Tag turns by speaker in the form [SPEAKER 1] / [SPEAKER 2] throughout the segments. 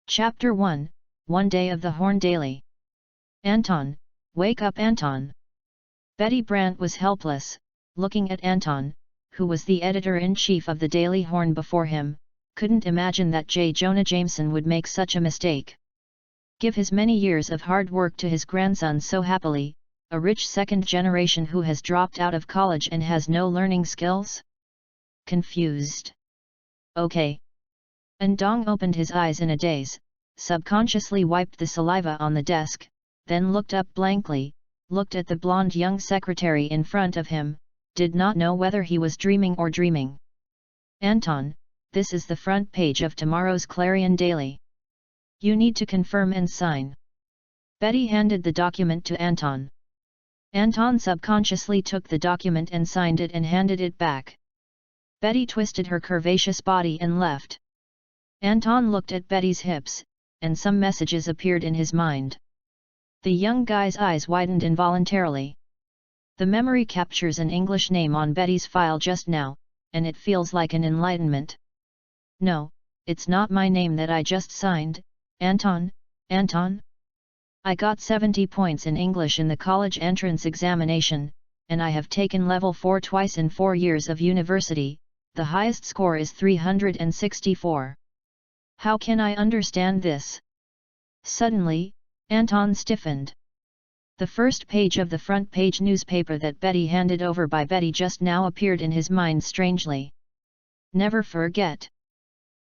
[SPEAKER 1] Chapter 1, One Day of the Horn Daily. Anton, wake up Anton! Betty Brant was helpless, looking at Anton, who was the editor-in-chief of the Daily Horn before him, couldn't imagine that J. Jonah Jameson would make such a mistake. Give his many years of hard work to his grandson so happily, a rich second generation who has dropped out of college and has no learning skills? Confused. Okay. Andong opened his eyes in a daze, subconsciously wiped the saliva on the desk, then looked up blankly, looked at the blonde young secretary in front of him, did not know whether he was dreaming or dreaming. Anton, this is the front page of tomorrow's Clarion Daily. You need to confirm and sign. Betty handed the document to Anton. Anton subconsciously took the document and signed it and handed it back. Betty twisted her curvaceous body and left. Anton looked at Betty's hips, and some messages appeared in his mind. The young guy's eyes widened involuntarily. The memory captures an English name on Betty's file just now, and it feels like an enlightenment. No, it's not my name that I just signed, Anton. I got 70 points in English in the college entrance examination, and I have taken level 4 twice in 4 years of university, the highest score is 364. How can I understand this? Suddenly, Anton stiffened. The first page of the front page newspaper that Betty handed over by Betty just now appeared in his mind strangely. Never forget.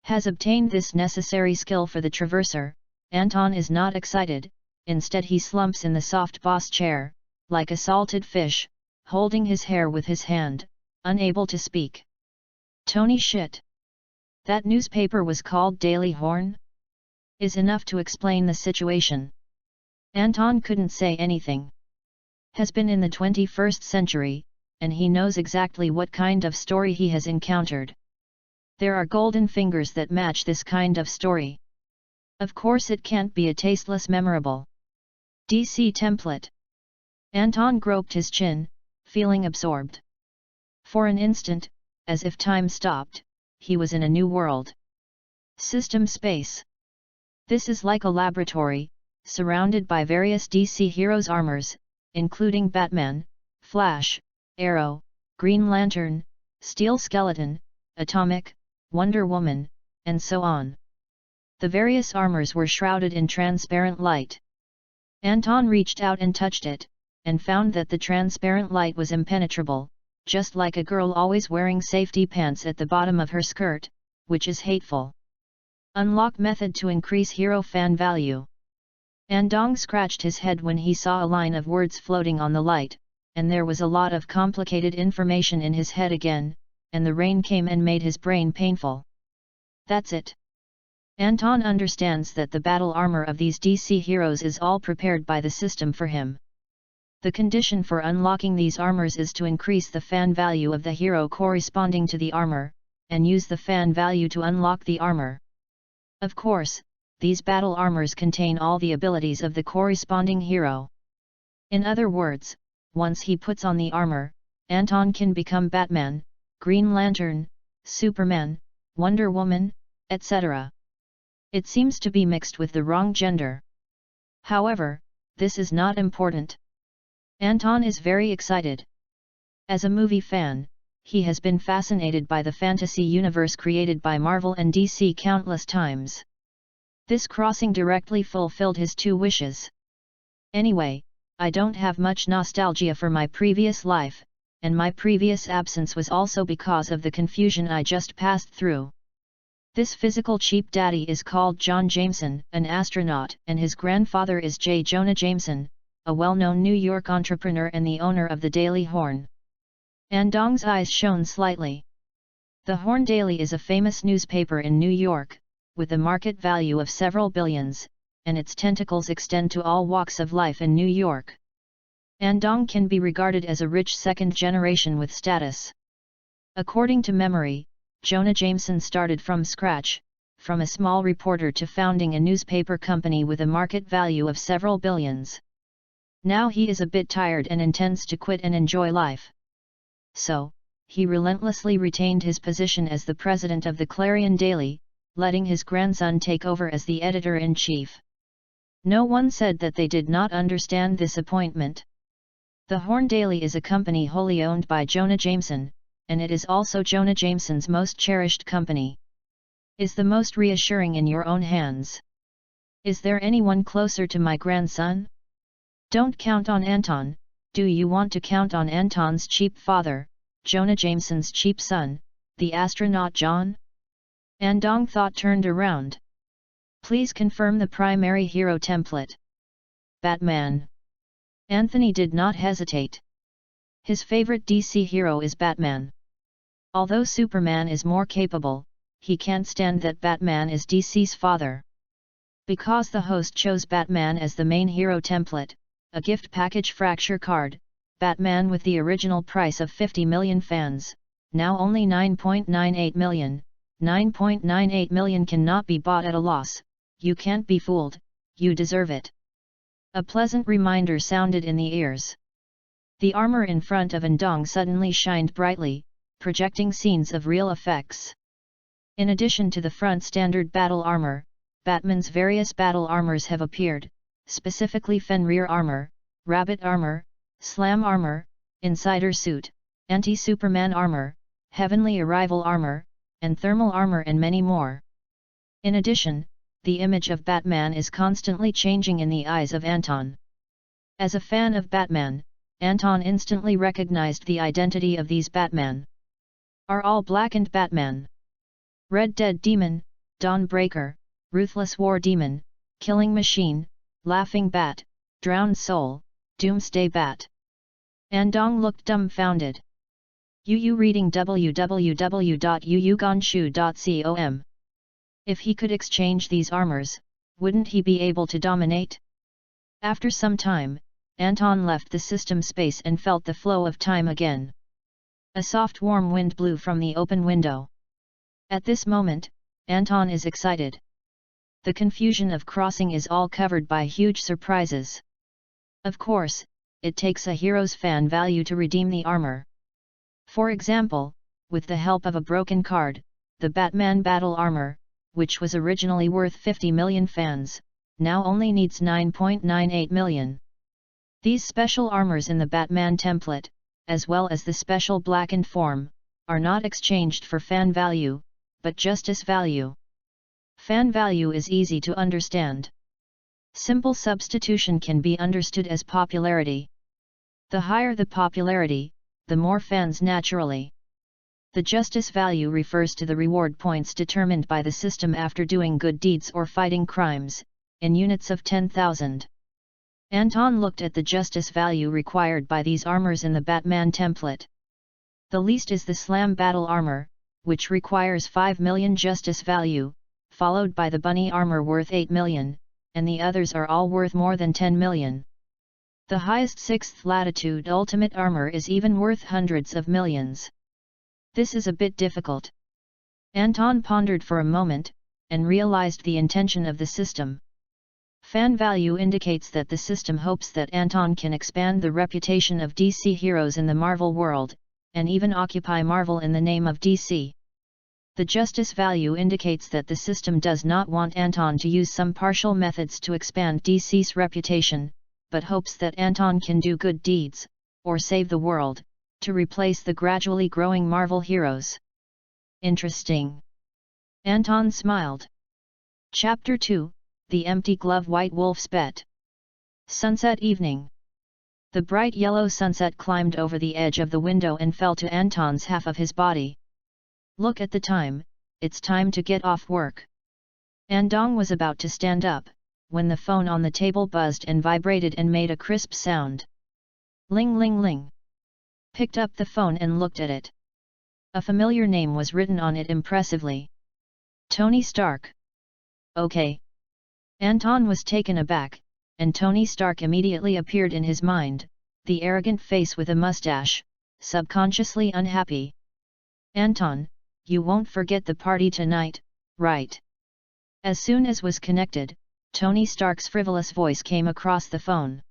[SPEAKER 1] Has obtained this necessary skill for the traverser. Anton is not excited, instead he slumps in the soft boss chair, like a salted fish, holding his hair with his hand, unable to speak. Tony shit. That newspaper was called Daily Horn? Is enough to explain the situation. Anton couldn't say anything. Has been in the 21st century, and he knows exactly what kind of story he has encountered. There are golden fingers that match this kind of story. Of course it can't be a tasteless memorable DC template. Anton groped his chin, feeling absorbed. For an instant, as if time stopped, he was in a new world. System space. This is like a laboratory, surrounded by various DC heroes' armors, including Batman, Flash, Arrow, Green Lantern, Steel Skeleton, Atomic, Wonder Woman, and so on. The various armors were shrouded in transparent light. Anton reached out and touched it, and found that the transparent light was impenetrable, just like a girl always wearing safety pants at the bottom of her skirt, which is hateful. Unlock method to increase hero fan value. Andong scratched his head when he saw a line of words floating on the light, and there was a lot of complicated information in his head again, and the rain came and made his brain painful. That's it. Anton understands that the battle armor of these DC heroes is all prepared by the system for him. The condition for unlocking these armors is to increase the fan value of the hero corresponding to the armor, and use the fan value to unlock the armor. Of course, these battle armors contain all the abilities of the corresponding hero. In other words, once he puts on the armor, Anton can become Batman, Green Lantern, Superman, Wonder Woman, etc. It seems to be mixed with the wrong gender. However, this is not important. Anton is very excited. As a movie fan, he has been fascinated by the fantasy universe created by Marvel and DC countless times. This crossing directly fulfilled his 2 wishes. Anyway, I don't have much nostalgia for my previous life, and my previous absence was also because of the confusion I just passed through. This physical cheap daddy is called John Jameson, an astronaut, and his grandfather is J. Jonah Jameson, a well-known New York entrepreneur and the owner of the Daily Horn. Andong's eyes shone slightly. The Horn Daily is a famous newspaper in New York, with a market value of several billions, and its tentacles extend to all walks of life in New York. Andong can be regarded as a rich second generation with status. According to memory, Jonah Jameson started from scratch, from a small reporter to founding a newspaper company with a market value of several billions. Now he is a bit tired and intends to quit and enjoy life. So, he relentlessly retained his position as the president of the Clarion Daily, letting his grandson take over as the editor-in-chief. No one said that they did not understand this appointment. The Horn Daily is a company wholly owned by Jonah Jameson, and it is also Jonah Jameson's most cherished company. Is the most reassuring in your own hands. Is there anyone closer to my grandson? Don't count on Anton. Do you want to count on Anton's cheap father, Jonah Jameson's cheap son, the astronaut John? Andong thought turned around. Please confirm the primary hero template. Batman. Anthony did not hesitate. His favorite DC hero is Batman. Although Superman is more capable, he can't stand that Batman is DC's father. Because the host chose Batman as the main hero template, a gift package fracture card, Batman with the original price of 50 million fans, now only 9.98 million. 9.98 million cannot be bought at a loss. You can't be fooled, you deserve it. A pleasant reminder sounded in the ears. The armor in front of Andong suddenly shined brightly, projecting scenes of real effects. In addition to the front standard battle armor, Batman's various battle armors have appeared, specifically Fenrir armor, Rabbit armor, Slam armor, Insider suit, Anti-Superman armor, Heavenly Arrival armor, and Thermal armor and many more. In addition, the image of Batman is constantly changing in the eyes of Anton. As a fan of Batman, Anton instantly recognized the identity of these Batman. Are all blackened Batman. Red Dead Demon, Dawnbreaker, Ruthless War Demon, Killing Machine, Laughing Bat, Drowned Soul, Doomsday Bat. Andong looked dumbfounded. Yu reading www.yuyugonshu.com. If he could exchange these armors, wouldn't he be able to dominate? After some time, Anton left the system space and felt the flow of time again. A soft warm wind blew from the open window. At this moment, Anton is excited. The confusion of crossing is all covered by huge surprises. Of course, it takes a hero's fan value to redeem the armor. For example, with the help of a broken card, the Batman Battle Armor, which was originally worth 50 million fans, now only needs 9.98 million. These special armors in the Batman template, as well as the special blackened form, are not exchanged for fan value, but justice value. Fan value is easy to understand. Simple substitution can be understood as popularity. The higher the popularity, the more fans naturally. The justice value refers to the reward points determined by the system after doing good deeds or fighting crimes, in units of 10,000. Anton looked at the justice value required by these armors in the Batman template. The least is the Slam Battle Armor, which requires 5 million justice value, followed by the Bunny Armor worth 8 million, and the others are all worth more than 10 million. The highest 6th latitude Ultimate Armor is even worth hundreds of millions. This is a bit difficult. Anton pondered for a moment, and realized the intention of the system. Fan value indicates that the system hopes that Anton can expand the reputation of DC heroes in the Marvel world, and even occupy Marvel in the name of DC. The justice value indicates that the system does not want Anton to use some partial methods to expand DC's reputation, but hopes that Anton can do good deeds, or save the world, to replace the gradually growing Marvel heroes. Interesting. Anton smiled. Chapter 2, The Empty Glove White Wolf's Bet. Sunset evening. The bright yellow sunset climbed over the edge of the window and fell to Anton's half of his body. Look at the time, it's time to get off work. Andong was about to stand up, when the phone on the table buzzed and vibrated and made a crisp sound. Ling ling ling. Picked up the phone and looked at it. A familiar name was written on it impressively. Tony Stark. Okay. Anton was taken aback, and Tony Stark immediately appeared in his mind, the arrogant face with a mustache, subconsciously unhappy. Anton, you won't forget the party tonight, right? As soon as was connected, Tony Stark's frivolous voice came across the phone.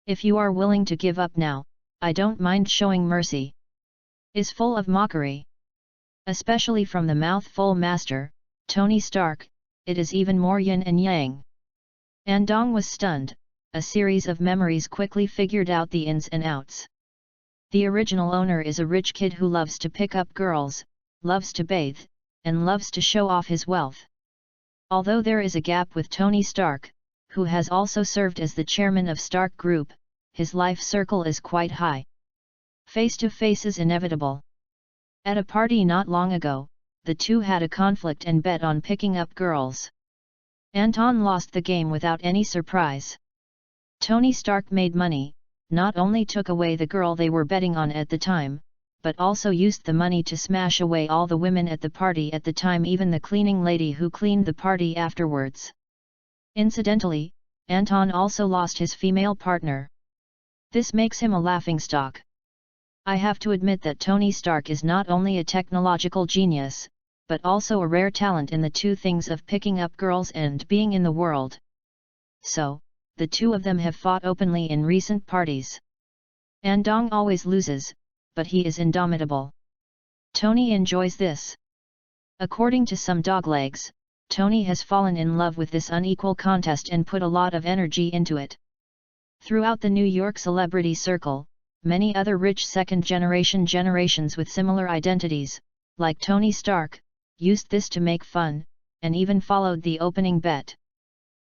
[SPEAKER 1] If you are willing to give up now, I don't mind showing mercy. Is full of mockery. Especially from the mouthful master, Tony Stark, it is even more yin and yang. Andong was stunned, a series of memories quickly figured out the ins and outs. The original owner is a rich kid who loves to pick up girls, loves to bathe, and loves to show off his wealth. Although there is a gap with Tony Stark, who has also served as the chairman of Stark Group, his life circle is quite high. Face-to-face is inevitable. At a party not long ago, the two had a conflict and bet on picking up girls. Anton lost the game without any surprise. Tony Stark made money, not only took away the girl they were betting on at the time, but also used the money to smash away all the women at the party at the time, even the cleaning lady who cleaned the party afterwards. Incidentally, Anton also lost his female partner. This makes him a laughingstock. I have to admit that Tony Stark is not only a technological genius, but also a rare talent in the two things of picking up girls and being in the world. So, the two of them have fought openly in recent parties. Andong always loses, but he is indomitable. Tony enjoys this. According to some doglegs, Tony has fallen in love with this unequal contest and put a lot of energy into it. Throughout the New York celebrity circle, many other rich second-generation generations with similar identities, like Tony Stark, used this to make fun, and even followed the opening bet.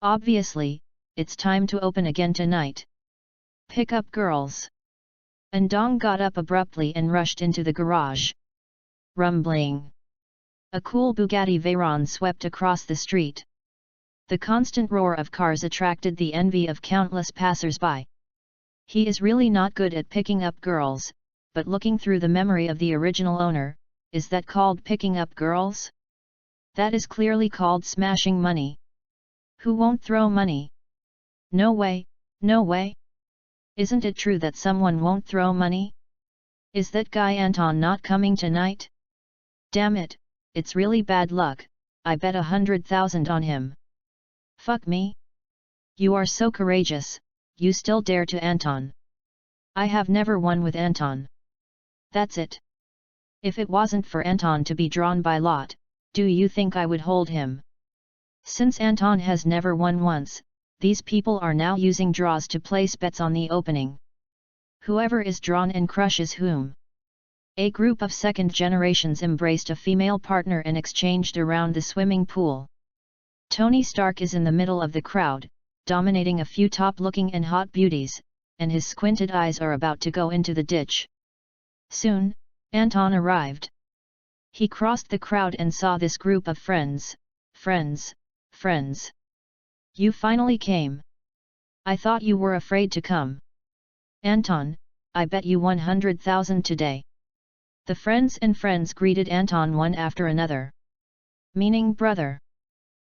[SPEAKER 1] Obviously, it's time to open again tonight. Pick up girls. Andong got up abruptly and rushed into the garage. Rumbling. A cool Bugatti Veyron swept across the street. The constant roar of cars attracted the envy of countless passers-by. He is really not good at picking up girls, but looking through the memory of the original owner, is that called picking up girls? That is clearly called smashing money. Who won't throw money? No way, no way. Isn't it true that someone won't throw money? Is that guy Anton not coming tonight? Damn it, it's really bad luck, I bet 100,000 on him. Fuck me. You are so courageous, you still dare to Anton. I have never won with Anton. That's it. If it wasn't for Anton to be drawn by lot, do you think I would hold him? Since Anton has never won once, these people are now using draws to place bets on the opening. Whoever is drawn and crushes whom. A group of second generations embraced a female partner and exchanged around the swimming pool. Tony Stark is in the middle of the crowd, dominating a few top-looking and hot beauties, and his squinted eyes are about to go into the ditch. Soon, Anton arrived. He crossed the crowd and saw this group of friends. You finally came. I thought you were afraid to come. Anton, I bet you 100,000 today. The friends greeted Anton one after another. Meaning brother.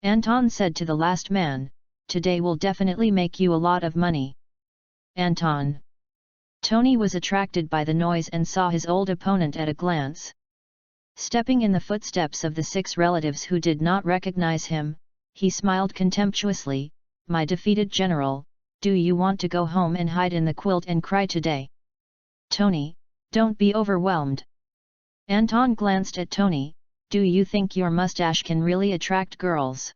[SPEAKER 1] Anton said to the last man, today will definitely make you a lot of money. Anton. Tony was attracted by the noise and saw his old opponent at a glance. Stepping in the footsteps of the 6 relatives who did not recognize him, he smiled contemptuously, my defeated general, do you want to go home and hide in the quilt and cry today? Tony, don't be overwhelmed. Anton glanced at Tony, do you think your mustache can really attract girls?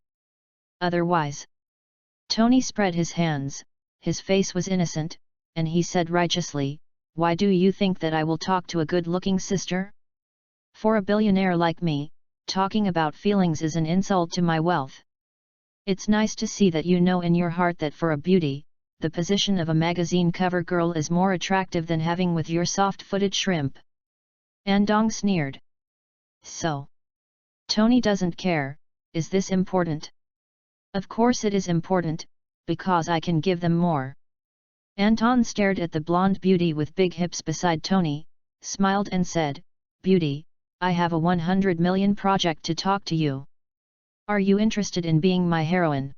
[SPEAKER 1] Otherwise. Tony spread his hands, his face was innocent, and he said righteously, why do you think that I will talk to a good-looking sister? For a billionaire like me, talking about feelings is an insult to my wealth. It's nice to see that you know in your heart that for a beauty, the position of a magazine cover girl is more attractive than having with your soft-footed shrimp. Andong sneered. So. Tony doesn't care, is this important? Of course it is important, because I can give them more. Anton stared at the blonde beauty with big hips beside Tony, smiled and said, Beauty, I have a 100 million project to talk to you. Are you interested in being my heroine?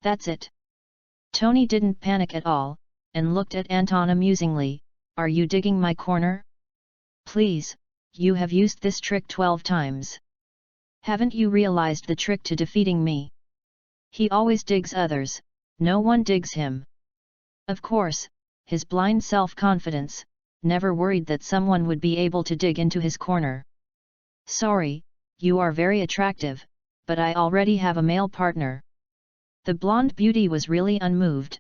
[SPEAKER 1] That's it. Tony didn't panic at all, and looked at Anton amusingly, are you digging my corner? Please, you have used this trick 12 times. Haven't you realized the trick to defeating me? He always digs others, no one digs him. Of course, his blind self-confidence, never worried that someone would be able to dig into his corner. Sorry, you are very attractive, but I already have a male partner. The blonde beauty was really unmoved.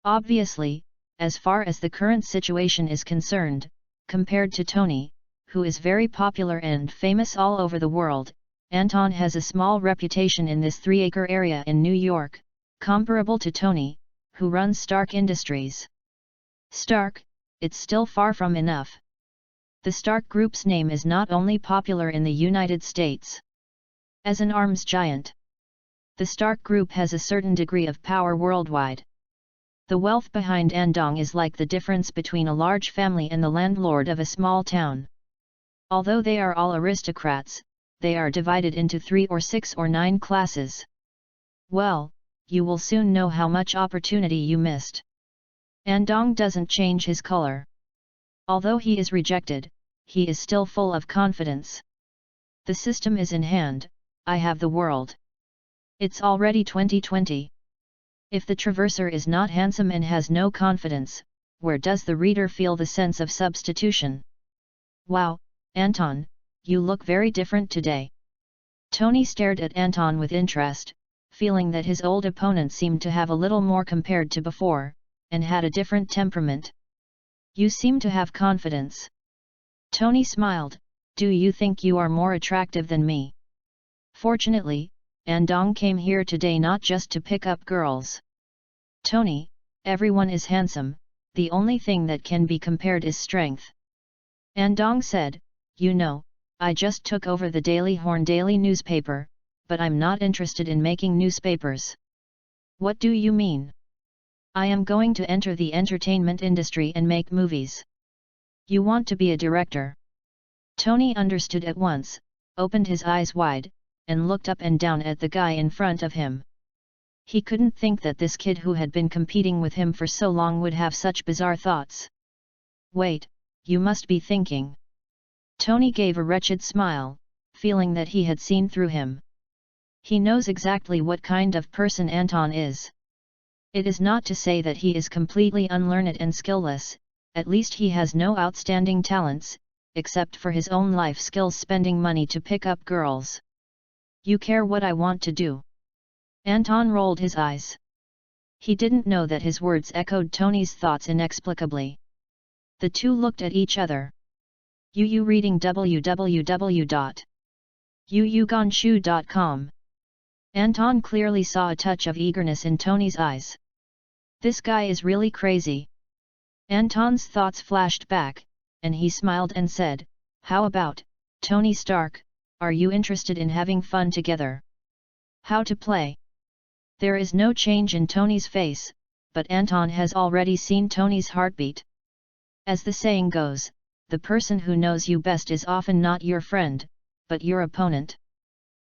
[SPEAKER 1] Obviously, as far as the current situation is concerned, compared to Tony, who is very popular and famous all over the world, Anton has a small reputation in this 3-acre area in New York, comparable to Tony, who runs Stark Industries. Stark, it's still far from enough. The Stark Group's name is not only popular in the United States. As an arms giant, the Stark Group has a certain degree of power worldwide. The wealth behind Andong is like the difference between a large family and the landlord of a small town. Although they are all aristocrats, they are divided into 3 or 6 or 9 classes. Well, you will soon know how much opportunity you missed. Andong doesn't change his color. Although he is rejected, he is still full of confidence. The system is in hand, I have the world. It's already 2020. If the traverser is not handsome and has no confidence, where does the reader feel the sense of substitution? Wow, Anton, you look very different today. Tony stared at Anton with interest, feeling that his old opponent seemed to have a little more compared to before, and had a different temperament. You seem to have confidence. Tony smiled, do you think you are more attractive than me? Fortunately, Andong came here today not just to pick up girls. Tony, everyone is handsome, the only thing that can be compared is strength. Andong said, you know, I just took over the Daily Horn daily newspaper, but I'm not interested in making newspapers. What do you mean? I am going to enter the entertainment industry and make movies. You want to be a director? Tony understood at once, opened his eyes wide, and looked up and down at the guy in front of him. He couldn't think that this kid who had been competing with him for so long would have such bizarre thoughts. Wait, you must be thinking. Tony gave a wretched smile, feeling that he had seen through him. He knows exactly what kind of person Anton is. It is not to say that he is completely unlearned and skillless, at least he has no outstanding talents, except for his own life skills spending money to pick up girls. You care what I want to do? Anton rolled his eyes. He didn't know that his words echoed Tony's thoughts inexplicably. The two looked at each other. You reading www.yuyugonshu.com. Anton clearly saw a touch of eagerness in Tony's eyes. This guy is really crazy. Anton's thoughts flashed back, and he smiled and said, how about, Tony Stark, are you interested in having fun together? How to play? There is no change in Tony's face, but Anton has already seen Tony's heartbeat. As the saying goes, the person who knows you best is often not your friend, but your opponent.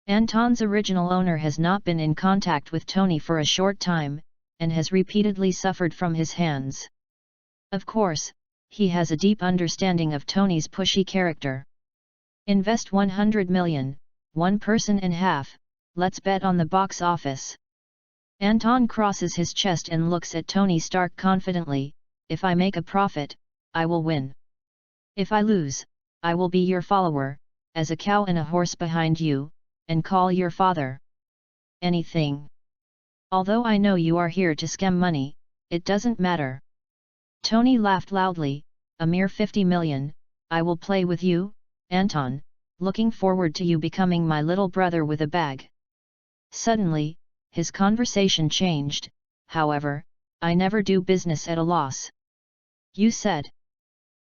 [SPEAKER 1] Anton's original owner has not been in contact with Tony for a short time, and has repeatedly suffered from his hands. Of course, he has a deep understanding of Tony's pushy character. Invest 100 million, 1 person and half, let's bet on the box office. Anton crosses his chest and looks at Tony Stark confidently, if I make a profit, I will win. If I lose, I will be your follower, as a cow and a horse behind you, and call your father. Anything. Although I know you are here to scam money, it doesn't matter. Tony laughed loudly, a mere 50 million, I will play with you, Anton, looking forward to you becoming my little brother with a bag. Suddenly, his conversation changed, however, I never do business at a loss. You said.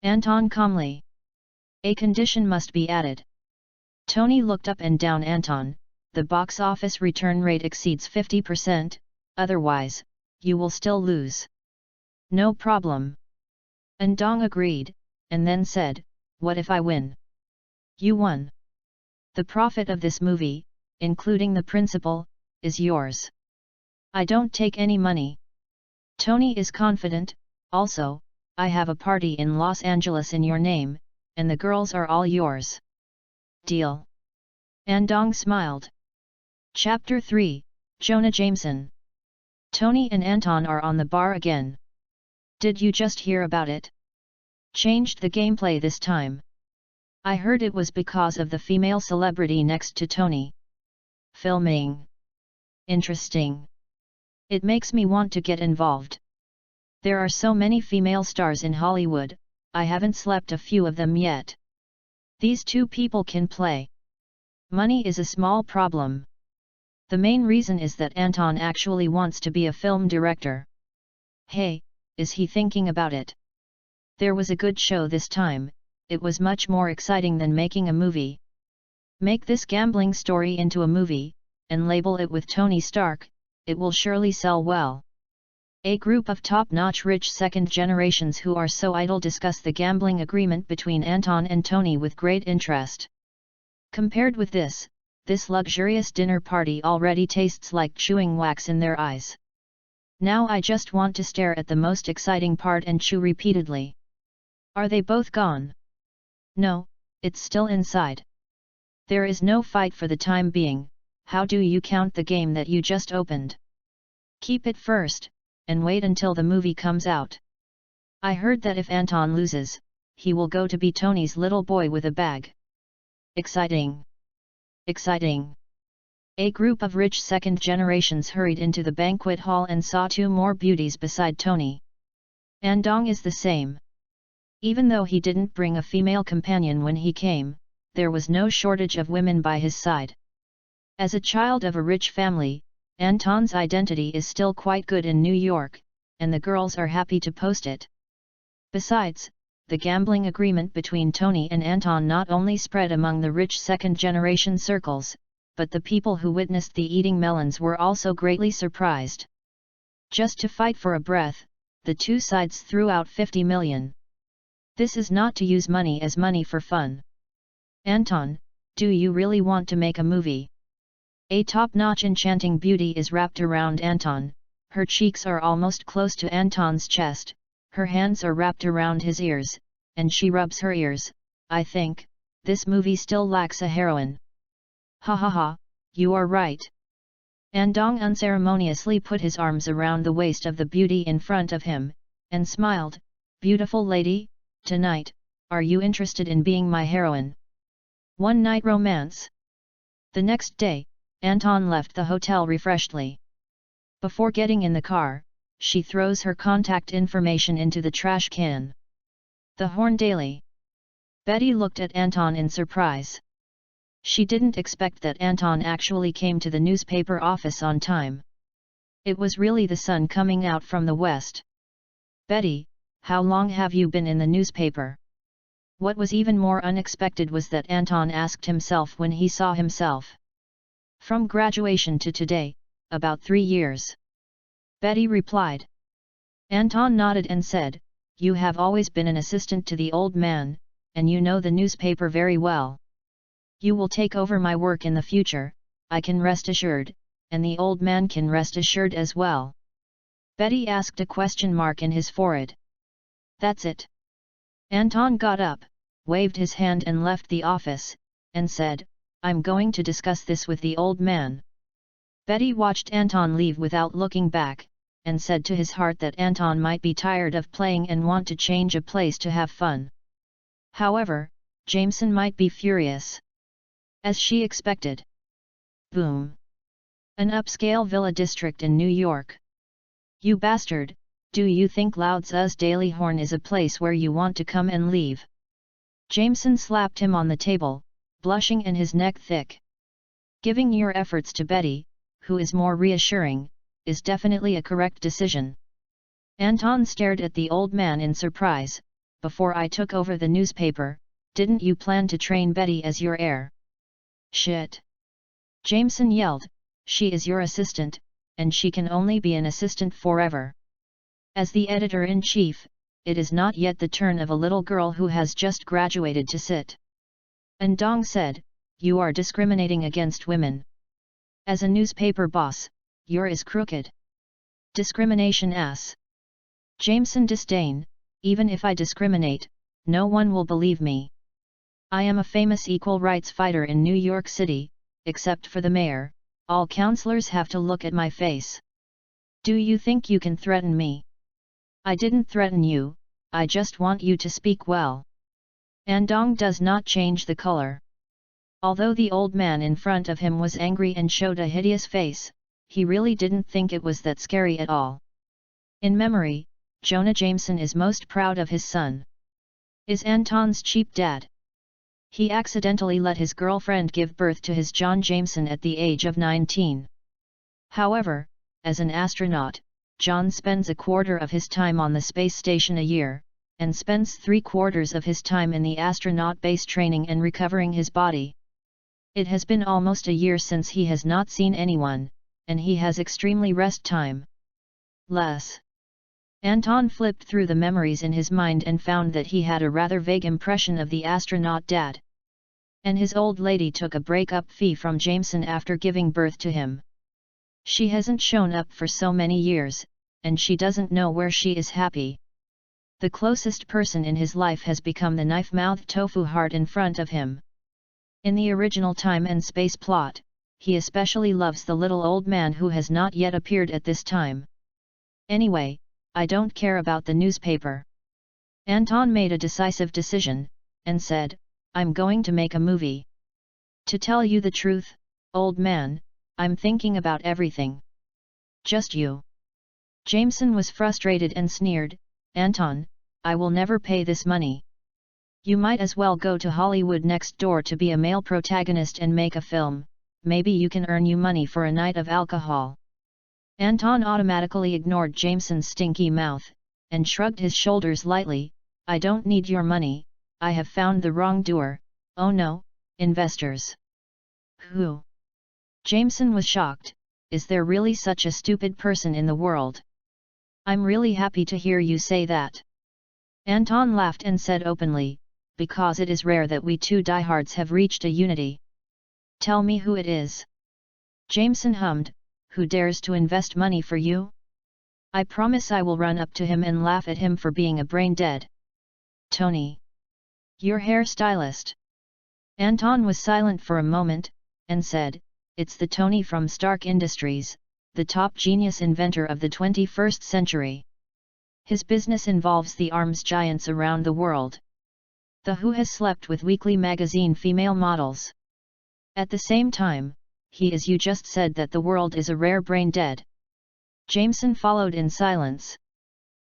[SPEAKER 1] Anton calmly. A condition must be added. Tony looked up and down Anton, the box office return rate exceeds 50%, otherwise, you will still lose. No problem. Andong agreed, and then said, what if I win? You won. The profit of this movie, including the principal, is yours. I don't take any money. Tony is confident, also, I have a party in Los Angeles in your name, and the girls are all yours. Deal. Andong smiled. Chapter 3, Jonah Jameson. Tony and Anton are on the bar again. Did you just hear about it? Changed the gameplay this time. I heard it was because of the female celebrity next to Tony. Filming. Interesting. It makes me want to get involved. There are so many female stars in Hollywood, I haven't slept a few of them yet. These two people can play. Money is a small problem. The main reason is that Anton actually wants to be a film director. Hey, is he thinking about it? There was a good show this time, it was much more exciting than making a movie. Make this gambling story into a movie, and label it with Tony Stark, it will surely sell well. A group of top-notch rich second generations who are so idle discuss the gambling agreement between Anton and Tony with great interest. Compared with this luxurious dinner party already tastes like chewing wax in their eyes. Now I just want to stare at the most exciting part and chew repeatedly. Are they both gone? No, it's still inside. There is no fight for the time being. How do you count the game that you just opened? Keep it first, and wait until the movie comes out. I heard that if Anton loses, he will go to be Tony's little boy with a bag. Exciting! Exciting! A group of rich second generations hurried into the banquet hall and saw two more beauties beside Tony. Andong is the same. Even though he didn't bring a female companion when he came, there was no shortage of women by his side. As a child of a rich family, Anton's identity is still quite good in New York, and the girls are happy to post it. Besides, the gambling agreement between Tony and Anton not only spread among the rich second-generation circles, but the people who witnessed the eating melons were also greatly surprised. Just to fight for a breath, the two sides threw out 50 million. This is not to use money as money for fun. Anton, do you really want to make a movie? A top-notch enchanting beauty is wrapped around Anton, her cheeks are almost close to Anton's chest, her hands are wrapped around his ears, and she rubs her ears. I think, this movie still lacks a heroine. Ha ha ha, you are right. Andong unceremoniously put his arms around the waist of the beauty in front of him, and smiled. Beautiful lady, tonight, are you interested in being my heroine? One night romance. The next day, Anton left the hotel refreshedly. Before getting in the car, she throws her contact information into the trash can. The Horn Daily. Betty looked at Anton in surprise. She didn't expect that Anton actually came to the newspaper office on time. It was really the sun coming out from the west. Betty, how long have you been in the newspaper? What was even more unexpected was that Anton asked himself when he saw himself. From graduation to today, about 3 years. Betty replied. Anton nodded and said, you have always been an assistant to the old man, and you know the newspaper very well. You will take over my work in the future, I can rest assured, and the old man can rest assured as well. Betty asked a question mark in his forehead. That's it. Anton got up, waved his hand and left the office, and said, I'm going to discuss this with the old man. Betty watched Anton leave without looking back, and said to his heart that Anton might be tired of playing and want to change a place to have fun. However, Jameson might be furious. As she expected. Boom. An upscale villa district in New York. You bastard, do you think Loud's Daily Horn is a place where you want to come and leave? Jameson slapped him on the table, blushing and his neck thick. Giving your efforts to Betty, who is more reassuring, is definitely a correct decision. Anton stared at the old man in surprise. Before I took over the newspaper, didn't you plan to train Betty as your heir? Shit! Jameson yelled, she is your assistant, and she can only be an assistant forever. As the editor-in-chief, it is not yet the turn of a little girl who has just graduated to sit. Andong said, you are discriminating against women. As a newspaper boss, you're is crooked. Discrimination ass. Jameson disdain, even if I discriminate, no one will believe me. I am a famous equal rights fighter in New York City, except for the mayor, all councillors have to look at my face. Do you think you can threaten me? I didn't threaten you, I just want you to speak well. Andong does not change the color. Although the old man in front of him was angry and showed a hideous face, he really didn't think it was that scary at all. In memory, Jonah Jameson is most proud of his son. Is Anton's cheap dad. He accidentally let his girlfriend give birth to his John Jameson at the age of 19. However, as an astronaut, John spends a quarter of his time on the space station a year, and spends 3/4 of his time in the astronaut base training and recovering his body. It has been almost a year since he has not seen anyone, and he has extremely rest time. Less. Anton flipped through the memories in his mind and found that he had a rather vague impression of the astronaut dad. And his old lady took a breakup fee from Jameson after giving birth to him. She hasn't shown up for so many years, and she doesn't know where she is happy. The closest person in his life has become the knife-mouthed tofu heart in front of him. In the original time and space plot, he especially loves the little old man who has not yet appeared at this time. Anyway, I don't care about the newspaper. Anton made a decisive decision, and said, I'm going to make a movie. To tell you the truth, old man, I'm thinking about everything. Just you. Jameson was frustrated and sneered, Anton, I will never pay this money. You might as well go to Hollywood next door to be a male protagonist and make a film, maybe you can earn you money for a night of alcohol. Anton automatically ignored Jameson's stinky mouth, and shrugged his shoulders lightly, I don't need your money, I have found the wrongdoer, oh no, investors. Who? Jameson was shocked, is there really such a stupid person in the world? I'm really happy to hear you say that. Anton laughed and said openly, because it is rare that we two diehards have reached a unity. Tell me who it is. Jameson hummed, who dares to invest money for you? I promise I will run up to him and laugh at him for being a brain dead. Tony. Your hairstylist. Anton was silent for a moment, and said, it's the Tony from Stark Industries, the top genius inventor of the 21st century. His business involves the arms giants around the world. The Who has slept with Weekly magazine female models. At the same time, he as you just said that the world is a rare brain dead. Jameson followed in silence.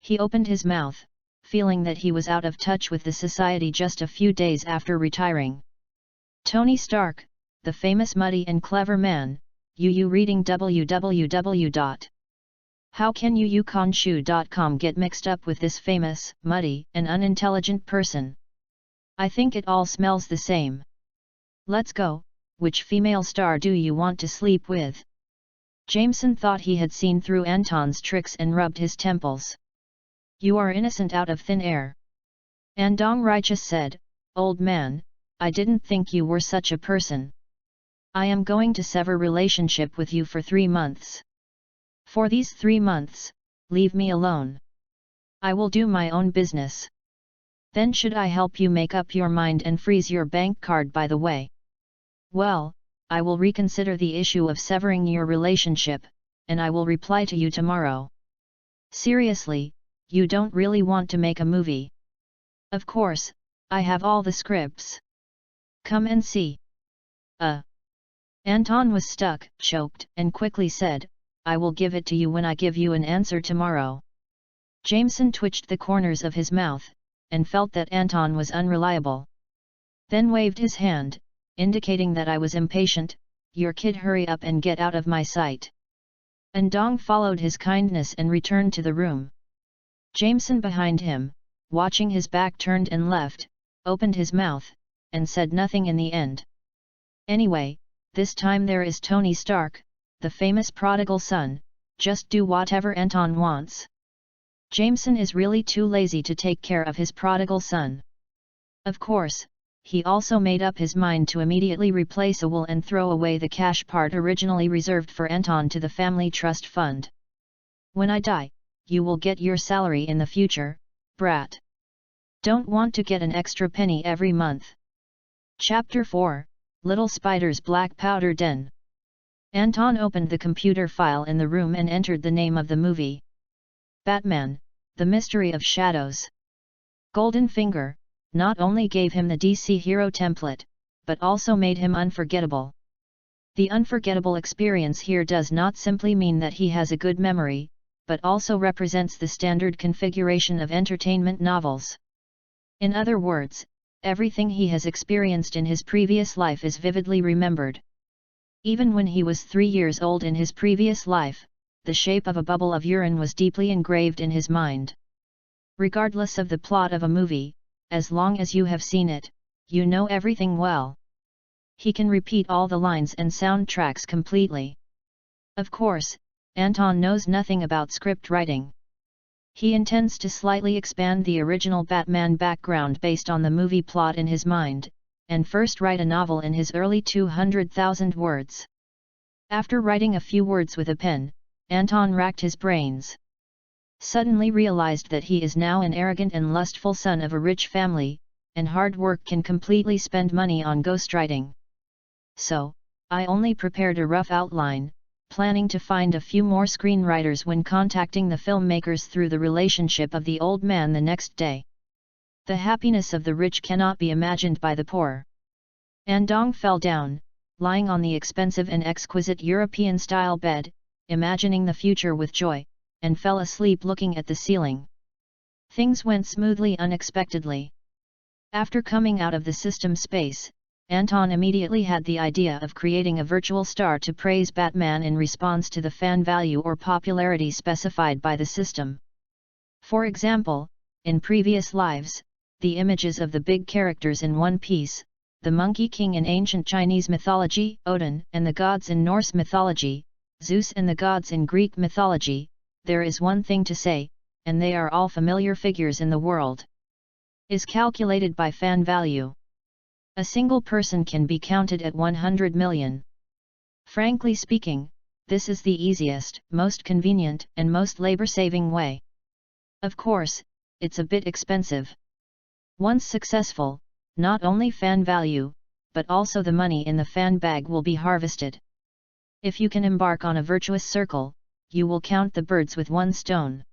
[SPEAKER 1] He opened his mouth, feeling that he was out of touch with the society just a few days after retiring. Tony Stark, the famous muddy and clever man, you reading www.howcanyouconshu.com get mixed up with this famous, muddy, and unintelligent person? I think it all smells the same. Let's go, which female star do you want to sleep with? Jameson thought he had seen through Anton's tricks and rubbed his temples. You are innocent out of thin air. Andong Righteous said, old man, I didn't think you were such a person. I am going to sever relationship with you for 3 months. For these 3 months, leave me alone. I will do my own business. Then should I help you make up your mind and freeze your bank card by the way? Well, I will reconsider the issue of severing your relationship, and I will reply to you tomorrow. Seriously, you don't really want to make a movie? Of course, I have all the scripts. Come and see. Anton was stuck, choked, and quickly said, I will give it to you when I give you an answer tomorrow. Jameson twitched the corners of his mouth, and felt that Anton was unreliable. Then waved his hand, indicating that I was impatient, your kid hurry up and get out of my sight. Andong followed his kindness and returned to the room. Jameson behind him, watching his back turned and left, opened his mouth, and said nothing in the end. Anyway, this time there is Tony Stark, the famous prodigal son, just do whatever Anton wants. Jameson is really too lazy to take care of his prodigal son. Of course, he also made up his mind to immediately replace a will and throw away the cash part originally reserved for Anton to the family trust fund. When I die, you will get your salary in the future, brat. Don't want to get an extra penny every month. Chapter 4, Little Spider's Black Powder Den. Anton opened the computer file in the room and entered the name of the movie. Batman, The Mystery of Shadows. Golden Finger not only gave him the DC hero template, but also made him unforgettable. The unforgettable experience here does not simply mean that he has a good memory, but also represents the standard configuration of entertainment novels. In other words, everything he has experienced in his previous life is vividly remembered. Even when he was 3 years old in his previous life, the shape of a bubble of urine was deeply engraved in his mind. Regardless of the plot of a movie, as long as you have seen it, you know everything well. He can repeat all the lines and soundtracks completely. Of course, Anton knows nothing about script writing. He intends to slightly expand the original Batman background based on the movie plot in his mind, and first write a novel in his early 200,000 words. After writing a few words with a pen, Anton racked his brains. Suddenly realized that he is now an arrogant and lustful son of a rich family, and hard work can completely spend money on ghostwriting. So, I only prepared a rough outline, planning to find a few more screenwriters when contacting the filmmakers through the relationship of the old man the next day. The happiness of the rich cannot be imagined by the poor. Andong fell down, lying on the expensive and exquisite European-style bed, imagining the future with joy, and fell asleep looking at the ceiling. Things went smoothly unexpectedly. After coming out of the system space, Anton immediately had the idea of creating a virtual star to praise Batman in response to the fan value or popularity specified by the system. For example, in previous lives, the images of the big characters in One Piece, the Monkey King in ancient Chinese mythology, Odin and the gods in Norse mythology, Zeus and the gods in Greek mythology, there is one thing to say, and they are all familiar figures in the world, is calculated by fan value. A single person can be counted at 100 million. Frankly speaking, this is the easiest, most convenient, and most labor-saving way. Of course, it's a bit expensive. Once successful, not only fan value, but also the money in the fan bag will be harvested. If you can embark on a virtuous circle, you will count the birds with one stone.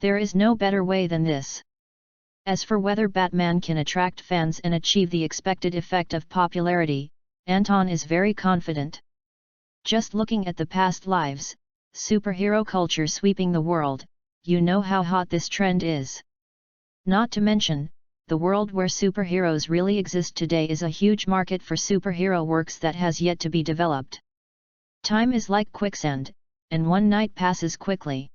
[SPEAKER 1] There is no better way than this. As for whether Batman can attract fans and achieve the expected effect of popularity, Anton is very confident. Just looking at the past lives, superhero culture sweeping the world, you know how hot this trend is. Not to mention, the world where superheroes really exist today is a huge market for superhero works that has yet to be developed. Time is like quicksand, and one night passes quickly.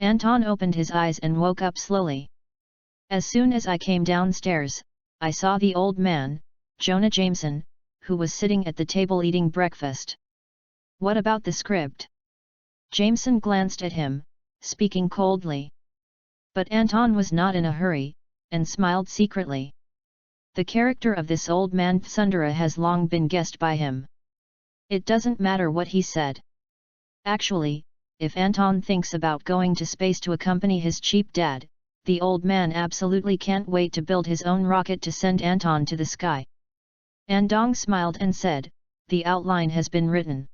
[SPEAKER 1] Anton opened his eyes and woke up slowly. As soon as I came downstairs, I saw the old man, Jonah Jameson, who was sitting at the table eating breakfast. What about the script? Jameson glanced at him, speaking coldly. But Anton was not in a hurry, and smiled secretly. The character of this old man Tsundere has long been guessed by him. It doesn't matter what he said. Actually, if Anton thinks about going to space to accompany his cheap dad, the old man absolutely can't wait to build his own rocket to send Anton to the sky. Andong smiled and said, "The outline has been written."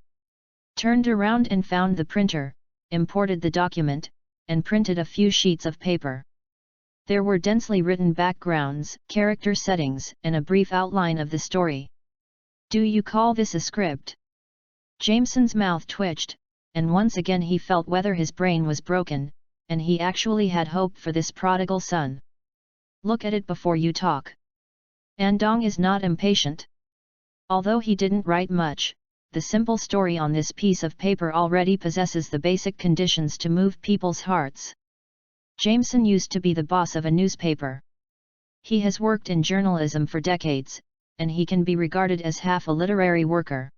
[SPEAKER 1] Turned around and found the printer, imported the document, and printed a few sheets of paper. There were densely written backgrounds, character settings, and a brief outline of the story. "Do you call this a script?" Jameson's mouth twitched, and once again he felt whether his brain was broken, and he actually had hope for this prodigal son. Look at it before you talk. Andong is not impatient. Although he didn't write much, the simple story on this piece of paper already possesses the basic conditions to move people's hearts. Jameson used to be the boss of a newspaper. He has worked in journalism for decades, and he can be regarded as half a literary worker.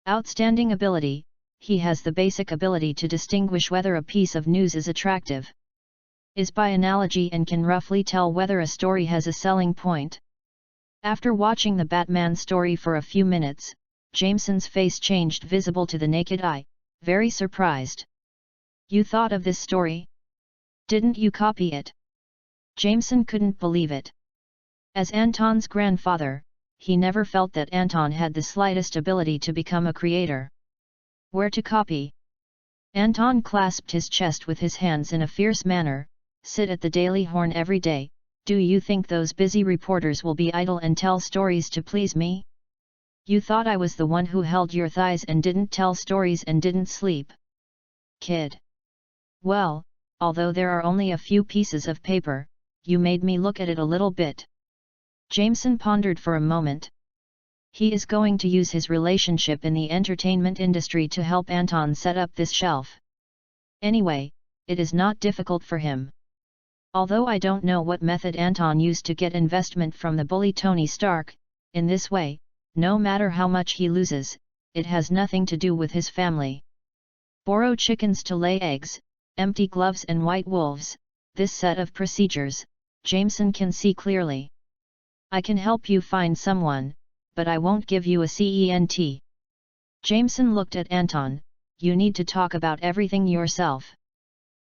[SPEAKER 1] Outstanding ability, he has the basic ability to distinguish whether a piece of news is attractive, is by analogy, and can roughly tell whether a story has a selling point. After watching the Batman story for a few minutes, Jameson's face changed visible to the naked eye, very surprised. "You thought of this story? Didn't you copy it?" Jameson couldn't believe it. As Anton's grandfather, he never felt that Anton had the slightest ability to become a creator. Where to copy? Anton clasped his chest with his hands in a fierce manner. "Sit at the Daily Horn every day, Do you think those busy reporters will be idle and tell stories to please me? You thought I was the one who held your thighs and didn't tell stories and didn't sleep? Kid. Well, although there are only a few pieces of paper, you made me look at it a little bit. Jameson pondered for a moment. He is going to use his relationship in the entertainment industry to help Anton set up this shelf. Anyway, it is not difficult for him. Although I don't know what method Anton used to get investment from the bully Tony Stark, in this way, no matter how much he loses, it has nothing to do with his family. Borrow chickens to lay eggs, empty gloves and white wolves, this set of procedures, Jameson can see clearly. I can help you find someone, but I won't give you a cent. Jameson looked at Anton. You need to talk about everything yourself.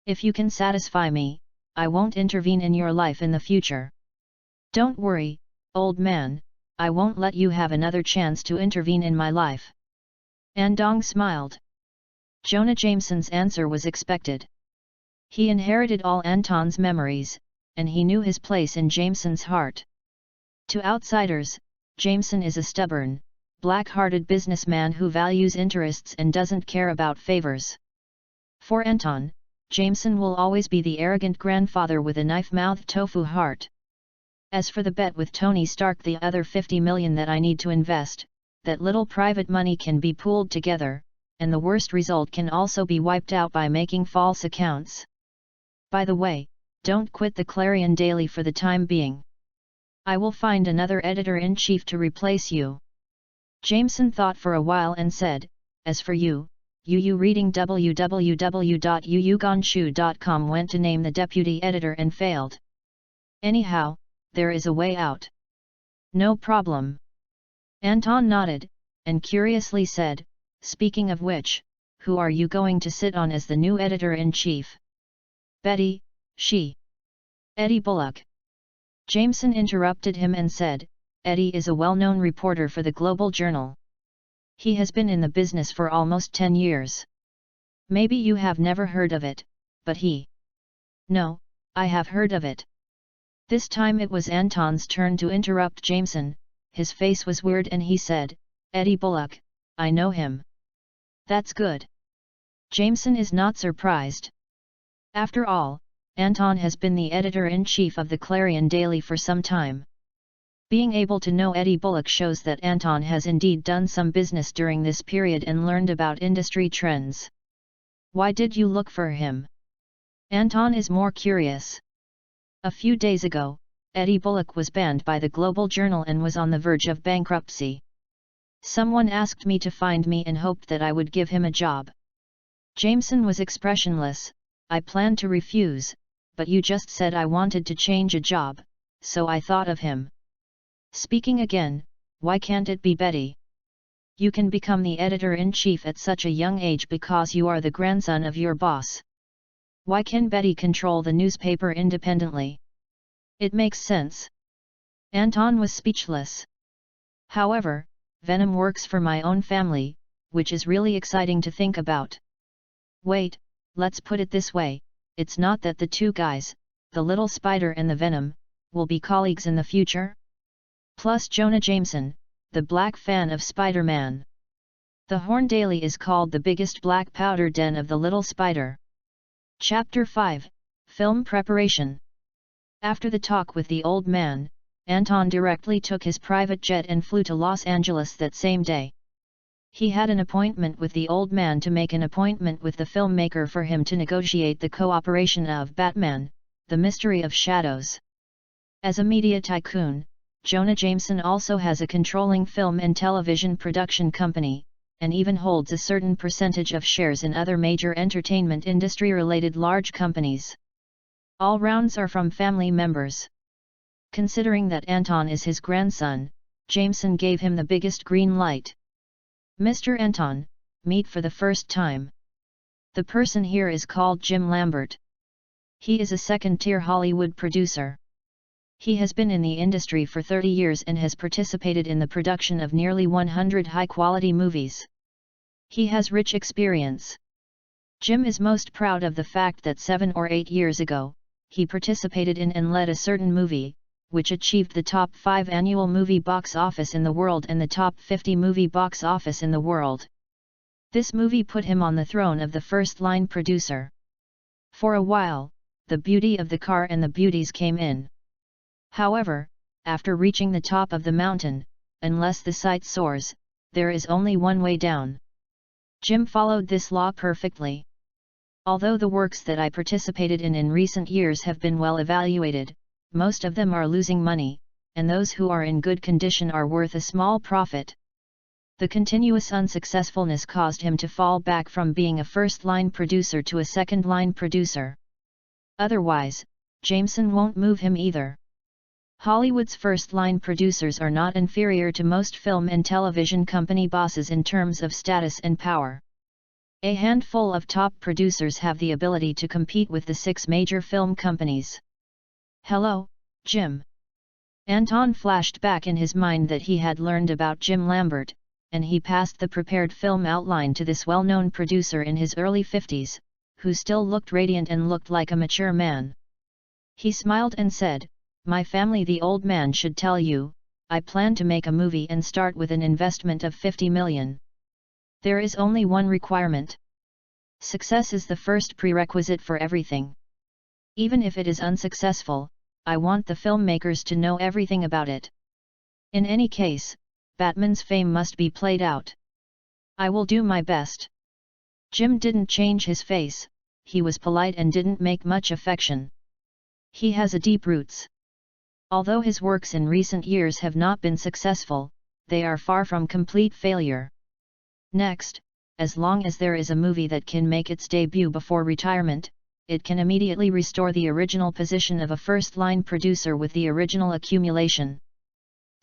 [SPEAKER 1] If you can satisfy me, I won't intervene in your life in the future. Don't worry, old man, I won't let you have another chance to intervene in my life. Andong smiled. Jonah Jameson's answer was expected. He inherited all Anton's memories, and he knew his place in Jameson's heart. To outsiders, Jameson is a stubborn, black-hearted businessman who values interests and doesn't care about favors. For Anton, Jameson will always be the arrogant grandfather with a knife-mouthed tofu heart. As for the bet with Tony Stark, the other 50 million that I need to invest, that little private money can be pooled together, and the worst result can also be wiped out by making false accounts. By the way, don't quit the Clarion Daily for the time being. I will find another editor-in-chief to replace you. Jameson thought for a while and said, as for you, reading www.yuyugonshu.com went to name the deputy editor and failed. Anyhow, there is a way out. No problem. Anton nodded, and curiously said, speaking of which, who are you going to sit on as the new editor-in-chief? Betty, she. Eddie Bullock. Jameson interrupted him and said, Eddie is a well-known reporter for the Global Journal. He has been in the business for almost 10 years. Maybe you have never heard of it, but he... No, I have heard of it. This time it was Anton's turn to interrupt Jameson. His face was weird and he said, Eddie Bullock, I know him. That's good. Jameson is not surprised. After all, Anton has been the editor-in-chief of the Clarion Daily for some time. Being able to know Eddie Bullock shows that Anton has indeed done some business during this period and learned about industry trends. Why did you look for him? Anton is more curious. A few days ago, Eddie Bullock was banned by the Global Journal and was on the verge of bankruptcy. Someone asked me to find me and hoped that I would give him a job. Jameson was expressionless. I planned to refuse, but you just said I wanted to change a job, so I thought of him. Speaking again, why can't it be Betty? You can become the editor-in-chief at such a young age because you are the grandson of your boss. Why can Betty control the newspaper independently? It makes sense. Anton was speechless. However, Venom works for my own family, which is really exciting to think about. Wait, let's put it this way, it's not that the two guys, the little spider and the Venom, will be colleagues in the future? Plus Jonah Jameson, the black fan of Spider-Man. The Horn Daily is called the biggest black powder den of the little spider. Chapter 5, Film Preparation. After the talk with the old man, Anton directly took his private jet and flew to Los Angeles that same day. He had an appointment with the old man to make an appointment with the filmmaker for him to negotiate the cooperation of Batman, The Mystery of Shadows. As a media tycoon, Jonah Jameson also has a controlling film and television production company, and even holds a certain percentage of shares in other major entertainment industry-related large companies. All rounds are from family members. Considering that Anton is his grandson, Jameson gave him the biggest green light. Mr. Anton, meet for the first time. The person here is called Jim Lambert. He is a second-tier Hollywood producer. He has been in the industry for 30 years and has participated in the production of nearly 100 high-quality movies. He has rich experience. Jim is most proud of the fact that 7 or 8 years ago, he participated in and led a certain movie, which achieved the top 5 annual movie box office in the world and the top 50 movie box office in the world. This movie put him on the throne of the first-line producer. For a while, the beauty of the car and the beauties came in. However, after reaching the top of the mountain, unless the sight soars, there is only one way down. Jim followed this law perfectly. Although the works that I participated in recent years have been well evaluated, most of them are losing money, and those who are in good condition are worth a small profit. The continuous unsuccessfulness caused him to fall back from being a first-line producer to a second-line producer. Otherwise, Jameson won't move him either. Hollywood's first-line producers are not inferior to most film and television company bosses in terms of status and power. A handful of top producers have the ability to compete with the 6 major film companies. Hello, Jim. Anton flashed back in his mind that he had learned about Jim Lambert, and he passed the prepared film outline to this well-known producer in his early 50s, who still looked radiant and looked like a mature man. He smiled and said, "My family, the old man should tell you, I plan to make a movie and start with an investment of 50 million. There is only one requirement. Success is the first prerequisite for everything. Even if it is unsuccessful, I want the filmmakers to know everything about it. In any case, Batman's fame must be played out. I will do my best." Jim didn't change his face, he was polite and didn't make much affection. He has a deep roots. Although his works in recent years have not been successful, they are far from complete failure. Next, as long as there is a movie that can make its debut before retirement, it can immediately restore the original position of a first-line producer with the original accumulation.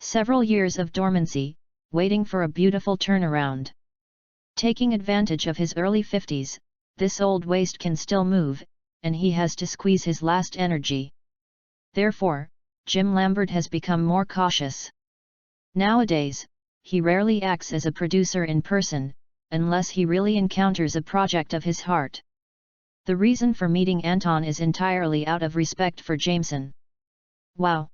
[SPEAKER 1] Several years of dormancy, waiting for a beautiful turnaround. Taking advantage of his early 50s, this old waste can still move, and he has to squeeze his last energy. Therefore, Jim Lambert has become more cautious. Nowadays, he rarely acts as a producer in person, unless he really encounters a project of his heart. The reason for meeting Anton is entirely out of respect for Jameson. Wow!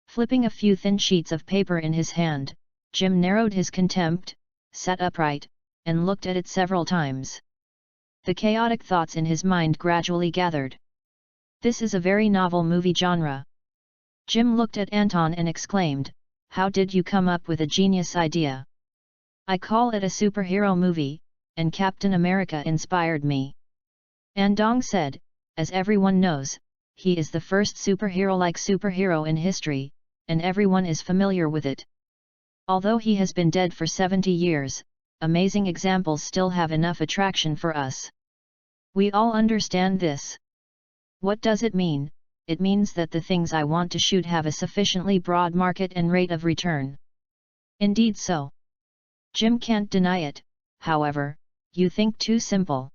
[SPEAKER 1] Flipping a few thin sheets of paper in his hand, Jim narrowed his contempt, sat upright, and looked at it several times. The chaotic thoughts in his mind gradually gathered. This is a very novel movie genre. Jim looked at Anton and exclaimed, "How did you come up with a genius idea?" "I call it a superhero movie, and Captain America inspired me." Andong said, "As everyone knows, he is the first superhero-like superhero in history, and everyone is familiar with it. Although he has been dead for 70 years, amazing examples still have enough attraction for us. We all understand this. What does it mean? It means that the things I want to shoot have a sufficiently broad market and rate of return." Indeed so. Jim can't deny it, however, you think too simple.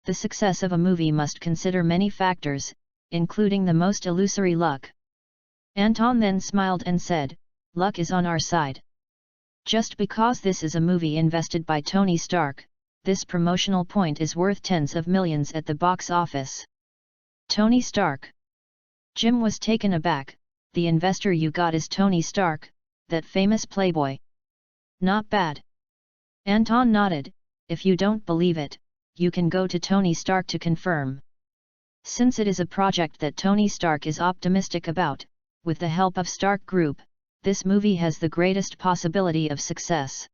[SPEAKER 1] The success of a movie must consider many factors, including the most illusory luck. Anton then smiled and said, "Luck is on our side. Just because this is a movie invested by Tony Stark, this promotional point is worth tens of millions at the box office." Tony Stark. Jim was taken aback. "The investor you got is Tony Stark, that famous playboy. Not bad." Anton nodded, "If you don't believe it, you can go to Tony Stark to confirm. Since it is a project that Tony Stark is optimistic about, with the help of Stark Group, this movie has the greatest possibility of success."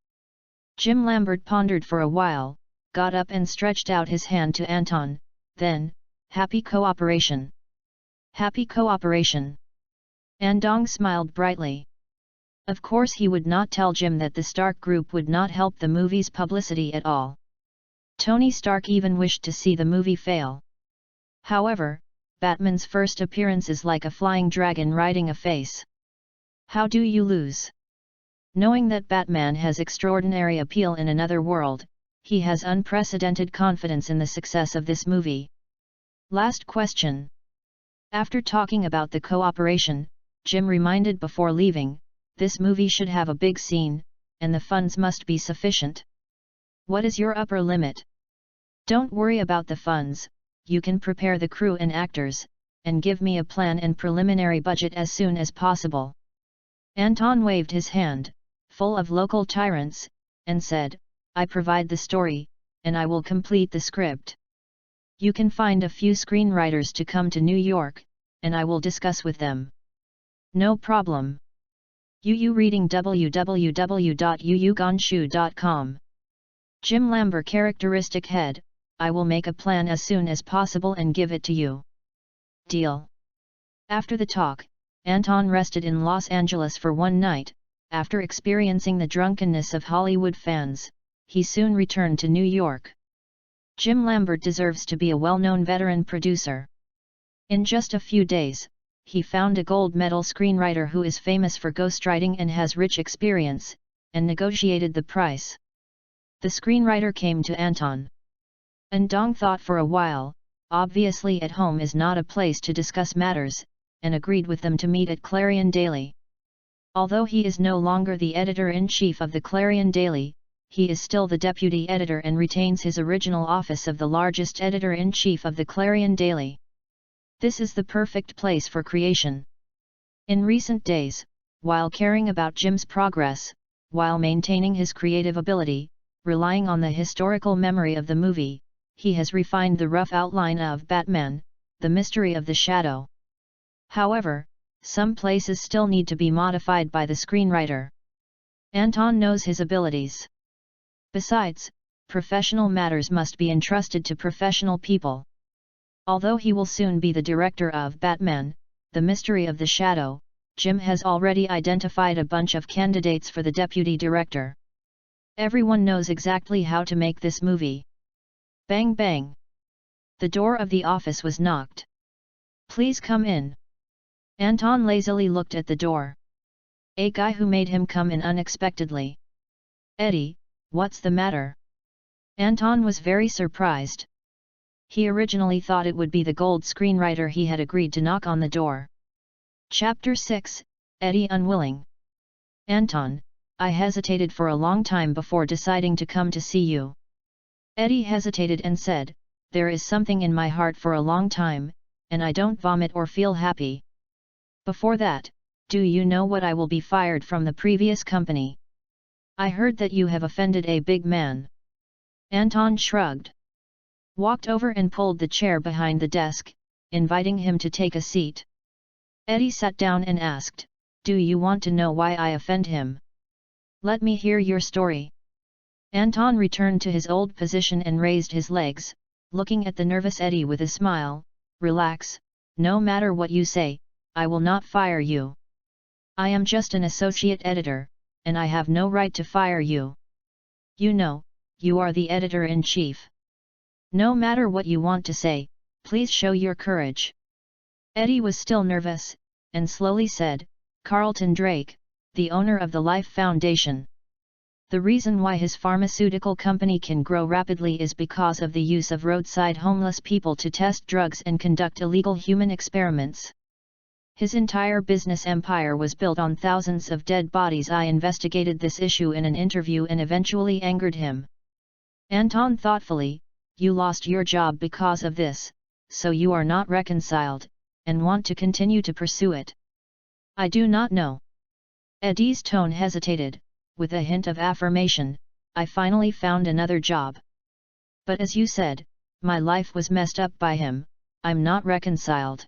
[SPEAKER 1] Jim Lambert pondered for a while, got up and stretched out his hand to Anton, then, "Happy cooperation." "Happy cooperation." Andong smiled brightly. Of course he would not tell Jim that the Stark Group would not help the movie's publicity at all. Tony Stark even wished to see the movie fail. However, Batman's first appearance is like a flying dragon riding a face. How do you lose? Knowing that Batman has extraordinary appeal in another world, he has unprecedented confidence in the success of this movie. Last question. After talking about the cooperation, Jim reminded before leaving, this movie should have a big scene, and the funds must be sufficient. What is your upper limit? Don't worry about the funds, you can prepare the crew and actors, and give me a plan and preliminary budget as soon as possible." Anton waved his hand, full of local tyrants, and said, "I provide the story, and I will complete the script. You can find a few screenwriters to come to New York, and I will discuss with them." "No problem. Reading www.uugonshu.com. Jim Lamber characteristic head, I will make a plan as soon as possible and give it to you." "Deal." After the talk, Anton rested in Los Angeles for one night. After experiencing the drunkenness of Hollywood fans, he soon returned to New York. Jim Lambert deserves to be a well-known veteran producer. In just a few days, he found a gold medal screenwriter who is famous for ghostwriting and has rich experience, and negotiated the price. The screenwriter came to Anton. Andong thought for a while, obviously at home is not a place to discuss matters, and agreed with them to meet at Clarion Daily. Although he is no longer the editor-in-chief of the Clarion Daily, he is still the deputy editor and retains his original office of the largest editor-in-chief of the Clarion Daily. This is the perfect place for creation. In recent days, while caring about Jim's progress, while maintaining his creative ability, relying on the historical memory of the movie, he has refined the rough outline of Batman, The Mystery of the Shadow. However, some places still need to be modified by the screenwriter. Anton knows his abilities. Besides, professional matters must be entrusted to professional people. Although he will soon be the director of Batman, The Mystery of the Shadow, Jim has already identified a bunch of candidates for the deputy director. Everyone knows exactly how to make this movie. Bang bang. The door of the office was knocked. "Please come in." Anton lazily looked at the door. A guy who made him come in unexpectedly. "Eddie, what's the matter?" Anton was very surprised. He originally thought it would be the gold screenwriter he had agreed to knock on the door. Chapter 6, Eddie unwilling. "Anton, I hesitated for a long time before deciding to come to see you." Eddie hesitated and said, "There is something in my heart for a long time, and I don't vomit or feel happy. Before that, do you know what I will be fired from the previous company? I heard that you have offended a big man." Anton shrugged. Walked over and pulled the chair behind the desk, inviting him to take a seat. Eddie sat down and asked, "Do you want to know why I offend him? Let me hear your story." Anton returned to his old position and raised his legs, looking at the nervous Eddie with a smile. "Relax, no matter what you say, I will not fire you. I am just an associate editor, and I have no right to fire you. You know, you are the editor-in-chief. No matter what you want to say, please show your courage." Eddie was still nervous, and slowly said, "Carlton Drake, the owner of the Life Foundation. The reason why his pharmaceutical company can grow rapidly is because of the use of roadside homeless people to test drugs and conduct illegal human experiments. His entire business empire was built on thousands of dead bodies. I investigated this issue in an interview and eventually angered him." Anton thoughtfully, "You lost your job because of this, so you are not reconciled, and want to continue to pursue it?" "I do not know." Eddie's tone hesitated, with a hint of affirmation. "I finally found another job. But as you said, my life was messed up by him. I'm not reconciled.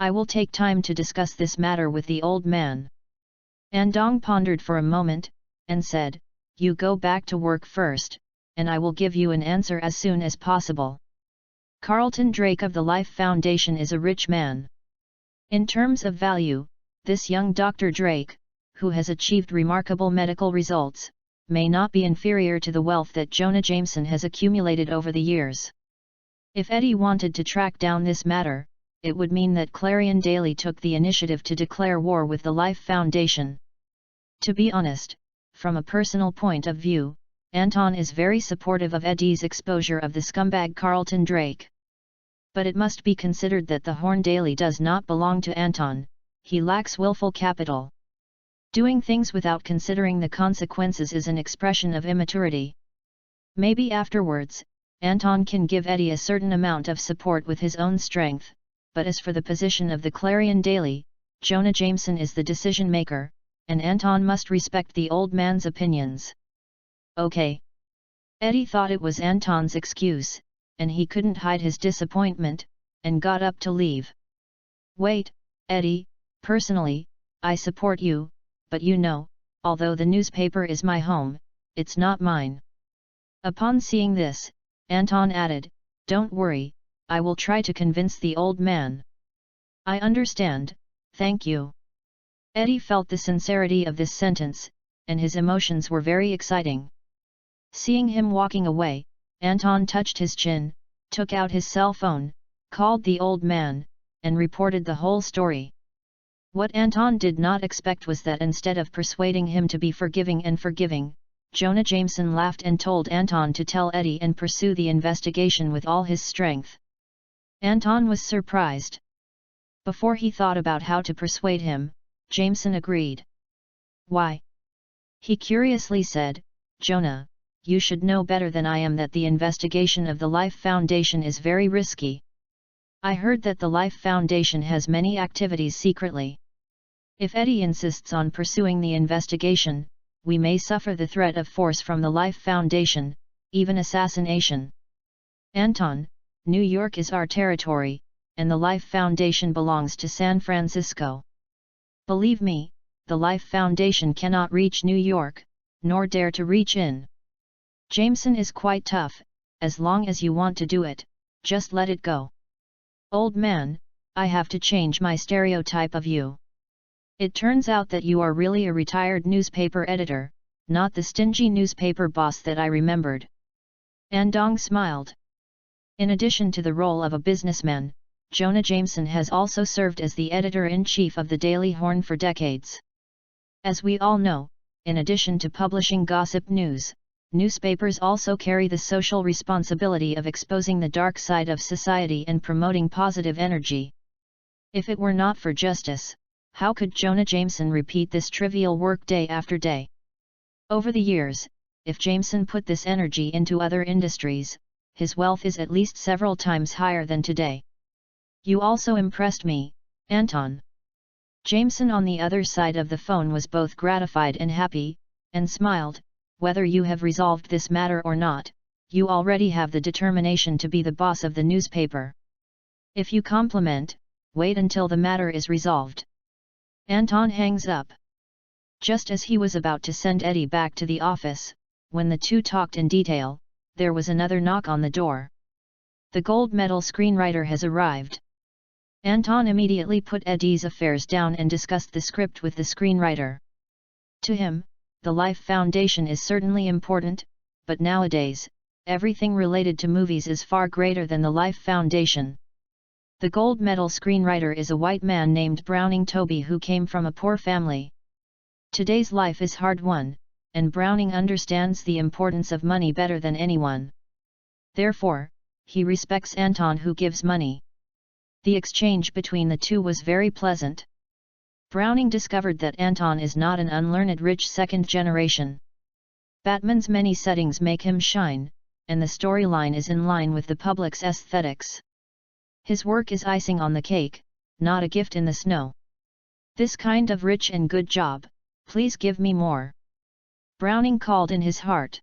[SPEAKER 1] I will take time to discuss this matter with the old man." Andong pondered for a moment, and said, "You go back to work first, and I will give you an answer as soon as possible." Carlton Drake of the Life Foundation is a rich man. In terms of value, this young Dr. Drake, who has achieved remarkable medical results, may not be inferior to the wealth that Jonah Jameson has accumulated over the years. If Eddie wanted to track down this matter, it would mean that Clarion Daily took the initiative to declare war with the Life Foundation. To be honest, from a personal point of view, Anton is very supportive of Eddie's exposure of the scumbag Carlton Drake. But it must be considered that the Horn Daily does not belong to Anton. He lacks willful capital. Doing things without considering the consequences is an expression of immaturity. Maybe afterwards, Anton can give Eddie a certain amount of support with his own strength. but as for the position of the Clarion Daily, Jonah Jameson is the decision-maker, and Anton must respect the old man's opinions. Okay. Eddie thought it was Anton's excuse, and he couldn't hide his disappointment, and got up to leave. Wait, Eddie, personally, I support you, but you know, although the newspaper is my home, it's not mine. Upon seeing this, Anton added, Don't worry, I will try to convince the old man. I understand, thank you. Eddie felt the sincerity of this sentence, and his emotions were very exciting. Seeing him walking away, Anton touched his chin, took out his cell phone, called the old man, and reported the whole story. What Anton did not expect was that instead of persuading him to be forgiving and forgiving, Jonah Jameson laughed and told Anton to tell Eddie and pursue the investigation with all his strength. Anton was surprised. Before he thought about how to persuade him, Jameson agreed. Why? He curiously said, Jonah, you should know better than I am that the investigation of the Life Foundation is very risky. I heard that the Life Foundation has many activities secretly. If Eddie insists on pursuing the investigation, we may suffer the threat of force from the Life Foundation, even assassination. Anton, New York is our territory, and the Life Foundation belongs to San Francisco. Believe me, the Life Foundation cannot reach New York, nor dare to reach in. Jameson is quite tough, as long as you want to do it, just let it go. Old man, I have to change my stereotype of you. It turns out that you are really a retired newspaper editor, not the stingy newspaper boss that I remembered. Andong smiled. In addition to the role of a businessman, Jonah Jameson has also served as the editor-in-chief of the Daily Horn for decades. As we all know, in addition to publishing gossip news, newspapers also carry the social responsibility of exposing the dark side of society and promoting positive energy. If it were not for justice, how could Jonah Jameson repeat this trivial work day after day? Over the years, if Jameson put this energy into other industries, his wealth is at least several times higher than today. You also impressed me, Anton. Jameson on the other side of the phone was both gratified and happy, and smiled. Whether you have resolved this matter or not, you already have the determination to be the boss of the newspaper. If you compliment, wait until the matter is resolved. Anton hangs up. Just as he was about to send Eddie back to the office, when the two talked in detail, there was another knock on the door. The gold medal screenwriter has arrived. Anton immediately put Eddie's affairs down and discussed the script with the screenwriter. To him, the Life Foundation is certainly important, but nowadays, everything related to movies is far greater than the Life Foundation. The gold medal screenwriter is a white man named Browning Toby who came from a poor family. Today's life is hard won, and Browning understands the importance of money better than anyone. Therefore, he respects Anton who gives money. The exchange between the two was very pleasant. Browning discovered that Anton is not an unlearned rich second generation. Batman's many settings make him shine, and the storyline is in line with the public's aesthetics. His work is icing on the cake, not a gift in the snow. This kind of rich and good job, please give me more. Browning called in his heart.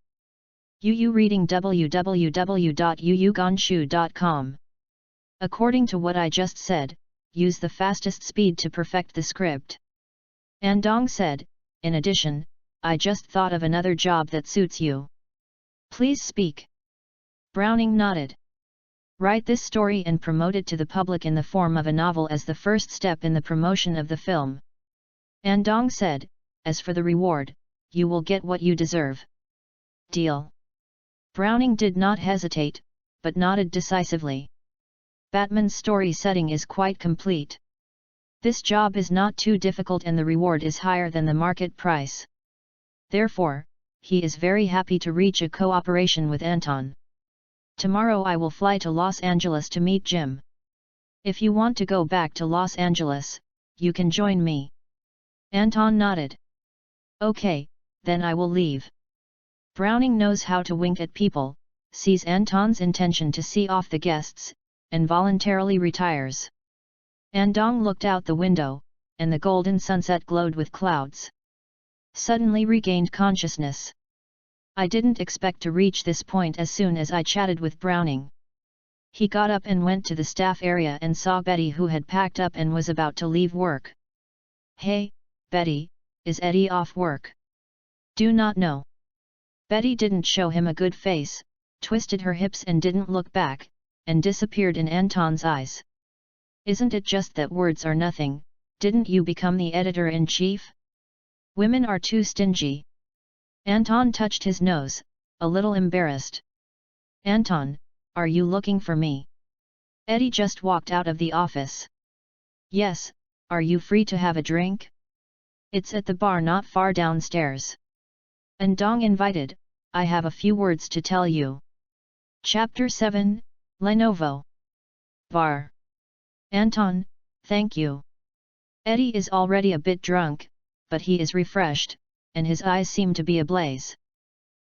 [SPEAKER 1] Yu reading www.yuyugonshu.com. According to what I just said, use the fastest speed to perfect the script. Andong said, in addition, I just thought of another job that suits you. Please speak. Browning nodded. Write this story and promote it to the public in the form of a novel as the first step in the promotion of the film. Andong said, as for the reward, you will get what you deserve. Deal. Browning did not hesitate, but nodded decisively. Batman's story setting is quite complete. This job is not too difficult and the reward is higher than the market price. Therefore, he is very happy to reach a cooperation with Anton. Tomorrow I will fly to Los Angeles to meet Jim. If you want to go back to Los Angeles, you can join me. Anton nodded. Okay, then I will leave. Browning knows how to wink at people, sees Anton's intention to see off the guests, and voluntarily retires. Andong looked out the window, and the golden sunset glowed with clouds. Suddenly regained consciousness. I didn't expect to reach this point as soon as I chatted with Browning. He got up and went to the staff area and saw Betty, who had packed up and was about to leave work. "Hey, Betty, is Eddie off work?" "Do not know." Betty didn't show him a good face, twisted her hips and didn't look back, and disappeared in Anton's eyes. "Isn't it just that words are nothing? Didn't you become the editor-in-chief? Women are too stingy." Anton touched his nose, a little embarrassed. "Anton, are you looking for me?" Eddie just walked out of the office. "Yes, are you free to have a drink? It's at the bar not far downstairs." Andong invited, "I have a few words to tell you." Chapter 7, Lenovo. Bar. "Anton, thank you." Eddie is already a bit drunk, but he is refreshed, and his eyes seem to be ablaze.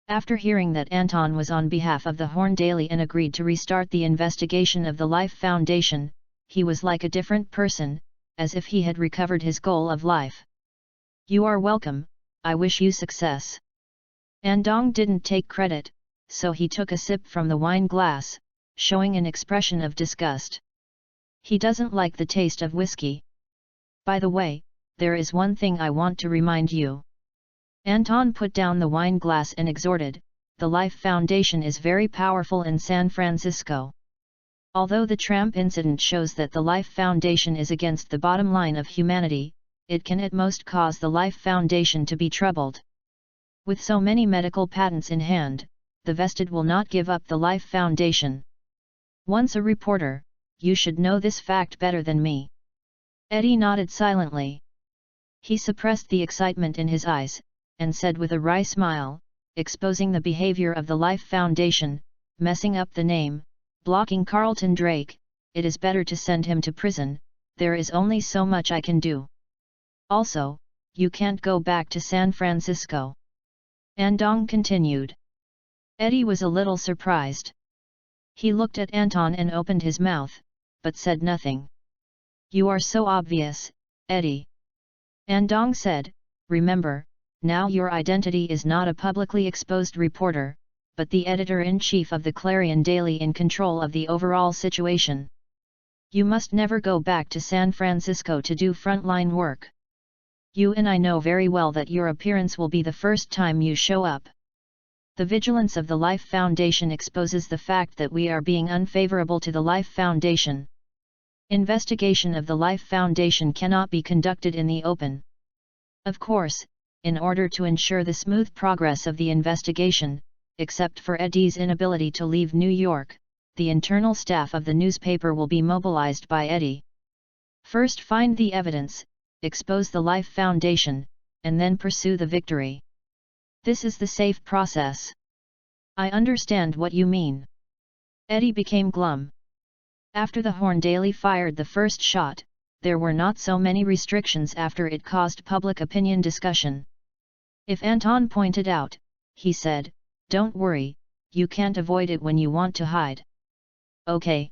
[SPEAKER 1] After hearing that Anton was on behalf of the Horn Daily and agreed to restart the investigation of the Life Foundation, he was like a different person, as if he had recovered his goal of life. "You are welcome, I wish you success." Andong didn't take credit, so he took a sip from the wine glass, showing an expression of disgust. He doesn't like the taste of whiskey. "By the way, there is one thing I want to remind you." Anton put down the wine glass and exhorted, "The Life Foundation is very powerful in San Francisco. Although the tramp incident shows that the Life Foundation is against the bottom line of humanity, it can at most cause the Life Foundation to be troubled. With so many medical patents in hand, the vested will not give up the Life Foundation. Once a reporter, you should know this fact better than me." Eddie nodded silently. He suppressed the excitement in his eyes, and said with a wry smile, exposing the behavior of the Life Foundation, messing up the name, blocking Carlton Drake, "It is better to send him to prison, there is only so much I can do. Also, you can't go back to San Francisco." Andong continued. Eddie was a little surprised. He looked at Anton and opened his mouth, but said nothing. "You are so obvious, Eddie." Andong said, "Remember, now your identity is not a publicly exposed reporter, but the editor-in-chief of the Clarion Daily in control of the overall situation. You must never go back to San Francisco to do frontline work. You and I know very well that your appearance will be the first time you show up. The vigilance of the Life Foundation exposes the fact that we are being unfavorable to the Life Foundation. Investigation of the Life Foundation cannot be conducted in the open. Of course, in order to ensure the smooth progress of the investigation, except for Eddie's inability to leave New York, the internal staff of the newspaper will be mobilized by Eddie. First find the evidence, expose the Life Foundation, and then pursue the victory. This is the safe process." "I understand what you mean." Eddie became glum. After the Horn Daily fired the first shot, there were not so many restrictions after it caused public opinion discussion. If Anton pointed out, he said, "Don't worry, you can't avoid it when you want to hide." "Okay."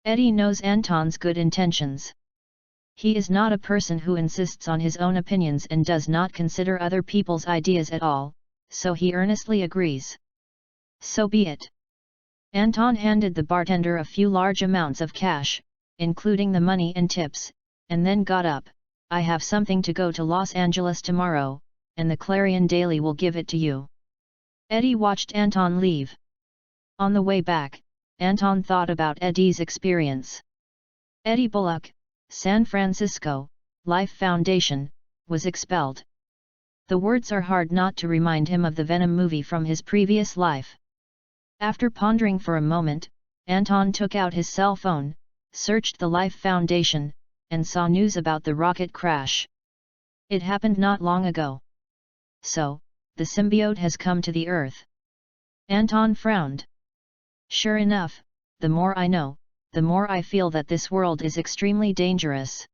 [SPEAKER 1] Eddie knows Anton's good intentions. He is not a person who insists on his own opinions and does not consider other people's ideas at all, so he earnestly agrees. "So be it." Anton handed the bartender a few large amounts of cash, including the money and tips, and then got up. "I have something to go to Los Angeles tomorrow, and the Clarion Daily will give it to you." Eddie watched Anton leave. On the way back, Anton thought about Eddie's experience. Eddie Bullock, San Francisco, Life Foundation, was expelled. The words are hard not to remind him of the Venom movie from his previous life. After pondering for a moment, Anton took out his cell phone, searched the Life Foundation, and saw news about the rocket crash. It happened not long ago. So, the symbiote has come to the Earth. Anton frowned. Sure enough, the more I know, the more I feel that this world is extremely dangerous.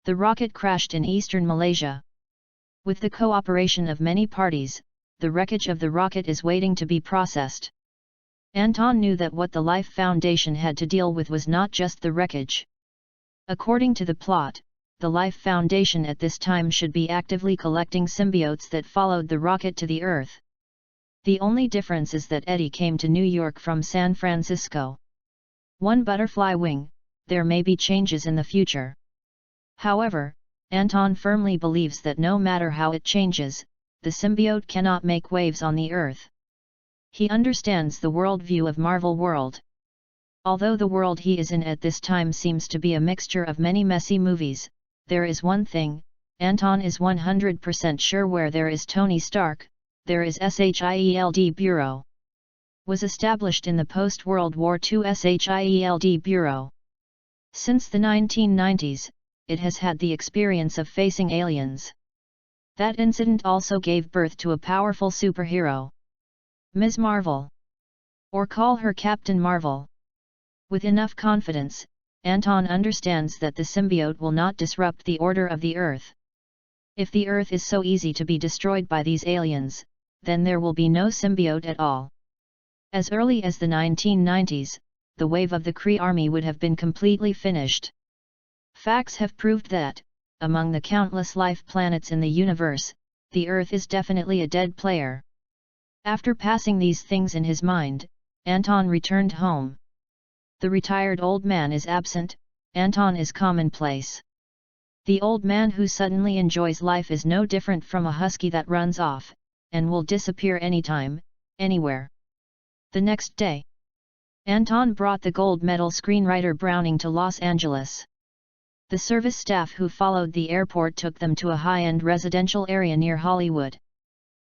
[SPEAKER 1] The rocket crashed in eastern Malaysia. With the cooperation of many parties, the wreckage of the rocket is waiting to be processed. Anton knew that what the Life Foundation had to deal with was not just the wreckage. According to the plot, the Life Foundation at this time should be actively collecting symbiotes that followed the rocket to the Earth. The only difference is that Eddie came to New York from San Francisco. One butterfly wing, there may be changes in the future. However, Anton firmly believes that no matter how it changes, the symbiote cannot make waves on the Earth. He understands the worldview of Marvel World. Although the world he is in at this time seems to be a mixture of many messy movies, there is one thing, Anton is 100% sure: where there is Tony Stark, there is SHIELD Bureau. Was established in the post-World War II SHIELD Bureau. Since the 1990s, it has had the experience of facing aliens. That incident also gave birth to a powerful superhero, Ms. Marvel. Or call her Captain Marvel. With enough confidence, Anton understands that the symbiote will not disrupt the order of the Earth. If the Earth is so easy to be destroyed by these aliens, then there will be no symbiote at all. As early as the 1990s, the wave of the Kree army would have been completely finished. Facts have proved that, among the countless life planets in the universe, the Earth is definitely a dead player. After passing these things in his mind, Anton returned home. The retired old man is absent, Anton is commonplace. The old man who suddenly enjoys life is no different from a husky that runs off, and will disappear anytime, anywhere. The next day, Anton brought the gold medal screenwriter Browning to Los Angeles. The service staff who followed the airport took them to a high-end residential area near Hollywood.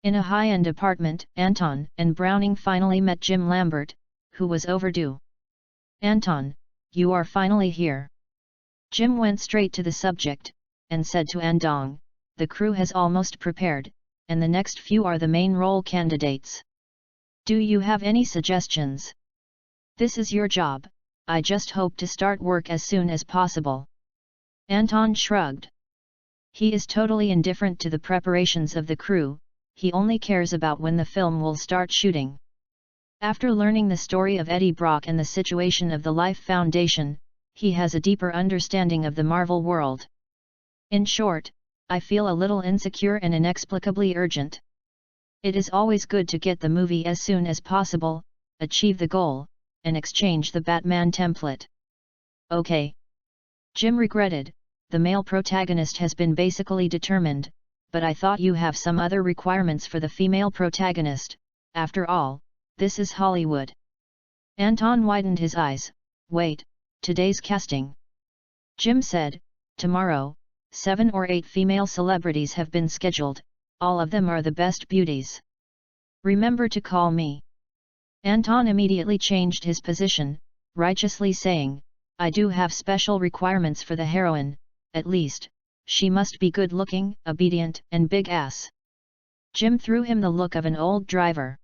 [SPEAKER 1] In a high-end apartment, Anton and Browning finally met Jim Lambert, who was overdue. "Anton, you are finally here." Jim went straight to the subject, and said to Andong, "The crew has almost prepared, and the next few are the main role candidates. Do you have any suggestions? This is your job, I just hope to start work as soon as possible." Anton shrugged. He is totally indifferent to the preparations of the crew, he only cares about when the film will start shooting. After learning the story of Eddie Brock and the situation of the Life Foundation, he has a deeper understanding of the Marvel world. "In short, I feel a little insecure and inexplicably urgent. It is always good to get the movie as soon as possible, achieve the goal, and exchange the Batman template." "Okay." Jim regretted, "The male protagonist has been basically determined, but I thought you have some other requirements for the female protagonist. After all, this is Hollywood." Anton widened his eyes. "Wait, today's casting?" Jim said, "Tomorrow, 7 or 8 female celebrities have been scheduled, all of them are the best beauties. Remember to call me." Anton immediately changed his position, righteously saying, "I do have special requirements for the heroine, at least, she must be good-looking, obedient, and big-ass." Jim threw him the look of an old driver.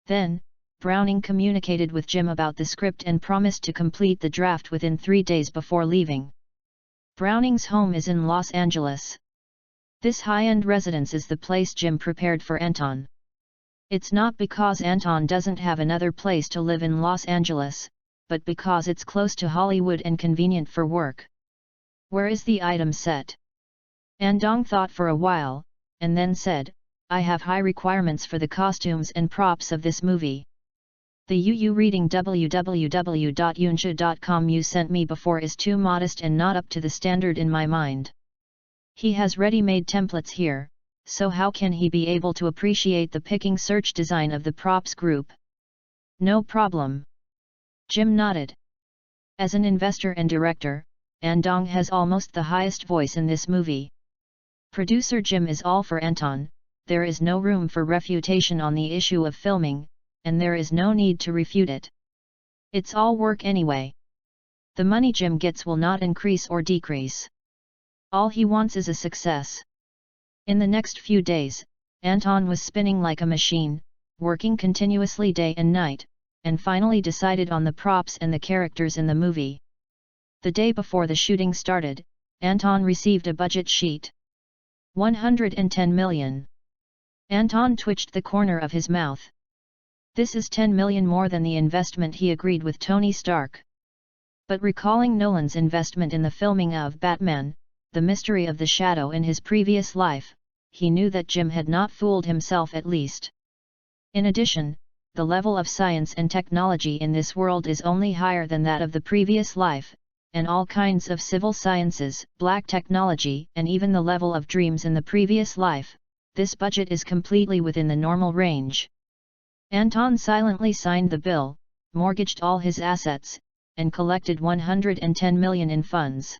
[SPEAKER 1] Then, Browning communicated with Jim about the script and promised to complete the draft within 3 days before leaving. Browning's home is in Los Angeles. This high-end residence is the place Jim prepared for Anton. It's not because Anton doesn't have another place to live in Los Angeles, but because it's close to Hollywood and convenient for work. "Where is the item set?" Andong thought for a while, and then said, "I have high requirements for the costumes and props of this movie. The UU reading www.yunsha.com you sent me before is too modest and not up to the standard in my mind. He has ready-made templates here, so how can he be able to appreciate the picking search design of the props group?" "No problem." Jim nodded. As an investor and director, Andong has almost the highest voice in this movie. Producer Jim is all for Anton, there is no room for refutation on the issue of filming, and there is no need to refute it. It's all work anyway. The money Jim gets will not increase or decrease. All he wants is a success. In the next few days, Anton was spinning like a machine, working continuously day and night, and finally decided on the props and the characters in the movie. The day before the shooting started, Anton received a budget sheet. 110 million. Anton twitched the corner of his mouth. This is 10 million more than the investment he agreed with Tony Stark. But recalling Nolan's investment in the filming of Batman, the mystery of the shadow in his previous life, he knew that Jim had not fooled himself at least. In addition, the level of science and technology in this world is only higher than that of the previous life, and all kinds of civil sciences, black technology, and even the level of dreams in the previous life, this budget is completely within the normal range. Anton silently signed the bill, mortgaged all his assets, and collected 110 million in funds.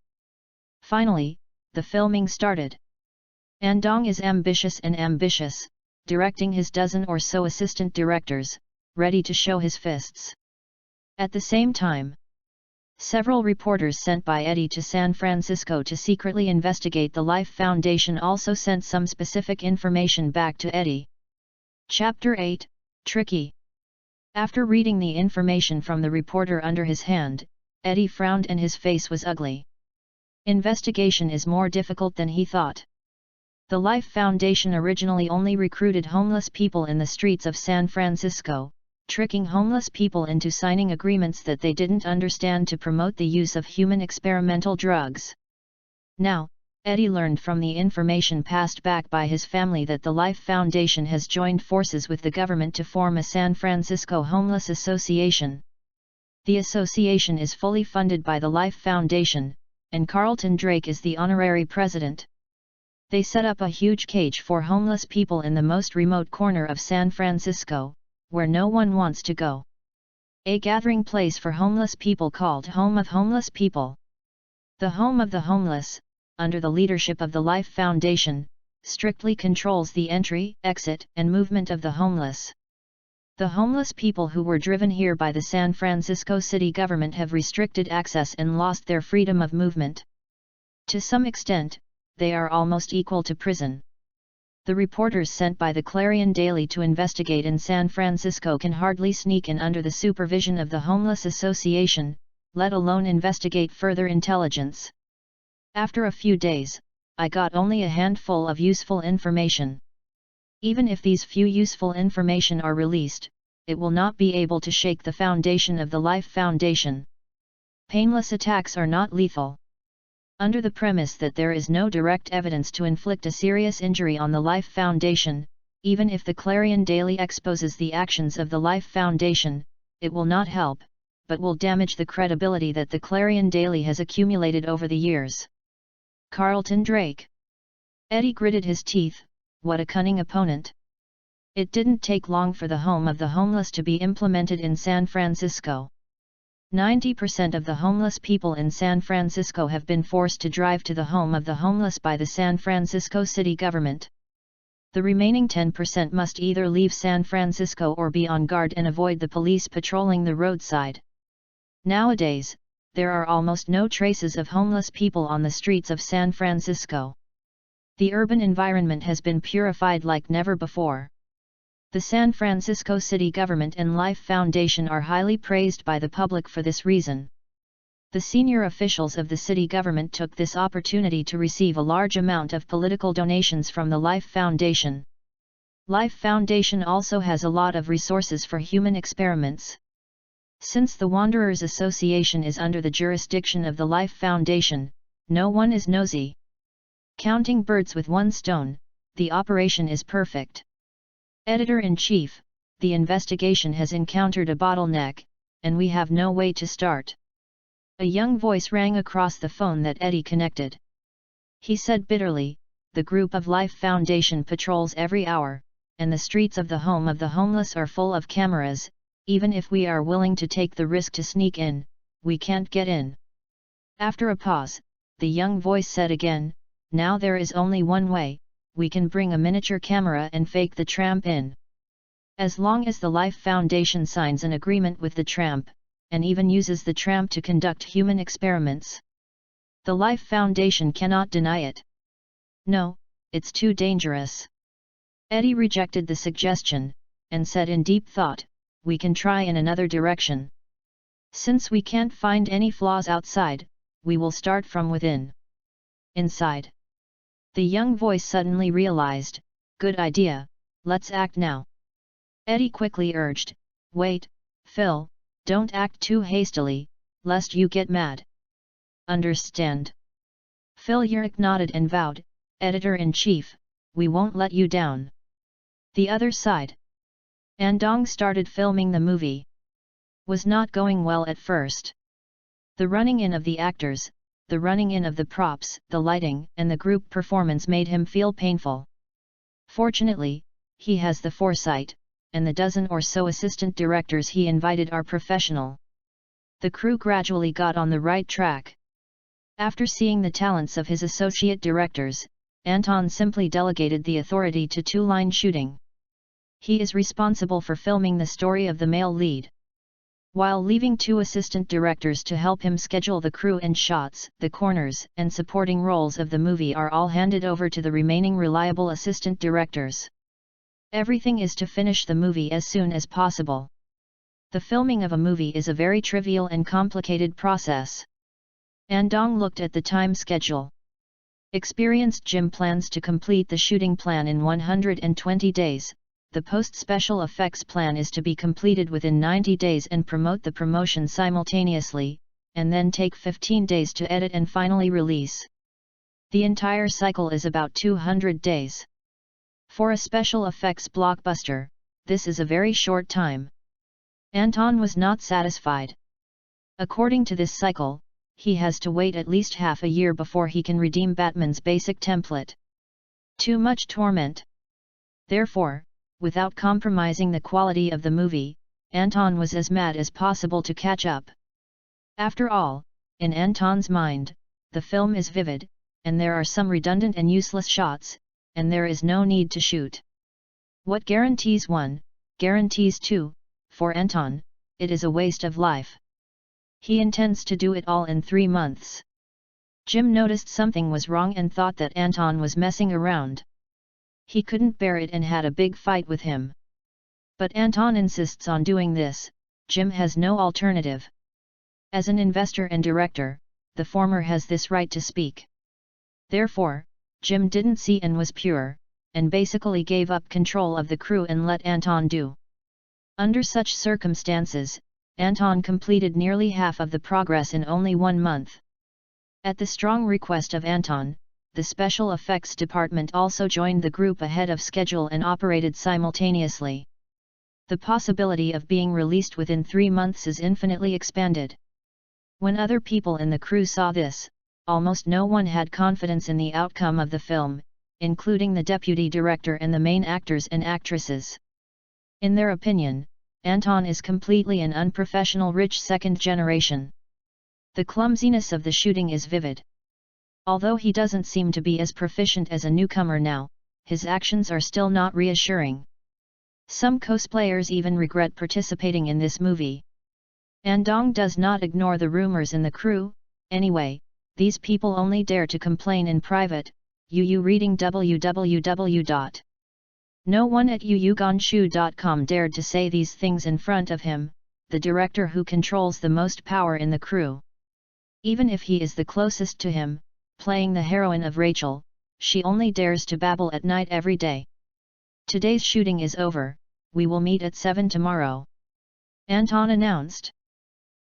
[SPEAKER 1] Finally, the filming started. Andong is ambitious, directing his dozen or so assistant directors, ready to show his fists. At the same time, several reporters sent by Eddie to San Francisco to secretly investigate the Life Foundation also sent some specific information back to Eddie. Chapter 8, Tricky. After reading the information from the reporter under his hand, Eddie frowned and his face was ugly. Investigation is more difficult than he thought. The Life Foundation originally only recruited homeless people in the streets of San Francisco, tricking homeless people into signing agreements that they didn't understand to promote the use of human experimental drugs. Now, Eddie learned from the information passed back by his family that the Life Foundation has joined forces with the government to form a San Francisco Homeless Association. The association is fully funded by the Life Foundation, and Carlton Drake is the honorary president. They set up a huge cage for homeless people in the most remote corner of San Francisco, where no one wants to go. A gathering place for homeless people called Home of Homeless People. The Home of the Homeless, under the leadership of the Life Foundation, strictly controls the entry, exit, and movement of the homeless. The homeless people who were driven here by the San Francisco city government have restricted access and lost their freedom of movement. To some extent, they are almost equal to prison. The reporters sent by the Clarion Daily to investigate in San Francisco can hardly sneak in under the supervision of the Homeless Association, let alone investigate further intelligence. After a few days, I got only a handful of useful information. Even if these few useful information are released, it will not be able to shake the foundation of the Life Foundation. Painless attacks are not lethal. Under the premise that there is no direct evidence to inflict a serious injury on the Life Foundation, even if the Clarion Daily exposes the actions of the Life Foundation, it will not help, but will damage the credibility that the Clarion Daily has accumulated over the years. Carlton Drake. Eddie gritted his teeth, what a cunning opponent. It didn't take long for the Home of the Homeless to be implemented in San Francisco. 90% of the homeless people in San Francisco have been forced to drive to the Home of the Homeless by the San Francisco city government. The remaining 10% must either leave San Francisco or be on guard and avoid the police patrolling the roadside. Nowadays, there are almost no traces of homeless people on the streets of San Francisco. The urban environment has been purified like never before. The San Francisco city government and Life Foundation are highly praised by the public for this reason. The senior officials of the city government took this opportunity to receive a large amount of political donations from the Life Foundation. Life Foundation also has a lot of resources for human experiments. Since the Wanderers Association is under the jurisdiction of the Life Foundation, no one is nosy. Counting birds with one stone, the operation is perfect. Editor-in-Chief, the investigation has encountered a bottleneck, and we have no way to start. A young voice rang across the phone that Eddie connected. He said bitterly, the group of Life Foundation patrols every hour, and the streets of the Home of the Homeless are full of cameras. Even if we are willing to take the risk to sneak in, we can't get in. After a pause, the young voice said again, now there is only one way, we can bring a miniature camera and fake the tramp in. As long as the Life Foundation signs an agreement with the tramp, and even uses the tramp to conduct human experiments. The Life Foundation cannot deny it. No, it's too dangerous. Eddie rejected the suggestion, and said in deep thought, we can try in another direction. Since we can't find any flaws outside, we will start from within. Inside. The young voice suddenly realized, good idea, let's act now. Eddie quickly urged, wait, Phil, don't act too hastily, lest you get mad. Understand? Phil Urich nodded and vowed, Editor-in-Chief, we won't let you down. The other side. Andong started filming the movie. Was not going well at first. The running in of the actors, the running in of the props, the lighting, and the group performance made him feel painful. Fortunately, he has the foresight, and the dozen or so assistant directors he invited are professional. The crew gradually got on the right track. After seeing the talents of his associate directors, Anton simply delegated the authority to two-line shooting. He is responsible for filming the story of the male lead. While leaving two assistant directors to help him schedule the crew and shots, the corners and supporting roles of the movie are all handed over to the remaining reliable assistant directors. Everything is to finish the movie as soon as possible. The filming of a movie is a very trivial and complicated process. Andong looked at the time schedule. Experienced Jim plans to complete the shooting plan in 120 days, the post-special effects plan is to be completed within 90 days and promote the promotion simultaneously, and then take 15 days to edit and finally release. The entire cycle is about 200 days. For a special effects blockbuster, this is a very short time. Anton was not satisfied. According to this cycle, he has to wait at least half a year before he can redeem Batman's basic template. Too much torment. Therefore, without compromising the quality of the movie, Anton was as mad as possible to catch up. After all, in Anton's mind, the film is vivid, and there are some redundant and useless shots, and there is no need to shoot. What guarantees 1, guarantees 2, for Anton, it is a waste of life. He intends to do it all in 3 months. Jim noticed something was wrong and thought that Anton was messing around. He couldn't bear it and had a big fight with him. But Anton insists on doing this. Jim has no alternative. As an investor and director, the former has this right to speak. Therefore, Jim didn't see and was pure, and basically gave up control of the crew and let Anton do. Under such circumstances, Anton completed nearly half of the progress in only 1 month. At the strong request of Anton, the special effects department also joined the group ahead of schedule and operated simultaneously. The possibility of being released within 3 months is infinitely expanded. When other people in the crew saw this, almost no one had confidence in the outcome of the film, including the deputy director and the main actors and actresses. In their opinion, Anton is completely an unprofessional rich second generation. The clumsiness of the shooting is vivid. Although he doesn't seem to be as proficient as a newcomer now, his actions are still not reassuring. Some cosplayers even regret participating in this movie. Andong does not ignore the rumors in the crew. Anyway, these people only dare to complain in private. Reading www. No one at yuyuganshu.com dared to say these things in front of him, the director who controls the most power in the crew. Even if he is the closest to him, playing the heroine of Rachel, she only dares to babble at night every day. Today's shooting is over, we will meet at 7 tomorrow. Anton announced.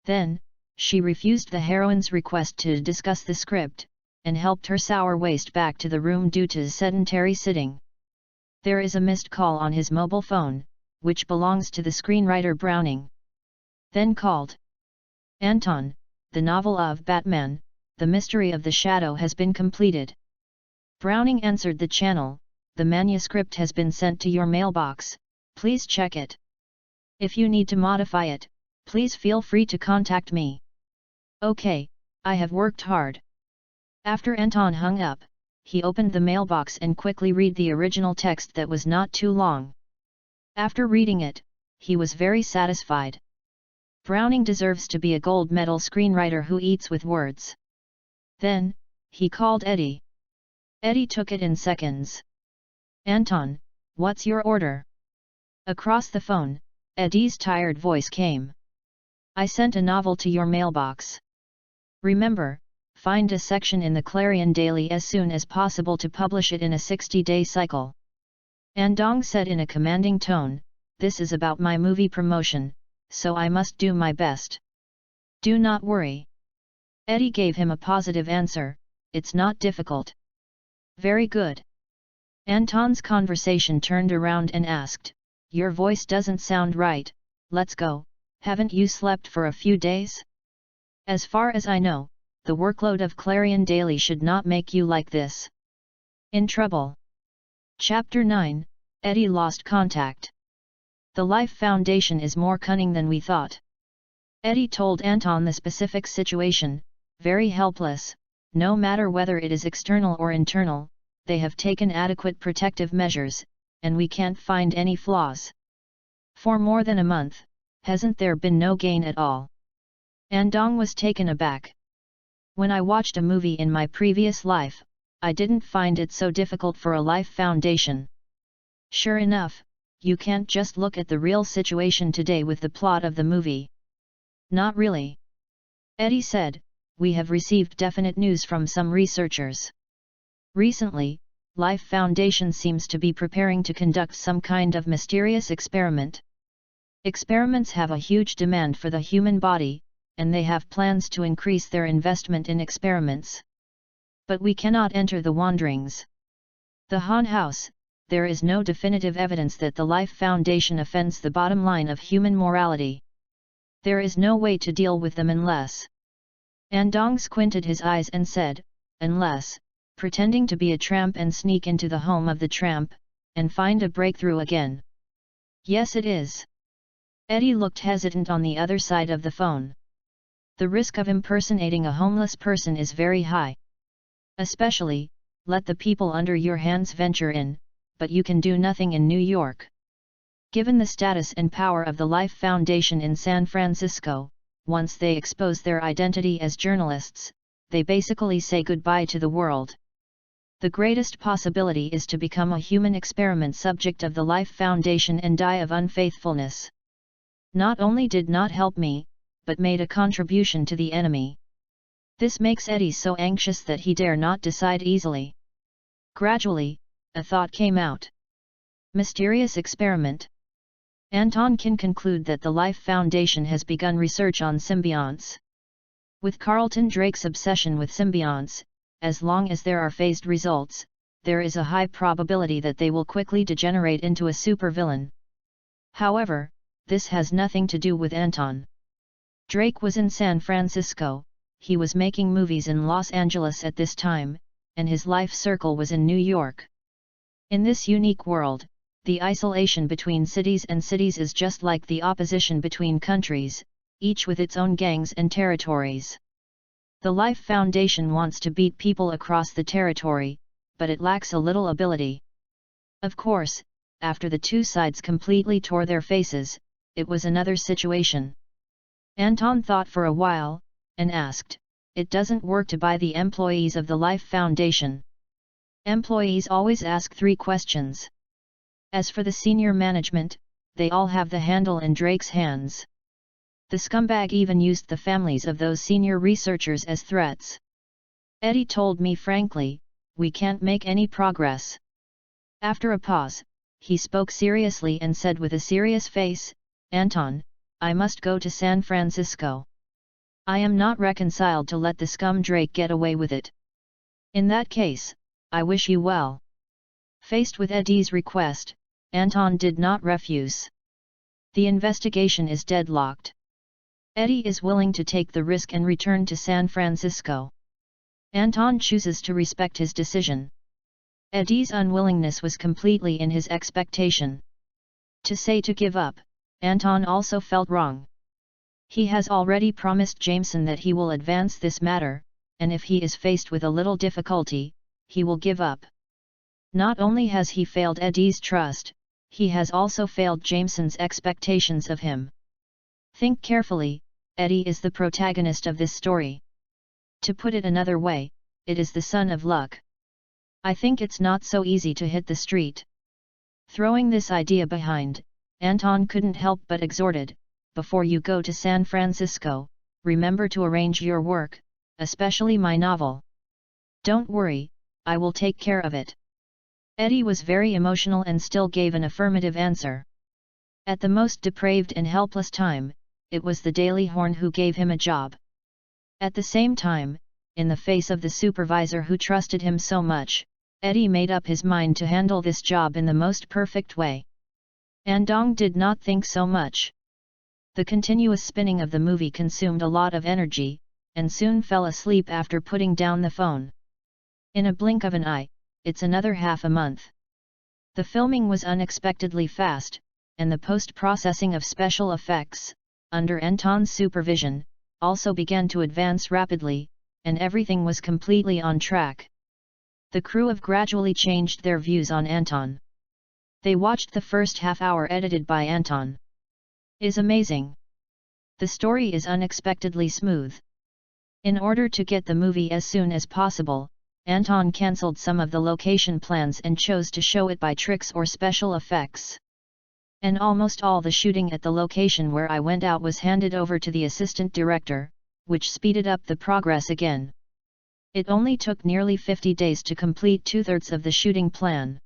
[SPEAKER 1] Then, she refused the heroine's request to discuss the script, and helped her sour waist back to the room due to sedentary sitting. There is a missed call on his mobile phone, which belongs to the screenwriter Browning. Then called. Anton, the novel of Batman, The Mystery of the Shadow has been completed. Browning answered the channel, the manuscript has been sent to your mailbox, please check it. If you need to modify it, please feel free to contact me. Okay, I have worked hard. After Anton hung up, he opened the mailbox and quickly read the original text that was not too long. After reading it, he was very satisfied. Browning deserves to be a gold medal screenwriter who eats with words. Then, he called Eddie. Eddie took it in seconds. Anton, what's your order? Across the phone, Eddie's tired voice came. I sent a novel to your mailbox. Remember, find a section in the Clarion Daily as soon as possible to publish it in a 60-day cycle. Andong said in a commanding tone, this is about my movie promotion, so I must do my best. Do not worry. Eddie gave him a positive answer, it's not difficult. Very good. Anton's conversation turned around and asked, your voice doesn't sound right, let's go, haven't you slept for a few days? As far as I know, the workload of Clarion Daily should not make you like this. In trouble. Chapter 9, Eddie lost contact. The Life Foundation is more cunning than we thought. Eddie told Anton the specific situation, very helpless, no matter whether it is external or internal, they have taken adequate protective measures, and we can't find any flaws. For more than a month, hasn't there been no gain at all? Andong was taken aback. When I watched a movie in my previous life, I didn't find it so difficult for a Life Foundation. Sure enough, you can't just look at the real situation today with the plot of the movie. Not really. Eddie said, we have received definite news from some researchers. Recently, Life Foundation seems to be preparing to conduct some kind of mysterious experiment. Experiments have a huge demand for the human body, and they have plans to increase their investment in experiments. But we cannot enter the wanderings. The Han House, there is no definitive evidence that the Life Foundation offends the bottom line of human morality. There is no way to deal with them unless. Andong squinted his eyes and said, unless, pretending to be a tramp and sneak into the home of the tramp, and find a breakthrough again. Yes, it is. Eddie looked hesitant on the other side of the phone. The risk of impersonating a homeless person is very high. Especially, let the people under your hands venture in, but you can do nothing in New York. Given the status and power of the Life Foundation in San Francisco, once they expose their identity as journalists, they basically say goodbye to the world. The greatest possibility is to become a human experiment subject of the Life Foundation and die of unfaithfulness. Not only did not help me, but made a contribution to the enemy. This makes Eddie so anxious that he dare not decide easily. Gradually, a thought came out. Mysterious experiment. Anton can conclude that the Life Foundation has begun research on symbionts. With Carlton Drake's obsession with symbionts, as long as there are phased results, there is a high probability that they will quickly degenerate into a supervillain. However, this has nothing to do with Anton. Drake was in San Francisco, he was making movies in Los Angeles at this time, and his life circle was in New York. In this unique world, the isolation between cities and cities is just like the opposition between countries, each with its own gangs and territories. The Life Foundation wants to beat people across the territory, but it lacks a little ability. Of course, after the two sides completely tore their faces, it was another situation. Anton thought for a while, and asked, it doesn't work to buy the employees of the Life Foundation. Employees always ask 3 questions. As for the senior management, they all have the handle in Drake's hands. The scumbag even used the families of those senior researchers as threats. Eddie told me frankly, we can't make any progress. After a pause, he spoke seriously and said with a serious face, Anton, I must go to San Francisco. I am not reconciled to let the scum Drake get away with it. In that case, I wish you well. Faced with Eddie's request, Anton did not refuse. The investigation is deadlocked. Eddie is willing to take the risk and return to San Francisco. Anton chooses to respect his decision. Eddie's unwillingness was completely in his expectation. To say to give up, Anton also felt wrong. He has already promised Jameson that he will advance this matter, and if he is faced with a little difficulty, he will give up. Not only has he failed Eddie's trust, he has also failed Jameson's expectations of him. Think carefully, Eddie is the protagonist of this story. To put it another way, it is the son of luck. I think it's not so easy to hit the street. Throwing this idea behind, Anton couldn't help but exhorted, before you go to San Francisco, remember to arrange your work, especially my novel. Don't worry, I will take care of it. Eddie was very emotional and still gave an affirmative answer. At the most depraved and helpless time, it was the Daily Horn who gave him a job. At the same time, in the face of the supervisor who trusted him so much, Eddie made up his mind to handle this job in the most perfect way. Andong did not think so much. The continuous spinning of the movie consumed a lot of energy, and soon fell asleep after putting down the phone. In a blink of an eye, it's another half a month. The filming was unexpectedly fast, and the post-processing of special effects, under Anton's supervision, also began to advance rapidly, and everything was completely on track. The crew have gradually changed their views on Anton. They watched the first half hour edited by Anton. Is amazing. The story is unexpectedly smooth. In order to get the movie as soon as possible, Anton cancelled some of the location plans and chose to show it by tricks or special effects. And almost all the shooting at the location where I went out was handed over to the assistant director, which speeded up the progress again. It only took nearly 50 days to complete 2/3 of the shooting plan.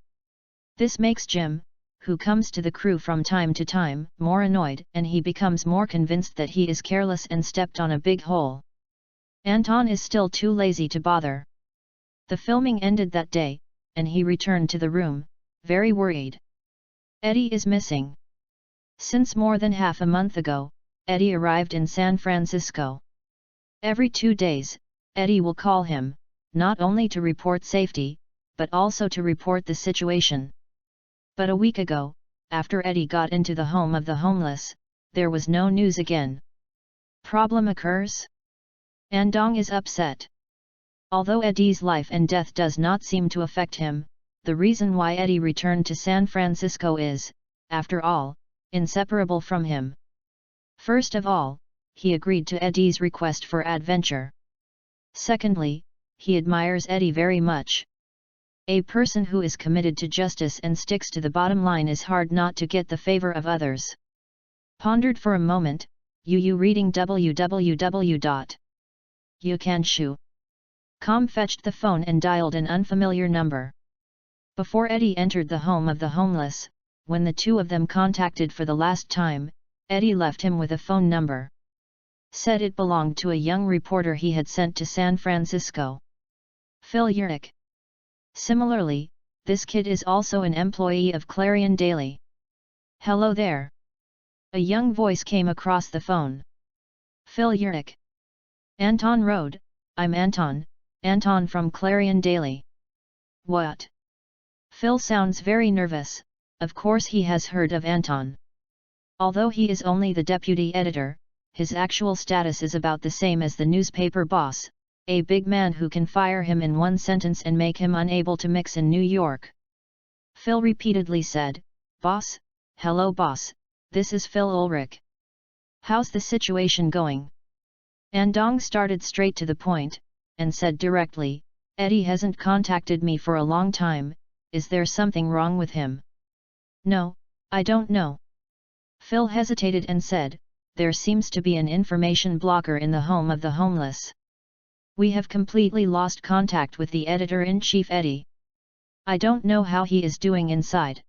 [SPEAKER 1] This makes Jim, who comes to the crew from time to time, more annoyed, and he becomes more convinced that he is careless and stepped on a big hole. Anton is still too lazy to bother. The filming ended that day, and he returned to the room, very worried. Eddie is missing. Since more than half a month ago, Eddie arrived in San Francisco. Every 2 days, Eddie will call him, not only to report safety, but also to report the situation. But a week ago, after Eddie got into the home of the homeless, there was no news again. Problem occurs? Andong is upset. Although Eddie's life and death does not seem to affect him, the reason why Eddie returned to San Francisco is, after all, inseparable from him. First of all, he agreed to Eddie's request for adventure. Secondly, he admires Eddie very much. A person who is committed to justice and sticks to the bottom line is hard not to get the favor of others. Pondered for a moment, Yu reading www.youcanshu.com fetched the phone and dialed an unfamiliar number. Before Eddie entered the home of the homeless, when the two of them contacted for the last time, Eddie left him with a phone number. Said it belonged to a young reporter he had sent to San Francisco. Phil Urich. Similarly, this kid is also an employee of Clarion Daily. Hello there. A young voice came across the phone. Phil Urich. Anton Road, I'm Anton from Clarion Daily. What? Phil sounds very nervous, of course he has heard of Anton. Although he is only the deputy editor, his actual status is about the same as the newspaper boss, a big man who can fire him in one sentence and make him unable to mix in New York. Phil repeatedly said, "Boss, hello boss, this is Phil Ulrich. How's the situation going?" Andong started straight to the point, and said directly, "Eddie hasn't contacted me for a long time, is there something wrong with him?" "No, I don't know." Phil hesitated and said, "There seems to be an information blocker in the home of the homeless. We have completely lost contact with the editor-in-chief Eddie. I don't know how he is doing inside.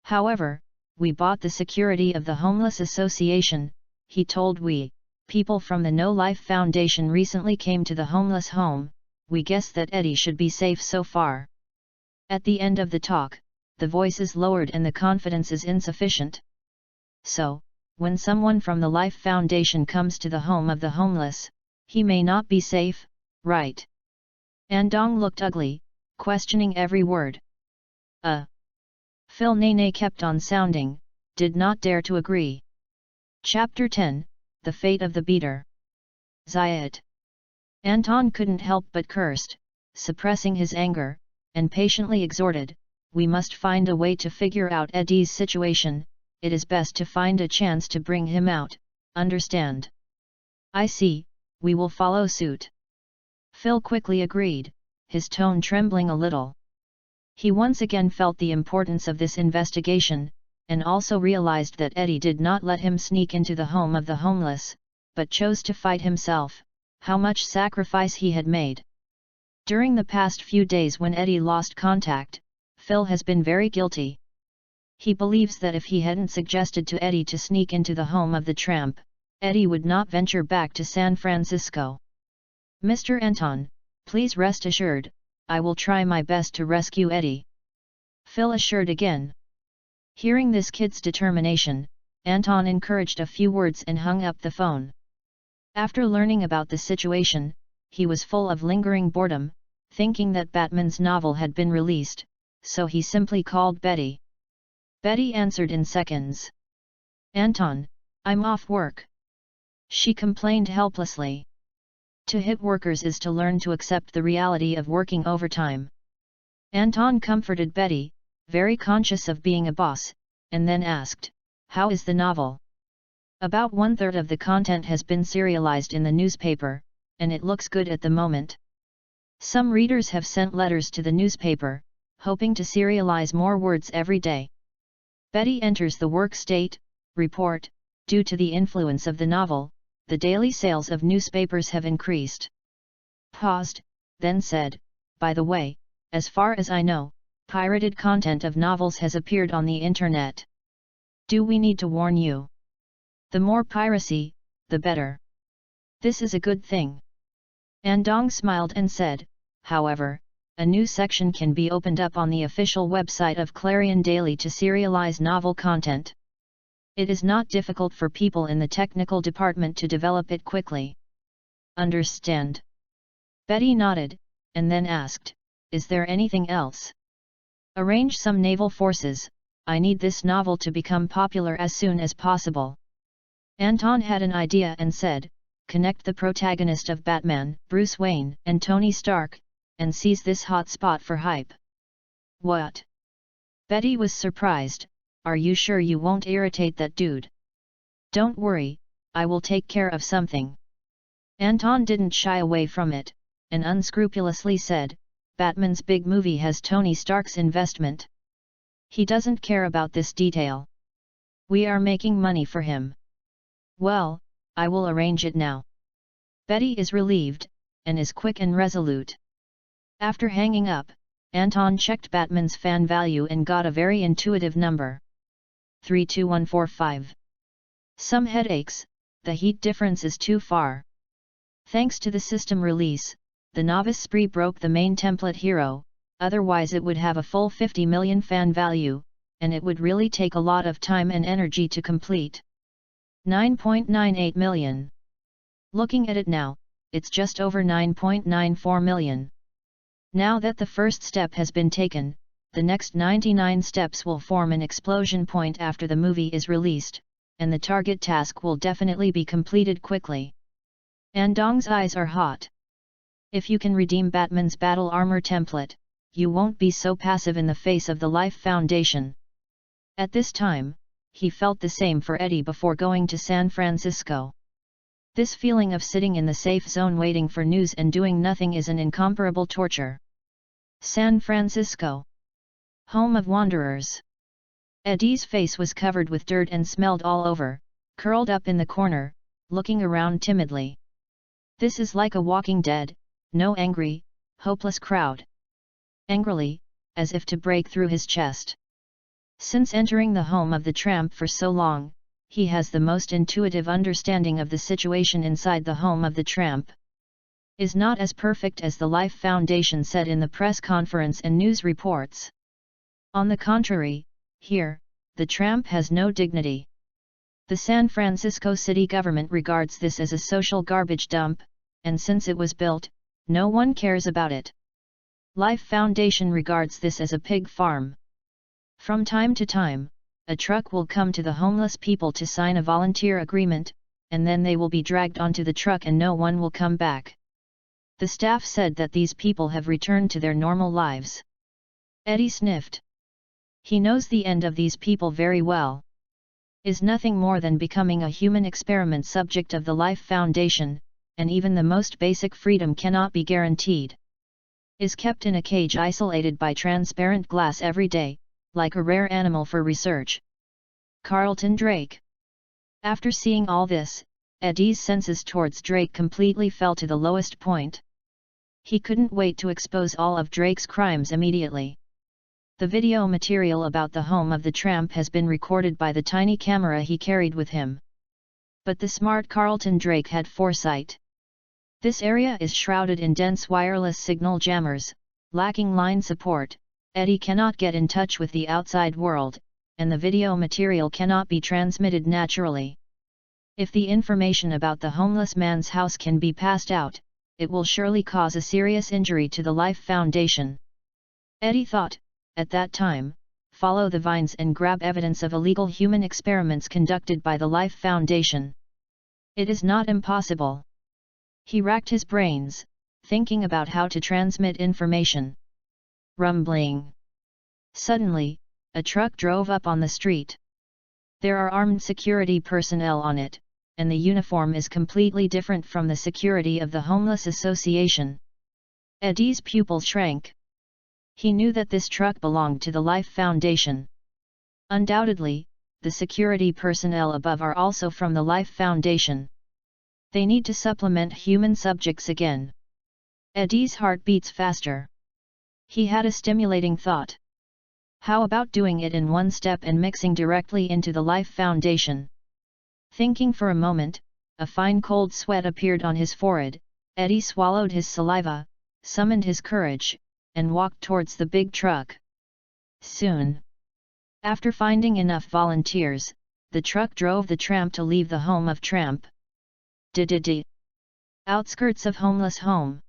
[SPEAKER 1] However, we bought the security of the Homeless Association," he told we. "People from the No Life Foundation recently came to the homeless home, we guess that Eddie should be safe so far." At the end of the talk, the voice is lowered and the confidence is insufficient. So, when someone from the Life Foundation comes to the home of the homeless, he may not be safe, right? Andong looked ugly, questioning every word. Phil Nene kept on sounding, did not dare to agree. Chapter 10, The Fate of the Beater. Zayat. Anton couldn't help but cursed, suppressing his anger, and patiently exhorted, "We must find a way to figure out Eddie's situation, it is best to find a chance to bring him out, understand?" "I see, we will follow suit." Phil quickly agreed, his tone trembling a little. He once again felt the importance of this investigation, and also realized that Eddie did not let him sneak into the home of the homeless, but chose to fight himself, how much sacrifice he had made. During the past few days when Eddie lost contact, Phil has been very guilty. He believes that if he hadn't suggested to Eddie to sneak into the home of the tramp, Eddie would not venture back to San Francisco. "Mr. Anton, please rest assured, I will try my best to rescue Eddie," Phil assured again. Hearing this kid's determination, Anton encouraged a few words and hung up the phone. After learning about the situation, he was full of lingering boredom, thinking that Batman's novel had been released, so he simply called Betty. Betty answered in seconds. "Anton, I'm off work," she complained helplessly. To hit workers is to learn to accept the reality of working overtime. Anton comforted Betty, very conscious of being a boss, and then asked, "How is the novel?" "About 1/3 of the content has been serialized in the newspaper, and it looks good at the moment. Some readers have sent letters to the newspaper, hoping to serialize more words every day." Betty enters the work state report. Due to the influence of the novel, the daily sales of newspapers have increased. Paused, then said, "By the way, as far as I know, pirated content of novels has appeared on the internet. Do we need to warn you? The more piracy, the better. This is a good thing." Andong smiled and said, "However, a new section can be opened up on the official website of Clarion Daily to serialize novel content. It is not difficult for people in the technical department to develop it quickly." "Understand?" Betty nodded, and then asked, "Is there anything else?" "Arrange some naval forces. I need this novel to become popular as soon as possible." Anton had an idea and said, "Connect the protagonist of Batman, Bruce Wayne, and Tony Stark, and seize this hot spot for hype." "What?" Betty was surprised. "Are you sure you won't irritate that dude?" "Don't worry, I will take care of something." Anton didn't shy away from it, and unscrupulously said, "Batman's big movie has Tony Stark's investment. He doesn't care about this detail. We are making money for him." "Well, I will arrange it now." Betty is relieved, and is quick and resolute. After hanging up, Anton checked Batman's fan value and got a very intuitive number. 32145. Some headaches, the heat difference is too far. Thanks to the system release, the novice spree broke the main template hero, otherwise it would have a full 50 million fan value, and it would really take a lot of time and energy to complete. 9.98 million. Looking at it now, it's just over 9.94 million. Now that the first step has been taken, the next 99 steps will form an explosion point after the movie is released, and the target task will definitely be completed quickly. Andong's eyes are hot. If you can redeem Batman's battle armor template, you won't be so passive in the face of the Life Foundation. At this time, he felt the same for Eddie before going to San Francisco. This feeling of sitting in the safe zone waiting for news and doing nothing is an incomparable torture. San Francisco, home of wanderers. Eddie's face was covered with dirt and smelled all over, curled up in the corner, looking around timidly. This is like a Walking Dead, no angry, hopeless crowd. Angrily, as if to break through his chest. Since entering the home of the tramp for so long, he has the most intuitive understanding of the situation inside the home of the tramp. Is not as perfect as the Life Foundation said in the press conference and news reports. On the contrary, here, the tramp has no dignity. The San Francisco city government regards this as a social garbage dump, and since it was built, no one cares about it. Life Foundation regards this as a pig farm. From time to time, a truck will come to the homeless people to sign a volunteer agreement, and then they will be dragged onto the truck and no one will come back. The staff said that these people have returned to their normal lives. Eddie sniffed. He knows the end of these people very well. Is nothing more than becoming a human experiment subject of the Life Foundation, and even the most basic freedom cannot be guaranteed. Is kept in a cage isolated by transparent glass every day, like a rare animal for research. Carlton Drake. After seeing all this, Eddie's senses towards Drake completely fell to the lowest point. He couldn't wait to expose all of Drake's crimes immediately. The video material about the home of the tramp has been recorded by the tiny camera he carried with him. But the smart Carlton Drake had foresight. This area is shrouded in dense wireless signal jammers, lacking line support. Eddie cannot get in touch with the outside world, and the video material cannot be transmitted naturally. If the information about the homeless man's house can be passed out, it will surely cause a serious injury to the Life Foundation. Eddie thought, at that time, follow the vines and grab evidence of illegal human experiments conducted by the Life Foundation. It is not impossible. He racked his brains, thinking about how to transmit information. Rumbling. Suddenly, a truck drove up on the street. There are armed security personnel on it, and the uniform is completely different from the security of the Homeless Association. Eddie's pupils shrank. He knew that this truck belonged to the Life Foundation. Undoubtedly, the security personnel above are also from the Life Foundation. They need to supplement human subjects again. Eddie's heart beats faster. He had a stimulating thought. How about doing it in one step and mixing directly into the Life Foundation? Thinking for a moment, a fine cold sweat appeared on his forehead. Eddie swallowed his saliva, summoned his courage, and walked towards the big truck. Soon, after finding enough volunteers, the truck drove the tramp to leave the home of Tramp. Outskirts of homeless home.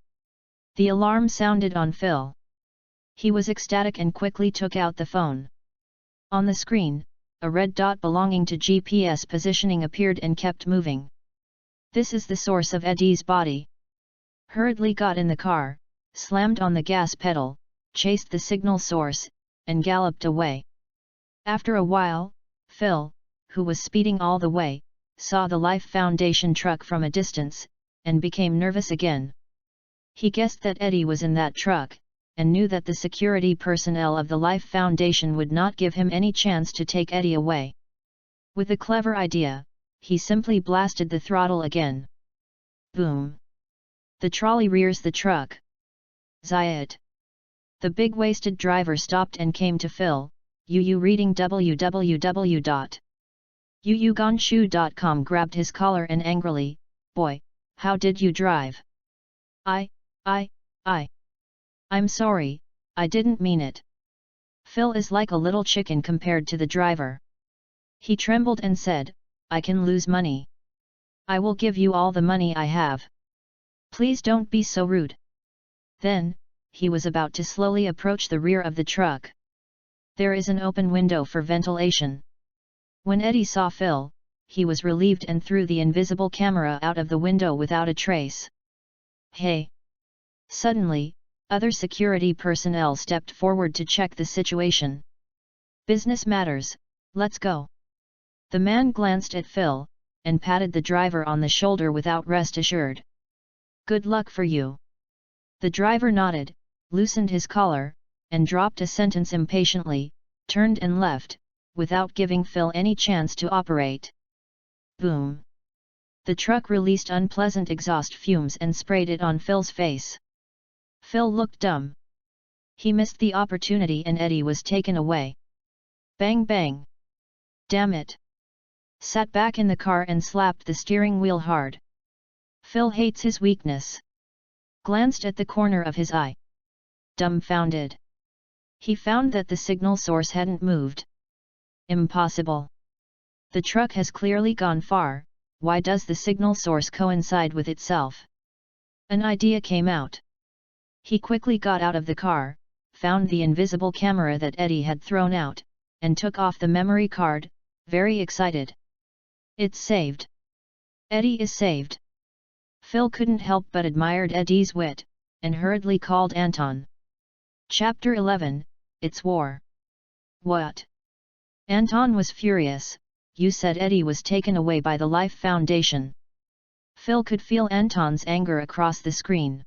[SPEAKER 1] The alarm sounded on Phil. He was ecstatic and quickly took out the phone. On the screen, a red dot belonging to GPS positioning appeared and kept moving. This is the source of Eddie's body. Hurriedly got in the car, slammed on the gas pedal, chased the signal source, and galloped away. After a while, Phil, who was speeding all the way, saw the Life Foundation truck from a distance, and became nervous again. He guessed that Eddie was in that truck, and knew that the security personnel of the Life Foundation would not give him any chance to take Eddie away. With a clever idea, he simply blasted the throttle again. Boom! The trolley rears the truck. Zayat! The big-waisted driver stopped and came to Phil. Reading www.yougonshu.com grabbed his collar and angrily, "Boy, how did you drive?" I'm sorry, I didn't mean it." Phil is like a little chicken compared to the driver. He trembled and said, "I can lose money. I will give you all the money I have. Please don't be so rude." Then, he was about to slowly approach the rear of the truck. There is an open window for ventilation. When Eddie saw Phil, he was relieved and threw the invisible camera out of the window without a trace. "Hey!" Suddenly, other security personnel stepped forward to check the situation. "Business matters, let's go." The man glanced at Phil, and patted the driver on the shoulder without rest assured. "Good luck for you." The driver nodded, loosened his collar, and dropped a sentence impatiently, turned and left, without giving Phil any chance to operate. Boom! The truck released unpleasant exhaust fumes and sprayed it on Phil's face. Phil looked dumb. He missed the opportunity and Eddie was taken away. Bang bang! Damn it! Sat back in the car and slapped the steering wheel hard. Phil hates his weakness. Glanced at the corner of his eye. Dumbfounded. He found that the signal source hadn't moved. Impossible. The truck has clearly gone far, why does the signal source coincide with itself? An idea came out. He quickly got out of the car, found the invisible camera that Eddie had thrown out, and took off the memory card, very excited. It's saved. Eddie is saved. Phil couldn't help but admired Eddie's wit, and hurriedly called Anton. Chapter 11, It's War. What? Anton was furious. You said Eddie was taken away by the Life Foundation. Phil could feel Anton's anger across the screen.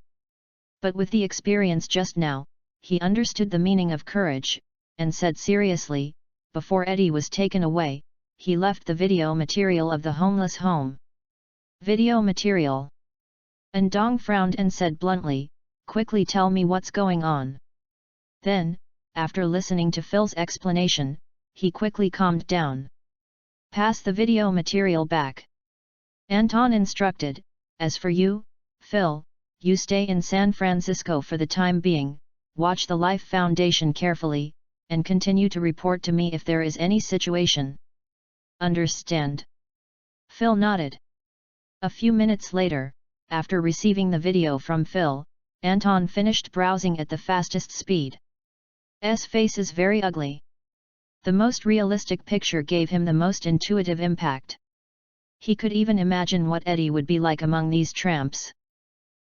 [SPEAKER 1] But with the experience just now, he understood the meaning of courage, and said seriously, before Eddie was taken away, he left the video material of the homeless home. Video material? Andong frowned and said bluntly, quickly tell me what's going on. Then, after listening to Phil's explanation, he quickly calmed down. Pass the video material back. Anton instructed, "As for you, Phil, you stay in San Francisco for the time being, watch the Life Foundation carefully, and continue to report to me if there is any situation." "Understand?" Phil nodded. A few minutes later, after receiving the video from Phil, Anton finished browsing at the fastest speed. S face is very ugly. The most realistic picture gave him the most intuitive impact. He could even imagine what Eddie would be like among these tramps.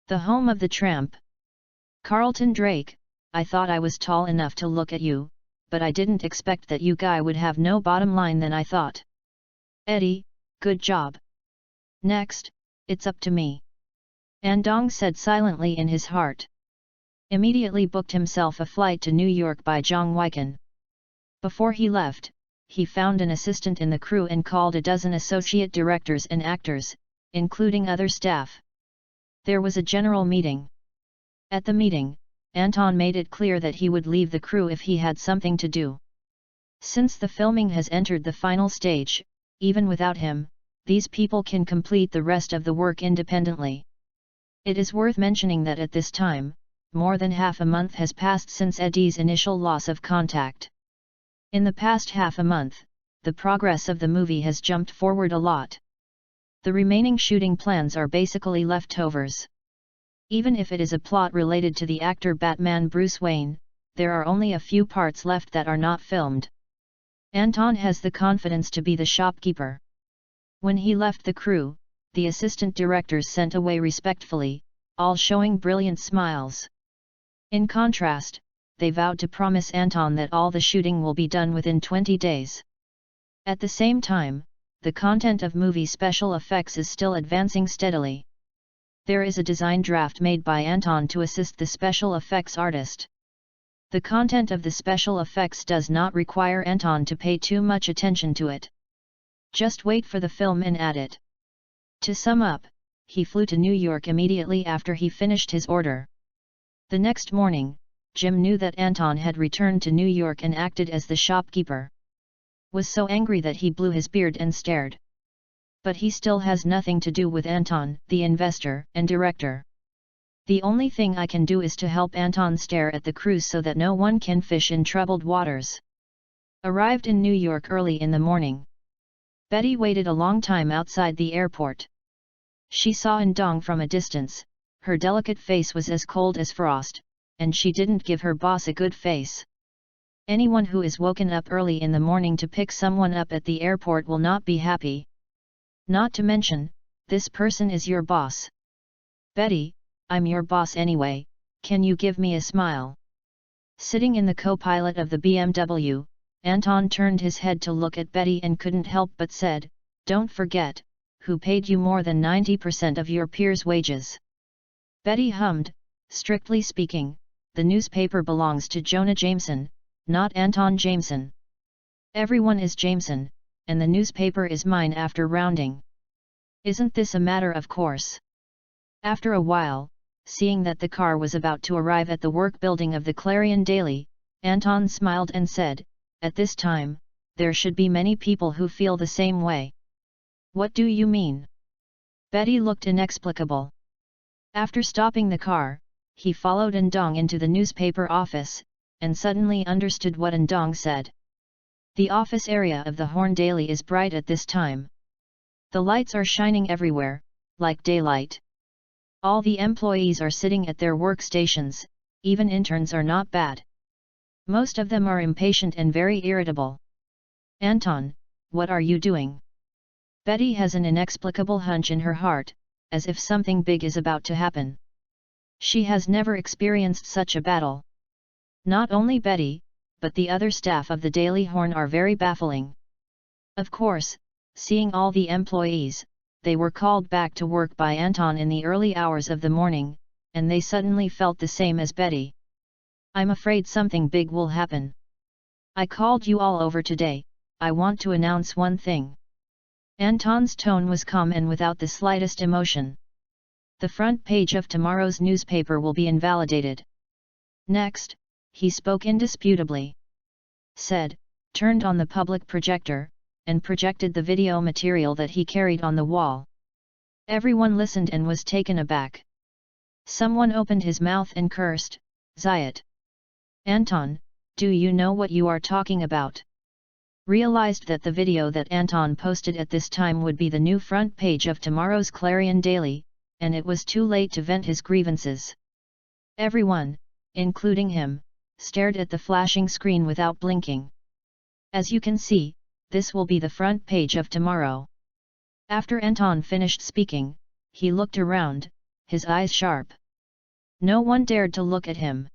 [SPEAKER 1] The home of the tramp. "Carlton Drake, I thought I was tall enough to look at you, but I didn't expect that you guy would have no bottom line than I thought. Eddie, good job. Next, it's up to me." Andong said silently in his heart. Immediately booked himself a flight to New York by Zhongweikan. Before he left, he found an assistant in the crew and called a dozen associate directors and actors, including other staff. There was a general meeting. At the meeting, Anton made it clear that he would leave the crew if he had something to do. Since the filming has entered the final stage, even without him, these people can complete the rest of the work independently. It is worth mentioning that at this time, more than half a month has passed since Eddie's initial loss of contact. In the past half a month, the progress of the movie has jumped forward a lot. The remaining shooting plans are basically leftovers. Even if it is a plot related to the actor Batman Bruce Wayne, there are only a few parts left that are not filmed. Anton has the confidence to be the shopkeeper. When he left the crew, the assistant directors sent away respectfully, all showing brilliant smiles. In contrast, they vowed to promise Anton that all the shooting will be done within 20 days. At the same time, the content of movie special effects is still advancing steadily. There is a design draft made by Anton to assist the special effects artist. The content of the special effects does not require Anton to pay too much attention to it. Just wait for the film and add it. To sum up, he flew to New York immediately after he finished his order. The next morning, Jim knew that Anton had returned to New York and acted as the shopkeeper. Was so angry that he blew his beard and stared. But he still has nothing to do with Anton, the investor and director. The only thing I can do is to help Anton stare at the cruise so that no one can fish in troubled waters. Arrived in New York early in the morning. Betty waited a long time outside the airport. She saw Andong from a distance. Her delicate face was as cold as frost, and she didn't give her boss a good face. Anyone who is woken up early in the morning to pick someone up at the airport will not be happy. Not to mention, this person is your boss. Betty, I'm your boss anyway, can you give me a smile? Sitting in the co-pilot of the BMW, Anton turned his head to look at Betty and couldn't help but said, "Don't forget, who paid you more than 90% of your peers' wages?" Betty hummed, "Strictly speaking, the newspaper belongs to Jonah Jameson, not Anton Jameson. Everyone is Jameson, and the newspaper is mine after rounding. Isn't this a matter of course?" After a while, seeing that the car was about to arrive at the work building of the Clarion Daily, Anton smiled and said, "At this time, there should be many people who feel the same way." "What do you mean?" Betty looked inexplicable. After stopping the car, he followed Andong into the newspaper office, and suddenly understood what Andong said. The office area of the Horn Daily is bright at this time. The lights are shining everywhere, like daylight. All the employees are sitting at their workstations, even interns are not bad. Most of them are impatient and very irritable. "Anton, what are you doing?" Betty has an inexplicable hunch in her heart, as if something big is about to happen. She has never experienced such a battle. Not only Betty, but the other staff of the Daily Horn are very baffling. Of course, seeing all the employees, they were called back to work by Anton in the early hours of the morning, and they suddenly felt the same as Betty. "I'm afraid something big will happen. I called you all over today, I want to announce one thing." Anton's tone was calm and without the slightest emotion. "The front page of tomorrow's newspaper will be invalidated." Next, he spoke indisputably. Said, turned on the public projector, and projected the video material that he carried on the wall. Everyone listened and was taken aback. Someone opened his mouth and cursed, "Zayat! Anton, do you know what you are talking about?" Realized that the video that Anton posted at this time would be the new front page of tomorrow's Clarion Daily, and it was too late to vent his grievances. Everyone, including him, stared at the flashing screen without blinking. "As you can see, this will be the front page of tomorrow." After Anton finished speaking, he looked around, his eyes sharp. No one dared to look at him.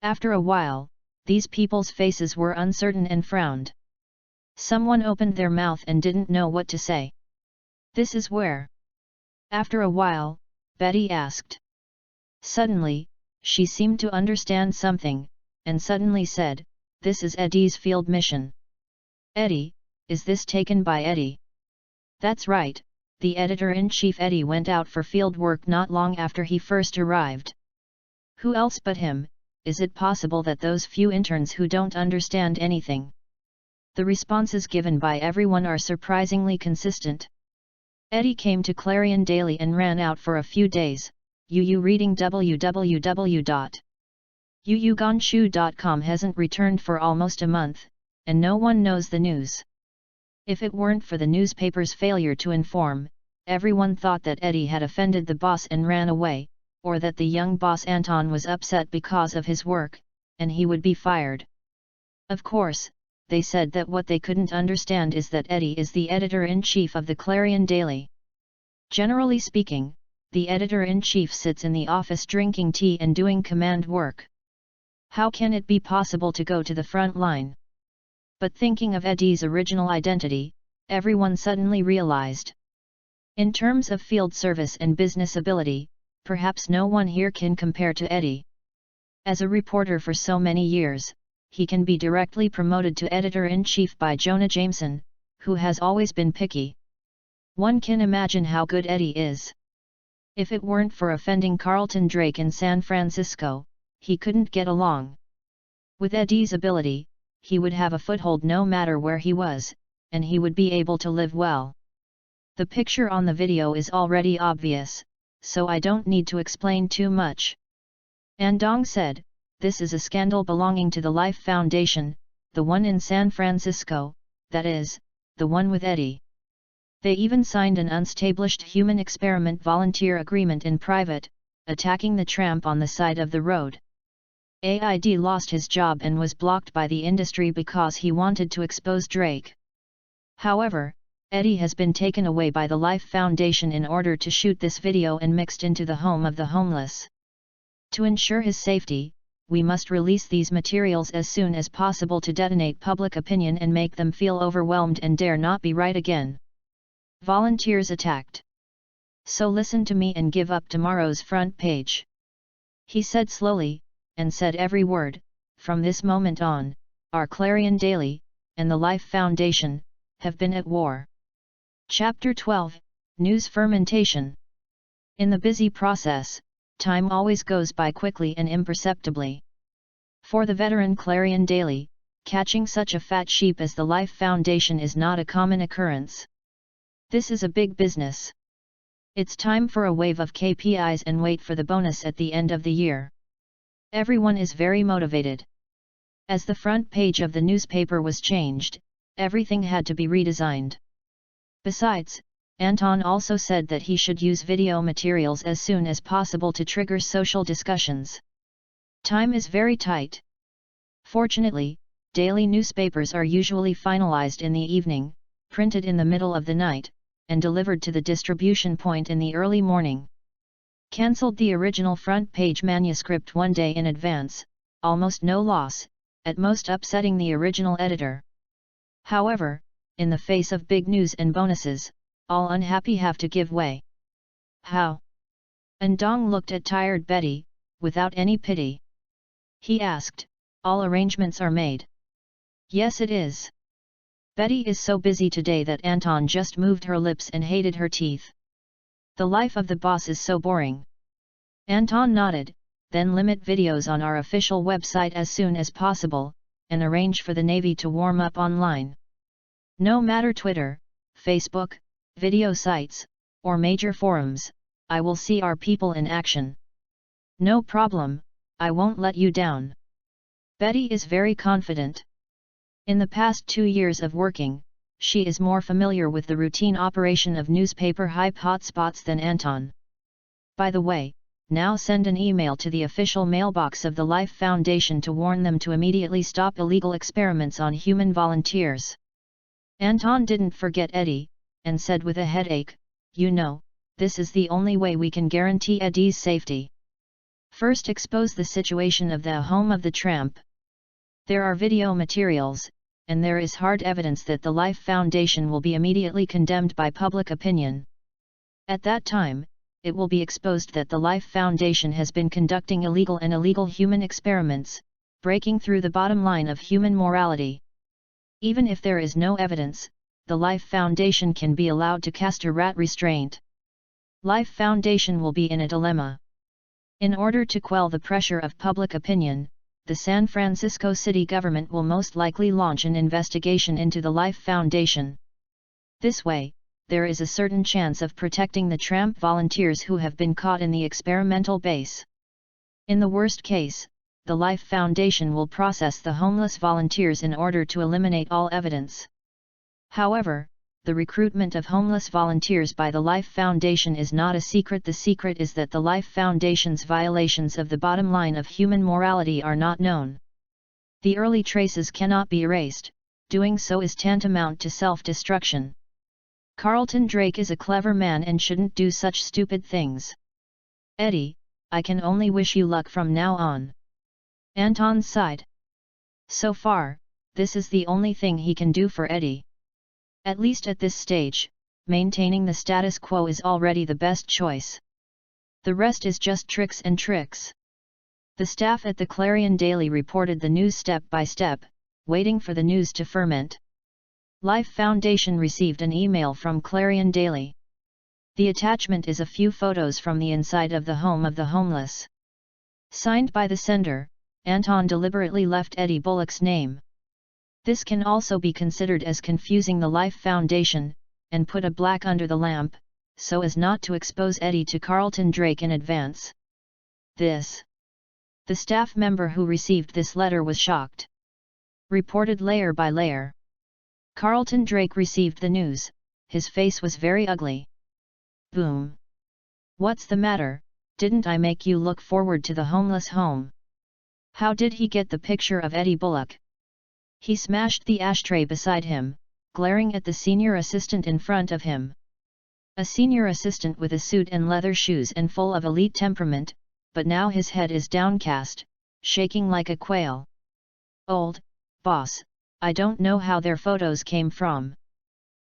[SPEAKER 1] After a while, these people's faces were uncertain and frowned. Someone opened their mouth and didn't know what to say. "This is where?" After a while, Betty asked. Suddenly, she seemed to understand something, and suddenly said, "This is Eddie's field mission." "Eddie, is this taken by Eddie?" "That's right, the editor-in-chief Eddie went out for field work not long after he first arrived." "Who else but him? Is it possible that those few interns who don't understand anything?" The responses given by everyone are surprisingly consistent. Eddie came to Clarion Daily and ran out for a few days. Reading www.uugonshu.com hasn't returned for almost a month, and no one knows the news. If it weren't for the newspaper's failure to inform, everyone thought that Eddie had offended the boss and ran away, or that the young boss Anton was upset because of his work, and he would be fired. Of course, they said that what they couldn't understand is that Eddie is the editor-in-chief of the Clarion Daily. Generally speaking, the editor-in-chief sits in the office drinking tea and doing command work. How can it be possible to go to the front line? But thinking of Eddie's original identity, everyone suddenly realized. In terms of field service and business ability, perhaps no one here can compare to Eddie. As a reporter for so many years, he can be directly promoted to editor-in-chief by Jonah Jameson, who has always been picky. One can imagine how good Eddie is. If it weren't for offending Carlton Drake in San Francisco, he couldn't get along. With Eddie's ability, he would have a foothold no matter where he was, and he would be able to live well. The picture on the video is already obvious, so I don't need to explain too much. Andong said, "This is a scandal belonging to the Life Foundation, the one in San Francisco, that is, the one with Eddie. They even signed an unestablished human experiment volunteer agreement in private, attacking the tramp on the side of the road." AID lost his job and was blocked by the industry because he wanted to expose Drake. However, Eddie has been taken away by the Life Foundation in order to shoot this video and mixed into the home of the homeless. To ensure his safety, we must release these materials as soon as possible to detonate public opinion and make them feel overwhelmed and dare not be right again. Volunteers attacked. "So listen to me and give up tomorrow's front page," he said slowly, and said every word. "From this moment on, our Clarion Daily, and the Life Foundation, have been at war." Chapter 12, News Fermentation. In the busy process, time always goes by quickly and imperceptibly. For the veteran Clarion Daily, catching such a fat sheep as the Life Foundation is not a common occurrence. This is a big business. It's time for a wave of KPIs and wait for the bonus at the end of the year. Everyone is very motivated. As the front page of the newspaper was changed, everything had to be redesigned. Besides, Anton also said that he should use video materials as soon as possible to trigger social discussions. Time is very tight. Fortunately, daily newspapers are usually finalized in the evening, printed in the middle of the night, and delivered to the distribution point in the early morning. Cancelled the original front page manuscript one day in advance, almost no loss, at most upsetting the original editor. However, in the face of big news and bonuses, all unhappy have to give way. How? Andong looked at tired Betty, without any pity. He asked, "All arrangements are made?" "Yes, it is." Betty is so busy today that Anton just moved her lips and hated her teeth. "The life of the boss is so boring." Anton nodded, "Then limit videos on our official website as soon as possible, and arrange for the Navy to warm up online. No matter Twitter, Facebook, video sites, or major forums, I will see our people in action. No problem, I won't let you down. Betty is very confident. In the past 2 years of working, she is more familiar with the routine operation of newspaper hype hotspots than Anton. By the way, now send an email to the official mailbox of the Life Foundation to warn them to immediately stop illegal experiments on human volunteers. Anton didn't forget Eddie, and said with a headache, "You know, this is the only way we can guarantee Eddie's safety. First expose the situation of the home of the tramp. There are video materials, and there is hard evidence that the Life Foundation will be immediately condemned by public opinion. At that time, it will be exposed that the Life Foundation has been conducting illegal human experiments, breaking through the bottom line of human morality. Even if there is no evidence, the Life Foundation can be allowed to cast a rat restraint. Life Foundation will be in a dilemma. In order to quell the pressure of public opinion, the San Francisco city government will most likely launch an investigation into the Life Foundation. This way, there is a certain chance of protecting the tramp volunteers who have been caught in the experimental base. In the worst case, the Life Foundation will process the homeless volunteers in order to eliminate all evidence. However, the recruitment of homeless volunteers by the Life Foundation is not a secret. The secret is that the Life Foundation's violations of the bottom line of human morality are not known. The early traces cannot be erased, doing so is tantamount to self-destruction. Carlton Drake is a clever man and shouldn't do such stupid things. Eddie, I can only wish you luck from now on. Anton sighed. So far, this is the only thing he can do for Eddie. At least at this stage, maintaining the status quo is already the best choice. The rest is just tricks and tricks. The staff at the Clarion Daily reported the news step by step, waiting for the news to ferment. Life Foundation received an email from Clarion Daily. The attachment is a few photos from the inside of the home of the homeless. Signed by the sender, Anton deliberately left Eddie Bullock's name. This can also be considered as confusing the Life Foundation, and put a black under the lamp, so as not to expose Eddie to Carlton Drake in advance. The staff member who received this letter was shocked. Reported layer by layer. Carlton Drake received the news, his face was very ugly. Boom. What's the matter, didn't I make you look forward to the homeless home? How did he get the picture of Eddie Bullock? He smashed the ashtray beside him, glaring at the senior assistant in front of him. A senior assistant with a suit and leather shoes and full of elite temperament, but now his head is downcast, shaking like a quail. Old boss, I don't know how their photos came from.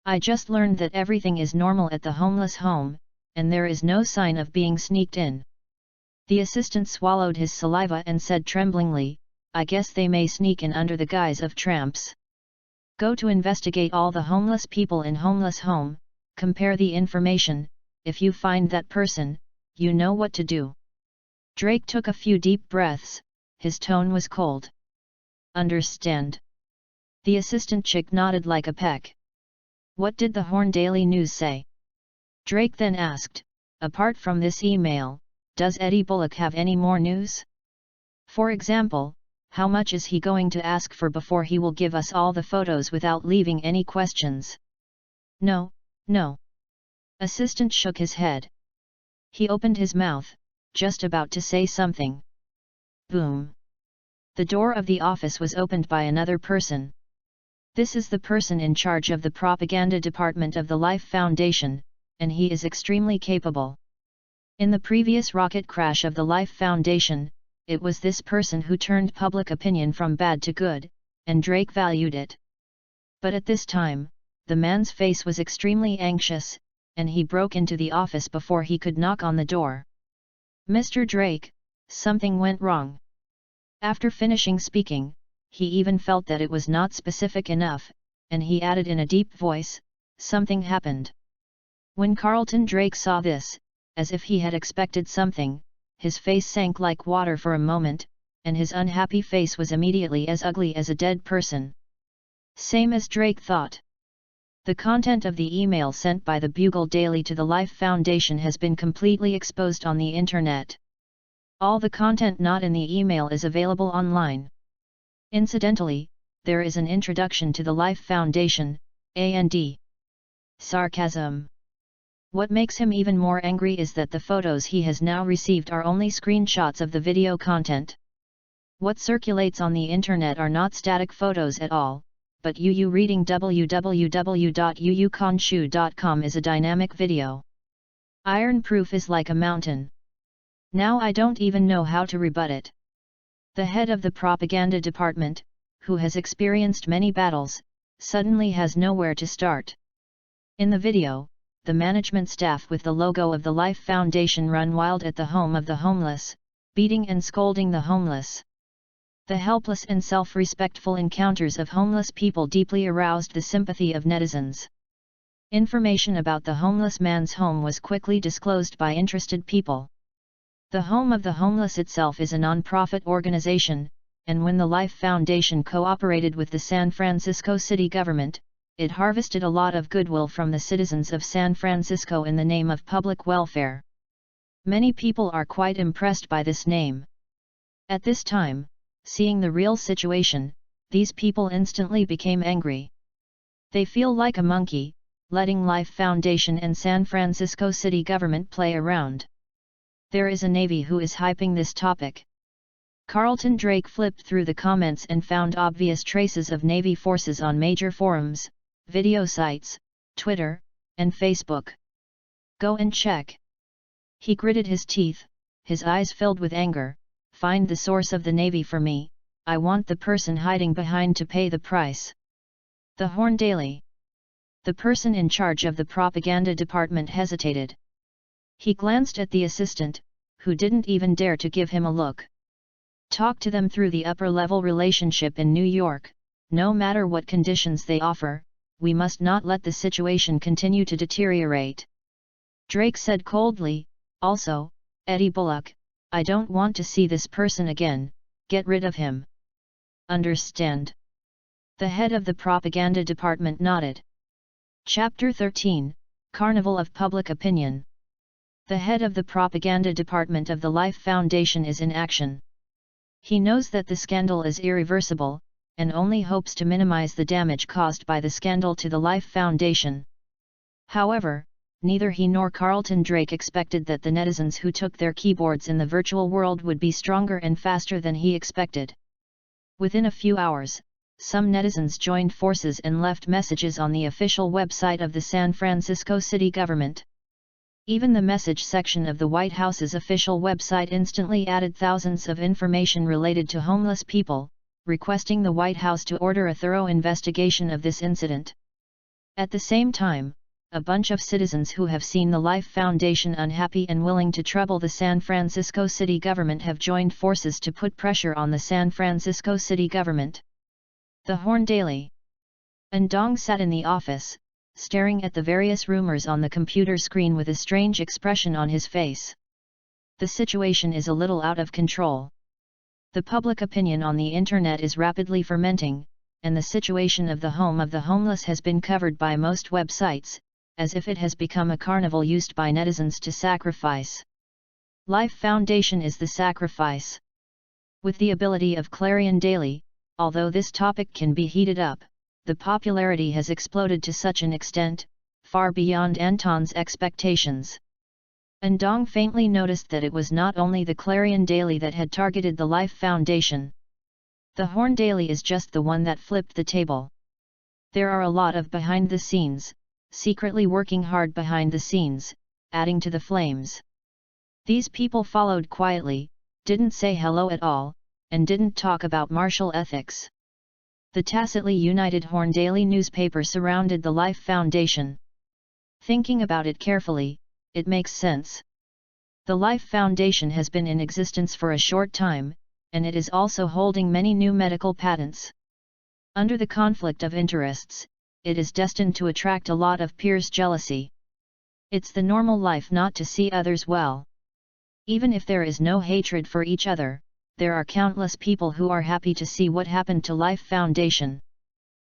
[SPEAKER 1] I just learned that everything is normal at the homeless home, and there is no sign of being sneaked in. The assistant swallowed his saliva and said tremblingly, I guess they may sneak in under the guise of tramps. Go to investigate all the homeless people in homeless home, compare the information, if you find that person, you know what to do. Drake took a few deep breaths, his tone was cold. Understand. The assistant chick nodded like a peck. What did the Horn Daily News say? Drake then asked, apart from this email, does Eddie Bullock have any more news? For example, how much is he going to ask for before he will give us all the photos without leaving any questions? No. Assistant shook his head. He opened his mouth, just about to say something. Boom. The door of the office was opened by another person. This is the person in charge of the propaganda department of the Life Foundation, and he is extremely capable. In the previous rocket crash of the Life Foundation, it was this person who turned public opinion from bad to good, and Drake valued it. But at this time, the man's face was extremely anxious, and he broke into the office before he could knock on the door. Mr. Drake, something went wrong. After finishing speaking, he even felt that it was not specific enough, and he added in a deep voice, something happened. When Carlton Drake saw this, as if he had expected something, his face sank like water for a moment, and his unhappy face was immediately as ugly as a dead person. Same as Drake thought. The content of the email sent by the Bugle Daily to the Life Foundation has been completely exposed on the internet. All the content not in the email is available online. Incidentally, there is an introduction to the Life Foundation, and sarcasm. What makes him even more angry is that the photos he has now received are only screenshots of the video content. What circulates on the internet are not static photos at all, but reading www.uukonshu.com is a dynamic video. Iron proof is like a mountain. Now I don't even know how to rebut it. The head of the propaganda department, who has experienced many battles, suddenly has nowhere to start. In the video, the management staff with the logo of the Life Foundation run wild at the home of the homeless, beating and scolding the homeless. The helpless and self-respectful encounters of homeless people deeply aroused the sympathy of netizens. Information about the homeless man's home was quickly disclosed by interested people. The Home of the Homeless itself is a non-profit organization, and when the Life Foundation cooperated with the San Francisco city government, it harvested a lot of goodwill from the citizens of San Francisco in the name of public welfare. Many people are quite impressed by this name. At this time, seeing the real situation, these people instantly became angry. They feel like a monkey, letting Life Foundation and San Francisco city government play around. There is a Navy who is hyping this topic. Carlton Drake flipped through the comments and found obvious traces of Navy forces on major forums, video sites, Twitter, and Facebook. Go and check. He gritted his teeth, his eyes filled with anger. Find the source of the Navy for me, I want the person hiding behind to pay the price. The Horn Daily. The person in charge of the propaganda department hesitated. He glanced at the assistant, who didn't even dare to give him a look. Talk to them through the upper-level relationship in New York, no matter what conditions they offer, we must not let the situation continue to deteriorate. Drake said coldly, also, Eddie Bullock, I don't want to see this person again, get rid of him. Understand? The head of the propaganda department nodded. Chapter 13, Carnival of Public Opinion. The head of the propaganda department of the Life Foundation is in action. He knows that the scandal is irreversible, and only hopes to minimize the damage caused by the scandal to the Life Foundation. However, neither he nor Carlton Drake expected that the netizens who took their keyboards in the virtual world would be stronger and faster than he expected. Within a few hours, some netizens joined forces and left messages on the official website of the San Francisco city government. Even the message section of the White House's official website instantly added thousands of information related to homeless people, requesting the White House to order a thorough investigation of this incident. At the same time, a bunch of citizens who have seen the Life Foundation unhappy and willing to trouble the San Francisco city government have joined forces to put pressure on the San Francisco city government. The Horn Daily. Ndong sat in the office, staring at the various rumors on the computer screen with a strange expression on his face. The situation is a little out of control. The public opinion on the internet is rapidly fermenting, and the situation of the home of the homeless has been covered by most websites, as if it has become a carnival used by netizens to sacrifice. Life Foundation is the sacrifice. With the ability of Clarion Daily, although this topic can be heated up, the popularity has exploded to such an extent, far beyond Anton's expectations. Ndong faintly noticed that it was not only the Clarion Daily that had targeted the Life Foundation. The Horn Daily is just the one that flipped the table. There are a lot of behind the scenes, secretly working hard behind the scenes, adding to the flames. These people followed quietly, didn't say hello at all, and didn't talk about martial ethics. The tacitly united Horn Daily newspaper surrounded the Life Foundation. Thinking about it carefully, it makes sense. The Life Foundation has been in existence for a short time, and it is also holding many new medical patents. Under the conflict of interests, it is destined to attract a lot of peers' jealousy. It's the normal life not to see others well. Even if there is no hatred for each other, there are countless people who are happy to see what happened to Life Foundation.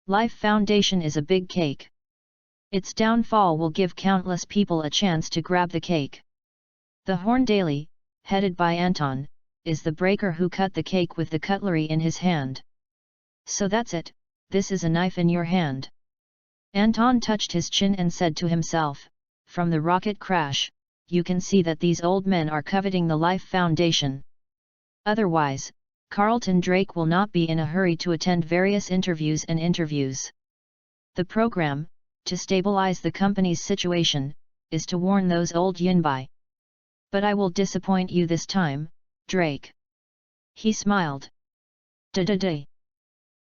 [SPEAKER 1] Life Foundation is a big cake. Its downfall will give countless people a chance to grab the cake. The Horn Daily, headed by Anton, is the breaker who cut the cake with the cutlery in his hand. So that's it, this is a knife in your hand. Anton touched his chin and said to himself, from the rocket crash, you can see that these old men are coveting the Life Foundation. Otherwise, Carlton Drake will not be in a hurry to attend various interviews. The program, to stabilize the company's situation, is to warn those old yinbai. But I will disappoint you this time, Drake. He smiled. Da-da-da.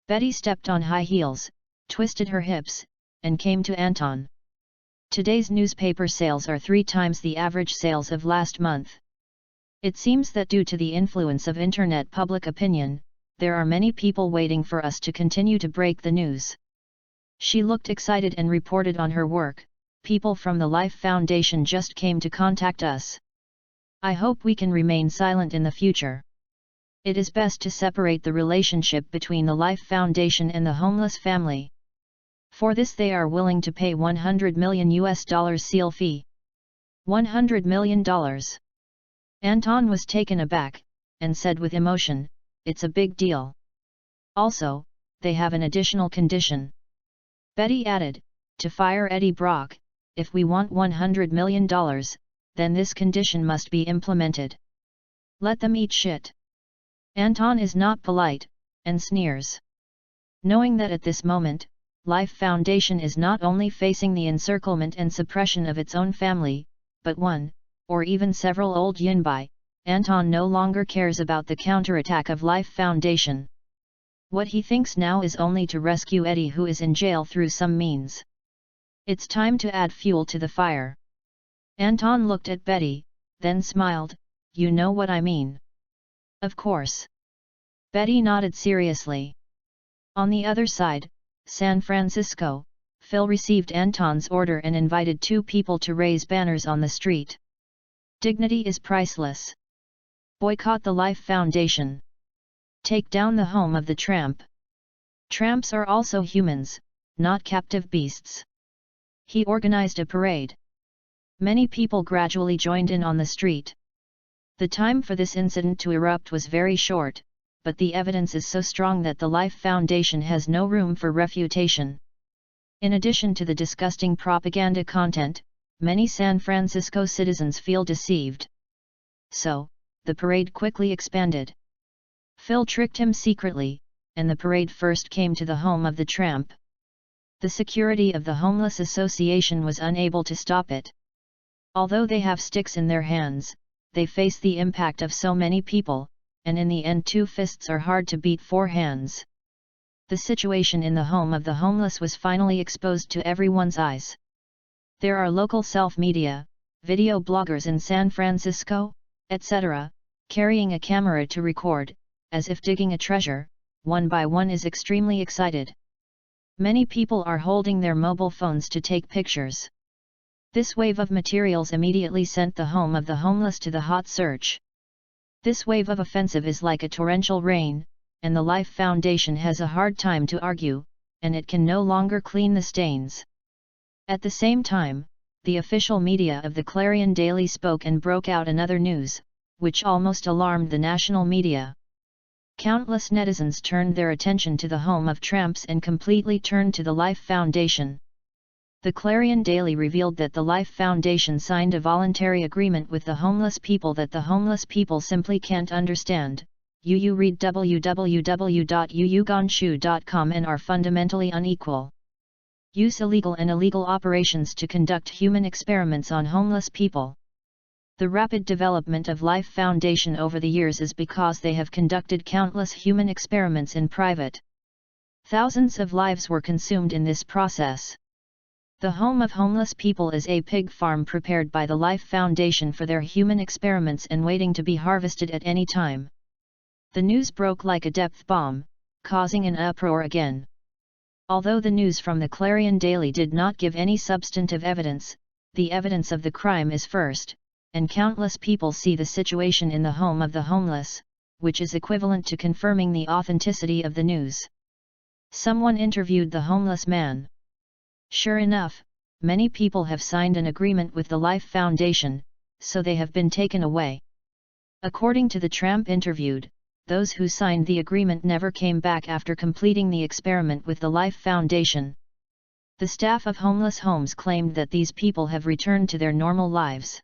[SPEAKER 1] Betty stepped on high heels, twisted her hips, and came to Anton. Today's newspaper sales are 3 times the average sales of last month. It seems that due to the influence of internet public opinion, there are many people waiting for us to continue to break the news. She looked excited and reported on her work. People from the Life Foundation just came to contact us. I hope we can remain silent in the future. It is best to separate the relationship between the Life Foundation and the homeless family. For this they are willing to pay $100 million seal fee. $100 million. Anton was taken aback, and said with emotion, it's a big deal. Also, they have an additional condition. Betty added, to fire Eddie Brock, if we want $100 million, then this condition must be implemented. Let them eat shit. Anton is not polite, and sneers. Knowing that at this moment, Life Foundation is not only facing the encirclement and suppression of its own family, but one, or even several old yinbai, Anton no longer cares about the counterattack of Life Foundation. What he thinks now is only to rescue Eddie, who is in jail, through some means. It's time to add fuel to the fire. Anton looked at Betty, then smiled, you know what I mean. Of course. Betty nodded seriously. On the other side, San Francisco, Phil received Anton's order and invited 2 people to raise banners on the street. Dignity is priceless. Boycott the Life Foundation. Take down the home of the tramp. Tramps are also humans, not captive beasts. He organized a parade. Many people gradually joined in on the street. The time for this incident to erupt was very short, but the evidence is so strong that the Life Foundation has no room for refutation. In addition to the disgusting propaganda content, many San Francisco citizens feel deceived. So, the parade quickly expanded. Phil tricked him secretly, and the parade first came to the home of the tramp. The security of the Homeless Association was unable to stop it. Although they have sticks in their hands, they face the impact of so many people, and in the end 2 fists are hard to beat 4 hands. The situation in the home of the homeless was finally exposed to everyone's eyes. There are local self-media, video bloggers in San Francisco, etc., carrying a camera to record, as if digging a treasure. One by one is extremely excited. Many people are holding their mobile phones to take pictures. This wave of materials immediately sent the home of the homeless to the hot search. This wave of offensive is like a torrential rain, and the Life Foundation has a hard time to argue, and it can no longer clean the stains. At the same time, the official media of the Clarion Daily spoke and broke out another news, which almost alarmed the national media. Countless netizens turned their attention to the home of tramps and completely turned to the Life Foundation. The Clarion Daily revealed that the Life Foundation signed a voluntary agreement with the homeless people that the homeless people simply can't understand. You read www.yuyuganshu.com and are fundamentally unequal. Use illegal and illegal operations to conduct human experiments on homeless people. The rapid development of Life Foundation over the years is because they have conducted countless human experiments in private. Thousands of lives were consumed in this process. The home of homeless people is a pig farm prepared by the Life Foundation for their human experiments and waiting to be harvested at any time. The news broke like a depth bomb, causing an uproar again. Although the news from the Clarion Daily did not give any substantive evidence, the evidence of the crime is first, and countless people see the situation in the home of the homeless, which is equivalent to confirming the authenticity of the news. Someone interviewed the homeless man. Sure enough, many people have signed an agreement with the Life Foundation, so they have been taken away. According to the tramp interviewed, those who signed the agreement never came back after completing the experiment with the Life Foundation. The staff of homeless homes claimed that these people have returned to their normal lives.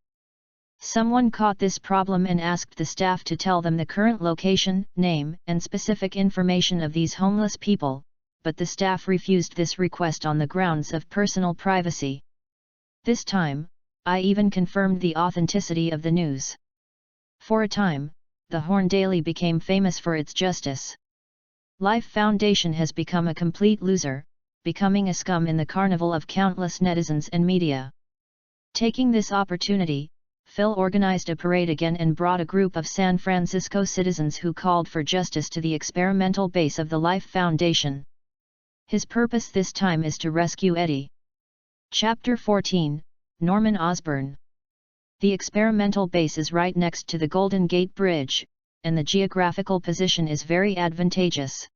[SPEAKER 1] Someone caught this problem and asked the staff to tell them the current location, name, and specific information of these homeless people, but the staff refused this request on the grounds of personal privacy. This time, I even confirmed the authenticity of the news. For a time, the Horn Daily became famous for its justice. Life Foundation has become a complete loser, becoming a scum in the carnival of countless netizens and media. Taking this opportunity, Phil organized a parade again and brought a group of San Francisco citizens who called for justice to the experimental base of the Life Foundation. His purpose this time is to rescue Eddie. Chapter 14, Norman Osborn. The experimental base is right next to the Golden Gate Bridge, and the geographical position is very advantageous.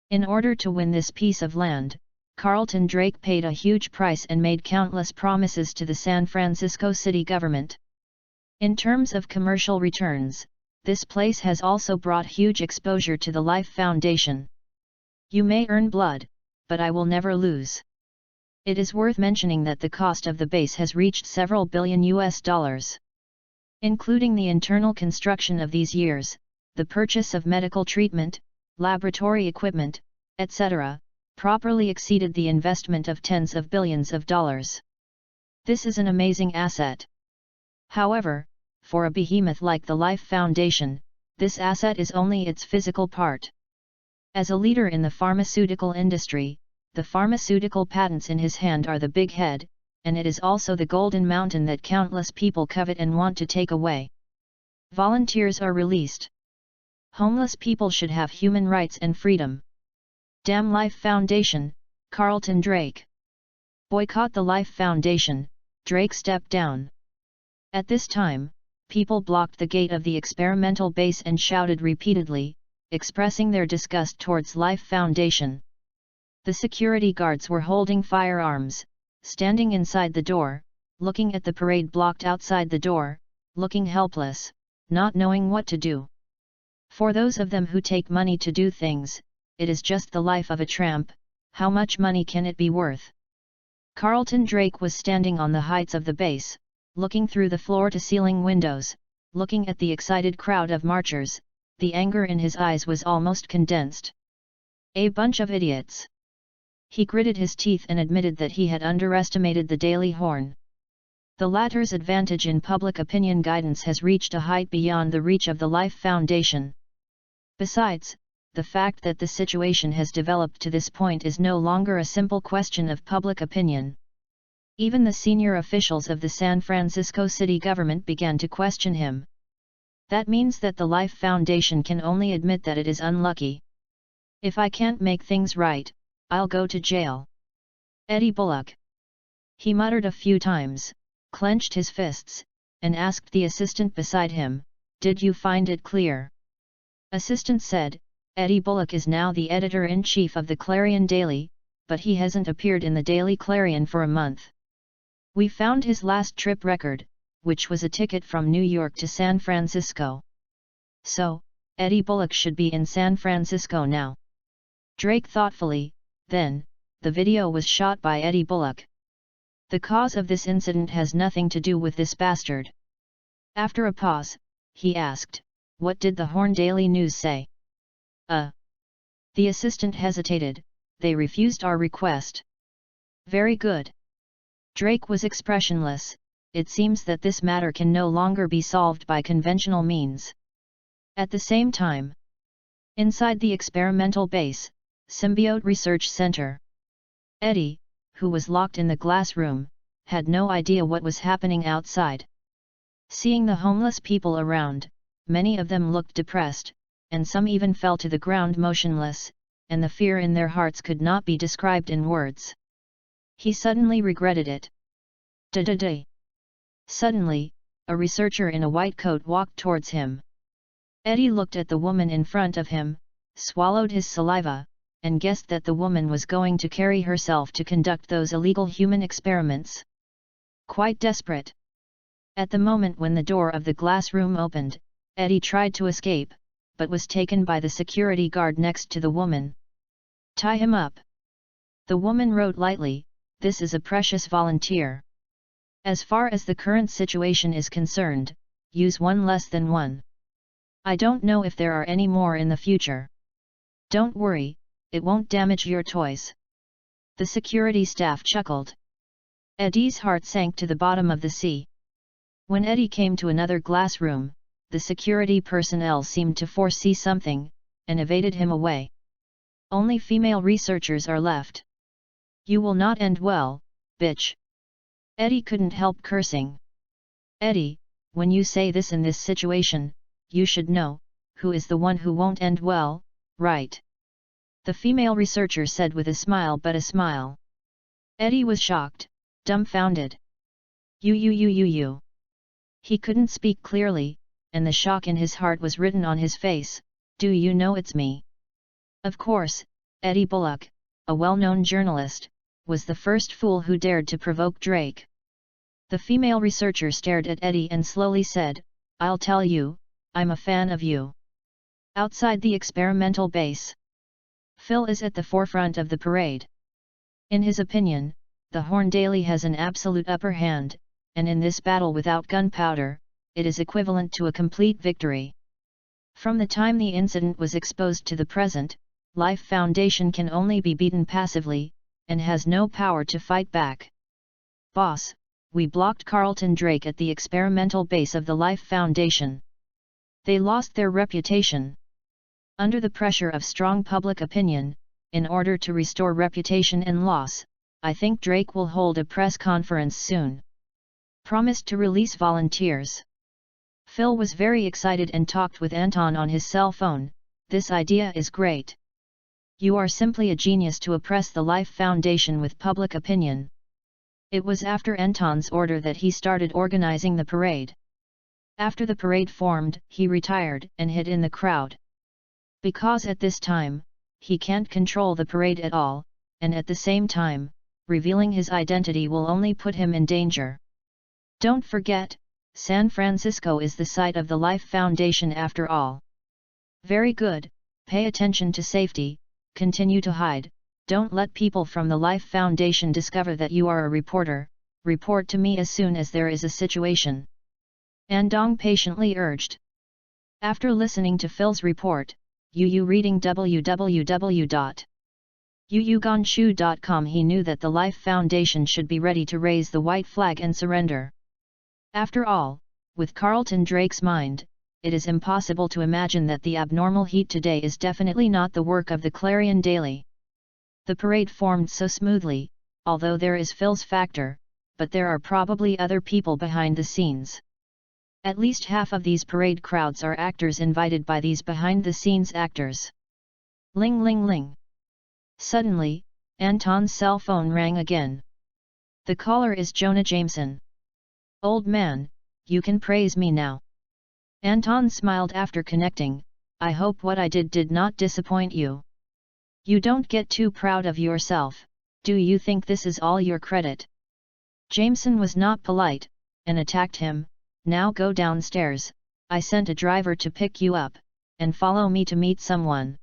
[SPEAKER 1] In order to win this piece of land, Carlton Drake paid a huge price and made countless promises to the San Francisco city government. In terms of commercial returns, this place has also brought huge exposure to the Life Foundation. You may earn blood, but I will never lose. It is worth mentioning that the cost of the base has reached several billion US. Including the internal construction of these years, the purchase of medical treatment, laboratory equipment, etc., properly exceeded the investment of tens of billions of dollars. This is an amazing asset. However, for a behemoth like the Life Foundation, this asset is only its physical part. As a leader in the pharmaceutical industry, the pharmaceutical patents in his hand are the big head, and it is also the golden mountain that countless people covet and want to take away. Volunteers are released. Homeless people should have human rights and freedom. Damn Life Foundation, Carlton Drake. Boycott the Life Foundation, Drake stepped down. At this time, people blocked the gate of the experimental base and shouted repeatedly, expressing their disgust towards Life Foundation. The security guards were holding firearms, standing inside the door, looking at the parade blocked outside the door, looking helpless, not knowing what to do. For those of them who take money to do things, it is just the life of a tramp. How much money can it be worth? Carlton Drake was standing on the heights of the base, looking through the floor-to-ceiling windows, looking at the excited crowd of marchers. The anger in his eyes was almost condensed. A bunch of idiots. He gritted his teeth and admitted that he had underestimated the Daily Horn. The latter's advantage in public opinion guidance has reached a height beyond the reach of the Life Foundation. Besides, the fact that the situation has developed to this point is no longer a simple question of public opinion. Even the senior officials of the San Francisco city government began to question him. That means that the Life Foundation can only admit that it is unlucky. If I can't make things right, I'll go to jail. Eddie Bullock. He muttered a few times, clenched his fists, and asked the assistant beside him, "Did you find it clear?" Assistant said, "Eddie Bullock is now the editor-in-chief of the Clarion Daily, but he hasn't appeared in the Daily Clarion for a month. We found his last trip record, which was a ticket from New York to San Francisco. So, Eddie Bullock should be in San Francisco now." Drake thoughtfully, then, the video was shot by Eddie Bullock. The cause of this incident has nothing to do with this bastard. After a pause, he asked, "What did the Horn Daily News say?" The assistant hesitated, "They refused our request." "Very good." Drake was expressionless. It seems that this matter can no longer be solved by conventional means. At the same time, inside the experimental base, Symbiote Research Center, Eddie, who was locked in the glass room, had no idea what was happening outside. Seeing the homeless people around, many of them looked depressed, and some even fell to the ground motionless, and the fear in their hearts could not be described in words. He suddenly regretted it. Da-da-da. Suddenly, a researcher in a white coat walked towards him. Eddie looked at the woman in front of him, swallowed his saliva, and guessed that the woman was going to carry herself to conduct those illegal human experiments. Quite desperate. At the moment when the door of the glass room opened, Eddie tried to escape, but was taken by the security guard next to the woman. "Tie him up." The woman wrote lightly, "This is a precious volunteer. As far as the current situation is concerned, use one less than one. I don't know if there are any more in the future. Don't worry, it won't damage your toys." The security staff chuckled. Eddie's heart sank to the bottom of the sea. When Eddie came to another glass room, the security personnel seemed to foresee something, and evaded him away. "Only female researchers are left. You will not end well, bitch." Eddie couldn't help cursing. "Eddie, when you say this in this situation, you should know, who is the one who won't end well, right?" The female researcher said with a smile, but a smile. Eddie was shocked, dumbfounded. You. He couldn't speak clearly, and the shock in his heart was written on his face. "Do you know it's me?" Of course, Eddie Bullock, a well-known journalist, was the first fool who dared to provoke Drake. The female researcher stared at Eddie and slowly said, "I'll tell you, I'm a fan of you." Outside the experimental base, Phil is at the forefront of the parade. In his opinion, the Horn Daily has an absolute upper hand, and in this battle without gunpowder, it is equivalent to a complete victory. From the time the incident was exposed to the present, Life Foundation can only be beaten passively, and has no power to fight back. "Boss, we blocked Carlton Drake at the experimental base of the Life Foundation. They lost their reputation. Under the pressure of strong public opinion, in order to restore reputation and loss, I think Drake will hold a press conference soon. Promised to release volunteers." Phil was very excited and talked with Anton on his cell phone. "This idea is great. You are simply a genius to oppress the Life Foundation with public opinion." It was after Anton's order that he started organizing the parade. After the parade formed, he retired and hid in the crowd. Because at this time, he can't control the parade at all, and at the same time, revealing his identity will only put him in danger. Don't forget, San Francisco is the site of the Life Foundation after all. Very good, pay attention to safety, continue to hide, don't let people from the Life Foundation discover that you are a reporter, report to me as soon as there is a situation. Andong patiently urged. After listening to Phil's report, Yu reading www.yuyuganshu.com, he knew that the Life Foundation should be ready to raise the white flag and surrender. After all, with Carlton Drake's mind, it is impossible to imagine that the abnormal heat today is definitely not the work of the Clarion Daily. The parade formed so smoothly, although there is Phil's factor, but there are probably other people behind the scenes. At least half of these parade crowds are actors invited by these behind-the-scenes actors. Ling ling ling. Suddenly, Anton's cell phone rang again. The caller is Jonah Jameson. "Old man, you can praise me now." Anton smiled after connecting. "I hope what I did not disappoint you. You don't get too proud of yourself, do you think this is all your credit?" Jameson was not polite, and attacked him. "Now go downstairs, I sent a driver to pick you up, and follow me to meet someone."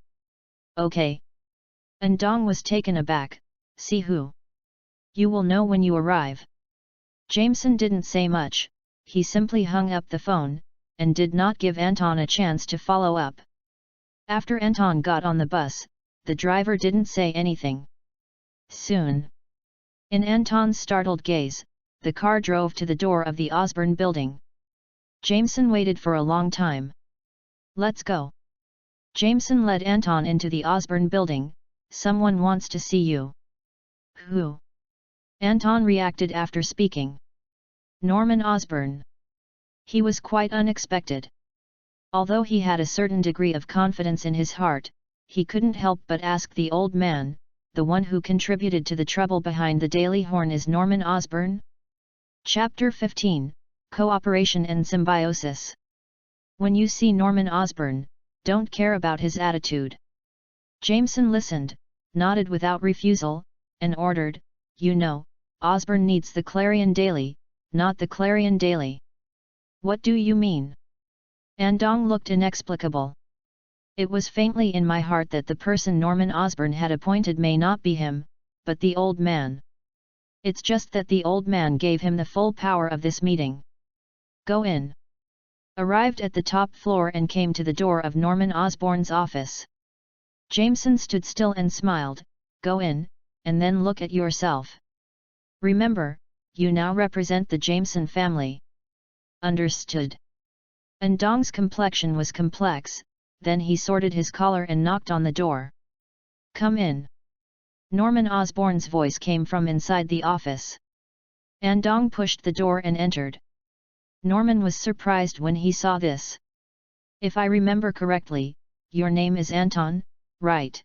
[SPEAKER 1] "Okay." Andong was taken aback. "See who?" "You will know when you arrive." Jameson didn't say much, he simply hung up the phone, and did not give Anton a chance to follow up. After Anton got on the bus, the driver didn't say anything. Soon, in Anton's startled gaze, the car drove to the door of the Osborne building. Jameson waited for a long time. "Let's go." Jameson led Anton into the Osborne building. "Someone wants to see you." "Who?" Anton reacted after speaking. "Norman Osborne." He was quite unexpected. Although he had a certain degree of confidence in his heart, he couldn't help but ask the old man, "The one who contributed to the trouble behind the Daily Horn is Norman Osborne?" Chapter 15, Cooperation and Symbiosis. When you see Norman Osborne, don't care about his attitude. Jameson listened, nodded without refusal, and ordered, "You know, Osborne needs the Clarion Daily, not the Clarion Daily." "What do you mean?" Andong looked inexplicable. "It was faintly in my heart that the person Norman Osborne had appointed may not be him, but the old man. It's just that the old man gave him the full power of this meeting." "Go in." Arrived at the top floor and came to the door of Norman Osborne's office. Jameson stood still and smiled. "Go in, and then look at yourself. Remember, you now represent the Jameson family." "Understood." Andong's complexion was complex, then he sorted his collar and knocked on the door. "Come in." Norman Osborne's voice came from inside the office. Andong pushed the door and entered. Norman was surprised when he saw this. "If I remember correctly, your name is Anton, right?"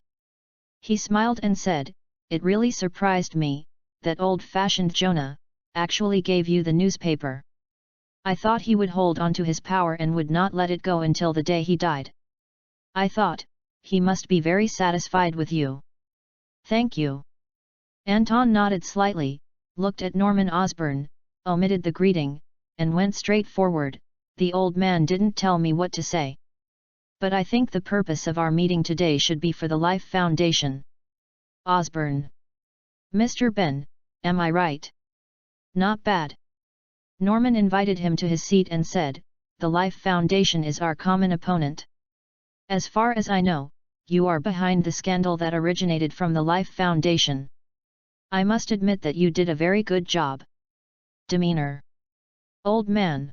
[SPEAKER 1] He smiled and said, "It really surprised me, that old-fashioned Jonah actually gave you the newspaper. I thought he would hold on to his power and would not let it go until the day he died. I thought, he must be very satisfied with you." "Thank you." Anton nodded slightly, looked at Norman Osborne, omitted the greeting, and went straight forward. "The old man didn't tell me what to say. But I think the purpose of our meeting today should be for the Life Foundation." "Osborne. Mr. Ben, am I right?" "Not bad." Norman invited him to his seat and said, "The Life Foundation is our common opponent. As far as I know, you are behind the scandal that originated from the Life Foundation. I must admit that you did a very good job." "Demeanor. Old man."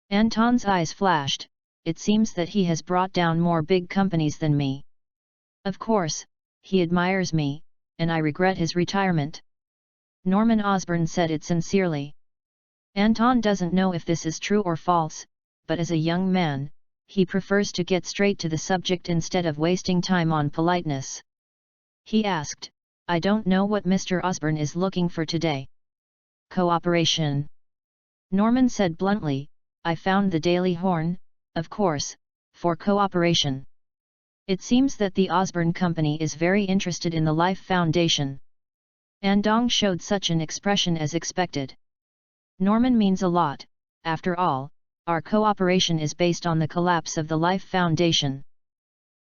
[SPEAKER 1] Anton's eyes flashed. "It seems that he has brought down more big companies than me. Of course, he admires me, and I regret his retirement." Norman Osborne said it sincerely. Anton doesn't know if this is true or false, but as a young man, he prefers to get straight to the subject instead of wasting time on politeness. He asked, "I don't know what Mr. Osborne is looking for today." "Cooperation." Norman said bluntly, "I found the Daily Horn, of course, for cooperation. It seems that the Osborne Company is very interested in the Life Foundation." Andong showed such an expression as expected. "Norman means a lot. After all, our cooperation is based on the collapse of the Life Foundation.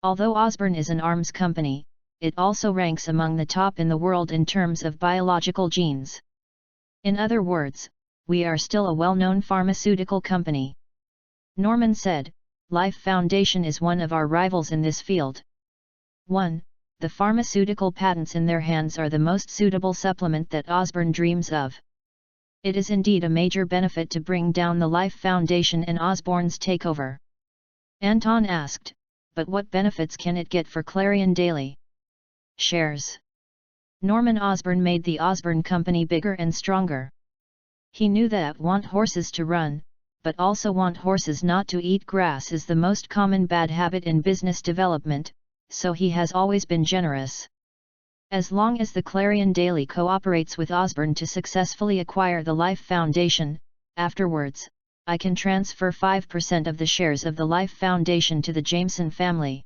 [SPEAKER 1] Although Osborne is an arms company, it also ranks among the top in the world in terms of biological genes. In other words, we are still a well-known pharmaceutical company." Norman said, "Life Foundation is one of our rivals in this field. 1. The pharmaceutical patents in their hands are the most suitable supplement that Osborne dreams of. It is indeed a major benefit to bring down the Life Foundation and Osborne's takeover." Anton asked, "But what benefits can it get for Clarion Daily?" "Shares." Norman Osborne made the Osborne Company bigger and stronger. He knew that want horses to run, but also want horses not to eat grass is the most common bad habit in business development, so he has always been generous. "As long as the Clarion Daily cooperates with Osborne to successfully acquire the Life Foundation, afterwards, I can transfer 5% of the shares of the Life Foundation to the Jameson family."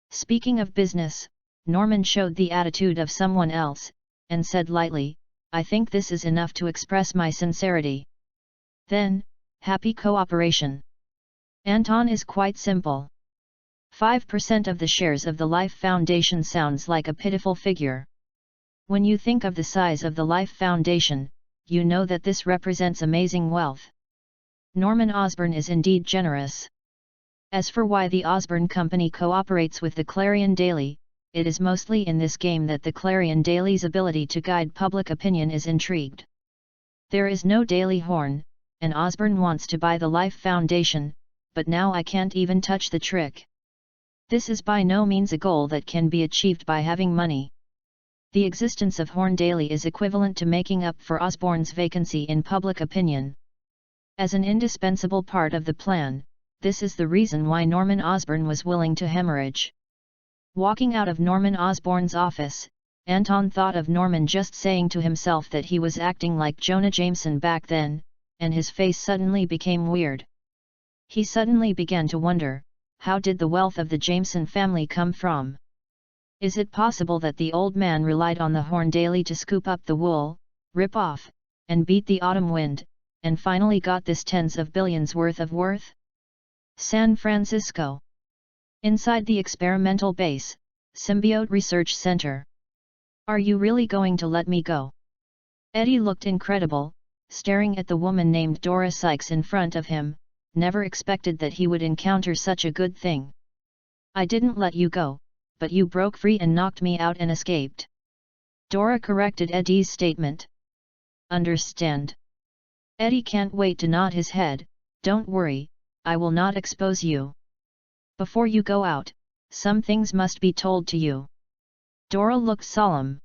[SPEAKER 1] Speaking of business, Norman showed the attitude of someone else, and said lightly, "I think this is enough to express my sincerity. Then, happy cooperation." Anton is quite simple. 5% of the shares of the Life Foundation sounds like a pitiful figure. When you think of the size of the Life Foundation, you know that this represents amazing wealth. Norman Osborne is indeed generous. As for why the Osborne Company cooperates with the Clarion Daily, it is mostly in this game that the Clarion Daily's ability to guide public opinion is intrigued. There is no Daily Horn, and Osborne wants to buy the Life Foundation, but now I can't even touch the trick. This is by no means a goal that can be achieved by having money. The existence of Horn Daily is equivalent to making up for Osborne's vacancy in public opinion. As an indispensable part of the plan, this is the reason why Norman Osborne was willing to hemorrhage. Walking out of Norman Osborne's office, Anton thought of Norman just saying to himself that he was acting like Jonah Jameson back then, and his face suddenly became weird. He suddenly began to wonder, how did the wealth of the Jameson family come from? Is it possible that the old man relied on the horn daily to scoop up the wool, rip off, and beat the autumn wind, and finally got this tens of billions worth of worth? San Francisco. Inside the experimental base, Symbiote Research Center. Are you really going to let me go? Eddie looked incredible, staring at the woman named Dora Sykes in front of him, never expected that he would encounter such a good thing. I didn't let you go, but you broke free and knocked me out and escaped. Dora corrected Eddie's statement. Understand? Eddie can't wait to nod his head. Don't worry, I will not expose you. Before you go out, some things must be told to you. Dora looked solemn.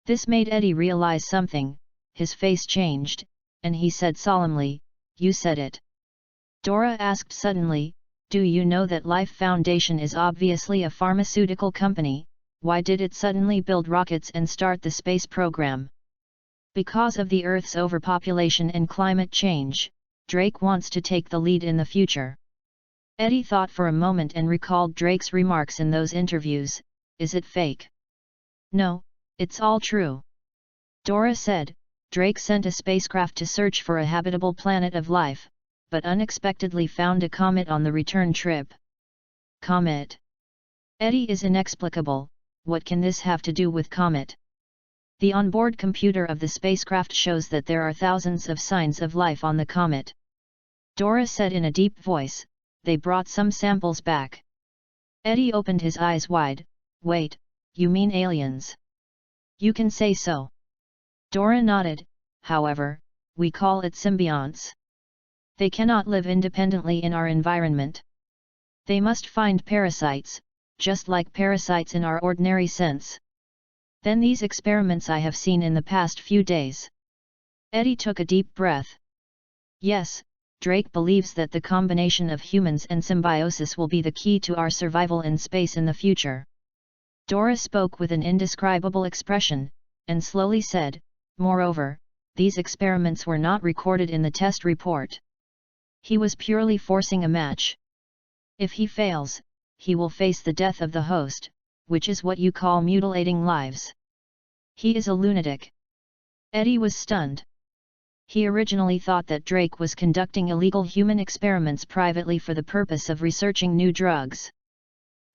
[SPEAKER 1] This made Eddie realize something. His face changed, and he said solemnly, "You said it." Dora asked suddenly, "Do you know that Life Foundation is obviously a pharmaceutical company? Why did it suddenly build rockets and start the space program?" Because of the Earth's overpopulation and climate change, Drake wants to take the lead in the future. Eddie thought for a moment and recalled Drake's remarks in those interviews. Is it fake? No, it's all true. Dora said, Drake sent a spacecraft to search for a habitable planet of life, but unexpectedly found a comet on the return trip. Comet? Eddie is inexplicable. What can this have to do with comet? The onboard computer of the spacecraft shows that there are thousands of signs of life on the comet. Dora said in a deep voice, they brought some samples back. Eddie opened his eyes wide. Wait, you mean aliens? You can say so. Dora nodded. However, we call it symbionts. They cannot live independently in our environment. They must find parasites, just like parasites in our ordinary sense. Then these experiments I have seen in the past few days. Eddie took a deep breath. Yes, Drake believes that the combination of humans and symbiosis will be the key to our survival in space in the future. Dora spoke with an indescribable expression, and slowly said, moreover, these experiments were not recorded in the test report. He was purely forcing a match. If he fails, he will face the death of the host, which is what you call mutilating lives. He is a lunatic. Eddie was stunned. He originally thought that Drake was conducting illegal human experiments privately for the purpose of researching new drugs.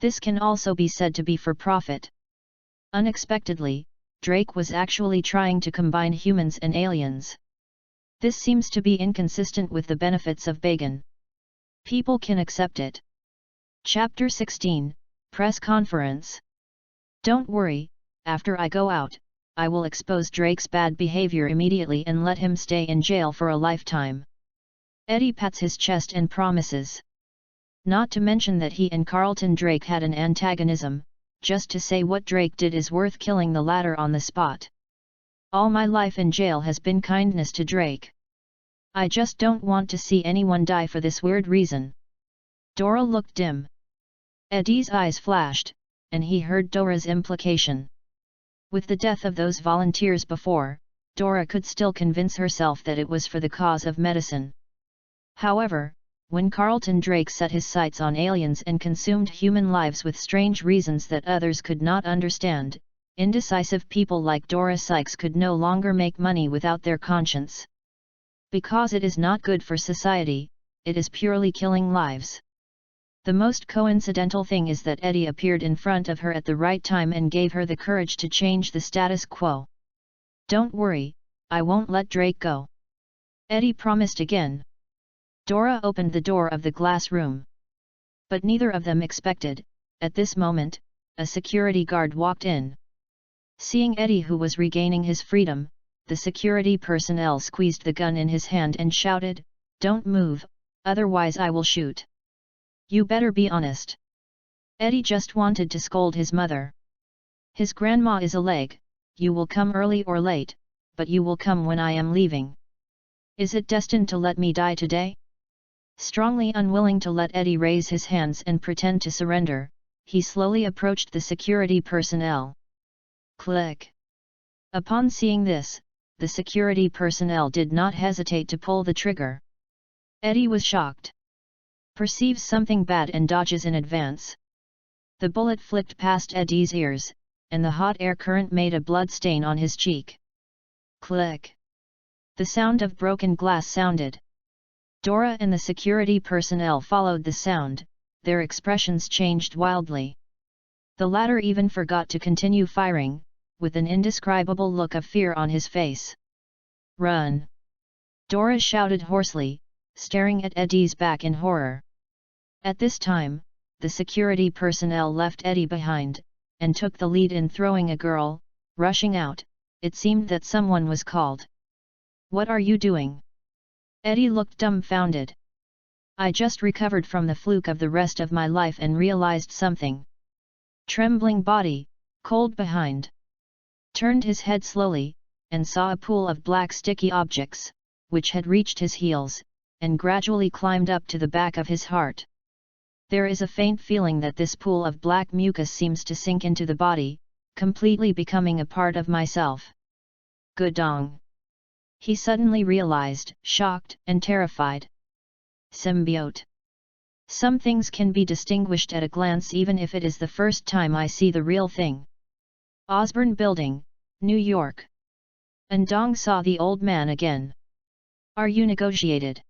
[SPEAKER 1] This can also be said to be for profit. Unexpectedly, Drake was actually trying to combine humans and aliens. This seems to be inconsistent with the benefits of Bacon. People can accept it. Chapter 16, Press Conference. Don't worry, after I go out, I will expose Drake's bad behavior immediately and let him stay in jail for a lifetime. Eddie pats his chest and promises. Not to mention that he and Carlton Drake had an antagonism. Just to say what Drake did is worth killing the latter on the spot. All my life in jail has been kindness to Drake. I just don't want to see anyone die for this weird reason. Dora looked dim. Eddie's eyes flashed, and he heard Dora's implication. With the death of those volunteers before, Dora could still convince herself that it was for the cause of medicine. However, when Carlton Drake set his sights on aliens and consumed human lives with strange reasons that others could not understand, indecisive people like Dora Sykes could no longer make money without their conscience. Because it is not good for society, it is purely killing lives. The most coincidental thing is that Eddie appeared in front of her at the right time and gave her the courage to change the status quo. Don't worry, I won't let Drake go. Eddie promised again. Dora opened the door of the glass room. But neither of them expected, at this moment, a security guard walked in. Seeing Eddie, who was regaining his freedom, the security personnel squeezed the gun in his hand and shouted, "Don't move, otherwise I will shoot. You better be honest." Eddie just wanted to scold his mother. His grandma is a leg, you will come early or late, but you will come when I am leaving. Is it destined to let me die today? Strongly unwilling to let Eddie raise his hands and pretend to surrender, he slowly approached the security personnel. Click. Upon seeing this, the security personnel did not hesitate to pull the trigger. Eddie was shocked. Perceives something bad and dodges in advance. The bullet flicked past Eddie's ears, and the hot air current made a blood stain on his cheek. Click! The sound of broken glass sounded. Dora and the security personnel followed the sound, their expressions changed wildly. The latter even forgot to continue firing, with an indescribable look of fear on his face. Run! Dora shouted hoarsely, staring at Eddie's back in horror. At this time, the security personnel left Eddie behind, and took the lead in throwing a girl. Rushing out, it seemed that someone was called. "What are you doing?" Eddie looked dumbfounded. "I just recovered from the fluke of the rest of my life and realized something." Trembling body, cold behind. Turned his head slowly, and saw a pool of black sticky objects, which had reached his heels, and gradually climbed up to the back of his heart. There is a faint feeling that this pool of black mucus seems to sink into the body, completely becoming a part of myself. Gudong! He suddenly realized, shocked and terrified. Symbiote. Some things can be distinguished at a glance even if it is the first time I see the real thing. Osborne Building, New York. Ndong saw the old man again. "Are you negotiated?"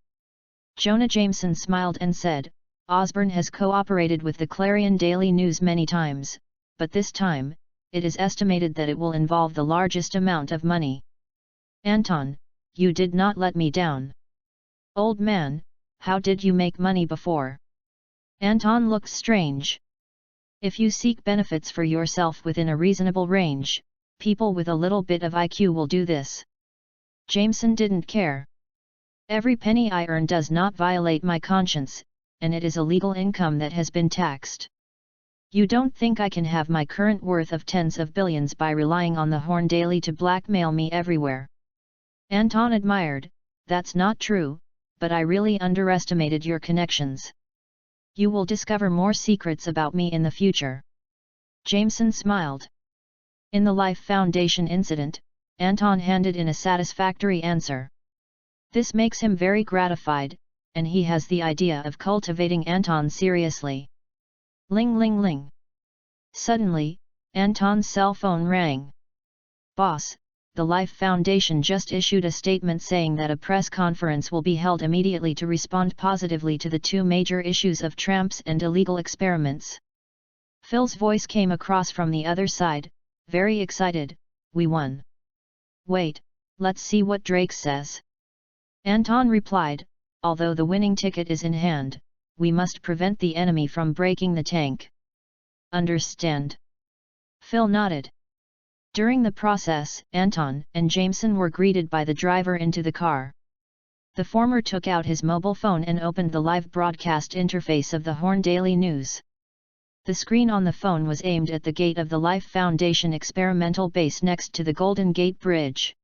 [SPEAKER 1] Jonah Jameson smiled and said, "Osborne has cooperated with the Clarion Daily News many times, but this time, it is estimated that it will involve the largest amount of money." "Anton, you did not let me down." "Old man, how did you make money before?" Anton looked strange. "If you seek benefits for yourself within a reasonable range, people with a little bit of IQ will do this." Jameson didn't care. "Every penny I earn does not violate my conscience, and it is a legal income that has been taxed. You don't think I can have my current worth of tens of billions by relying on the Horn Daily to blackmail me everywhere?" Anton admired, "That's not true, but I really underestimated your connections. You will discover more secrets about me in the future." Jameson smiled. In the Life Foundation incident, Anton handed in a satisfactory answer. This makes him very gratified, and he has the idea of cultivating Anton seriously. Ling ling ling. Suddenly, Anton's cell phone rang. "Boss, the Life Foundation just issued a statement saying that a press conference will be held immediately to respond positively to the two major issues of tramps and illegal experiments." Phil's voice came across from the other side, very excited, "We won." "Wait, let's see what Drake says." Anton replied, "Although the winning ticket is in hand, we must prevent the enemy from breaking the tank." "Understand?" Phil nodded. During the process, Anton and Jameson were greeted by the driver into the car. The former took out his mobile phone and opened the live broadcast interface of the Horn Daily News. The screen on the phone was aimed at the gate of the Life Foundation experimental base next to the Golden Gate Bridge.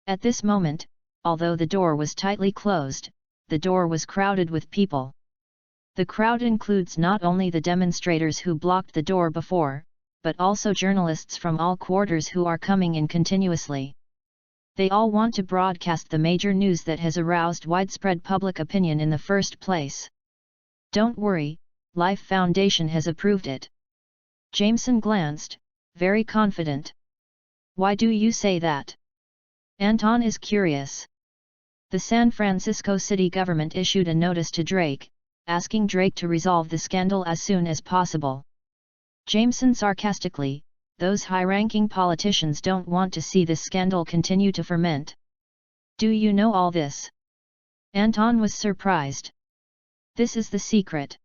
[SPEAKER 1] At this moment, although the door was tightly closed, the door was crowded with people. The crowd includes not only the demonstrators who blocked the door before, but also journalists from all quarters who are coming in continuously. They all want to broadcast the major news that has aroused widespread public opinion in the first place. "Don't worry, Life Foundation has approved it." Jameson glanced, very confident. "Why do you say that?" Anton is curious. The San Francisco city government issued a notice to Drake, asking Drake to resolve the scandal as soon as possible. Jameson sarcastically, "Those high-ranking politicians don't want to see this scandal continue to ferment." "Do you know all this?" Anton was surprised. "This is the secret.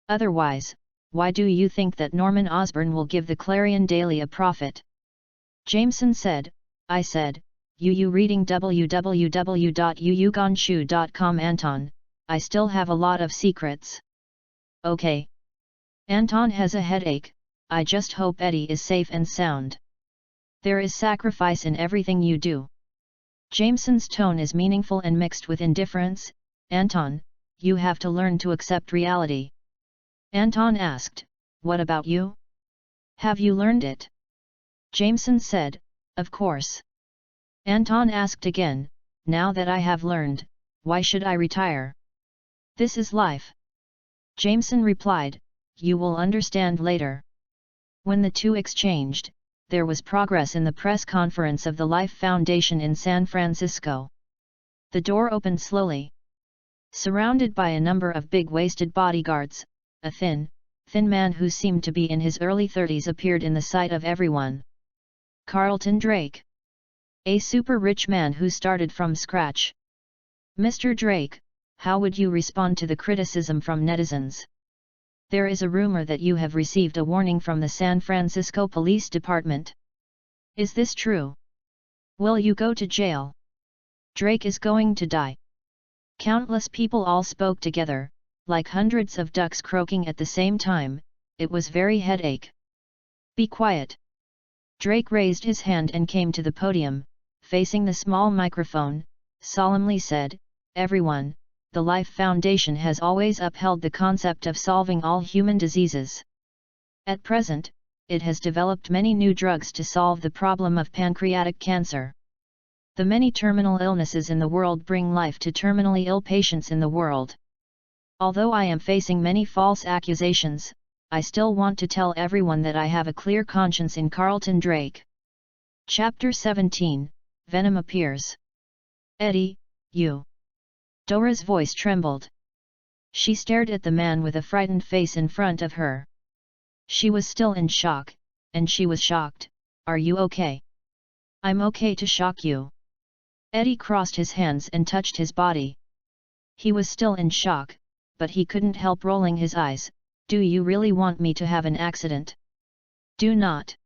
[SPEAKER 1] Otherwise, why do you think that Norman Osborn will give the Clarion Daily a profit?" Jameson said, "I said, you reading www.yuyugonshu.com." "Anton, I still have a lot of secrets." "Okay. Anton has a headache, I just hope Eddie is safe and sound." "There is sacrifice in everything you do." Jameson's tone is meaningful and mixed with indifference. "Anton, you have to learn to accept reality." Anton asked, "What about you? Have you learned it?" Jameson said, "Of course." Anton asked again, "Now that I have learned, why should I retire? This is life." Jameson replied, you will understand later. When the two exchanged, there was progress in the press conference of the Life Foundation in San Francisco. The door opened slowly. Surrounded by a number of big-waisted bodyguards, a thin man who seemed to be in his early 30s appeared in the sight of everyone. Carlton Drake. A super-rich man who started from scratch. Mr. Drake, how would you respond to the criticism from netizens? There is a rumor that you have received a warning from the San Francisco Police Department. Is this true? Will you go to jail? Drake is going to die. Countless people all spoke together, like hundreds of ducks croaking at the same time. It was very headache. Be quiet. Drake raised his hand and came to the podium, facing the small microphone, solemnly said, "Everyone, the Life Foundation has always upheld the concept of solving all human diseases. At present, it has developed many new drugs to solve the problem of pancreatic cancer. The many terminal illnesses in the world bring life to terminally ill patients in the world. Although I am facing many false accusations, I still want to tell everyone that I have a clear conscience in Carlton Drake." Chapter 17, Venom appears. Eddie, you. Dora's voice trembled. She stared at the man with a frightened face in front of her. She was still in shock, and she was shocked. Are you okay? I'm okay to shock you. Eddie crossed his hands and touched his body. He was still in shock, but he couldn't help rolling his eyes. Do you really want me to have an accident? Do not.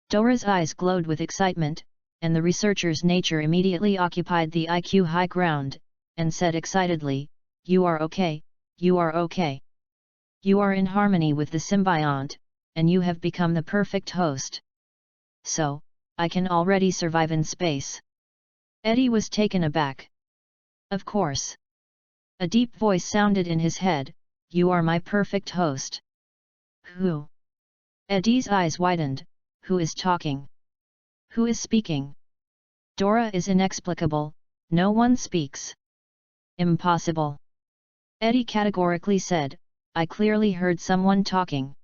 [SPEAKER 1] Dora's eyes glowed with excitement, and the researcher's nature immediately occupied the IQ high ground, and said excitedly, "You are okay, you are okay. You are in harmony with the symbiont, and you have become the perfect host. So, I can already survive in space." Eddie was taken aback. Of course. A deep voice sounded in his head, "You are my perfect host." Who? Eddie's eyes widened. Who is talking? Who is speaking? Dora is inexplicable, no one speaks. Impossible. Eddie categorically said, "I clearly heard someone talking."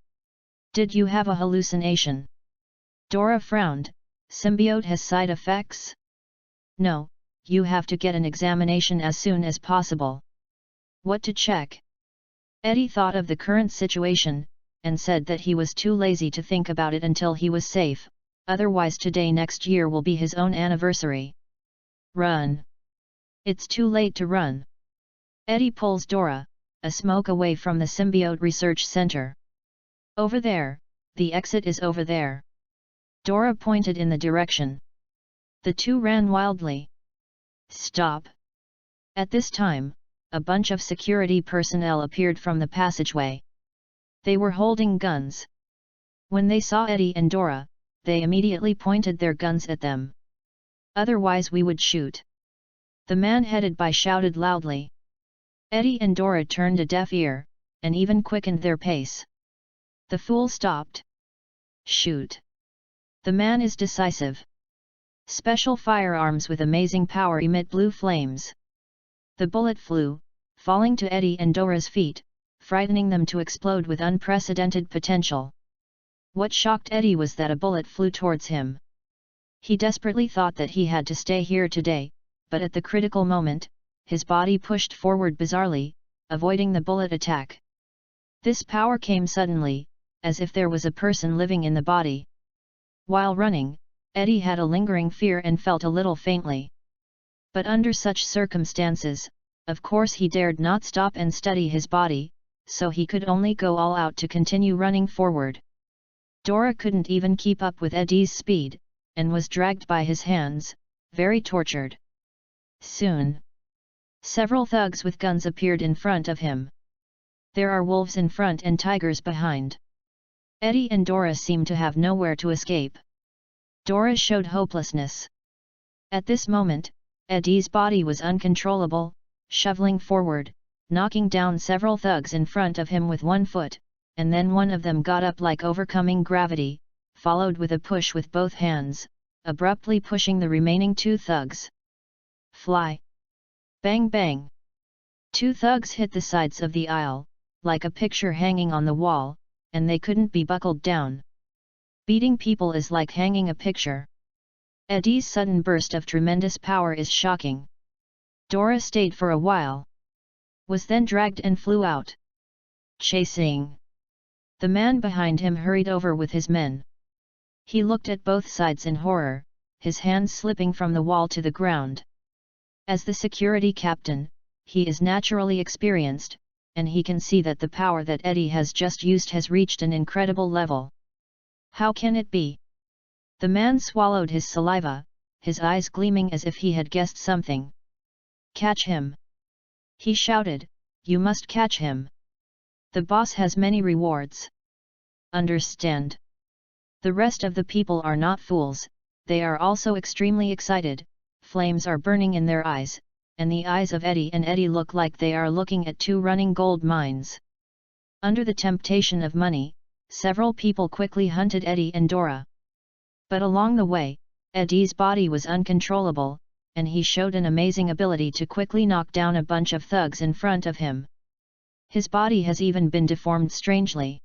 [SPEAKER 1] Did you have a hallucination? Dora frowned. Symbiote has side effects? No, you have to get an examination as soon as possible. What to check? Eddie thought of the current situation, and said that he was too lazy to think about it until he was safe, otherwise today next year will be his own anniversary. Run. It's too late to run. Eddie pulls Dora, a smoke away from the Symbiote Research Center. Over there, the exit is over there. Dora pointed in the direction. The two ran wildly. Stop. At this time, a bunch of security personnel appeared from the passageway. They were holding guns. When they saw Eddie and Dora, they immediately pointed their guns at them. Otherwise we would shoot. The man headed by shouted loudly. Eddie and Dora turned a deaf ear, and even quickened their pace. The fool stopped. Shoot. The man is decisive. Special firearms with amazing power emit blue flames. The bullet flew, falling to Eddie and Dora's feet, frightening them to explode with unprecedented potential. What shocked Eddie was that a bullet flew towards him. He desperately thought that he had to stay here today, but at the critical moment, his body pushed forward bizarrely, avoiding the bullet attack. This power came suddenly, as if there was a person living in the body. While running, Eddie had a lingering fear and felt a little faintly. But under such circumstances, of course he dared not stop and study his body, so he could only go all out to continue running forward. Dora couldn't even keep up with Eddie's speed, and was dragged by his hands, very tortured. Soon, several thugs with guns appeared in front of him. There are wolves in front and tigers behind. Eddie and Dora seemed to have nowhere to escape. Dora showed hopelessness. At this moment, Eddie's body was uncontrollable, shoveling forward, knocking down several thugs in front of him with one foot, and then one of them got up like overcoming gravity, followed with a push with both hands, abruptly pushing the remaining two thugs. Fly! Bang bang! Two thugs hit the sides of the aisle, like a picture hanging on the wall, and they couldn't be buckled down. Beating people is like hanging a picture. Eddie's sudden burst of tremendous power is shocking. Dora stayed for a while, was then dragged and flew out. Chasing. The man behind him hurried over with his men. He looked at both sides in horror, his hands slipping from the wall to the ground. As the security captain, he is naturally experienced, and he can see that the power that Eddie has just used has reached an incredible level. How can it be? The man swallowed his saliva, his eyes gleaming as if he had guessed something. Catch him! He shouted, you must catch him. The boss has many rewards. Understand? The rest of the people are not fools, they are also extremely excited, flames are burning in their eyes, and the eyes of Eddie and Eddie look like they are looking at two running gold mines. Under the temptation of money, several people quickly hunted Eddie and Dora. But along the way, Eddie's body was uncontrollable, and he showed an amazing ability to quickly knock down a bunch of thugs in front of him. His body has even been deformed strangely.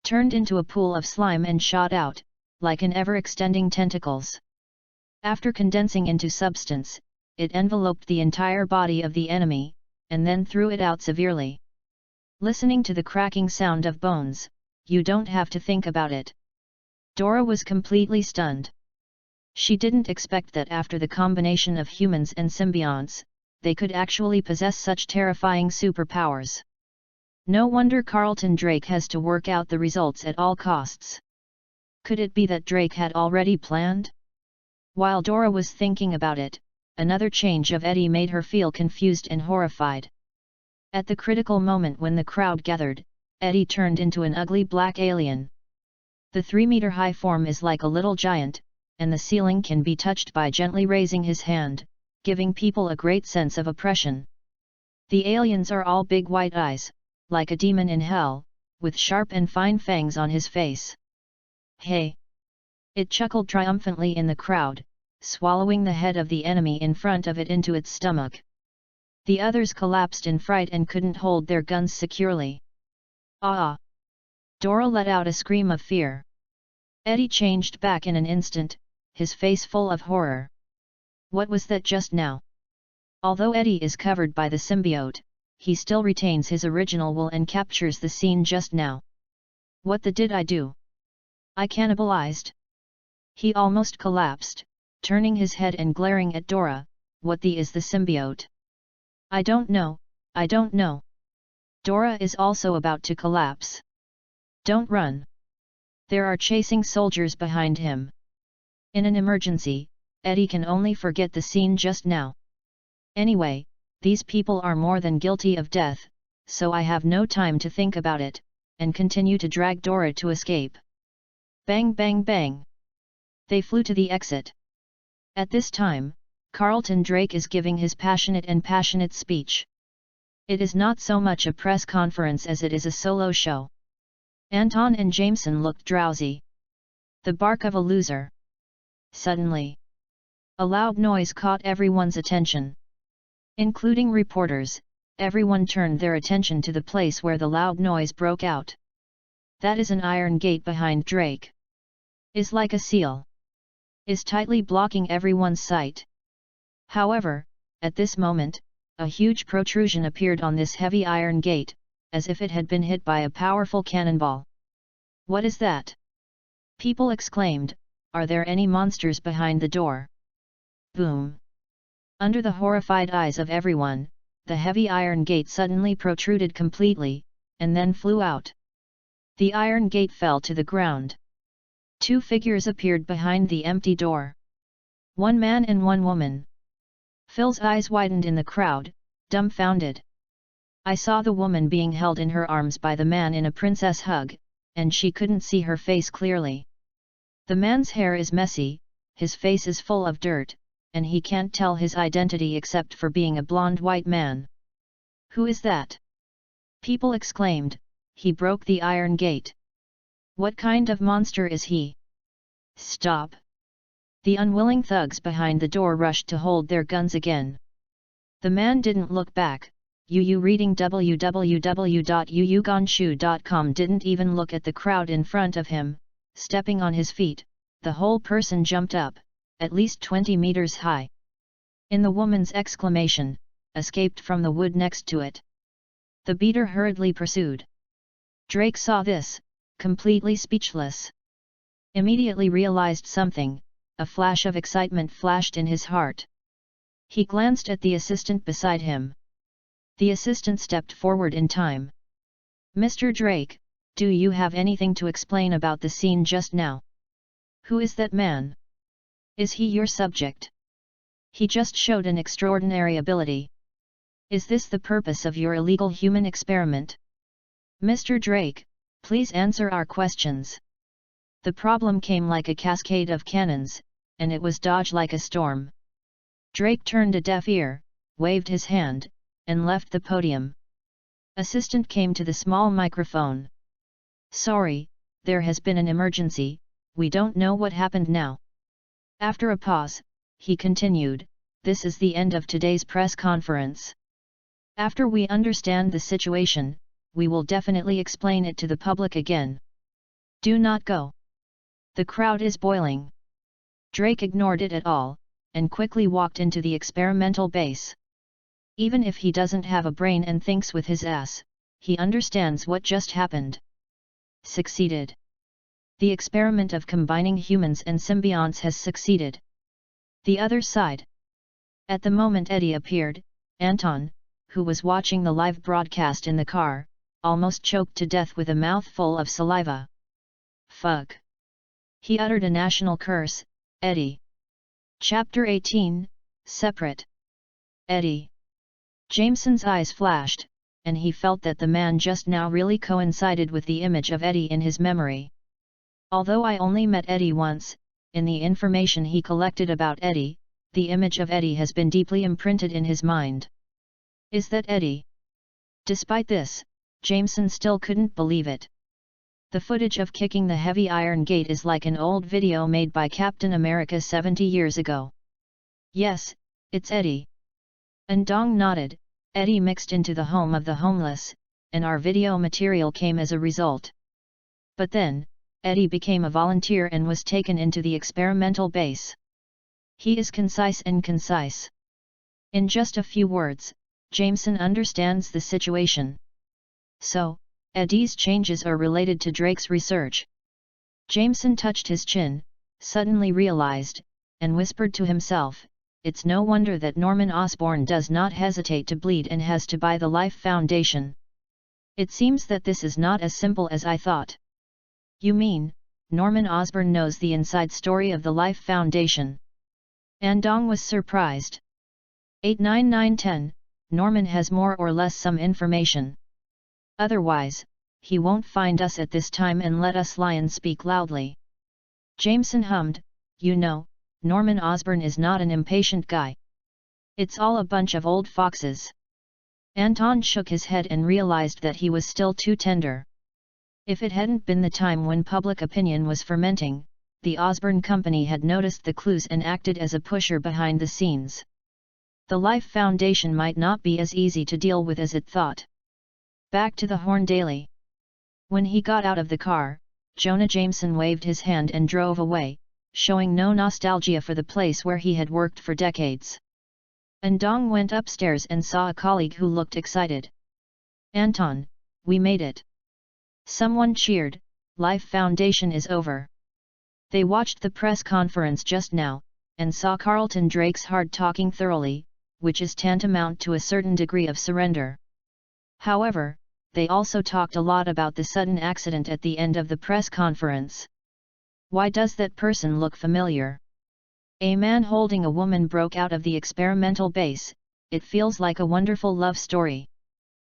[SPEAKER 1] Turned into a pool of slime and shot out, like an ever-extending tentacles. After condensing into substance, it enveloped the entire body of the enemy, and then threw it out severely. Listening to the cracking sound of bones, you don't have to think about it. Dora was completely stunned. She didn't expect that after the combination of humans and symbionts, they could actually possess such terrifying superpowers. No wonder Carlton Drake has to work out the results at all costs. Could it be that Drake had already planned? While Dora was thinking about it, another change of Eddie made her feel confused and horrified. At the critical moment when the crowd gathered, Eddie turned into an ugly black alien. The 3-meter-high form is like a little giant, and the ceiling can be touched by gently raising his hand, giving people a great sense of oppression. The aliens are all big white eyes, like a demon in hell, with sharp and fine fangs on his face. Hey! It chuckled triumphantly in the crowd, swallowing the head of the enemy in front of it into its stomach. The others collapsed in fright and couldn't hold their guns securely. Ah! Dora let out a scream of fear. Eddie changed back in an instant, his face full of horror. What was that just now? Although Eddie is covered by the symbiote, he still retains his original will and captures the scene just now. What the did I do? I cannibalized? He almost collapsed, turning his head and glaring at Dora. What the is the symbiote? I don't know, I don't know. Dora is also about to collapse. Don't run. There are chasing soldiers behind him. In an emergency, Eddie can only forget the scene just now. Anyway, these people are more than guilty of death, so I have no time to think about it, and continue to drag Dora to escape. Bang bang bang. They flew to the exit. At this time, Carlton Drake is giving his passionate speech. It is not so much a press conference as it is a solo show. Anton and Jameson looked drowsy. The bark of a loser. Suddenly, a loud noise caught everyone's attention. Including reporters, everyone turned their attention to the place where the loud noise broke out. That is an iron gate behind Drake. Is like a seal. Is tightly blocking everyone's sight. However, at this moment, a huge protrusion appeared on this heavy iron gate, as if it had been hit by a powerful cannonball. What is that? People exclaimed, are there any monsters behind the door? Boom! Under the horrified eyes of everyone, the heavy iron gate suddenly protruded completely, and then flew out. The iron gate fell to the ground. Two figures appeared behind the empty door. One man and one woman. Phil's eyes widened in the crowd, dumbfounded. I saw the woman being held in her arms by the man in a princess hug, and she couldn't see her face clearly. The man's hair is messy, his face is full of dirt, and he can't tell his identity except for being a blonde white man. Who is that? People exclaimed, he broke the iron gate. What kind of monster is he? Stop! The unwilling thugs behind the door rushed to hold their guns again. The man didn't look back, Yu reading www.yuyugonshu.com didn't even look at the crowd in front of him. Stepping on his feet, the whole person jumped up, at least 20 meters high. In the woman's exclamation, escaped from the wood next to it. The beater hurriedly pursued. Drake saw this, completely speechless. Immediately realized something, a flash of excitement flashed in his heart. He glanced at the assistant beside him. The assistant stepped forward in time. "Mr. Drake, do you have anything to explain about the scene just now? Who is that man? Is he your subject? He just showed an extraordinary ability. Is this the purpose of your illegal human experiment? Mr. Drake, please answer our questions." The problem came like a cascade of cannons, and it was dodged like a storm. Drake turned a deaf ear, waved his hand, and left the podium. Assistant came to the small microphone. "Sorry, there has been an emergency, we don't know what happened now." After a pause, he continued, "This is the end of today's press conference. After we understand the situation, we will definitely explain it to the public again. Do not go. The crowd is boiling." Drake ignored it at all, and quickly walked into the experimental base. Even if he doesn't have a brain and thinks with his ass, he understands what just happened. Succeeded. The experiment of combining humans and symbionts has succeeded. The other side. At the moment Eddie appeared, Anton, who was watching the live broadcast in the car, almost choked to death with a mouthful of saliva. "Fuck!" He uttered a national curse. Eddie. Chapter 18, Separate. Eddie. Jameson's eyes flashed, and he felt that the man just now really coincided with the image of Eddie in his memory. Although I only met Eddie once, in the information he collected about Eddie, the image of Eddie has been deeply imprinted in his mind. Is that Eddie? Despite this, Jameson still couldn't believe it. The footage of kicking the heavy iron gate is like an old video made by Captain America 70 years ago. Yes, it's Eddie. Ndong nodded. Eddie mixed into the home of the homeless, and our video material came as a result. But then, Eddie became a volunteer and was taken into the experimental base. He is concise and concise. In just a few words, Jameson understands the situation. So, Eddie's changes are related to Drake's research. Jameson touched his chin, suddenly realized, and whispered to himself, "It's no wonder that Norman Osborn does not hesitate to bleed and has to buy the Life Foundation. It seems that this is not as simple as I thought." "You mean, Norman Osborn knows the inside story of the Life Foundation?" Andong was surprised. 89910, Norman has more or less some information. Otherwise, he won't find us at this time and let us lie and speak loudly. Jameson hummed, "You know, Norman Osborn is not an impatient guy. It's all a bunch of old foxes." Anton shook his head and realized that he was still too tender. If it hadn't been the time when public opinion was fermenting, the Osborn Company had noticed the clues and acted as a pusher behind the scenes. The Life Foundation might not be as easy to deal with as it thought. Back to the Horn Daily. When he got out of the car, Jonah Jameson waved his hand and drove away, showing no nostalgia for the place where he had worked for decades. Ndong went upstairs and saw a colleague who looked excited. "Anton, we made it." Someone cheered, "Life Foundation is over." They watched the press conference just now, and saw Carlton Drake's hard talking thoroughly, which is tantamount to a certain degree of surrender. However, they also talked a lot about the sudden accident at the end of the press conference. Why does that person look familiar? A man holding a woman broke out of the experimental base. It feels like a wonderful love story.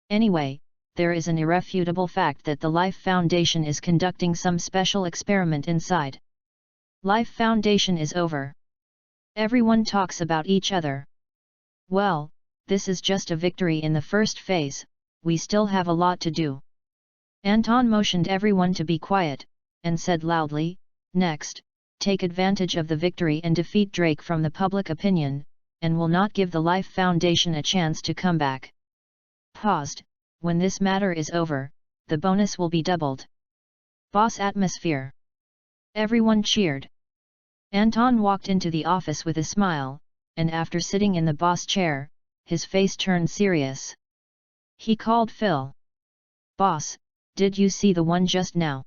[SPEAKER 1] Anyway, there is an irrefutable fact that the Life Foundation is conducting some special experiment inside. Life Foundation is over. Everyone talks about each other. Well, this is just a victory in the first phase, we still have a lot to do. Anton motioned everyone to be quiet, and said loudly, "Next, take advantage of the victory and defeat Drake from the public opinion, and will not give the Life Foundation a chance to come back." Paused, when this matter is over, the bonus will be doubled. Boss atmosphere. Everyone cheered. Anton walked into the office with a smile, and after sitting in the boss chair, his face turned serious. He called Phil. Boss, did you see the one just now?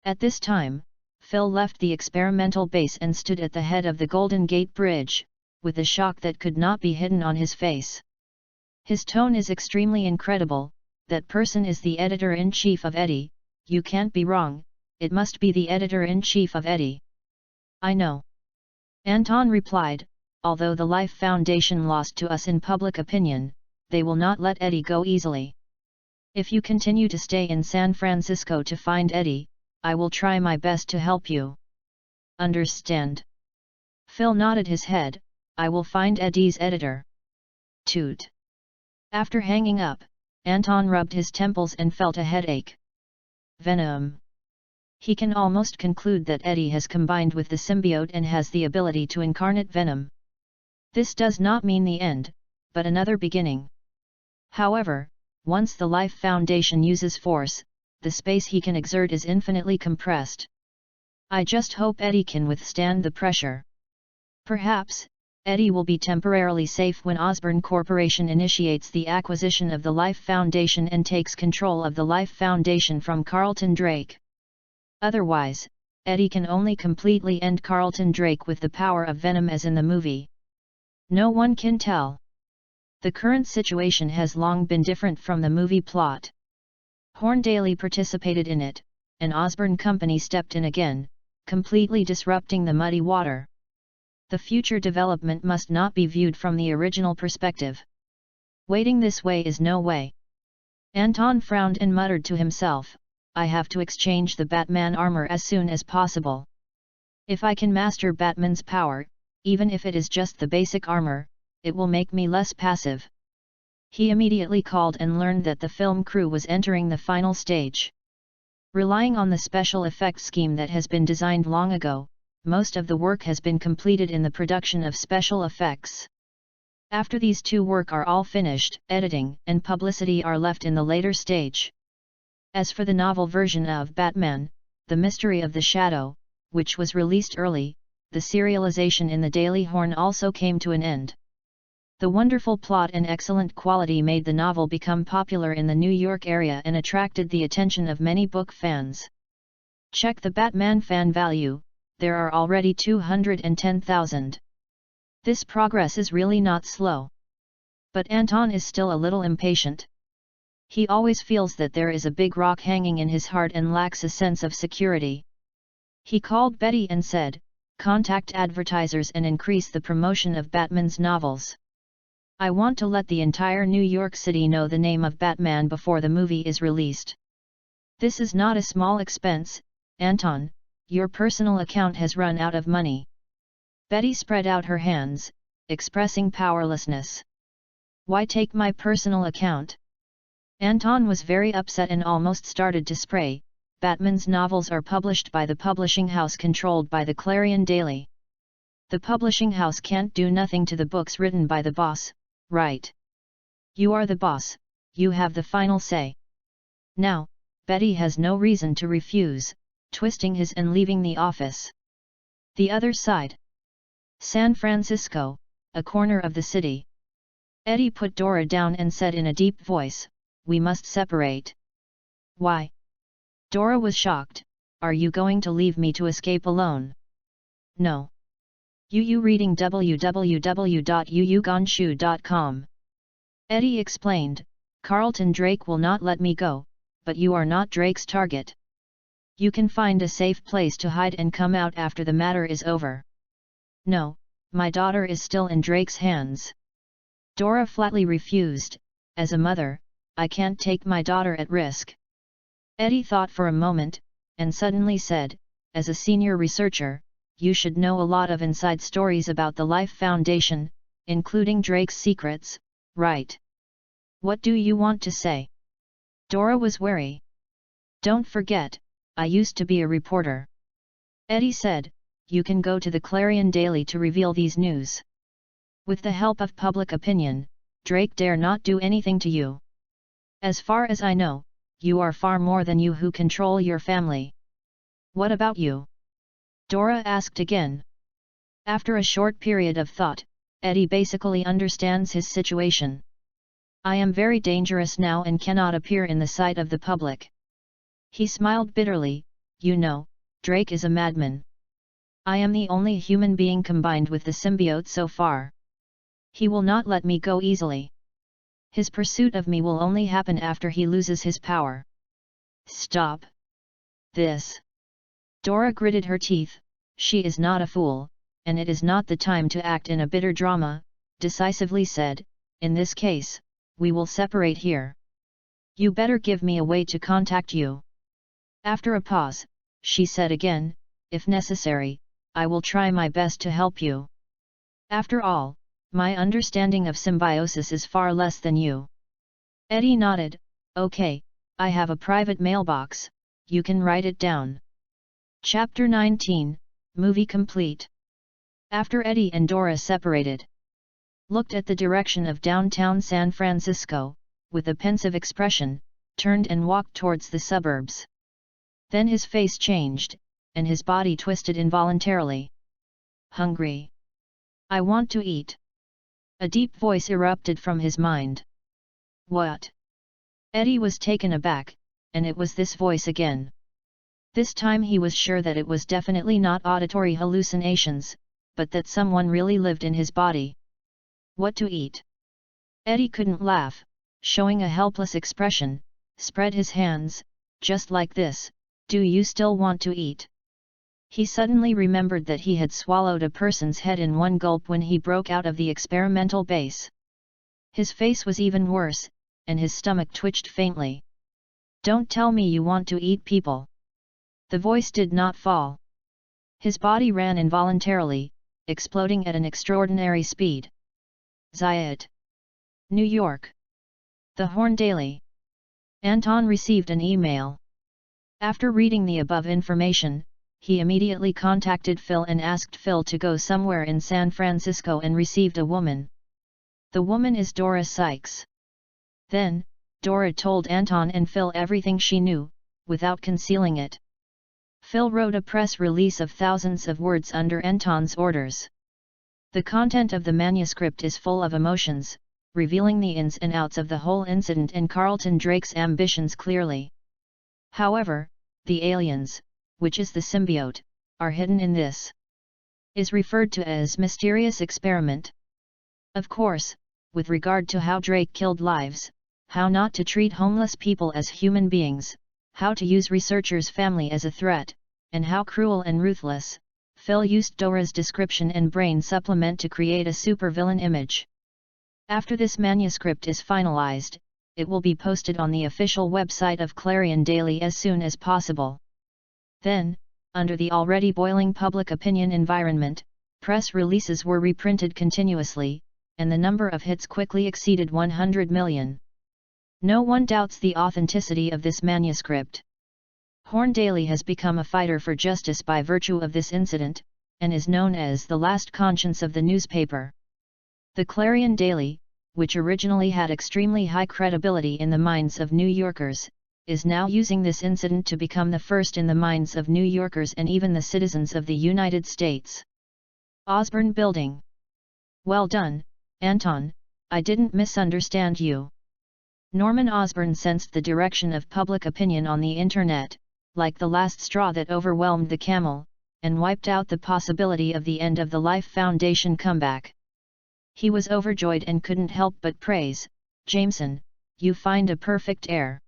[SPEAKER 1] At this time, Phil left the experimental base and stood at the head of the Golden Gate Bridge, with a shock that could not be hidden on his face. His tone is extremely incredible. That person is the editor-in-chief of Eddie. You can't be wrong, it must be the editor-in-chief of Eddie. I know. Anton replied, although the Life Foundation lost to us in public opinion, they will not let Eddie go easily. If you continue to stay in San Francisco to find Eddie, I will try my best to help you. Understand? Phil nodded his head. I will find Eddie's editor. Toot. After hanging up, Anton rubbed his temples and felt a headache. Venom. He can almost conclude that Eddie has combined with the symbiote and has the ability to incarnate venom. This does not mean the end, but another beginning. However, once the Life Foundation uses force, the space he can exert is infinitely compressed. I just hope Eddie can withstand the pressure. Perhaps, Eddie will be temporarily safe when Osborne Corporation initiates the acquisition of the Life Foundation and takes control of the Life Foundation from Carlton Drake. Otherwise, Eddie can only completely end Carlton Drake with the power of venom as in the movie. No one can tell. The current situation has long been different from the movie plot. Horndaly participated in it, and Osborne Company stepped in again, completely disrupting the muddy water. The future development must not be viewed from the original perspective. Waiting this way is no way. Anton frowned and muttered to himself, I have to exchange the Batman armor as soon as possible. If I can master Batman's power, even if it is just the basic armor, it will make me less passive. He immediately called and learned that the film crew was entering the final stage. Relying on the special effects scheme that has been designed long ago, most of the work has been completed in the production of special effects. After these two work are all finished, editing and publicity are left in the later stage. As for the novel version of Batman, The Mystery of the Shadow, which was released early, the serialization in the Daily Horn also came to an end. The wonderful plot and excellent quality made the novel become popular in the New York area and attracted the attention of many book fans. Check the Batman fan value, there are already 210,000. This progress is really not slow. But Anton is still a little impatient. He always feels that there is a big rock hanging in his heart and lacks a sense of security. He called Betty and said, contact advertisers and increase the promotion of Batman's novels. I want to let the entire New York City know the name of Batman before the movie is released. This is not a small expense, Anton, your personal account has run out of money. Betty spread out her hands, expressing powerlessness. Why take my personal account? Anton was very upset and almost started to spray. Batman's novels are published by the publishing house controlled by the Clarion Daily. The publishing house can't do nothing to the books written by the boss, right? You are the boss, you have the final say. Now, Betty has no reason to refuse, twisting his and leaving the office. The other side. San Francisco, a corner of the city. Eddie put Dora down and said in a deep voice, we must separate. Why? Dora was shocked, are you going to leave me to escape alone? No. You reading www.yuyugonshu.com. Eddie explained, Carlton Drake will not let me go, but you are not Drake's target. You can find a safe place to hide and come out after the matter is over. No, my daughter is still in Drake's hands. Dora flatly refused, as a mother, I can't take my daughter at risk. Eddie thought for a moment, and suddenly said, as a senior researcher, you should know a lot of inside stories about the Life Foundation, including Drake's secrets, right? What do you want to say? Dora was wary. Don't forget, I used to be a reporter. Eddie said, you can go to the Clarion Daily to reveal these news. With the help of public opinion, Drake dare not do anything to you. As far as I know, you are far more than you who control your family. What about you? Dora asked again. After a short period of thought, Eddie basically understands his situation. I am very dangerous now and cannot appear in the sight of the public. He smiled bitterly. You know, Drake is a madman. I am the only human being combined with the symbiote so far. He will not let me go easily. His pursuit of me will only happen after he loses his power. Stop this. Dora gritted her teeth. She is not a fool, and it is not the time to act in a bitter drama, decisively said. In this case, we will separate here. You better give me a way to contact you. After a pause, she said again, if necessary, I will try my best to help you. After all, my understanding of symbiosis is far less than you. Eddie nodded. Okay, I have a private mailbox, you can write it down. Chapter 19, Movie complete. After Eddie and Dora separated, looked at the direction of downtown San Francisco, with a pensive expression, turned and walked towards the suburbs. Then his face changed, and his body twisted involuntarily. Hungry. I want to eat. A deep voice erupted from his mind. What? Eddie was taken aback, and it was this voice again. This time he was sure that it was definitely not auditory hallucinations, but that someone really lived in his body. What to eat? Eddie couldn't laugh, showing a helpless expression, spread his hands, just like this. Do you still want to eat? He suddenly remembered that he had swallowed a person's head in one gulp when he broke out of the experimental base. His face was even worse, and his stomach twitched faintly. Don't tell me you want to eat people. The voice did not fall. His body ran involuntarily, exploding at an extraordinary speed. Zayat. New York. The Horn Daily. Anton received an email. After reading the above information, he immediately contacted Phil and asked Phil to go somewhere in San Francisco and received a woman. The woman is Dora Sykes. Then, Dora told Anton and Phil everything she knew, without concealing it. Phil wrote a press release of thousands of words under Anton's orders. The content of the manuscript is full of emotions, revealing the ins and outs of the whole incident and Carlton Drake's ambitions clearly. However, the aliens, which is the symbiote, are hidden in this. Is referred to as mysterious experiment. Of course, with regard to how Drake killed lives, how not to treat homeless people as human beings, how to use researchers' family as a threat, and how cruel and ruthless, Phil used Dora's description and brain supplement to create a supervillain image. After this manuscript is finalized, it will be posted on the official website of Clarion Daily as soon as possible. Then, under the already boiling public opinion environment, press releases were reprinted continuously, and the number of hits quickly exceeded 100 million. No one doubts the authenticity of this manuscript. Horn Daily has become a fighter for justice by virtue of this incident, and is known as the last conscience of the newspaper. The Clarion Daily, which originally had extremely high credibility in the minds of New Yorkers, is now using this incident to become the first in the minds of New Yorkers and even the citizens of the United States. Osborne Building. Well done, Anton, I didn't misunderstand you. Norman Osborn sensed the direction of public opinion on the internet, like the last straw that overwhelmed the camel, and wiped out the possibility of the end of the Life Foundation comeback. He was overjoyed and couldn't help but praise, Jameson, you find a perfect air.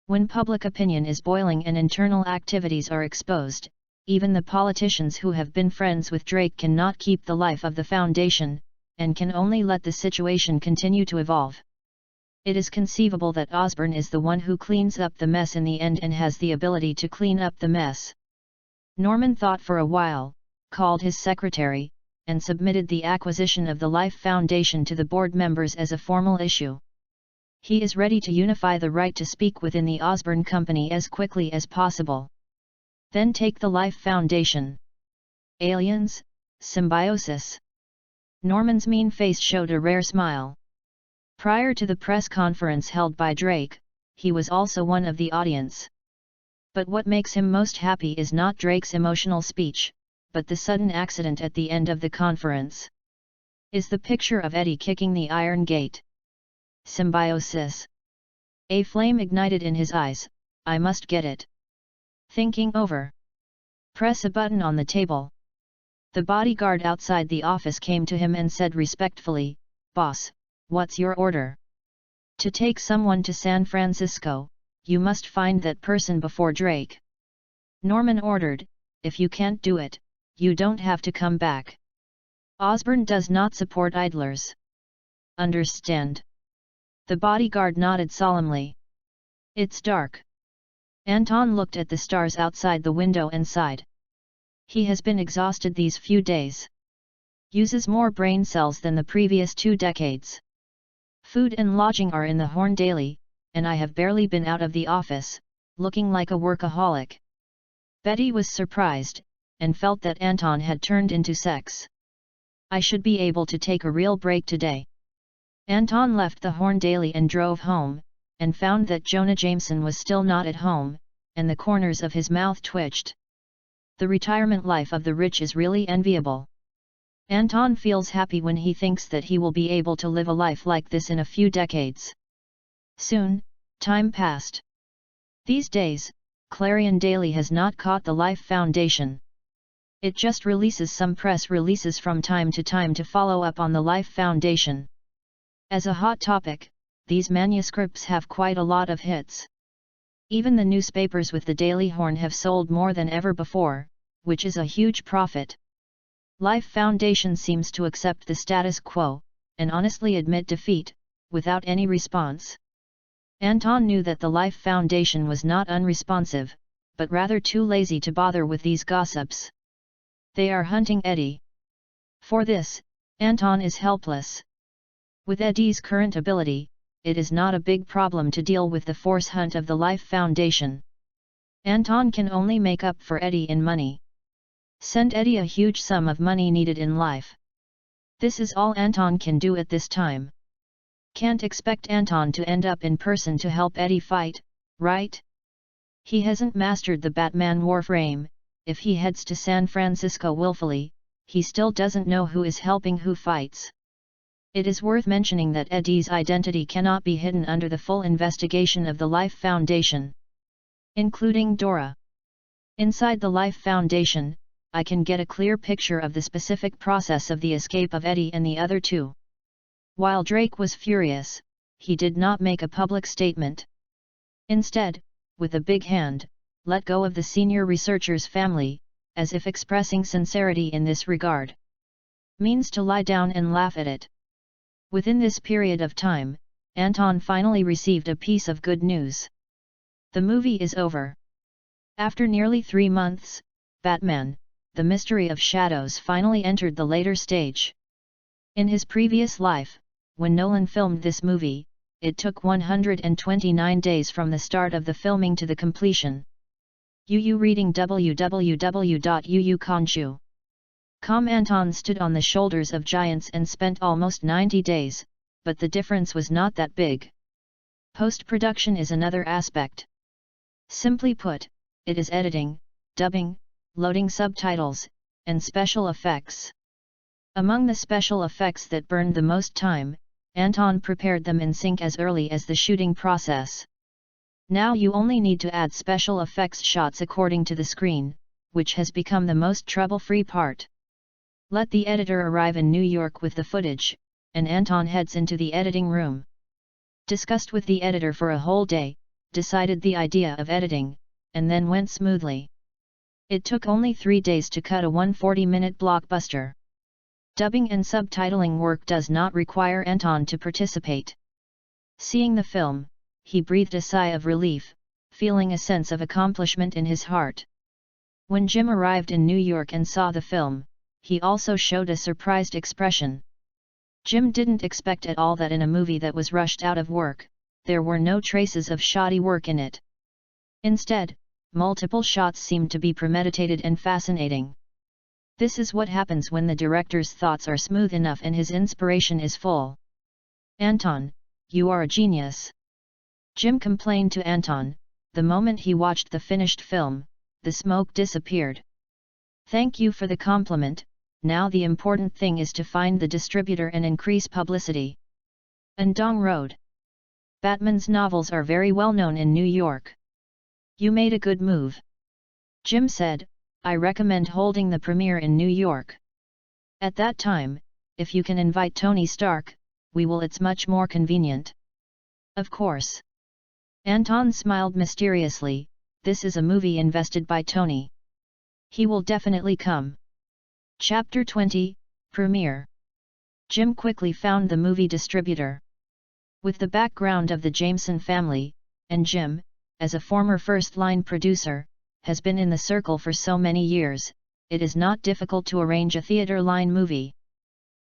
[SPEAKER 1] When public opinion is boiling and internal activities are exposed, even the politicians who have been friends with Drake cannot keep the life of the Foundation, and can only let the situation continue to evolve. It is conceivable that Osborn is the one who cleans up the mess in the end and has the ability to clean up the mess. Norman thought for a while, called his secretary, and submitted the acquisition of the Life Foundation to the board members as a formal issue. He is ready to unify the right to speak within the Osborn Company as quickly as possible. Then take the Life Foundation. Aliens, symbiosis. Norman's mean face showed a rare smile. Prior to the press conference held by Drake, he was also one of the audience. But what makes him most happy is not Drake's emotional speech, but the sudden accident at the end of the conference. Is the picture of Eddie kicking the iron gate. Symbiosis. A flame ignited in his eyes. I must get it. Thinking over. Press a button on the table. The bodyguard outside the office came to him and said respectfully, "Boss, what's your order?" "To take someone to San Francisco, you must find that person before Drake." Norman ordered, "If you can't do it, you don't have to come back. Osborne does not support idlers." "Understand?" The bodyguard nodded solemnly. "It's dark." Anton looked at the stars outside the window and sighed. He has been exhausted these few days. Uses more brain cells than the previous 2 decades. Food and lodging are in the Horn daily, and I have barely been out of the office, looking like a workaholic. Betty was surprised, and felt that Anton had turned into sex. "I should be able to take a real break today." Anton left the Horn daily and drove home, and found that Jonah Jameson was still not at home, and the corners of his mouth twitched. The retirement life of the rich is really enviable. Anton feels happy when he thinks that he will be able to live a life like this in a few decades. Soon, time passed. These days, Clarion Daily has not caught the Life Foundation. It just releases some press releases from time to time to follow up on the Life Foundation. As a hot topic, these manuscripts have quite a lot of hits. Even the newspapers with the Daily Horn have sold more than ever before, which is a huge profit. Life Foundation seems to accept the status quo, and honestly admit defeat, without any response. Anton knew that the Life Foundation was not unresponsive, but rather too lazy to bother with these gossips. They are hunting Eddie. For this, Anton is helpless. With Eddie's current ability, it is not a big problem to deal with the force hunt of the Life Foundation. Anton can only make up for Eddie in money. Send Eddie a huge sum of money needed in life. This is all Anton can do at this time. Can't expect Anton to end up in person to help Eddie fight, right? He hasn't mastered the Batman Warframe. If he heads to San Francisco willfully, he still doesn't know who is helping who fights. It is worth mentioning that Eddie's identity cannot be hidden under the full investigation of the Life Foundation, including Dora. Inside the Life Foundation, I can get a clear picture of the specific process of the escape of Eddie and the other two. While Drake was furious, he did not make a public statement. Instead, with a big hand, let go of the senior researcher's family, as if expressing sincerity in this regard. Means to lie down and laugh at it. Within this period of time, Anton finally received a piece of good news. The movie is over. After nearly 3 months, Batman, The Mystery of Shadows finally entered the later stage. In his previous life, when Nolan filmed this movie, it took 129 days from the start of the filming to the completion. UU reading www.uukonju.com. Anton stood on the shoulders of giants and spent almost 90 days, but the difference was not that big. Post-production is another aspect. Simply put, it is editing, dubbing, loading subtitles, and special effects. Among the special effects that burned the most time, Anton prepared them in sync as early as the shooting process. Now you only need to add special effects shots according to the screen, which has become the most trouble-free part. Let the editor arrive in New York with the footage, and Anton heads into the editing room. Discussed with the editor for a whole day, decided the idea of editing, and then went smoothly. It took only 3 days to cut a 140-minute blockbuster. Dubbing and subtitling work does not require Anton to participate. Seeing the film, he breathed a sigh of relief, feeling a sense of accomplishment in his heart. When Jim arrived in New York and saw the film, he also showed a surprised expression. Jim didn't expect at all that in a movie that was rushed out of work, there were no traces of shoddy work in it. Instead, multiple shots seemed to be premeditated and fascinating. This is what happens when the director's thoughts are smooth enough and his inspiration is full. Anton, you are a genius." Jim complained to Anton. The moment he watched the finished film, the smoke disappeared. "Thank you for the compliment, now the important thing is to find the distributor and increase publicity." Andong wrote. "Batman's novels are very well known in New York. You made a good move." Jim said, "I recommend holding the premiere in New York. At that time, if you can invite Tony Stark, we will. It's much more convenient." "Of course." Anton smiled mysteriously. "This is a movie invested by Tony. He will definitely come." Chapter 20, Premiere. Jim quickly found the movie distributor. With the background of the Jameson family, and Jim, as a former first-line producer, has been in the circle for so many years, it is not difficult to arrange a theater-line movie.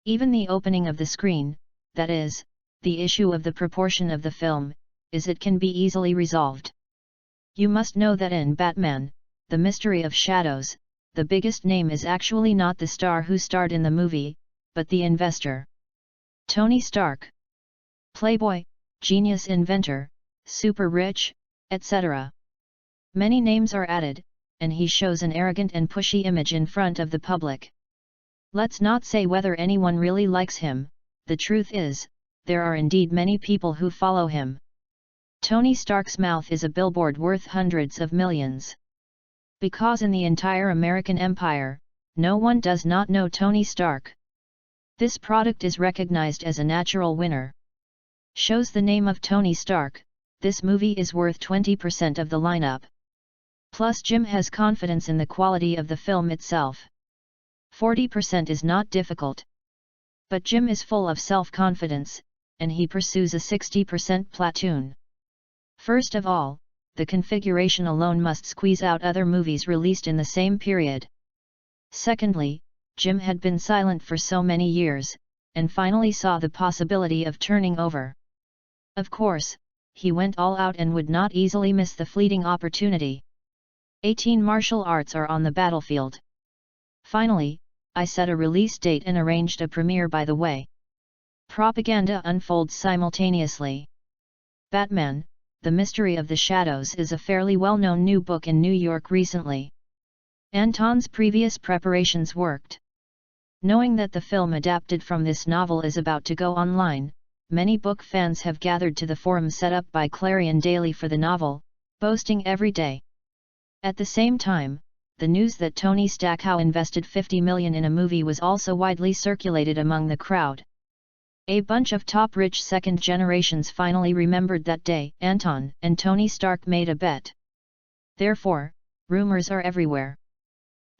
[SPEAKER 1] Even the opening of the screen, that is, the issue of the proportion of the film, it can be easily resolved. You must know that in Batman, The Mystery of Shadows, the biggest name is actually not the star who starred in the movie, but the investor. Tony Stark. Playboy, genius inventor, super rich, etc. Many names are added, and he shows an arrogant and pushy image in front of the public. Let's not say whether anyone really likes him. The truth is, there are indeed many people who follow him. Tony Stark's mouth is a billboard worth hundreds of millions. Because in the entire American empire, no one does not know Tony Stark. This product is recognized as a natural winner. Shows the name of Tony Stark, this movie is worth 20% of the lineup. Plus Jim has confidence in the quality of the film itself. 40% is not difficult. But Jim is full of self-confidence, and he pursues a 60% platoon. First of all, the configuration alone must squeeze out other movies released in the same period. Secondly, Jim had been silent for so many years, and finally saw the possibility of turning over. Of course, he went all out and would not easily miss the fleeting opportunity. 18 martial arts are on the battlefield. Finally, I set a release date and arranged a premiere by the way. Propaganda unfolds simultaneously. Batman, The Mystery of the Shadows is a fairly well-known new book in New York recently. Anton's previous preparations worked. Knowing that the film adapted from this novel is about to go online, many book fans have gathered to the forum set up by Clarion Daily for the novel, boasting every day. At the same time, the news that Tony Stackhouse invested $50 million in a movie was also widely circulated among the crowd. A bunch of top rich second generations finally remembered that day Anton and Tony Stark made a bet. Therefore, rumors are everywhere.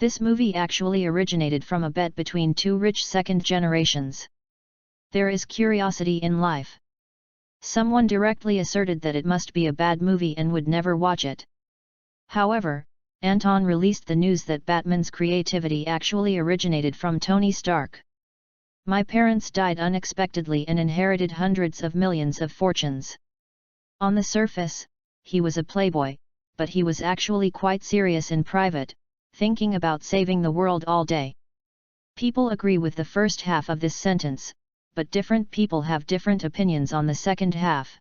[SPEAKER 1] This movie actually originated from a bet between two rich second generations. There is curiosity in life. Someone directly asserted that it must be a bad movie and would never watch it. However, Anton released the news that Batman's creativity actually originated from Tony Stark. My parents died unexpectedly and inherited hundreds of millions of fortunes. On the surface, he was a playboy, but he was actually quite serious in private, thinking about saving the world all day. People agree with the first half of this sentence, but different people have different opinions on the second half.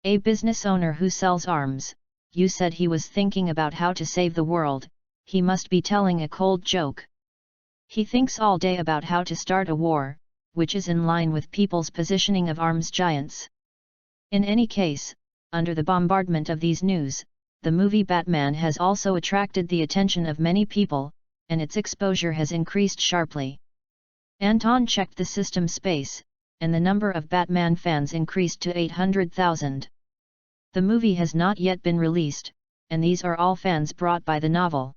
[SPEAKER 1] A business owner who sells arms, you said he was thinking about how to save the world, he must be telling a cold joke. He thinks all day about how to start a war, which is in line with people's positioning of arms giants. In any case, under the bombardment of these news, the movie Batman has also attracted the attention of many people, and its exposure has increased sharply. Anton checked the system space, and the number of Batman fans increased to 800,000. The movie has not yet been released, and these are all fans brought by the novel.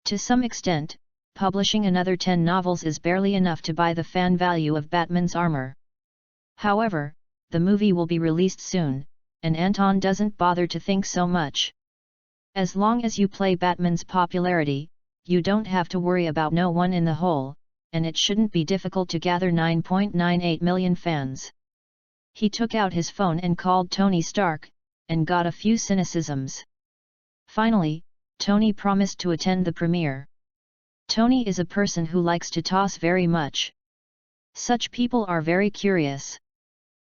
[SPEAKER 1] To some extent, publishing another 10 novels is barely enough to buy the fan value of Batman's armor. However, the movie will be released soon, and Anton doesn't bother to think so much. As long as you play Batman's popularity, you don't have to worry about no one in the hole, and it shouldn't be difficult to gather 9.98 million fans. He took out his phone and called Tony Stark, and got a few cynicisms. Finally, Tony promised to attend the premiere. Tony is a person who likes to toss very much. Such people are very curious.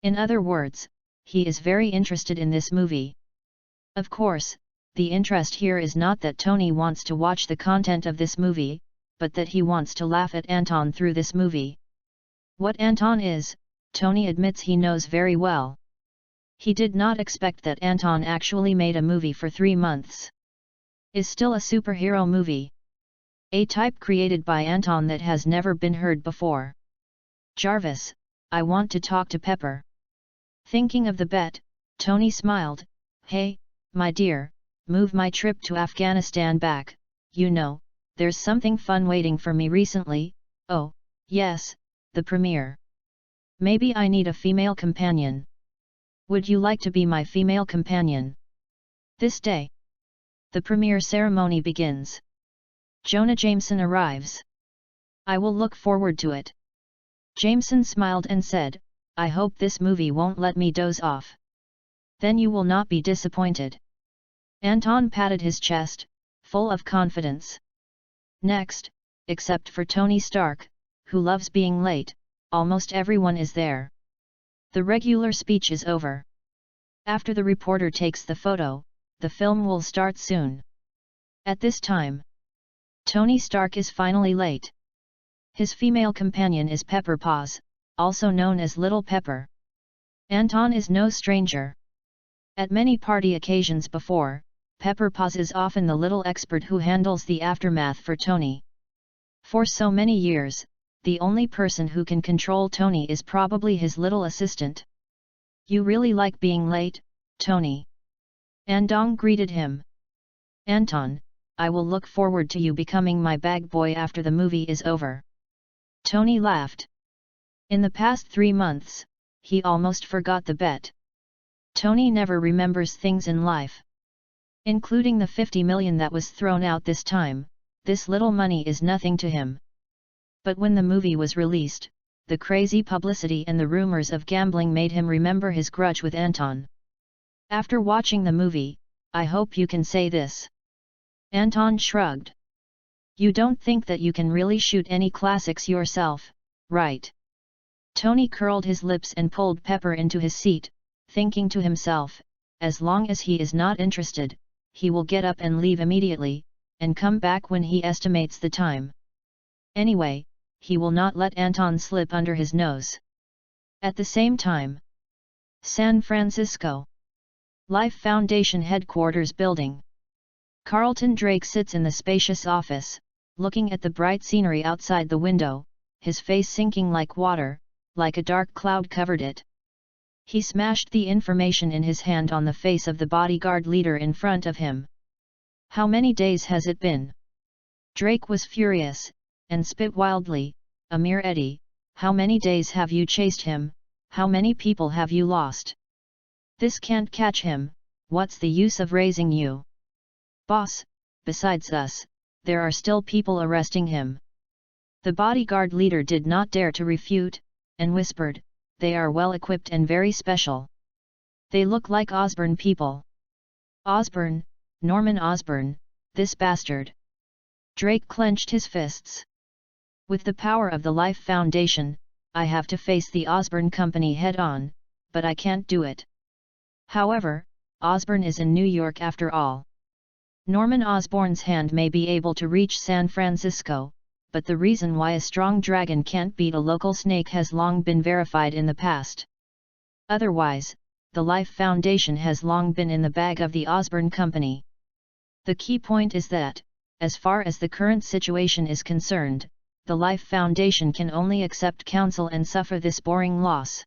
[SPEAKER 1] In other words, he is very interested in this movie. Of course, the interest here is not that Tony wants to watch the content of this movie, but that he wants to laugh at Anton through this movie. What Anton is, Tony admits he knows very well. He did not expect that Anton actually made a movie for 3 months. Is still a superhero movie. A type created by Anton that has never been heard before. Jarvis, I want to talk to Pepper. Thinking of the bet, Tony smiled. Hey, my dear, move my trip to Afghanistan back, you know, there's something fun waiting for me recently. Oh, yes, the premiere. Maybe I need a female companion. Would you like to be my female companion? This day, the premiere ceremony begins. Jonah Jameson arrives. I will look forward to it. Jameson smiled and said, I hope this movie won't let me doze off. Then you will not be disappointed. Anton patted his chest, full of confidence. Next, except for Tony Stark, who loves being late, almost everyone is there. The regular speech is over. After the reporter takes the photo, the film will start soon. At this time, Tony Stark is finally late. His female companion is Pepper Paws, also known as Little Pepper. Anton is no stranger. At many party occasions before, Pepper Paws is often the little expert who handles the aftermath for Tony. For so many years, the only person who can control Tony is probably his little assistant. You really like being late, Tony? Andong greeted him. Anton, I will look forward to you becoming my bag boy after the movie is over. Tony laughed. In the past 3 months, he almost forgot the bet. Tony never remembers things in life. Including the 50 million that was thrown out this time, this little money is nothing to him. But when the movie was released, the crazy publicity and the rumors of gambling made him remember his grudge with Anton. After watching the movie, I hope you can say this. Anton shrugged. You don't think that you can really shoot any classics yourself, right? Tony curled his lips and pulled Pepper into his seat, thinking to himself, as long as he is not interested, he will get up and leave immediately, and come back when he estimates the time. Anyway, he will not let Anton slip under his nose. At the same time, San Francisco Life Foundation Headquarters Building. Carlton Drake sits in the spacious office, looking at the bright scenery outside the window, his face sinking like water, like a dark cloud covered it. He smashed the information in his hand on the face of the bodyguard leader in front of him. How many days has it been? Drake was furious, and spit wildly, Amir Eddie, how many days have you chased him, how many people have you lost? This can't catch him, what's the use of raising you? Boss, besides us, there are still people arresting him. The bodyguard leader did not dare to refute, and whispered, they are well equipped and very special. They look like Osborn people. Osborn, Norman Osborn, this bastard. Drake clenched his fists. With the power of the Life Foundation, I have to face the Osborn Company head-on, but I can't do it. However, Osborn is in New York after all. Norman Osborn's hand may be able to reach San Francisco, but the reason why a strong dragon can't beat a local snake has long been verified in the past. Otherwise, the Life Foundation has long been in the bag of the Osborn Company. The key point is that, as far as the current situation is concerned, the Life Foundation can only accept counsel and suffer this boring loss.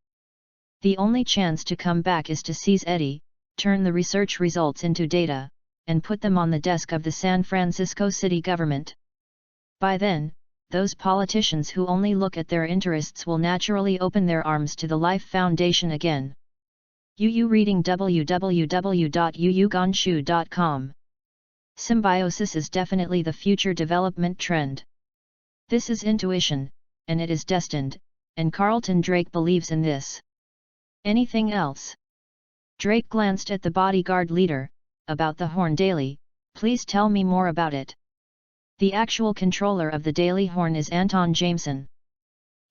[SPEAKER 1] The only chance to come back is to seize Eddie, turn the research results into data, and put them on the desk of the San Francisco city government. By then, those politicians who only look at their interests will naturally open their arms to the Life Foundation again. Yu reading www.yuyugonshu.com. Symbiosis is definitely the future development trend. This is intuition, and it is destined, and Carlton Drake believes in this. Anything else? Drake glanced at the bodyguard leader. About the Horn Daily, please tell me more about it. The actual controller of the Daily Horn is Anton Jameson.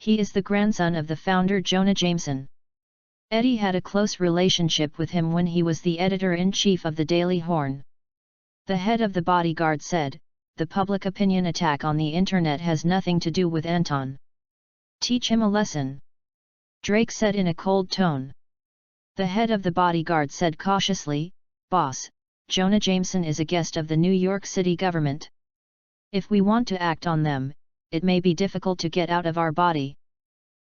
[SPEAKER 1] He is the grandson of the founder Jonah Jameson. Eddie had a close relationship with him when he was the editor-in-chief of the Daily Horn. The head of the bodyguard said, "The public opinion attack on the internet has nothing to do with Anton. Teach him a lesson," Drake said in a cold tone. The head of the bodyguard said cautiously, "Boss, Jonah Jameson is a guest of the New York City government. If we want to act on them, it may be difficult to get out of our body.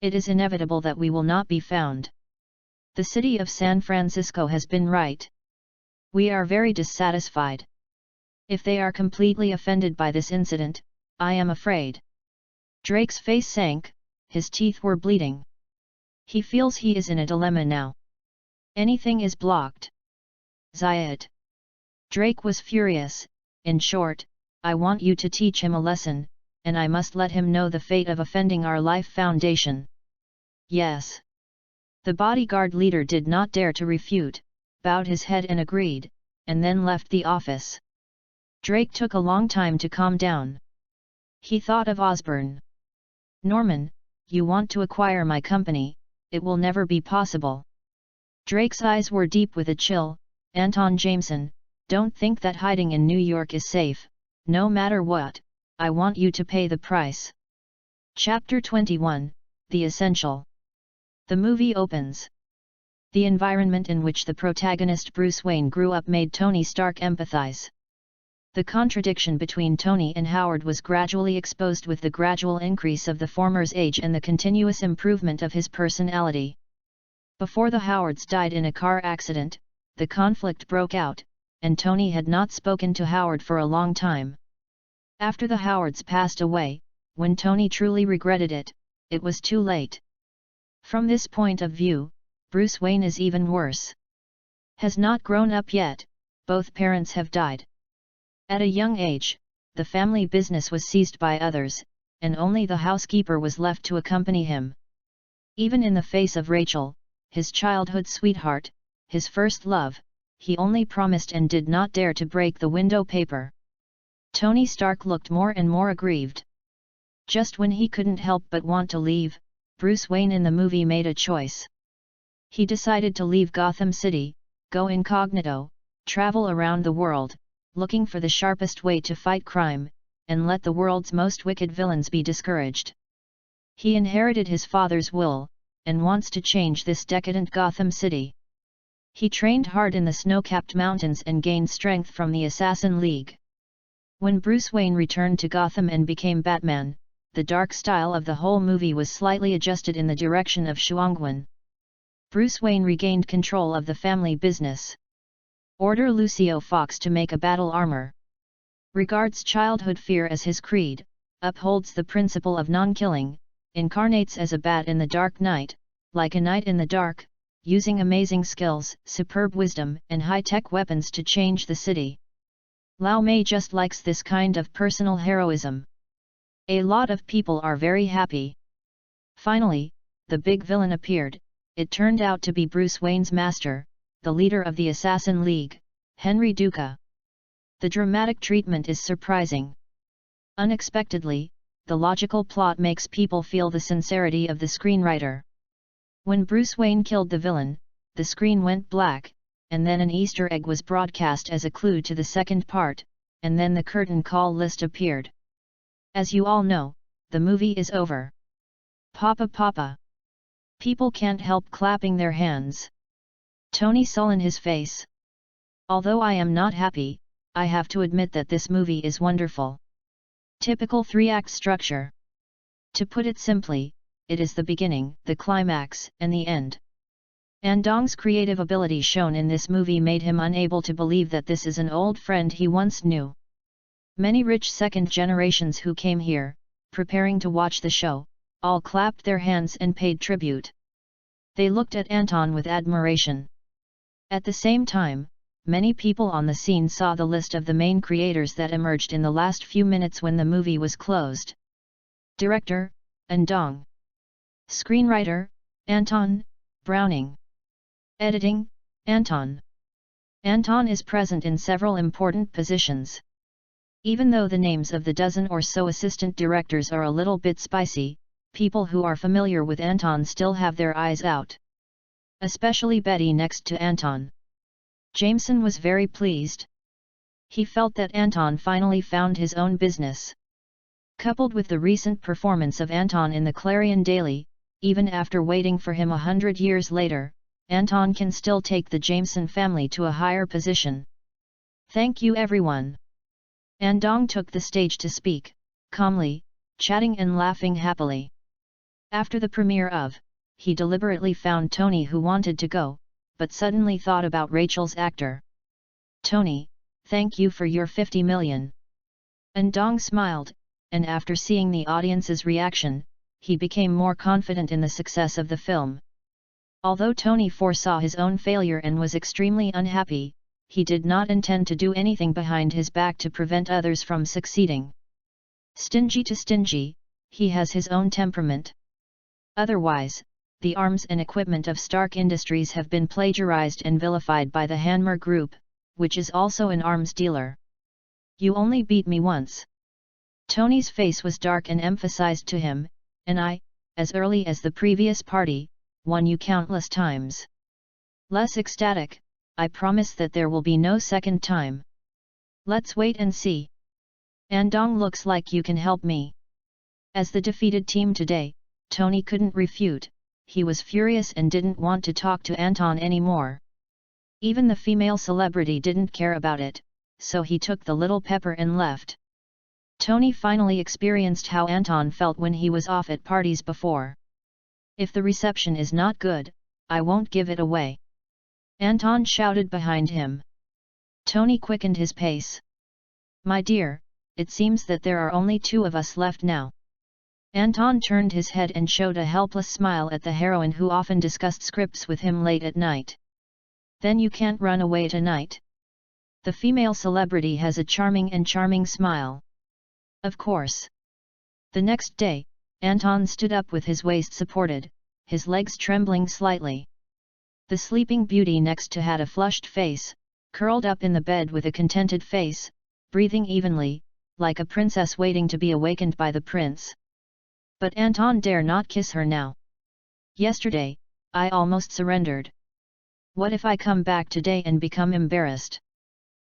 [SPEAKER 1] It is inevitable that we will not be found. The city of San Francisco has been right. We are very dissatisfied. If they are completely offended by this incident, I am afraid." Drake's face sank, his teeth were bleeding. He feels he is in a dilemma now. Anything is blocked. Zayat. Drake was furious. "In short, I want you to teach him a lesson, and I must let him know the fate of offending our Life Foundation." "Yes." The bodyguard leader did not dare to refute, bowed his head and agreed, and then left the office. Drake took a long time to calm down. He thought of Osborne. "Norman, you want to acquire my company, it will never be possible." Drake's eyes were deep with a chill. "Anton Jameson, don't think that hiding in New York is safe. No matter what, I want you to pay the price." Chapter 21, The Essential. The movie opens. The environment in which the protagonist Bruce Wayne grew up made Tony Stark empathize. The contradiction between Tony and Howard was gradually exposed with the gradual increase of the former's age and the continuous improvement of his personality. Before the Howards died in a car accident, the conflict broke out, and Tony had not spoken to Howard for a long time. After the Howards passed away, when Tony truly regretted it, it was too late. From this point of view, Bruce Wayne is even worse. Has not grown up yet, both parents have died. At a young age, the family business was seized by others, and only the housekeeper was left to accompany him. Even in the face of Rachel, his childhood sweetheart, his first love, he only promised and did not dare to break the window paper. Tony Stark looked more and more aggrieved. Just when he couldn't help but want to leave, Bruce Wayne in the movie made a choice. He decided to leave Gotham City, go incognito, travel around the world, looking for the sharpest way to fight crime, and let the world's most wicked villains be discouraged. He inherited his father's will, and wants to change this decadent Gotham City. He trained hard in the snow-capped mountains and gained strength from the Assassin League. When Bruce Wayne returned to Gotham and became Batman, the dark style of the whole movie was slightly adjusted in the direction of Shuangwen. Bruce Wayne regained control of the family business. Order Lucio Fox to make a battle armor. Regards childhood fear as his creed, upholds the principle of non-killing, incarnates as a bat in the dark night, like a knight in the dark, using amazing skills, superb wisdom and high-tech weapons to change the city. Lau Mei just likes this kind of personal heroism. A lot of people are very happy. Finally, the big villain appeared. It turned out to be Bruce Wayne's master, the leader of the Assassin League, Henry Duca. The dramatic treatment is surprising. Unexpectedly, the logical plot makes people feel the sincerity of the screenwriter. When Bruce Wayne killed the villain, the screen went black, and then an Easter egg was broadcast as a clue to the second part, and then the curtain call list appeared. As you all know, the movie is over. Papa Papa. People can't help clapping their hands. Tony sullen his face. Although I am not happy, I have to admit that this movie is wonderful. Typical 3-act structure. To put it simply, it is the beginning, the climax, and the end. Andong's creative ability shown in this movie made him unable to believe that this is an old friend he once knew. Many rich second generations who came here, preparing to watch the show, all clapped their hands and paid tribute. They looked at Anton with admiration. At the same time, many people on the scene saw the list of the main creators that emerged in the last few minutes when the movie was closed. Director, Andong. Screenwriter, Anton, Browning. Editing, Anton. Anton is present in several important positions. Even though the names of the dozen or so assistant directors are a little bit spicy, people who are familiar with Anton still have their eyes out. especially Betty next to Anton. Jameson was very pleased. He felt that Anton finally found his own business. Coupled with the recent performance of Anton in the Clarion Daily, even after waiting for him 100 years later, Anton can still take the Jameson family to a higher position. Thank you everyone. Andong took the stage to speak, calmly, chatting and laughing happily. After the premiere of, he deliberately found Tony who wanted to go, but suddenly thought about Rachel's actor. Tony, thank you for your 50 million. Andong smiled, and after seeing the audience's reaction, he became more confident in the success of the film. Although Tony foresaw his own failure and was extremely unhappy, he did not intend to do anything behind his back to prevent others from succeeding. Stingy to stingy, he has his own temperament. Otherwise, the arms and equipment of Stark Industries have been plagiarized and vilified by the Hanmer Group, which is also an arms dealer. You only beat me once. Tony's face was dark and emphasized to him, and I, as early as the previous party, won you countless times. Less ecstatic, I promise that there will be no second time. Let's wait and see. Andong looks like you can help me. As the defeated team today, Tony couldn't refute, he was furious and didn't want to talk to Anton anymore. Even the female celebrity didn't care about it, so he took the little pepper and left. Tony finally experienced how Anton felt when he was off at parties before. If the reception is not good, I won't give it away. Anton shouted behind him. Tony quickened his pace. My dear, it seems that there are only two of us left now. Anton turned his head and showed a helpless smile at the heroine who often discussed scripts with him late at night. Then you can't run away tonight. The female celebrity has a charming smile. Of course. The next day, Anton stood up with his waist supported, his legs trembling slightly. The sleeping beauty next to had a flushed face, curled up in the bed with a contented face, breathing evenly, like a princess waiting to be awakened by the prince. But Anton dare not kiss her now. Yesterday, I almost surrendered. What if I come back today and become embarrassed?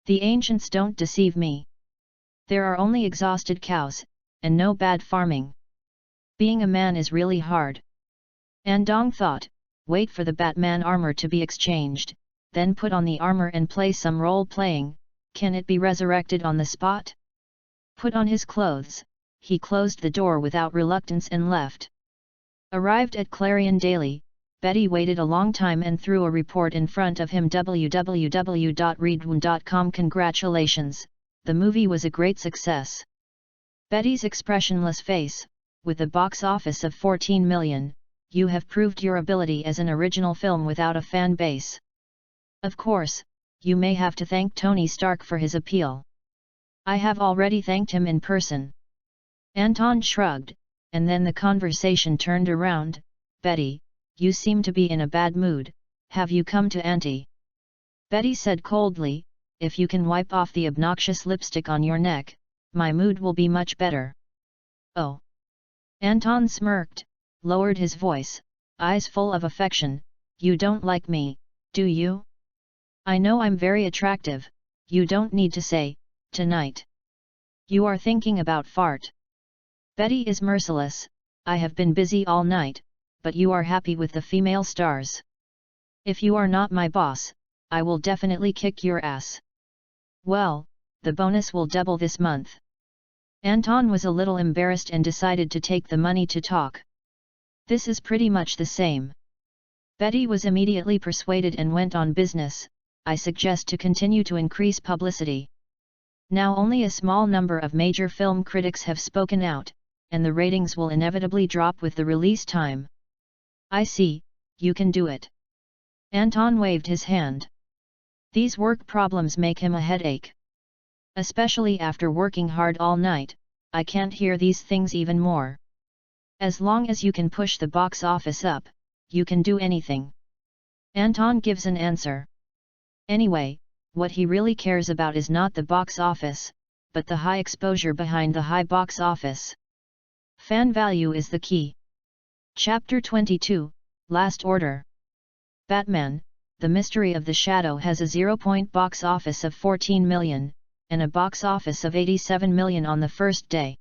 [SPEAKER 1] The ancients don't deceive me. There are only exhausted cows, and no bad farming. Being a man is really hard. Andong thought, wait for the Batman armor to be exchanged, then put on the armor and play some role-playing, can it be resurrected on the spot? Put on his clothes, he closed the door without reluctance and left. Arrived at Clarion Daily, Betty waited a long time and threw a report in front of him. www.readaloud.com. Congratulations, the movie was a great success. Betty's expressionless face, with a box office of 14 million, you have proved your ability as an original film without a fan base. Of course, you may have to thank Tony Stark for his appeal. I have already thanked him in person. Anton shrugged, and then the conversation turned around. Betty, you seem to be in a bad mood, have you come to Auntie? Betty said coldly, if you can wipe off the obnoxious lipstick on your neck, my mood will be much better. Oh. Anton smirked, lowered his voice, eyes full of affection, you don't like me, do you? I know I'm very attractive, you don't need to say, tonight. You are thinking about fart. Betty is merciless, I have been busy all night, but you are happy with the female stars. If you are not my boss, I will definitely kick your ass. Well, the bonus will double this month. Anton was a little embarrassed and decided to take the money to talk. This is pretty much the same. Betty was immediately persuaded and went on business, I suggest to continue to increase publicity. Now only a small number of major film critics have spoken out, and the ratings will inevitably drop with the release time. I see, you can do it. Anton waved his hand. These work problems make him a headache. Especially after working hard all night, I can't hear these things even more. As long as you can push the box office up, you can do anything. Anton gives an answer. Anyway, what he really cares about is not the box office, but the high exposure behind the high box office. Fan value is the key. Chapter 22, Last Order. Batman, The Mystery of the Shadow has a 0-point box office of 14 million, and a box office of 87 million on the first day.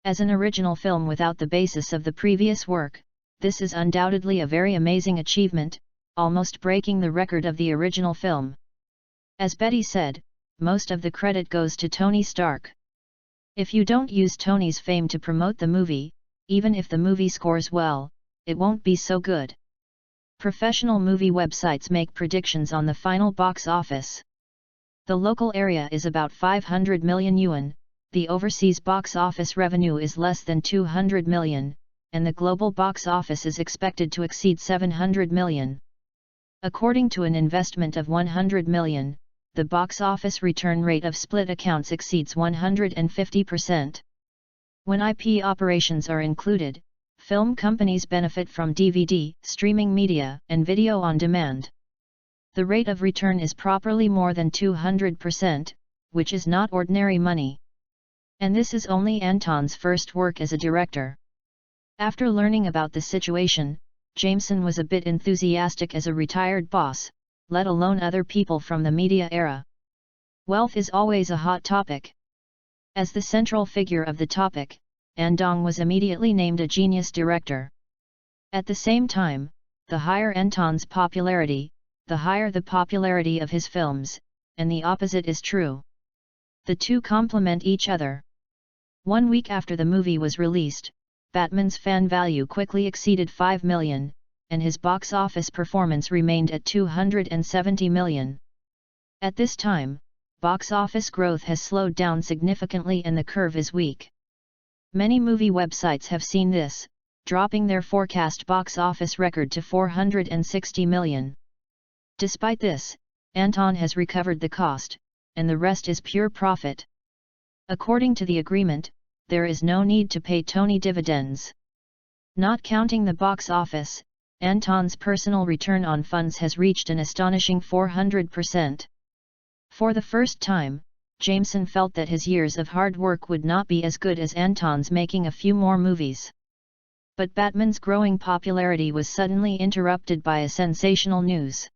[SPEAKER 1] As an original film without the basis of the previous work, this is undoubtedly a very amazing achievement, almost breaking the record of the original film. As Betty said, most of the credit goes to Tony Stark. If you don't use Tony's fame to promote the movie, even if the movie scores well, it won't be so good. Professional movie websites make predictions on the final box office. The local area is about 500 million yuan, the overseas box office revenue is less than 200 million, and the global box office is expected to exceed 700 million. According to an investment of 100 million, the box office return rate of split accounts exceeds 150%. When IP operations are included, film companies benefit from DVD, streaming media, and video on demand. The rate of return is properly more than 200%, which is not ordinary money. And this is only Anton's first work as a director. After learning about the situation, Jameson was a bit enthusiastic as a retired boss, let alone other people from the media era. Wealth is always a hot topic. As the central figure of the topic, Andong was immediately named a genius director. At the same time, the higher Anton's popularity, the higher the popularity of his films, and the opposite is true. The two complement each other. 1 week after the movie was released, Batman's fan value quickly exceeded 5 million, and his box office performance remained at 270 million. At this time, box office growth has slowed down significantly and the curve is weak. Many movie websites have seen this, dropping their forecast box office record to 460 million. Despite this, Anton has recovered the cost, and the rest is pure profit. According to the agreement, there is no need to pay Tony dividends. Not counting the box office, Anton's personal return on funds has reached an astonishing 400%. For the first time, Jameson felt that his years of hard work would not be as good as Anton's making a few more movies. But Batman's growing popularity was suddenly interrupted by a sensational news.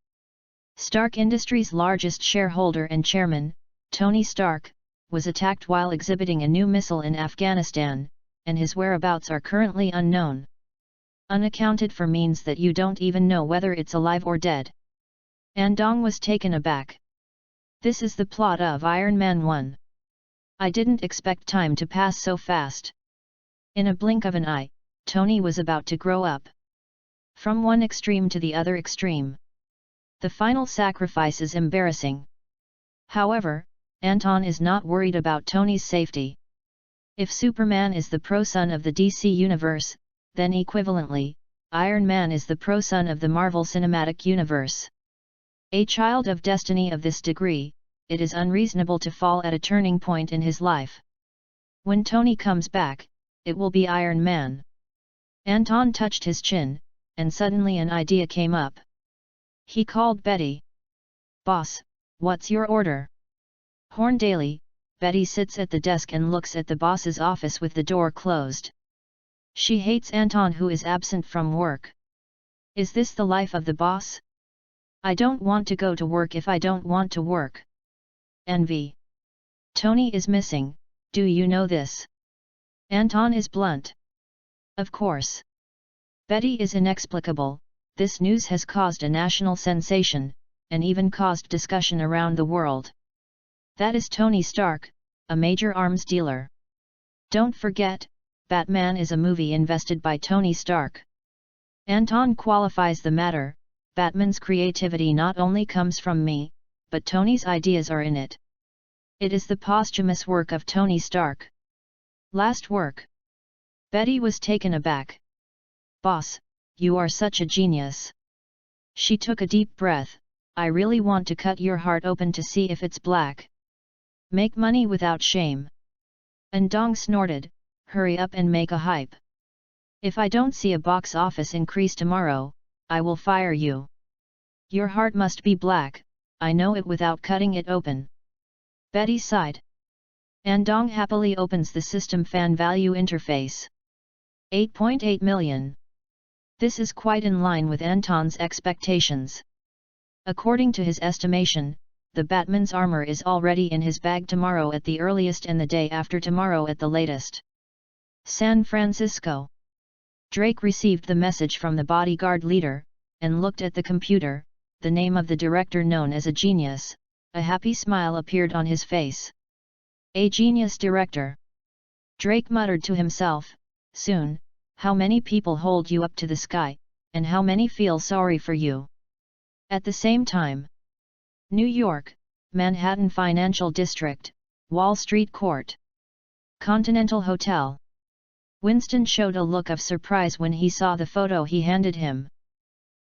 [SPEAKER 1] Stark Industries' largest shareholder and chairman, Tony Stark, was attacked while exhibiting a new missile in Afghanistan, and his whereabouts are currently unknown. Unaccounted for means that you don't even know whether it's alive or dead. Andong was taken aback. This is the plot of Iron Man 1. I didn't expect time to pass so fast. In a blink of an eye, Tony was about to grow up. From one extreme to the other extreme. The final sacrifice is embarrassing. However, Anton is not worried about Tony's safety. If Superman is the pro-son of the DC universe, then equivalently, Iron Man is the pro-son of the Marvel Cinematic Universe. A child of destiny of this degree, it is unreasonable to fall at a turning point in his life. When Tony comes back, it will be Iron Man. Anton touched his chin, and suddenly an idea came up. He called Betty. "Boss, what's your order?" Horn daily, Betty sits at the desk and looks at the boss's office with the door closed. She hates Anton who is absent from work. Is this the life of the boss? I don't want to go to work if I don't want to work. Envy. Tony is missing, do you know this? Anton is blunt. Of course. Betty is inexplicable. This news has caused a national sensation, and even caused discussion around the world. That is Tony Stark, a major arms dealer. Don't forget, Batman is a movie invested by Tony Stark. Anton qualifies the matter. Batman's creativity not only comes from me, but Tony's ideas are in it. It is the posthumous work of Tony Stark. Last work. Betty was taken aback. Boss, you are such a genius. She took a deep breath. I really want to cut your heart open to see if it's black. Make money without shame. Andong snorted, hurry up and make a hype. If I don't see a box office increase tomorrow, I will fire you. Your heart must be black, I know it without cutting it open. Betty sighed. Andong happily opens the system fan value interface. 8.8 million. This is quite in line with Anton's expectations. According to his estimation, the Batman's armor is already in his bag tomorrow at the earliest and the day after tomorrow at the latest. San Francisco. Drake received the message from the bodyguard leader, and looked at the computer, the name of the director known as a genius. A happy smile appeared on his face. A genius director. Drake muttered to himself, soon, how many people hold you up to the sky, and how many feel sorry for you. At the same time, New York, Manhattan Financial District, Wall Street Court. Continental Hotel. Winston showed a look of surprise when he saw the photo he handed him.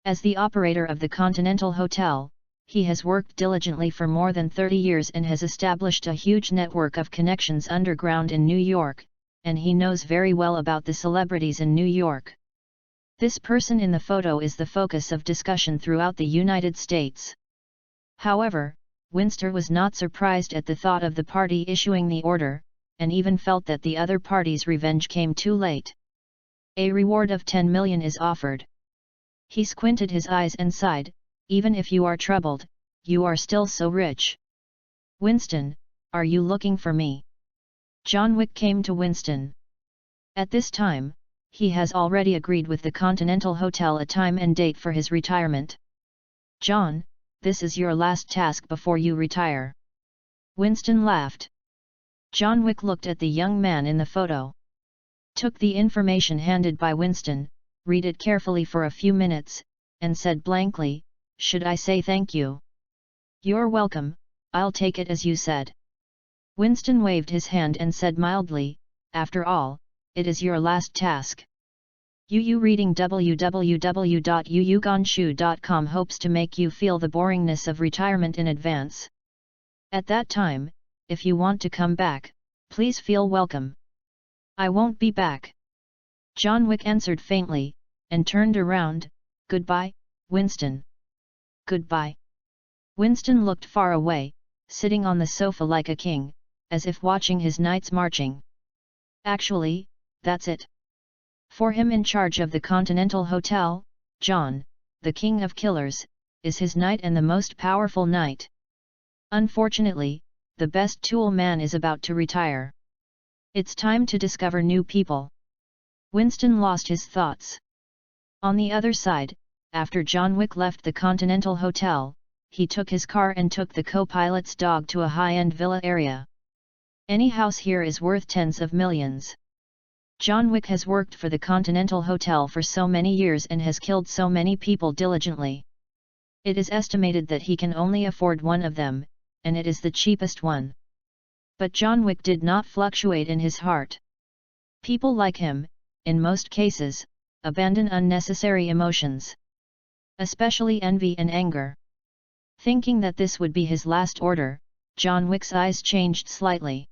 [SPEAKER 1] As the operator of the Continental Hotel, he has worked diligently for more than 30 years and has established a huge network of connections underground in New York, and he knows very well about the celebrities in New York. This person in the photo is the focus of discussion throughout the United States. However, Winston was not surprised at the thought of the party issuing the order, and even felt that the other party's revenge came too late. A reward of 10 million is offered. He squinted his eyes and sighed, even if you are troubled, you are still so rich. Winston, are you looking for me? John Wick came to Winston. At this time, he has already agreed with the Continental Hotel a time and date for his retirement. John, this is your last task before you retire. Winston laughed. John Wick looked at the young man in the photo. Took the information handed by Winston, read it carefully for a few minutes, and said blankly, should I say thank you? You're welcome, I'll take it as you said. Winston waved his hand and said mildly, after all, it is your last task. Yu reading www.yuyugonshu.com hopes to make you feel the boringness of retirement in advance. At that time, if you want to come back, please feel welcome. I won't be back. John Wick answered faintly, and turned around. Goodbye, Winston. Goodbye. Winston looked far away, sitting on the sofa like a king, as if watching his knights marching. Actually, that's it. For him in charge of the Continental Hotel, John, the king of killers, is his knight and the most powerful knight. Unfortunately, the best tool man is about to retire. It's time to discover new people. Winston lost his thoughts. On the other side, after John Wick left the Continental Hotel, he took his car and took the co-pilot's dog to a high-end villa area. Any house here is worth tens of millions. John Wick has worked for the Continental Hotel for so many years and has killed so many people diligently. It is estimated that he can only afford one of them, and it is the cheapest one. But John Wick did not fluctuate in his heart. People like him, in most cases, abandon unnecessary emotions. Especially envy and anger. Thinking that this would be his last order, John Wick's eyes changed slightly.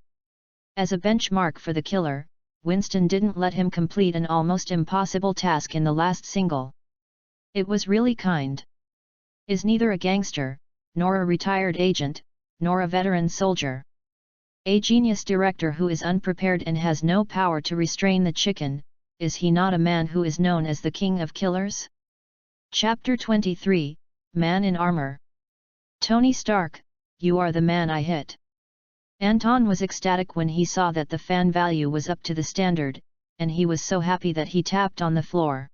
[SPEAKER 1] As a benchmark for the killer, Winston didn't let him complete an almost impossible task in the last single. It was really kind. Is neither a gangster, nor a retired agent, nor a veteran soldier. A genius director who is unprepared and has no power to restrain the chicken, is he not a man who is known as the king of killers? Chapter 23, Man in Armor. Tony Stark, you are the man I hit. Anton was ecstatic when he saw that the fan value was up to the standard, and he was so happy that he tapped on the floor.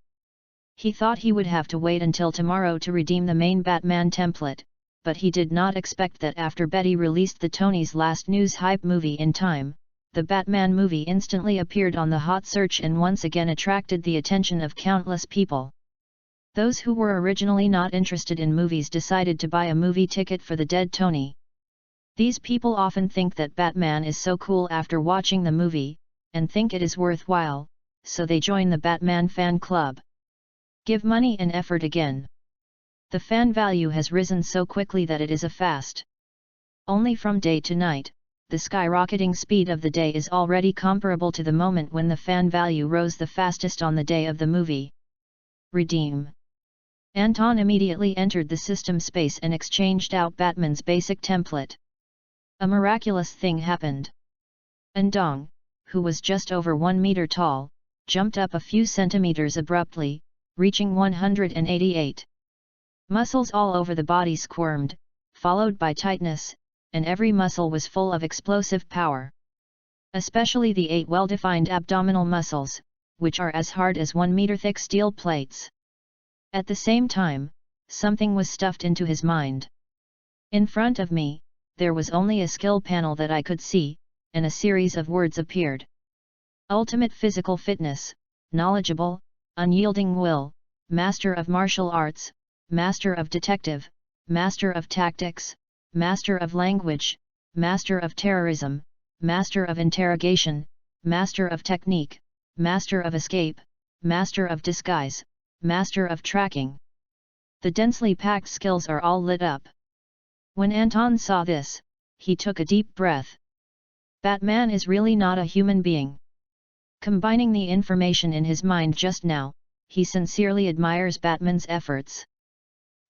[SPEAKER 1] He thought he would have to wait until tomorrow to redeem the main Batman template, but he did not expect that after Betty released the Tony's Last News hype movie in time, the Batman movie instantly appeared on the hot search and once again attracted the attention of countless people. Those who were originally not interested in movies decided to buy a movie ticket for the dead Tony. These people often think that Batman is so cool after watching the movie, and think it is worthwhile, so they join the Batman fan club. Give money and effort again. The fan value has risen so quickly that it is a fast. Only from day to night, the skyrocketing speed of the day is already comparable to the moment when the fan value rose the fastest on the day of the movie. Redeem. Anton immediately entered the system space and exchanged out Batman's basic template. A miraculous thing happened. Ndong, who was just over 1 meter tall, jumped up a few centimeters abruptly, reaching 188. Muscles all over the body squirmed, followed by tightness, and every muscle was full of explosive power. Especially the 8 well-defined abdominal muscles, which are as hard as 1 meter thick steel plates. At the same time, something was stuffed into his mind. In front of me, there was only a skill panel that I could see, and a series of words appeared. Ultimate physical fitness, knowledgeable, unyielding will, master of martial arts, master of detective, master of tactics, master of language, master of terrorism, master of interrogation, master of technique, master of escape, master of disguise, master of tracking. The densely packed skills are all lit up. When Anton saw this, he took a deep breath. Batman is really not a human being. Combining the information in his mind just now, he sincerely admires Batman's efforts.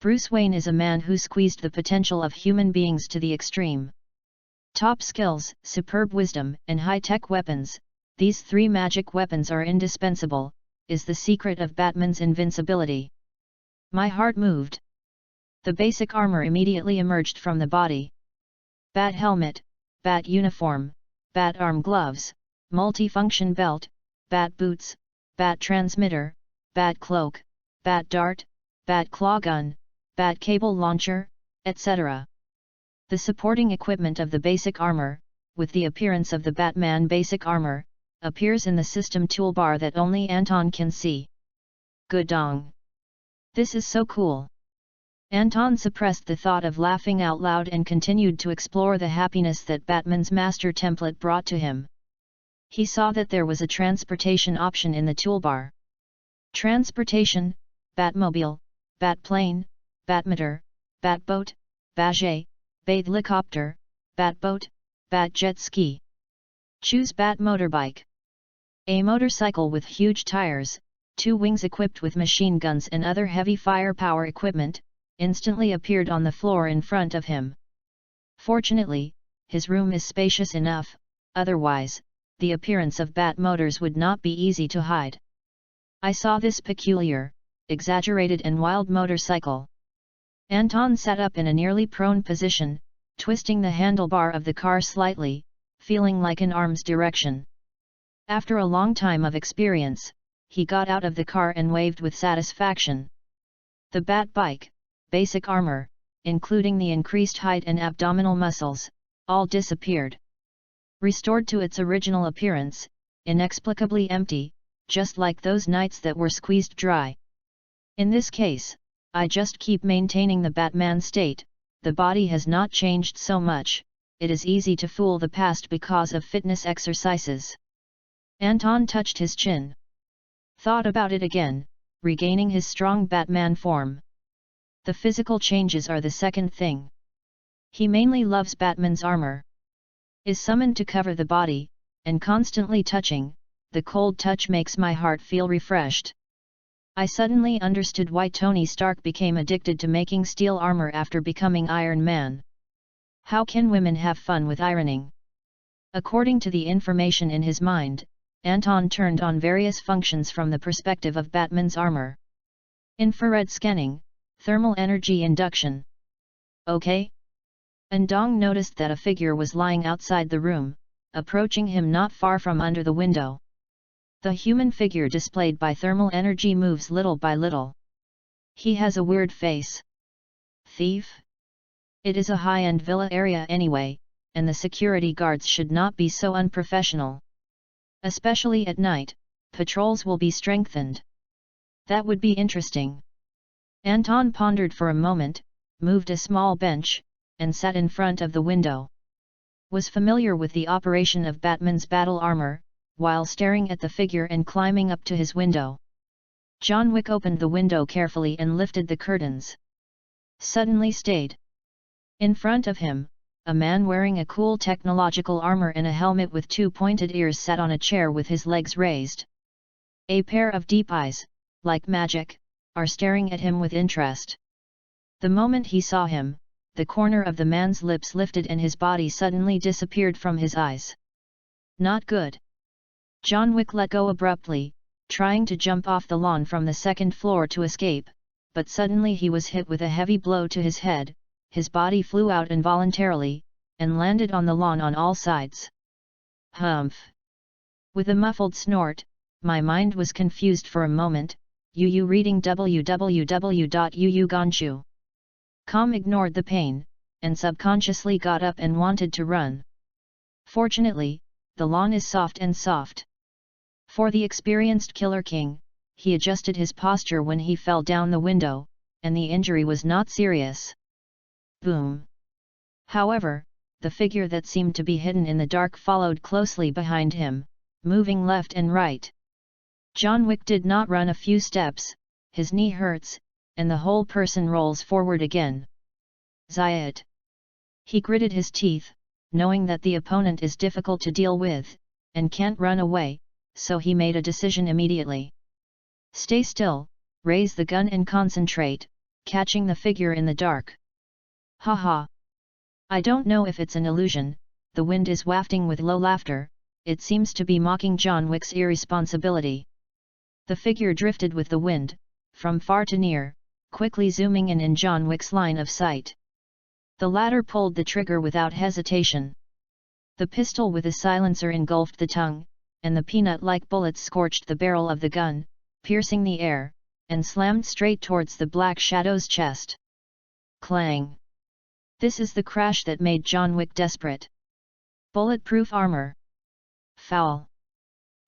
[SPEAKER 1] Bruce Wayne is a man who squeezed the potential of human beings to the extreme. Top skills, superb wisdom, and high-tech weapons, these 3 magic weapons are indispensable, is the secret of Batman's invincibility. My heart moved. The basic armor immediately emerged from the body. Bat helmet, bat uniform, bat arm gloves, multifunction belt, bat boots, bat transmitter, bat cloak, bat dart, bat claw gun, bat cable launcher, etc. The supporting equipment of the basic armor, with the appearance of the Batman basic armor, appears in the system toolbar that only Anton can see. Good dong! This is so cool! Anton suppressed the thought of laughing out loud and continued to explore the happiness that Batman's master template brought to him. He saw that there was a transportation option in the toolbar. Transportation, Batmobile, Batplane, Batmotor, Batboat, Bajet, Bathelicopter, Batboat, Batjet ski. Choose Bat motorbike. A motorcycle with huge tires, 2 wings equipped with machine guns and other heavy firepower equipment, instantly appeared on the floor in front of him. Fortunately, his room is spacious enough, otherwise, the appearance of Bat motors would not be easy to hide. I saw this peculiar, exaggerated and wild motorcycle. Anton sat up in a nearly prone position, twisting the handlebar of the car slightly, feeling like an arm's direction. After a long time of experience, he got out of the car and waved with satisfaction. The Bat bike, basic armor, including the increased height and abdominal muscles, all disappeared. Restored to its original appearance, inexplicably empty, just like those nights that were squeezed dry. In this case, I just keep maintaining the Batman state, the body has not changed so much, it is easy to fool the past because of fitness exercises. Anton touched his chin. Thought about it again, regaining his strong Batman form. The physical changes are the second thing. He mainly loves Batman's armor. Is summoned to cover the body, and constantly touching, the cold touch makes my heart feel refreshed. I suddenly understood why Tony Stark became addicted to making steel armor after becoming Iron Man. How can women have fun with ironing? According to the information in his mind, Anton turned on various functions from the perspective of Batman's armor. Infrared scanning, thermal energy induction. Okay? Andong noticed that a figure was lying outside the room, approaching him not far from under the window. The human figure displayed by thermal energy moves little by little. He has a weird face. Thief? It is a high-end villa area anyway, and the security guards should not be so unprofessional. Especially at night, patrols will be strengthened. That would be interesting. Anton pondered for a moment, moved a small bench, and sat in front of the window. Was familiar with the operation of Batman's battle armor, while staring at the figure and climbing up to his window. John Wick opened the window carefully and lifted the curtains. Suddenly stayed. In front of him, a man wearing a cool technological armor and a helmet with 2 pointed ears sat on a chair with his legs raised. A pair of deep eyes, like magic, are staring at him with interest. The moment he saw him, the corner of the man's lips lifted and his body suddenly disappeared from his eyes. Not good. John Wick let go abruptly, trying to jump off the lawn from the second floor to escape, but suddenly he was hit with a heavy blow to his head, his body flew out involuntarily, and landed on the lawn on all sides. Humph! With a muffled snort, my mind was confused for a moment. Yu reading www.yuuganshu.com ignored the pain, and subconsciously got up and wanted to run. Fortunately, the lawn is soft. For the experienced Killer King, he adjusted his posture when he fell down the window, and the injury was not serious. Boom! However, the figure that seemed to be hidden in the dark followed closely behind him, moving left and right. John Wick did not run a few steps, his knee hurts, and the whole person rolls forward again. Zayat! He gritted his teeth, knowing that the opponent is difficult to deal with, and can't run away, so he made a decision immediately. Stay still, raise the gun and concentrate, catching the figure in the dark. Haha! I don't know if it's an illusion, the wind is wafting with low laughter, it seems to be mocking John Wick's irresponsibility. The figure drifted with the wind, from far to near, quickly zooming in John Wick's line of sight. The latter pulled the trigger without hesitation. The pistol with a silencer engulfed the tongue, and the peanut-like bullets scorched the barrel of the gun, piercing the air, and slammed straight towards the Black Shadow's chest. Clang! This is the crash that made John Wick desperate. Bulletproof armor. Foul!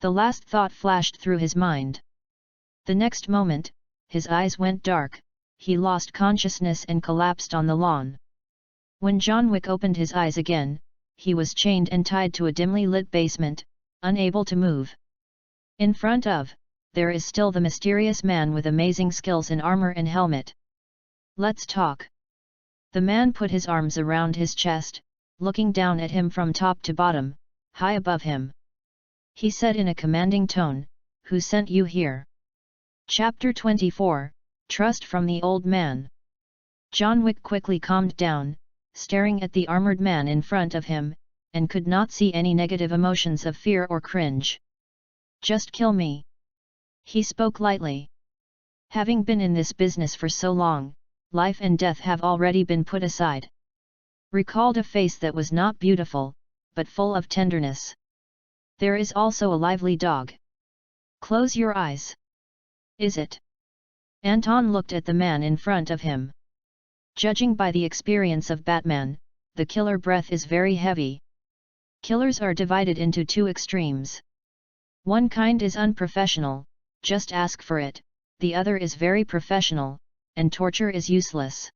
[SPEAKER 1] The last thought flashed through his mind. The next moment, his eyes went dark, he lost consciousness and collapsed on the lawn. When John Wick opened his eyes again, he was chained and tied to a dimly lit basement, unable to move. In front of, there is still the mysterious man with amazing skills in armor and helmet. Let's talk. The man put his arms around his chest, looking down at him from top to bottom, high above him. He said in a commanding tone, "Who sent you here?" Chapter 24, Trust from the Old Man. John Wick quickly calmed down, staring at the armored man in front of him, and could not see any negative emotions of fear or cringe. "Just kill me." He spoke lightly. Having been in this business for so long, life and death have already been put aside. Recalled a face that was not beautiful, but full of tenderness. There is also a lively dog. Close your eyes. Is it? Anton looked at the man in front of him. Judging by the experience of Batman, the killer breath is very heavy. Killers are divided into two extremes. One kind is unprofessional, just ask for it, the other is very professional, and torture is useless.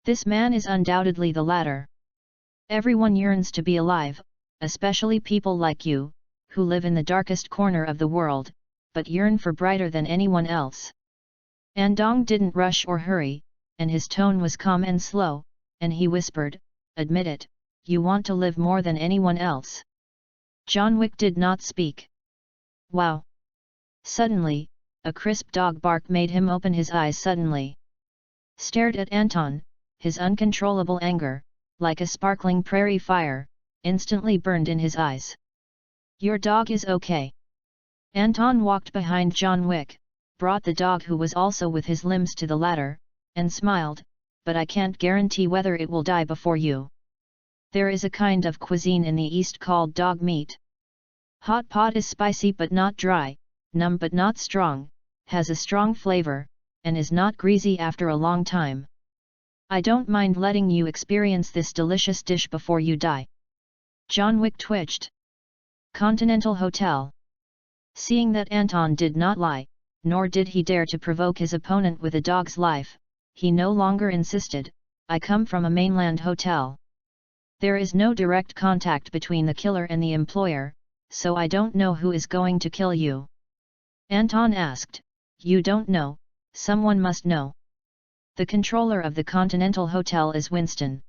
[SPEAKER 1] This man is undoubtedly the latter. Everyone yearns to be alive, especially people like you, who live in the darkest corner of the world, but yearn for brighter than anyone else. Andong didn't rush or hurry, and his tone was calm and slow, and he whispered, "Admit it, you want to live more than anyone else." John Wick did not speak. Wow! Suddenly, a crisp dog bark made him open his eyes suddenly. Stared at Anton, his uncontrollable anger, like a sparkling prairie fire, instantly burned in his eyes. "Your dog is okay." Anton walked behind John Wick, brought the dog who was also with his limbs to the ladder, and smiled, "But I can't guarantee whether it will die before you. There is a kind of cuisine in the East called dog meat. Hot pot is spicy but not dry, numb but not strong, has a strong flavor, and is not greasy after a long time. I don't mind letting you experience this delicious dish before you die." John Wick twitched. Continental Hotel. Seeing that Anton did not lie, nor did he dare to provoke his opponent with a dog's life, he no longer insisted, "I come from a mainland hotel. There is no direct contact between the killer and the employer, so I don't know who is going to kill you." Anton asked, "You don't know, someone must know." The controller of the Continental Hotel is Winston.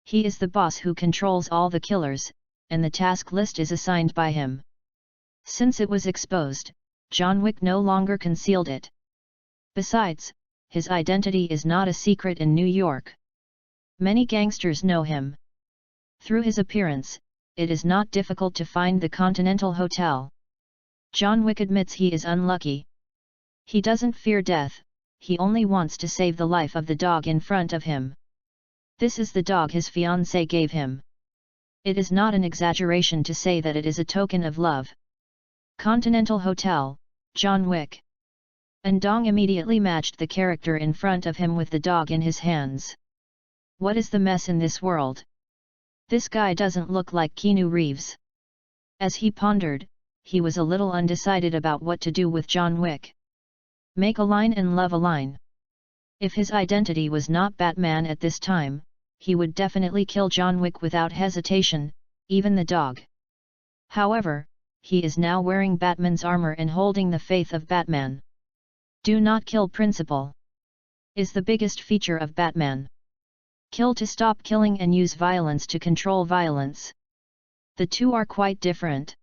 [SPEAKER 1] He is the boss who controls all the killers, and the task list is assigned by him. Since it was exposed, John Wick no longer concealed it. Besides, his identity is not a secret in New York. Many gangsters know him. Through his appearance, it is not difficult to find the Continental Hotel. John Wick admits he is unlucky. He doesn't fear death, he only wants to save the life of the dog in front of him. This is the dog his fiancée gave him. It is not an exaggeration to say that it is a token of love. Continental Hotel, John Wick. Dong immediately matched the character in front of him with the dog in his hands. What is the mess in this world? This guy doesn't look like Keanu Reeves. As he pondered, he was a little undecided about what to do with John Wick. Make a line and love a line. If his identity was not Batman at this time, he would definitely kill John Wick without hesitation, even the dog. However, he is now wearing Batman's armor and holding the faith of Batman. Do not kill principle is the biggest feature of Batman. Kill to stop killing and use violence to control violence. The two are quite different.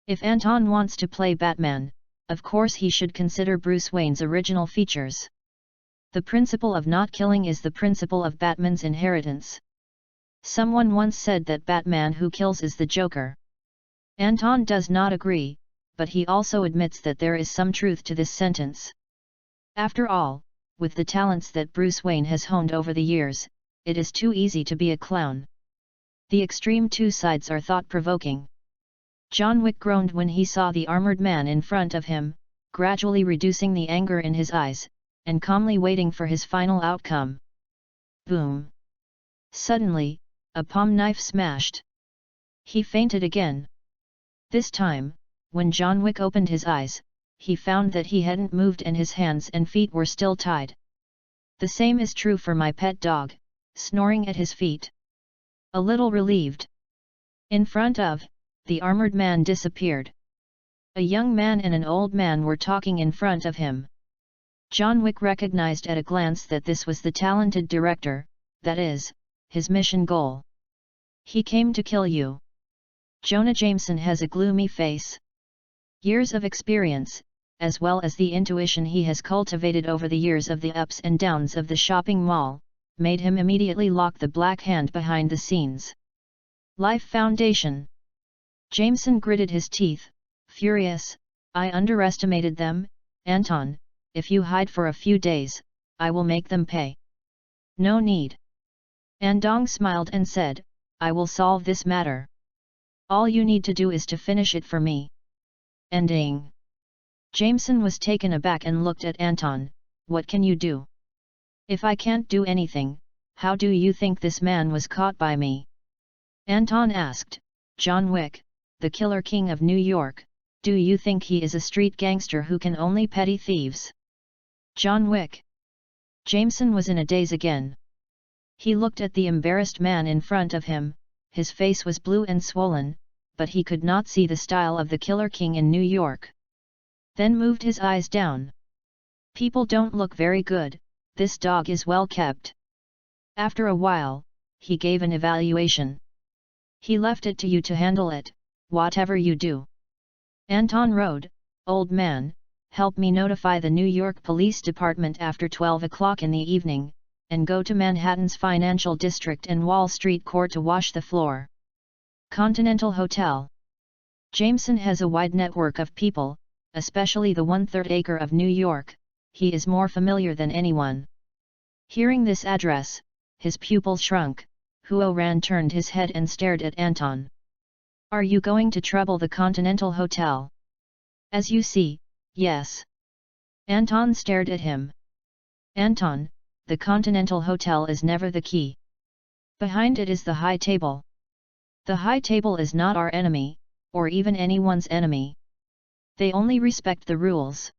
[SPEAKER 1] If Anton wants to play Batman, of course he should consider Bruce Wayne's original features. The principle of not killing is the principle of Batman's inheritance. Someone once said that Batman who kills is the Joker. Anton does not agree, but he also admits that there is some truth to this sentence. After all, with the talents that Bruce Wayne has honed over the years, it is too easy to be a clown. The extreme two sides are thought-provoking. John Wick groaned when he saw the armored man in front of him, gradually reducing the anger in his eyes, and calmly waiting for his final outcome. Boom! Suddenly, a palm knife smashed. He fainted again. This time, when John Wick opened his eyes, he found that he hadn't moved and his hands and feet were still tied. The same is true for my pet dog, snoring at his feet. A little relieved. In front of, the armored man disappeared. A young man and an old man were talking in front of him. John Wick recognized at a glance that this was the talented director, that is, his mission goal. He came to kill you. Jonah Jameson has a gloomy face. Years of experience, as well as the intuition he has cultivated over the years of the ups and downs of the shopping mall, made him immediately lock the black hand behind the scenes. Life Foundation. Jameson gritted his teeth, furious. I underestimated them, Anton. If you hide for a few days, I will make them pay. No need. Dong smiled and said, I will solve this matter. All you need to do is to finish it for me. Ending. Jameson was taken aback and looked at Anton. What can you do? If I can't do anything, how do you think this man was caught by me? Anton asked. John Wick, the Killer King of New York, do you think he is a street gangster who can only petty thieves? John Wick. Jameson was in a daze again. He looked at the embarrassed man in front of him. His face was blue and swollen, but he could not see the style of the Killer King in New York. Then moved his eyes down. People don't look very good, this dog is well kept. After a while, he gave an evaluation. He left it to you to handle it, whatever you do. Anton Road, old man, help me notify the New York Police Department after 12 o'clock in the evening, and go to Manhattan's Financial District and Wall Street Court to wash the floor. Continental Hotel. Jameson has a wide network of people, especially the 1/3 acre of New York, he is more familiar than anyone. Hearing this address, his pupils shrunk. Huo Ran turned his head and stared at Anton. Are you going to trouble the Continental Hotel? As you see, yes. Anton stared at him. Anton, the Continental Hotel is never the key. Behind it is the high table. The high table is not our enemy, or even anyone's enemy. They only respect the rules.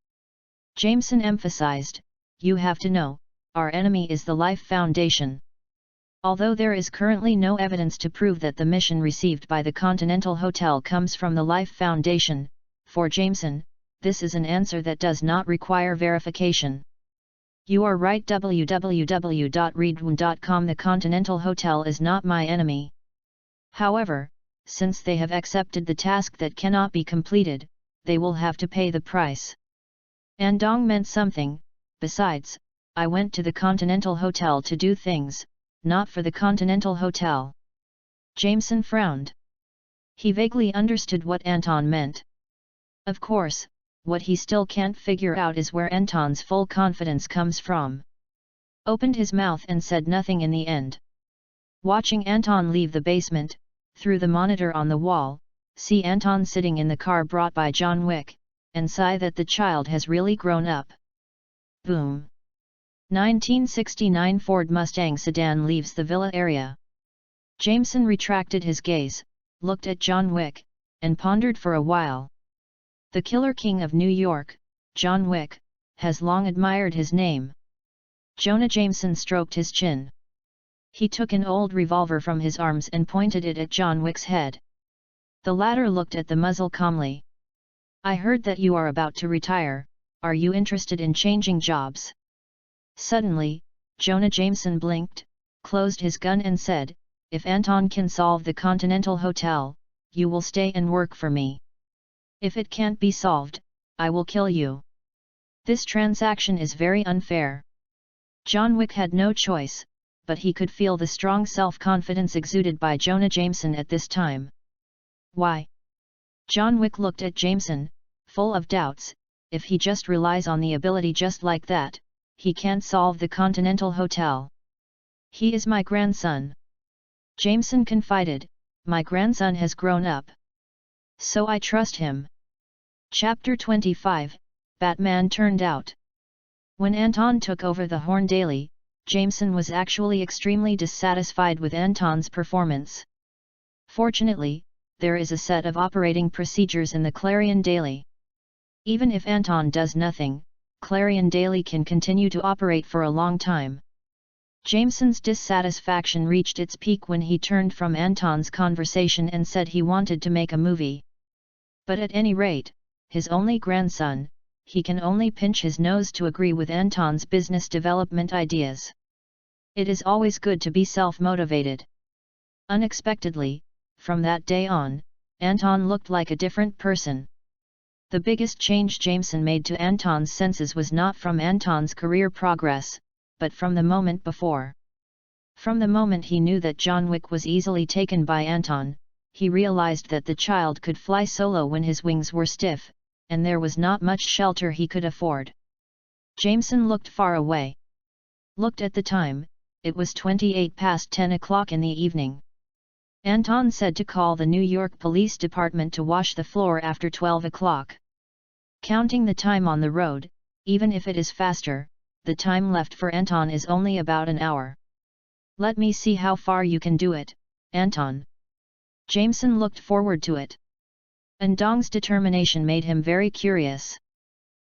[SPEAKER 1] Jameson emphasized, you have to know, our enemy is the Life Foundation. Although there is currently no evidence to prove that the mission received by the Continental Hotel comes from the Life Foundation, for Jameson, this is an answer that does not require verification. You are right. www.readaloud.com. The Continental Hotel is not my enemy. However, since they have accepted the task that cannot be completed, they will have to pay the price. Dong meant something. Besides, I went to the Continental Hotel to do things, not for the Continental Hotel. Jameson frowned. He vaguely understood what Anton meant. Of course, what he still can't figure out is where Anton's full confidence comes from. Opened his mouth and said nothing in the end. Watching Anton leave the basement, through the monitor on the wall, see Anton sitting in the car brought by John Wick, and sigh that the child has really grown up. Boom. 1969 Ford Mustang sedan leaves the villa area. Jameson retracted his gaze, looked at John Wick, and pondered for a while. The Killer King of New York, John Wick, has long admired his name. Jonah Jameson stroked his chin. He took an old revolver from his arms and pointed it at John Wick's head. The latter looked at the muzzle calmly. I heard that you are about to retire, are you interested in changing jobs? Suddenly, Jonah Jameson blinked, closed his gun and said, if Anton can solve the Continental Hotel, you will stay and work for me. If it can't be solved, I will kill you. This transaction is very unfair. John Wick had no choice, but he could feel the strong self-confidence exuded by Jonah Jameson at this time. Why? John Wick looked at Jameson, full of doubts. If he just relies on the ability just like that, he can't solve the Continental Hotel. He is my grandson. Jameson confided, my grandson has grown up. So I trust him. Chapter 25, Batman Turned Out. When Anton took over the Horn Daily, Jameson was actually extremely dissatisfied with Anton's performance. Fortunately, there is a set of operating procedures in the Clarion Daily. Even if Anton does nothing, Clarion Daily can continue to operate for a long time. Jameson's dissatisfaction reached its peak when he turned from Anton's conversation and said he wanted to make a movie. But at any rate, his only grandson, he can only pinch his nose to agree with Anton's business development ideas. It is always good to be self-motivated. Unexpectedly, from that day on, Anton looked like a different person. The biggest change Jameson made to Anton's senses was not from Anton's career progress, but from the moment before. From the moment he knew that John Wick was easily taken by Anton, he realized that the child could fly solo when his wings were stiff, and there was not much shelter he could afford. Jameson looked far away. Looked at the time, it was 28 past 10 o'clock in the evening. Anton said to call the New York Police Department to wash the floor after 12 o'clock. Counting the time on the road, even if it is faster, the time left for Anton is only about an hour. Let me see how far you can do it, Anton. Jameson looked forward to it. Andong's determination made him very curious.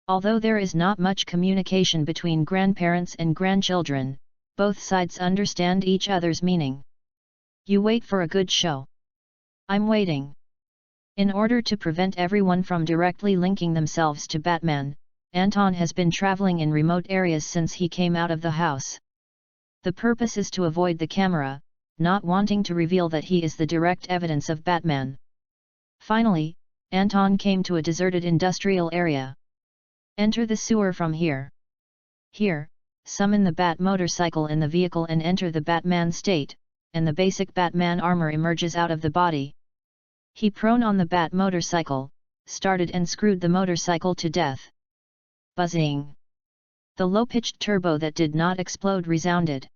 [SPEAKER 1] Although there is not much communication between grandparents and grandchildren, both sides understand each other's meaning. You wait for a good show. I'm waiting. In order to prevent everyone from directly linking themselves to Batman, Anton has been traveling in remote areas since he came out of the house. The purpose is to avoid the camera, not wanting to reveal that he is the direct evidence of Batman. Finally, Anton came to a deserted industrial area. Enter the sewer from here. Here, summon the Bat motorcycle in the vehicle and enter the Batman state, and the basic Batman armor emerges out of the body. He prone on the Bat motorcycle, started and screwed the motorcycle to death. Buzzing. The low-pitched turbo that did not explode resounded.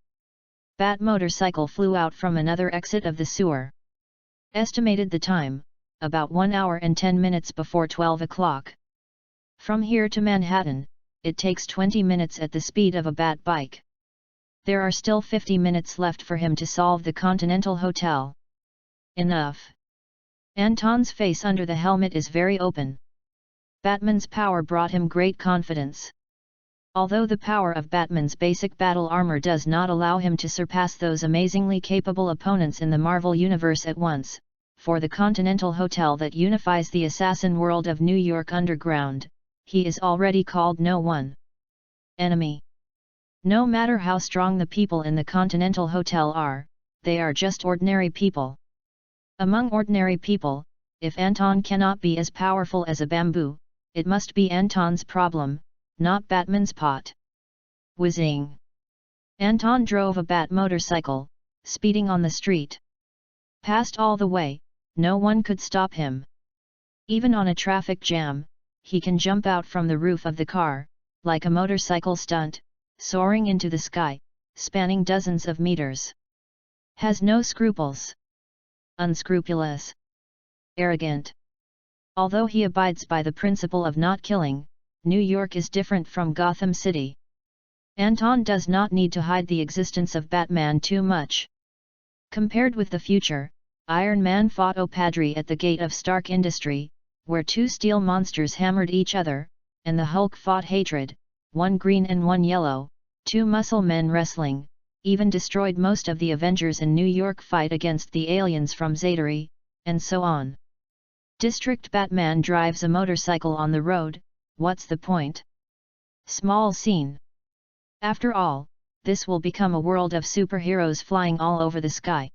[SPEAKER 1] Bat motorcycle flew out from another exit of the sewer. Estimated the time, about 1 hour and 10 minutes before 12 o'clock. From here to Manhattan, it takes 20 minutes at the speed of a Bat bike. There are still 50 minutes left for him to solve the Continental Hotel. Enough. Anton's face under the helmet is very open. Batman's power brought him great confidence. Although the power of Batman's basic battle armor does not allow him to surpass those amazingly capable opponents in the Marvel Universe at once, for the Continental Hotel that unifies the assassin world of New York Underground, he is already called no one enemy. No matter how strong the people in the Continental Hotel are, they are just ordinary people. Among ordinary people, if Anton cannot be as powerful as a bamboo, it must be Anton's problem, not Batman's pot. Whizzing. Anton drove a Bat motorcycle, speeding on the street. Passed all the way, no one could stop him. Even on a traffic jam, he can jump out from the roof of the car, like a motorcycle stunt, soaring into the sky, spanning dozens of meters. Has no scruples. Unscrupulous. Arrogant. Although he abides by the principle of not killing, New York is different from Gotham City. Anton does not need to hide the existence of Batman too much. Compared with the future, Iron Man fought O'Padre at the gate of Stark Industry, where two steel monsters hammered each other, and the Hulk fought Hatred, one green and one yellow, two muscle men wrestling, even destroyed most of the Avengers in New York fight against the aliens from Zaatari, and so on. District Batman drives a motorcycle on the road, what's the point? Small scene. After all, this will become a world of superheroes flying all over the sky.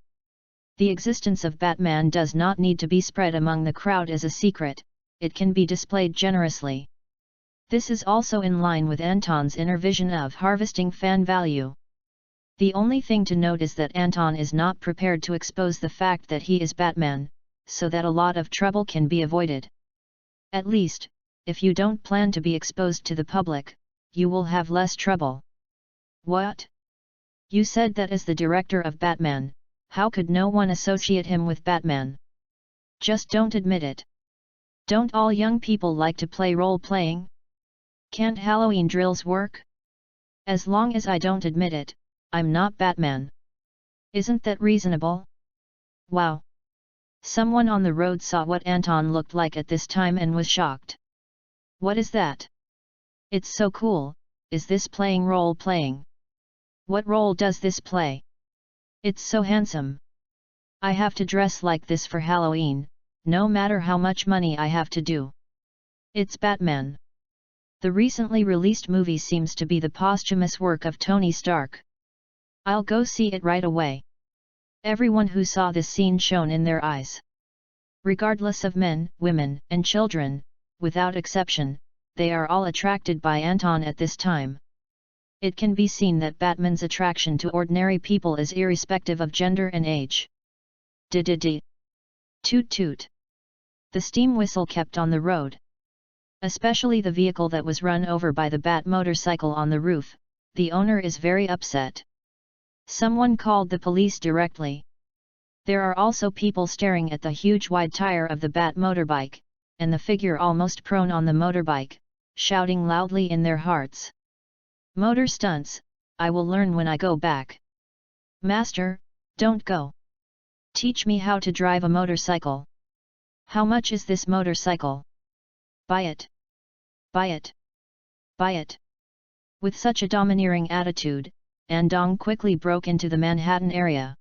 [SPEAKER 1] The existence of Batman does not need to be spread among the crowd as a secret, it can be displayed generously. This is also in line with Anton's inner vision of harvesting fan value. The only thing to note is that Anton is not prepared to expose the fact that he is Batman, so that a lot of trouble can be avoided. At least, if you don't plan to be exposed to the public, you will have less trouble. What? You said that as the director of Batman, how could no one associate him with Batman? Just don't admit it. Don't all young people like to play role-playing? Can't Halloween drills work? As long as I don't admit it, I'm not Batman. Isn't that reasonable? Wow! Someone on the road saw what Anton looked like at this time and was shocked. What is that? It's so cool, is this playing role-playing? What role does this play? It's so handsome. I have to dress like this for Halloween, no matter how much money I have to do. It's Batman. The recently released movie seems to be the posthumous work of Tony Stark. I'll go see it right away. Everyone who saw this scene shone in their eyes. Regardless of men, women, and children, without exception, they are all attracted by Anton at this time. It can be seen that Batman's attraction to ordinary people is irrespective of gender and age. Di-di-di. Toot toot. The steam whistle kept on the road. Especially the vehicle that was run over by the Bat motorcycle on the roof, the owner is very upset. Someone called the police directly. There are also people staring at the huge wide tire of the Bat motorbike, and the figure almost prone on the motorbike, shouting loudly in their hearts. Motor stunts, I will learn when I go back. Master, don't go. Teach me how to drive a motorcycle. How much is this motorcycle? Buy it. Buy it. Buy it. With such a domineering attitude, Andong quickly broke into the Manhattan area.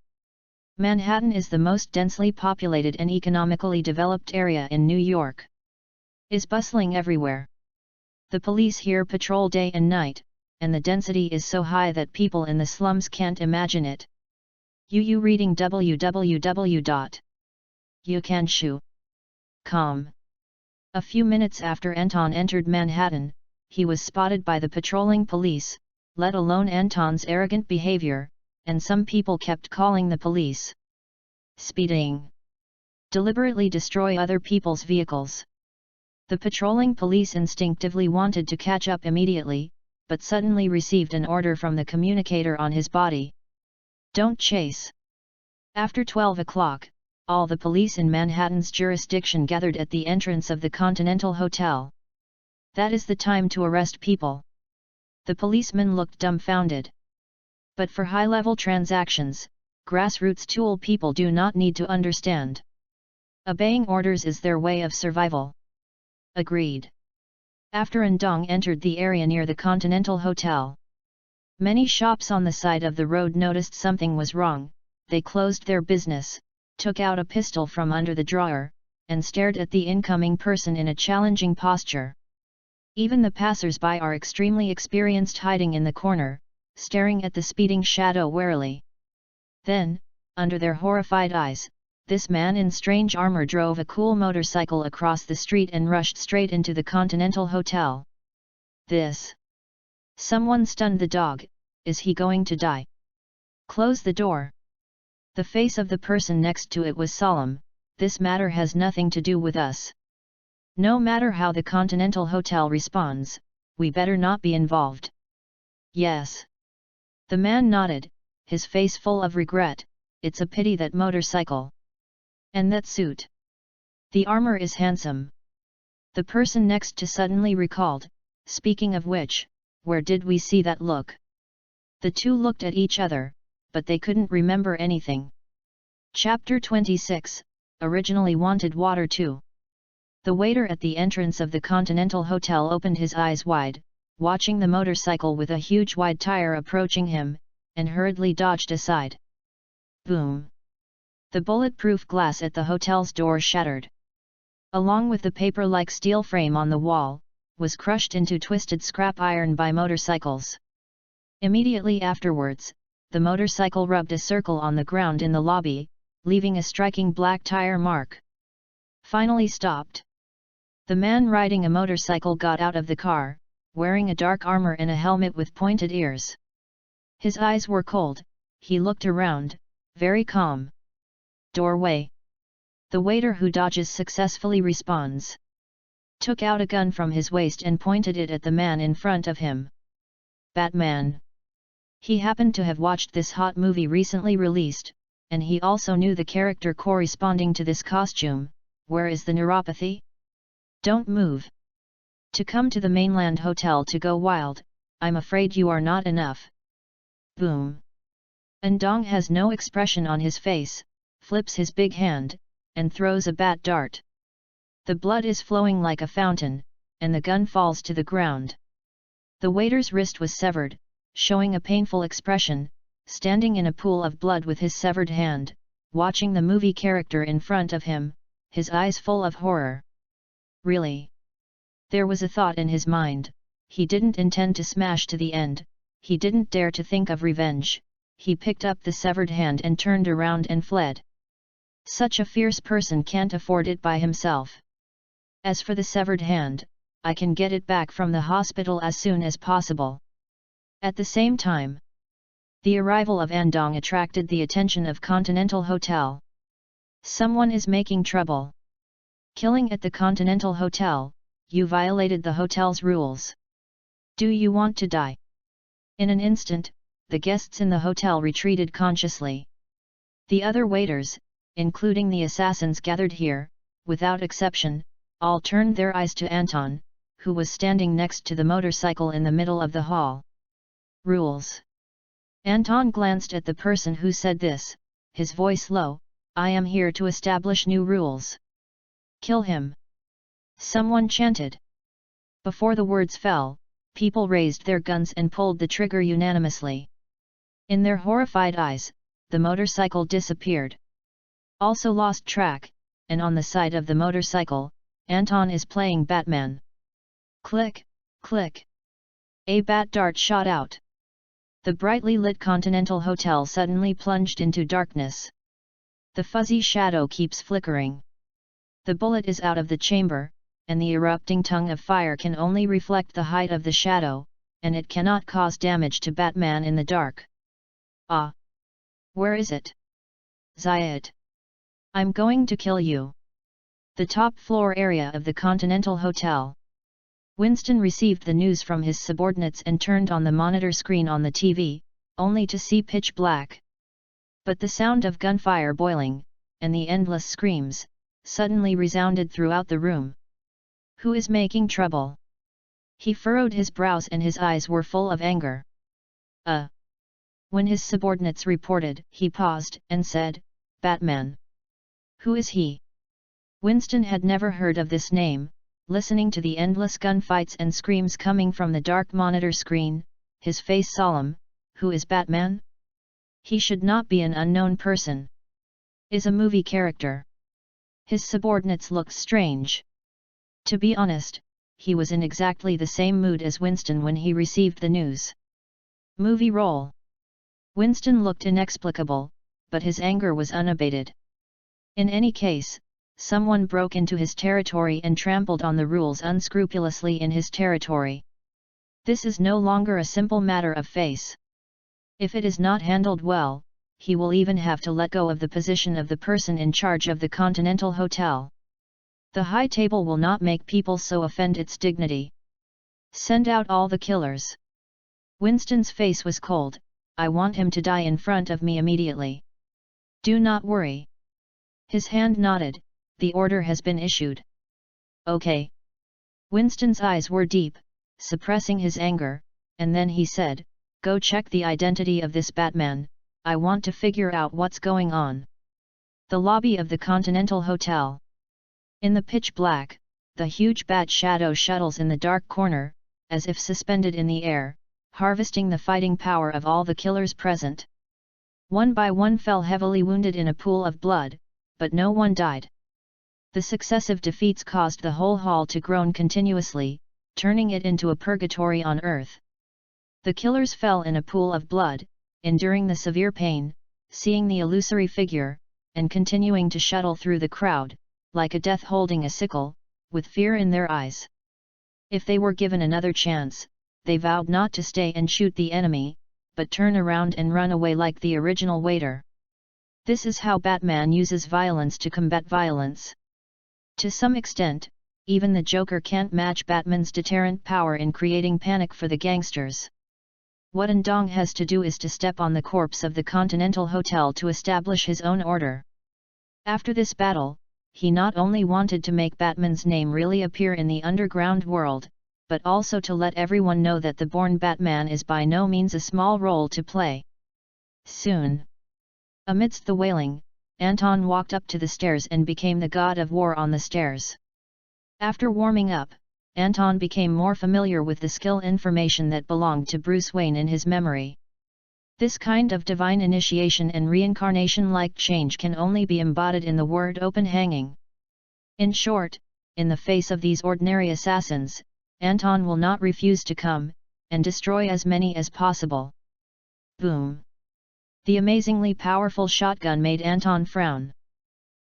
[SPEAKER 1] Manhattan is the most densely populated and economically developed area in New York. Is bustling everywhere. The police here patrol day and night, and the density is so high that people in the slums can't imagine it. You reading www.youcanshu.com. A few minutes after Anton entered Manhattan, he was spotted by the patrolling police, let alone Anton's arrogant behavior, and some people kept calling the police. Speeding. Deliberately destroy other people's vehicles. The patrolling police instinctively wanted to catch up immediately, but suddenly received an order from the communicator on his body. Don't chase. After 12 o'clock, all the police in Manhattan's jurisdiction gathered at the entrance of the Continental Hotel. That is the time to arrest people. The policeman looked dumbfounded. But for high-level transactions, grassroots tool people do not need to understand. Obeying orders is their way of survival. Agreed. After Andong entered the area near the Continental Hotel, many shops on the side of the road noticed something was wrong. They closed their business, took out a pistol from under the drawer, and stared at the incoming person in a challenging posture. Even the passers-by are extremely experienced, hiding in the corner, staring at the speeding shadow warily. Then, under their horrified eyes, this man in strange armor drove a cool motorcycle across the street and rushed straight into the Continental Hotel. This. Someone stunned the dog. Is he going to die? Close the door. The face of the person next to it was solemn. This matter has nothing to do with us. No matter how the Continental Hotel responds, we better not be involved. Yes. The man nodded, his face full of regret. It's a pity that motorcycle. And that suit. The armor is handsome. The person next to suddenly recalled, speaking of which, where did we see that look? The two looked at each other, but they couldn't remember anything. Chapter 26, Originally Wanted Water 2. The waiter at the entrance of the Continental Hotel opened his eyes wide, watching the motorcycle with a huge wide tire approaching him, and hurriedly dodged aside. Boom! The bulletproof glass at the hotel's door shattered. Along with the paper-like steel frame on the wall, was crushed into twisted scrap iron by motorcycles. Immediately afterwards, the motorcycle rubbed a circle on the ground in the lobby, leaving a striking black tire mark. Finally stopped. The man riding a motorcycle got out of the car, wearing a dark armor and a helmet with pointed ears. His eyes were cold, he looked around, very calm. Doorway. The waiter who dodges successfully responds. Took out a gun from his waist and pointed it at the man in front of him. Batman. He happened to have watched this hot movie recently released, and he also knew the character corresponding to this costume. Where is the neuropathy? Don't move. To come to the mainland hotel to go wild, I'm afraid you are not enough. Boom. Andong has no expression on his face, flips his big hand, and throws a bat dart. The blood is flowing like a fountain, and the gun falls to the ground. The waiter's wrist was severed, showing a painful expression, standing in a pool of blood with his severed hand, watching the movie character in front of him, his eyes full of horror. Really? There was a thought in his mind. He didn't intend to smash to the end, he didn't dare to think of revenge. He picked up the severed hand and turned around and fled. Such a fierce person can't afford it by himself. As for the severed hand, I can get it back from the hospital as soon as possible. At the same time, the arrival of Andong attracted the attention of Continental Hotel. Someone is making trouble. Killing at the Continental Hotel, you violated the hotel's rules. Do you want to die? In an instant, the guests in the hotel retreated consciously. The other waiters, including the assassins gathered here, without exception, all turned their eyes to Anton, who was standing next to the motorcycle in the middle of the hall. Rules. Anton glanced at the person who said this, his voice low. I am here to establish new rules. Kill him. Someone chanted. Before the words fell, people raised their guns and pulled the trigger unanimously. In their horrified eyes, the motorcycle disappeared. Also lost track, and on the side of the motorcycle, Anton is playing Batman. Click, click. A bat dart shot out. The brightly lit Continental Hotel suddenly plunged into darkness. The fuzzy shadow keeps flickering. The bullet is out of the chamber, and the erupting tongue of fire can only reflect the height of the shadow, and it cannot cause damage to Batman in the dark. Ah! Where is it? Zayat! I'm going to kill you. The top floor area of the Continental Hotel. Winston received the news from his subordinates and turned on the monitor screen on the TV, only to see pitch black. But the sound of gunfire boiling, and the endless screams, suddenly resounded throughout the room. Who is making trouble? He furrowed his brows and his eyes were full of anger. When his subordinates reported, he paused and said, Batman. Who is he? Winston had never heard of this name. Listening to the endless gunfights and screams coming from the dark monitor screen, his face solemn. Who is Batman? He should not be an unknown person. Is a movie character. His subordinates looked strange. To be honest, he was in exactly the same mood as Winston when he received the news. Movie role. Winston looked inexplicable, but his anger was unabated. In any case, someone broke into his territory and trampled on the rules unscrupulously in his territory. This is no longer a simple matter of face. If it is not handled well, he will even have to let go of the position of the person in charge of the Continental Hotel. The high table will not make people so offend its dignity. Send out all the killers. Winston's face was cold. I want him to die in front of me immediately. Do not worry. His hand nodded. The order has been issued. Okay. Winston's eyes were deep, suppressing his anger, and then he said, go check the identity of this Batman, I want to figure out what's going on. The lobby of the Continental Hotel. In the pitch black, the huge bat shadow shuttles in the dark corner, as if suspended in the air, harvesting the fighting power of all the killers present. One by one fell heavily wounded in a pool of blood, but no one died. The successive defeats caused the whole hall to groan continuously, turning it into a purgatory on earth. The killers fell in a pool of blood, enduring the severe pain, seeing the illusory figure, and continuing to shuttle through the crowd, like a death holding a sickle, with fear in their eyes. If they were given another chance, they vowed not to stay and shoot the enemy, but turn around and run away like the original waiter. This is how Batman uses violence to combat violence. To some extent, even the Joker can't match Batman's deterrent power in creating panic for the gangsters. What Ndong has to do is to step on the corpse of the Continental Hotel to establish his own order. After this battle, he not only wanted to make Batman's name really appear in the underground world, but also to let everyone know that the born Batman is by no means a small role to play. Soon, amidst the wailing, Anton walked up to the stairs and became the god of war on the stairs. After warming up, Anton became more familiar with the skill information that belonged to Bruce Wayne in his memory. This kind of divine initiation and reincarnation-like change can only be embodied in the word open hanging. In short, in the face of these ordinary assassins, Anton will not refuse to come, and destroy as many as possible. Boom! The amazingly powerful shotgun made Anton frown.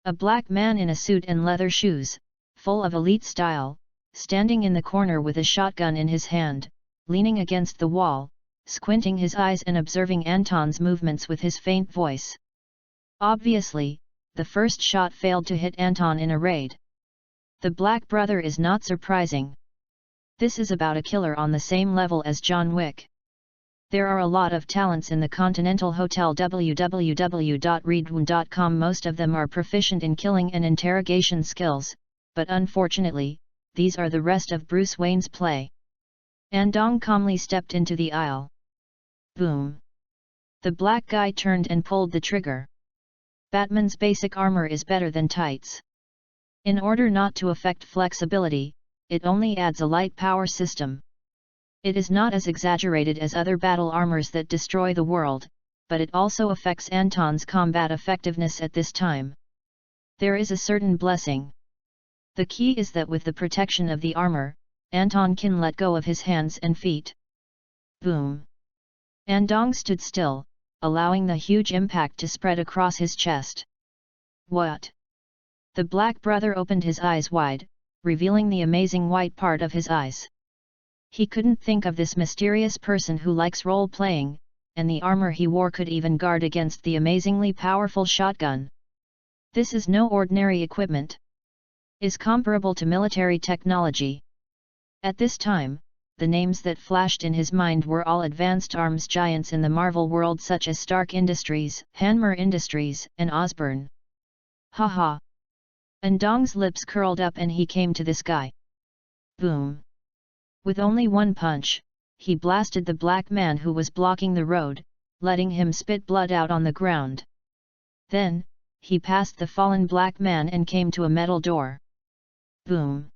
[SPEAKER 1] A black man in a suit and leather shoes, full of elite style, standing in the corner with a shotgun in his hand, leaning against the wall, squinting his eyes and observing Anton's movements with his faint voice. Obviously, the first shot failed to hit Anton in a raid. The Black Brother is not surprising. This is about a killer on the same level as John Wick. There are a lot of talents in the Continental Hotel. www.readaloud.com. Most of them are proficient in killing and interrogation skills, but unfortunately, these are the rest of Bruce Wayne's play. Ndong calmly stepped into the aisle. Boom! The black guy turned and pulled the trigger. Batman's basic armor is better than tights. In order not to affect flexibility, it only adds a light power system. It is not as exaggerated as other battle armors that destroy the world, but it also affects Anton's combat effectiveness at this time. There is a certain blessing. The key is that with the protection of the armor, Anton can let go of his hands and feet. Boom! Ndong stood still, allowing the huge impact to spread across his chest. What? The Black Brother opened his eyes wide, revealing the amazing white part of his eyes. He couldn't think of this mysterious person who likes role-playing, and the armor he wore could even guard against the amazingly powerful shotgun. This is no ordinary equipment. Is comparable to military technology. At this time, the names that flashed in his mind were all advanced arms giants in the Marvel world such as Stark Industries, Hanmer Industries, and Osborne. Haha! Ndong's lips curled up and he came to this guy. Boom! With only one punch, he blasted the black man who was blocking the road, letting him spit blood out on the ground. Then, he passed the fallen black man and came to a metal door. Boom!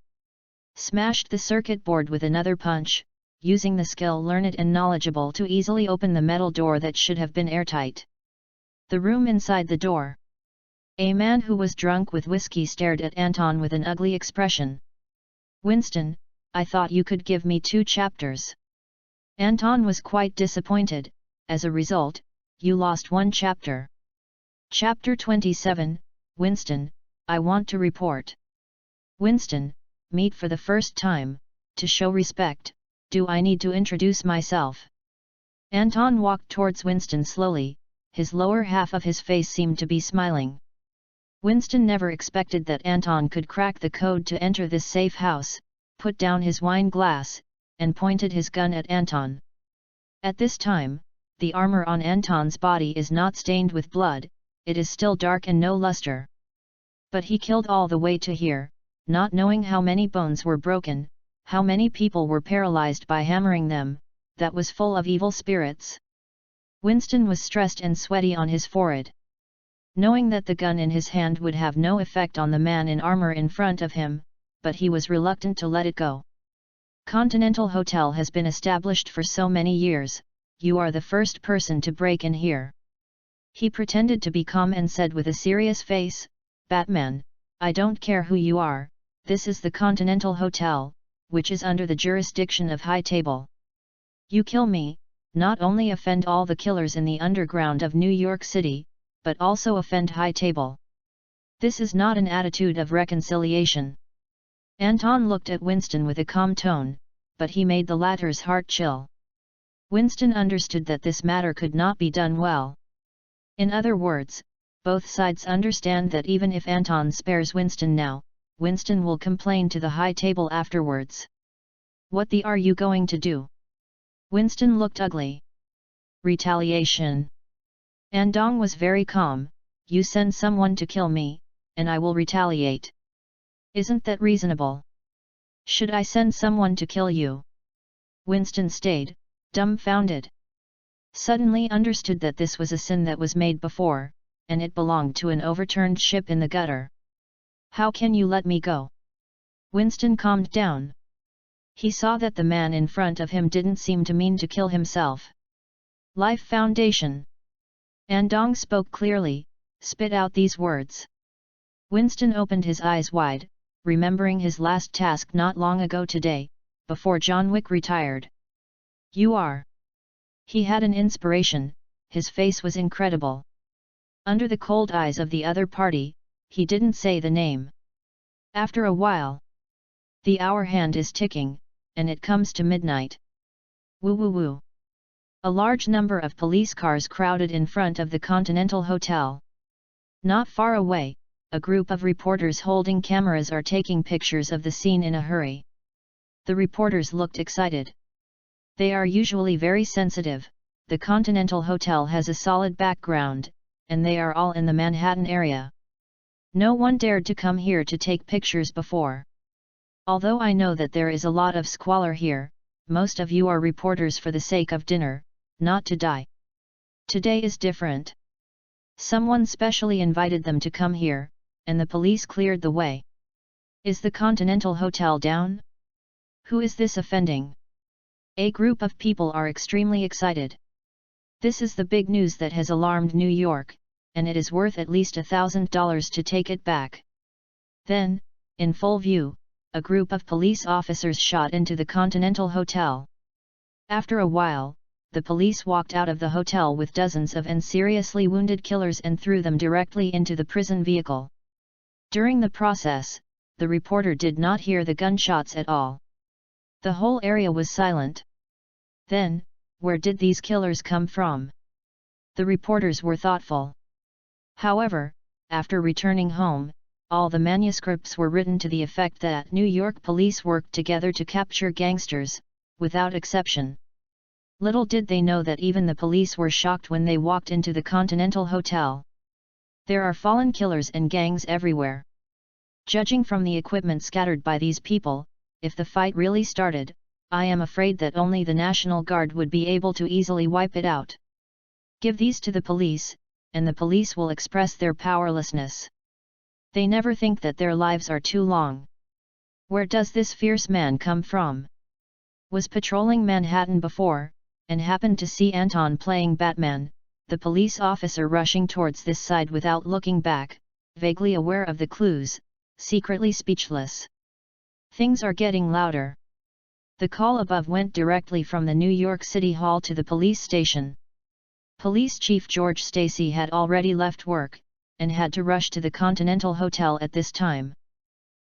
[SPEAKER 1] Smashed the circuit board with another punch, using the skill learned and knowledgeable to easily open the metal door that should have been airtight. The room inside the door. A man who was drunk with whiskey stared at Anton with an ugly expression. Winston, I thought you could give me 2 chapters. Anton was quite disappointed. As a result, you lost 1 chapter. Chapter 27, Winston, I want to report. Winston, meet for the first time. To show respect, do I need to introduce myself? Anton walked towards Winston slowly, his lower half of his face seemed to be smiling. Winston never expected that Anton could crack the code to enter this safe house, put down his wine glass, and pointed his gun at Anton. At this time, the armor on Anton's body is not stained with blood, it is still dark and no luster. But he killed all the way to here, not knowing how many bones were broken, how many people were paralyzed by hammering them, that was full of evil spirits. Winston was stressed and sweaty on his forehead. Knowing that the gun in his hand would have no effect on the man in armor in front of him, but he was reluctant to let it go. Continental Hotel has been established for so many years, you are the first person to break in here. He pretended to be calm and said with a serious face, Batman, I don't care who you are, this is the Continental Hotel, which is under the jurisdiction of High Table. You kill me, not only offend all the killers in the underground of New York City, but also offend High Table. This is not an attitude of reconciliation. Anton looked at Winston with a calm tone, but he made the latter's heart chill. Winston understood that this matter could not be done well. In other words, both sides understand that even if Anton spares Winston now, Winston will complain to the High Table afterwards. What are you going to do? Winston looked ugly. Retaliation. Andong was very calm, you send someone to kill me, and I will retaliate. Isn't that reasonable? Should I send someone to kill you? Winston stayed, dumbfounded. Suddenly understood that this was a sin that was made before, and it belonged to an overturned ship in the gutter. How can you let me go? Winston calmed down. He saw that the man in front of him didn't seem to mean to kill himself. Life Foundation. Andong spoke clearly, spit out these words. Winston opened his eyes wide, remembering his last task not long ago today, before John Wick retired. You are. He had an inspiration, his face was incredible. Under the cold eyes of the other party, he didn't say the name. After a while. The hour hand is ticking, and it comes to midnight. Woo woo woo. A large number of police cars crowded in front of the Continental Hotel. Not far away, a group of reporters holding cameras are taking pictures of the scene in a hurry. The reporters looked excited. They are usually very sensitive, the Continental Hotel has a solid background, and they are all in the Manhattan area. No one dared to come here to take pictures before. Although I know that there is a lot of squalor here, most of you are reporters for the sake of dinner, not to die. Today is different. Someone specially invited them to come here, and the police cleared the way. Is the Continental Hotel down? Who is this offending? A group of people are extremely excited. This is the big news that has alarmed New York, and it is worth at least $1,000 to take it back. Then, in full view, a group of police officers shot into the Continental Hotel. After a while, the police walked out of the hotel with dozens of seriously wounded killers and threw them directly into the prison vehicle. During the process, the reporter did not hear the gunshots at all. The whole area was silent. Then, where did these killers come from? The reporters were thoughtful. However, after returning home, all the manuscripts were written to the effect that New York police worked together to capture gangsters, without exception. Little did they know that even the police were shocked when they walked into the Continental Hotel. There are fallen killers and gangs everywhere. Judging from the equipment scattered by these people, if the fight really started, I am afraid that only the National Guard would be able to easily wipe it out. Give these to the police, and the police will express their powerlessness. They never think that their lives are too long. Where does this fierce man come from? Was patrolling Manhattan before, and happened to see Anton playing Batman, the police officer rushing towards this side without looking back, vaguely aware of the clues, secretly speechless. Things are getting louder. The call above went directly from the New York City Hall to the police station. Police Chief George Stacy had already left work, and had to rush to the Continental Hotel at this time.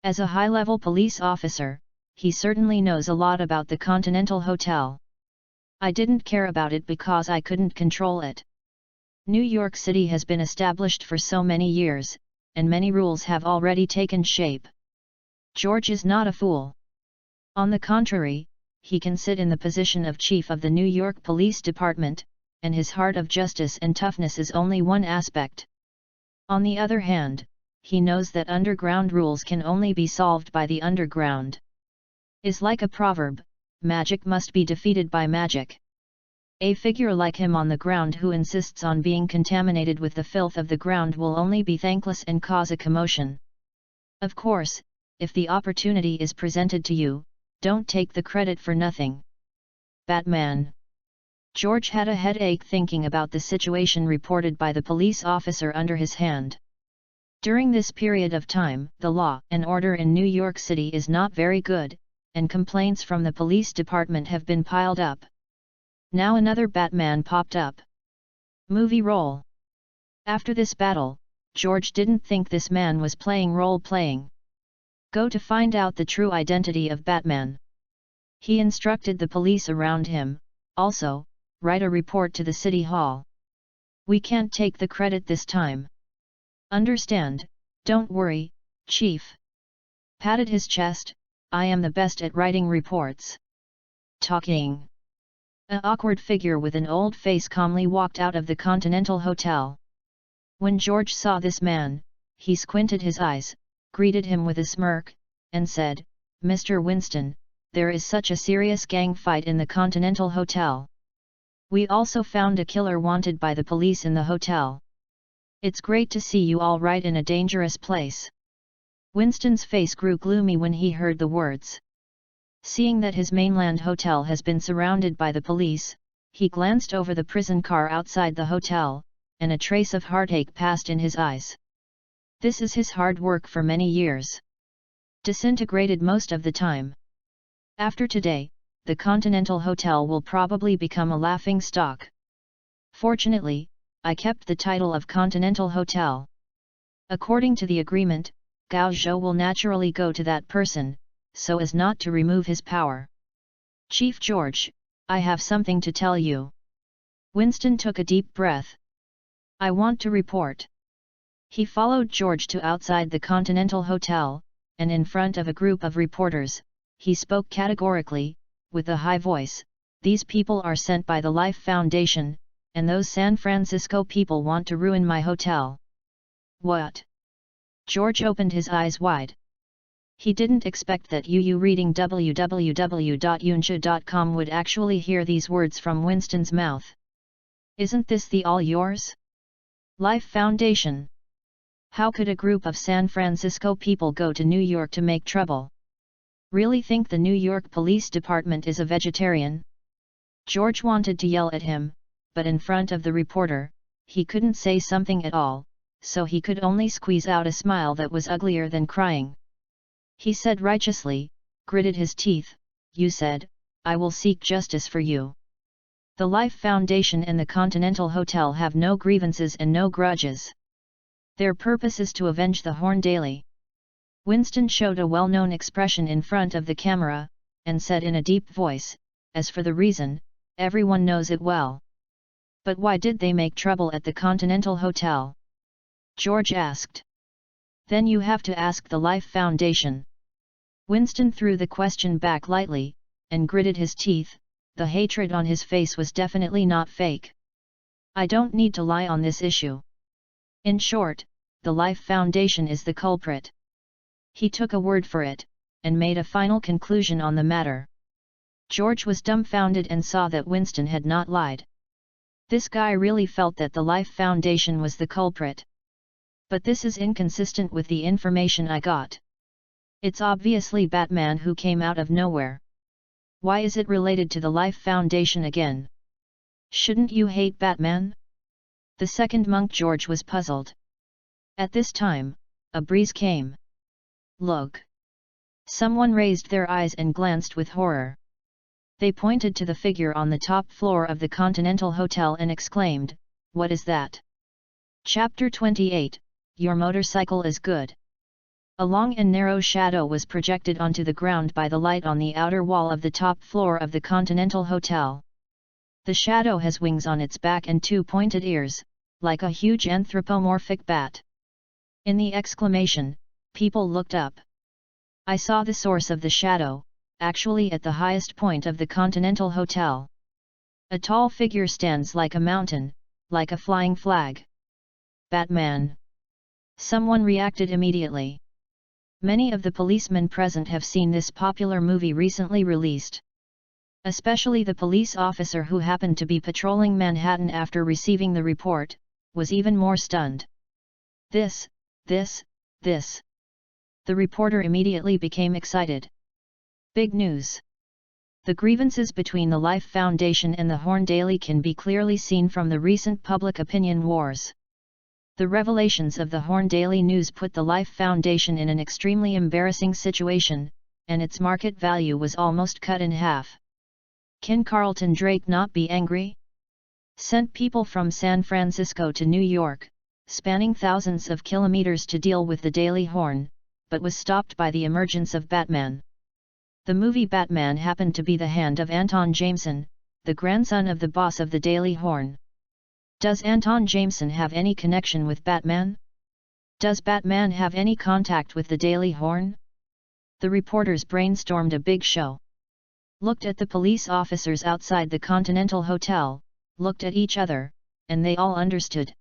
[SPEAKER 1] As a high-level police officer, he certainly knows a lot about the Continental Hotel. I didn't care about it because I couldn't control it. New York City has been established for so many years, and many rules have already taken shape. George is not a fool. On the contrary, he can sit in the position of chief of the New York Police Department, and his heart of justice and toughness is only one aspect. On the other hand, he knows that underground rules can only be solved by the underground. Is like a proverb, magic must be defeated by magic. A figure like him on the ground who insists on being contaminated with the filth of the ground will only be thankless and cause a commotion. Of course, if the opportunity is presented to you, don't take the credit for nothing. Batman. George had a headache thinking about the situation reported by the police officer under his hand. During this period of time, the law and order in New York City is not very good, and complaints from the police department have been piled up. Now another Batman popped up. Movie role. After this battle, George didn't think this man was playing role-playing. Go to find out the true identity of Batman. He instructed the police around him, also, write a report to the city hall. We can't take the credit this time. Understand, don't worry, Chief. Patted his chest, I am the best at writing reports. Talking. An awkward figure with an old face calmly walked out of the Continental Hotel. When George saw this man, he squinted his eyes, greeted him with a smirk, and said, Mr. Winston, there is such a serious gang fight in the Continental Hotel. We also found a killer wanted by the police in the hotel. It's great to see you all right in a dangerous place. Winston's face grew gloomy when he heard the words. Seeing that his mainland hotel has been surrounded by the police, he glanced over the prison car outside the hotel, and a trace of heartache passed in his eyes. This is his hard work for many years. Disintegrated most of the time. After today, the Continental Hotel will probably become a laughing stock. Fortunately, I kept the title of Continental Hotel. According to the agreement, Gao Zhou will naturally go to that person, so as not to remove his power. Chief George, I have something to tell you. Winston took a deep breath. I want to report. He followed George to outside the Continental Hotel, and in front of a group of reporters, he spoke categorically, with a high voice, these people are sent by the Life Foundation, and those San Francisco people want to ruin my hotel. What? George opened his eyes wide. He didn't expect that you reading www.yunsha.com would actually hear these words from Winston's mouth. Isn't this the all yours? Life Foundation. How could a group of San Francisco people go to New York to make trouble? Really think the New York Police Department is a vegetarian? George wanted to yell at him, but in front of the reporter, he couldn't say something at all, so he could only squeeze out a smile that was uglier than crying. He said righteously, gritted his teeth, you said, I will seek justice for you. The Life Foundation and the Continental Hotel have no grievances and no grudges. Their purpose is to avenge the Horn Daily. Winston showed a well-known expression in front of the camera, and said in a deep voice, as for the reason, everyone knows it well. But why did they make trouble at the Continental Hotel? George asked. Then you have to ask the Life Foundation. Winston threw the question back lightly, and gritted his teeth, the hatred on his face was definitely not fake. I don't need to lie on this issue. In short, the Life Foundation is the culprit. He took a word for it, and made a final conclusion on the matter. George was dumbfounded and saw that Winston had not lied. This guy really felt that the Life Foundation was the culprit. But this is inconsistent with the information I got. It's obviously Batman who came out of nowhere. Why is it related to the Life Foundation again? Shouldn't you hate Batman? The second monk George was puzzled. At this time, a breeze came. Look! Someone raised their eyes and glanced with horror. They pointed to the figure on the top floor of the Continental Hotel and exclaimed, what is that? Chapter 28, Your motorcycle is good. A long and narrow shadow was projected onto the ground by the light on the outer wall of the top floor of the Continental Hotel. The shadow has wings on its back and two pointed ears, like a huge anthropomorphic bat. In the exclamation, people looked up. I saw the source of the shadow, actually at the highest point of the Continental Hotel. A tall figure stands like a mountain, like a flying flag. Batman! Someone reacted immediately. Many of the policemen present have seen this popular movie recently released. Especially the police officer who happened to be patrolling Manhattan after receiving the report, was even more stunned. This. The reporter immediately became excited. Big news! The grievances between the Life Foundation and the Horn Daily can be clearly seen from the recent public opinion wars. The revelations of the Horn Daily News put the Life Foundation in an extremely embarrassing situation, and its market value was almost cut in half. Can Carlton Drake not be angry? Sent people from San Francisco to New York, spanning thousands of kilometers to deal with the Daily Horn, but was stopped by the emergence of Batman. The movie Batman happened to be the hand of Anton Jameson, the grandson of the boss of the Daily Horn. Does Anton Jameson have any connection with Batman? Does Batman have any contact with the Daily Horn? The reporters brainstormed a big show. Looked at the police officers outside the Continental Hotel, looked at each other, and they all understood.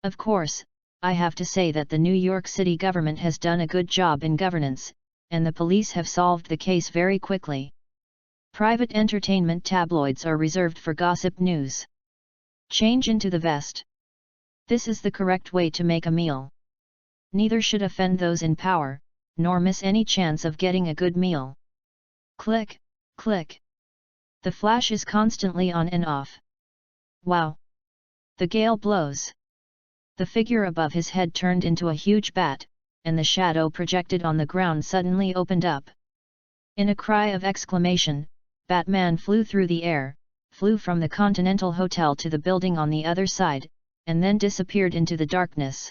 [SPEAKER 1] Of course, I have to say that the New York City government has done a good job in governance, and the police have solved the case very quickly. Private entertainment tabloids are reserved for gossip news. Change into the vest. This is the correct way to make a meal. Neither should offend those in power, nor miss any chance of getting a good meal. Click, click. The flash is constantly on and off. Wow! The gale blows. The figure above his head turned into a huge bat, and the shadow projected on the ground suddenly opened up. In a cry of exclamation, Batman flew through the air, flew from the Continental Hotel to the building on the other side, and then disappeared into the darkness.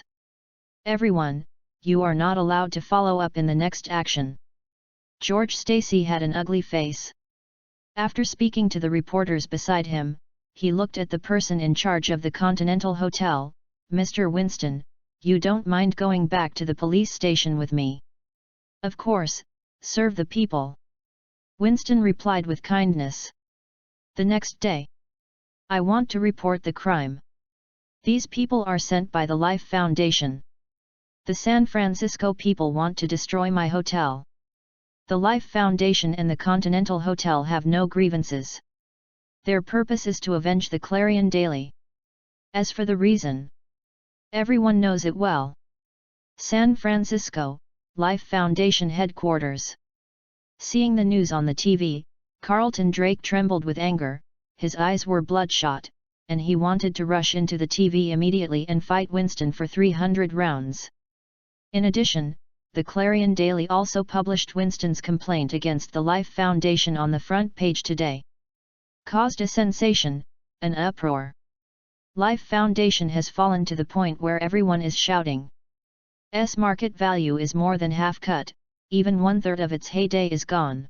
[SPEAKER 1] Everyone, you are not allowed to follow up in the next action. George Stacy had an ugly face. After speaking to the reporters beside him, he looked at the person in charge of the Continental Hotel. Mr. Winston, you don't mind going back to the police station with me? Of course, serve the people. Winston replied with kindness. The next day. I want to report the crime. These people are sent by the Life Foundation. The San Francisco people want to destroy my hotel. The Life Foundation and the Continental Hotel have no grievances. Their purpose is to avenge the Clarion Daily. As for the reason, everyone knows it well. San Francisco, Life Foundation headquarters. Seeing the news on the TV, Carlton Drake trembled with anger, his eyes were bloodshot, and he wanted to rush into the TV immediately and fight Winston for 300 rounds. In addition, the Clarion Daily also published Winston's complaint against the Life Foundation on the front page today. Caused a sensation, an uproar. Life Foundation has fallen to the point where everyone is shouting. S market value is more than half cut, even 1/3 of its heyday is gone.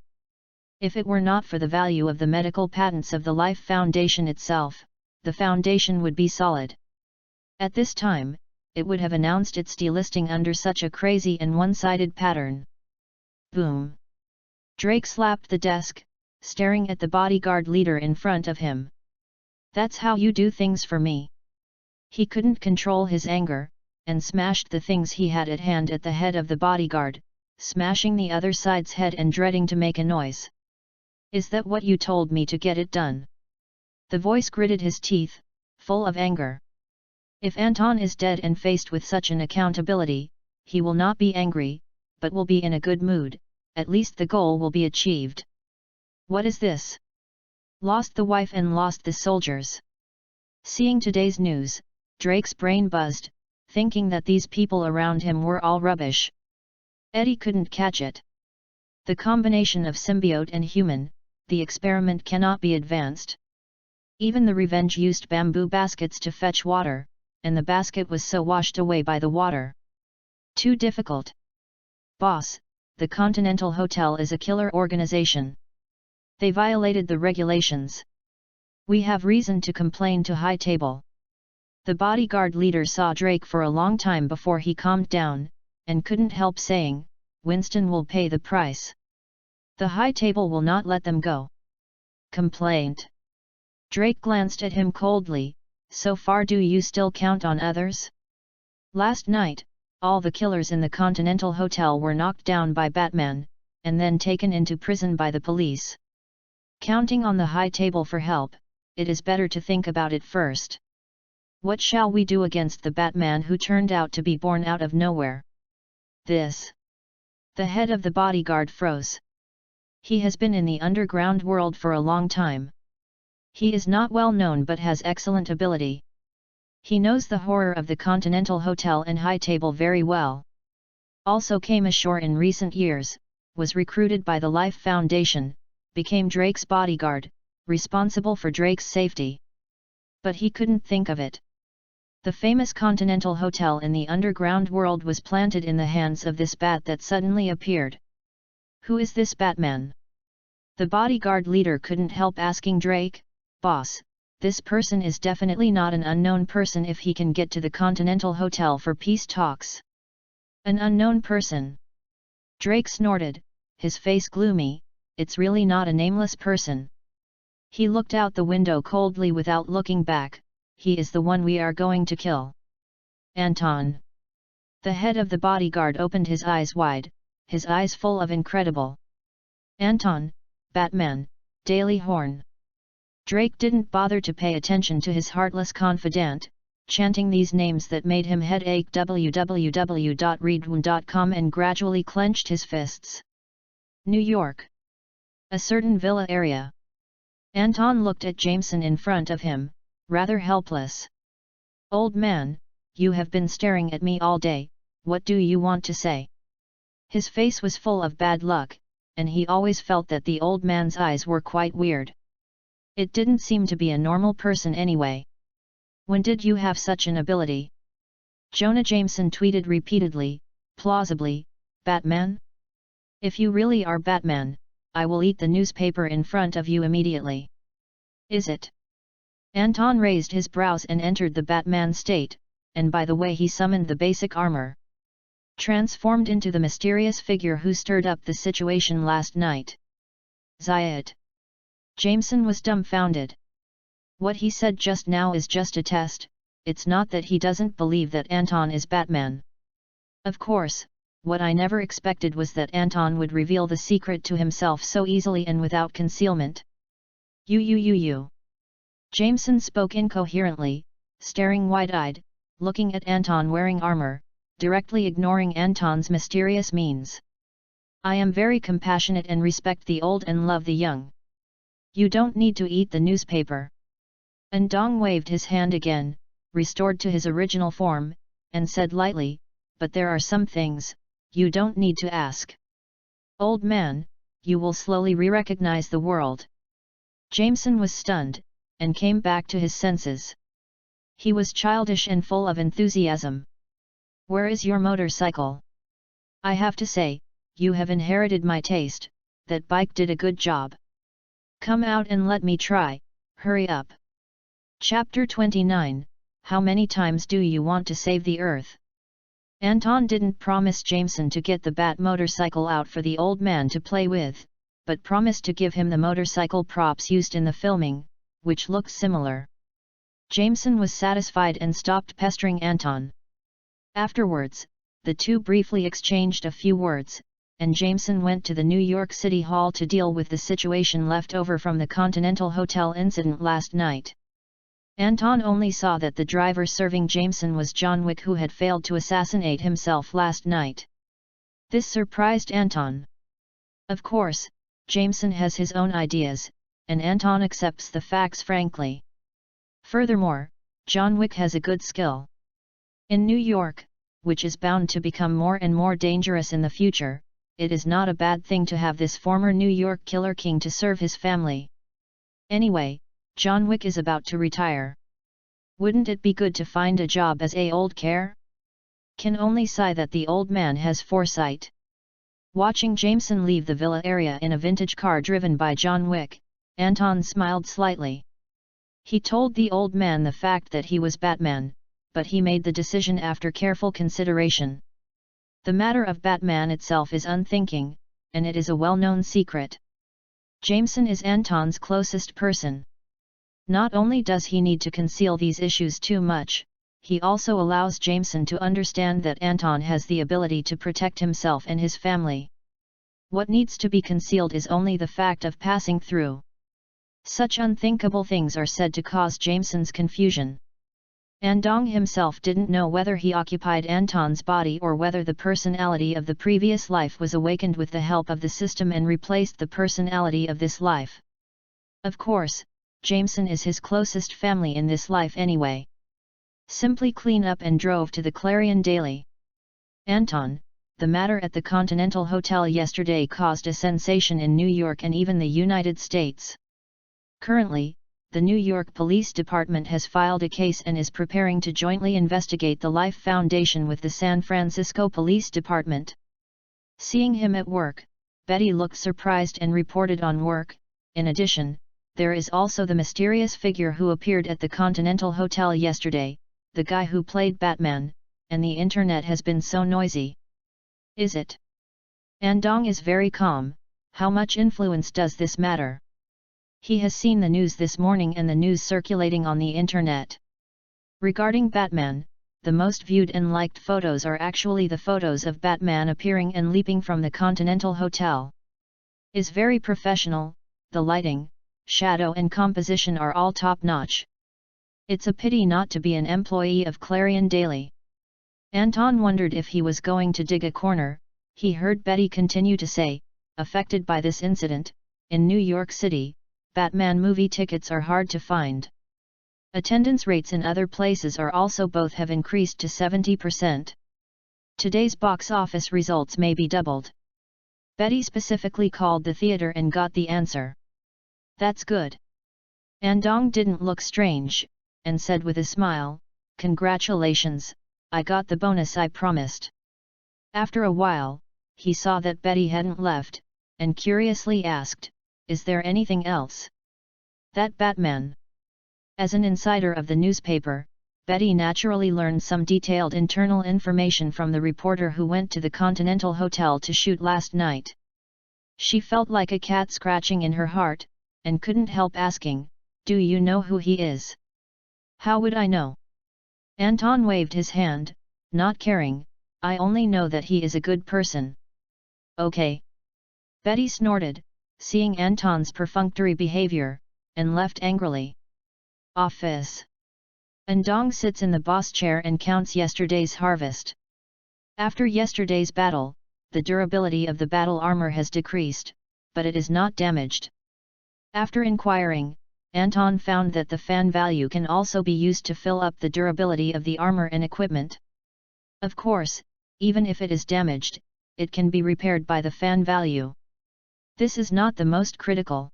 [SPEAKER 1] If it were not for the value of the medical patents of the Life Foundation itself, the foundation would be solid. At this time, it would have announced its delisting under such a crazy and one-sided pattern. Boom! Drake slapped the desk, staring at the bodyguard leader in front of him. That's how you do things for me. He couldn't control his anger, and smashed the things he had at hand at the head of the bodyguard, smashing the other side's head and dreading to make a noise. Is that what you told me to get it done? The voice gritted his teeth, full of anger. If Anton is dead and faced with such an accountability, he will not be angry, but will be in a good mood. At least the goal will be achieved. What is this? Lost the wife and lost the soldiers. Seeing today's news, Drake's brain buzzed, thinking that these people around him were all rubbish. Eddie couldn't catch it. The combination of symbiote and human, the experiment cannot be advanced. Even the Revenge used bamboo baskets to fetch water, and the basket was so washed away by the water. Too difficult. Boss, the Continental Hotel is a killer organization. They violated the regulations. We have reason to complain to High Table. The bodyguard leader saw Drake for a long time before he calmed down, and couldn't help saying, "Winston will pay the price. The high table will not let them go." Complaint. Drake glanced at him coldly. "So far, do you still count on others? Last night, all the killers in the Continental Hotel were knocked down by Batman, and then taken into prison by the police. Counting on the high table for help, it is better to think about it first. What shall we do against the Batman who turned out to be born out of nowhere?" This. The head of the bodyguard froze. He has been in the underground world for a long time. He is not well known but has excellent ability. He knows the horror of the Continental Hotel and high table very well. Also came ashore in recent years, was recruited by the Life Foundation, became Drake's bodyguard, responsible for Drake's safety. But he couldn't think of it. The famous Continental Hotel in the underground world was planted in the hands of this bat that suddenly appeared. Who is this Batman? The bodyguard leader couldn't help asking Drake. "Boss, this person is definitely not an unknown person if he can get to the Continental Hotel for peace talks." "An unknown person?" Drake snorted, his face gloomy. "It's really not a nameless person." He looked out the window coldly without looking back. "He is the one we are going to kill. Anton." The head of the bodyguard opened his eyes wide, his eyes full of incredible. "Anton, Batman, Daily Horn." Drake didn't bother to pay attention to his heartless confidant, chanting these names that made him headache www.readaloud.com, and gradually clenched his fists. New York. A certain villa area. Anton looked at Jameson in front of him, rather helpless. "Old man, you have been staring at me all day, what do you want to say?" His face was full of bad luck, and he always felt that the old man's eyes were quite weird. It didn't seem to be a normal person anyway. "When did you have such an ability?" Jonah Jameson tweeted repeatedly, plausibly, "Batman? If you really are Batman, I will eat the newspaper in front of you immediately." "Is it?" Anton raised his brows and entered the Batman state, and by the way he summoned the basic armor. Transformed into the mysterious figure who stirred up the situation last night. Zayat. Jameson was dumbfounded. What he said just now is just a test, it's not that he doesn't believe that Anton is Batman. Of course, what I never expected was that Anton would reveal the secret to himself so easily and without concealment. You. Jameson spoke incoherently, staring wide-eyed, looking at Anton wearing armor, directly ignoring Anton's mysterious means. "I am very compassionate and respect the old and love the young. You don't need to eat the newspaper." Andong waved his hand again, restored to his original form, and said lightly, "But there are some things, you don't need to ask. Old man, you will slowly re-recognize the world." Jameson was stunned, and came back to his senses. He was childish and full of enthusiasm. "Where is your motorcycle? I have to say, you have inherited my taste, that bike did a good job. Come out and let me try, hurry up." Chapter 29, How many times do you want to save the earth? Anton didn't promise Jameson to get the Bat motorcycle out for the old man to play with, but promised to give him the motorcycle props used in the filming, which looked similar. Jameson was satisfied and stopped pestering Anton. Afterwards, the two briefly exchanged a few words, and Jameson went to the New York City Hall to deal with the situation left over from the Continental Hotel incident last night. Anton only saw that the driver serving Jameson was John Wick, who had failed to assassinate himself last night. This surprised Anton. Of course, Jameson has his own ideas, and Anton accepts the facts frankly. Furthermore, John Wick has a good skill. In New York, which is bound to become more and more dangerous in the future, it is not a bad thing to have this former New York killer king to serve his family. Anyway, John Wick is about to retire. Wouldn't it be good to find a job as a old care? Can only sigh that the old man has foresight. Watching Jameson leave the villa area in a vintage car driven by John Wick, Anton smiled slightly. He told the old man the fact that he was Batman, but he made the decision after careful consideration. The matter of Batman itself is unthinking, and it is a well-known secret. Jameson is Anton's closest person. Not only does he need to conceal these issues too much, he also allows Jameson to understand that Anton has the ability to protect himself and his family. What needs to be concealed is only the fact of passing through. Such unthinkable things are said to cause Jameson's confusion. Andong himself didn't know whether he occupied Anton's body or whether the personality of the previous life was awakened with the help of the system and replaced the personality of this life. Of course, Jameson is his closest family in this life anyway. Simply clean up and drove to the Clarion Daily. Anton, the matter at the Continental Hotel yesterday caused a sensation in New York and even the United States. Currently, the New York Police Department has filed a case and is preparing to jointly investigate the Life Foundation with the San Francisco Police Department. Seeing him at work, Betty looked surprised and reported on work. In addition, there is also the mysterious figure who appeared at the Continental Hotel yesterday, the guy who played Batman, and the internet has been so noisy. Is it? Andong is very calm. How much influence does this matter? He has seen the news this morning and the news circulating on the internet. Regarding Batman, the most viewed and liked photos are actually the photos of Batman appearing and leaping from the Continental Hotel. Is very professional, the lighting, shadow and composition are all top-notch. It's a pity not to be an employee of Clarion Daily. Anton wondered if he was going to dig a corner. He heard Betty continue to say, affected by this incident, in New York City, Batman movie tickets are hard to find. Attendance rates in other places are also both have increased to 70%. Today's box office results may be doubled. Betty specifically called the theater and got the answer. That's good. Andong didn't look strange, and said with a smile, congratulations, I got the bonus I promised. After a while, he saw that Betty hadn't left, and curiously asked, is there anything else? That Batman. As an insider of the newspaper, Betty naturally learned some detailed internal information from the reporter who went to the Continental Hotel to shoot last night. She felt like a cat scratching in her heart, and couldn't help asking, do you know who he is? How would I know? Anton waved his hand, not caring, I only know that he is a good person. Okay. Betty snorted, seeing Anton's perfunctory behavior, and left angrily. Office. Andong sits in the boss chair and counts yesterday's harvest. After yesterday's battle, the durability of the battle armor has decreased, but it is not damaged. After inquiring, Anton found that the fan value can also be used to fill up the durability of the armor and equipment. Of course, even if it is damaged, it can be repaired by the fan value. This is not the most critical.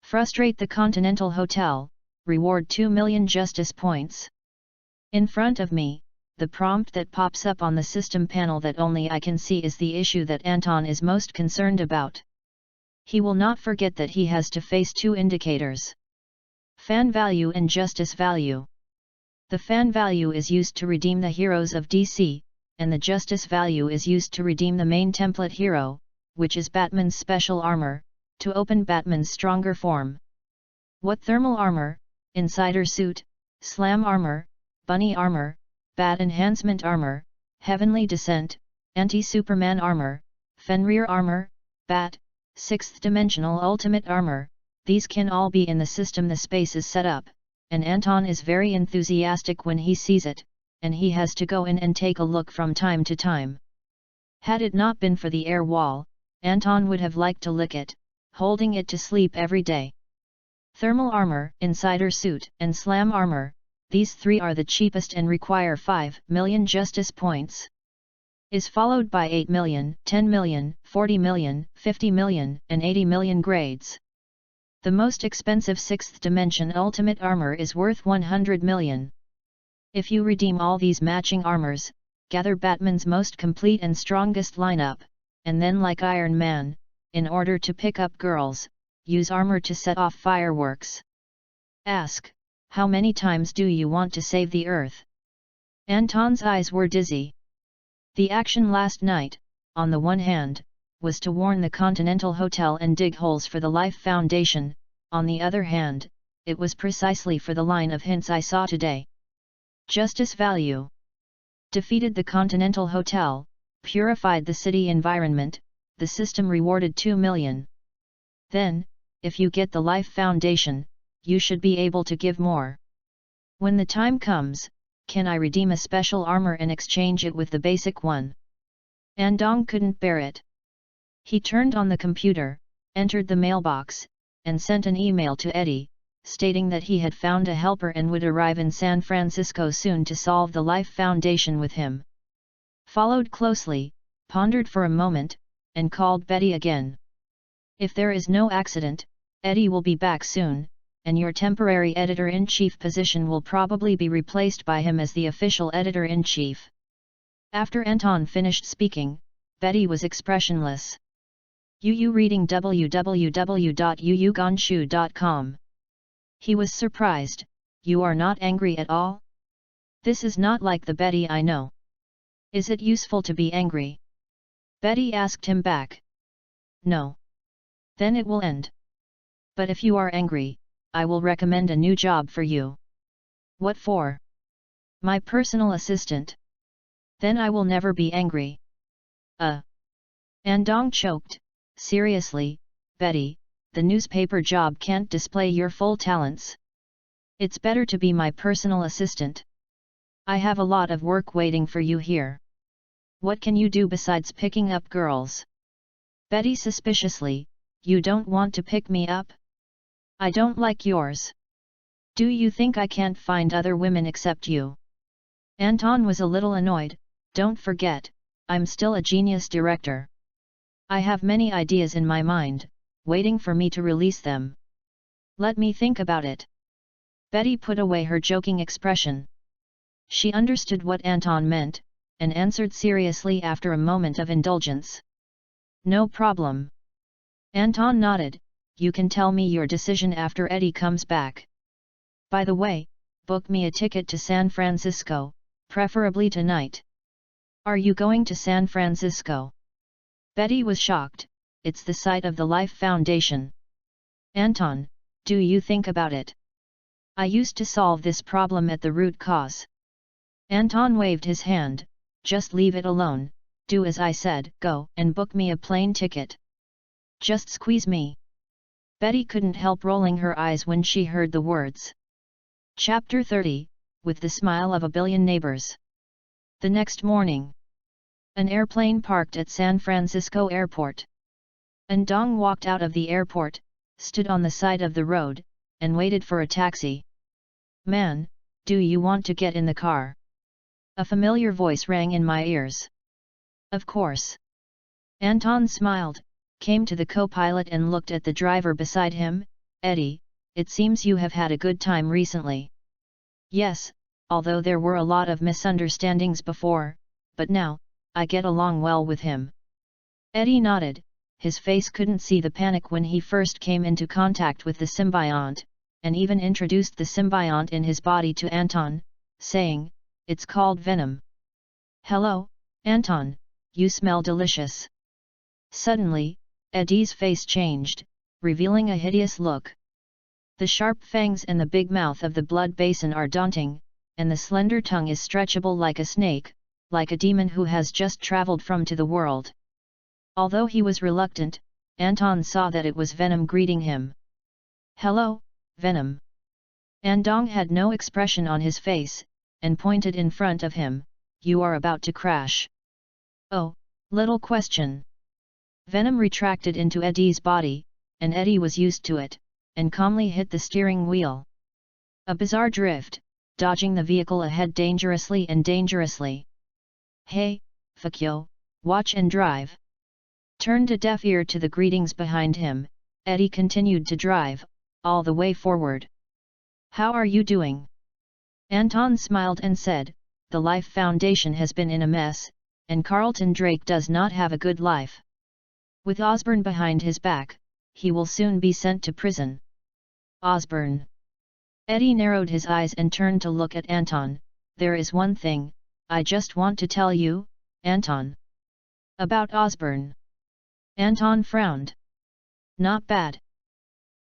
[SPEAKER 1] Frustrate the Continental Hotel, reward 2 million justice points. In front of me, the prompt that pops up on the system panel that only I can see is the issue that Anton is most concerned about. He will not forget that he has to face two indicators: fan value and justice value. The fan value is used to redeem the heroes of DC, and the justice value is used to redeem the main template hero, which is Batman's special armor, to open Batman's stronger form. What thermal armor, insider suit, slam armor, bunny armor, bat enhancement armor, heavenly descent, anti-Superman armor, Fenrir armor, bat, 6th dimensional ultimate armor, these can all be in the system the space is set up, and Anton is very enthusiastic when he sees it, and he has to go in and take a look from time to time. Had it not been for the air wall, Anton would have liked to lick it, holding it to sleep every day. Thermal armor, insider suit, and slam armor, these three are the cheapest and require 5 million justice points. Is followed by 8 million, 10 million, 40 million, 50 million, and 80 million grades. The most expensive 6th dimension ultimate armor is worth 100 million. If you redeem all these matching armors, gather Batman's most complete and strongest lineup, and then like Iron Man, in order to pick up girls, use armor to set off fireworks. Ask, How many times do you want to save the Earth? Anton's eyes were dizzy. The action last night, on the one hand, was to warn the Continental Hotel and dig holes for the Life Foundation, on the other hand, it was precisely for the line of hints I saw today. Justice value. Defeated the Continental Hotel, purified the city environment, the system rewarded 2 million. Then, if you get the Life Foundation, you should be able to give more. When the time comes, can I redeem a special armor and exchange it with the basic one? Andong couldn't bear it. He turned on the computer, entered the mailbox, and sent an email to Eddie, stating that he had found a helper and would arrive in San Francisco soon to solve the Life Foundation with him. Followed closely, pondered for a moment, and called Betty again. If there is no accident, Eddie will be back soon, and your temporary editor-in-chief position will probably be replaced by him as the official editor-in-chief. After Anton finished speaking, Betty was expressionless. Yu reading www.yuyugonshu.com. He was surprised. You are not angry at all? This is not like the Betty I know. Is it useful to be angry? Betty asked him back. No. Then it will end. But if you are angry, I will recommend a new job for you. What for? My personal assistant. Then I will never be angry. Andong choked. Seriously, Betty, the newspaper job can't display your full talents. It's better to be my personal assistant. I have a lot of work waiting for you here. What can you do besides picking up girls? Betty suspiciously, you don't want to pick me up? I don't like yours. Do you think I can't find other women except you? Anton was a little annoyed. Don't forget, I'm still a genius director. I have many ideas in my mind, waiting for me to release them. Let me think about it. Betty put away her joking expression. She understood what Anton meant, and answered seriously after a moment of indulgence. No problem. Anton nodded. You can tell me your decision after Eddie comes back. By the way, book me a ticket to San Francisco, preferably tonight. Are you going to San Francisco? Betty was shocked. It's the site of the Life Foundation. Anton, do you think about it? I used to solve this problem at the root cause. Anton waved his hand. Just leave it alone, do as I said, go and book me a plane ticket. Just squeeze me. Betty couldn't help rolling her eyes when she heard the words. Chapter 30, with the smile of a billion neighbors. The next morning. An airplane parked at San Francisco Airport. Andong walked out of the airport, stood on the side of the road, and waited for a taxi. Man, do you want to get in the car? A familiar voice rang in my ears. Of course. Anton smiled, came to the co-pilot and looked at the driver beside him. Eddie, it seems you have had a good time recently. Yes, although there were a lot of misunderstandings before, but now, I get along well with him. Eddie nodded. His face couldn't see the panic when he first came into contact with the symbiont, and even introduced the symbiont in his body to Anton, saying, it's called Venom. Hello, Anton, you smell delicious. Suddenly, Eddie's face changed, revealing a hideous look. The sharp fangs and the big mouth of the blood basin are daunting, and the slender tongue is stretchable like a snake, like a demon who has just traveled from to the world. Although he was reluctant, Anton saw that it was Venom greeting him. Hello, Venom. Andong had no expression on his face, and pointed in front of him. You are about to crash. Oh, little question. Venom retracted into Eddie's body, and Eddie was used to it, and calmly hit the steering wheel. A bizarre drift, dodging the vehicle ahead dangerously and dangerously. Hey, Fakyo, watch and drive. Turned a deaf ear to the greetings behind him, Eddie continued to drive, all the way forward. How are you doing? Anton smiled and said, the Life Foundation has been in a mess, and Carlton Drake does not have a good life. With Osborne behind his back, he will soon be sent to prison. Osborne. Eddie narrowed his eyes and turned to look at Anton. There is one thing, I just want to tell you, Anton. About Osborne. Anton frowned. Not bad.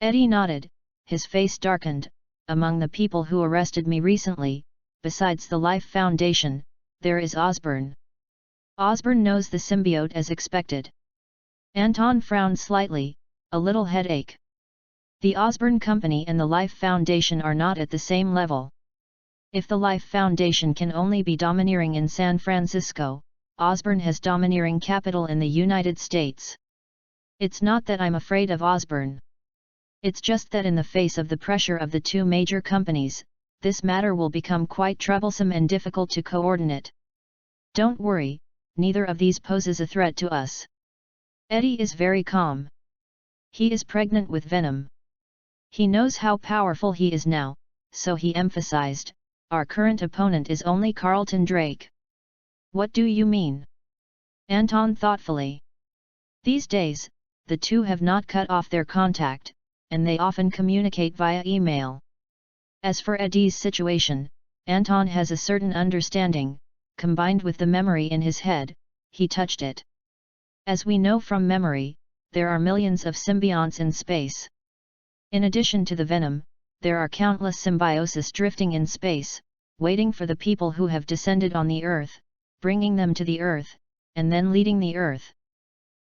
[SPEAKER 1] Eddie nodded, his face darkened. Among the people who arrested me recently, besides the Life Foundation, there is Osborne. Osborne knows the symbiote as expected. Anton frowned slightly, a little headache. The Osborne Company and the Life Foundation are not at the same level. If the Life Foundation can only be domineering in San Francisco, Osborne has domineering capital in the United States. It's not that I'm afraid of Osborne. It's just that in the face of the pressure of the two major companies, this matter will become quite troublesome and difficult to coordinate. Don't worry, neither of these poses a threat to us. Eddie is very calm. He is pregnant with venom. He knows how powerful he is now, so he emphasized, our current opponent is only Carlton Drake. What do you mean? Anton thoughtfully. These days, the two have not cut off their contact, and they often communicate via email. As for Eddie's situation, Anton has a certain understanding, combined with the memory in his head, he touched it. As we know from memory, there are millions of symbionts in space. In addition to the venom, there are countless symbiosis drifting in space, waiting for the people who have descended on the Earth, bringing them to the Earth, and then leading the Earth.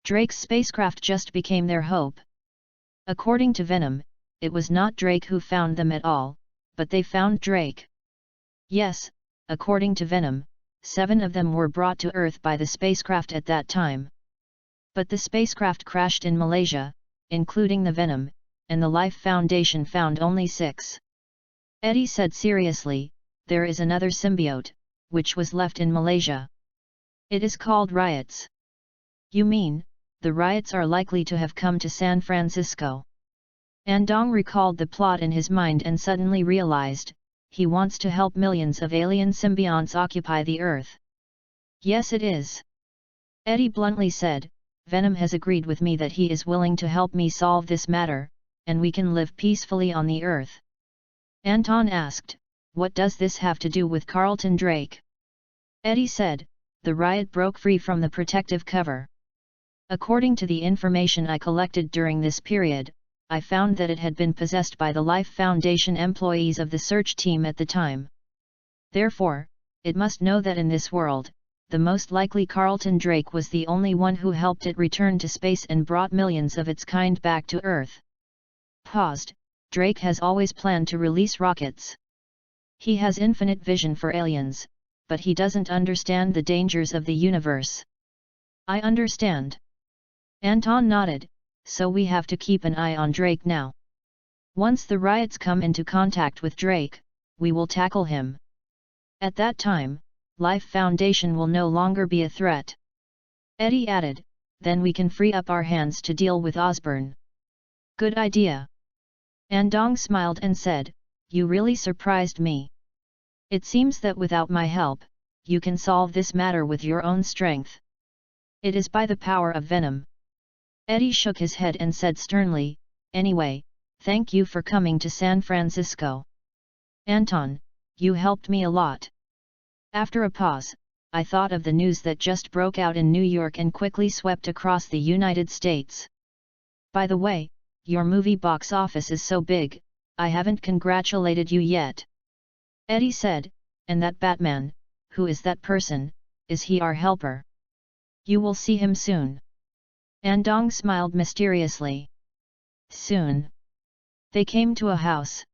[SPEAKER 1] Drake's spacecraft just became their hope. According to Venom, it was not Drake who found them at all, but they found Drake. Yes, according to Venom, 7 of them were brought to Earth by the spacecraft at that time. But the spacecraft crashed in Malaysia, including the Venom, and the Life Foundation found only 6. Eddie said seriously, there is another symbiote, which was left in Malaysia. It is called Riots. You mean, the Riots are likely to have come to San Francisco? Andong recalled the plot in his mind and suddenly realized, he wants to help millions of alien symbionts occupy the Earth. Yes, it is. Eddie bluntly said, Venom has agreed with me that he is willing to help me solve this matter, and we can live peacefully on the Earth. Anton asked, what does this have to do with Carlton Drake? Eddie said, the riot broke free from the protective cover. According to the information I collected during this period, I found that it had been possessed by the Life Foundation employees of the search team at the time. Therefore, it must know that in this world, the most likely Carlton Drake was the only one who helped it return to space and brought millions of its kind back to Earth. Paused, Drake has always planned to release rockets. He has infinite vision for aliens, but he doesn't understand the dangers of the universe. I understand. Anton nodded, so we have to keep an eye on Drake now. Once the Riots come into contact with Drake, we will tackle him. At that time, Life Foundation will no longer be a threat. Eddie added, then we can free up our hands to deal with Osborne. Good idea. Andong smiled and said, you really surprised me. It seems that without my help, you can solve this matter with your own strength. It is by the power of Venom. Eddie shook his head and said sternly, anyway, thank you for coming to San Francisco. Anton, you helped me a lot. After a pause, I thought of the news that just broke out in New York and quickly swept across the United States. By the way, your movie box office is so big, I haven't congratulated you yet. Eddie said, and that Batman, who is that person, is he our helper? You will see him soon. Andong smiled mysteriously. Soon. They came to a house.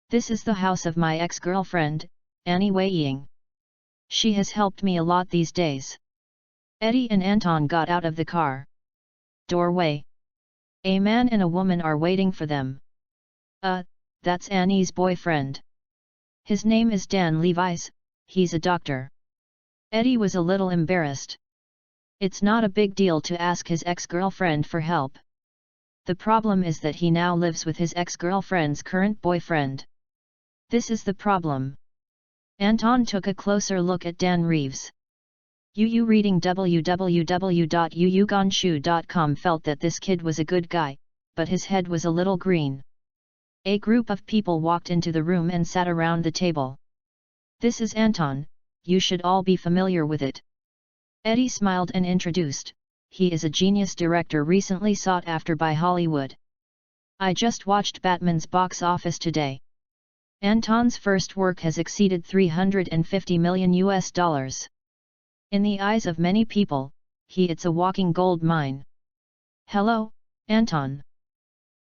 [SPEAKER 1] This is the house of my ex-girlfriend, Annie Wei Ying. She has helped me a lot these days. Eddie and Anton got out of the car. Doorway. A man and a woman are waiting for them. That's Annie's boyfriend. His name is Dan Levi's, he's a doctor. Eddie was a little embarrassed. It's not a big deal to ask his ex-girlfriend for help. The problem is that he now lives with his ex-girlfriend's current boyfriend. This is the problem. Anton took a closer look at Dan Reeves. Yu reading www.yuyugonshu.com felt that this kid was a good guy, but his head was a little green. A group of people walked into the room and sat around the table. "This is Anton, you should all be familiar with it." Eddie smiled and introduced, "He is a genius director recently sought after by Hollywood. I just watched Batman's box office today. Anton's first work has exceeded $350 million. In the eyes of many people, it's a walking gold mine." "Hello, Anton."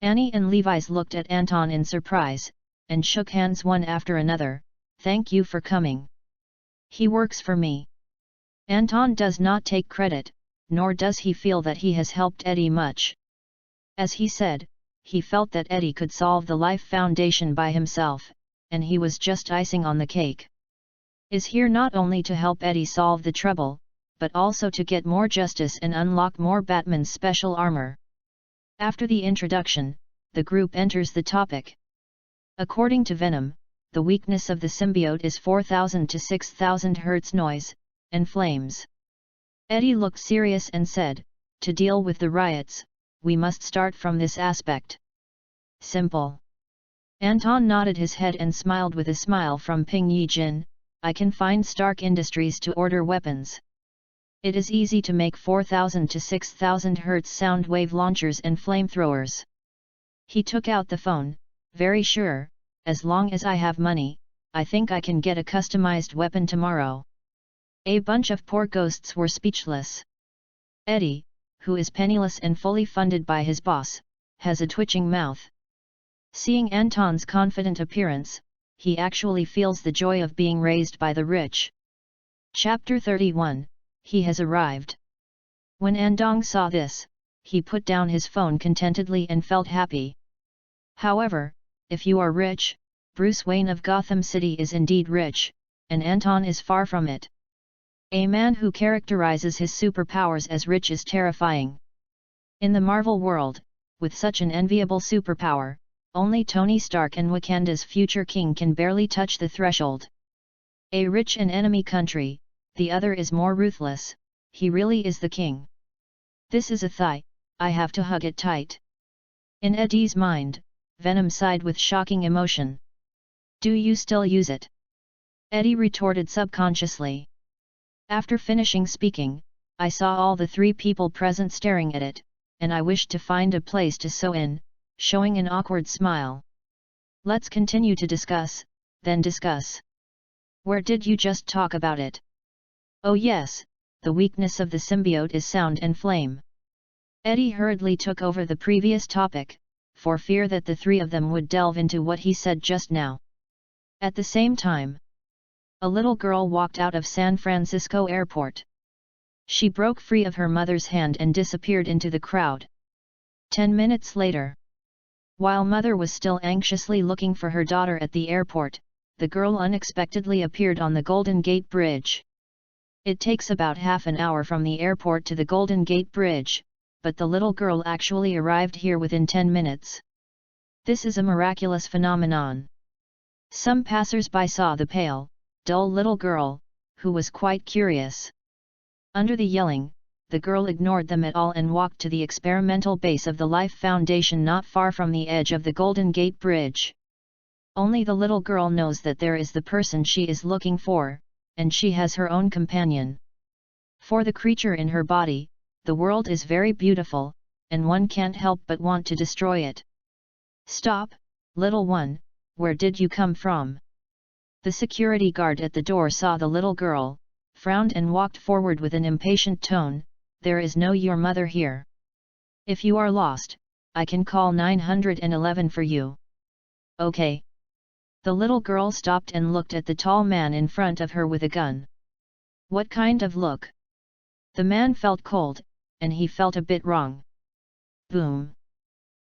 [SPEAKER 1] Annie and Levi's looked at Anton in surprise, and shook hands one after another. "Thank you for coming. He works for me." Anton does not take credit, nor does he feel that he has helped Eddie much. As he said, he felt that Eddie could solve the Life Foundation by himself, and he was just icing on the cake. Is here not only to help Eddie solve the trouble, but also to get more justice and unlock more Batman's special armor. After the introduction, the group enters the topic. According to Venom, the weakness of the symbiote is 4,000 to 6,000 Hz noise, and flames. Eddie looked serious and said, "To deal with the riots, we must start from this aspect." "Simple." Anton nodded his head and smiled with a smile from Ping Yi-jin, "I can find Stark Industries to order weapons. It is easy to make 4,000 to 6,000 Hz sound wave launchers and flamethrowers." He took out the phone, "Very sure, as long as I have money, I think I can get a customized weapon tomorrow." A bunch of poor ghosts were speechless. Eddie, who is penniless and fully funded by his boss, has a twitching mouth. Seeing Anton's confident appearance, he actually feels the joy of being raised by the rich. Chapter 31, He has arrived. When Andong saw this, he put down his phone contentedly and felt happy. However, if you are rich, Bruce Wayne of Gotham City is indeed rich, and Anton is far from it. A man who characterizes his superpowers as rich is terrifying. In the Marvel world, with such an enviable superpower, only Tony Stark and Wakanda's future king can barely touch the threshold. A rich and enemy country, the other is more ruthless, he really is the king. "This is a thigh, I have to hug it tight." In Eddie's mind, Venom sighed with shocking emotion. "Do you still use it?" Eddie retorted subconsciously. After finishing speaking, I saw all the three people present staring at it, and I wished to find a place to sew in, showing an awkward smile. "Let's continue to discuss, then discuss. Where did you just talk about it?" "Oh yes, the weakness of the symbiote is sound and flame." Eddie hurriedly took over the previous topic, for fear that the three of them would delve into what he said just now. At the same time, a little girl walked out of San Francisco airport. She broke free of her mother's hand and disappeared into the crowd. 10 minutes later, while mother was still anxiously looking for her daughter at the airport, the girl unexpectedly appeared on the Golden Gate Bridge. It takes about half an hour from the airport to the Golden Gate Bridge, but the little girl actually arrived here within 10 minutes. This is a miraculous phenomenon. Some passers-by saw the pale, dull little girl, who was quite curious. Under the yelling, the girl ignored them at all and walked to the experimental base of the Life Foundation not far from the edge of the Golden Gate Bridge. Only the little girl knows that there is the person she is looking for, and she has her own companion. For the creature in her body, the world is very beautiful, and one can't help but want to destroy it. "Stop, little one, where did you come from?" The security guard at the door saw the little girl, frowned and walked forward with an impatient tone, "There is no your mother here. If you are lost, I can call 911 for you." "Okay." The little girl stopped and looked at the tall man in front of her with a gun. "What kind of look?" The man felt cold, and he felt a bit wrong. Boom!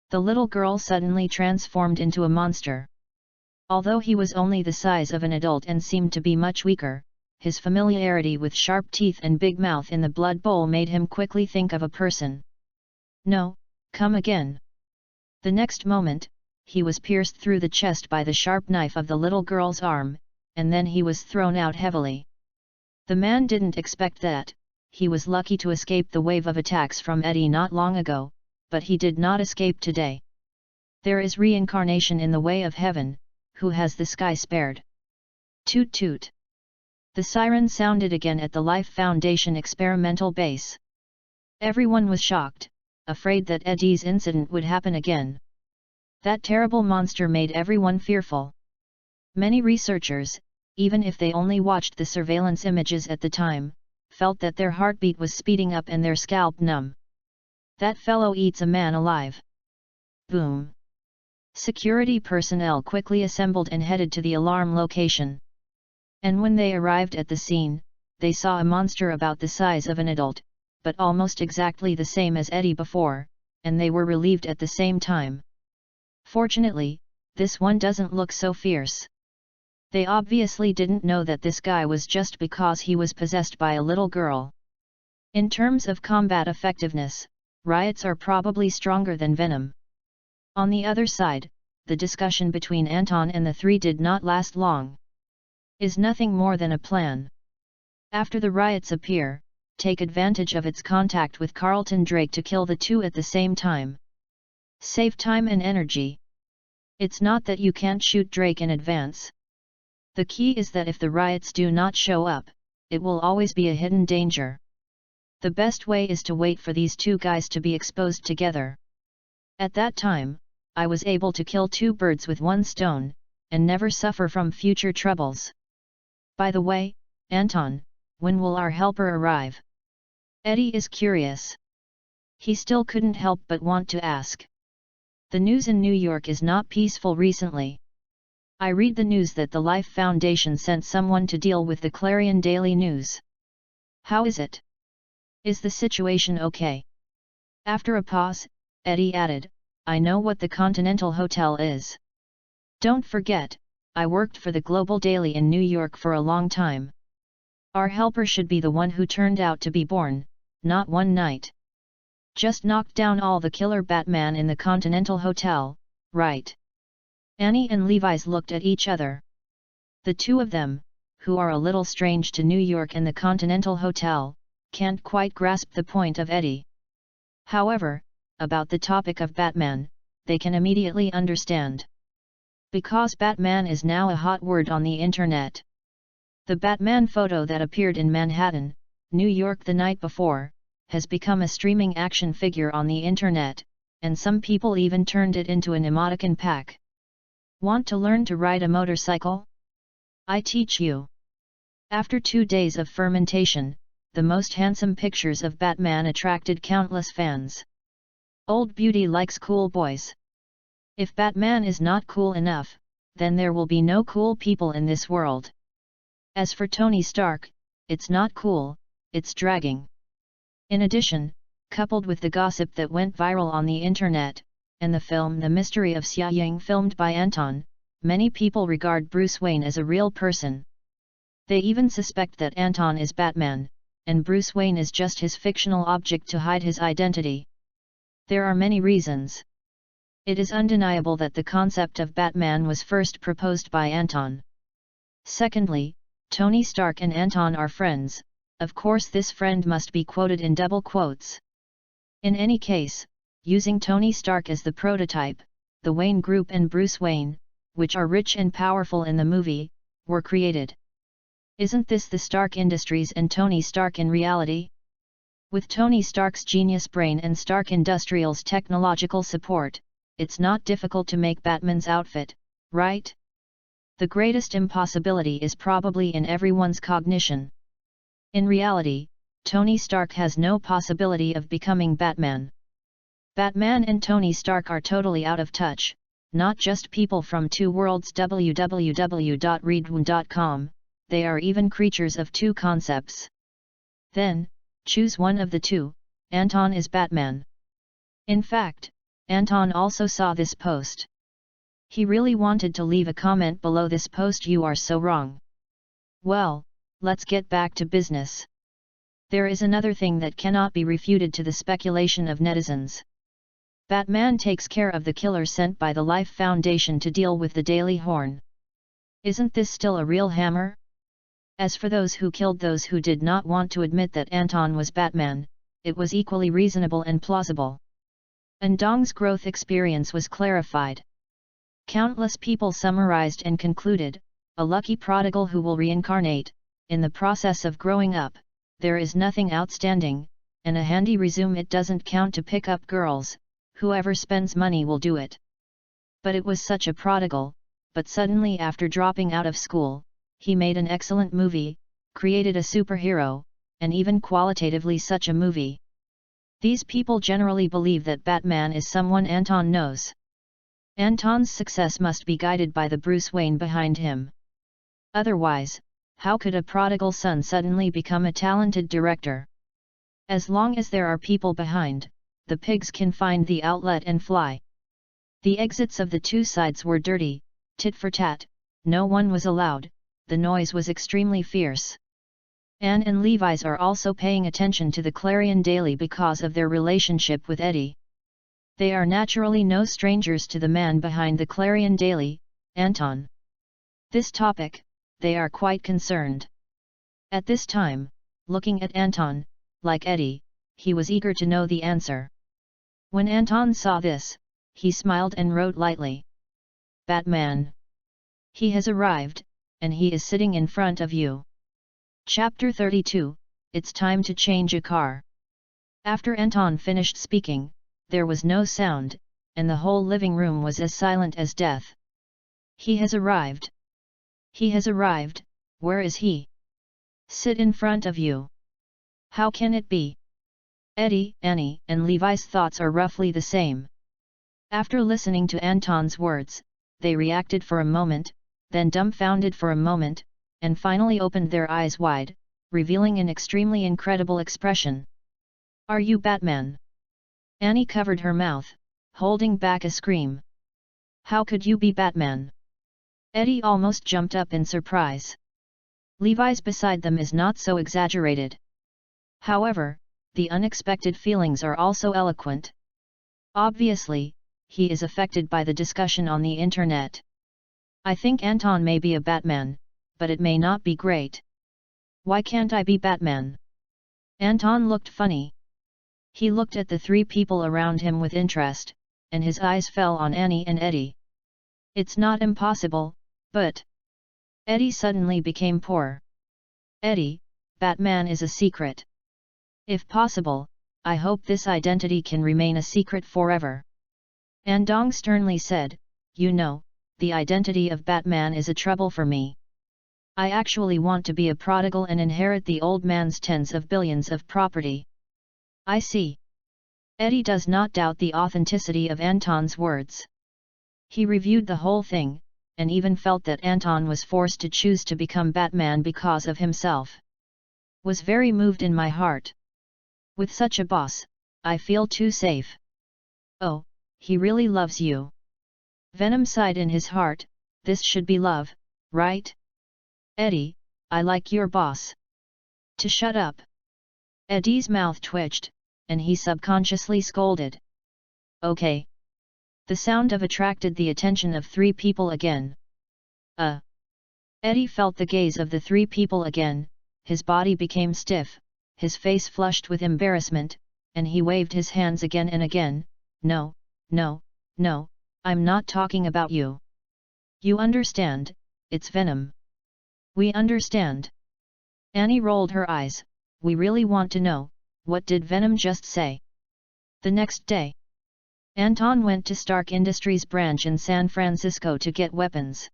[SPEAKER 1] The little girl suddenly transformed into a monster. Although he was only the size of an adult and seemed to be much weaker, his familiarity with sharp teeth and big mouth in the blood bowl made him quickly think of a person. "No, come again." The next moment, he was pierced through the chest by the sharp knife of the little girl's arm, and then he was thrown out heavily. The man didn't expect that. He was lucky to escape the wave of attacks from Eddie not long ago, but he did not escape today. There is reincarnation in the way of heaven, who has the sky spared? Toot toot. The siren sounded again at the Life Foundation experimental base. Everyone was shocked, afraid that Eddie's incident would happen again. That terrible monster made everyone fearful. Many researchers, even if they only watched the surveillance images at the time, felt that their heartbeat was speeding up and their scalp numb. That fellow eats a man alive. Boom. Security personnel quickly assembled and headed to the alarm location. And when they arrived at the scene, they saw a monster about the size of an adult, but almost exactly the same as Eddie before, and they were relieved at the same time. Fortunately, this one doesn't look so fierce. They obviously didn't know that this guy was just because he was possessed by a little girl. In terms of combat effectiveness, riots are probably stronger than venom. On the other side, the discussion between Anton and the three did not last long. Is nothing more than a plan. After the riots appear, take advantage of its contact with Carlton Drake to kill the two at the same time. Save time and energy. It's not that you can't shoot Drake in advance. The key is that if the riots do not show up, it will always be a hidden danger. The best way is to wait for these two guys to be exposed together. At that time, I was able to kill two birds with one stone, and never suffer from future troubles. By the way, Anton, when will our helper arrive? Eddie is curious. He still couldn't help but want to ask. The news in New York is not peaceful recently. I read the news that the Life Foundation sent someone to deal with the Clarion Daily News. How is it? Is the situation okay? After a pause, Eddie added, I know what the Continental Hotel is. Don't forget, I worked for the Global Daily in New York for a long time. Our helper should be the one who turned out to be born, not one night. Just knocked down all the killer Batman in the Continental Hotel, right? Annie and Levi's looked at each other. The two of them, who are a little strange to New York and the Continental Hotel, can't quite grasp the point of Eddie. However, about the topic of Batman, they can immediately understand. Because Batman is now a hot word on the internet. The Batman photo that appeared in Manhattan, New York the night before, has become a streaming action figure on the internet, and some people even turned it into an emoticon pack. Want to learn to ride a motorcycle? I teach you. After 2 days of fermentation, the most handsome pictures of Batman attracted countless fans. Old beauty likes cool boys. If Batman is not cool enough, then there will be no cool people in this world. As for Tony Stark, it's not cool, it's dragging. In addition, coupled with the gossip that went viral on the internet, and the film The Mystery of Xia Ying filmed by Anton, many people regard Bruce Wayne as a real person. They even suspect that Anton is Batman, and Bruce Wayne is just his fictional object to hide his identity. There are many reasons. It is undeniable that the concept of Batman was first proposed by Anton. Secondly, Tony Stark and Anton are friends, of course this friend must be quoted in double quotes. In any case, using Tony Stark as the prototype, the Wayne Group and Bruce Wayne, which are rich and powerful in the movie, were created. Isn't this the Stark Industries and Tony Stark in reality? With Tony Stark's genius brain and Stark Industrial's technological support, it's not difficult to make Batman's outfit, right? The greatest impossibility is probably in everyone's cognition. In reality, Tony Stark has no possibility of becoming Batman. Batman and Tony Stark are totally out of touch, not just people from two worlds www.readaloud.com, they are even creatures of two concepts. Then, choose one of the two, Anton is Batman. In fact, Anton also saw this post. He really wanted to leave a comment below this post. You are so wrong. Well, let's get back to business. There is another thing that cannot be refuted to the speculation of netizens. Batman takes care of the killer sent by the Life Foundation to deal with the Daily Horn. Isn't this still a real hammer? As for those who killed those who did not want to admit that Anton was Batman, it was equally reasonable and plausible. Ndong's growth experience was clarified. Countless people summarized and concluded, a lucky prodigal who will reincarnate, in the process of growing up, there is nothing outstanding, and a handy resume it doesn't count to pick up girls, whoever spends money will do it. But it was such a prodigal, but suddenly after dropping out of school, he made an excellent movie, created a superhero, and even qualitatively such a movie. These people generally believe that Batman is someone Anton knows. Anton's success must be guided by the Bruce Wayne behind him. Otherwise, how could a prodigal son suddenly become a talented director? As long as there are people behind, the pigs can find the outlet and fly. The exits of the two sides were dirty, tit for tat, no one was allowed, the noise was extremely fierce. Anne and Levi's are also paying attention to the Clarion Daily because of their relationship with Eddie. They are naturally no strangers to the man behind the Clarion Daily, Anton. This topic, they are quite concerned. At this time, looking at Anton, like Eddie, he was eager to know the answer. When Anton saw this, he smiled and wrote lightly. Batman. He has arrived, and he is sitting in front of you. Chapter 32, It's time to change a car. After Anton finished speaking, there was no sound, and the whole living room was as silent as death. He has arrived. He has arrived, where is he? Sit in front of you. How can it be? Eddie, Annie, and Levi's thoughts are roughly the same. After listening to Anton's words, they reacted for a moment, then dumbfounded for a moment, and finally opened their eyes wide, revealing an extremely incredible expression. Are you Batman? Annie covered her mouth, holding back a scream. How could you be Batman? Eddie almost jumped up in surprise. Levi's beside them is not so exaggerated. However, the unexpected feelings are also eloquent. Obviously, he is affected by the discussion on the internet. I think Anton may be a Batman, but it may not be great. Why can't I be Batman? Anton looked funny. He looked at the three people around him with interest, and his eyes fell on Annie and Eddie. It's not impossible, but... Eddie suddenly became poor. Eddie, Batman is a secret. If possible, I hope this identity can remain a secret forever. Andong sternly said, you know, the identity of Batman is a trouble for me. I actually want to be a prodigal and inherit the old man's tens of billions of property. I see. Eddie does not doubt the authenticity of Anton's words. He reviewed the whole thing, and even felt that Anton was forced to choose to become Batman because of himself. Was very moved in my heart. With such a boss, I feel too safe. Oh, he really loves you. Venom sighed in his heart, this should be love, right? Eddie, I like your boss. To shut up. Eddie's mouth twitched, and he subconsciously scolded. Okay. The sound of attracted the attention of three people again. Eddie felt the gaze of the three people again, his body became stiff, his face flushed with embarrassment, and he waved his hands again and again. No, no, no, I'm not talking about you. You understand, it's Venom. We understand. Annie rolled her eyes, we really want to know, what did Venom just say? The next day, Anton went to Stark Industries branch in San Francisco to get weapons.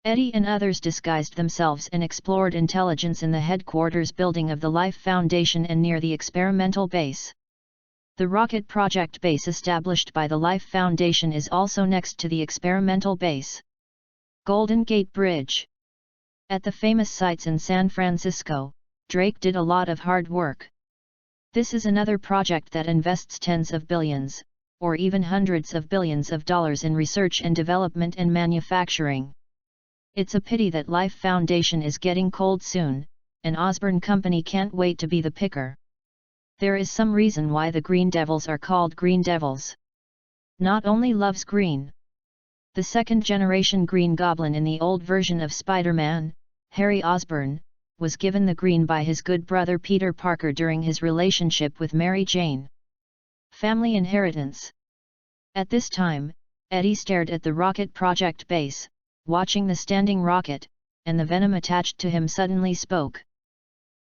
[SPEAKER 1] Eddie and others disguised themselves and explored intelligence in the headquarters building of the Life Foundation and near the experimental base. The rocket project base established by the Life Foundation is also next to the experimental base. Golden Gate Bridge. At the famous sites in San Francisco, Drake did a lot of hard work. This is another project that invests tens of billions, or even hundreds of billions of dollars in research and development and manufacturing. It's a pity that Life Foundation is getting cold soon, and Osborne Company can't wait to be the picker. There is some reason why the Green Devils are called Green Devils. Not only loves green. The second-generation Green Goblin in the old version of Spider-Man, Harry Osborn, was given the green by his good brother Peter Parker during his relationship with Mary Jane. Family inheritance. At this time, Eddie stared at the rocket project base, watching the standing rocket, and the venom attached to him suddenly spoke.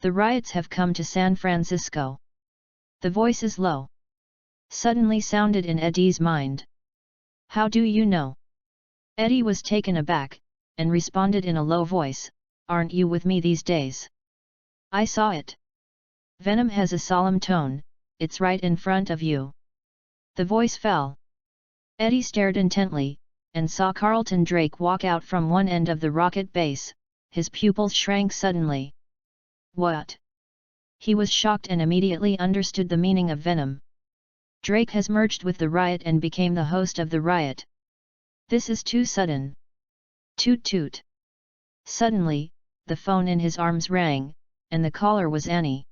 [SPEAKER 1] The riots have come to San Francisco. The voices low suddenly sounded in Eddie's mind. How do you know? Eddie was taken aback, and responded in a low voice, aren't you with me these days? I saw it. Venom has a solemn tone, it's right in front of you. The voice fell. Eddie stared intently, and saw Carlton Drake walk out from one end of the rocket base. His pupils shrank suddenly. What? He was shocked and immediately understood the meaning of venom. Drake has merged with the riot and became the host of the riot. This is too sudden. Toot toot. Suddenly, the phone in his arms rang, and the caller was Annie.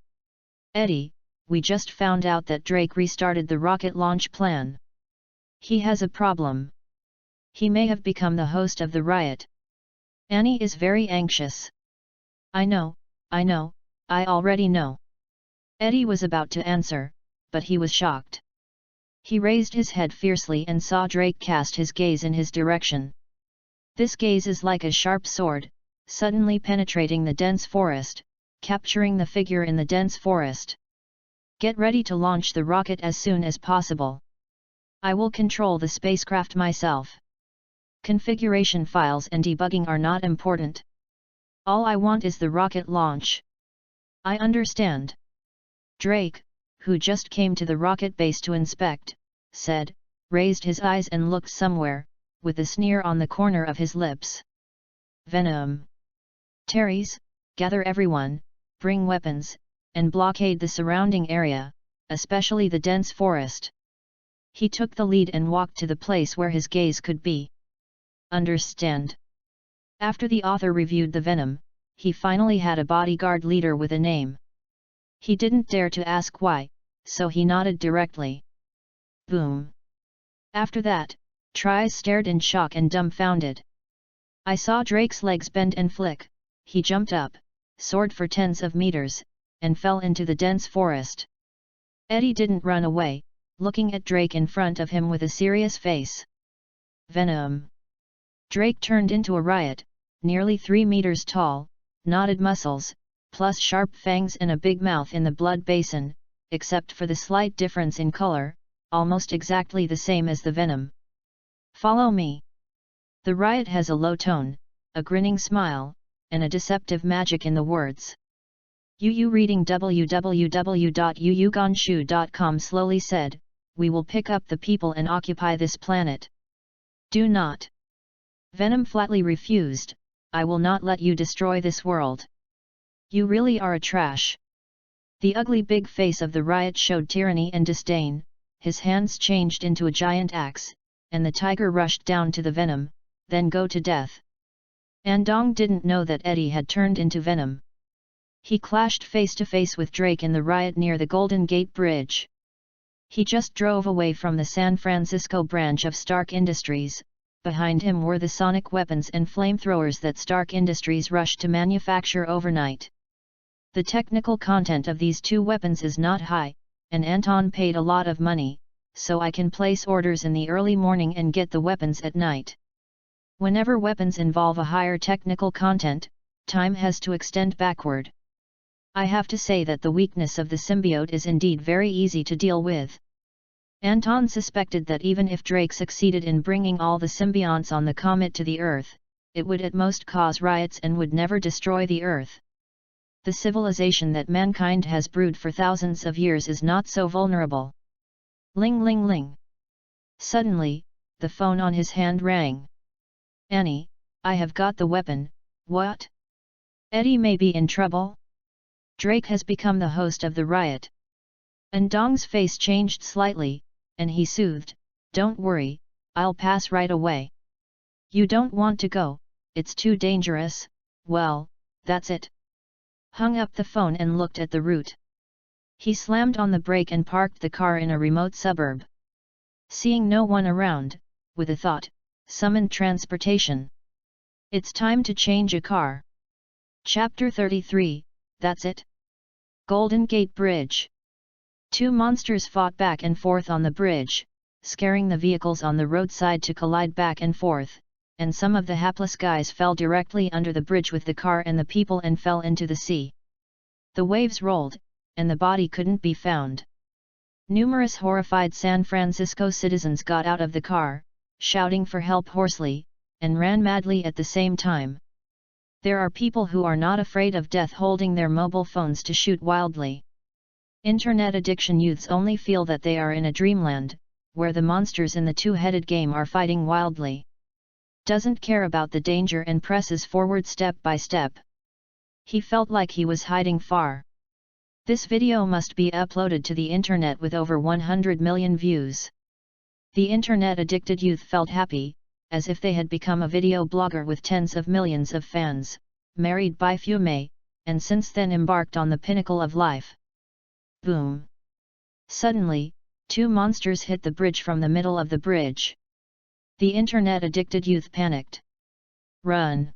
[SPEAKER 1] Eddie, we just found out that Drake restarted the rocket launch plan. He has a problem. He may have become the host of the riot. Annie is very anxious. I know, I already know. Eddie was about to answer, but he was shocked. He raised his head fiercely and saw Drake cast his gaze in his direction. This gaze is like a sharp sword, suddenly penetrating the dense forest, capturing the figure in the dense forest. Get ready to launch the rocket as soon as possible. I will control the spacecraft myself. Configuration files and debugging are not important. All I want is the rocket launch. I understand. Drake, who just came to the rocket base to inspect, said, raised his eyes and looked somewhere, with a sneer on the corner of his lips. Venom. Terry's, gather everyone, bring weapons, and blockade the surrounding area, especially the dense forest. He took the lead and walked to the place where his gaze could be. Understand. After the author reviewed the venom, he finally had a bodyguard leader with a name. He didn't dare to ask why, so he nodded directly. Boom. After that, Tries stared in shock and dumbfounded. I saw Drake's legs bend and flick. He jumped up, soared for tens of meters, and fell into the dense forest. Eddie didn't run away, looking at Drake in front of him with a serious face. Venom. Drake turned into a riot, nearly 3 meters tall, knotted muscles, plus sharp fangs and a big mouth in the blood basin, except for the slight difference in color, almost exactly the same as the venom. Follow me. The riot has a low tone, a grinning smile, and a deceptive magic in the words. Yu reading www.yuyugonshu.com slowly said, we will pick up the people and occupy this planet. Do not. Venom flatly refused, I will not let you destroy this world. You really are a trash. The ugly big face of the riot showed tyranny and disdain, his hands changed into a giant axe, and the tiger rushed down to the venom, then go to death. Andong didn't know that Eddie had turned into venom. He clashed face to face with Drake in the riot near the Golden Gate Bridge. He just drove away from the San Francisco branch of Stark Industries. Behind him were the sonic weapons and flamethrowers that Stark Industries rushed to manufacture overnight. The technical content of these two weapons is not high, and Anton paid a lot of money, so I can place orders in the early morning and get the weapons at night. Whenever weapons involve a higher technical content, time has to extend backward. I have to say that the weakness of the symbiote is indeed very easy to deal with. Anton suspected that even if Drake succeeded in bringing all the symbionts on the comet to the Earth, it would at most cause riots and would never destroy the Earth. The civilization that mankind has brewed for thousands of years is not so vulnerable. Ling ling ling. Suddenly, the phone on his hand rang. Annie, I have got the weapon. What? Eddie may be in trouble? Drake has become the host of the riot. Andong's face changed slightly, and he soothed, don't worry, I'll pass right away. You don't want to go, it's too dangerous, well, that's it. Hung up the phone and looked at the route. He slammed on the brake and parked the car in a remote suburb. Seeing no one around, with a thought, summoned transportation. It's time to change a car. Chapter 33, that's it. Golden Gate Bridge. Two monsters fought back and forth on the bridge, scaring the vehicles on the roadside to collide back and forth, and some of the hapless guys fell directly under the bridge with the car and the people and fell into the sea. The waves rolled, and the body couldn't be found. Numerous horrified San Francisco citizens got out of the car, shouting for help hoarsely, and ran madly at the same time. There are people who are not afraid of death holding their mobile phones to shoot wildly. Internet addiction youths only feel that they are in a dreamland, where the monsters in the two-headed game are fighting wildly. Doesn't care about the danger and presses forward step by step. He felt like he was hiding far. This video must be uploaded to the internet with over 100 million views. The internet-addicted youth felt happy, as if they had become a video blogger with tens of millions of fans, married by Fume, and since then embarked on the pinnacle of life. Boom! Suddenly, two monsters hit the bridge from the middle of the bridge. The internet-addicted youth panicked. "Run!"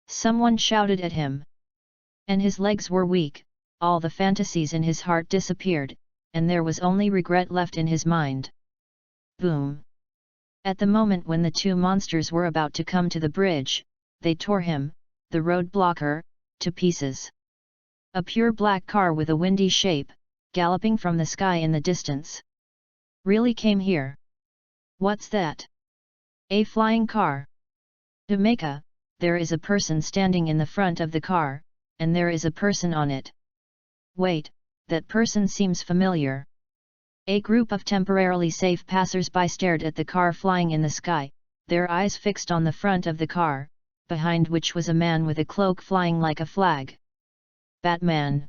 [SPEAKER 1] someone shouted at him. And his legs were weak, all the fantasies in his heart disappeared, and there was only regret left in his mind. Boom! At the moment when the two monsters were about to come to the bridge, they tore him, the road blocker, to pieces. A pure black car with a windy shape, galloping from the sky in the distance. Really came here. What's that? A flying car. Jamaica, there is a person standing in the front of the car, and there is a person on it. Wait, that person seems familiar. A group of temporarily safe passers-by stared at the car flying in the sky, their eyes fixed on the front of the car, behind which was a man with a cloak flying like a flag. Batman.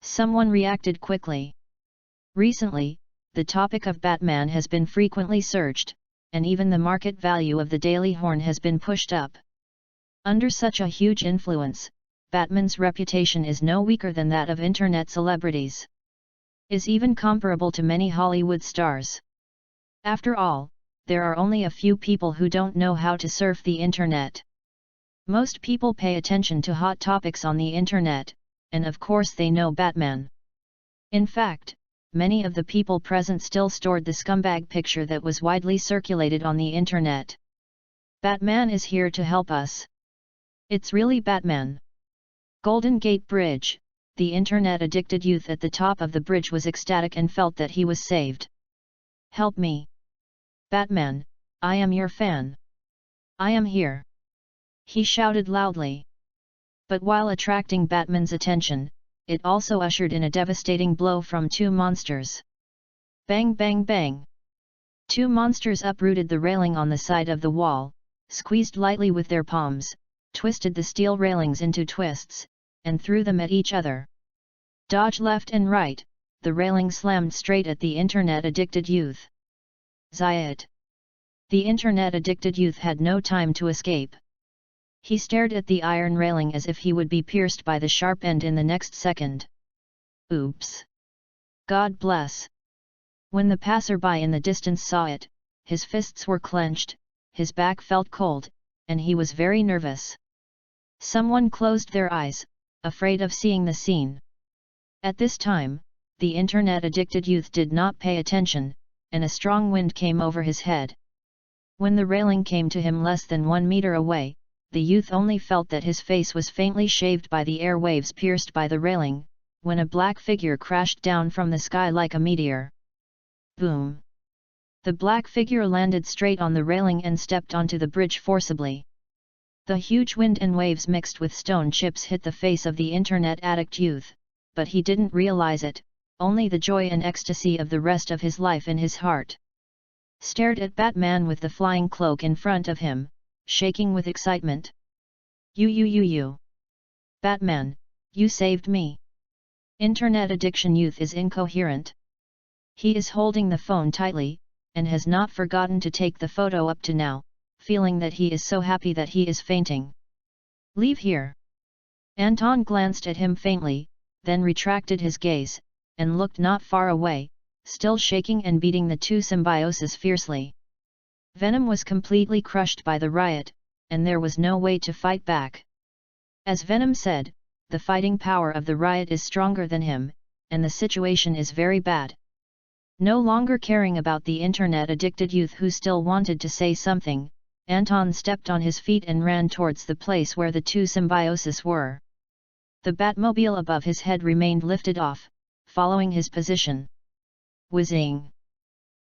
[SPEAKER 1] Someone reacted quickly. Recently, the topic of Batman has been frequently searched, and even the market value of the Daily Horn has been pushed up. Under such a huge influence, Batman's reputation is no weaker than that of internet celebrities. Is even comparable to many Hollywood stars. After all, there are only a few people who don't know how to surf the internet. Most people pay attention to hot topics on the internet, and of course they know Batman. In fact, many of the people present still stored the scumbag picture that was widely circulated on the internet. Batman is here to help us. It's really Batman. Golden Gate Bridge. The internet-addicted youth at the top of the bridge was ecstatic and felt that he was saved. "Help me! Batman, I am your fan. I am here!" he shouted loudly. But while attracting Batman's attention, it also ushered in a devastating blow from two monsters. Bang bang bang! Two monsters uprooted the railing on the side of the wall, squeezed lightly with their palms, twisted the steel railings into twists, and threw them at each other. Dodge left and right, the railing slammed straight at the internet-addicted youth. Zayat! The internet-addicted youth had no time to escape. He stared at the iron railing as if he would be pierced by the sharp end in the next second. Oops! God bless! When the passerby in the distance saw it, his fists were clenched, his back felt cold, and he was very nervous. Someone closed their eyes, afraid of seeing the scene. At this time, the internet-addicted youth did not pay attention, and a strong wind came over his head. When the railing came to him less than 1 meter away, the youth only felt that his face was faintly shaved by the air waves pierced by the railing, when a black figure crashed down from the sky like a meteor. Boom! The black figure landed straight on the railing and stepped onto the bridge forcibly. The huge wind and waves mixed with stone chips hit the face of the internet-addict youth, but he didn't realize it, only the joy and ecstasy of the rest of his life in his heart. Stared at Batman with the flying cloak in front of him, shaking with excitement. You! Batman, you saved me! Internet addiction youth is incoherent. He is holding the phone tightly, and has not forgotten to take the photo up to now, feeling that he is so happy that he is fainting. Leave here! Anton glanced at him faintly, then retracted his gaze, and looked not far away, still shaking and beating the two symbioses fiercely. Venom was completely crushed by the riot, and there was no way to fight back. As Venom said, the fighting power of the riot is stronger than him, and the situation is very bad. No longer caring about the internet-addicted youth who still wanted to say something, Anton stepped on his feet and ran towards the place where the two symbiosis were. The Batmobile above his head remained lifted off, following his position. Whizzing!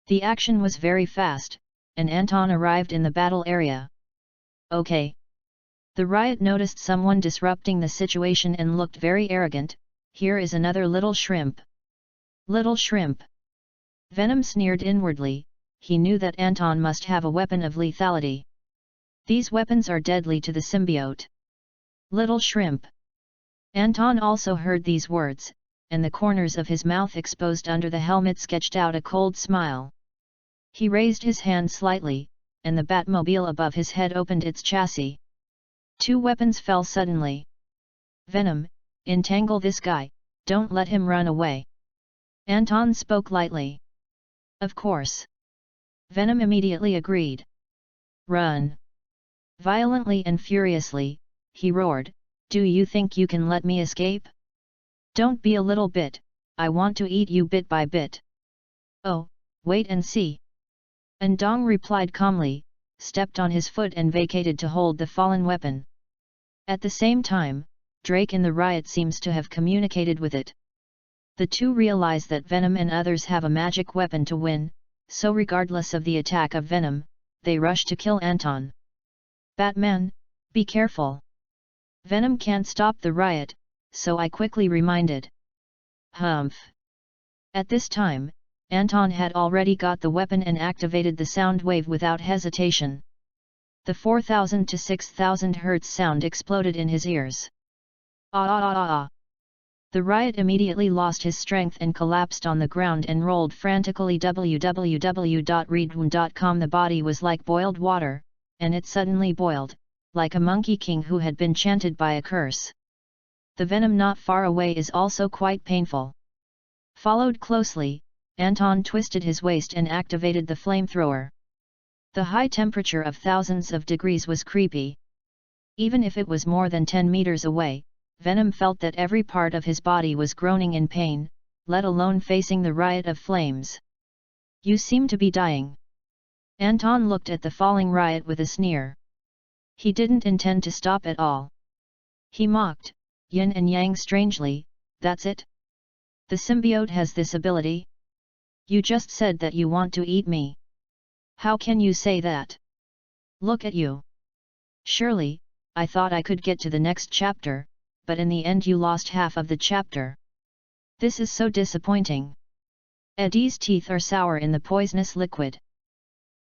[SPEAKER 1] The action was very fast, and Anton arrived in the battle area. Okay. The riot noticed someone disrupting the situation and looked very arrogant. Here is another little shrimp. Little shrimp. Venom sneered inwardly. He knew that Anton must have a weapon of lethality. These weapons are deadly to the symbiote. Little shrimp. Anton also heard these words, and the corners of his mouth exposed under the helmet sketched out a cold smile. He raised his hand slightly, and the Batmobile above his head opened its chassis. Two weapons fell suddenly. Venom, entangle this guy, don't let him run away. Anton spoke lightly. Of course. Venom immediately agreed. Run. Violently and furiously, he roared, do you think you can let me escape? Don't be a little bit, I want to eat you bit by bit. Oh, wait and see. Andong replied calmly, stepped on his foot and vacated to hold the fallen weapon. At the same time, Drake in the riot seems to have communicated with it. The two realize that Venom and others have a magic weapon to win, so regardless of the attack of Venom, they rush to kill Anton. Batman, be careful. Venom can't stop the riot, so I quickly reminded. Humph. At this time, Anton had already got the weapon and activated the sound wave without hesitation. The 4000 to 6000 Hz sound exploded in his ears. Ah ah ah ah ah. The riot immediately lost his strength and collapsed on the ground and rolled frantically. www.readaloud.com. The body was like boiled water, and it suddenly boiled, like a monkey king who had been chanted by a curse. The venom not far away is also quite painful. Followed closely, Anton twisted his waist and activated the flamethrower. The high temperature of thousands of degrees was creepy. Even if it was more than 10 meters away, Venom felt that every part of his body was groaning in pain, let alone facing the riot of flames. You seem to be dying. Anton looked at the falling riot with a sneer. He didn't intend to stop at all. He mocked, yin and yang strangely, that's it? The symbiote has this ability? You just said that you want to eat me. How can you say that? Look at you. Surely, I thought I could get to the next chapter, but in the end you lost half of the chapter. This is so disappointing. Eddie's teeth are sour in the poisonous liquid.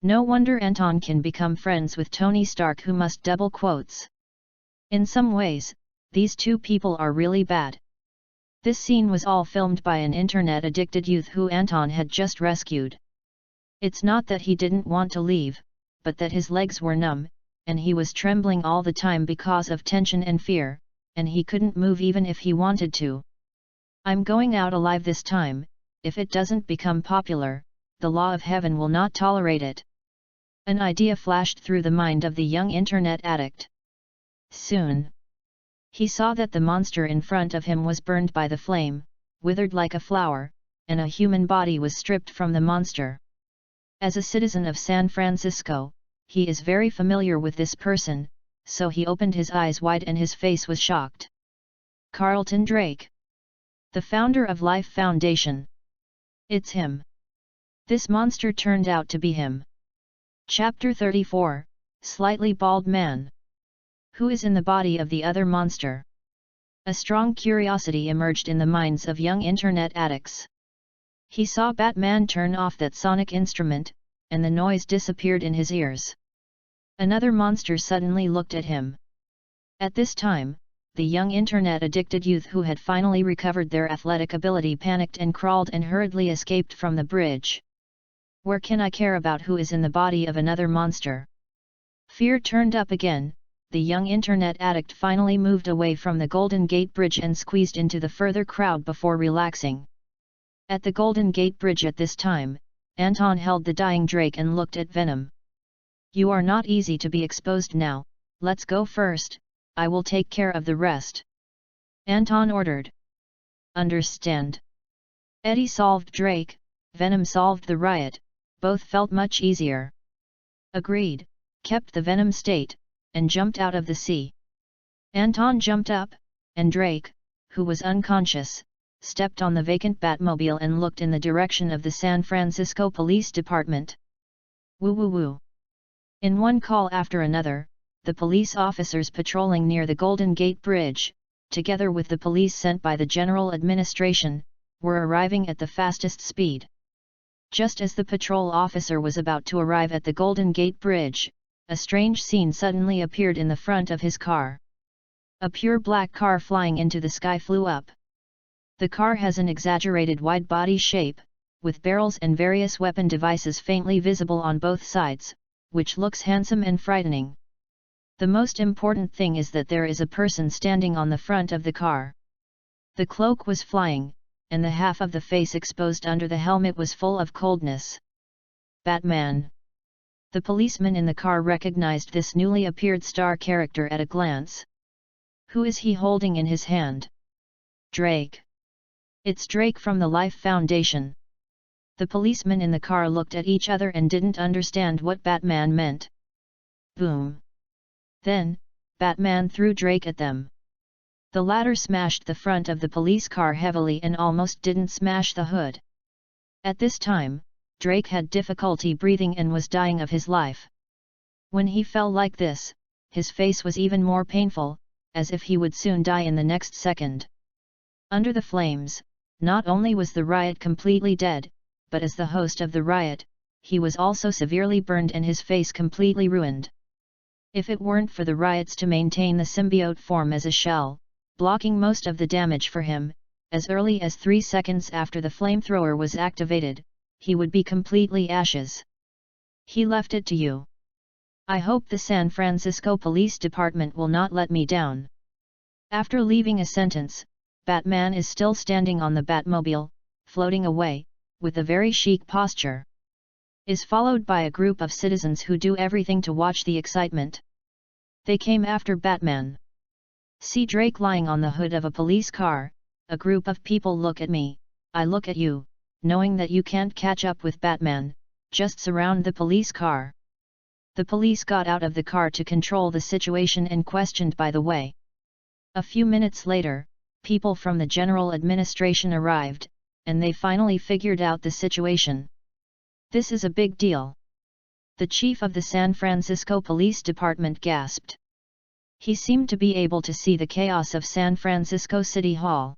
[SPEAKER 1] No wonder Anton can become friends with Tony Stark, who must double quotes. In some ways, these two people are really bad. This scene was all filmed by an internet-addicted youth who Anton had just rescued. It's not that he didn't want to leave, but that his legs were numb, and he was trembling all the time because of tension and fear, and he couldn't move even if he wanted to. I'm going out alive this time. If it doesn't become popular, the law of heaven will not tolerate it. An idea flashed through the mind of the young internet addict. Soon, he saw that the monster in front of him was burned by the flame, withered like a flower, and a human body was stripped from the monster. As a citizen of San Francisco, he is very familiar with this person, so he opened his eyes wide and his face was shocked. Carlton Drake, the founder of Life Foundation. It's him. This monster turned out to be him. Chapter 34, Slightly Bald Man. Who is in the body of the other monster? A strong curiosity emerged in the minds of young internet addicts. He saw Batman turn off that sonic instrument, and the noise disappeared in his ears. Another monster suddenly looked at him. At this time, the young internet-addicted youth who had finally recovered their athletic ability panicked and crawled and hurriedly escaped from the bridge. Where can I care about who is in the body of another monster? Fear turned up again. The young internet addict finally moved away from the Golden Gate Bridge and squeezed into the further crowd before relaxing. At the Golden Gate Bridge at this time, Anton held the dying Drake and looked at Venom. You are not easy to be exposed now, let's go first, I will take care of the rest. Anton ordered. Understand. Eddie solved Drake, Venom solved the riot, both felt much easier. Agreed, kept the Venom state, and jumped out of the sea. Anton jumped up, and Drake, who was unconscious, stepped on the vacant Batmobile and looked in the direction of the San Francisco Police Department. Woo woo woo. In one call after another, the police officers patrolling near the Golden Gate Bridge, together with the police sent by the General Administration, were arriving at the fastest speed. Just as the patrol officer was about to arrive at the Golden Gate Bridge, a strange scene suddenly appeared in the front of his car. A pure black car flying into the sky flew up. The car has an exaggerated wide body shape, with barrels and various weapon devices faintly visible on both sides, which looks handsome and frightening. The most important thing is that there is a person standing on the front of the car. The cloak was flying, and the half of the face exposed under the helmet was full of coldness. Batman. The policeman in the car recognized this newly appeared star character at a glance. Who is he holding in his hand? Drake. It's Drake from the Life Foundation. The policemen in the car looked at each other and didn't understand what Batman meant. Boom. Then, Batman threw Drake at them. The latter smashed the front of the police car heavily and almost didn't smash the hood. At this time, Drake had difficulty breathing and was dying of his life. When he fell like this, his face was even more painful, as if he would soon die in the next second. Under the flames, not only was the riot completely dead, but as the host of the riot, he was also severely burned and his face completely ruined. If it weren't for the riots to maintain the symbiote form as a shell, blocking most of the damage for him, as early as 3 seconds after the flamethrower was activated, he would be completely ashes. He left it to you. I hope the San Francisco Police Department will not let me down. After leaving a sentence, Batman is still standing on the Batmobile, floating away, with a very chic posture. Is followed by a group of citizens who do everything to watch the excitement. They came after Batman. See Drake lying on the hood of a police car, a group of people look at me, I look at you, knowing that you can't catch up with Batman, just surround the police car. The police got out of the car to control the situation and questioned by the way. A few minutes later, people from the General Administration arrived, and they finally figured out the situation. This is a big deal. The chief of the San Francisco Police Department gasped. He seemed to be able to see the chaos of San Francisco City Hall.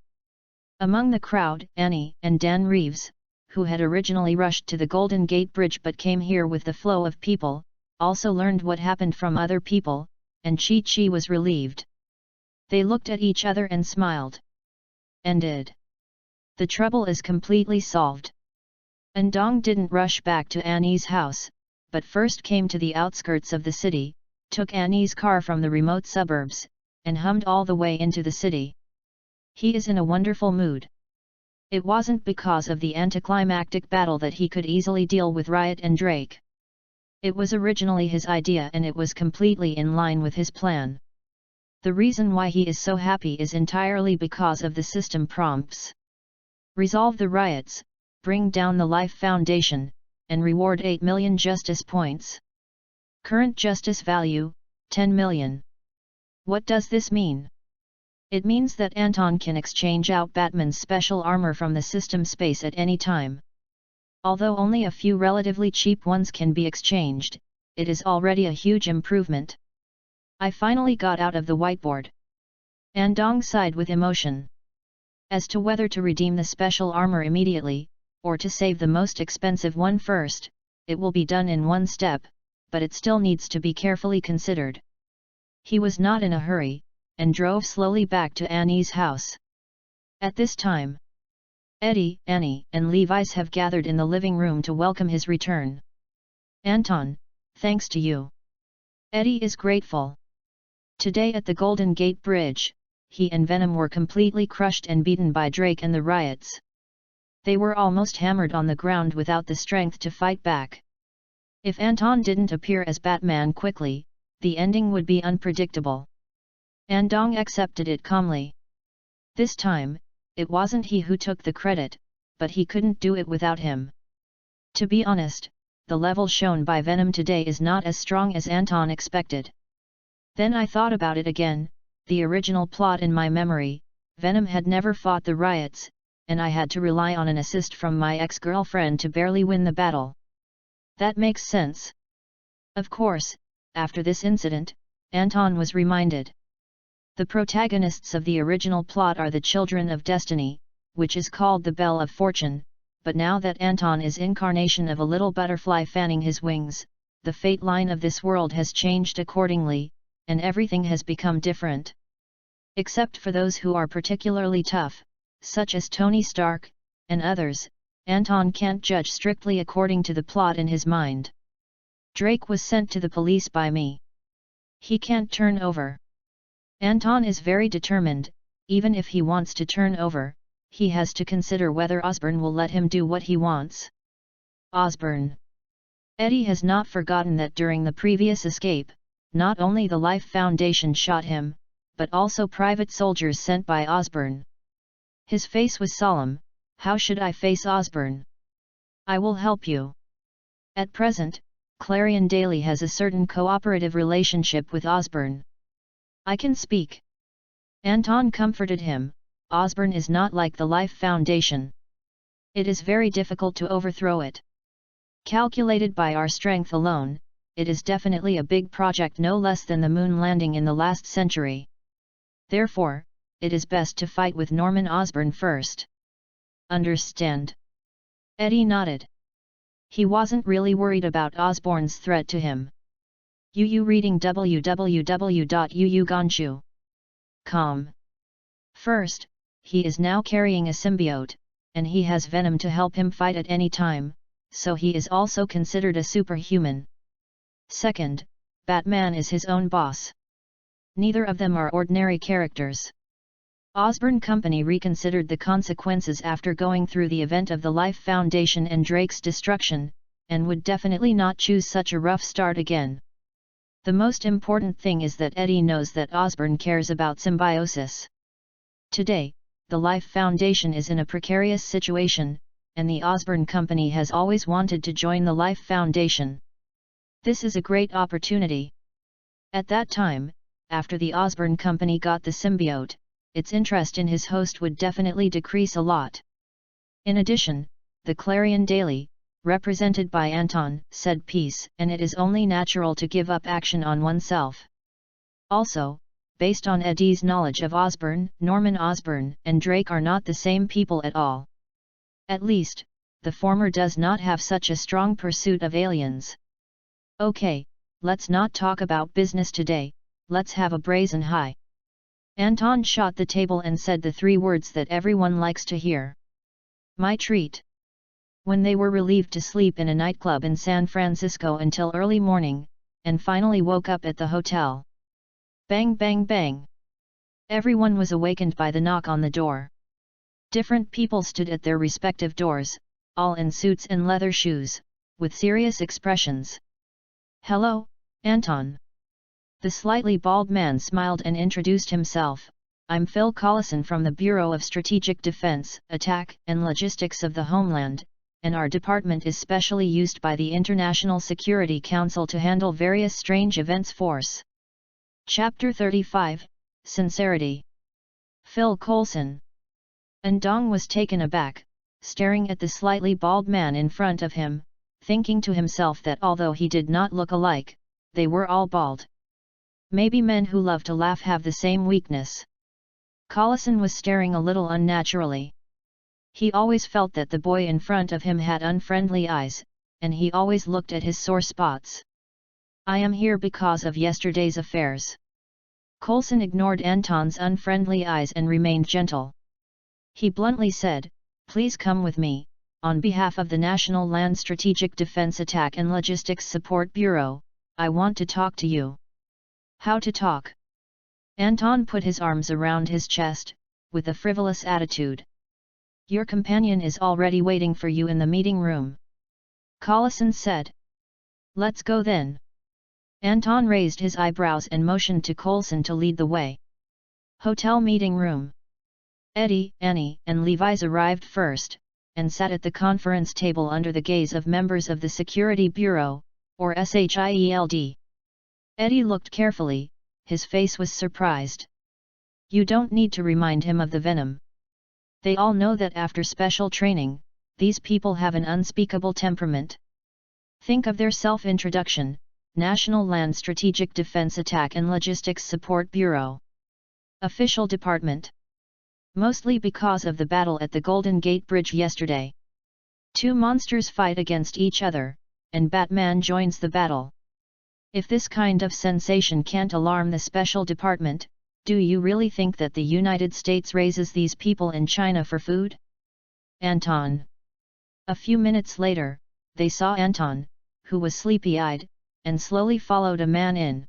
[SPEAKER 1] Among the crowd, Annie and Dan Reeves, who had originally rushed to the Golden Gate Bridge but came here with the flow of people, also learned what happened from other people, and Chi-Chi was relieved. They looked at each other and smiled. Ended. The trouble is completely solved. Andong didn't rush back to Annie's house, but first came to the outskirts of the city, took Annie's car from the remote suburbs, and hummed all the way into the city. He is in a wonderful mood. It wasn't because of the anticlimactic battle that he could easily deal with Riot and Drake. It was originally his idea and it was completely in line with his plan. The reason why he is so happy is entirely because of the system prompts. Resolve the riots, bring down the Life Foundation, and reward 8 million justice points. Current justice value, 10 million. What does this mean? It means that Anton can exchange out Batman's special armor from the system space at any time. Although only a few relatively cheap ones can be exchanged, it is already a huge improvement. I finally got out of the whiteboard. Andong sighed with emotion. As to whether to redeem the special armor immediately, or to save the most expensive one first, it will be done in one step, but it still needs to be carefully considered. He was not in a hurry, and drove slowly back to Annie's house. At this time, Eddie, Annie, and Levi's have gathered in the living room to welcome his return. Anton, thanks to you. Eddie is grateful. Today at the Golden Gate Bridge, he and Venom were completely crushed and beaten by Drake and the riots. They were almost hammered on the ground without the strength to fight back. If Anton didn't appear as Batman quickly, the ending would be unpredictable. Andong accepted it calmly. This time, it wasn't he who took the credit, but he couldn't do it without him. To be honest, the level shown by Venom today is not as strong as Anton expected. Then I thought about it again, the original plot in my memory, Venom had never fought the riots, and I had to rely on an assist from my ex-girlfriend to barely win the battle. That makes sense. Of course, after this incident, Anton was reminded. The protagonists of the original plot are the Children of Destiny, which is called the Bell of Fortune, but now that Anton is incarnation of a little butterfly fanning his wings, the fate line of this world has changed accordingly, and everything has become different. Except for those who are particularly tough, such as Tony Stark, and others, Anton can't judge strictly according to the plot in his mind. Drake was sent to the police by me. He can't turn over. Anton is very determined, even if he wants to turn over, he has to consider whether Osborn will let him do what he wants. Osborn. Eddie has not forgotten that during the previous escape, not only the Life Foundation shot him, but also private soldiers sent by Osborn. His face was solemn. How should I face Osborn? I will help you. At present, Clarion Daily has a certain cooperative relationship with Osborn. I can speak. Anton comforted him. Osborn is not like the Life Foundation. It is very difficult to overthrow it. Calculated by our strength alone, it is definitely a big project, no less than the moon landing in the last century. Therefore, it is best to fight with Norman Osborn first. Understand? Eddie nodded. He wasn't really worried about Osborn's threat to him. Yu reading www.yuyuganshu.com. First, he is now carrying a symbiote, and he has Venom to help him fight at any time, so he is also considered a superhuman. Second, Batman is his own boss. Neither of them are ordinary characters. Osborn Company reconsidered the consequences after going through the event of the Life Foundation and Drake's destruction, and would definitely not choose such a rough start again. The most important thing is that Eddie knows that Osborn cares about symbiosis. Today, the Life Foundation is in a precarious situation, and the Osborn Company has always wanted to join the Life Foundation. This is a great opportunity. At that time, after the Osborn Company got the symbiote, its interest in his host would definitely decrease a lot. In addition, the Clarion Daily, represented by Anton, said peace, and it is only natural to give up action on oneself. Also, based on Eddie's knowledge of Osborn, Norman Osborn and Drake are not the same people at all. At least, the former does not have such a strong pursuit of aliens. Okay, let's not talk about business today, let's have a brazen high. Anton shot the table and said the three words that everyone likes to hear. My treat. When they were relieved to sleep in a nightclub in San Francisco until early morning, and finally woke up at the hotel. Bang bang bang. Everyone was awakened by the knock on the door. Different people stood at their respective doors, all in suits and leather shoes, with serious expressions. Hello, Anton. The slightly bald man smiled and introduced himself. I'm Phil Collison from the Bureau of Strategic Defense, Attack, and Logistics of the Homeland, and our department is specially used by the International Security Council to handle various strange events. Force. Chapter 35, Sincerity. Phil Coulson. Andong was taken aback, staring at the slightly bald man in front of him, thinking to himself that although he did not look alike, they were all bald. Maybe men who love to laugh have the same weakness. Collison was staring a little unnaturally. He always felt that the boy in front of him had unfriendly eyes, and he always looked at his sore spots. I am here because of yesterday's affairs. Coulson ignored Anton's unfriendly eyes and remained gentle. He bluntly said, please come with me, on behalf of the National Land Strategic Defense Attack and Logistics Support Bureau, I want to talk to you. How to talk? Anton put his arms around his chest, with a frivolous attitude. Your companion is already waiting for you in the meeting room. Collison said. Let's go then. Anton raised his eyebrows and motioned to Coulson to lead the way. Hotel meeting room. Eddie, Annie, and Levi's arrived first, and sat at the conference table under the gaze of members of the Security Bureau, or SHIELD. Eddie looked carefully, his face was surprised. You don't need to remind him of the venom. They all know that after special training, these people have an unspeakable temperament. Think of their self-introduction: National Land Strategic Defense Attack and Logistics Support Bureau. Official Department. Mostly because of the battle at the Golden Gate Bridge yesterday. Two monsters fight against each other, and Batman joins the battle. If this kind of sensation can't alarm the Special Department, do you really think that the United States raises these people in China for food? Anton. A few minutes later, they saw Anton, who was sleepy-eyed, and slowly followed a man in.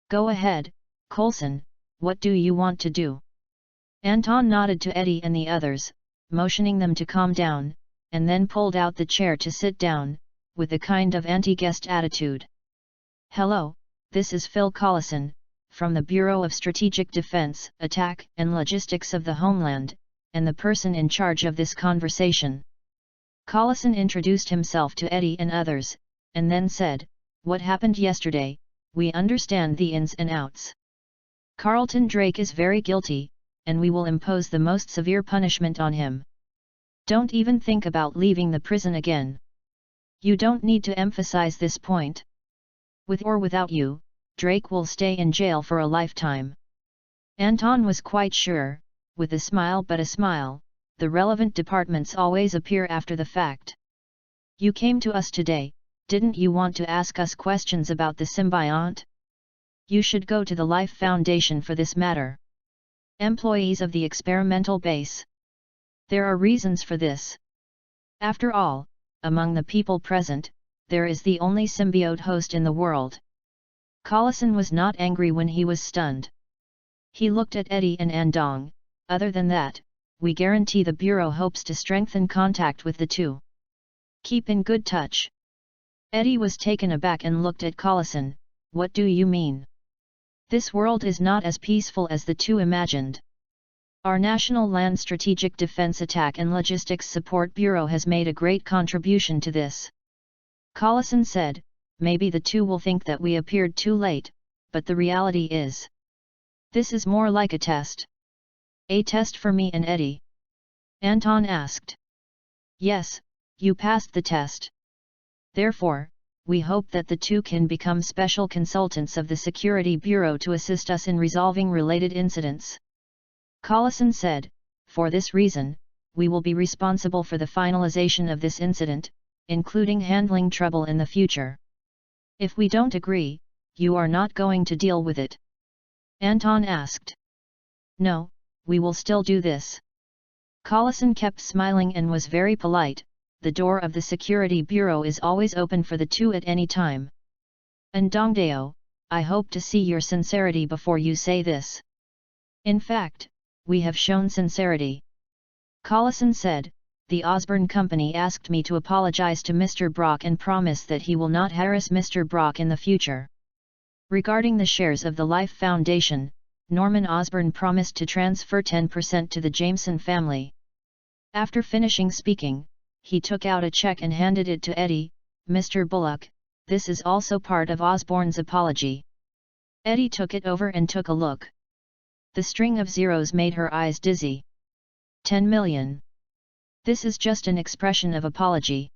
[SPEAKER 1] Go ahead, Coulson, what do you want to do? Anton nodded to Eddie and the others, motioning them to calm down, and then pulled out the chair to sit down, with a kind of anti-guest attitude. Hello, this is Phil Collison, from the Bureau of Strategic Defense, Attack and Logistics of the Homeland, and the person in charge of this conversation. Collison introduced himself to Eddie and others, and then said, What happened yesterday, we understand the ins and outs. Carlton Drake is very guilty, and we will impose the most severe punishment on him. Don't even think about leaving the prison again. You don't need to emphasize this point. With or without you, Drake will stay in jail for a lifetime. Anton was quite sure, with a smile, the relevant departments always appear after the fact. You came to us today, didn't you want to ask us questions about the symbiont? You should go to the Life Foundation for this matter. Employees of the experimental base. There are reasons for this. After all, among the people present, there is the only symbiote host in the world. Collison was not angry when he was stunned. He looked at Eddie and Andong. Other than that, we guarantee the Bureau hopes to strengthen contact with the two. Keep in good touch. Eddie was taken aback and looked at Collison. What do you mean? This world is not as peaceful as the two imagined. Our National Land Strategic Defense Attack and Logistics Support Bureau has made a great contribution to this. Collison said, maybe the two will think that we appeared too late, but the reality is. This is more like a test. A test for me and Eddie? Anton asked. Yes, you passed the test. Therefore, we hope that the two can become special consultants of the Security Bureau to assist us in resolving related incidents. Collison said, for this reason, we will be responsible for the finalization of this incident, including handling trouble in the future. If we don't agree, you are not going to deal with it? Anton asked. No, we will still do this. Collison kept smiling and was very polite. The door of the Security Bureau is always open for the two at any time. Ndongdeo, I hope to see your sincerity before you say this. In fact, we have shown sincerity. Collison said, the Osborne Company asked me to apologize to Mr. Brock and promise that he will not harass Mr. Brock in the future. Regarding the shares of the Life Foundation, Norman Osborne promised to transfer 10% to the Jameson family. After finishing speaking, he took out a check and handed it to Eddie. Mr. Bullock, this is also part of Osborne's apology. Eddie took it over and took a look. The string of zeros made her eyes dizzy. 10 million. This is just an expression of apology.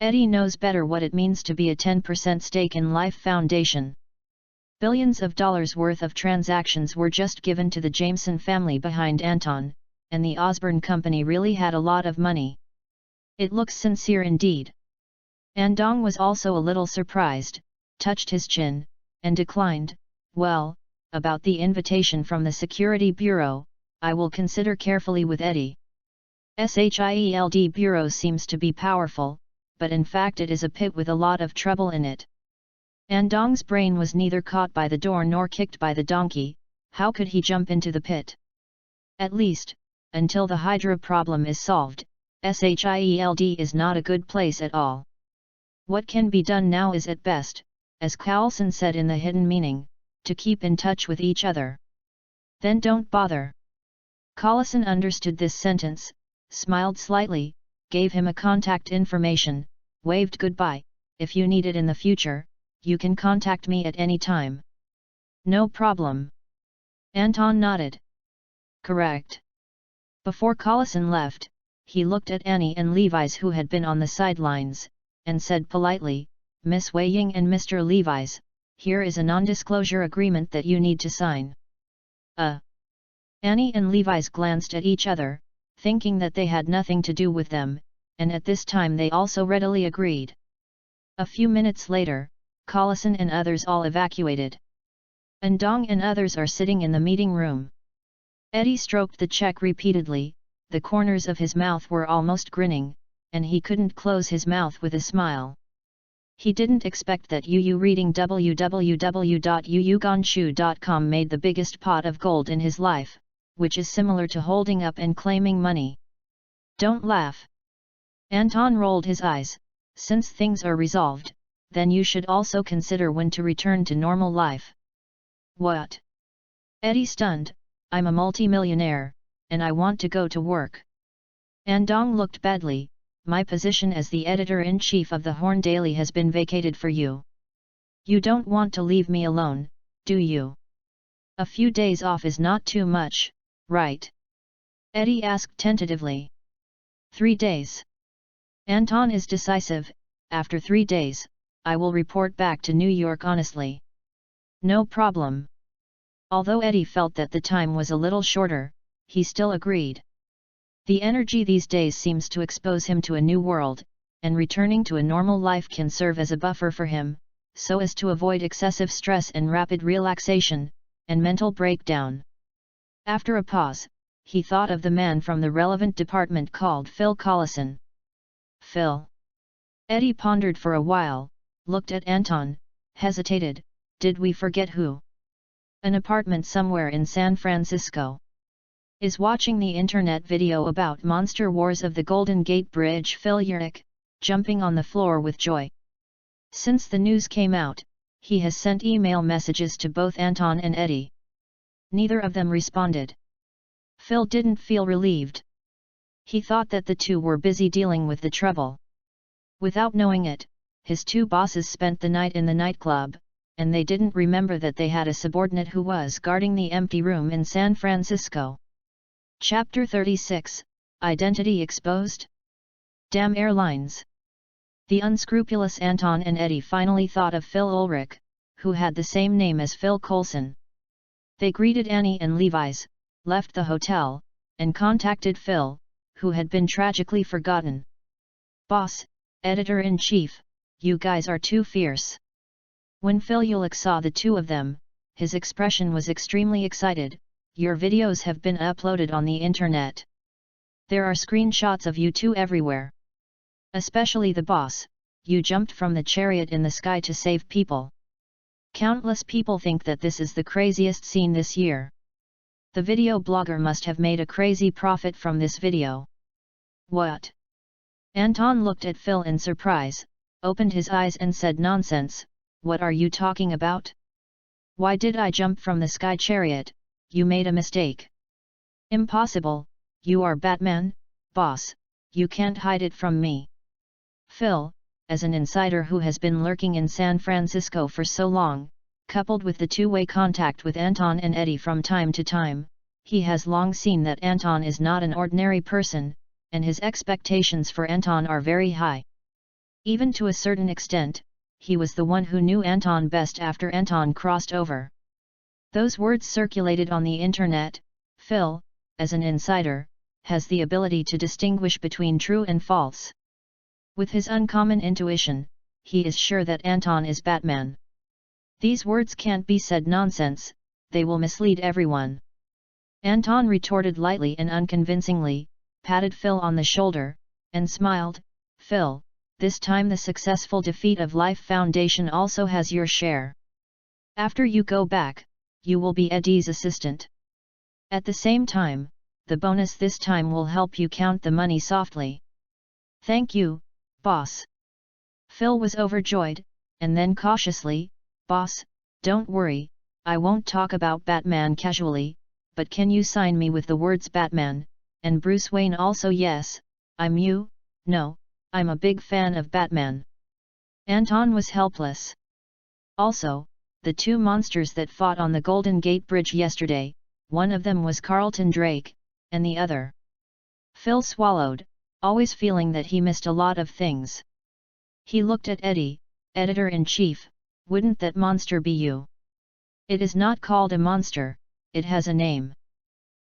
[SPEAKER 1] Eddie knows better what it means to be a 10% stake in Life Foundation. Billions of dollars worth of transactions were just given to the Jameson family behind Anton, and the Osborne Company really had a lot of money. It looks sincere indeed. Andong was also a little surprised, touched his chin, and declined, well, about the invitation from the Security Bureau, I will consider carefully with Eddie. SHIELD Bureau seems to be powerful, but in fact it is a pit with a lot of trouble in it. Andong's brain was neither caught by the door nor kicked by the donkey. How could he jump into the pit? At least, until the Hydra problem is solved, SHIELD is not a good place at all. What can be done now is at best, as Coulson said in the hidden meaning, to keep in touch with each other. Then don't bother. Collison understood this sentence, smiled slightly, gave him a contact information, waved goodbye. If you need it in the future, you can contact me at any time. No problem. Anton nodded. Correct. Before Collison left, he looked at Annie and Levi's, who had been on the sidelines, and said politely, Miss Wei Ying and Mr. Levi's, here is a non-disclosure agreement that you need to sign. Annie and Levi's glanced at each other, thinking that they had nothing to do with them, and at this time they also readily agreed. A few minutes later, Collison and others all evacuated. Andong and others are sitting in the meeting room. Eddie stroked the check repeatedly, the corners of his mouth were almost grinning, and he couldn't close his mouth with a smile. He didn't expect that Yu reading www.yuyuganshu.com made the biggest pot of gold in his life, which is similar to holding up and claiming money. Don't laugh. Anton rolled his eyes. Since things are resolved, then you should also consider when to return to normal life. What? Eddie stunned. I'm a multimillionaire, and I want to go to work. Andong looked badly. My position as the editor-in-chief of the Horn Daily has been vacated for you. You don't want to leave me alone, do you? A few days off is not too much, right? Eddie asked tentatively. 3 days. Anton is decisive. After 3 days, I will report back to New York honestly. No problem. Although Eddie felt that the time was a little shorter, he still agreed. The energy these days seems to expose him to a new world, and returning to a normal life can serve as a buffer for him, so as to avoid excessive stress and rapid relaxation, and mental breakdown. After a pause, he thought of the man from the relevant department called Phil Collison. Phil. Eddie pondered for a while, looked at Anton, hesitated. Did we forget who? An apartment somewhere in San Francisco. Is watching the internet video about Monster Wars of the Golden Gate Bridge. Phil Yernick, jumping on the floor with joy. Since the news came out, he has sent email messages to both Anton and Eddie. Neither of them responded. Phil didn't feel relieved. He thought that the two were busy dealing with the trouble. Without knowing it, his two bosses spent the night in the nightclub, and they didn't remember that they had a subordinate who was guarding the empty room in San Francisco. Chapter 36, Identity Exposed? Damn airlines! The unscrupulous Anton and Eddie finally thought of Phil Ulrich, who had the same name as Phil Coulson. They greeted Annie and Levi's, left the hotel, and contacted Phil, who had been tragically forgotten. Boss, editor-in-chief, you guys are too fierce. When Phil Ulrich saw the two of them, his expression was extremely excited. Your videos have been uploaded on the internet. There are screenshots of you two everywhere. Especially the boss, you jumped from the chariot in the sky to save people. Countless people think that this is the craziest scene this year. The video blogger must have made a crazy profit from this video. What? Anton looked at Phil in surprise, opened his eyes and said, nonsense, what are you talking about? Why did I jump from the sky chariot? You made a mistake. Impossible, you are Batman, boss, you can't hide it from me. Phil, as an insider who has been lurking in San Francisco for so long, coupled with the two-way contact with Anton and Eddie from time to time, he has long seen that Anton is not an ordinary person, and his expectations for Anton are very high. Even to a certain extent, he was the one who knew Anton best after Anton crossed over. Those words circulated on the internet. Phil, as an insider, has the ability to distinguish between true and false. With his uncommon intuition, he is sure that Anton is Batman. These words can't be said nonsense, they will mislead everyone. Anton retorted lightly and unconvincingly, patted Phil on the shoulder, and smiled. Phil, this time the successful defeat of Life Foundation also has your share. After you go back, you will be Eddie's assistant. At the same time, the bonus this time will help you count the money softly. Thank you, boss. Phil was overjoyed, and then cautiously, boss, don't worry, I won't talk about Batman casually, but can you sign me with the words Batman, and Bruce Wayne also? Yes, I'm you, no, I'm a big fan of Batman. Anton was helpless. Also, the two monsters that fought on the Golden Gate Bridge yesterday, one of them was Carlton Drake, and the other. Phil swallowed, always feeling that he missed a lot of things. He looked at Eddie, editor-in-chief. Wouldn't that monster be you? It is not called a monster, it has a name.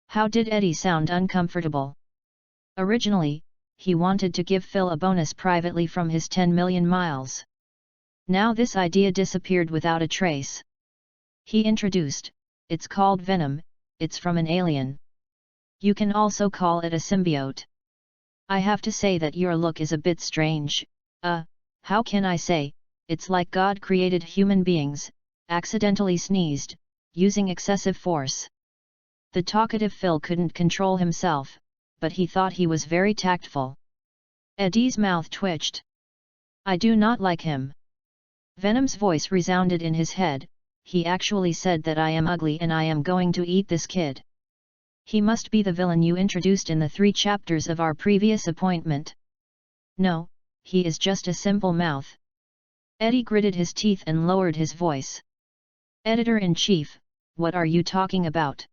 [SPEAKER 1] How did Eddie sound uncomfortable? Originally, he wanted to give Phil a bonus privately from his 10 million miles. Now this idea disappeared without a trace. He introduced, it's called Venom, it's from an alien. You can also call it a symbiote. I have to say that your look is a bit strange. How can I say, it's like God created human beings, accidentally sneezed, using excessive force. The talkative Phil couldn't control himself, but he thought he was very tactful. Eddie's mouth twitched. I do not like him. Venom's voice resounded in his head. He actually said that I am ugly and I am going to eat this kid. He must be the villain you introduced in the 3 chapters of our previous appointment. No, he is just a simple mouth. Eddie gritted his teeth and lowered his voice. Editor-in-chief, what are you talking about?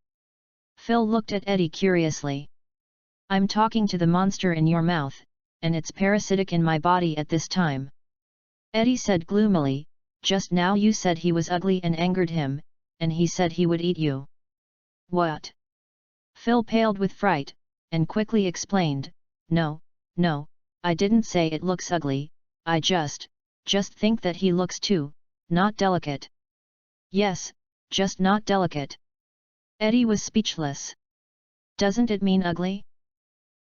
[SPEAKER 1] Phil looked at Eddie curiously. I'm talking to the monster in your mouth, and it's parasitic in my body at this time. Eddie said gloomily, just now you said he was ugly and angered him, and he said he would eat you. What? Phil paled with fright, and quickly explained, No, I didn't say it looks ugly, I just think that he looks too, not delicate. Yes, just not delicate. Eddie was speechless. Doesn't it mean ugly?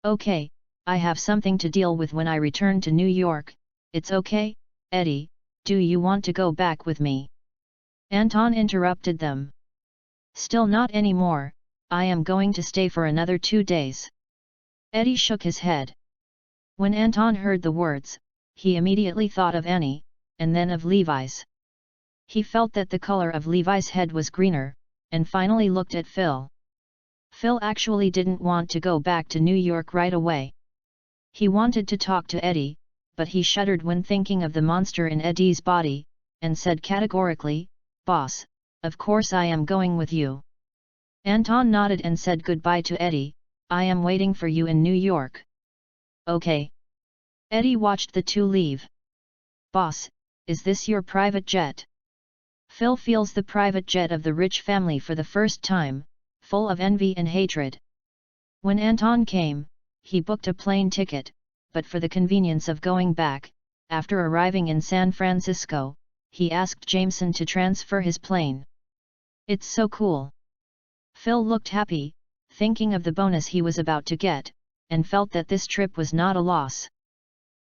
[SPEAKER 1] Okay, I have something to deal with when I return to New York. It's okay, Eddie, do you want to go back with me? Anton interrupted them. Still not anymore, I am going to stay for another 2 days. Eddie shook his head. When Anton heard the words, he immediately thought of Annie, and then of Levi's. He felt that the color of Levi's head was greener, and finally looked at Phil. Phil actually didn't want to go back to New York right away. He wanted to talk to Eddie, but he shuddered when thinking of the monster in Eddie's body, and said categorically, Boss, of course I am going with you. Anton nodded and said goodbye to Eddie, I am waiting for you in New York. Okay. Eddie watched the two leave. Boss, is this your private jet? Phil feels the private jet of the rich family for the first time, full of envy and hatred. When Anton came, he booked a plane ticket, but for the convenience of going back, after arriving in San Francisco, he asked Jameson to transfer his plane. It's so cool. Phil looked happy, thinking of the bonus he was about to get, and felt that this trip was not a loss.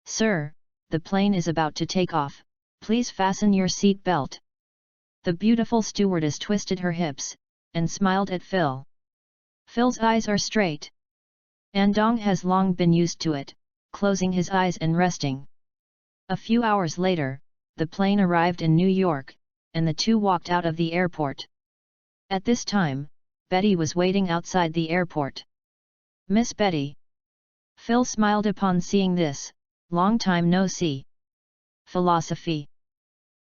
[SPEAKER 1] Sir, the plane is about to take off, please fasten your seat belt. The beautiful stewardess twisted her hips, and smiled at Phil. Phil's eyes are straight. Andong has long been used to it, closing his eyes and resting. A few hours later, the plane arrived in New York, and the two walked out of the airport. At this time, Betty was waiting outside the airport. Miss Betty. Phil smiled upon seeing this, long time no see. Philosophy.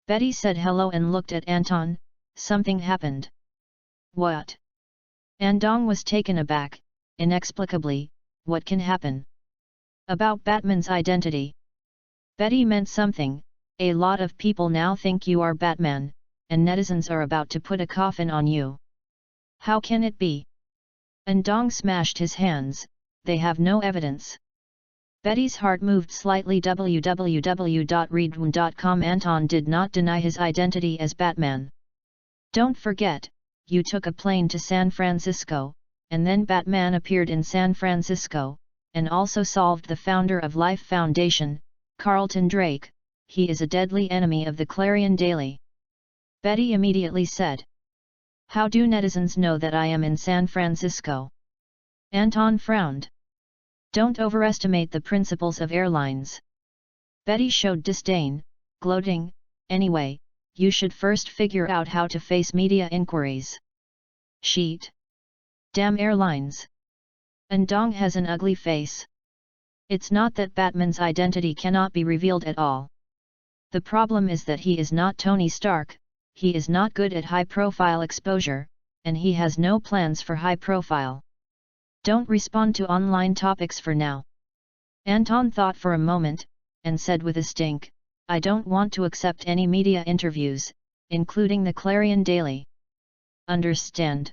[SPEAKER 1] Betty said hello and looked at Anton, something happened. What? Andong was taken aback, inexplicably, what can happen? About Batman's identity. Betty meant something, a lot of people now think you are Batman, and netizens are about to put a coffin on you. How can it be? Andong smashed his hands, they have no evidence. Betty's heart moved slightly. www.readaloud.com. Anton did not deny his identity as Batman. Don't forget, you took a plane to San Francisco, and then Batman appeared in San Francisco, and also solved the founder of Life Foundation, Carlton Drake. He is a deadly enemy of the Clarion Daily. Betty immediately said. How do netizens know that I am in San Francisco? Anton frowned. Don't overestimate the principles of airlines. Betty showed disdain, gloating, anyway, you should first figure out how to face media inquiries. Sheet. Damn airlines. Andong has an ugly face. It's not that Batman's identity cannot be revealed at all. The problem is that he is not Tony Stark, he is not good at high-profile exposure, and he has no plans for high-profile. Don't respond to online topics for now. Anton thought for a moment, and said with a stink, I don't want to accept any media interviews, including the Clarion Daily. Understand?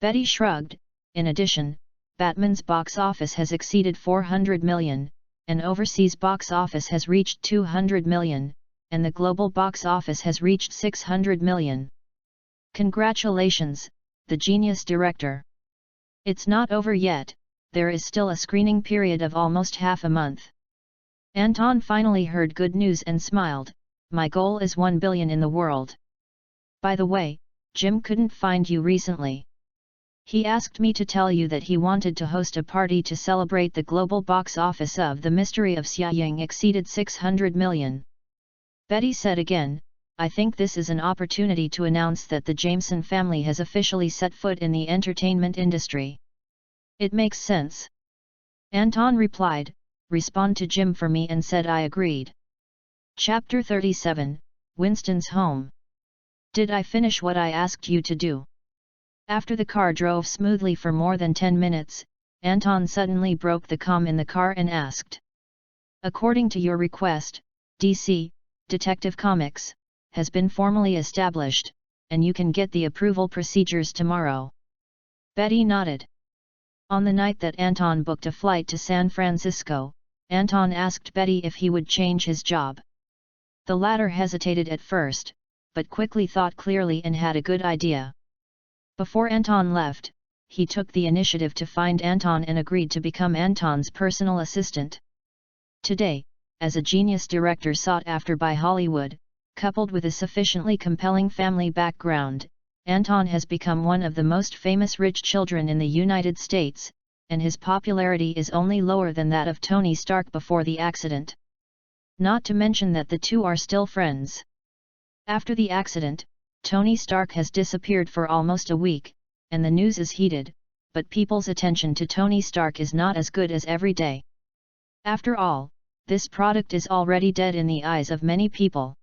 [SPEAKER 1] Betty shrugged. In addition, Batman's box office has exceeded 400 million, and overseas box office has reached 200 million, and the global box office has reached 600 million. Congratulations, the genius director. It's not over yet, there is still a screening period of almost half a month. Anton finally heard good news and smiled, my goal is 1 billion in the world. By the way, Jim couldn't find you recently. He asked me to tell you that he wanted to host a party to celebrate the global box office of The Mystery of Xia Ying exceeded 600 million. Betty said again, I think this is an opportunity to announce that the Jameson family has officially set foot in the entertainment industry. It makes sense. Anton replied, respond to Jim for me, and said I agreed. Chapter 37, Winston's Home. Did I finish what I asked you to do? After the car drove smoothly for more than 10 minutes, Anton suddenly broke the calm in the car and asked. According to your request, DC, Detective Comics, has been formally established, and you can get the approval procedures tomorrow. Betty nodded. On the night that Anton booked a flight to San Francisco, Anton asked Betty if he would change his job. The latter hesitated at first, but quickly thought clearly and had a good idea. Before Anton left, he took the initiative to find Anton and agreed to become Anton's personal assistant. Today, as a genius director sought after by Hollywood, coupled with a sufficiently compelling family background, Anton has become one of the most famous rich children in the United States, and his popularity is only lower than that of Tony Stark before the accident. Not to mention that the two are still friends. After the accident, Tony Stark has disappeared for almost a week, and the news is heated, but people's attention to Tony Stark is not as good as every day. After all, this product is already dead in the eyes of many people.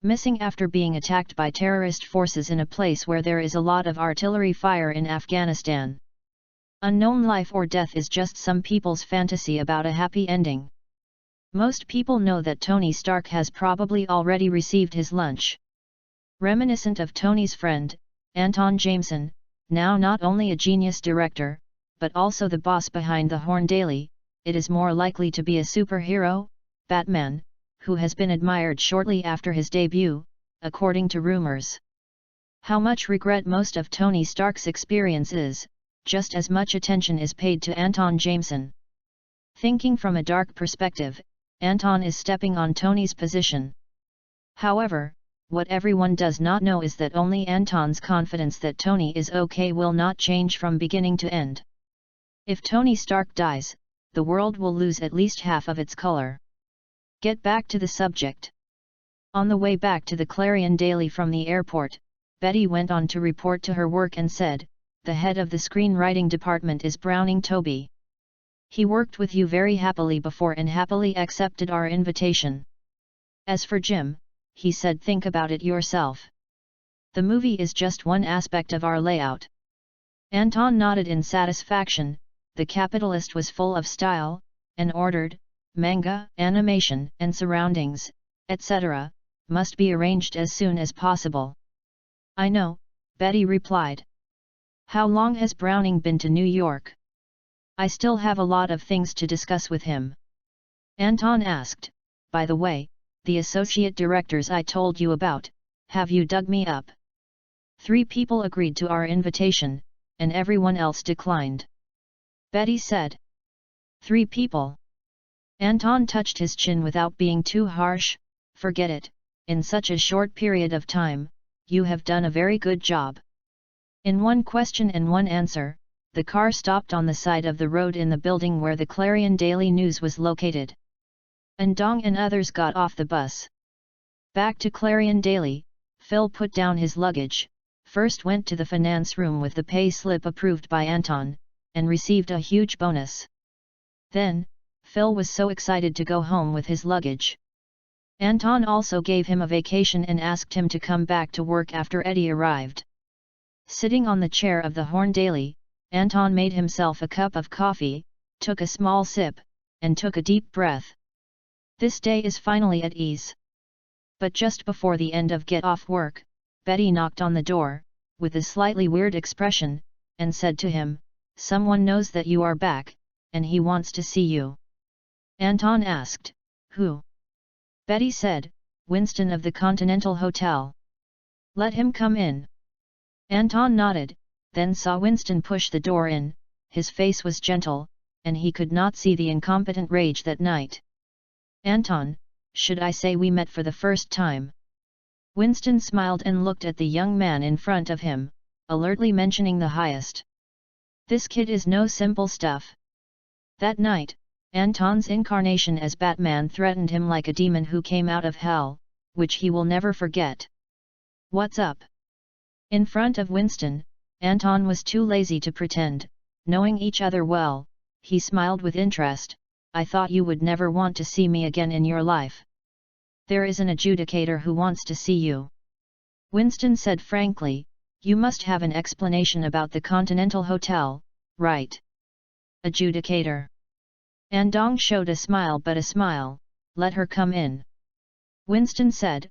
[SPEAKER 1] Missing after being attacked by terrorist forces in a place where there is a lot of artillery fire in Afghanistan. Unknown life or death is just some people's fantasy about a happy ending. Most people know that Tony Stark has probably already received his lunch. Reminiscent of Tony's friend, Anton Jameson, now not only a genius director, but also the boss behind the Horn Daily, it is more likely to be a superhero, Batman, who has been admired shortly after his debut, according to rumors. How much regret most of Tony Stark's experience is, just as much attention is paid to Anton Jameson. Thinking from a dark perspective, Anton is stepping on Tony's position. However, what everyone does not know is that only Anton's confidence that Tony is okay will not change from beginning to end. If Tony Stark dies, the world will lose at least half of its color. Get back to the subject. On the way back to the Clarion Daily from the airport, Betty went on to report to her work and said, the head of the screenwriting department is Browning Toby. He worked with you very happily before and happily accepted our invitation. As for Jim, he said, think about it yourself. The movie is just one aspect of our layout. Anton nodded in satisfaction. The capitalist was full of style, and ordered, manga, animation, and surroundings, etc., must be arranged as soon as possible. I know, Betty replied. How long has Browning been to New York? I still have a lot of things to discuss with him. Anton asked, by the way, the associate directors I told you about, have you dug me up? 3 people agreed to our invitation, and everyone else declined. Betty said. 3 people. Anton touched his chin without being too harsh. Forget it, in such a short period of time, you have done a very good job. In one question and one answer, the car stopped on the side of the road in the building where the Clarion Daily News was located. Andong and others got off the bus. Back to Clarion Daily, Phil put down his luggage, first went to the finance room with the pay slip approved by Anton, and received a huge bonus. Then, Phil was so excited to go home with his luggage. Anton also gave him a vacation and asked him to come back to work after Eddie arrived. Sitting on the chair of the Horn Daily, Anton made himself a cup of coffee, took a small sip, and took a deep breath. This day is finally at ease. But just before the end of get off work, Betty knocked on the door, with a slightly weird expression, and said to him, "Someone knows that you are back, and he wants to see you." Anton asked, "Who?" Betty said, "Winston of the Continental Hotel." "Let him come in." Anton nodded, then saw Winston push the door in. His face was gentle, and he could not see the incompetent rage that night. "Anton, should I say we met for the first time?" Winston smiled and looked at the young man in front of him, alertly mentioning the highest. "This kid is no simple stuff." That night, Anton's incarnation as Batman threatened him like a demon who came out of hell, which he will never forget. "What's up?" In front of Winston, Anton was too lazy to pretend. Knowing each other well, he smiled with interest. "I thought you would never want to see me again in your life." "There is an adjudicator who wants to see you," Winston said frankly. "You must have an explanation about the Continental Hotel, right?" "Adjudicator?" Andong showed a smile, but a smile. "Let her come in," Winston said.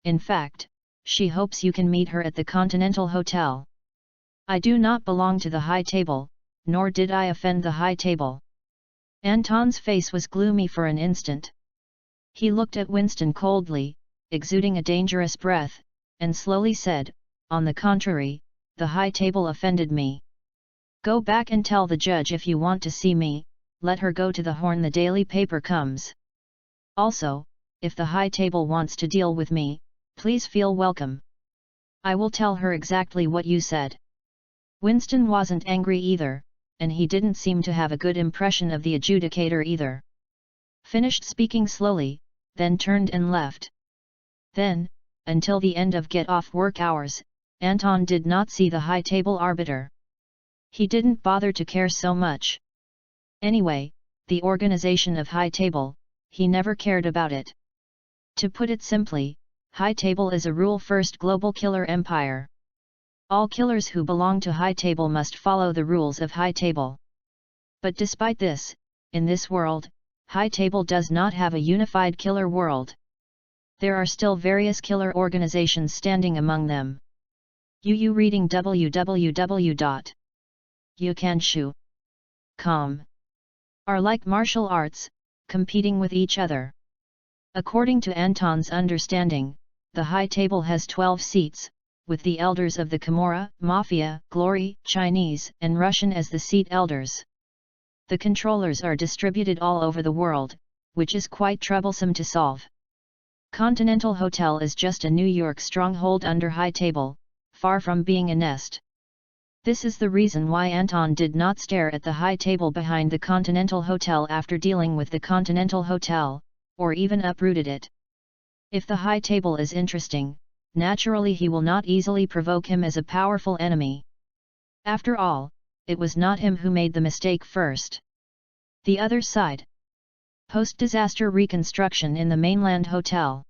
[SPEAKER 1] In fact, she hopes you can meet her at the Continental Hotel." "I do not belong to the high table, nor did I offend the high table." Anton's face was gloomy for an instant. He looked at Winston coldly, exuding a dangerous breath, and slowly said, "On the contrary, the high table offended me. Go back and tell the judge if you want to see me. Let her go to the Horn, the daily paper comes. Also, if the high table wants to deal with me, please feel welcome. I will tell her exactly what you said." Winston wasn't angry either, and he didn't seem to have a good impression of the adjudicator either. Finished speaking slowly, then turned and left. Then, until the end of get-off work hours, Anton did not see the high table arbiter. He didn't bother to care so much. Anyway, the organization of high table, he never cared about it. To put it simply, high table is a rule-first global killer empire. All killers who belong to high table must follow the rules of high table. But despite this, in this world, high table does not have a unified killer world. There are still various killer organizations standing among them. You reading www.youcanshu.com are like martial arts, competing with each other. According to Anton's understanding, the high table has 12 seats, with the elders of the Camorra, Mafia, Glory, Chinese, and Russian as the seat elders. The controllers are distributed all over the world, which is quite troublesome to solve. Continental Hotel is just a New York stronghold under high table, far from being a nest. This is the reason why Anton did not stare at the high table behind the Continental Hotel after dealing with the Continental Hotel, or even uprooted it. If the high table is interesting, naturally he will not easily provoke him as a powerful enemy. After all, it was not him who made the mistake first. The other side. Post-disaster reconstruction in the mainland hotel.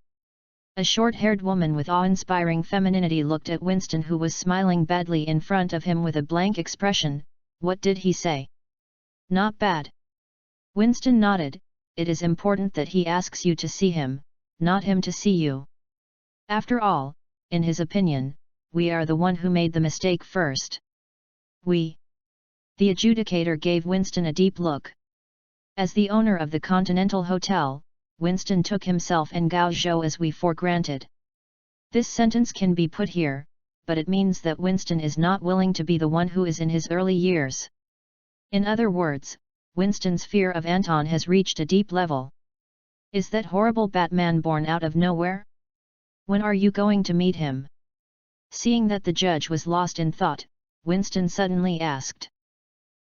[SPEAKER 1] A short-haired woman with awe-inspiring femininity looked at Winston, who was smiling badly in front of him with a blank expression. "What did he say?" "Not bad." Winston nodded. "It is important that he asks you to see him, not him to see you. After all, in his opinion, we are the one who made the mistake first." "We?" The adjudicator gave Winston a deep look. As the owner of the Continental Hotel, Winston took himself and Gao Zhou as we for granted. This sentence can be put here, but it means that Winston is not willing to be the one who is in his early years. In other words, Winston's fear of Anton has reached a deep level. Is that horrible Batman born out of nowhere? When are you going to meet him? Seeing that the judge was lost in thought, Winston suddenly asked.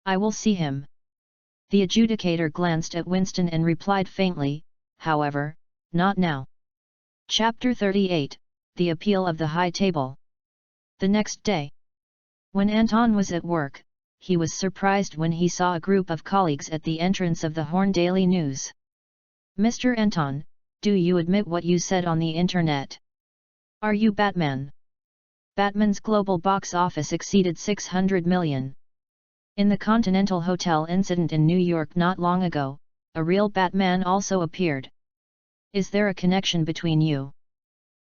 [SPEAKER 1] "I will see him." The adjudicator glanced at Winston and replied faintly, "However, not now." Chapter 38, The Appeal of the High Table. The next day, when Anton was at work, he was surprised when he saw a group of colleagues at the entrance of the Horn Daily News. "Mr. Anton, do you admit what you said on the internet? Are you Batman?" Batman's global box office exceeded 600 million. In the Continental Hotel incident in New York not long ago, a real Batman also appeared. Is there a connection between you?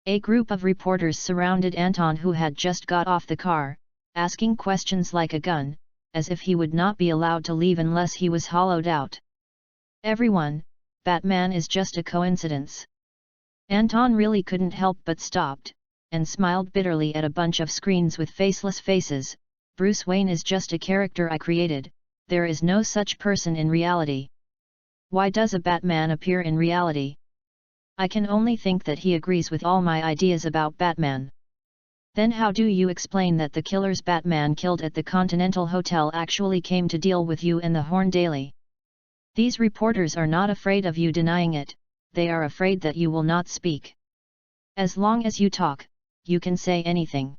[SPEAKER 1] A group of reporters surrounded Anton, who had just got off the car, asking questions like a gun, as if he would not be allowed to leave unless he was hollowed out. "Everyone, Batman is just a coincidence." Anton really couldn't help but stopped, and smiled bitterly at a bunch of screens with faceless faces. "Bruce Wayne is just a character I created, there is no such person in reality. Why does a Batman appear in reality? I can only think that he agrees with all my ideas about Batman." "Then how do you explain that the killers Batman killed at the Continental Hotel actually came to deal with you and the Horn Daily? These reporters are not afraid of you denying it, they are afraid that you will not speak. As long as you talk, you can say anything.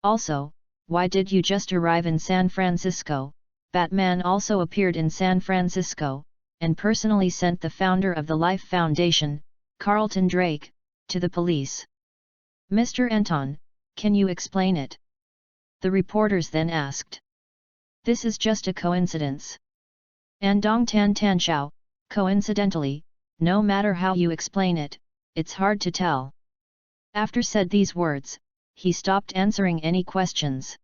[SPEAKER 1] Also, why did you just arrive in San Francisco?" Batman also appeared in San Francisco, and personally sent the founder of the Life Foundation, Carlton Drake, to the police. "Mr. Anton, can you explain it?" the reporters then asked. "This is just a coincidence. Andong Tan Tan Xiao, coincidentally, no matter how you explain it, it's hard to tell." After said these words, he stopped answering any questions.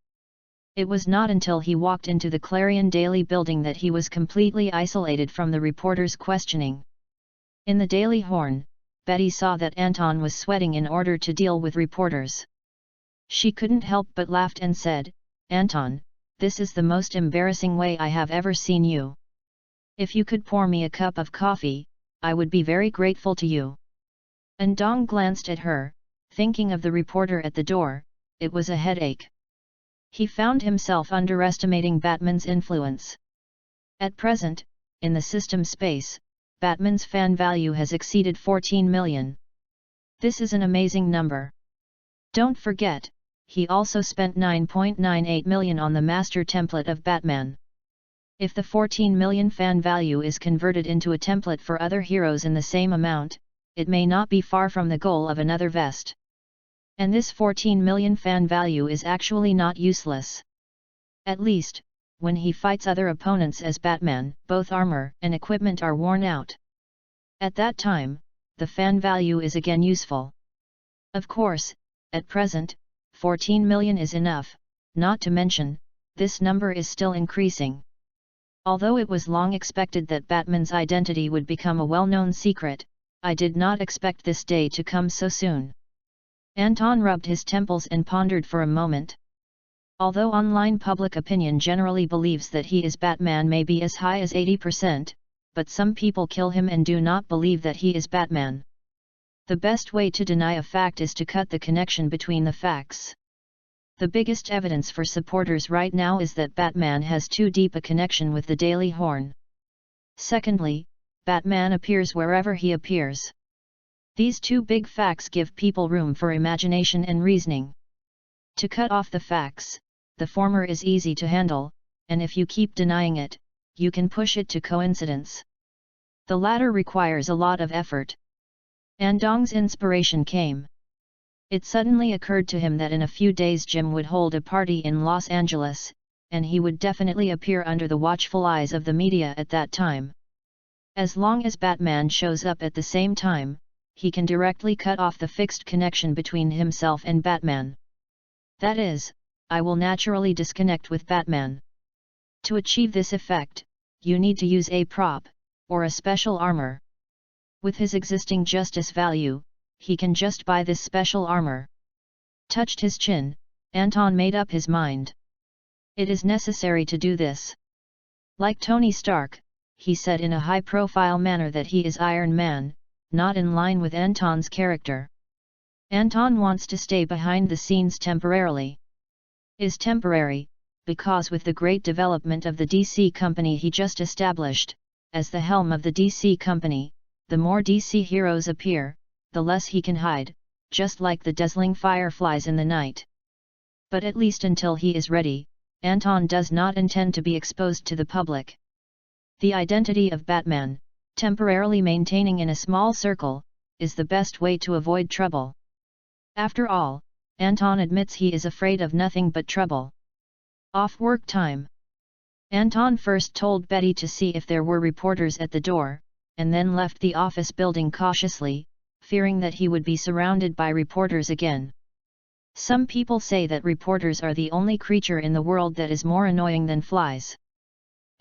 [SPEAKER 1] It was not until he walked into the Clarion Daily building that he was completely isolated from the reporters' questioning. In the Daily Horn, Betty saw that Anton was sweating in order to deal with reporters. She couldn't help but laughed and said, "Anton, this is the most embarrassing way I have ever seen you. If you could pour me a cup of coffee, I would be very grateful to you." Andong glanced at her, thinking of the reporter at the door. It was a headache. He found himself underestimating Batman's influence. At present, in the system space, Batman's fan value has exceeded 14 million. This is an amazing number. Don't forget, he also spent 9.98 million on the master template of Batman. If the 14 million fan value is converted into a template for other heroes in the same amount, it may not be far from the goal of another vest. And this 14 million fan value is actually not useless. At least, when he fights other opponents as Batman, both armor and equipment are worn out. At that time, the fan value is again useful. Of course, at present, 14 million is enough, not to mention, this number is still increasing. Although it was long expected that Batman's identity would become a well-known secret, I did not expect this day to come so soon. Anton rubbed his temples and pondered for a moment. Although online public opinion generally believes that he is Batman, may be as high as 80%, but some people kill him and do not believe that he is Batman. The best way to deny a fact is to cut the connection between the facts. The biggest evidence for supporters right now is that Batman has too deep a connection with the Daily Horn. Secondly, Batman appears wherever he appears. These two big facts give people room for imagination and reasoning. To cut off the facts, the former is easy to handle, and if you keep denying it, you can push it to coincidence. The latter requires a lot of effort. Andong's inspiration came. It suddenly occurred to him that in a few days Jim would hold a party in Los Angeles, and he would definitely appear under the watchful eyes of the media at that time. As long as Batman shows up at the same time, he can directly cut off the fixed connection between himself and Batman. That is, I will naturally disconnect with Batman. To achieve this effect, you need to use a prop, or a special armor. With his existing justice value, he can just buy this special armor. Touched his chin, Anton made up his mind. It is necessary to do this. Like Tony Stark, he said in a high-profile manner that he is Iron Man, not in line with Anton's character. Anton wants to stay behind the scenes temporarily. Is temporary, because with the great development of the DC company he just established, as the helm of the DC company, the more DC heroes appear, the less he can hide, just like the dazzling fireflies in the night. But at least until he is ready, Anton does not intend to be exposed to the public. The identity of Batman, temporarily maintaining in a small circle, is the best way to avoid trouble. After all, Anton admits he is afraid of nothing but trouble. Off work time. Anton first told Betty to see if there were reporters at the door, and then left the office building cautiously, fearing that he would be surrounded by reporters again. Some people say that reporters are the only creature in the world that is more annoying than flies.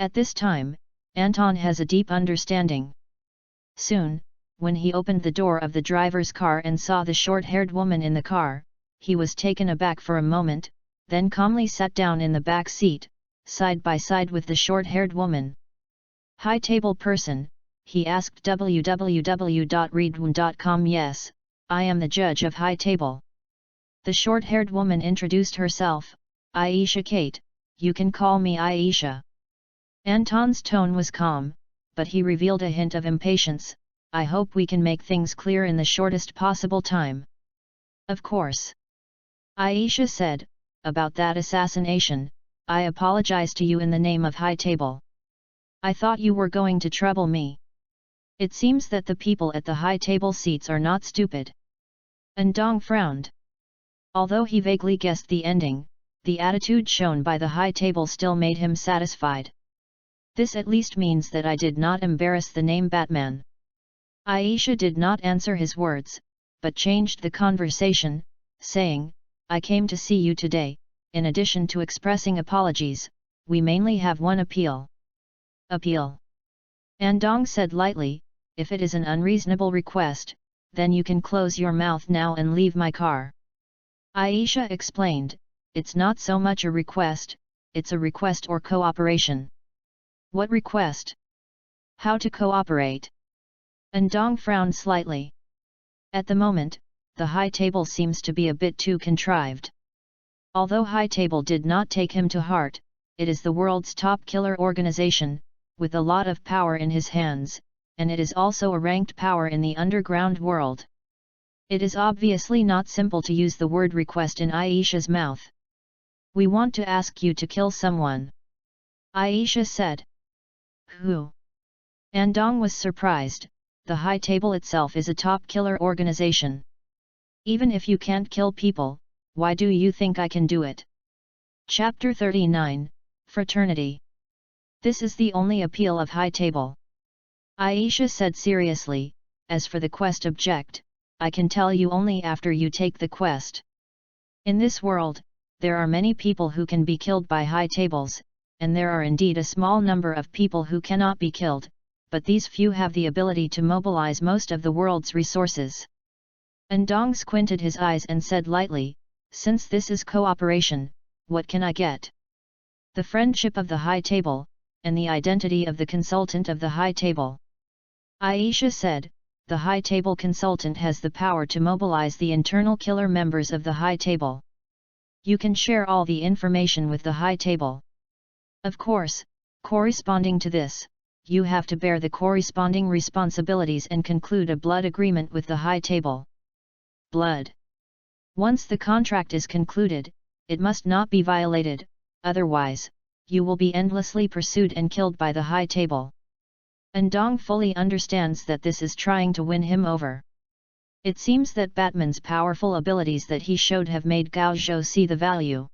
[SPEAKER 1] At this time, Anton has a deep understanding. Soon, when he opened the door of the driver's car and saw the short-haired woman in the car, he was taken aback for a moment, then calmly sat down in the back seat, side by side with the short-haired woman. "High table person," he asked www.readaloud.com. "Yes, I am the judge of High Table." The short-haired woman introduced herself. "Aisha Kate, you can call me Aisha." Anton's tone was calm, but he revealed a hint of impatience. "I hope we can make things clear in the shortest possible time." "Of course," Aisha said. "About that assassination, I apologize to you in the name of High Table. I thought you were going to trouble me. It seems that the people at the High Table seats are not stupid." Andong frowned. Although he vaguely guessed the ending, the attitude shown by the High Table still made him satisfied. "This at least means that I did not embarrass the name Batman." Aisha did not answer his words, but changed the conversation, saying, "I came to see you today. In addition to expressing apologies, we mainly have one appeal." "Appeal?" Andong said lightly. "If it is an unreasonable request, then you can close your mouth now and leave my car." Aisha explained, "It's not so much a request, it's a request or cooperation." "What request? How to cooperate?" Andong frowned slightly. At the moment, the High Table seems to be a bit too contrived. Although High Table did not take him to heart, it is the world's top killer organization, with a lot of power in his hands, and it is also a ranked power in the underground world. It is obviously not simple to use the word request in Aisha's mouth. "We want to ask you to kill someone," Aisha said. "Who?" Andong was surprised. The High Table itself is a top killer organization. "Even if you can't kill people, why do you think I can do it?" Chapter 39, Fraternity. "This is the only appeal of High Table," Aisha said seriously. "As for the quest object, I can tell you only after you take the quest. In this world, there are many people who can be killed by High Tables, and there are indeed a small number of people who cannot be killed, but these few have the ability to mobilize most of the world's resources." Andong squinted his eyes and said lightly, "Since this is cooperation, what can I get?" "The friendship of the High Table, and the identity of the consultant of the High Table," Aisha said. "The High Table consultant has the power to mobilize the internal killer members of the High Table. You can share all the information with the High Table. Of course, corresponding to this, you have to bear the corresponding responsibilities and conclude a blood agreement with the High Table." Blood. Once the contract is concluded, it must not be violated, otherwise, you will be endlessly pursued and killed by the High Table. Andong fully understands that this is trying to win him over. It seems that Batman's powerful abilities that he showed have made Gao Zhou see the value.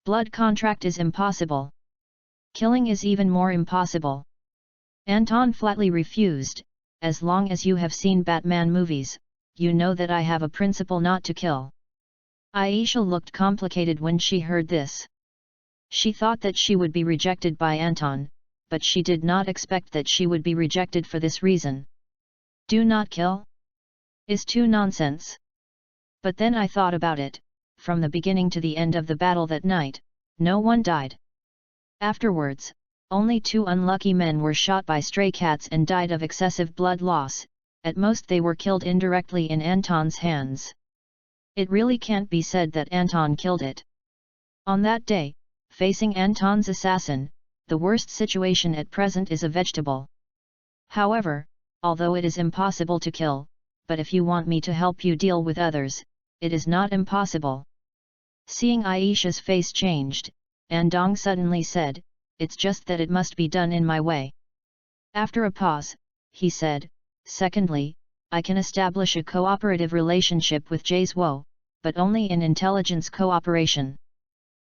[SPEAKER 1] Blood contract is impossible. Killing is even more impossible. Anton flatly refused. "As long as you have seen Batman movies, you know that I have a principle not to kill." Aisha looked complicated when she heard this. She thought that she would be rejected by Anton, but she did not expect that she would be rejected for this reason. "Do not kill?" is too nonsense. But then I thought about it. From the beginning to the end of the battle that night, no one died. Afterwards, only 2 unlucky men were shot by stray cats and died of excessive blood loss. At most they were killed indirectly in Anton's hands. It really can't be said that Anton killed it. On that day, facing Anton's assassin, the worst situation at present is a vegetable. However, although it is impossible to kill, but if you want me to help you deal with others, it is not impossible." Seeing Aisha's face changed, Andong suddenly said, "It's just that it must be done in my way." After a pause, he said, "Secondly, I can establish a cooperative relationship with Jaesuo, but only in intelligence cooperation.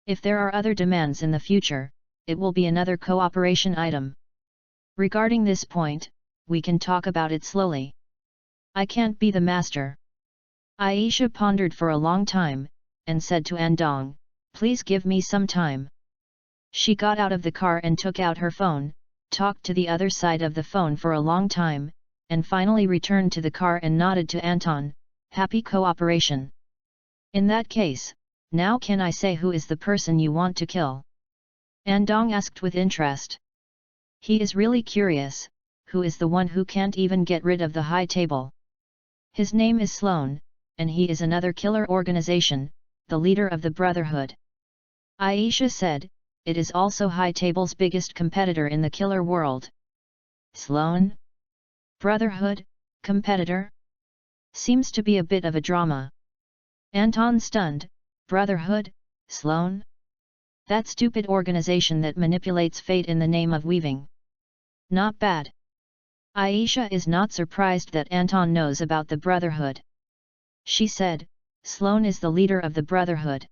[SPEAKER 1] If there are other demands in the future, it will be another cooperation item. Regarding this point, we can talk about it slowly. I can't be the master." Aisha pondered for a long time, and said to Andong, "Please give me some time." She got out of the car and took out her phone, talked to the other side of the phone for a long time, and finally returned to the car and nodded to Anton, "Happy cooperation. In that case, now can I say who is the person you want to kill?" Andong asked with interest. He is really curious, who is the one who can't even get rid of the high table? His name is Sloan, and he is another killer organization, the leader of the Brotherhood. Aisha said, "It is also High Table's biggest competitor in the killer world." Sloan? Brotherhood, competitor? Seems to be a bit of a drama. Anton stunned, Brotherhood, Sloan? That stupid organization that manipulates fate in the name of weaving. Not bad. Aisha is not surprised that Anton knows about the Brotherhood. She said, "Sloan is the leader of the Brotherhood.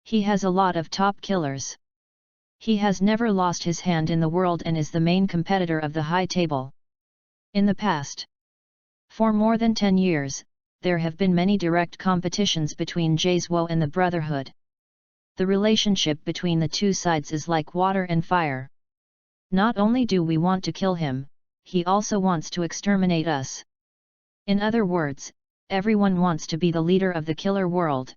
[SPEAKER 1] He has a lot of top killers. He has never lost his hand in the world and is the main competitor of the High Table. In the past, for more than 10 years, there have been many direct competitions between Jaesuo and the Brotherhood. The relationship between the two sides is like water and fire. Not only do we want to kill him, he also wants to exterminate us. In other words, everyone wants to be the leader of the killer world.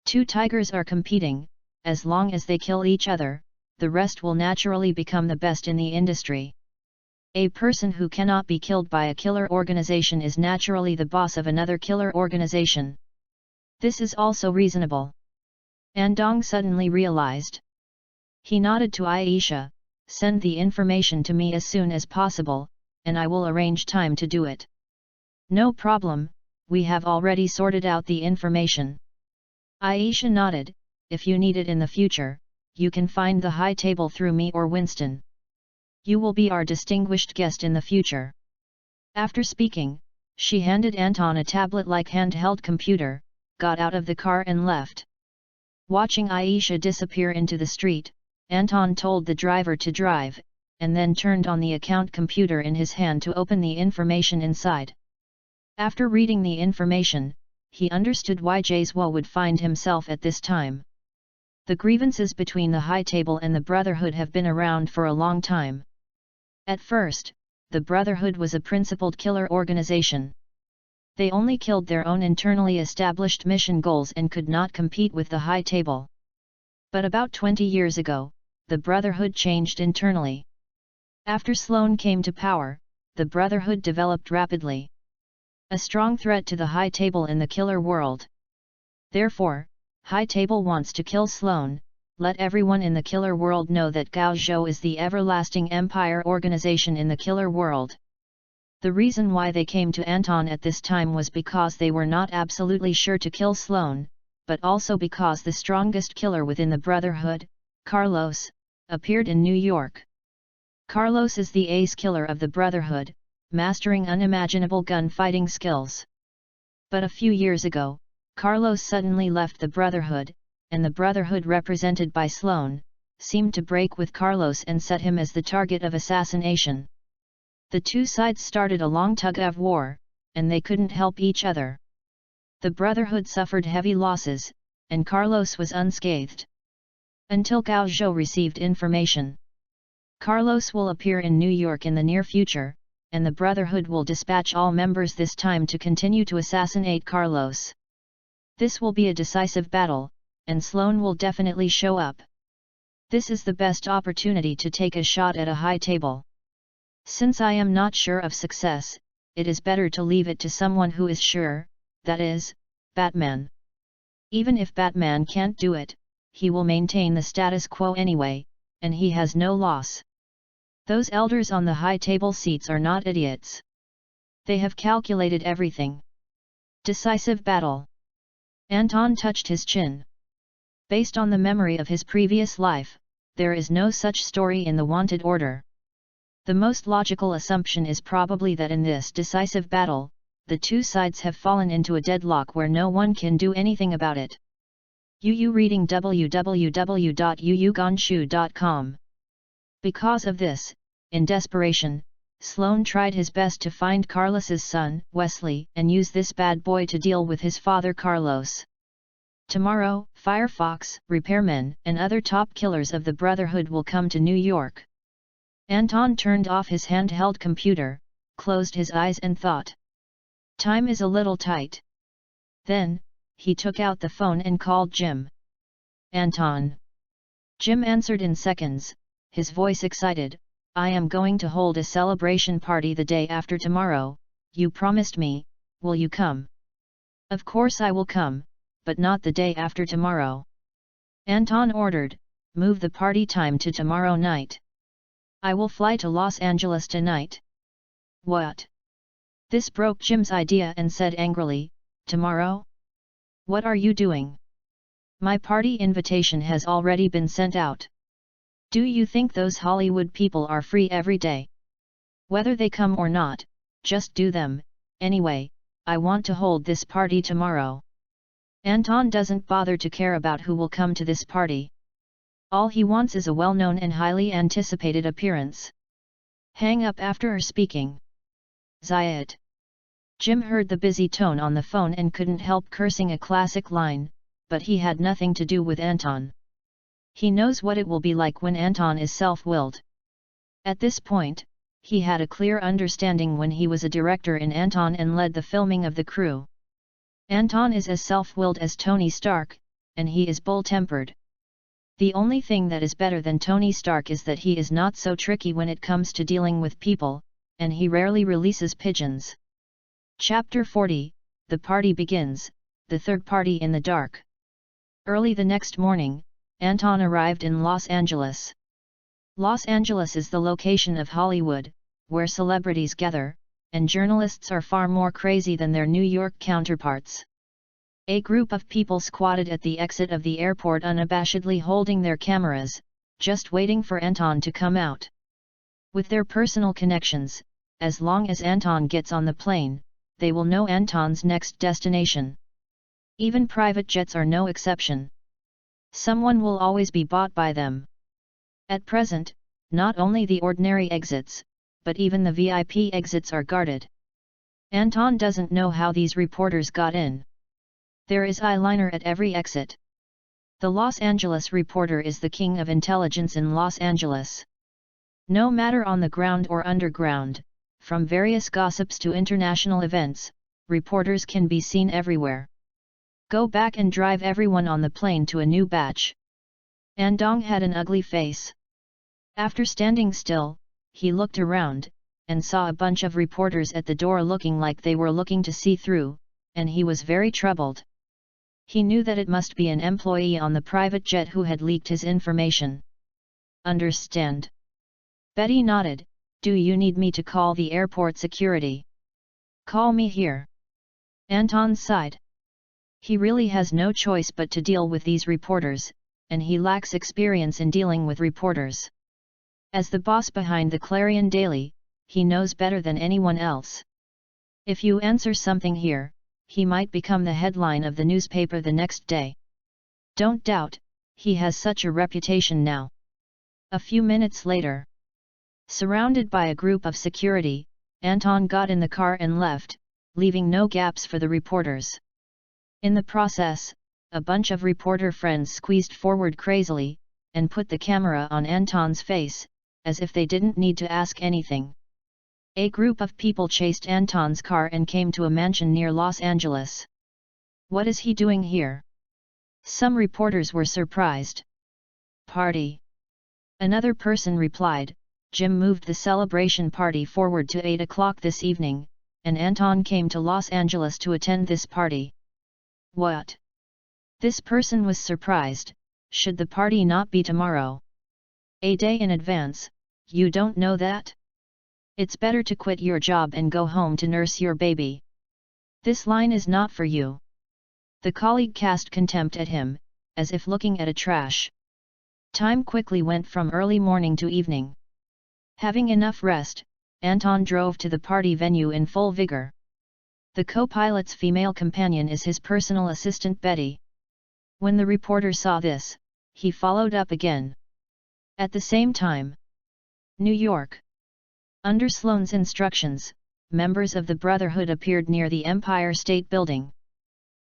[SPEAKER 1] Two tigers are competing, as long as they kill each other, the rest will naturally become the best in the industry. A person who cannot be killed by a killer organization is naturally the boss of another killer organization. This is also reasonable." Andong suddenly realized. He nodded to Aisha, "Send the information to me as soon as possible, and I will arrange time to do it." "No problem, we have already sorted out the information." Aisha nodded, "If you need it in the future, you can find the High Table through me or Winston. You will be our distinguished guest in the future." After speaking, she handed Anton a tablet-like handheld computer, got out of the car and left. Watching Aisha disappear into the street, Anton told the driver to drive, and then turned on the account computer in his hand to open the information inside. After reading the information, he understood why Jaesuo would find himself at this time. The grievances between the High Table and the Brotherhood have been around for a long time. At first, the Brotherhood was a principled killer organization. They only killed their own internally established mission goals and could not compete with the High Table. But about 20 years ago, the Brotherhood changed internally. After Sloan came to power, the Brotherhood developed rapidly. A strong threat to the High Table in the killer world. Therefore, High Table wants to kill Sloan, let everyone in the killer world know that Gao Zhou is the everlasting empire organization in the killer world. The reason why they came to Anton at this time was because they were not absolutely sure to kill Sloan, but also because the strongest killer within the Brotherhood, Carlos, appeared in New York. Carlos is the ace killer of the Brotherhood, mastering unimaginable gun-fighting skills. But a few years ago, Carlos suddenly left the Brotherhood, and the Brotherhood represented by Sloan, seemed to break with Carlos and set him as the target of assassination. The two sides started a long tug-of-war, and they couldn't help each other. The Brotherhood suffered heavy losses, and Carlos was unscathed. Until Gao Zhou received information. Carlos will appear in New York in the near future, and the Brotherhood will dispatch all members this time to continue to assassinate Carlos. This will be a decisive battle, and Sloan will definitely show up. This is the best opportunity to take a shot at a High Table. Since I am not sure of success, it is better to leave it to someone who is sure, that is, Batman. Even if Batman can't do it, he will maintain the status quo anyway, and he has no loss. Those elders on the High Table seats are not idiots. They have calculated everything. Decisive battle. Anton touched his chin. Based on the memory of his previous life, there is no such story in the wanted order. The most logical assumption is probably that in this decisive battle, the two sides have fallen into a deadlock where no one can do anything about it. UU reading www.uugonshu.com. Because of this, in desperation, Sloane tried his best to find Carlos's son, Wesley, and use this bad boy to deal with his father Carlos. Tomorrow, Firefox, repairmen, and other top killers of the Brotherhood will come to New York. Anton turned off his handheld computer, closed his eyes and thought. Time is a little tight. Then, he took out the phone and called Jim. Anton. Jim answered in seconds, his voice excited. I am going to hold a celebration party the day after tomorrow, you promised me, will you come? Of course I will come, but not the day after tomorrow. Anton ordered, move the party time to tomorrow night. I will fly to Los Angeles tonight. What? This broke Jim's idea and said angrily, tomorrow? What are you doing? My party invitation has already been sent out. Do you think those Hollywood people are free every day? Whether they come or not, just do them, anyway, I want to hold this party tomorrow. Anton doesn't bother to care about who will come to this party. All he wants is a well-known and highly anticipated appearance. Hang up after her speaking. Zayat. Jim heard the busy tone on the phone and couldn't help cursing a classic line, but he had nothing to do with Anton. He knows what it will be like when Anton is self-willed. At this point, he had a clear understanding when he was a director in Anton and led the filming of the crew. Anton is as self-willed as Tony Stark, and he is bull-tempered. The only thing that is better than Tony Stark is that he is not so tricky when it comes to dealing with people, and he rarely releases pigeons. Chapter 40, The Party Begins, the third party in the dark. Early the next morning, Anton arrived in Los Angeles. Los Angeles is the location of Hollywood, where celebrities gather, and journalists are far more crazy than their New York counterparts. A group of people squatted at the exit of the airport unabashedly holding their cameras, just waiting for Anton to come out. With their personal connections, as long as Anton gets on the plane, they will know Anton's next destination. Even private jets are no exception. Someone will always be bought by them. At present, not only the ordinary exits, but even the VIP exits are guarded. Anton doesn't know how these reporters got in. There is eyeliner at every exit. The Los Angeles reporter is the king of intelligence in Los Angeles. No matter on the ground or underground, from various gossips to international events, reporters can be seen everywhere. Go back and drive everyone on the plane to a new batch. Andong had an ugly face. After standing still, he looked around, and saw a bunch of reporters at the door looking like they were looking to see through, and he was very troubled. He knew that it must be an employee on the private jet who had leaked his information. Understand? Betty nodded. Do you need me to call the airport security? Call me here. Anton sighed. He really has no choice but to deal with these reporters, and he lacks experience in dealing with reporters. As the boss behind the Clarion Daily, he knows better than anyone else. If you answer something here, he might become the headline of the newspaper the next day. Don't doubt, he has such a reputation now. A few minutes later, surrounded by a group of security, Anton got in the car and left, leaving no gaps for the reporters. In the process, a bunch of reporter friends squeezed forward crazily, and put the camera on Anton's face, as if they didn't need to ask anything. A group of people chased Anton's car and came to a mansion near Los Angeles. What is he doing here? Some reporters were surprised. Party. Another person replied. Jim moved the celebration party forward to 8 o'clock this evening, and Anton came to Los Angeles to attend this party. What? This person was surprised. Should the party not be tomorrow? A day in advance, you don't know that? It's better to quit your job and go home to nurse your baby. This line is not for you. The colleague cast contempt at him, as if looking at a trash. Time quickly went from early morning to evening. Having enough rest, Anton drove to the party venue in full vigor. The co-pilot's female companion is his personal assistant Betty. When the reporter saw this, he followed up again. At the same time, New York. Under Sloane's instructions, members of the Brotherhood appeared near the Empire State Building.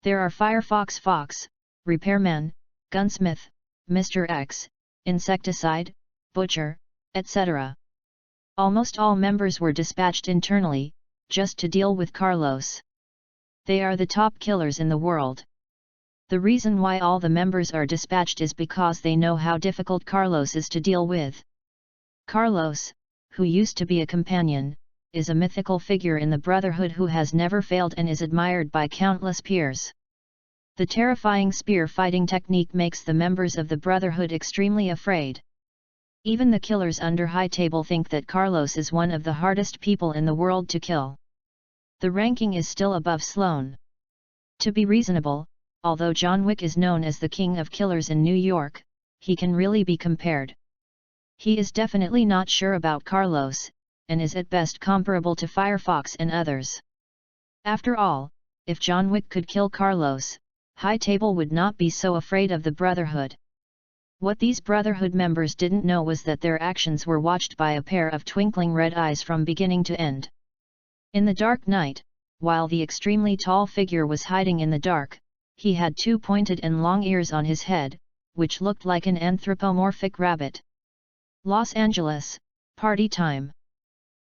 [SPEAKER 1] There are Firefox, Repairman, Gunsmith, Mr. X, Insecticide, Butcher, etc. Almost all members were dispatched internally, just to deal with Carlos. They are the top killers in the world. The reason why all the members are dispatched is because they know how difficult Carlos is to deal with. Carlos, who used to be a companion, is a mythical figure in the Brotherhood who has never failed and is admired by countless peers. The terrifying spear fighting technique makes the members of the Brotherhood extremely afraid. Even the killers under High Table think that Carlos is one of the hardest people in the world to kill. The ranking is still above Sloane. To be reasonable, although John Wick is known as the king of killers in New York, he can really be compared. He is definitely not sure about Carlos, and is at best comparable to Firefox and others. After all, if John Wick could kill Carlos, High Table would not be so afraid of the Brotherhood. What these Brotherhood members didn't know was that their actions were watched by a pair of twinkling red eyes from beginning to end. In the dark night, while the extremely tall figure was hiding in the dark, he had two pointed and long ears on his head, which looked like an anthropomorphic rabbit. Los Angeles, party time.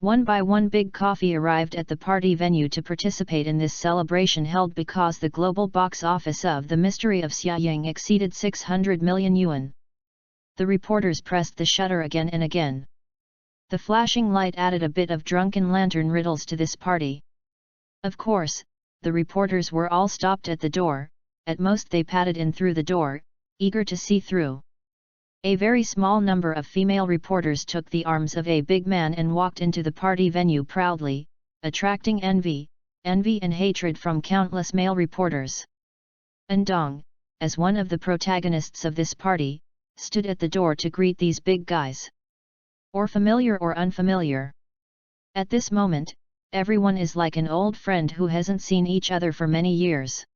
[SPEAKER 1] One by one big coffee arrived at the party venue to participate in this celebration held because the global box office of The Mystery of Xia Ying exceeded 600 million yuan. The reporters pressed the shutter again and again. The flashing light added a bit of drunken lantern riddles to this party. Of course, the reporters were all stopped at the door, at most they padded in through the door, eager to see through. A very small number of female reporters took the arms of a big man and walked into the party venue proudly, attracting envy and hatred from countless male reporters. Andong, as one of the protagonists of this party, stood at the door to greet these big guys. Or familiar or unfamiliar. At this moment, everyone is like an old friend who hasn't seen each other for many years.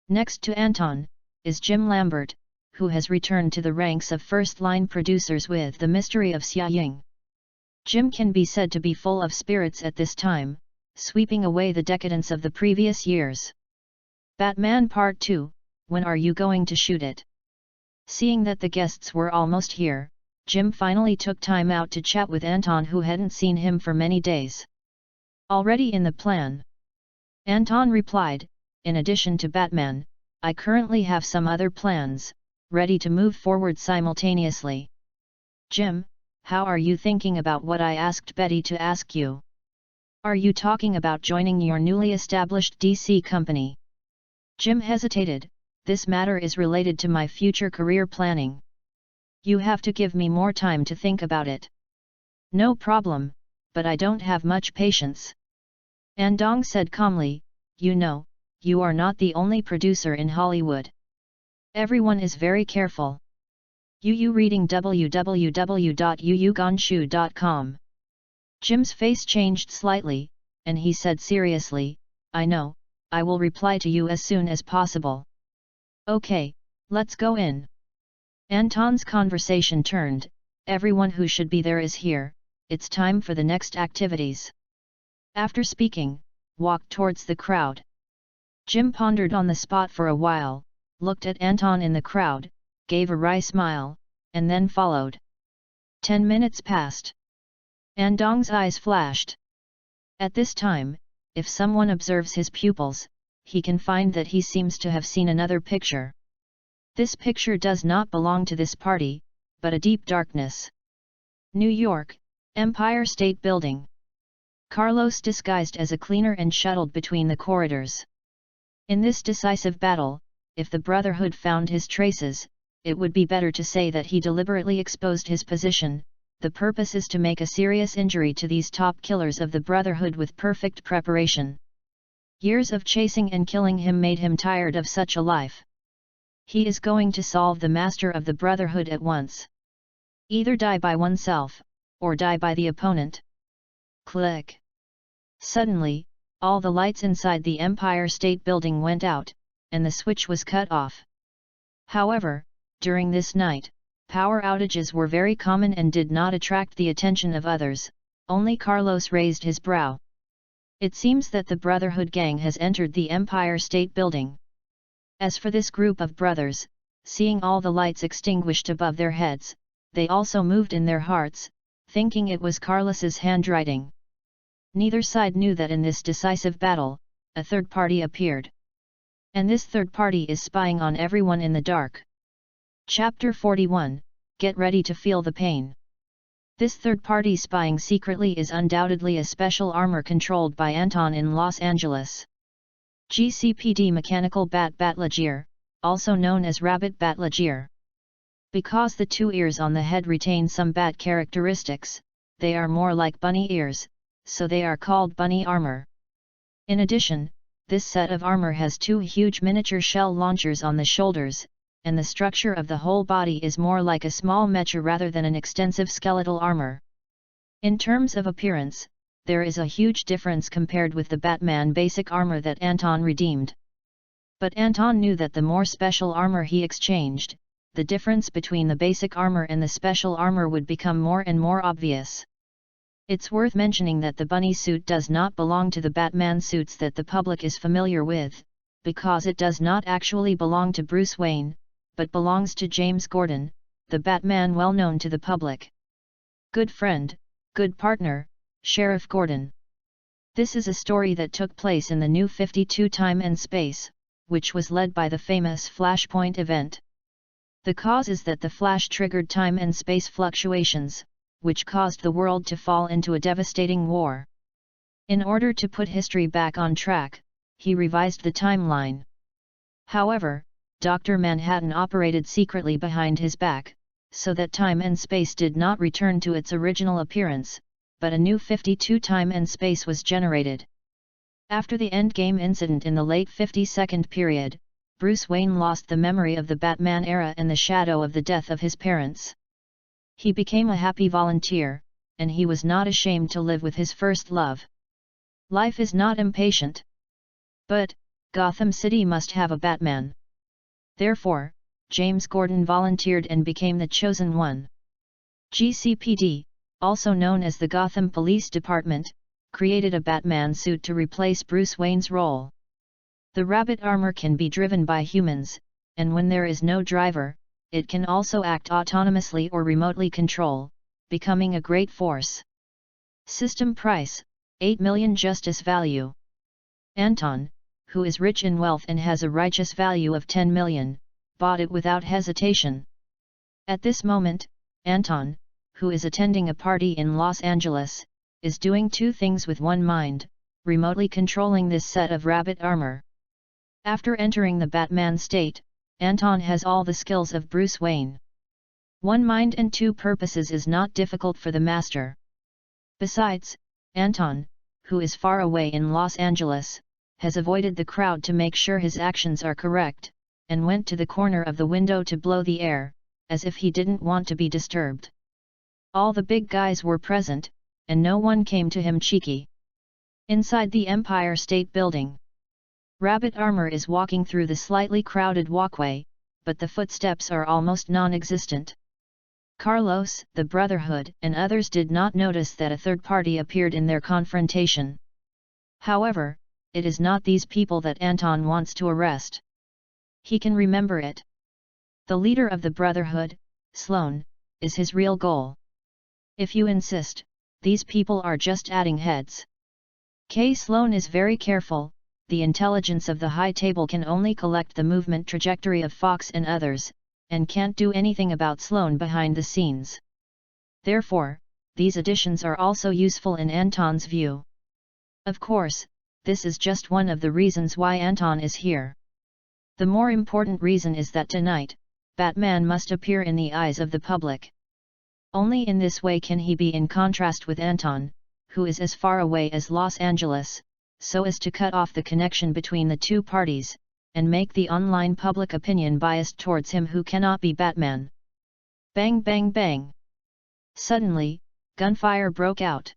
[SPEAKER 1] Next to Anton, is Jim Lambert, who has returned to the ranks of first-line producers with The Mystery of Xia Ying. Jim can be said to be full of spirits at this time, sweeping away the decadence of the previous years. Batman Part 2, when are you going to shoot it? Seeing that the guests were almost here, Jim finally took time out to chat with Anton, who hadn't seen him for many days. Already in the plan. Anton replied, in addition to Batman, I currently have some other plans, ready to move forward simultaneously. Jim, how are you thinking about what I asked Betty to ask you? Are you talking about joining your newly established DC company? Jim hesitated, this matter is related to my future career planning. You have to give me more time to think about it. No problem, but I don't have much patience. Andong said calmly, you know, you are not the only producer in Hollywood. Everyone is very careful. Yu reading www.yuyugonshu.com. Jim's face changed slightly, and he said seriously, I know, I will reply to you as soon as possible. Okay, let's go in. Anton's conversation turned, everyone who should be there is here, it's time for the next activities. After speaking, walked towards the crowd. Jim pondered on the spot for a while, looked at Anton in the crowd, gave a wry smile, and then followed. 10 minutes passed. Andong's eyes flashed. At this time, if someone observes his pupils, he can find that he seems to have seen another picture. This picture does not belong to this party, but a deep darkness. New York, Empire State Building. Carlos disguised as a cleaner and shuttled between the corridors. In this decisive battle, if the Brotherhood found his traces, it would be better to say that he deliberately exposed his position. The purpose is to make a serious injury to these top killers of the Brotherhood with perfect preparation. Years of chasing and killing him made him tired of such a life. He is going to solve the master of the Brotherhood at once. Either die by oneself, or die by the opponent. Click. Suddenly, all the lights inside the Empire State Building went out, and the switch was cut off. However, during this night, power outages were very common and did not attract the attention of others. Only Carlos raised his brow. It seems that the Brotherhood gang has entered the Empire State Building. As for this group of brothers, seeing all the lights extinguished above their heads, they also moved in their hearts, thinking it was Carlos's handwriting. Neither side knew that in this decisive battle, a third party appeared. And this third party is spying on everyone in the dark. Chapter 41, Get ready to feel the pain. This third party spying secretly is undoubtedly a special armor controlled by Anton in Los Angeles. GCPD Mechanical Bat Batlagear, also known as Rabbit Batlagear. Because the two ears on the head retain some bat characteristics, they are more like bunny ears, so they are called bunny armor. In addition, this set of armor has two huge miniature shell launchers on the shoulders, and the structure of the whole body is more like a small mecha rather than an extensive skeletal armor. In terms of appearance, there is a huge difference compared with the Batman basic armor that Anton redeemed. But Anton knew that the more special armor he exchanged, the difference between the basic armor and the special armor would become more and more obvious. It's worth mentioning that the bunny suit does not belong to the Batman suits that the public is familiar with, because it does not actually belong to Bruce Wayne, but belongs to James Gordon, the Batman well known to the public. Good friend, good partner, Sheriff Gordon. This is a story that took place in the New 52 time and space, which was led by the famous Flashpoint event. The cause is that the Flash triggered time and space fluctuations, which caused the world to fall into a devastating war. In order to put history back on track, he revised the timeline. However, Dr. Manhattan operated secretly behind his back, so that time and space did not return to its original appearance, but a new 52 time and space was generated. After the Endgame incident in the late 52nd period, Bruce Wayne lost the memory of the Batman era and the shadow of the death of his parents. He became a happy volunteer, and he was not ashamed to live with his first love. Life is not impatient. But, Gotham City must have a Batman. Therefore, James Gordon volunteered and became the chosen one. GCPD, also known as the Gotham Police Department, created a Batman suit to replace Bruce Wayne's role. The rabbit armor can be driven by humans, and when there is no driver, it can also act autonomously or remotely control, becoming a great force. System price, 8 million. Justice value. Anton, who is rich in wealth and has a righteous value of 10 million, bought it without hesitation. At this moment, Anton, who is attending a party in Los Angeles, is doing two things with one mind, remotely controlling this set of rabbit armor. After entering the Batman state, Anton has all the skills of Bruce Wayne. One mind and two purposes is not difficult for the master. Besides, Anton, who is far away in Los Angeles, has avoided the crowd to make sure his actions are correct, and went to the corner of the window to blow the air, as if he didn't want to be disturbed. All the big guys were present, and no one came to him cheeky. Inside the Empire State Building, Rabbit Armor is walking through the slightly crowded walkway, but the footsteps are almost non-existent. Carlos, the Brotherhood, and others did not notice that a third party appeared in their confrontation. However, it is not these people that Anton wants to arrest. He can remember it. The leader of the Brotherhood, Sloan, is his real goal. If you insist, these people are just adding heads. Sloan is very careful. The intelligence of the High Table can only collect the movement trajectory of Fox and others, and can't do anything about Sloan behind the scenes. Therefore, these additions are also useful in Anton's view. Of course, this is just one of the reasons why Anton is here. The more important reason is that tonight, Batman must appear in the eyes of the public. Only in this way can he be in contrast with Anton, who is as far away as Los Angeles, so as to cut off the connection between the two parties, and make the online public opinion biased towards him who cannot be Batman. Bang bang bang! Suddenly, gunfire broke out.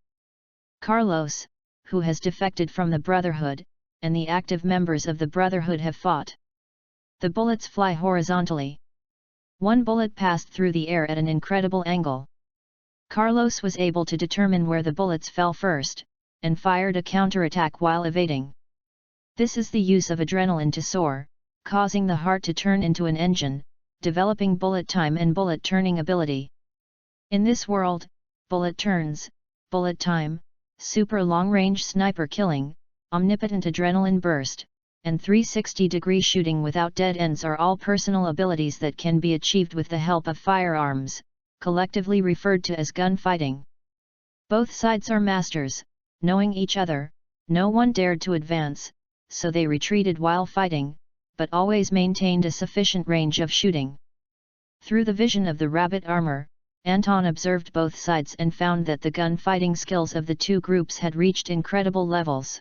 [SPEAKER 1] Carlos, who has defected from the Brotherhood, and the active members of the Brotherhood have fought. The bullets fly horizontally. One bullet passed through the air at an incredible angle. Carlos was able to determine where the bullets fell first, and fired a counterattack while evading. This is the use of adrenaline to soar, causing the heart to turn into an engine, developing bullet time and bullet turning ability. In this world, bullet turns, bullet time, super long-range sniper killing, omnipotent adrenaline burst, and 360-degree shooting without dead ends are all personal abilities that can be achieved with the help of firearms, collectively referred to as gunfighting. Both sides are masters, knowing each other, no one dared to advance, so they retreated while fighting, but always maintained a sufficient range of shooting. Through the vision of the rabbit armor, Anton observed both sides and found that the gunfighting skills of the two groups had reached incredible levels.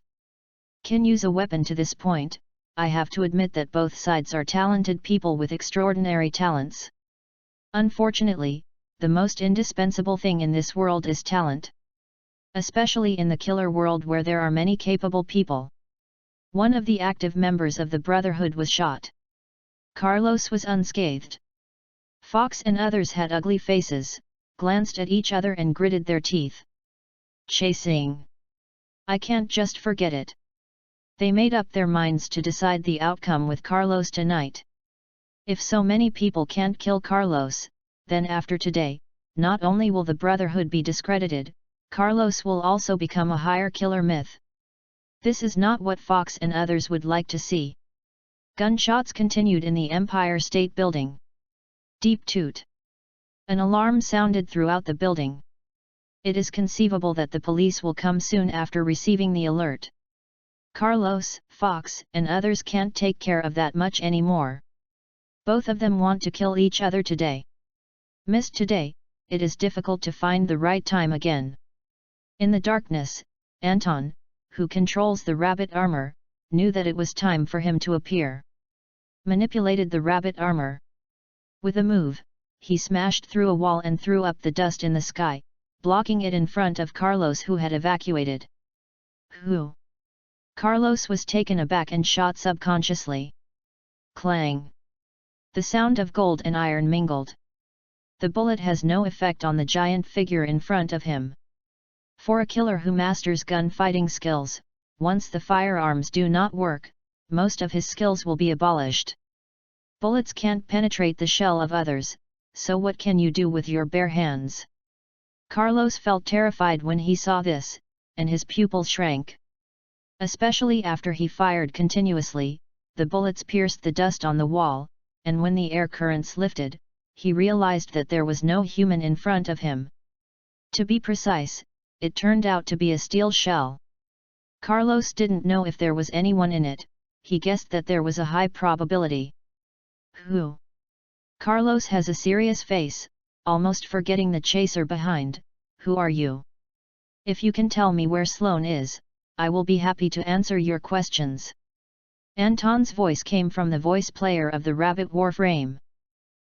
[SPEAKER 1] Can use a weapon to this point, I have to admit that both sides are talented people with extraordinary talents. Unfortunately, the most indispensable thing in this world is talent. Especially in the killer world where there are many capable people. One of the active members of the Brotherhood was shot. Carlos was unscathed. Fox and others had ugly faces, glanced at each other and gritted their teeth. Chasing. I can't just forget it. They made up their minds to decide the outcome with Carlos tonight. If so many people can't kill Carlos, then after today, not only will the Brotherhood be discredited, Carlos will also become a higher killer myth. This is not what Fox and others would like to see. Gunshots continued in the Empire State Building. Deep toot. An alarm sounded throughout the building. It is conceivable that the police will come soon after receiving the alert. Carlos, Fox, and others can't take care of that much anymore. Both of them want to kill each other today. Missed today, it is difficult to find the right time again. In the darkness, Anton, who controls the rabbit armor, knew that it was time for him to appear. Manipulated the rabbit armor. With a move, he smashed through a wall and threw up the dust in the sky, blocking it in front of Carlos who had evacuated. Who? Carlos was taken aback and shot subconsciously. Clang! The sound of gold and iron mingled. The bullet has no effect on the giant figure in front of him. For a killer who masters gunfighting skills, once the firearms do not work, most of his skills will be abolished. Bullets can't penetrate the shell of others, so what can you do with your bare hands? Carlos felt terrified when he saw this, and his pupils shrank. Especially after he fired continuously, the bullets pierced the dust on the wall, and when the air currents lifted, he realized that there was no human in front of him. To be precise, it turned out to be a steel shell. Carlos didn't know if there was anyone in it, he guessed that there was a high probability. Who? Carlos has a serious face, almost forgetting the chaser behind. Who are you? If you can tell me where Sloane is, I will be happy to answer your questions. Anton's voice came from the voice player of the Rabbit Warframe.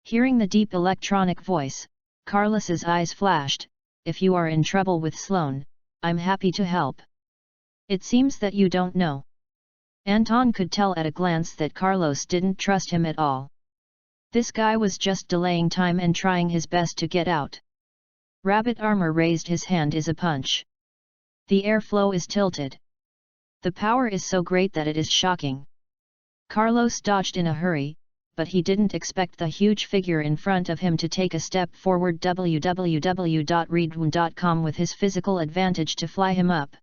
[SPEAKER 1] Hearing the deep electronic voice, Carlos's eyes flashed. If you are in trouble with Sloane, I'm happy to help. It seems that you don't know. Anton could tell at a glance that Carlos didn't trust him at all. This guy was just delaying time and trying his best to get out. Rabbit Armor raised his hand as a punch. The airflow is tilted. The power is so great that it is shocking. Carlos dodged in a hurry, but he didn't expect the huge figure in front of him to take a step forward www.readaloud.com with his physical advantage to fly him up.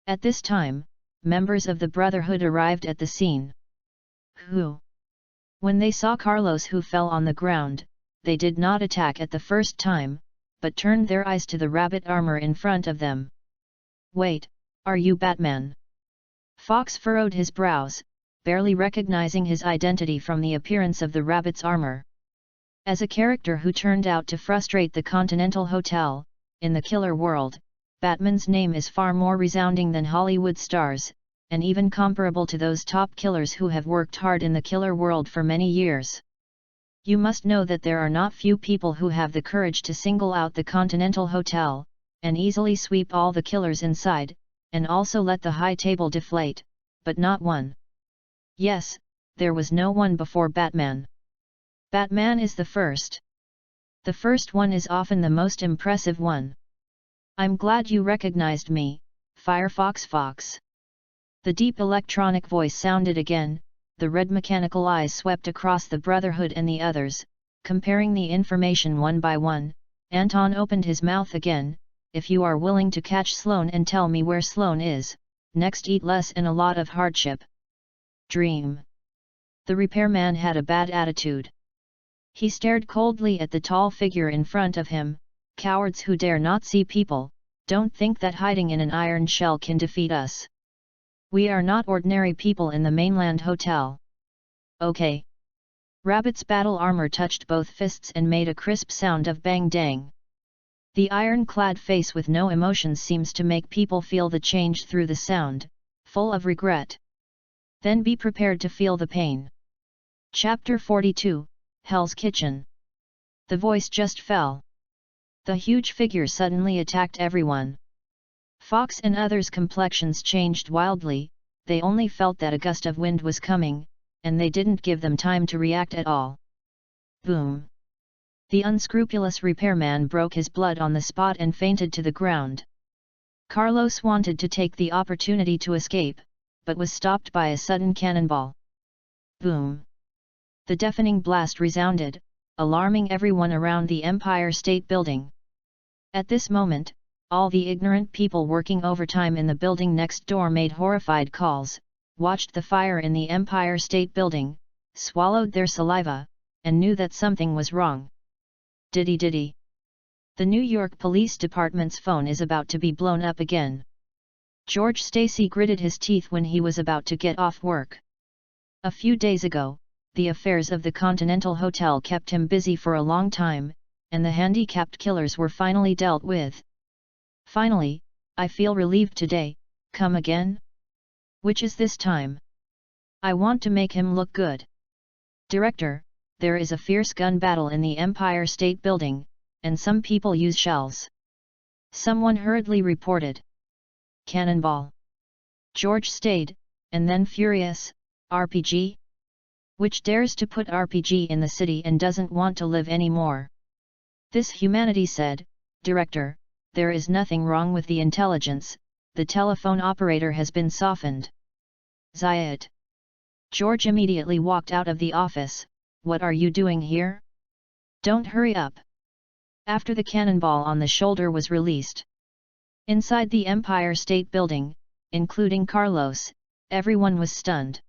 [SPEAKER 1] At this time, members of the Brotherhood arrived at the scene. Who? When they saw Carlos who fell on the ground, they did not attack at the first time, but turned their eyes to the rabbit armor in front of them. Wait, are you Batman? Fox furrowed his brows, barely recognizing his identity from the appearance of the rabbit's armor. As a character who turned out to frustrate the Continental Hotel, in the killer world, Batman's name is far more resounding than Hollywood stars, and even comparable to those top killers who have worked hard in the killer world for many years. You must know that there are not few people who have the courage to single out the Continental Hotel, and easily sweep all the killers inside, and also let the high table deflate, but not one. Yes, there was no one before Batman. Batman is the first. The first one is often the most impressive one. I'm glad you recognized me, Firefox Fox. The deep electronic voice sounded again. The red mechanical eyes swept across the Brotherhood and the others, comparing the information one by one. Anton opened his mouth again. If you are willing to catch Sloane and tell me where Sloane is, next eat less and a lot of hardship. Dream. The repairman had a bad attitude. He stared coldly at the tall figure in front of him. Cowards who dare not see people, don't think that hiding in an iron shell can defeat us. We are not ordinary people in the mainland hotel. Okay. Rabbit's battle armor touched both fists and made a crisp sound of bang-dang. The iron-clad face with no emotions seems to make people feel the change through the sound, full of regret. Then be prepared to feel the pain. Chapter 42, Hell's Kitchen. The voice just fell. The huge figure suddenly attacked everyone. Fox and others' complexions changed wildly. They only felt that a gust of wind was coming, and they didn't give them time to react at all. Boom! The unscrupulous repairman broke his blood on the spot and fainted to the ground. Carlos wanted to take the opportunity to escape, but was stopped by a sudden cannonball. Boom! The deafening blast resounded, alarming everyone around the Empire State Building. At this moment, all the ignorant people working overtime in the building next door made horrified calls, watched the fire in the Empire State Building, swallowed their saliva, and knew that something was wrong. Diddy. The New York Police Department's phone is about to be blown up again. George Stacy gritted his teeth when he was about to get off work. A few days ago, the affairs of the Continental Hotel kept him busy for a long time, and the handicapped killers were finally dealt with. Finally, I feel relieved today. Come again? Which is this time? I want to make him look good. Director, there is a fierce gun battle in the Empire State Building, and some people use shells. Someone hurriedly reported. Cannonball. George stayed, and then furious, RPG? Which dares to put RPG in the city and doesn't want to live anymore? This humanity said, Director, there is nothing wrong with the intelligence, the telephone operator has been softened. Zayat. George immediately walked out of the office. What are you doing here? Don't hurry up. After the cannonball on the shoulder was released. Inside the Empire State Building, including Carlos, everyone was stunned.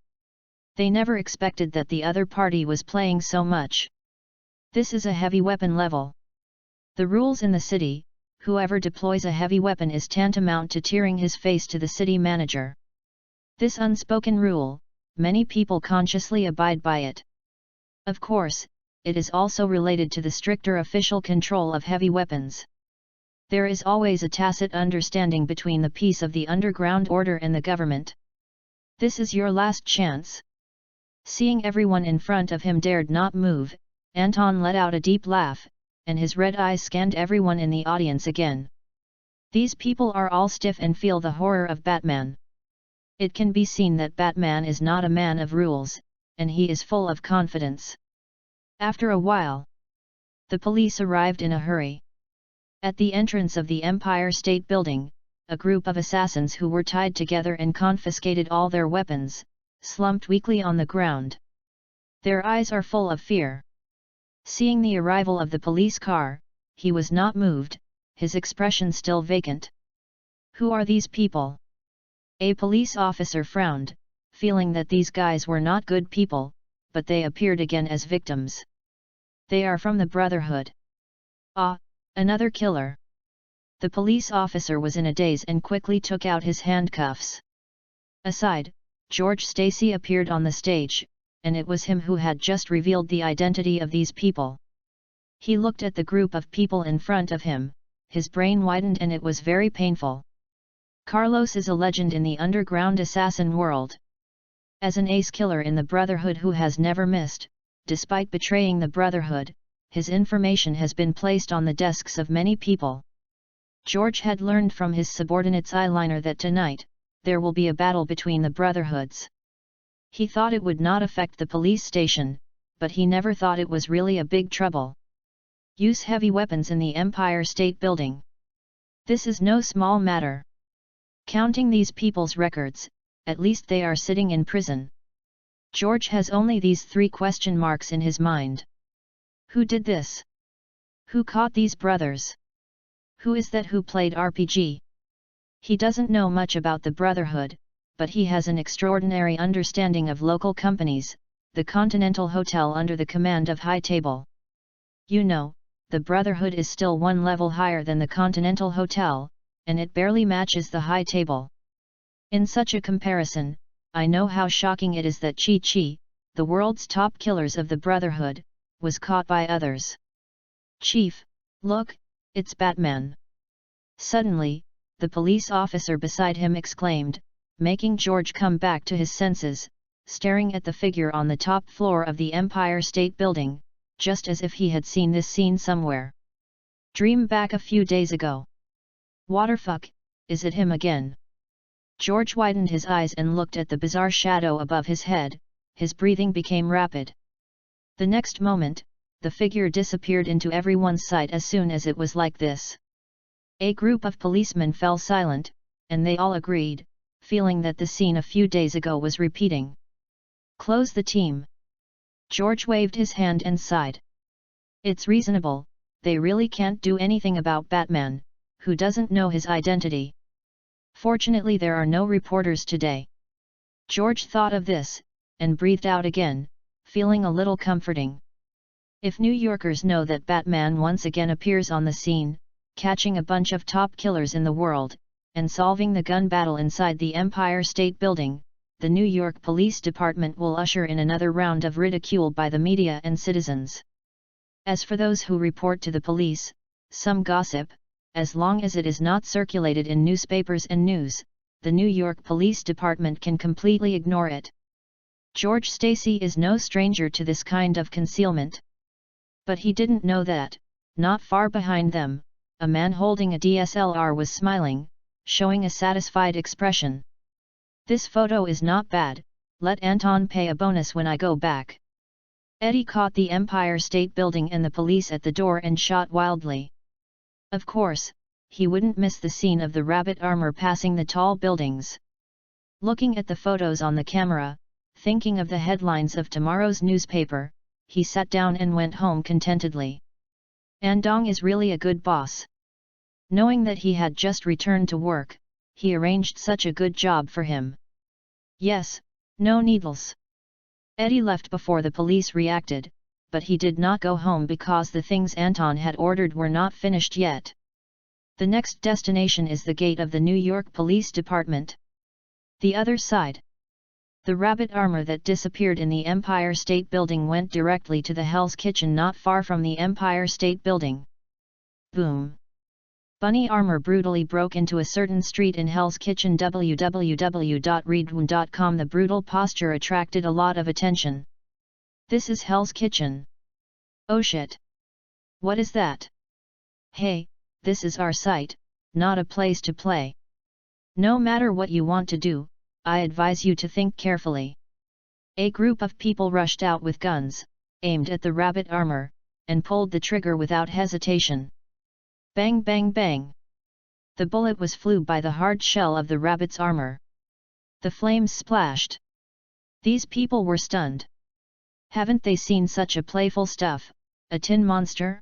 [SPEAKER 1] They never expected that the other party was playing so much. This is a heavy weapon level. The rules in the city, whoever deploys a heavy weapon is tantamount to tearing his face to the city manager. This unspoken rule, many people consciously abide by it. Of course, it is also related to the stricter official control of heavy weapons. There is always a tacit understanding between the peace of the underground order and the government. This is your last chance. Seeing everyone in front of him dared not move, Anton let out a deep laugh, and his red eyes scanned everyone in the audience again. These people are all stiff and feel the horror of Batman. It can be seen that Batman is not a man of rules, and he is full of confidence. After a while, the police arrived in a hurry. At the entrance of the Empire State Building, a group of assassins who were tied together and confiscated all their weapons, slumped weakly on the ground. Their eyes are full of fear. Seeing the arrival of the police car, he was not moved, his expression still vacant. Who are these people? A police officer frowned, feeling that these guys were not good people, but they appeared again as victims. They are from the Brotherhood. Ah, another killer. The police officer was in a daze and quickly took out his handcuffs. Aside, George Stacy appeared on the stage, and it was him who had just revealed the identity of these people. He looked at the group of people in front of him, his brain widened and it was very painful. Carlos is a legend in the underground assassin world. As an ace killer in the Brotherhood who has never missed, despite betraying the Brotherhood, his information has been placed on the desks of many people. George had learned from his subordinate's eyeliner that tonight, there will be a battle between the Brotherhoods. He thought it would not affect the police station, but he never thought it was really a big trouble. Use heavy weapons in the Empire State Building. This is no small matter. Counting these people's records, at least they are sitting in prison. George has only these 3 question marks in his mind. Who did this? Who caught these brothers? Who is that who played RPG? He doesn't know much about the Brotherhood, but he has an extraordinary understanding of local companies, the Continental Hotel under the command of High Table. You know, the Brotherhood is still 1 level higher than the Continental Hotel, and it barely matches the High Table. In such a comparison, I know how shocking it is that Chi-Chi, the world's top killers of the Brotherhood, was caught by others. Chief, look, it's Batman. Suddenly, the police officer beside him exclaimed, making George come back to his senses, staring at the figure on the top floor of the Empire State Building, just as if he had seen this scene somewhere. Dream back a few days ago. Waterfuck, is it him again? George widened his eyes and looked at the bizarre shadow above his head, his breathing became rapid. The next moment, the figure disappeared into everyone's sight as soon as it was like this. A group of policemen fell silent, and they all agreed, feeling that the scene a few days ago was repeating. Close the team. George waved his hand and sighed. It's reasonable, they really can't do anything about Batman, who doesn't know his identity. Fortunately there are no reporters today. George thought of this, and breathed out again, feeling a little comforting. If New Yorkers know that Batman once again appears on the scene, catching a bunch of top killers in the world, and solving the gun battle inside the Empire State Building, the New York Police Department will usher in another round of ridicule by the media and citizens. As for those who report to the police, some gossip, as long as it is not circulated in newspapers and news, the New York Police Department can completely ignore it. George Stacy is no stranger to this kind of concealment. But he didn't know that, not far behind them, a man holding a DSLR was smiling, showing a satisfied expression. This photo is not bad, let Anton pay a bonus when I go back. Eddie caught the Empire State Building and the police at the door and shot wildly. Of course, he wouldn't miss the scene of the rabbit armor passing the tall buildings. Looking at the photos on the camera, thinking of the headlines of tomorrow's newspaper, he sat down and went home contentedly. Andong is really a good boss. Knowing that he had just returned to work, he arranged such a good job for him. Yes, no needles. Eddie left before the police reacted, but he did not go home because the things Anton had ordered were not finished yet. The next destination is the gate of the New York Police Department. The other side. The rabbit armor that disappeared in the Empire State Building went directly to the Hell's Kitchen not far from the Empire State Building. Boom! Bunny armor brutally broke into a certain street in Hell's Kitchen. www.readaloud.com. The brutal posture attracted a lot of attention. This is Hell's Kitchen. Oh shit! What is that? Hey, this is our site, not a place to play. No matter what you want to do, I advise you to think carefully. A group of people rushed out with guns, aimed at the rabbit armor, and pulled the trigger without hesitation. Bang bang bang! The bullet flew by the hard shell of the rabbit's armor. The flames splashed. These people were stunned. Haven't they seen such a playful stuff, a tin monster?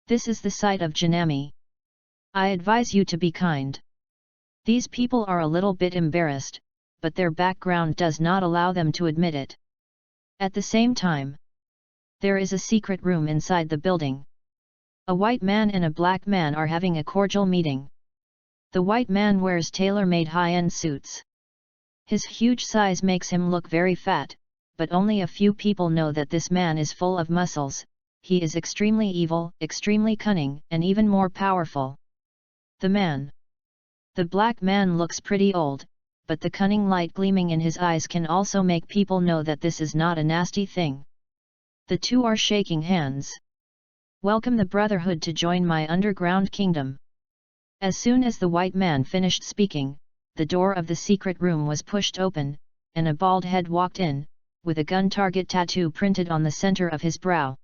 [SPEAKER 1] This is the site of Janami. I advise you to be kind. These people are a little bit embarrassed, but their background does not allow them to admit it. At the same time, there is a secret room inside the building. A white man and a black man are having a cordial meeting. The white man wears tailor-made high-end suits. His huge size makes him look very fat, but only a few people know that this man is full of muscles. He is extremely evil, extremely cunning, and even more powerful. The The black man looks pretty old, but the cunning light gleaming in his eyes can also make people know that this is not a nasty thing. The two are shaking hands. Welcome the Brotherhood to join my underground kingdom. As soon as the white man finished speaking, the door of the secret room was pushed open, and a bald head walked in, with a gun target tattoo printed on the center of his brow.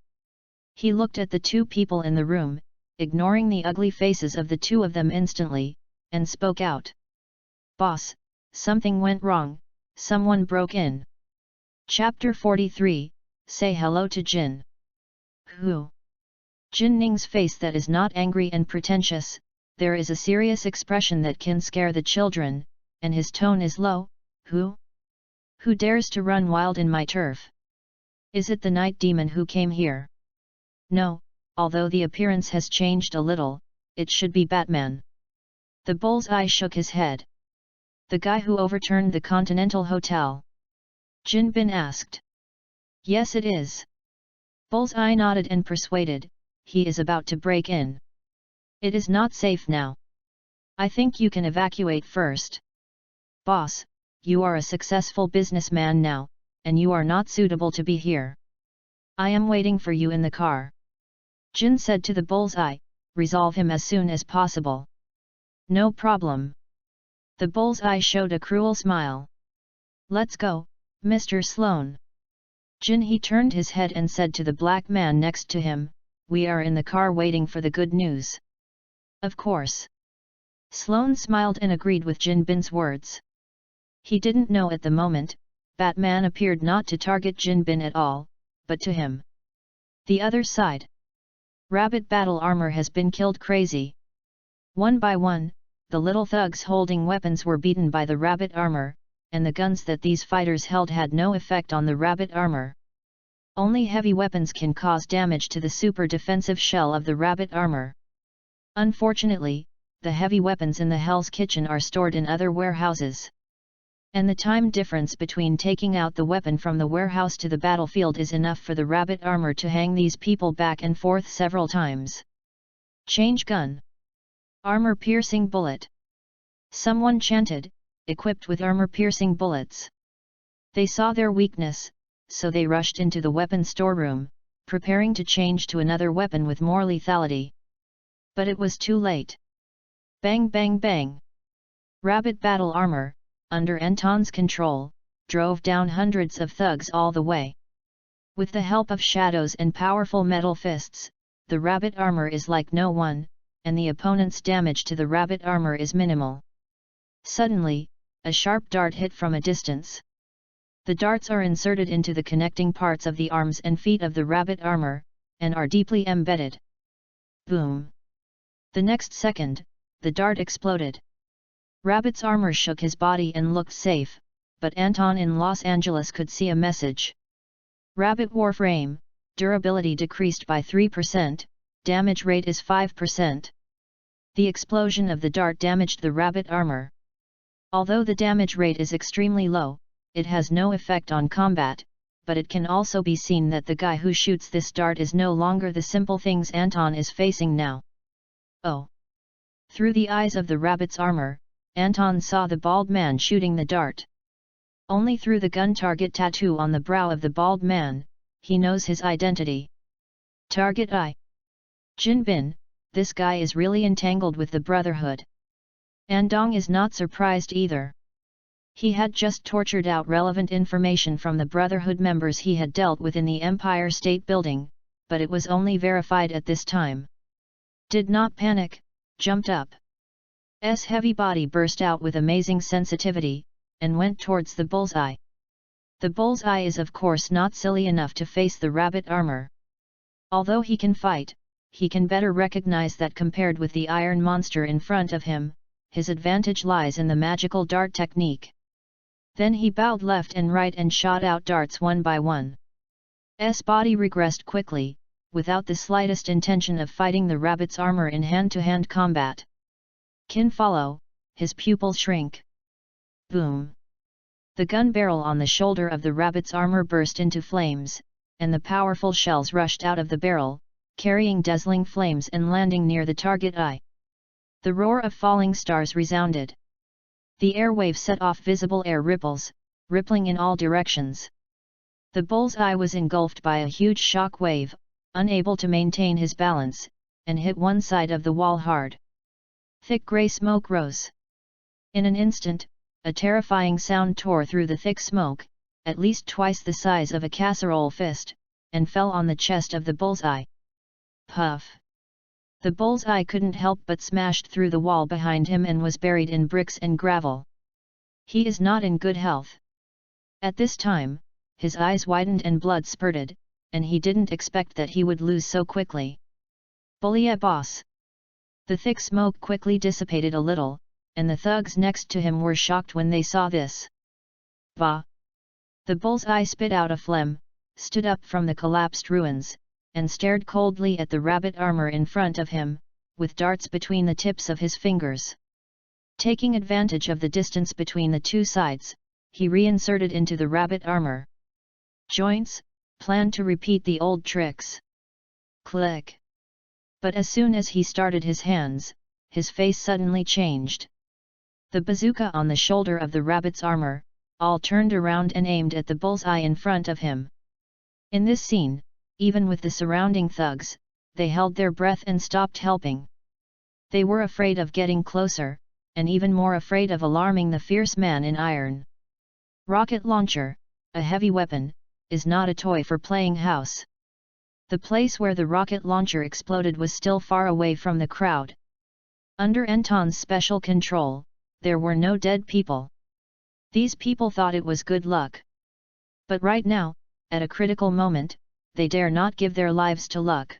[SPEAKER 1] He looked at the two people in the room, ignoring the ugly faces of the two of them instantly, and spoke out. Boss, something went wrong, someone broke in. Chapter 43, Say hello to Jin. Who? Jin Ning's face that is not angry and pretentious, there is a serious expression that can scare the children, and his tone is low. Who? Who dares to run wild in my turf? Is it the night demon who came here? No, although the appearance has changed a little, it should be Batman. The bullseye shook his head. The guy who overturned the Continental Hotel? Jin Bin asked. Yes it is. Bullseye nodded and persuaded, he is about to break in. It is not safe now. I think you can evacuate first. Boss, you are a successful businessman now, and you are not suitable to be here. I am waiting for you in the car. Jin said to the bullseye, resolve him as soon as possible. No problem. The bullseye showed a cruel smile. Let's go, Mr. Sloan. Jin he turned his head and said to the black man next to him, we are in the car waiting for the good news. Of course. Sloan smiled and agreed with Jin Bin's words. He didn't know at the moment, Batman appeared not to target Jin Bin at all, but to him. The other side. Rabbit battle armor has been killed crazy. One by one, the little thugs holding weapons were beaten by the rabbit armor, and the guns that these fighters held had no effect on the rabbit armor. Only heavy weapons can cause damage to the super defensive shell of the rabbit armor. Unfortunately, the heavy weapons in the Hell's Kitchen are stored in other warehouses. And the time difference between taking out the weapon from the warehouse to the battlefield is enough for the rabbit armor to hang these people back and forth several times. Change gun. Armor-piercing bullet. Someone chanted, equipped with armor-piercing bullets. They saw their weakness, so they rushed into the weapon storeroom, preparing to change to another weapon with more lethality. But it was too late. Bang bang bang. Rabbit battle armor, under Anton's control, drove down hundreds of thugs all the way. With the help of shadows and powerful metal fists, the rabbit armor is like no one, and the opponent's damage to the rabbit armor is minimal. Suddenly, a sharp dart hit from a distance. The darts are inserted into the connecting parts of the arms and feet of the rabbit armor, and are deeply embedded. Boom! The next second, the dart exploded. Rabbit's armor shook his body and looked safe, but Anton in Los Angeles could see a message. Rabbit Warframe, durability decreased by 3%, damage rate is 5%. The explosion of the dart damaged the rabbit armor. Although the damage rate is extremely low, it has no effect on combat, but it can also be seen that the guy who shoots this dart is no longer the simple things Anton is facing now. Oh! Through the eyes of the rabbit's armor, Anton saw the bald man shooting the dart. Only through the gun target tattoo on the brow of the bald man, he knows his identity. Target I. Jin Bin, this guy is really entangled with the Brotherhood. Andong is not surprised either. He had just tortured out relevant information from the Brotherhood members he had dealt with in the Empire State Building, but it was only verified at this time. Did not panic, jumped up. S heavy body burst out with amazing sensitivity, and went towards the bullseye. The bullseye is of course not silly enough to face the rabbit armor. Although he can fight, he can better recognize that compared with the iron monster in front of him, his advantage lies in the magical dart technique. Then he bowed left and right and shot out darts one by one. S body regressed quickly, without the slightest intention of fighting the rabbit's armor in hand-to-hand combat. Kin follow, his pupils shrink. Boom! The gun barrel on the shoulder of the rabbit's armor burst into flames, and the powerful shells rushed out of the barrel, carrying dazzling flames and landing near the target eye. The roar of falling stars resounded. The airwave set off visible air ripples, rippling in all directions. The bull's eye was engulfed by a huge shock wave, unable to maintain his balance, and hit one side of the wall hard. Thick grey smoke rose. In an instant, a terrifying sound tore through the thick smoke, at least twice the size of a casserole fist, and fell on the chest of the bullseye. Puff! The bullseye couldn't help but smashed through the wall behind him and was buried in bricks and gravel. He is not in good health. At this time, his eyes widened and blood spurted, and he didn't expect that he would lose so quickly. Bully boss! The thick smoke quickly dissipated a little, and the thugs next to him were shocked when they saw this. Bah! The bullseye spit out a phlegm, stood up from the collapsed ruins, and stared coldly at the rabbit armor in front of him, with darts between the tips of his fingers. Taking advantage of the distance between the two sides, he reinserted into the rabbit armor. Joints, planned to repeat the old tricks. Click! But as soon as he started his hands, his face suddenly changed. The bazooka on the shoulder of the rabbit's armor, all turned around and aimed at the bullseye in front of him. In this scene, even with the surrounding thugs, they held their breath and stopped helping. They were afraid of getting closer, and even more afraid of alarming the fierce man in iron. Rocket launcher, a heavy weapon, is not a toy for playing house. The place where the rocket launcher exploded was still far away from the crowd. Under Anton's special control, there were no dead people. These people thought it was good luck. But right now, at a critical moment, they dare not give their lives to luck.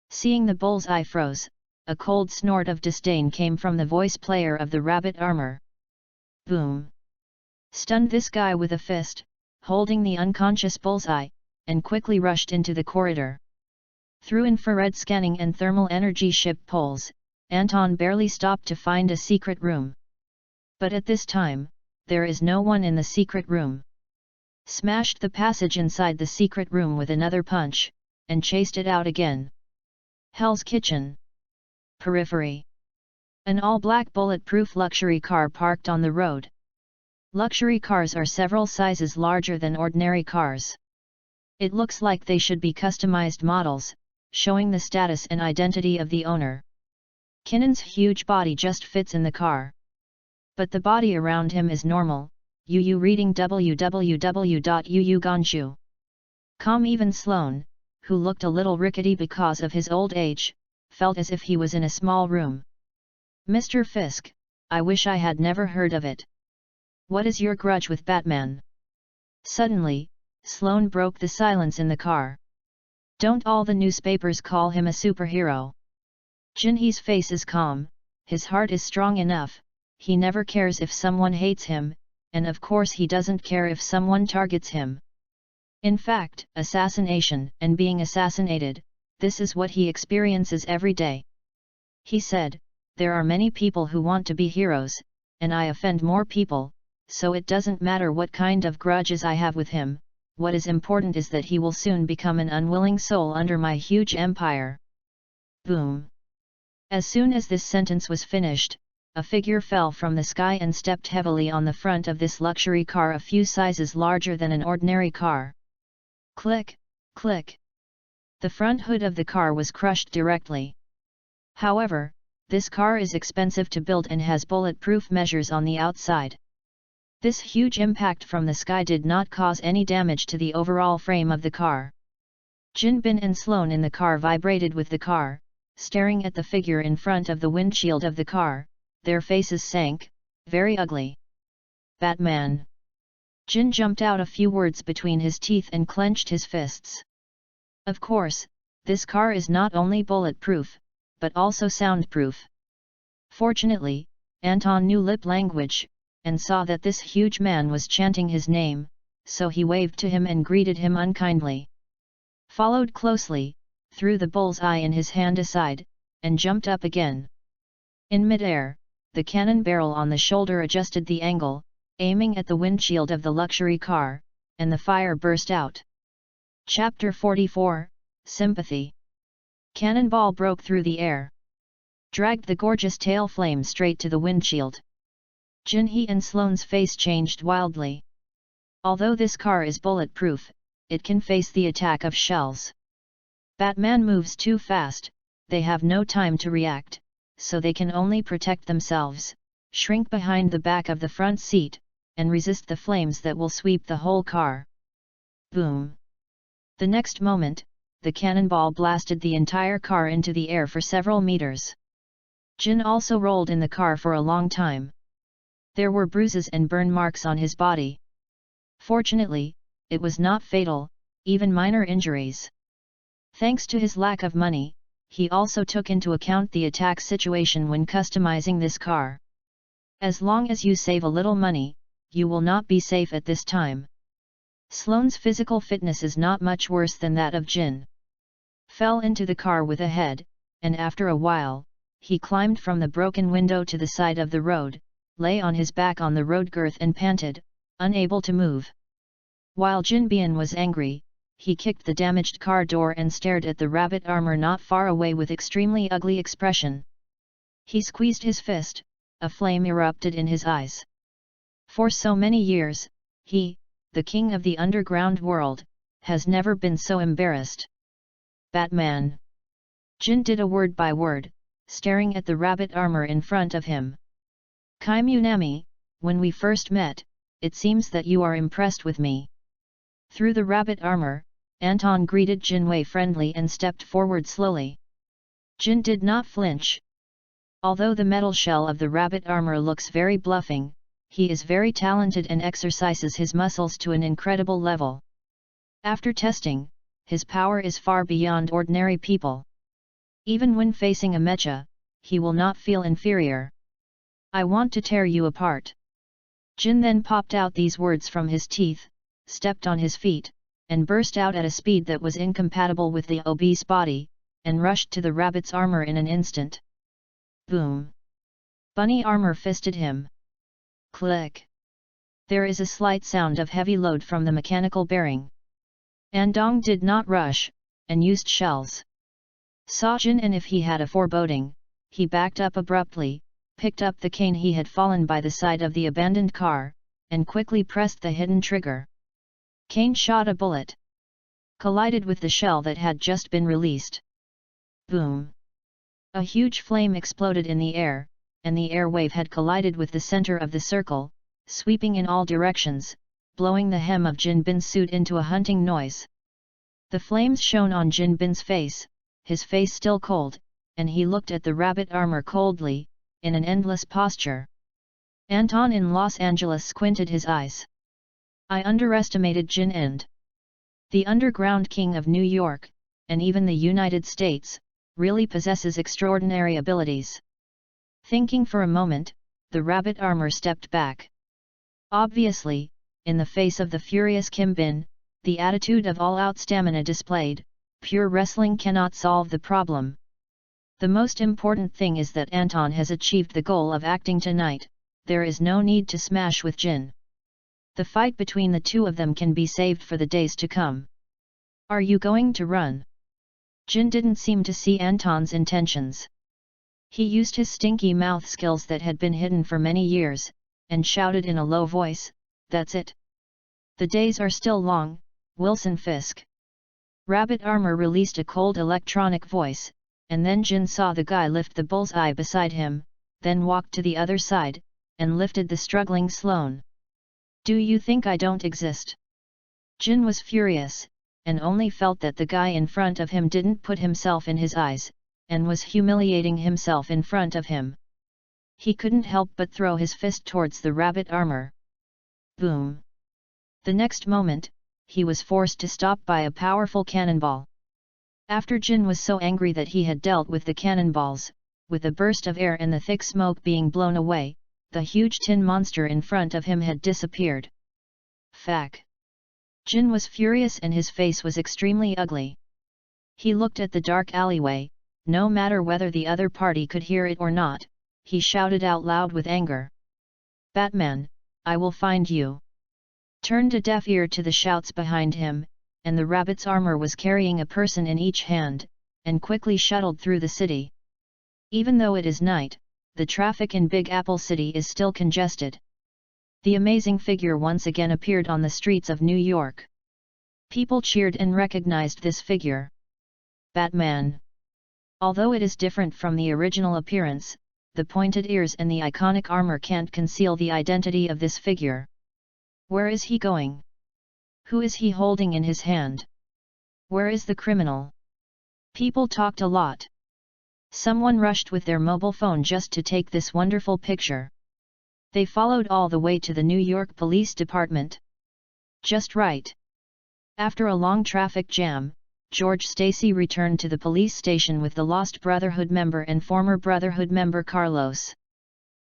[SPEAKER 1] Seeing the bull's eye froze, a cold snort of disdain came from the voice player of the rabbit armor. Boom! Stunned this guy with a fist, holding the unconscious bullseye, and quickly rushed into the corridor. Through infrared scanning and thermal energy ship poles, Anton barely stopped to find a secret room. But at this time, there is no one in the secret room. Smashed the passage inside the secret room with another punch, and chased it out again. Hell's Kitchen. Periphery. An all-black bulletproof luxury car parked on the road. Luxury cars are several sizes larger than ordinary cars. It looks like they should be customized models, showing the status and identity of the owner. Kinnon's huge body just fits in the car. But the body around him is normal. Yu reading www.yuuganshu.com. Even Sloane, who looked a little rickety because of his old age, felt as if he was in a small room. Mr. Fisk, I wish I had never heard of it. What is your grudge with Batman? Suddenly, Sloane broke the silence in the car. Don't all the newspapers call him a superhero? Jinhee's face is calm, his heart is strong enough, he never cares if someone hates him, and of course he doesn't care if someone targets him. In fact, assassination and being assassinated, this is what he experiences every day. He said, there are many people who want to be heroes, and I offend more people, so it doesn't matter what kind of grudges I have with him, what is important is that he will soon become an unwilling soul under my huge empire. Boom! As soon as this sentence was finished, a figure fell from the sky and stepped heavily on the front of this luxury car a few sizes larger than an ordinary car. Click, click. The front hood of the car was crushed directly. However, this car is expensive to build and has bulletproof measures on the outside. This huge impact from the sky did not cause any damage to the overall frame of the car. Jinbin and Sloane in the car vibrated with the car, staring at the figure in front of the windshield of the car. Their faces sank, very ugly. Batman. Jin jumped out a few words between his teeth and clenched his fists. Of course, this car is not only bulletproof, but also soundproof. Fortunately, Anton knew lip language, and saw that this huge man was chanting his name, so he waved to him and greeted him unkindly. Followed closely, threw the bull's eye in his hand aside, and jumped up again. In midair, the cannon barrel on the shoulder adjusted the angle, aiming at the windshield of the luxury car, and the fire burst out. Chapter 44, Sympathy. Cannonball broke through the air. dragged the gorgeous tail flame straight to the windshield. Jinhee and Sloane's face changed wildly. Although this car is bulletproof, it can face the attack of shells. Batman moves too fast, they have no time to react, so they can only protect themselves, shrink behind the back of the front seat, and resist the flames that will sweep the whole car. Boom! The next moment, the cannonball blasted the entire car into the air for several meters. Jin also rolled in the car for a long time. There were bruises and burn marks on his body. Fortunately, it was not fatal, even minor injuries. Thanks to his lack of money, he also took into account the attack situation when customizing this car. As long as you save a little money, you will not be safe at this time. Sloane's physical fitness is not much worse than that of Jin. Fell into the car with a head, and after a while, he climbed from the broken window to the side of the road, lay on his back on the road girth and panted, unable to move. While Jin Bian was angry, he kicked the damaged car door and stared at the rabbit armor not far away with extremely ugly expression. He squeezed his fist, a flame erupted in his eyes. For so many years, he, the king of the underground world, has never been so embarrassed. Batman. Jin did a word by word, staring at the rabbit armor in front of him. Kai Munami, when we first met, it seems that you are impressed with me. Through the rabbit armor, Anton greeted Jin Wei friendly and stepped forward slowly. Jin did not flinch. Although the metal shell of the rabbit armor looks very bluffing, he is very talented and exercises his muscles to an incredible level. After testing, his power is far beyond ordinary people. Even when facing a mecha, he will not feel inferior. I want to tear you apart. Jin then popped out these words from his teeth, stepped on his feet, and burst out at a speed that was incompatible with the obese body, and rushed to the rabbit's armor in an instant. Boom! Bunny armor fisted him. Click! There is a slight sound of heavy load from the mechanical bearing. Andong did not rush, and used shells. Saw Jin, and if he had a foreboding, he backed up abruptly, picked up the cane he had fallen by the side of the abandoned car, and quickly pressed the hidden trigger. Cane shot a bullet. Collided with the shell that had just been released. Boom! A huge flame exploded in the air, and the air wave had collided with the center of the circle, sweeping in all directions, blowing the hem of Jin Bin's suit into a hunting noise. The flames shone on Jin Bin's face, his face still cold, and he looked at the rabbit armor coldly, in an endless posture. Anton in Los Angeles squinted his eyes. I underestimated Jin and the underground king of New York, and even the United States, really possesses extraordinary abilities. Thinking for a moment, the rabbit armor stepped back. Obviously, in the face of the furious Kim Bin, the attitude of all-out stamina displayed, pure wrestling cannot solve the problem. The most important thing is that Anton has achieved the goal of acting tonight, there is no need to smash with Jin. The fight between the two of them can be saved for the days to come. Are you going to run? Jin didn't seem to see Anton's intentions. He used his stinky mouth skills that had been hidden for many years, and shouted in a low voice, "That's it. The days are still long, Wilson Fisk." Rabbit armor released a cold electronic voice, and then Jin saw the guy lift the bullseye beside him, then walked to the other side, and lifted the struggling Sloane. Do you think I don't exist? Jin was furious, and only felt that the guy in front of him didn't put himself in his eyes, and was humiliating himself in front of him. He couldn't help but throw his fist towards the rabbit armor. Boom! The next moment, he was forced to stop by a powerful cannonball. After Jin was so angry that he had dealt with the cannonballs, with a burst of air and the thick smoke being blown away, the huge tin monster in front of him had disappeared. Fack! Jin was furious and his face was extremely ugly. He looked at the dark alleyway, no matter whether the other party could hear it or not, he shouted out loud with anger. Batman, I will find you! Turned a deaf ear to the shouts behind him, and the rabbit's armor was carrying a person in each hand, and quickly shuttled through the city. Even though it is night, the traffic in Big Apple City is still congested. The amazing figure once again appeared on the streets of New York. People cheered and recognized this figure. Batman. Although it is different from the original appearance, the pointed ears and the iconic armor can't conceal the identity of this figure. Where is he going? Who is he holding in his hand? Where is the criminal? People talked a lot. Someone rushed with their mobile phone just to take this wonderful picture. They followed all the way to the New York Police Department. Just right. After a long traffic jam, George Stacy returned to the police station with the lost Brotherhood member and former Brotherhood member Carlos.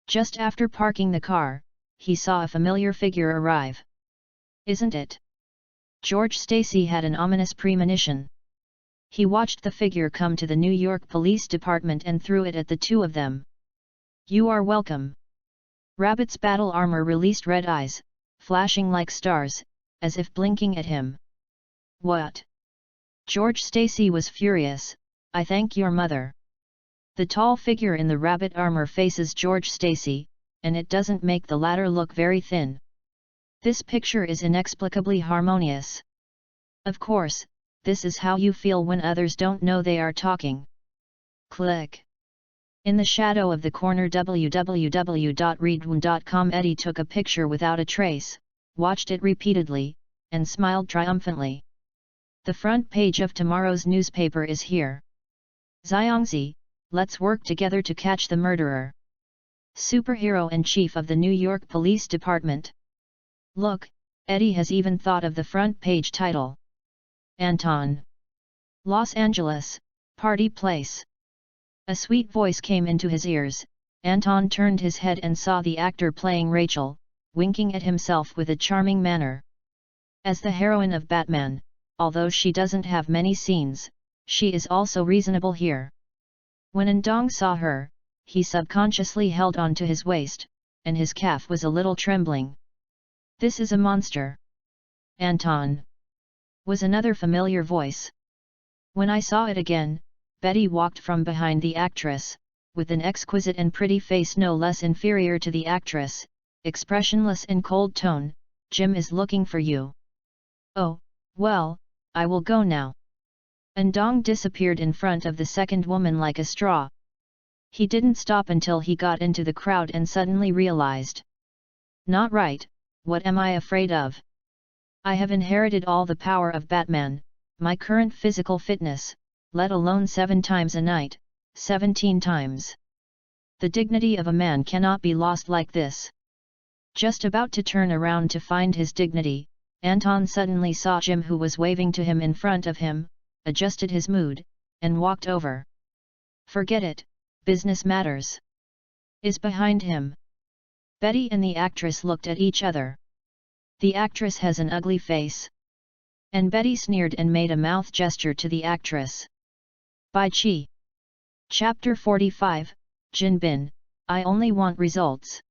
[SPEAKER 1] Just after parking the car, he saw a familiar figure arrive. Isn't it? George Stacy had an ominous premonition. He watched the figure come to the New York Police Department and threw it at the two of them. You are welcome. Rabbit's battle armor released red eyes, flashing like stars, as if blinking at him. What? George Stacy was furious. I thank your mother. The tall figure in the rabbit armor faces George Stacy, and it doesn't make the latter look very thin. This picture is inexplicably harmonious. Of course, this is how you feel when others don't know they are talking. Click. In the shadow of the corner www.readaloud.com, Eddie took a picture without a trace, watched it repeatedly, and smiled triumphantly. The front page of tomorrow's newspaper is here. Xiangzi, let's work together to catch the murderer. Superhero and chief of the New York Police Department. Look, Eddie has even thought of the front page title. Anton. Los Angeles, Party Place. A sweet voice came into his ears. Anton turned his head and saw the actor playing Rachel, winking at himself with a charming manner. As the heroine of Batman, although she doesn't have many scenes, she is also reasonable here. When Andong saw her, he subconsciously held on to his waist, and his calf was a little trembling. This is a monster. Anton. Was another familiar voice. When I saw it again, Betty walked from behind the actress, with an exquisite and pretty face no less inferior to the actress, expressionless and cold tone. Jim is looking for you. Oh, well, I will go now. Andong disappeared in front of the second woman like a straw. He didn't stop until he got into the crowd and suddenly realized. Not right, what am I afraid of? I have inherited all the power of Batman, my current physical fitness, let alone 7 times a night, 17 times. The dignity of a man cannot be lost like this. Just about to turn around to find his dignity, Anton suddenly saw Jim, who was waving to him in front of him, adjusted his mood, and walked over. Forget it, business matters. Is behind him. Betty and the actress looked at each other. The actress has an ugly face. And Betty sneered and made a mouth gesture to the actress. Bai Chi. Chapter 45, Jin Bin, I only want results.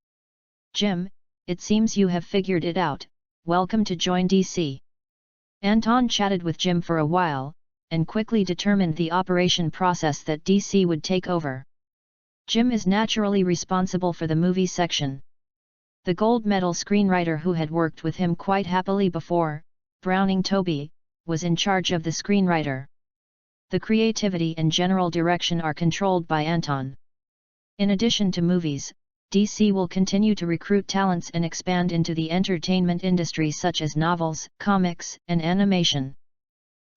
[SPEAKER 1] Jim, it seems you have figured it out. Welcome to join DC. Anton chatted with Jim for a while, and quickly determined the operation process that DC would take over. Jim is naturally responsible for the movie section. The gold medal screenwriter who had worked with him quite happily before, Browning Toby, was in charge of the screenwriter. The creativity and general direction are controlled by Anton. In addition to movies, DC will continue to recruit talents and expand into the entertainment industry such as novels, comics, and animation.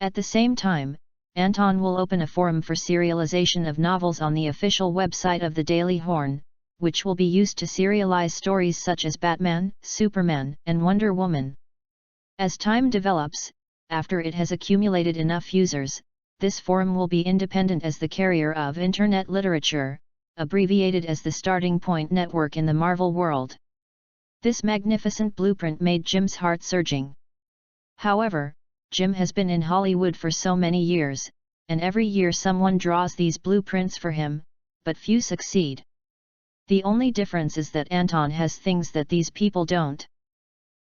[SPEAKER 1] At the same time, Anton will open a forum for serialization of novels on the official website of the Daily Horn, which will be used to serialize stories such as Batman, Superman, and Wonder Woman. As time develops, after it has accumulated enough users, this forum will be independent as the carrier of Internet literature, abbreviated as the Starting Point Network in the Marvel world. This magnificent blueprint made Jim's heart surging. However, Jim has been in Hollywood for so many years, and every year someone draws these blueprints for him, but few succeed. The only difference is that Anton has things that these people don't.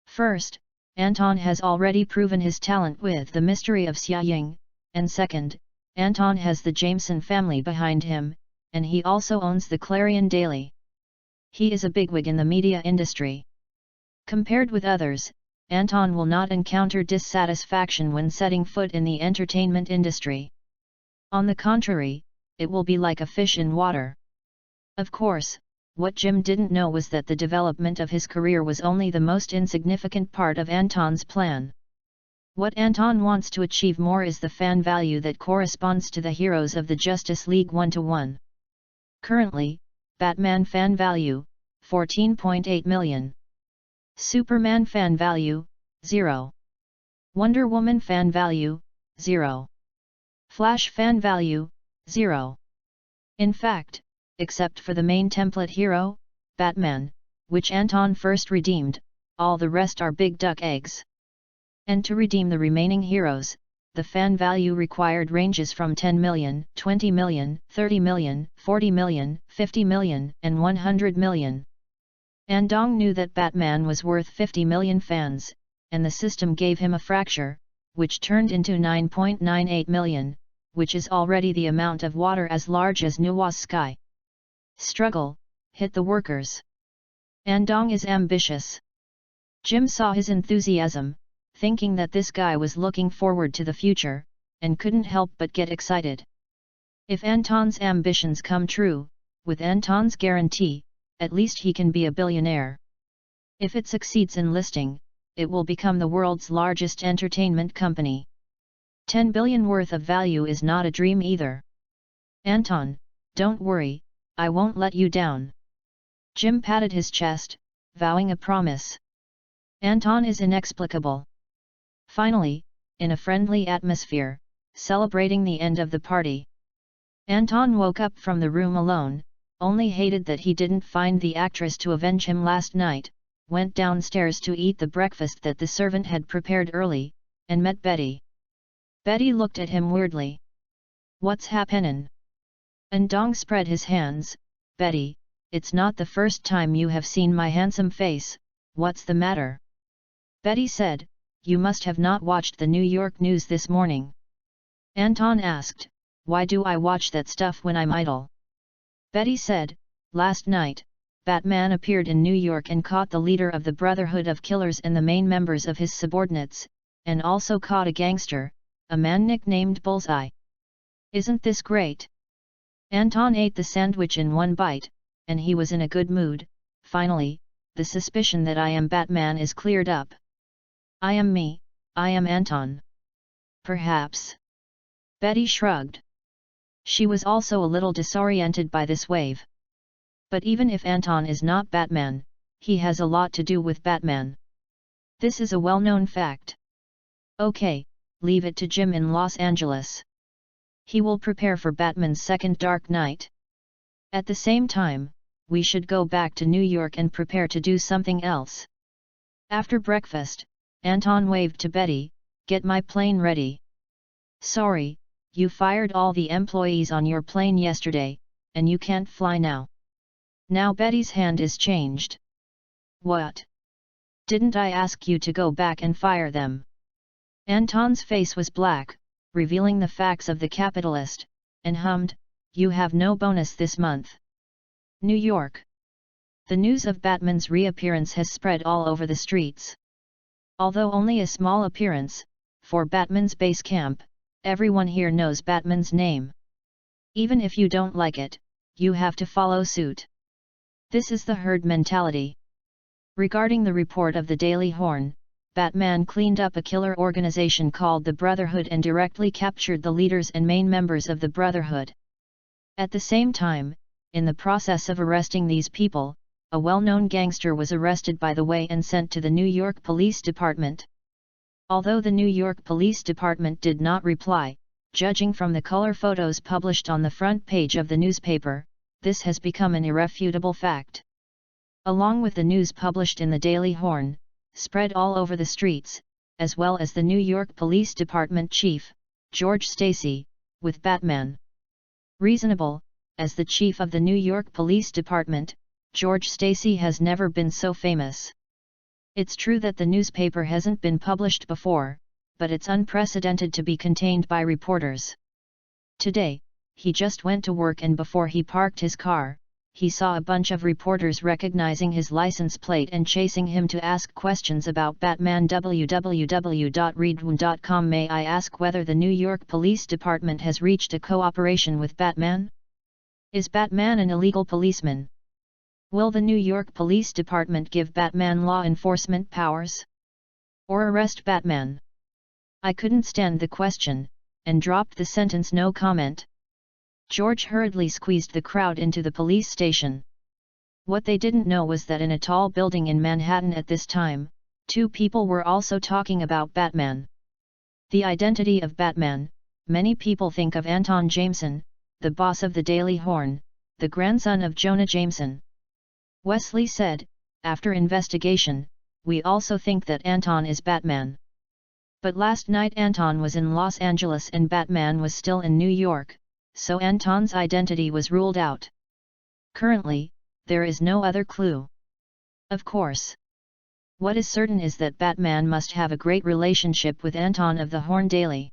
[SPEAKER 1] First, Anton has already proven his talent with The Mystery of Xia Ying, and second, Anton has the Jameson family behind him, and he also owns the Clarion Daily. He is a bigwig in the media industry. Compared with others, Anton will not encounter dissatisfaction when setting foot in the entertainment industry. On the contrary, it will be like a fish in water. Of course, what Jim didn't know was that the development of his career was only the most insignificant part of Anton's plan. What Anton wants to achieve more is the fan value that corresponds to the heroes of the Justice League 1-to-1. Currently, Batman fan value, 14.8 million. Superman fan value, 0. Wonder Woman fan value, 0. Flash fan value, 0. In fact, except for the main template hero, Batman, which Anton first redeemed, all the rest are big duck eggs. And to redeem the remaining heroes, the fan value required ranges from 10 million, 20 million, 30 million, 40 million, 50 million, and 100 million. Andong knew that Batman was worth 50 million fans, and the system gave him a fracture, which turned into 9.98 million, which is already the amount of water as large as Nuwa's sky. Struggle, hit the workers. Andong is ambitious. Jim saw his enthusiasm, thinking that this guy was looking forward to the future, and couldn't help but get excited. If Anton's ambitions come true, with Anton's guarantee, at least he can be a billionaire. If it succeeds in listing, it will become the world's largest entertainment company. 10 billion worth of value is not a dream either. Anton, don't worry, I won't let you down. Jim patted his chest, vowing a promise. Anton is inexplicable. Finally, in a friendly atmosphere, celebrating the end of the party, Anton woke up from the room alone, only hated that he didn't find the actress to avenge him last night, went downstairs to eat the breakfast that the servant had prepared early, and met Betty. Betty looked at him weirdly. What's happenin'? Andong spread his hands. Betty, it's not the first time you have seen my handsome face, what's the matter? Betty said, you must have not watched the New York news this morning. Anton asked, why do I watch that stuff when I'm idle? Betty said, last night, Batman appeared in New York and caught the leader of the Brotherhood of Killers and the main members of his subordinates, and also caught a gangster, a man nicknamed Bullseye. Isn't this great? Anton ate the sandwich in one bite, and he was in a good mood. Finally, the suspicion that I am Batman is cleared up. I am me, I am Anton. Perhaps. Betty shrugged. She was also a little disoriented by this wave. But even if Anton is not Batman, he has a lot to do with Batman. This is a well-known fact. Okay, leave it to Jim in Los Angeles. He will prepare for Batman's second Dark Knight. At the same time, we should go back to New York and prepare to do something else. After breakfast, Anton waved to Betty, get my plane ready. Sorry, you fired all the employees on your plane yesterday, and you can't fly now. Now Betty's hand is changed. What? Didn't I ask you to go back and fire them? Anton's face was black, revealing the facts of the capitalist, and hummed, you have no bonus this month. New York. The news of Batman's reappearance has spread all over the streets. Although only a small appearance, for Batman's base camp, everyone here knows Batman's name. Even if you don't like it, you have to follow suit. This is the herd mentality. Regarding the report of the Daily Horn, Batman cleaned up a killer organization called the Brotherhood and directly captured the leaders and main members of the Brotherhood. At the same time, in the process of arresting these people, a well-known gangster was arrested by the way and sent to the New York Police Department. Although the New York Police Department did not reply, judging from the color photos published on the front page of the newspaper, this has become an irrefutable fact. Along with the news published in the Daily Horn, spread all over the streets, as well as the New York Police Department Chief, George Stacy, with Batman. Reasonable, as the chief of the New York Police Department, George Stacy has never been so famous. It's true that the newspaper hasn't been published before, but it's unprecedented to be contained by reporters. Today, he just went to work, and before he parked his car, he saw a bunch of reporters recognizing his license plate and chasing him to ask questions about Batman. www.readaloud.com. May I ask whether the New York Police Department has reached a cooperation with Batman? Is Batman an illegal policeman? Will the New York Police Department give Batman law enforcement powers? Or arrest Batman? I couldn't stand the question, and dropped the sentence no comment. George hurriedly squeezed the crowd into the police station. What they didn't know was that in a tall building in Manhattan at this time, two people were also talking about Batman. The identity of Batman. Many people think of Anton Jameson, the boss of the Daily Horn, the grandson of Jonah Jameson. Wesley said, after investigation, we also think that Anton is Batman. But last night Anton was in Los Angeles and Batman was still in New York, so Anton's identity was ruled out. Currently, there is no other clue. Of course. What is certain is that Batman must have a great relationship with Anton of the Horn Daily.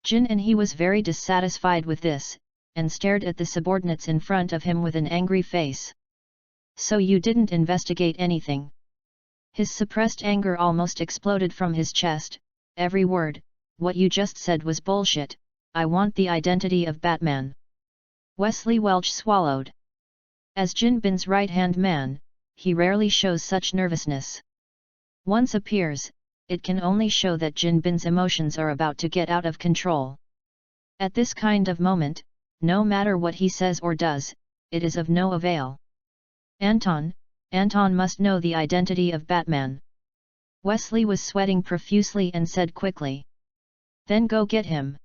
[SPEAKER 1] Jin and he was very dissatisfied with this, and stared at the subordinates in front of him with an angry face. So you didn't investigate anything? His suppressed anger almost exploded from his chest. Every word, what you just said was bullshit. I want the identity of Batman. Wesley Welch swallowed. As Jin Bin's right-hand man, he rarely shows such nervousness. Once appears, it can only show that Jin Bin's emotions are about to get out of control. At this kind of moment, no matter what he says or does, it is of no avail. Anton must know the identity of Batman. Wesley was sweating profusely and said quickly. Then go get him.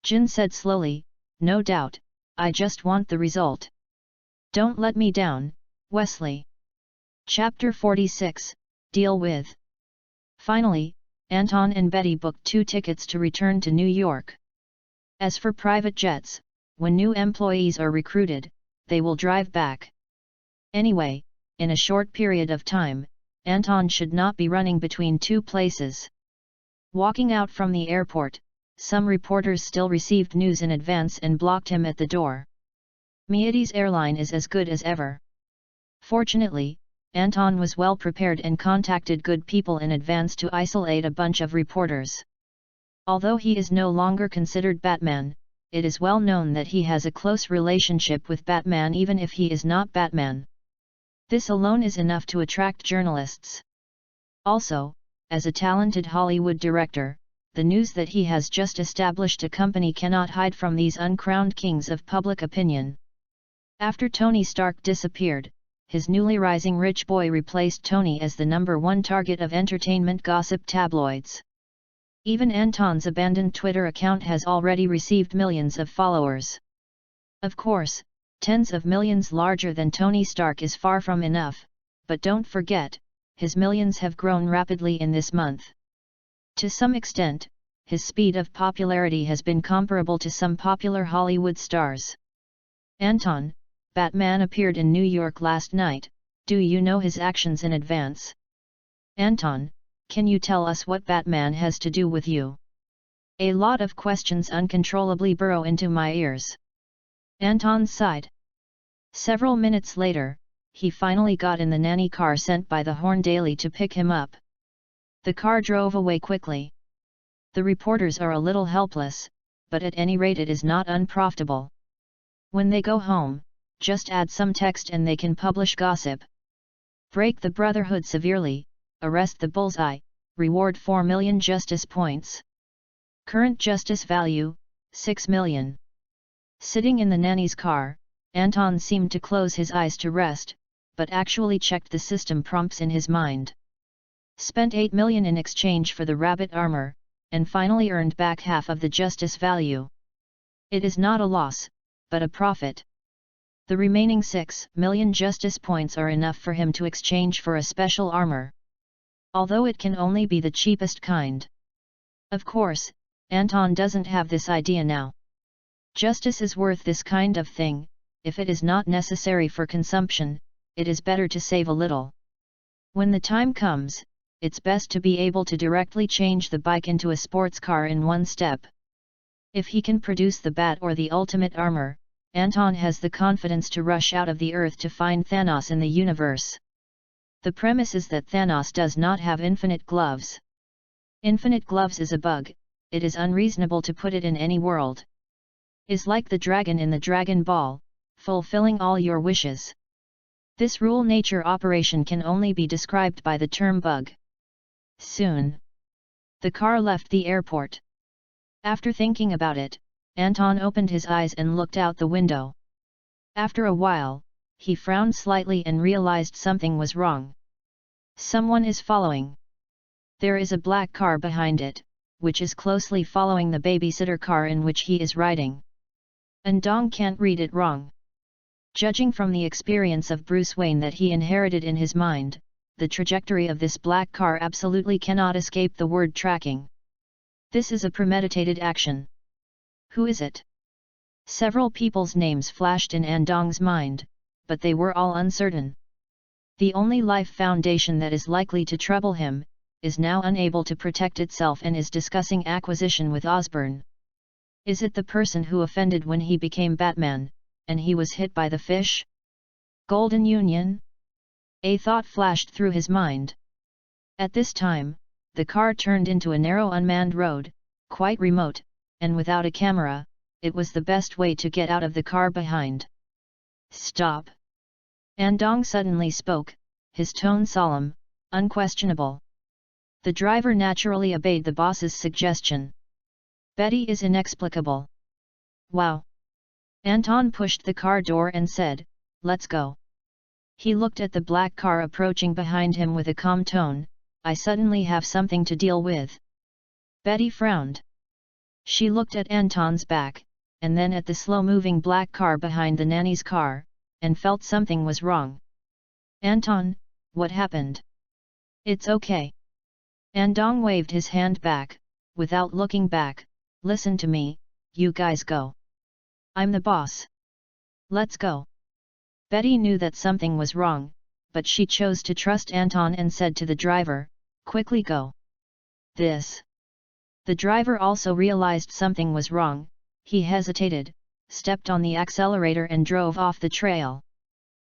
[SPEAKER 1] Jin said slowly, no doubt, I just want the result. Don't let me down, Wesley. Chapter 46, Deal with. Finally, Anton and Betty booked 2 tickets to return to New York. As for private jets, when new employees are recruited, they will drive back. Anyway, in a short period of time, Anton should not be running between 2 places. Walking out from the airport, some reporters still received news in advance and blocked him at the door. Meades Airline is as good as ever. Fortunately, Anton was well prepared and contacted good people in advance to isolate a bunch of reporters. Although he is no longer considered Batman, it is well known that he has a close relationship with Batman even if he is not Batman. This alone is enough to attract journalists. Also, as a talented Hollywood director, the news that he has just established a company cannot hide from these uncrowned kings of public opinion. After Tony Stark disappeared, his newly rising rich boy replaced Tony as the #1 target of entertainment gossip tabloids. Even Anton's abandoned Twitter account has already received millions of followers. Of course, tens of millions larger than Tony Stark is far from enough, but don't forget, his millions have grown rapidly in this month. To some extent, his speed of popularity has been comparable to some popular Hollywood stars. Anton, Batman appeared in New York last night. Do you know his actions in advance? Anton, can you tell us what Batman has to do with you? A lot of questions uncontrollably burrow into my ears. Anton sighed. Several minutes later, he finally got in the nanny car sent by the Horn Daily to pick him up. The car drove away quickly. The reporters are a little helpless, but at any rate it is not unprofitable. When they go home, just add some text and they can publish gossip. Break the Brotherhood severely, arrest the bullseye, reward 4 million justice points. Current justice value, 6 million. Sitting in the nanny's car, Anton seemed to close his eyes to rest, but actually checked the system prompts in his mind. Spent 8 million in exchange for the rabbit armor, and finally earned back half of the justice value. It is not a loss, but a profit. The remaining 6 million justice points are enough for him to exchange for a special armor. Although it can only be the cheapest kind. Of course, Anton doesn't have this idea now. Justice is worth this kind of thing. If it is not necessary for consumption, it is better to save a little. When the time comes, it's best to be able to directly change the bike into a sports car in one step. If he can produce the bat or the ultimate armor, Anton has the confidence to rush out of the earth to find Thanos in the universe. The premise is that Thanos does not have infinite gloves. Infinite gloves is a bug, it is unreasonable to put it in any world. Is like the dragon in the Dragon Ball, fulfilling all your wishes. This rule nature operation can only be described by the term bug. Soon, the car left the airport. After thinking about it, Anton opened his eyes and looked out the window. After a while, he frowned slightly and realized something was wrong. Someone is following. There is a black car behind it, which is closely following the babysitter car in which he is riding. Andong can't read it wrong. Judging from the experience of Bruce Wayne that he inherited in his mind, the trajectory of this black car absolutely cannot escape the word tracking. This is a premeditated action. Who is it? Several people's names flashed in Andong's mind, but they were all uncertain. The only life foundation that is likely to trouble him, is now unable to protect itself and is discussing acquisition with Osborn. Is it the person who offended when he became Batman, and he was hit by the fish? Golden Union? A thought flashed through his mind. At this time, the car turned into a narrow unmanned road, quite remote, and without a camera, it was the best way to get out of the car behind. Stop! Andong suddenly spoke, his tone solemn, unquestionable. The driver naturally obeyed the boss's suggestion. Betty is inexplicable. Wow! Anton pushed the car door and said, "Let's go." He looked at the black car approaching behind him with a calm tone. "I suddenly have something to deal with." Betty frowned. She looked at Anton's back, and then at the slow-moving black car behind the nanny's car, and felt something was wrong. "Anton, what happened?" "It's okay." Andong waved his hand back, without looking back. "Listen to me, you guys go. I'm the boss. Let's go." Betty knew that something was wrong, but she chose to trust Anton and said to the driver, "Quickly go." This. The driver also realized something was wrong. He hesitated, stepped on the accelerator and drove off the trail.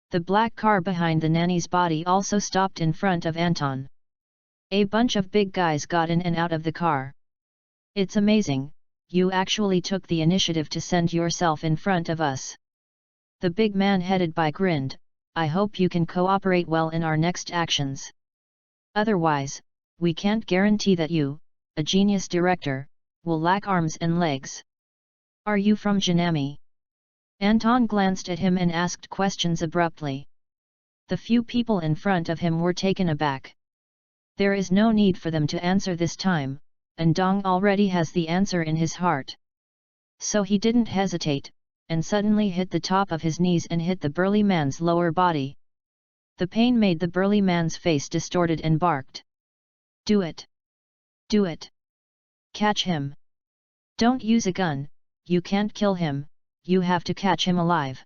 [SPEAKER 1] The black car behind the nanny's body also stopped in front of Anton. A bunch of big guys got in and out of the car. "It's amazing, you actually took the initiative to send yourself in front of us." The big man headed by grinned, "I hope you can cooperate well in our next actions. Otherwise, we can't guarantee that you, a genius director, will lack arms and legs." "Are you from Janami?" Anton glanced at him and asked questions abruptly. The few people in front of him were taken aback. There is no need for them to answer this time, Andong already has the answer in his heart. So he didn't hesitate, and suddenly hit the top of his knees and hit the burly man's lower body. The pain made the burly man's face distorted and barked. "Do it! Do it! Catch him! Don't use a gun, you can't kill him, you have to catch him alive."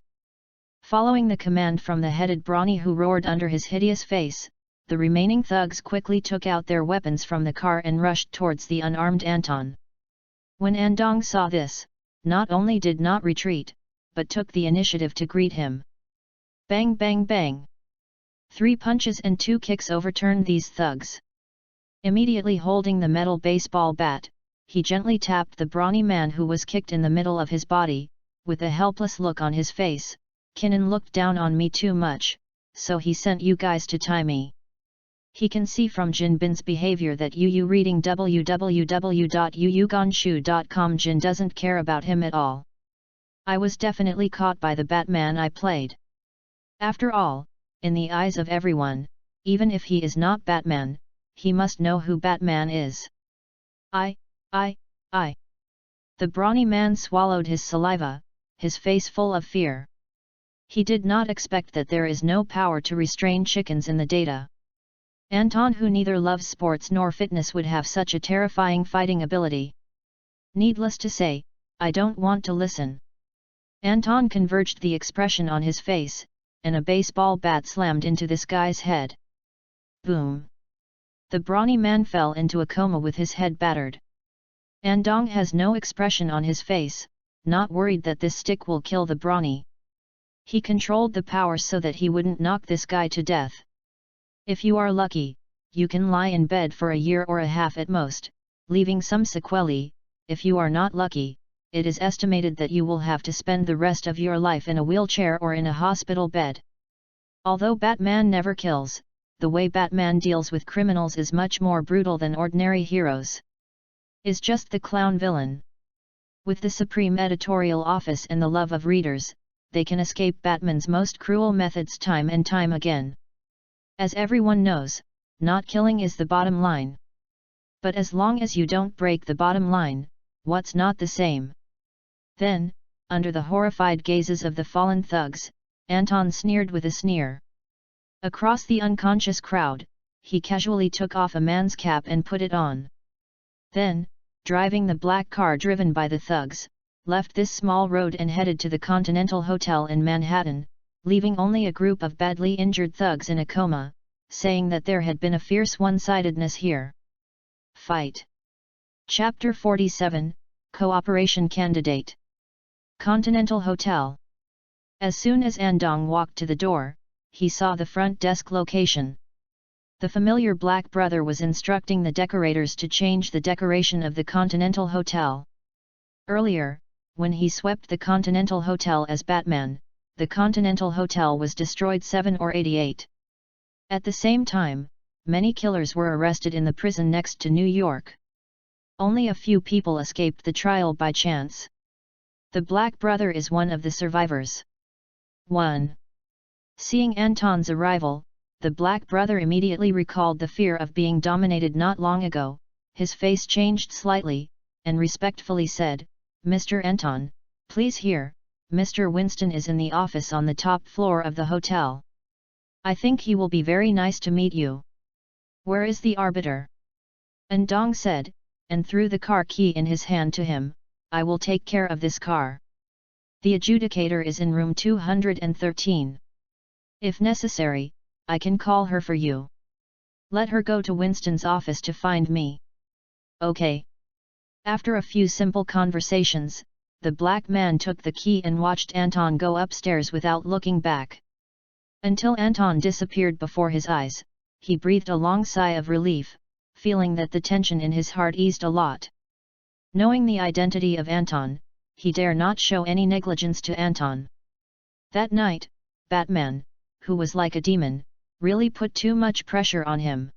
[SPEAKER 1] Following the command from the headed brawny who roared under his hideous face, the remaining thugs quickly took out their weapons from the car and rushed towards the unarmed Anton. When Andong saw this, not only did not retreat, but took the initiative to greet him. Bang bang bang! 3 punches and 2 kicks overturned these thugs. Immediately holding the metal baseball bat, he gently tapped the brawny man who was kicked in the middle of his body. With a helpless look on his face, "Kinnan looked down on me too much, so he sent you guys to tie me. He can see from Jin Bin's behavior that you reading www.yuyugonshu.com Jin doesn't care about him at all. I was definitely caught by the Batman I played. After all, in the eyes of everyone, even if he is not Batman, he must know who Batman is." I. The brawny man swallowed his saliva, his face full of fear. He did not expect that there is no power to restrain chickens in the data. Anton, who neither loves sports nor fitness, would have such a terrifying fighting ability. Needless to say, I don't want to listen. Anton converged the expression on his face, and a baseball bat slammed into this guy's head. Boom! The brawny man fell into a coma with his head battered. Andong has no expression on his face, not worried that this stick will kill the brawny. He controlled the power so that he wouldn't knock this guy to death. If you are lucky, you can lie in bed for a year or a half at most, leaving some sequelae. If you are not lucky, it is estimated that you will have to spend the rest of your life in a wheelchair or in a hospital bed. Although Batman never kills, the way Batman deals with criminals is much more brutal than ordinary heroes. Is just the clown villain. With the supreme editorial office and the love of readers, they can escape Batman's most cruel methods time and time again. As everyone knows, not killing is the bottom line. But as long as you don't break the bottom line, what's not the same? Then, under the horrified gazes of the fallen thugs, Anton sneered with a sneer. Across the unconscious crowd, he casually took off a man's cap and put it on. Then, driving the black car driven by the thugs, left this small road and headed to the Continental Hotel in Manhattan, leaving only a group of badly injured thugs in a coma, saying that there had been a fierce one-sidedness here. Fight. Chapter 47, Cooperation Candidate. Continental Hotel. As soon as Andong walked to the door, he saw the front desk location. The familiar black brother was instructing the decorators to change the decoration of the Continental Hotel. Earlier, when he swept the Continental Hotel as Batman, the Continental Hotel was destroyed 7 or 88. At the same time, many killers were arrested in the prison next to New York. Only a few people escaped the trial by chance. The black brother is one of the survivors. 1. Seeing Anton's arrival, the black brother immediately recalled the fear of being dominated not long ago. His face changed slightly, and respectfully said, "Mr. Anton, please here, Mr. Winston is in the office on the top floor of the hotel. I think he will be very nice to meet you." "Where is the arbiter?" Andong said, and threw the car key in his hand to him. "I will take care of this car. The adjudicator is in room 213. If necessary, I can call her for you. Let her go to Winston's office to find me." "Okay." After a few simple conversations, the black man took the key and watched Anton go upstairs without looking back. Until Anton disappeared before his eyes, he breathed a long sigh of relief, feeling that the tension in his heart eased a lot. Knowing the identity of Anton, he dare not show any negligence to Anton. That night, Batman, who was like a demon, really put too much pressure on him.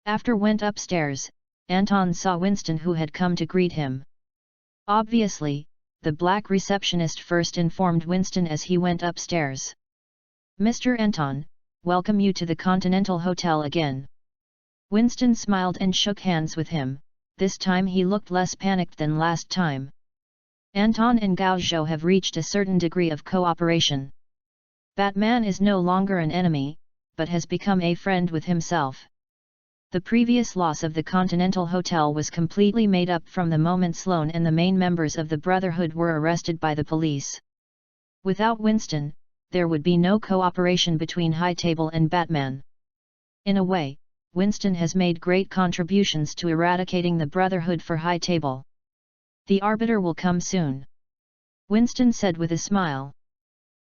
[SPEAKER 1] After went upstairs, Anton saw Winston who had come to greet him. Obviously, the black receptionist first informed Winston as he went upstairs. "Mr. Anton, welcome you to the Continental Hotel again." Winston smiled and shook hands with him. This time he looked less panicked than last time. Anton and Gao Zhou have reached a certain degree of cooperation. Batman is no longer an enemy, but has become a friend with himself. The previous loss of the Continental Hotel was completely made up from the moment Sloane and the main members of the Brotherhood were arrested by the police. Without Winston, there would be no cooperation between High Table and Batman. In a way, Winston has made great contributions to eradicating the Brotherhood for High Table. "The arbiter will come soon," Winston said with a smile.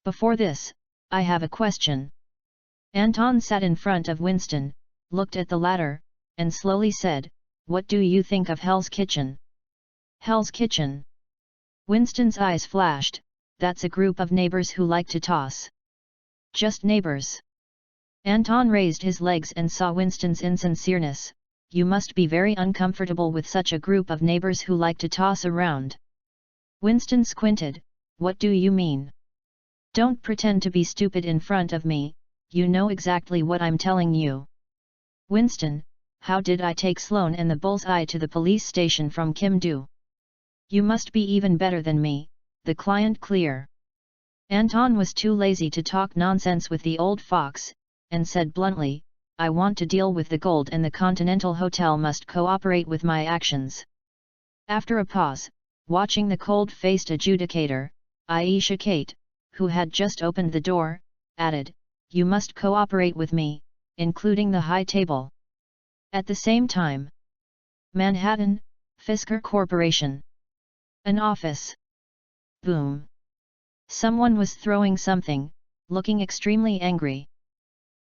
[SPEAKER 1] "Before this, I have a question." Anton sat in front of Winston, looked at the latter, and slowly said, "What do you think of Hell's Kitchen?" "Hell's Kitchen?" Winston's eyes flashed. "That's a group of neighbors who like to toss." "Just neighbors?" Anton raised his legs and saw Winston's insincereness. "You must be very uncomfortable with such a group of neighbors who like to toss around." Winston squinted. "What do you mean? Don't pretend to be stupid in front of me, you know exactly what I'm telling you." "Winston, how did I take Sloane and the bullseye to the police station from Kim-do? You must be even better than me, the client clear." Anton was too lazy to talk nonsense with the old fox, and said bluntly, "I want to deal with the gold and the Continental Hotel must cooperate with my actions." After a pause, watching the cold-faced adjudicator, Aisha Kate, who had just opened the door, added, "You must cooperate with me, including the High Table." At the same time, Manhattan, Fisker Corporation. An office. Boom. Someone was throwing something, looking extremely angry.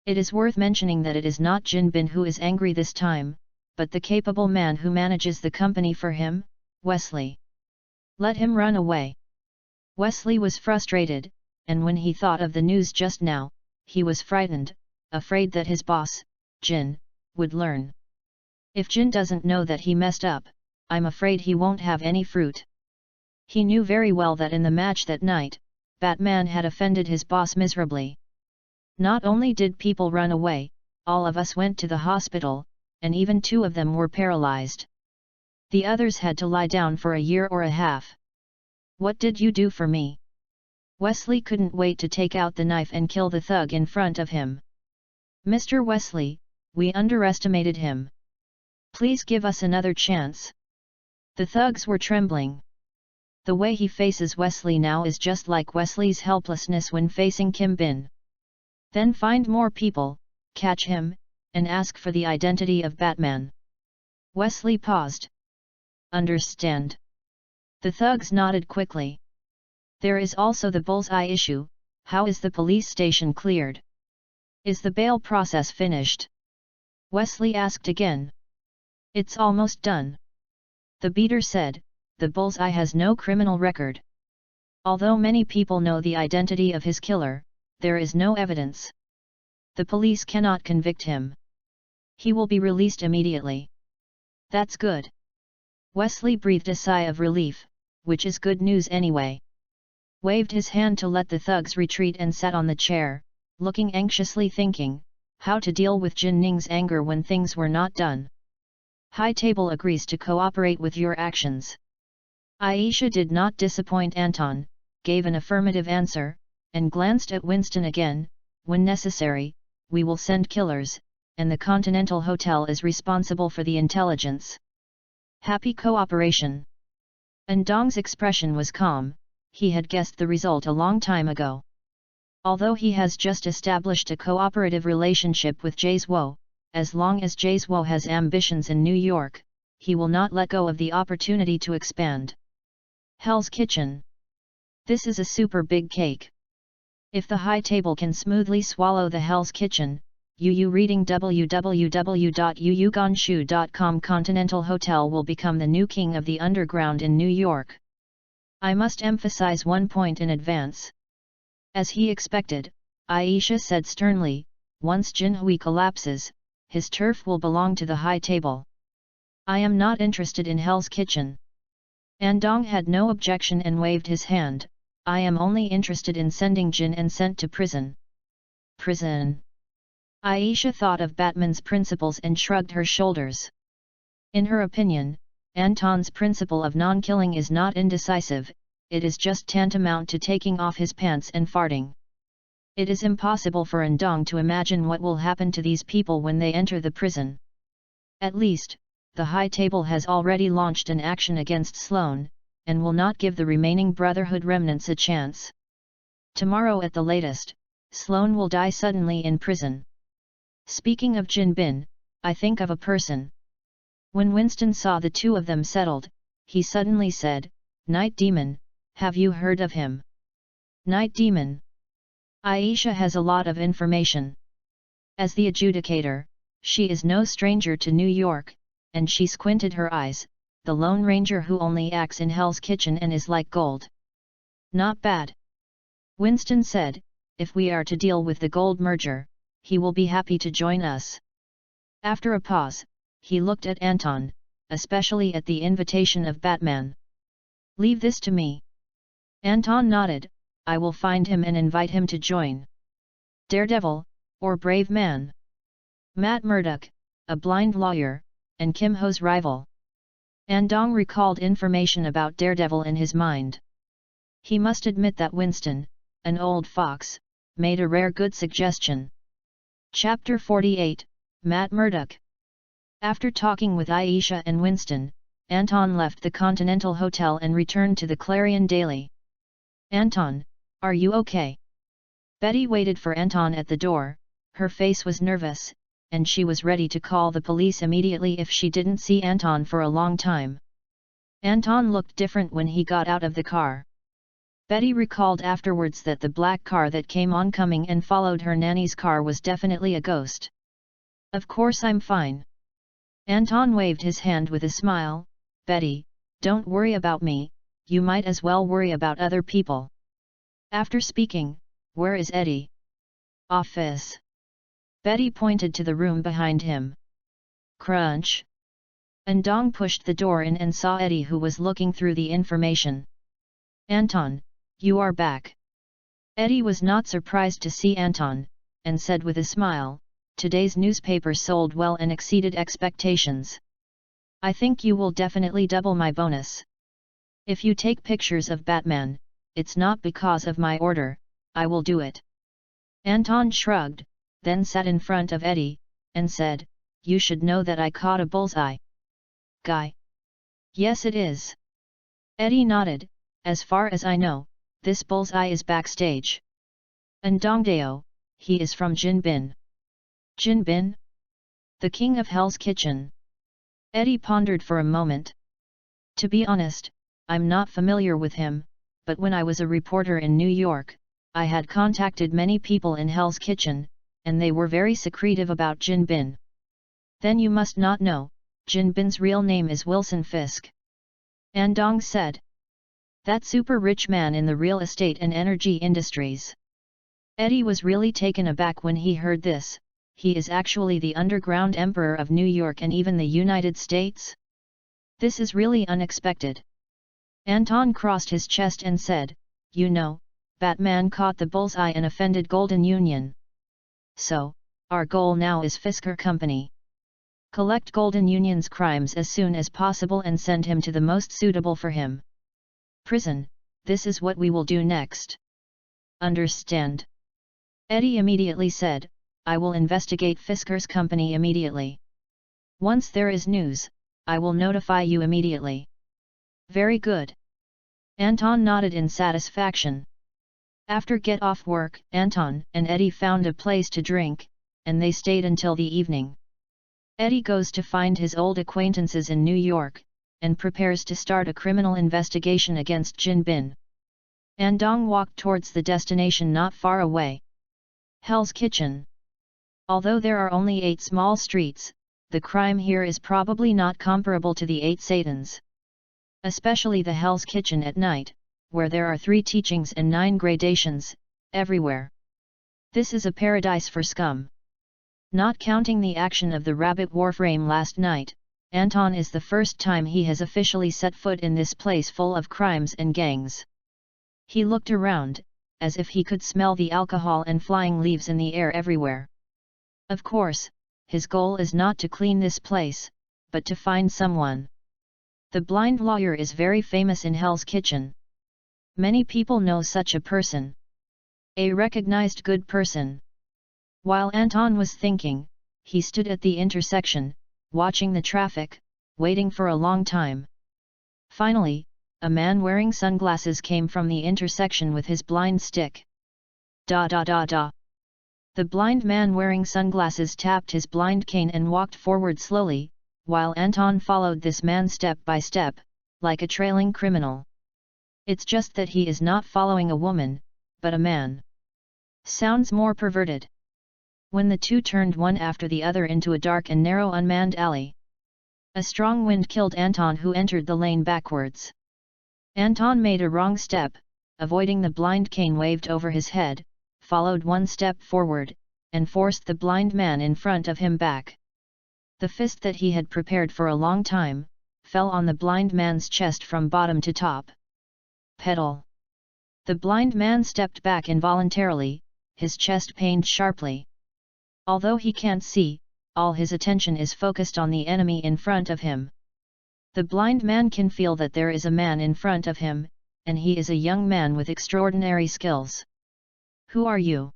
[SPEAKER 1] It is worth mentioning that it is not Jin Bin who is angry this time, but the capable man who manages the company for him, Wesley. Let him run away. Wesley was frustrated, and when he thought of the news just now, he was frightened, afraid that his boss, Jin, would learn. If Jin doesn't know that he messed up, I'm afraid he won't have any fruit. He knew very well that in the match that night, Batman had offended his boss miserably. Not only did people run away, all of us went to the hospital, and even 2 of them were paralyzed. The others had to lie down for a year or a half. What did you do for me? Wesley couldn't wait to take out the knife and kill the thug in front of him. Mr. Wesley, we underestimated him. Please give us another chance. The thugs were trembling. The way he faces Wesley now is just like Wesley's helplessness when facing Kim Bin. Then find more people, catch him, and ask for the identity of Batman. Wesley paused. Understand. The thugs nodded quickly. There is also the bullseye issue. How is the police station cleared? Is the bail process finished? Wesley asked again. It's almost done. The beater said, the bullseye has no criminal record. Although many people know the identity of his killer, there is no evidence. The police cannot convict him. He will be released immediately. That's good. Wesley breathed a sigh of relief, which is good news anyway. Waved his hand to let the thugs retreat and sat on the chair, looking anxiously thinking, how to deal with Jin Ning's anger when things were not done. High Table agrees to cooperate with your actions. Aisha did not disappoint Anton, gave an affirmative answer, and glanced at Winston again. When necessary, we will send killers, and the Continental Hotel is responsible for the intelligence. Happy cooperation. Andong's expression was calm. He had guessed the result a long time ago. Although he has just established a cooperative relationship with Jae-swo, as long as Jae-swo has ambitions in New York, he will not let go of the opportunity to expand. Hell's Kitchen. This is a super big cake. If the High Table can smoothly swallow the Hell's Kitchen, reading www.yuyugonshu.com, Continental Hotel will become the new king of the underground in New York. I must emphasize one point in advance. As he expected, Aisha said sternly, once Jinhui collapses, his turf will belong to the High Table. I am not interested in Hell's Kitchen. Andong had no objection and waved his hand. I am only interested in sending Jin and sent to prison. Prison. Aisha thought of Batman's principles and shrugged her shoulders. In her opinion, Anton's principle of non-killing is not indecisive, it is just tantamount to taking off his pants and farting. It is impossible for Andong to imagine what will happen to these people when they enter the prison. At least, the High Table has already launched an action against Sloane, and will not give the remaining Brotherhood remnants a chance. Tomorrow at the latest, Sloane will die suddenly in prison. Speaking of Jin Bin, I think of a person. When Winston saw the 2 of them settled, he suddenly said, Night Demon, have you heard of him? Night Demon. Aisha has a lot of information. As the adjudicator, she is no stranger to New York, and she squinted her eyes, the Lone Ranger who only acts in Hell's Kitchen and is like gold. Not bad. Winston said, if we are to deal with the gold merger, he will be happy to join us. After a pause, he looked at Anton, especially at the invitation of Batman. Leave this to me. Anton nodded, I will find him and invite him to join. Daredevil, or Brave Man. Matt Murdock, a blind lawyer, and Kim Ho's rival. Andong recalled information about Daredevil in his mind. He must admit that Winston, an old fox, made a rare good suggestion. Chapter 48, Matt Murdock. After talking with Aisha and Winston, Anton left the Continental Hotel and returned to the Clarion Daily. Anton, are you okay? Betty waited for Anton at the door, her face was nervous, and she was ready to call the police immediately if she didn't see Anton for a long time. Anton looked different when he got out of the car. Betty recalled afterwards that the black car that came oncoming and followed her nanny's car was definitely a ghost. "Of course I'm fine." Anton waved his hand with a smile. "Betty, don't worry about me, you might as well worry about other people." After speaking, "Where is Eddie?" "Office." Betty pointed to the room behind him. Crunch. Andong pushed the door in and saw Eddie, who was looking through the information. "Anton, you are back." Eddie was not surprised to see Anton, and said with a smile, "Today's newspaper sold well and exceeded expectations. I think you will definitely double my bonus. If you take pictures of Batman, it's not because of my order, I will do it." Anton shrugged, then sat in front of Eddie, and said, "You should know that I caught a bullseye." "Guy?" "Yes it is." Eddie nodded, "As far as I know, this bullseye is backstage." "Ndongdeo, he is from Jinbin." "Jinbin? The king of Hell's Kitchen?" Eddie pondered for a moment. "To be honest, I'm not familiar with him, but when I was a reporter in New York, I had contacted many people in Hell's Kitchen, and they were very secretive about Jinbin." "Then you must not know, Jinbin's real name is Wilson Fisk." Andong said. "That super rich man in the real estate and energy industries." Eddie was really taken aback when he heard this. He is actually the underground emperor of New York and even the United States? This is really unexpected. Anton crossed his chest and said, "You know, Batman caught the bullseye and offended Golden Union. So, our goal now is Fisker Company. Collect Golden Union's crimes as soon as possible and send him to the most suitable for him. Prison, this is what we will do next." "Understand?" Eddie immediately said, "I will investigate Fisker's company immediately. Once there is news, I will notify you immediately." "Very good." Anton nodded in satisfaction. After get off work, Anton and Eddie found a place to drink, and they stayed until the evening. Eddie goes to find his old acquaintances in New York, and prepares to start a criminal investigation against Jinbin. Andong walked towards the destination not far away. Hell's Kitchen. Although there are only 8 small streets, the crime here is probably not comparable to the 8 Satans. Especially the Hell's Kitchen at night, where there are 3 teachings and 9 gradations, everywhere. This is a paradise for scum. Not counting the action of the Rabbit Warframe last night, Anton is the first time he has officially set foot in this place full of crimes and gangs. He looked around, as if he could smell the alcohol and flying leaves in the air everywhere. Of course, his goal is not to clean this place, but to find someone. The blind lawyer is very famous in Hell's Kitchen. Many people know such a person. A recognized good person. While Anton was thinking, he stood at the intersection, watching the traffic, waiting for a long time. Finally, a man wearing sunglasses came from the intersection with his blind stick. Da da da da. The blind man wearing sunglasses tapped his blind cane and walked forward slowly, while Anton followed this man step by step, like a trailing criminal. It's just that he is not following a woman, but a man. Sounds more perverted. When the two turned one after the other into a dark and narrow unmanned alley. A strong wind killed Anton, who entered the lane backwards. Anton made a wrong step, avoiding the blind cane waved over his head, followed one step forward, and forced the blind man in front of him back. The fist that he had prepared for a long time, fell on the blind man's chest from bottom to top. Pedal. The blind man stepped back involuntarily, his chest pained sharply. Although he can't see, all his attention is focused on the enemy in front of him. The blind man can feel that there is a man in front of him, and he is a young man with extraordinary skills. Who are you?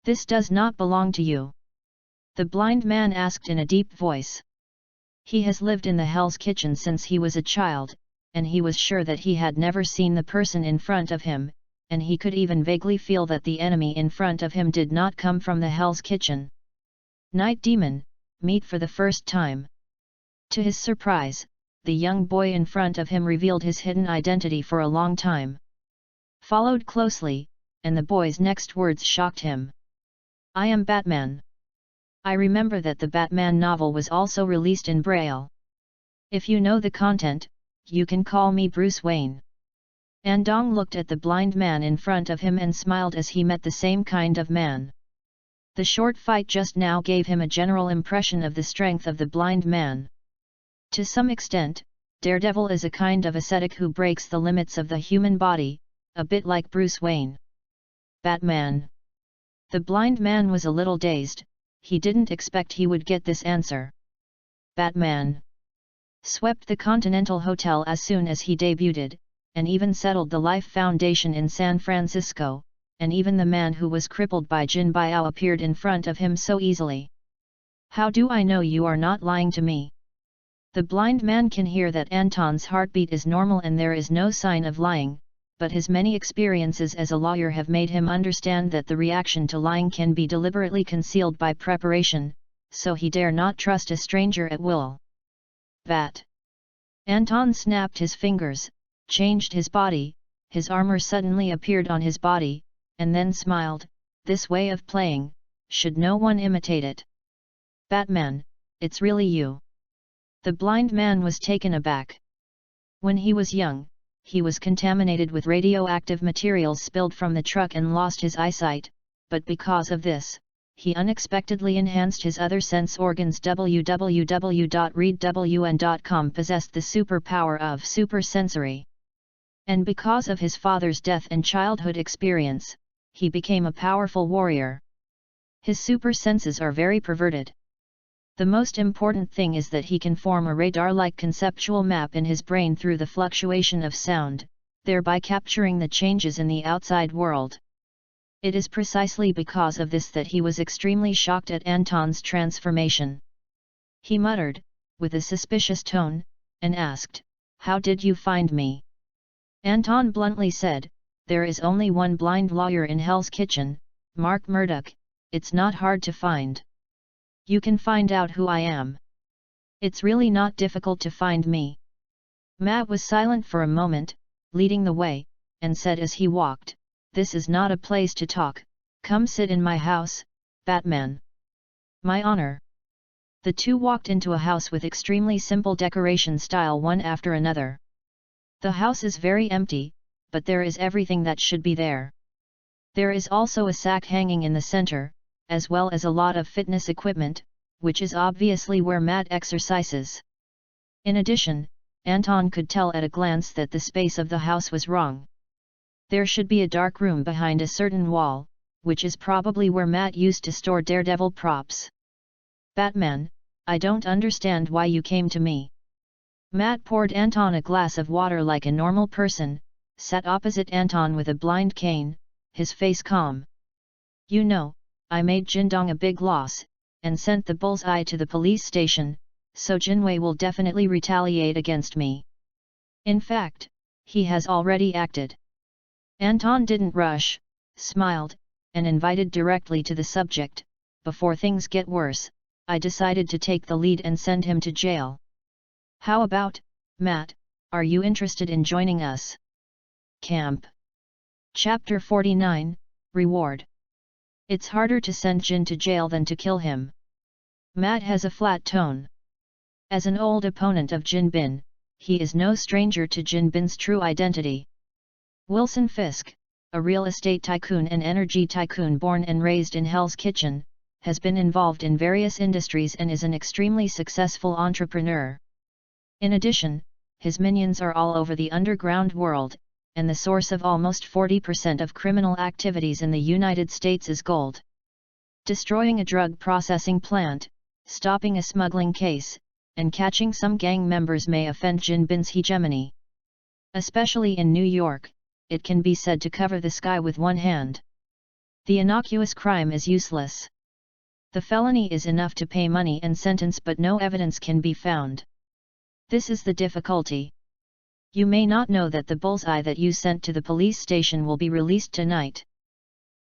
[SPEAKER 1] This does not belong to you. The blind man asked in a deep voice. He has lived in the Hell's Kitchen since he was a child, and he was sure that he had never seen the person in front of him, and he could even vaguely feel that the enemy in front of him did not come from the Hell's Kitchen. Night Demon, meet for the first time. To his surprise, the young boy in front of him revealed his hidden identity for a long time. Followed closely, and the boy's next words shocked him. "I am Batman. I remember that the Batman novel was also released in Braille. If you know the content, you can call me Bruce Wayne." Andong looked at the blind man in front of him and smiled as he met the same kind of man. The short fight just now gave him a general impression of the strength of the blind man. To some extent, Daredevil is a kind of ascetic who breaks the limits of the human body, a bit like Bruce Wayne. Batman. The blind man was a little dazed, he didn't expect he would get this answer. Batman swept the Continental Hotel as soon as he debuted, and even settled the Life Foundation in San Francisco, and even the man who was crippled by Jin Biao appeared in front of him so easily. "How do I know you are not lying to me?" The blind man can hear that Anton's heartbeat is normal and there is no sign of lying, but his many experiences as a lawyer have made him understand that the reaction to lying can be deliberately concealed by preparation, so he dare not trust a stranger at will. Bat. Anton snapped his fingers, changed his body, his armor suddenly appeared on his body, and then smiled. "This way of playing, should no one imitate it?" "Batman, it's really you." The blind man was taken aback. When he was young, he was contaminated with radioactive materials spilled from the truck and lost his eyesight, but because of this, he unexpectedly enhanced his other sense organs. www.readwn.com possessed the superpower of supersensory. And because of his father's death and childhood experience, he became a powerful warrior. His super senses are very perverted. The most important thing is that he can form a radar-like conceptual map in his brain through the fluctuation of sound, thereby capturing the changes in the outside world. It is precisely because of this that he was extremely shocked at Anton's transformation. He muttered, with a suspicious tone, and asked, "How did you find me?" Anton bluntly said, "There is only one blind lawyer in Hell's Kitchen, Mark Murdoch. It's not hard to find. You can find out who I am. It's really not difficult to find me." Matt was silent for a moment, leading the way, and said as he walked, "This is not a place to talk, come sit in my house, Batman." "My honor." The two walked into a house with extremely simple decoration style one after another. The house is very empty, but there is everything that should be there. There is also a sack hanging in the center, as well as a lot of fitness equipment, which is obviously where Matt exercises. In addition, Anton could tell at a glance that the space of the house was wrong. There should be a dark room behind a certain wall, which is probably where Matt used to store Daredevil props. "Batman, I don't understand why you came to me." Matt poured Anton a glass of water like a normal person, sat opposite Anton with a blind cane, his face calm. "You know, I made Jindong a big loss, and sent the bullseye to the police station, so Jinwei will definitely retaliate against me. In fact, he has already acted." Anton didn't rush, smiled, and invited directly to the subject. "Before things get worse, I decided to take the lead and send him to jail. How about, Matt, are you interested in joining us?" Camp. Chapter 49, Reward. It's harder to send Jin to jail than to kill him. Matt has a flat tone. As an old opponent of Jin Bin, he is no stranger to Jin Bin's true identity. Wilson Fisk, a real estate tycoon and energy tycoon born and raised in Hell's Kitchen, has been involved in various industries and is an extremely successful entrepreneur. In addition, his minions are all over the underground world, and the source of almost 40% of criminal activities in the United States is gold. Destroying a drug processing plant, stopping a smuggling case, and catching some gang members may offend Jin Bin's hegemony. Especially in New York, it can be said to cover the sky with one hand. The innocuous crime is useless. The felony is enough to pay money and sentence, but no evidence can be found. This is the difficulty. You may not know that the bullseye that you sent to the police station will be released tonight.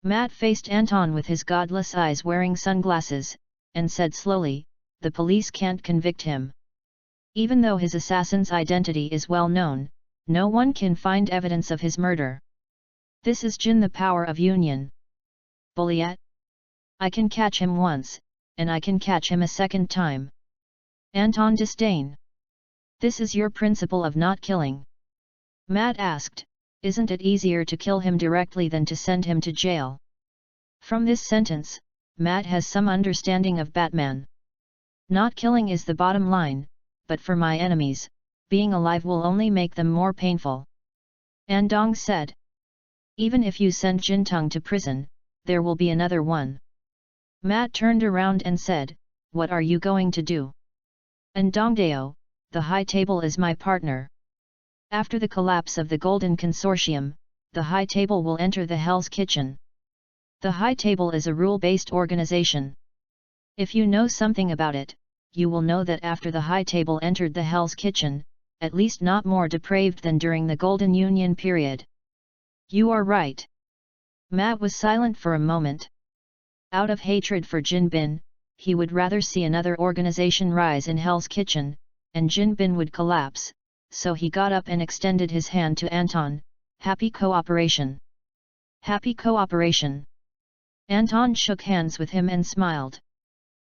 [SPEAKER 1] Matt faced Anton with his godless eyes, wearing sunglasses, and said slowly, "The police can't convict him. Even though his assassin's identity is well known, no one can find evidence of his murder. This is Jin, the power of union. Bulliet? I can catch him once, and I can catch him a second time. Anton disdain. This is your principle of not killing? Matt asked, isn't it easier to kill him directly than to send him to jail? From this sentence, Matt has some understanding of Batman. Not killing is the bottom line, but for my enemies, being alive will only make them more painful. Andong said. Even if you send Jintung to prison, there will be another one. Matt turned around and said, what are you going to do? Andongdeo, the High Table is my partner. After the collapse of the Golden Consortium, the High Table will enter the Hell's Kitchen. The High Table is a rule-based organization. If you know something about it, you will know that after the High Table entered the Hell's Kitchen, at least not more depraved than during the Golden Union period. You are right. Matt was silent for a moment. Out of hatred for Jin Bin, he would rather see another organization rise in Hell's Kitchen, and Jin Bin would collapse, so he got up and extended his hand to Anton. Happy cooperation. Happy cooperation. Anton shook hands with him and smiled.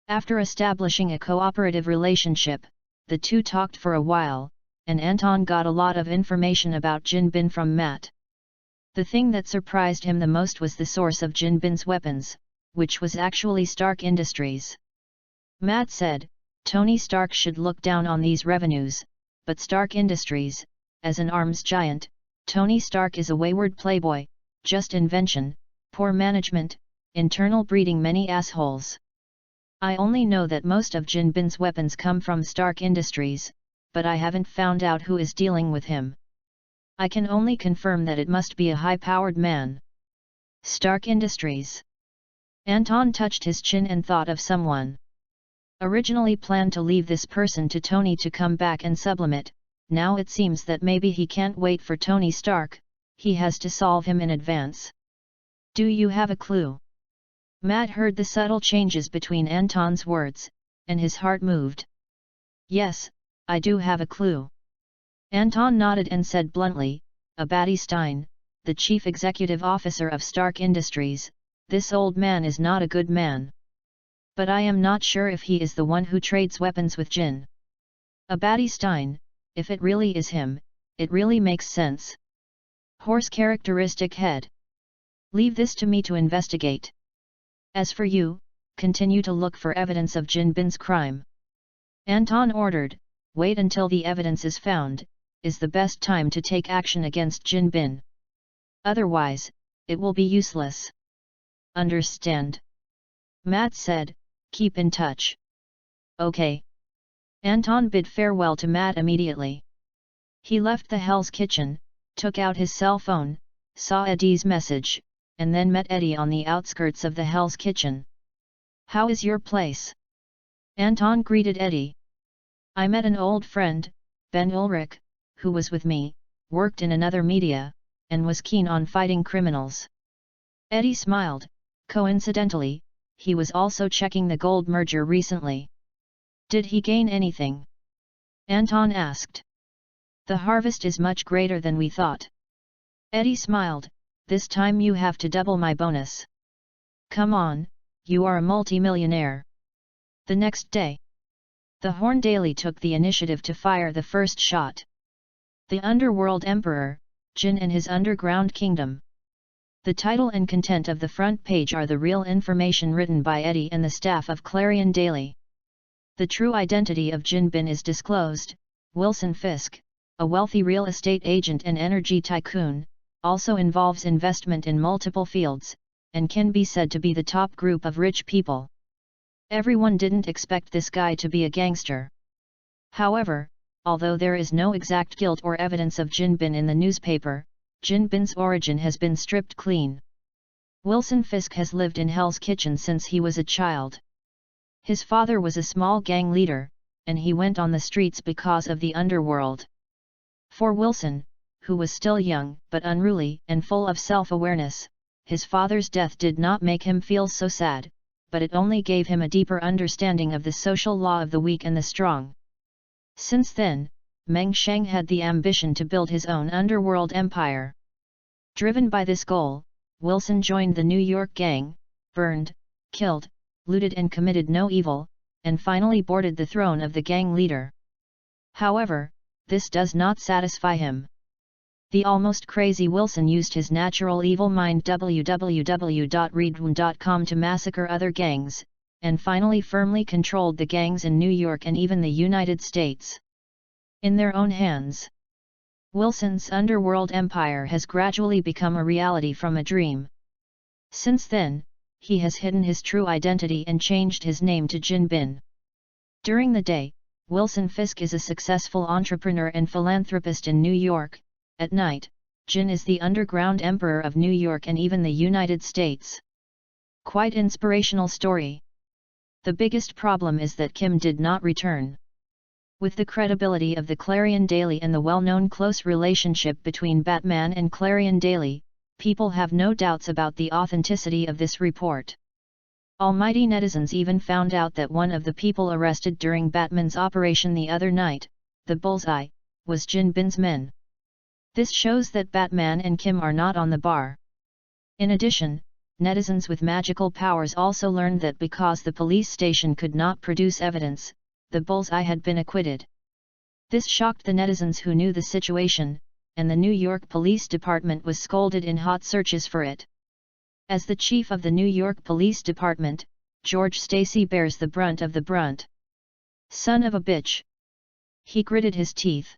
[SPEAKER 1] After establishing a cooperative relationship, the two talked for a while, and Anton got a lot of information about Jin Bin from Matt. The thing that surprised him the most was the source of Jin Bin's weapons, which was actually Stark Industries. Matt said, Tony Stark should look down on these revenues, but Stark Industries, as an arms giant, Tony Stark is a wayward playboy, just invention, poor management, internal breeding many assholes. I only know that most of Jin Bin's weapons come from Stark Industries, but I haven't found out who is dealing with him. I can only confirm that it must be a high-powered man. Stark Industries. Anton touched his chin and thought of someone. Originally planned to leave this person to Tony to come back and sublimate, now it seems that maybe he can't wait for Tony Stark, he has to solve him in advance. Do you have a clue? Matt heard the subtle changes between Anton's words, and his heart moved. Yes, I do have a clue. Anton nodded and said bluntly, Abadi Stein, the chief executive officer of Stark Industries, this old man is not a good man. But I am not sure if he is the one who trades weapons with Jin. Abadi Stein, if it really is him, it really makes sense. Horse characteristic head. Leave this to me to investigate. As for you, continue to look for evidence of Jin Bin's crime. Anton ordered, wait until the evidence is found, is the best time to take action against Jin Bin. Otherwise, it will be useless. Understand? Matt said, keep in touch. Okay. Anton bid farewell to Matt immediately. He left the Hell's Kitchen, took out his cell phone, saw Eddie's message, and then met Eddie on the outskirts of the Hell's Kitchen. How is your place? Anton greeted Eddie. I met an old friend, Ben Ulrich, who was with me, worked in another media, and was keen on fighting criminals. Eddie smiled. Coincidentally, he was also checking the gold merger recently. Did he gain anything? Anton asked. The harvest is much greater than we thought. Eddie smiled. This time you have to double my bonus. Come on, you are a multimillionaire. The next day, the Horn Daily took the initiative to fire the first shot. The Underworld Emperor, Jin and his underground kingdom. The title and content of the front page are the real information written by Eddie and the staff of Clarion Daily. The true identity of Jin Bin is disclosed. Wilson Fisk, a wealthy real estate agent and energy tycoon, also involves investment in multiple fields, and can be said to be the top group of rich people. Everyone didn't expect this guy to be a gangster. However, although there is no exact guilt or evidence of Jin Bin in the newspaper, Jin Bin's origin has been stripped clean. Wilson Fisk has lived in Hell's Kitchen since he was a child. His father was a small gang leader, and he went on the streets because of the underworld. For Wilson, who was still young but unruly and full of self-awareness, his father's death did not make him feel so sad, but it only gave him a deeper understanding of the social law of the weak and the strong. Since then, Meng Sheng had the ambition to build his own underworld empire. Driven by this goal, Wilson joined the New York gang, burned, killed, looted and committed no evil, and finally boarded the throne of the gang leader. However, this does not satisfy him. The almost crazy Wilson used his natural evil mind www.readaloud.com to massacre other gangs, and finally firmly controlled the gangs in New York and even the United States in their own hands. Wilson's underworld empire has gradually become a reality from a dream. Since then, he has hidden his true identity and changed his name to Jin Bin. During the day, Wilson Fisk is a successful entrepreneur and philanthropist in New York. At night, Jin is the underground emperor of New York and even the United States. Quite inspirational story. The biggest problem is that Kim did not return. With the credibility of the Clarion Daily and the well-known close relationship between Batman and Clarion Daily, people have no doubts about the authenticity of this report. Almighty netizens even found out that one of the people arrested during Batman's operation the other night, the Bullseye, was Jin Bin's men. This shows that Batman and Kim are not on the bar. In addition, netizens with magical powers also learned that because the police station could not produce evidence, the Bullseye had been acquitted. This shocked the netizens who knew the situation, and the New York Police Department was scolded in hot searches for it. As the chief of the New York Police Department, George Stacy bears the brunt of the brunt. Son of a bitch! He gritted his teeth.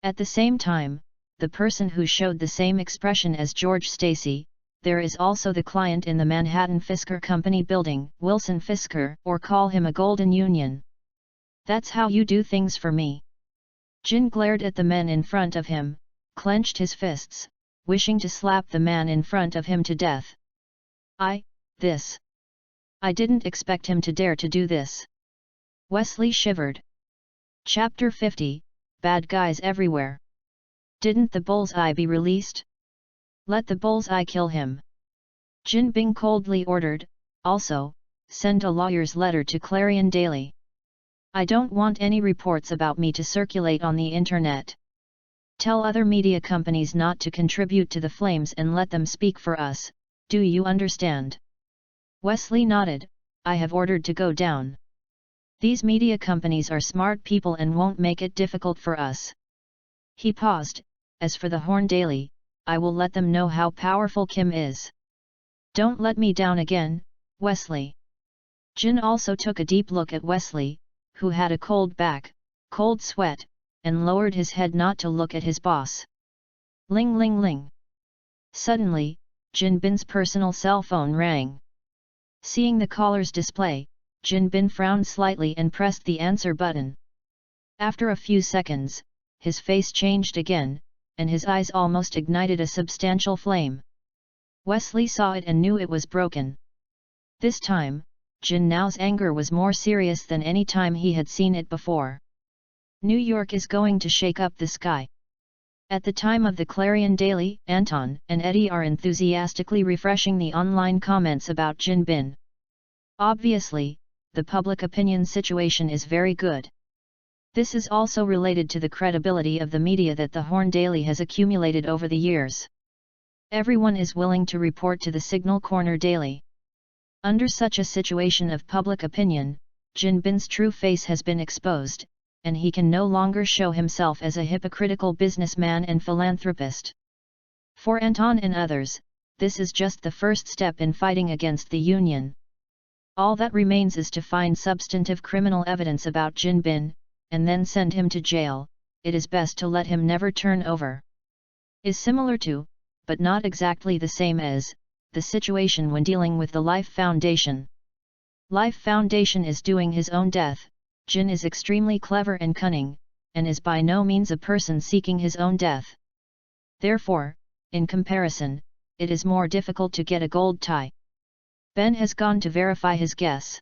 [SPEAKER 1] At the same time, the person who showed the same expression as George Stacy, there is also the client in the Manhattan Fisker Company building, Wilson Fisker, or call him a golden union. That's how you do things for me. Jin glared at the men in front of him, clenched his fists, wishing to slap the man in front of him to death. I didn't expect him to dare to do this. Wesley shivered. Chapter 50, Bad Guys Everywhere. Didn't the Bullseye be released? Let the Bullseye kill him. Jin Bing coldly ordered. Also, send a lawyer's letter to Clarion Daily. I don't want any reports about me to circulate on the internet. Tell other media companies not to contribute to the flames and let them speak for us, do you understand? Wesley nodded. I have ordered to go down. These media companies are smart people and won't make it difficult for us. He paused. As for the Horn Daily, I will let them know how powerful Kim is. Don't let me down again, Wesley. Jin also took a deep look at Wesley, who had a cold back, cold sweat, and lowered his head not to look at his boss. Ling ling ling. Suddenly, Jin Bin's personal cell phone rang. Seeing the caller's display, Jin Bin frowned slightly and pressed the answer button. After a few seconds, his face changed again, and his eyes almost ignited a substantial flame. Wesley saw it and knew it was broken. This time, Jin Nao's anger was more serious than any time he had seen it before. New York is going to shake up the sky. At the time of the Clarion Daily, Anton and Eddie are enthusiastically refreshing the online comments about Jin Bin. Obviously, the public opinion situation is very good. This is also related to the credibility of the media that the Horn Daily has accumulated over the years. Everyone is willing to report to the Signal Corner Daily. Under such a situation of public opinion, Jin Bin's true face has been exposed, and he can no longer show himself as a hypocritical businessman and philanthropist. For Anton and others, this is just the first step in fighting against the Union. All that remains is to find substantive criminal evidence about Jin Bin, and then send him to jail. It is best to let him never turn over. Is similar to, but not exactly the same as, the situation when dealing with the Life Foundation. Life Foundation is doing his own death. Jin is extremely clever and cunning, and is by no means a person seeking his own death. Therefore, in comparison, it is more difficult to get a gold tie. Ben has gone to verify his guess.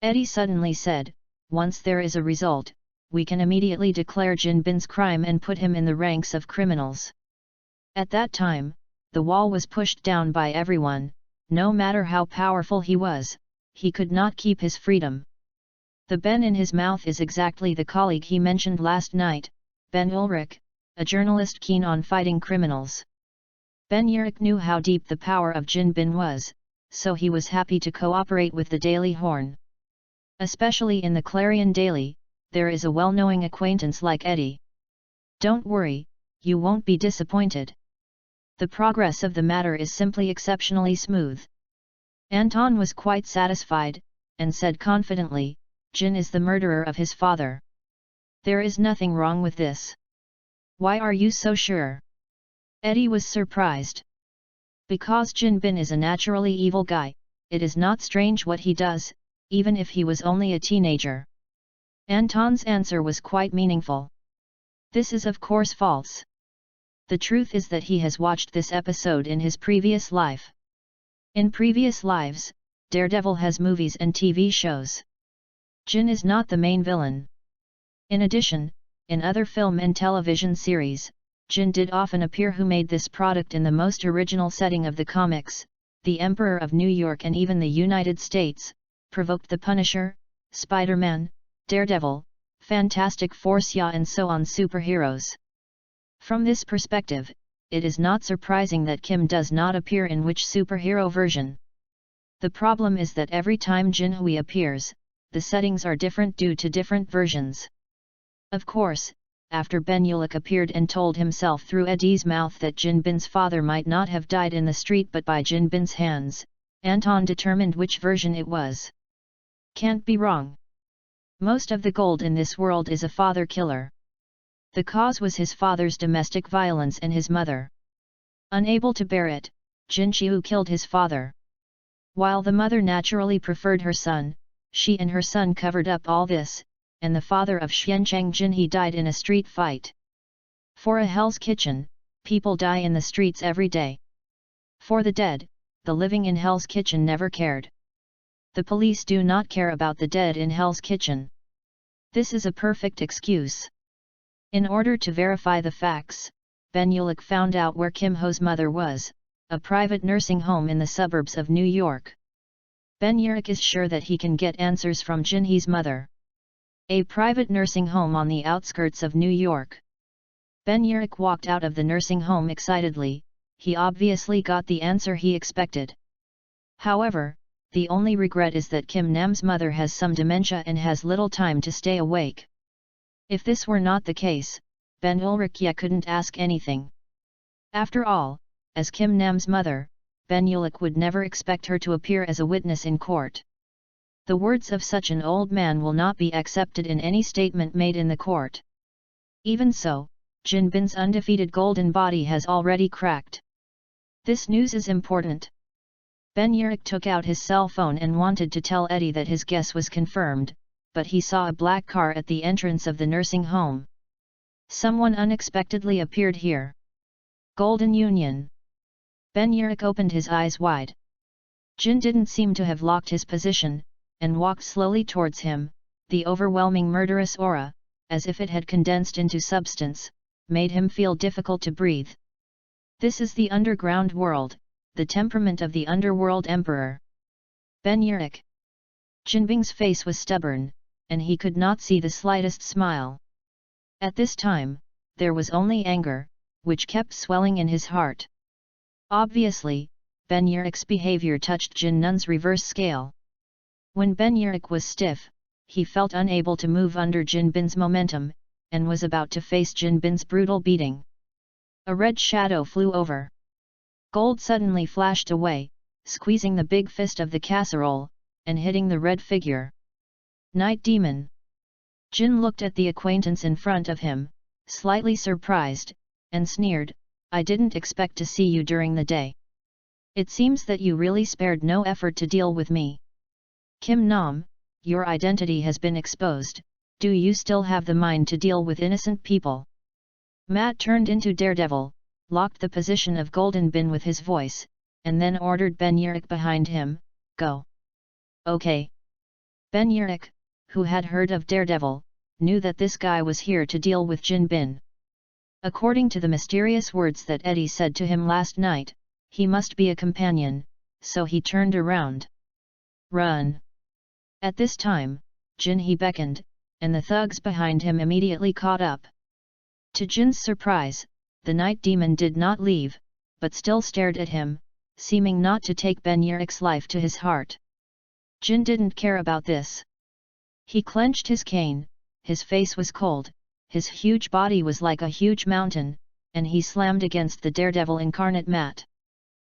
[SPEAKER 1] Eddie suddenly said, once there is a result, we can immediately declare Jin Bin's crime and put him in the ranks of criminals. At that time, the wall was pushed down by everyone. No matter how powerful he was, he could not keep his freedom. The Ben in his mouth is exactly the colleague he mentioned last night, Ben Ulrich, a journalist keen on fighting criminals. Ben Urich knew how deep the power of Jin Bin was, so he was happy to cooperate with the Daily Horn. Especially in the Clarion Daily, there is a well-knowing acquaintance like Eddie. Don't worry, you won't be disappointed. The progress of the matter is simply exceptionally smooth. Anton was quite satisfied, and said confidently, Jin is the murderer of his father. There is nothing wrong with this. Why are you so sure? Eddie was surprised. Because Jin Bin is a naturally evil guy, it is not strange what he does, even if he was only a teenager. Anton's answer was quite meaningful. This is of course false. The truth is that he has watched this episode in his previous life. In previous lives, Daredevil has movies and TV shows. Jin is not the main villain. In addition, in other film and television series, Jin did often appear, who made this product in the most original setting of the comics, the Emperor of New York and even the United States, provoked the Punisher, Spider-Man, Daredevil, Fantastic Four and so on superheroes. From this perspective, it is not surprising that Kim does not appear in which superhero version. The problem is that every time Jin Hui appears, the settings are different due to different versions. Of course, after Ben Ulick appeared and told himself through Eddie's mouth that Jin Bin's father might not have died in the street but by Jin Bin's hands, Anton determined which version it was. Can't be wrong. Most of the gold in this world is a father killer. The cause was his father's domestic violence and his mother. Unable to bear it, Jin Qiu killed his father. While the mother naturally preferred her son, she and her son covered up all this, and the father of Xiancheng Jinhe died in a street fight. For a Hell's Kitchen, people die in the streets every day. For the dead, the living in Hell's Kitchen never cared. The police do not care about the dead in Hell's Kitchen. This is a perfect excuse. In order to verify the facts, Ben Ulick found out where Kim Ho's mother was, a private nursing home in the suburbs of New York. Ben Ulick is sure that he can get answers from Jinhe's mother. A private nursing home on the outskirts of New York. Ben Ulick walked out of the nursing home excitedly. He obviously got the answer he expected. However, the only regret is that Kim Nam's mother has some dementia and has little time to stay awake. If this were not the case, Ben Ulrich couldn't ask anything. After all, as Kim Nam's mother, Ben Ulick would never expect her to appear as a witness in court. The words of such an old man will not be accepted in any statement made in the court. Even so, Jin Bin's undefeated golden body has already cracked. This news is important. Ben Ulick took out his cell phone and wanted to tell Eddie that his guess was confirmed, but he saw a black car at the entrance of the nursing home. Someone unexpectedly appeared here. Golden Union. Ben Ulick opened his eyes wide. Jin didn't seem to have locked his position, and walked slowly towards him. The overwhelming murderous aura, as if it had condensed into substance, made him feel difficult to breathe. This is the underground world, the temperament of the underworld emperor. Ben Ulick. Jinbing's face was stubborn, and he could not see the slightest smile. At this time, there was only anger, which kept swelling in his heart. Obviously, Ben Ulick's behavior touched Jin Nun's reverse scale. When Ben Ulick was stiff, he felt unable to move under Jin Bin's momentum, and was about to face Jin Bin's brutal beating. A red shadow flew over. Gold suddenly flashed away, squeezing the big fist of the casserole, and hitting the red figure. Night Demon. Jin looked at the acquaintance in front of him, slightly surprised, and sneered, I didn't expect to see you during the day. It seems that you really spared no effort to deal with me. Kim Nam, your identity has been exposed, do you still have the mind to deal with innocent people? Matt turned into Daredevil, locked the position of Golden Bin with his voice, and then ordered Ben Ulick behind him, go. Okay. Ben Ulick, who had heard of Daredevil, knew that this guy was here to deal with Jin Bin. According to the mysterious words that Eddie said to him last night, he must be a companion, so he turned around. Run! At this time, Jin, he beckoned, and the thugs behind him immediately caught up. To Jin's surprise, the night demon did not leave, but still stared at him, seeming not to take Ben Yurik's life to his heart. Jin didn't care about this. He clenched his cane, his face was cold, his huge body was like a huge mountain, and he slammed against the daredevil incarnate Matt.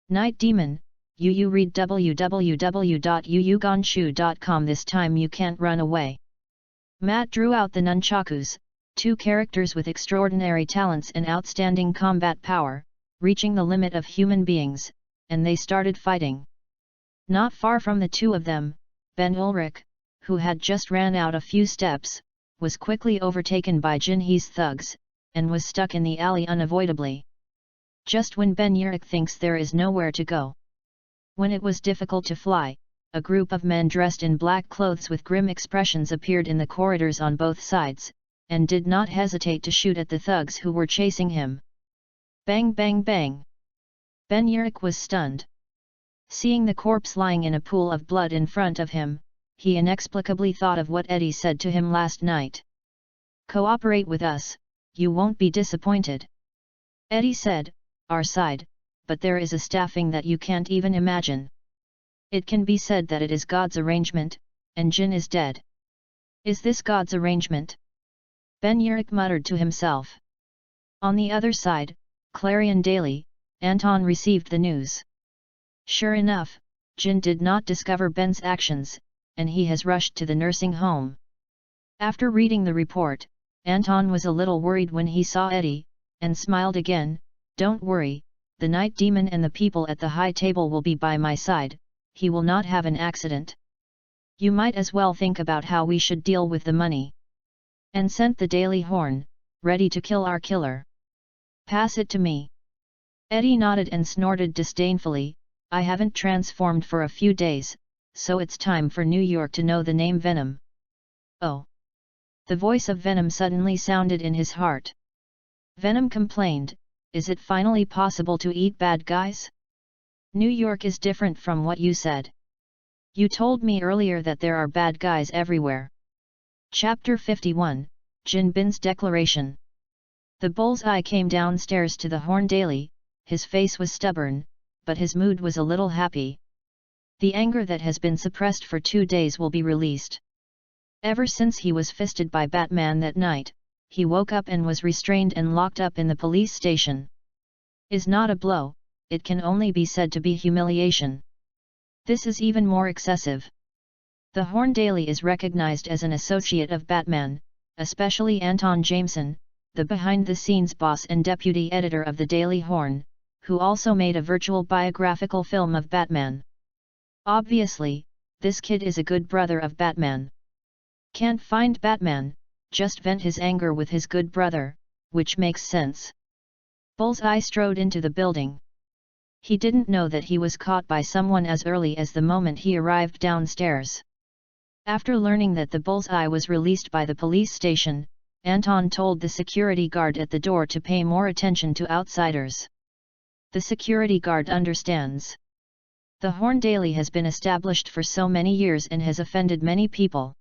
[SPEAKER 1] Night demon, you read www.yuyuganshu.com. This time you can't run away. Matt drew out the nunchakus, two characters with extraordinary talents and outstanding combat power, reaching the limit of human beings, and they started fighting. Not far from the two of them, Ben Ulrich, who had just ran out a few steps, was quickly overtaken by Jinhee's thugs, and was stuck in the alley unavoidably. Just when Ben Yurik thinks there is nowhere to go. When it was difficult to fly, a group of men dressed in black clothes with grim expressions appeared in the corridors on both sides, and did not hesitate to shoot at the thugs who were chasing him. Bang bang bang! Ben Yurik was stunned. Seeing the corpse lying in a pool of blood in front of him, he inexplicably thought of what Eddie said to him last night. "Cooperate with us, you won't be disappointed." Eddie said, "Our side, but there is a staffing that you can't even imagine. It can be said that it is God's arrangement, and Jin is dead." "Is this God's arrangement?" Ben Yurik muttered to himself. On the other side, Clarion Daily, Anton received the news. Sure enough, Jin did not discover Ben's actions, and he has rushed to the nursing home. After reading the report, Anton was a little worried when he saw Eddie, and smiled again. "Don't worry, the night demon and the people at the high table will be by my side, he will not have an accident. You might as well think about how we should deal with the money." And sent the Daily Horn, ready to kill our killer. "Pass it to me." Eddie nodded and snorted disdainfully, "I haven't transformed for a few days, so it's time for New York to know the name Venom." "Oh!" The voice of Venom suddenly sounded in his heart. Venom complained, "Is it finally possible to eat bad guys? New York is different from what you said. You told me earlier that there are bad guys everywhere." Chapter 51, Jin Bin's Declaration. The bullseye came downstairs to the Horn Daily. His face was stubborn, but his mood was a little happy. The anger that has been suppressed for 2 days will be released. Ever since he was fisted by Batman that night, he woke up and was restrained and locked up in the police station. Is not a blow, it can only be said to be humiliation. This is even more excessive. The Horn Daily is recognized as an associate of Batman, especially Anton Jameson, the behind-the-scenes boss and deputy editor of the Daily Horn, who also made a virtual biographical film of Batman. Obviously, this kid is a good brother of Batman. Can't find Batman, just vent his anger with his good brother, which makes sense. Bullseye strode into the building. He didn't know that he was caught by someone as early as the moment he arrived downstairs. After learning that the Bullseye was released by the police station, Anton told the security guard at the door to pay more attention to outsiders. The security guard understands. The Horn Daily has been established for so many years and has offended many people.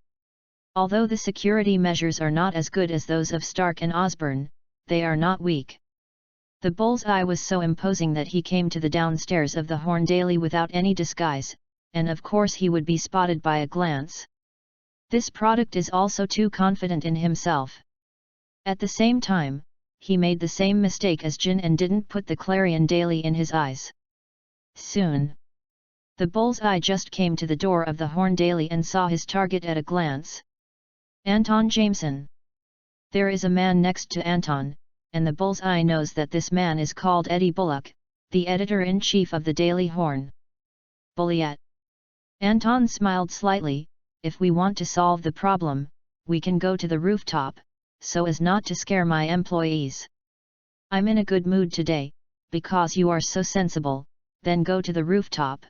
[SPEAKER 1] Although the security measures are not as good as those of Stark and Osborn, they are not weak. The Bullseye was so imposing that he came to the downstairs of the Horn Daily without any disguise, and of course he would be spotted by a glance. This product is also too confident in himself. At the same time, he made the same mistake as Jin and didn't put the Clarion Daily in his eyes. Soon, the Bullseye just came to the door of the Horn Daily and saw his target at a glance. Anton Jameson. There is a man next to Anton, and the Bullseye knows that this man is called Eddie Bullock, the editor-in-chief of the Daily Horn. Bulliet. Anton smiled slightly. If we want to solve the problem, we can go to the rooftop, so as not to scare my employees. I'm in a good mood today, because you are so sensible, then go to the rooftop.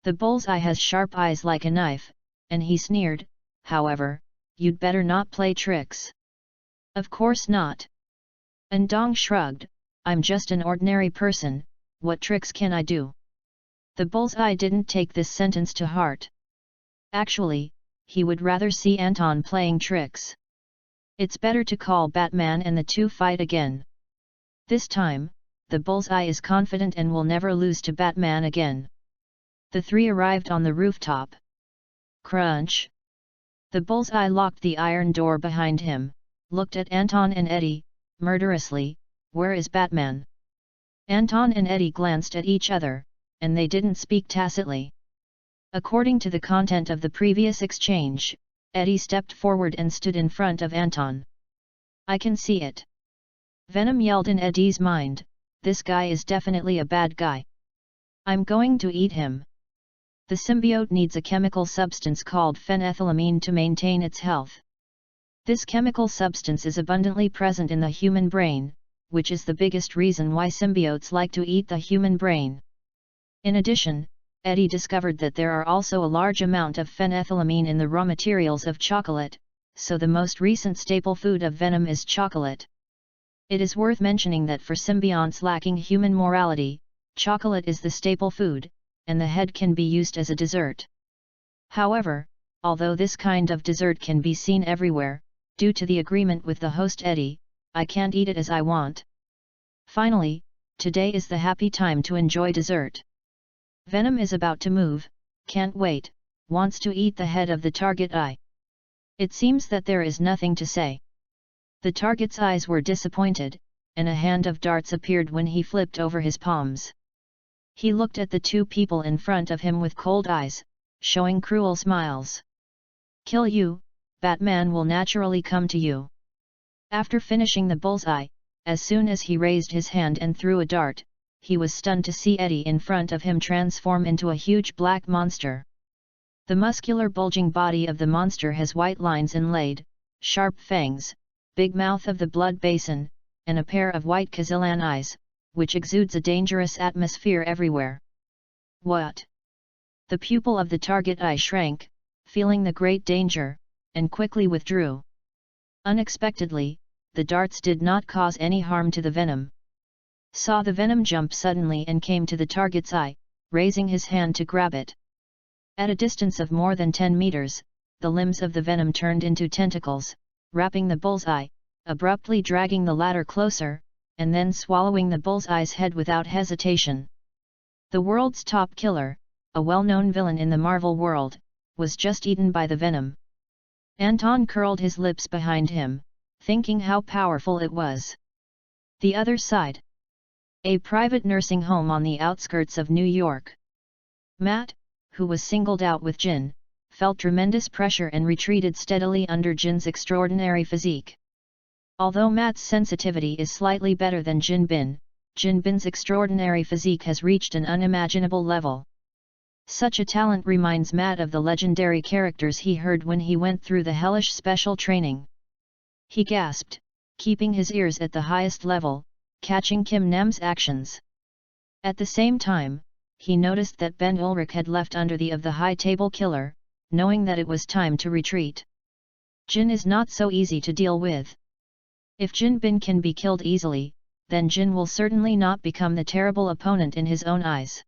[SPEAKER 1] The Bullseye has sharp eyes like a knife, and he sneered, however, you'd better not play tricks. Of course not. Andong shrugged, I'm just an ordinary person, what tricks can I do? The Bullseye didn't take this sentence to heart. Actually, he would rather see Anton playing tricks. It's better to call Batman and the two fight again. This time, the bullseye is confident and will never lose to Batman again. The three arrived on the rooftop. Crunch! The bullseye locked the iron door behind him, looked at Anton and Eddie, murderously, "Where is Batman?" Anton and Eddie glanced at each other, and they didn't speak tacitly. According to the content of the previous exchange, Eddie stepped forward and stood in front of Anton. "I can see it." Venom yelled in Eddie's mind, "This guy is definitely a bad guy. I'm going to eat him." The symbiote needs a chemical substance called phenethylamine to maintain its health. This chemical substance is abundantly present in the human brain, which is the biggest reason why symbiotes like to eat the human brain. In addition, Eddie discovered that there are also a large amount of phenethylamine in the raw materials of chocolate, so the most recent staple food of Venom is chocolate. It is worth mentioning that for symbionts lacking human morality, chocolate is the staple food, and the head can be used as a dessert. However, although this kind of dessert can be seen everywhere, due to the agreement with the host Eddie, I can't eat it as I want. Finally, today is the happy time to enjoy dessert. Venom is about to move, can't wait, wants to eat the head of the target eye. It seems that there is nothing to say. The target's eyes were disappointed, and a hand of darts appeared when he flipped over his palms. He looked at the two people in front of him with cold eyes, showing cruel smiles. "Kill you, Batman will naturally come to you." After finishing the bullseye, as soon as he raised his hand and threw a dart, he was stunned to see Eddie in front of him transform into a huge black monster. The muscular bulging body of the monster has white lines inlaid, sharp fangs, big mouth of the blood basin, and a pair of white Kazillan eyes, which exudes a dangerous atmosphere everywhere. "What?" The pupil of the target eye shrank, feeling the great danger, and quickly withdrew. Unexpectedly, the darts did not cause any harm to the Venom. Saw the Venom jump suddenly and came to the target's eye, raising his hand to grab it. At a distance of more than 10 meters, the limbs of the Venom turned into tentacles, wrapping the bullseye, abruptly dragging the latter closer, and then swallowing the bullseye's head without hesitation. The world's top killer, a well-known villain in the Marvel world, was just eaten by the Venom. Anton curled his lips behind him, thinking how powerful it was. The other side. A private nursing home on the outskirts of New York. Matt, who was singled out with Jin, felt tremendous pressure and retreated steadily under Jin's extraordinary physique. Although Matt's sensitivity is slightly better than Jin Bin's extraordinary physique has reached an unimaginable level. Such a talent reminds Matt of the legendary characters he heard when he went through the hellish special training. He gasped, keeping his ears at the highest level, catching Kim Nam's actions. At the same time, he noticed that Ben Ulrich had left under the of the high table killer, knowing that it was time to retreat. Jin is not so easy to deal with. If Jin Bin can be killed easily, then Jin will certainly not become the terrible opponent in his own eyes.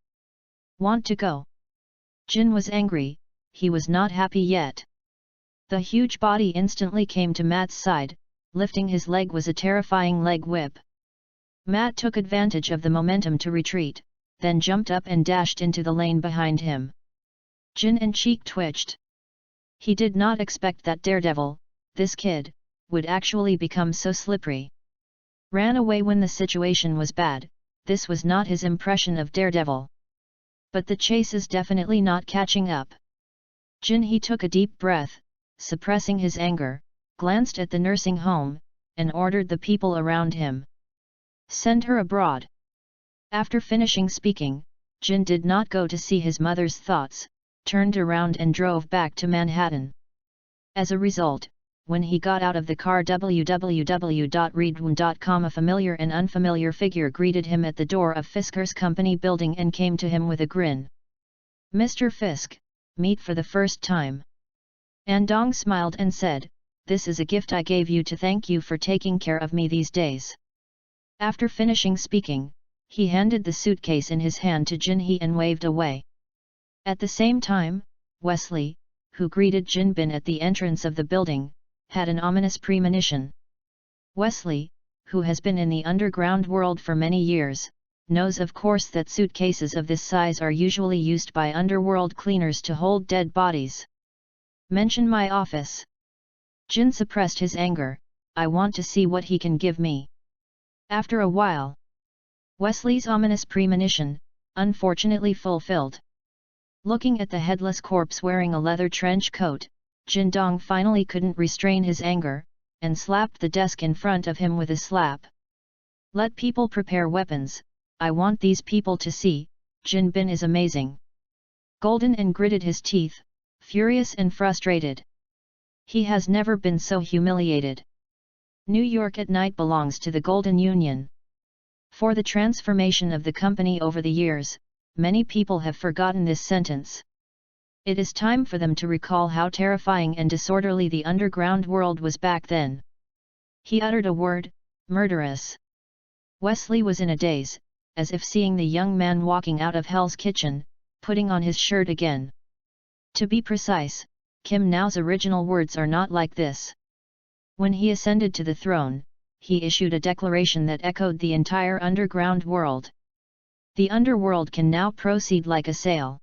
[SPEAKER 1] Want to go? Jin was angry, he was not happy yet. The huge body instantly came to Matt's side, lifting his leg was a terrifying leg whip. Matt took advantage of the momentum to retreat, then jumped up and dashed into the lane behind him. Jin and cheek twitched. He did not expect that Daredevil, this kid, would actually become so slippery. Ran away when the situation was bad, this was not his impression of Daredevil. But the chase is definitely not catching up. He took a deep breath, suppressing his anger, glanced at the nursing home, and ordered the people around him. Send her abroad. After finishing speaking, Jin did not go to see his mother's thoughts, turned around and drove back to Manhattan. As a result, when he got out of the car www.readaloud.com, a familiar and unfamiliar figure greeted him at the door of Fisker's company building and came to him with a grin. "Mr. Fisk, meet for the first time." Andong smiled and said, "This is a gift I gave you to thank you for taking care of me these days." After finishing speaking, he handed the suitcase in his hand to Jinhee and waved away. At the same time, Wesley, who greeted Jinbin at the entrance of the building, had an ominous premonition. Wesley, who has been in the underground world for many years, knows of course that suitcases of this size are usually used by underworld cleaners to hold dead bodies. Mention my office. Jin suppressed his anger. I want to see what he can give me. After a while, Wesley's ominous premonition, unfortunately fulfilled. Looking at the headless corpse wearing a leather trench coat, Jin Dong finally couldn't restrain his anger, and slapped the desk in front of him with a slap. Let people prepare weapons. I want these people to see, Jin Bin is amazing. Golden and gritted his teeth, furious and frustrated. He has never been so humiliated. New York at night belongs to the Golden Union. For the transformation of the company over the years, many people have forgotten this sentence. It is time for them to recall how terrifying and disorderly the underground world was back then. He uttered a word, murderous. Wesley was in a daze, as if seeing the young man walking out of Hell's Kitchen, putting on his shirt again. To be precise, Kim Nao's original words are not like this. When he ascended to the throne, he issued a declaration that echoed the entire underground world. The underworld can now proceed like a sail.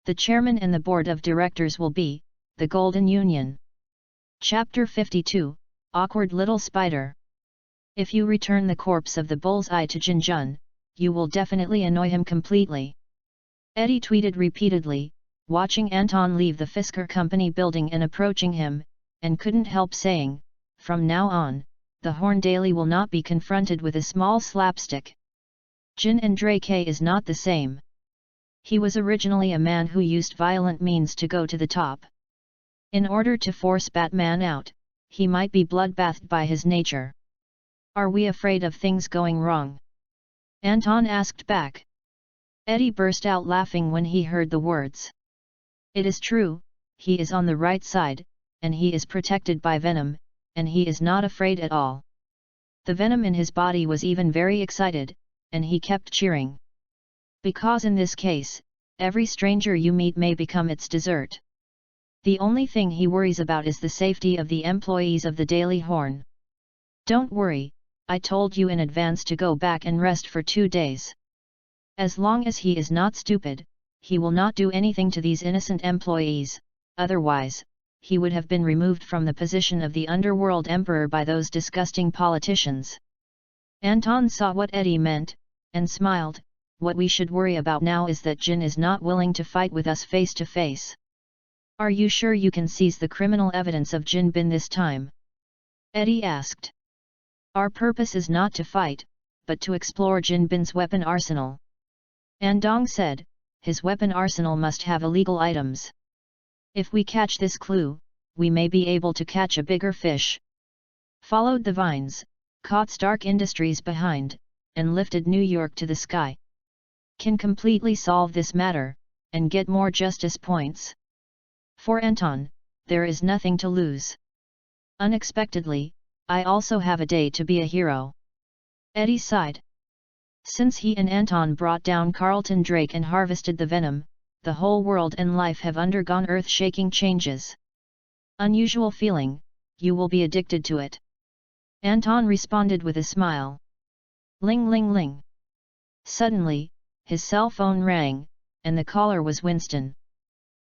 [SPEAKER 1] The chairman and the board of directors will be the Golden Union. Chapter 52, Awkward Little Spider. If you return the corpse of the bullseye to Jinjun, you will definitely annoy him completely. Eddie tweeted repeatedly, watching Anton leave the Fisker Company building and approaching him, and couldn't help saying, from now on, the Horn Daily will not be confronted with a small slapstick. Jin and Drake is not the same. He was originally a man who used violent means to go to the top. In order to force Batman out, he might be bloodbathed by his nature. Are we afraid of things going wrong? Anton asked back. Eddie burst out laughing when he heard the words. It is true, he is on the right side, and he is protected by venom, and he is not afraid at all. The venom in his body was even very excited, and he kept cheering. Because in this case, every stranger you meet may become its dessert. The only thing he worries about is the safety of the employees of the Daily Horn. Don't worry, I told you in advance to go back and rest for 2 days. As long as he is not stupid, he will not do anything to these innocent employees, otherwise, he would have been removed from the position of the underworld emperor by those disgusting politicians. Anton saw what Eddie meant, and smiled. What we should worry about now is that Jin is not willing to fight with us face to face. Are you sure you can seize the criminal evidence of Jin Bin this time? Eddie asked. Our purpose is not to fight, but to explore Jin Bin's weapon arsenal. Andong said, his weapon arsenal must have illegal items. If we catch this clue, we may be able to catch a bigger fish. Followed the vines, caught Stark Industries behind, and lifted New York to the sky. Can completely solve this matter, and get more justice points. For Anton, there is nothing to lose. Unexpectedly, I also have a day to be a hero. Eddie sighed. Since he and Anton brought down Carlton Drake and harvested the venom, the whole world and life have undergone earth-shaking changes. Unusual feeling, you will be addicted to it. Anton responded with a smile. Ling ling ling. Suddenly, his cell phone rang, and the caller was Winston.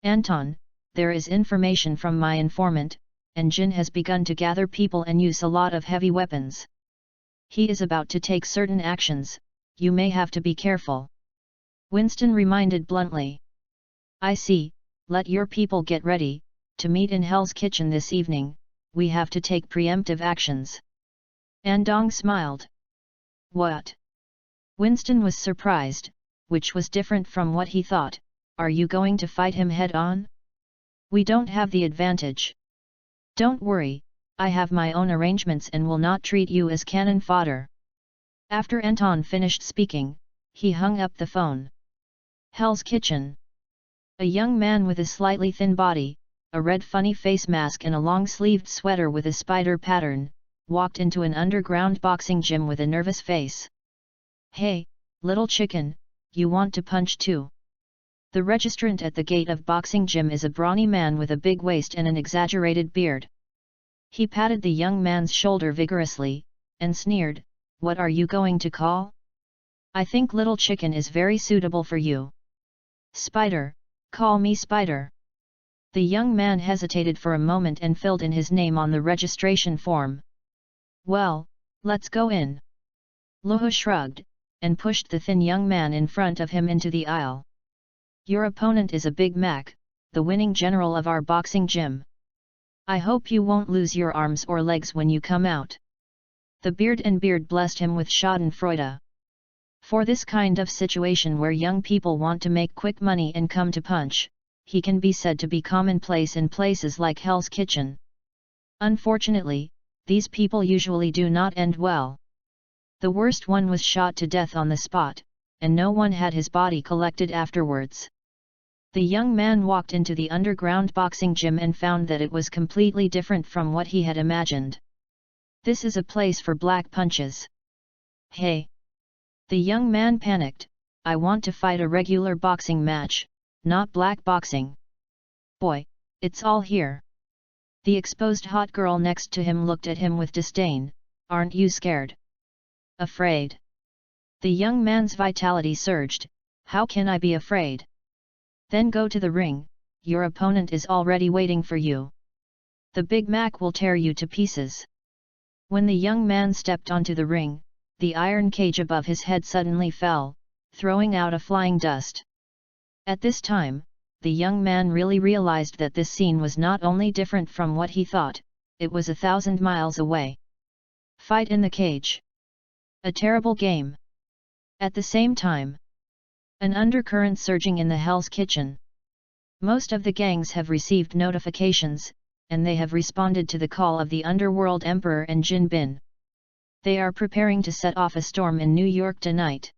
[SPEAKER 1] Anton, there is information from my informant, and Jin has begun to gather people and use a lot of heavy weapons. He is about to take certain actions, you may have to be careful. Winston reminded bluntly. I see, let your people get ready, to meet in Hell's Kitchen this evening, we have to take preemptive actions. Andong smiled. What? Winston was surprised, which was different from what he thought. Are you going to fight him head-on? We don't have the advantage. Don't worry, I have my own arrangements and will not treat you as cannon fodder. After Anton finished speaking, he hung up the phone. Hell's Kitchen. A young man with a slightly thin body, a red funny face mask and a long-sleeved sweater with a spider pattern, walked into an underground boxing gym with a nervous face. Hey, little chicken, you want to punch too? The registrant at the gate of boxing gym is a brawny man with a big waist and an exaggerated beard. He patted the young man's shoulder vigorously, and sneered, "What are you going to call? I think Little Chicken is very suitable for you." "Spider, call me Spider." The young man hesitated for a moment and filled in his name on the registration form. "Well, let's go in." Loho shrugged, and pushed the thin young man in front of him into the aisle. "Your opponent is a Big Mac, the winning general of our boxing gym. I hope you won't lose your arms or legs when you come out." The beard blessed him with schadenfreude. For this kind of situation where young people want to make quick money and come to punch, he can be said to be commonplace in places like Hell's Kitchen. Unfortunately, these people usually do not end well. The worst one was shot to death on the spot, and no one had his body collected afterwards. The young man walked into the underground boxing gym and found that it was completely different from what he had imagined. "This is a place for black punches." "Hey!" The young man panicked, "I want to fight a regular boxing match, not black boxing." "Boy, it's all here." The exposed hot girl next to him looked at him with disdain. "Aren't you scared?" "Afraid?" The young man's vitality surged. "How can I be afraid?" "Then go to the ring, your opponent is already waiting for you. The Big Mac will tear you to pieces." When the young man stepped onto the ring, the iron cage above his head suddenly fell, throwing out a flying dust. At this time, the young man really realized that this scene was not only different from what he thought, it was 1,000 miles away. Fight in the cage. A terrible game. At the same time, an undercurrent surging in the Hell's Kitchen. Most of the gangs have received notifications, and they have responded to the call of the Underworld Emperor and Jin Bin. They are preparing to set off a storm in New York tonight.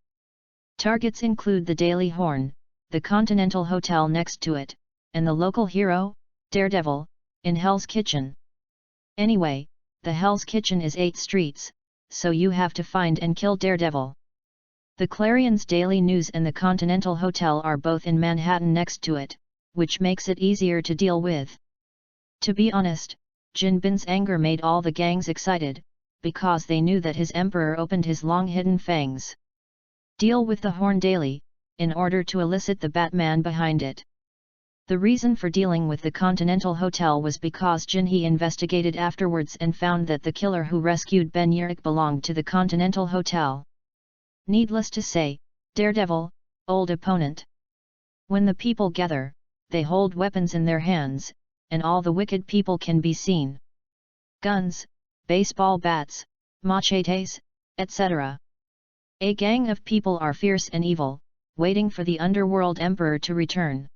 [SPEAKER 1] Targets include the Daily Horn, the Continental Hotel next to it, and the local hero, Daredevil, in Hell's Kitchen. Anyway, the Hell's Kitchen is 8 streets, so you have to find and kill Daredevil. The Clarion's Daily News and the Continental Hotel are both in Manhattan next to it, which makes it easier to deal with. To be honest, Jin Bin's anger made all the gangs excited, because they knew that his emperor opened his long-hidden fangs. Deal with the Horn daily, in order to elicit the Batman behind it. The reason for dealing with the Continental Hotel was because Jin-hee investigated afterwards and found that the killer who rescued Ben Urich belonged to the Continental Hotel. Needless to say, Daredevil, old opponent. When the people gather, they hold weapons in their hands, and all the wicked people can be seen. Guns, baseball bats, machetes, etc. A gang of people are fierce and evil, waiting for the Underworld Emperor to return.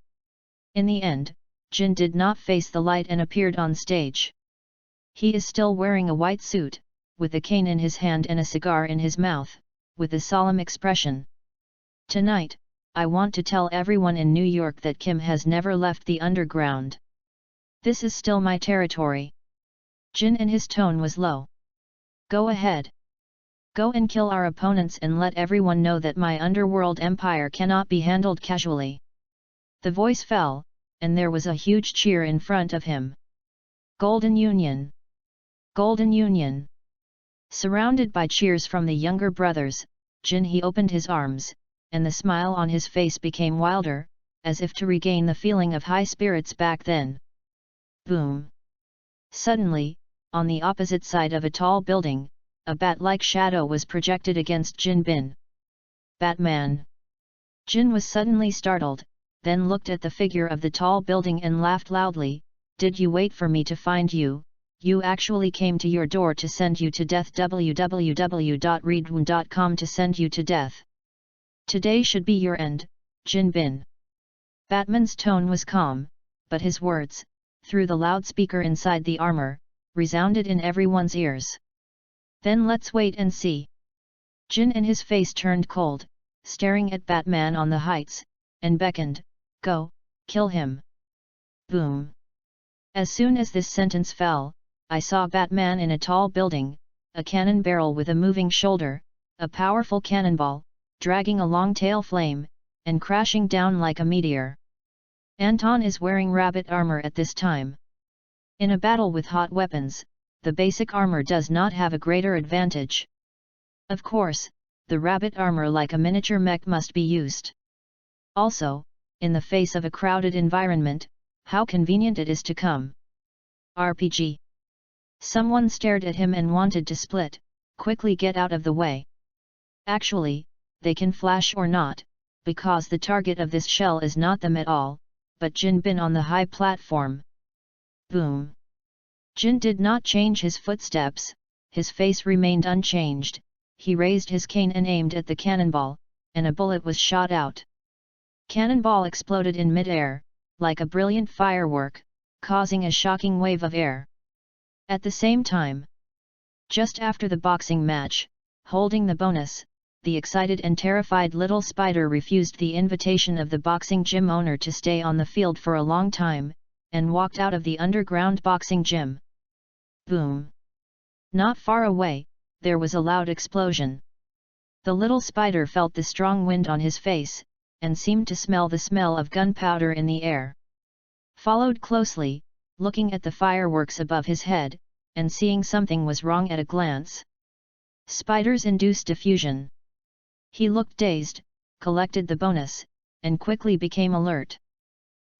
[SPEAKER 1] In the end, Jin did not face the light and appeared on stage. He is still wearing a white suit, with a cane in his hand and a cigar in his mouth, with a solemn expression. "Tonight, I want to tell everyone in New York that Kim has never left the underground. This is still my territory." Jin and his tone was low. "Go ahead. Go and kill our opponents and let everyone know that my underworld empire cannot be handled casually." The voice fell, and there was a huge cheer in front of him. "Golden Union! Golden Union!" Surrounded by cheers from the younger brothers, Jin-hee opened his arms, and the smile on his face became wilder, as if to regain the feeling of high spirits back then. Boom! Suddenly, on the opposite side of a tall building, a bat-like shadow was projected against Jin Bin. "Batman!" Jin was suddenly startled, then looked at the figure of the tall building and laughed loudly. "Did you wait for me to find you? You actually came to your door to send you to death. www.readaloud.com to send you to death. Today should be your end, Jin Bin." Batman's tone was calm, but his words, through the loudspeaker inside the armor, resounded in everyone's ears. "Then let's wait and see." Jin and his face turned cold, staring at Batman on the heights, and beckoned, "Go, kill him." Boom! As soon as this sentence fell, I saw Batman in a tall building, a cannon barrel with a moving shoulder, a powerful cannonball, dragging a long tail flame, and crashing down like a meteor. Anton is wearing rabbit armor at this time. In a battle with hot weapons, the basic armor does not have a greater advantage. Of course, the rabbit armor like a miniature mech must be used. Also, in the face of a crowded environment, how convenient it is to come. RPG. Someone stared at him and wanted to split, quickly get out of the way. Actually, they can flash or not, because the target of this shell is not them at all, but Jin Bin on the high platform. Boom! Jin did not change his footsteps, his face remained unchanged, he raised his cane and aimed at the cannonball, and a bullet was shot out. Cannonball exploded in mid-air, like a brilliant firework, causing a shocking wave of air. At the same time, just after the boxing match, holding the bonus, the excited and terrified little spider refused the invitation of the boxing gym owner to stay on the field for a long time, and walked out of the underground boxing gym. Boom! Not far away, there was a loud explosion. The little spider felt the strong wind on his face, and seemed to smell the smell of gunpowder in the air. Followed closely, looking at the fireworks above his head, and seeing something was wrong at a glance. Spiders induce diffusion. He looked dazed, collected the bonus, and quickly became alert.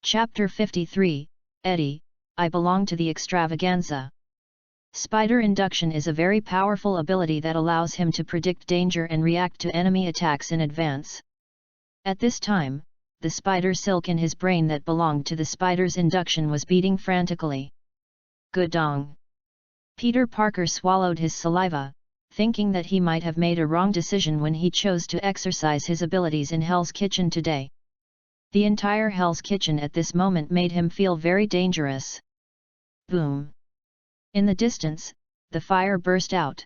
[SPEAKER 1] Chapter 53, Eddie, I belong to the extravaganza. Spider induction is a very powerful ability that allows him to predict danger and react to enemy attacks in advance. At this time, the spider silk in his brain that belonged to the spider's induction was beating frantically. Gudong! Peter Parker swallowed his saliva, thinking that he might have made a wrong decision when he chose to exercise his abilities in Hell's Kitchen today. The entire Hell's Kitchen at this moment made him feel very dangerous. Boom! In the distance, the fire burst out.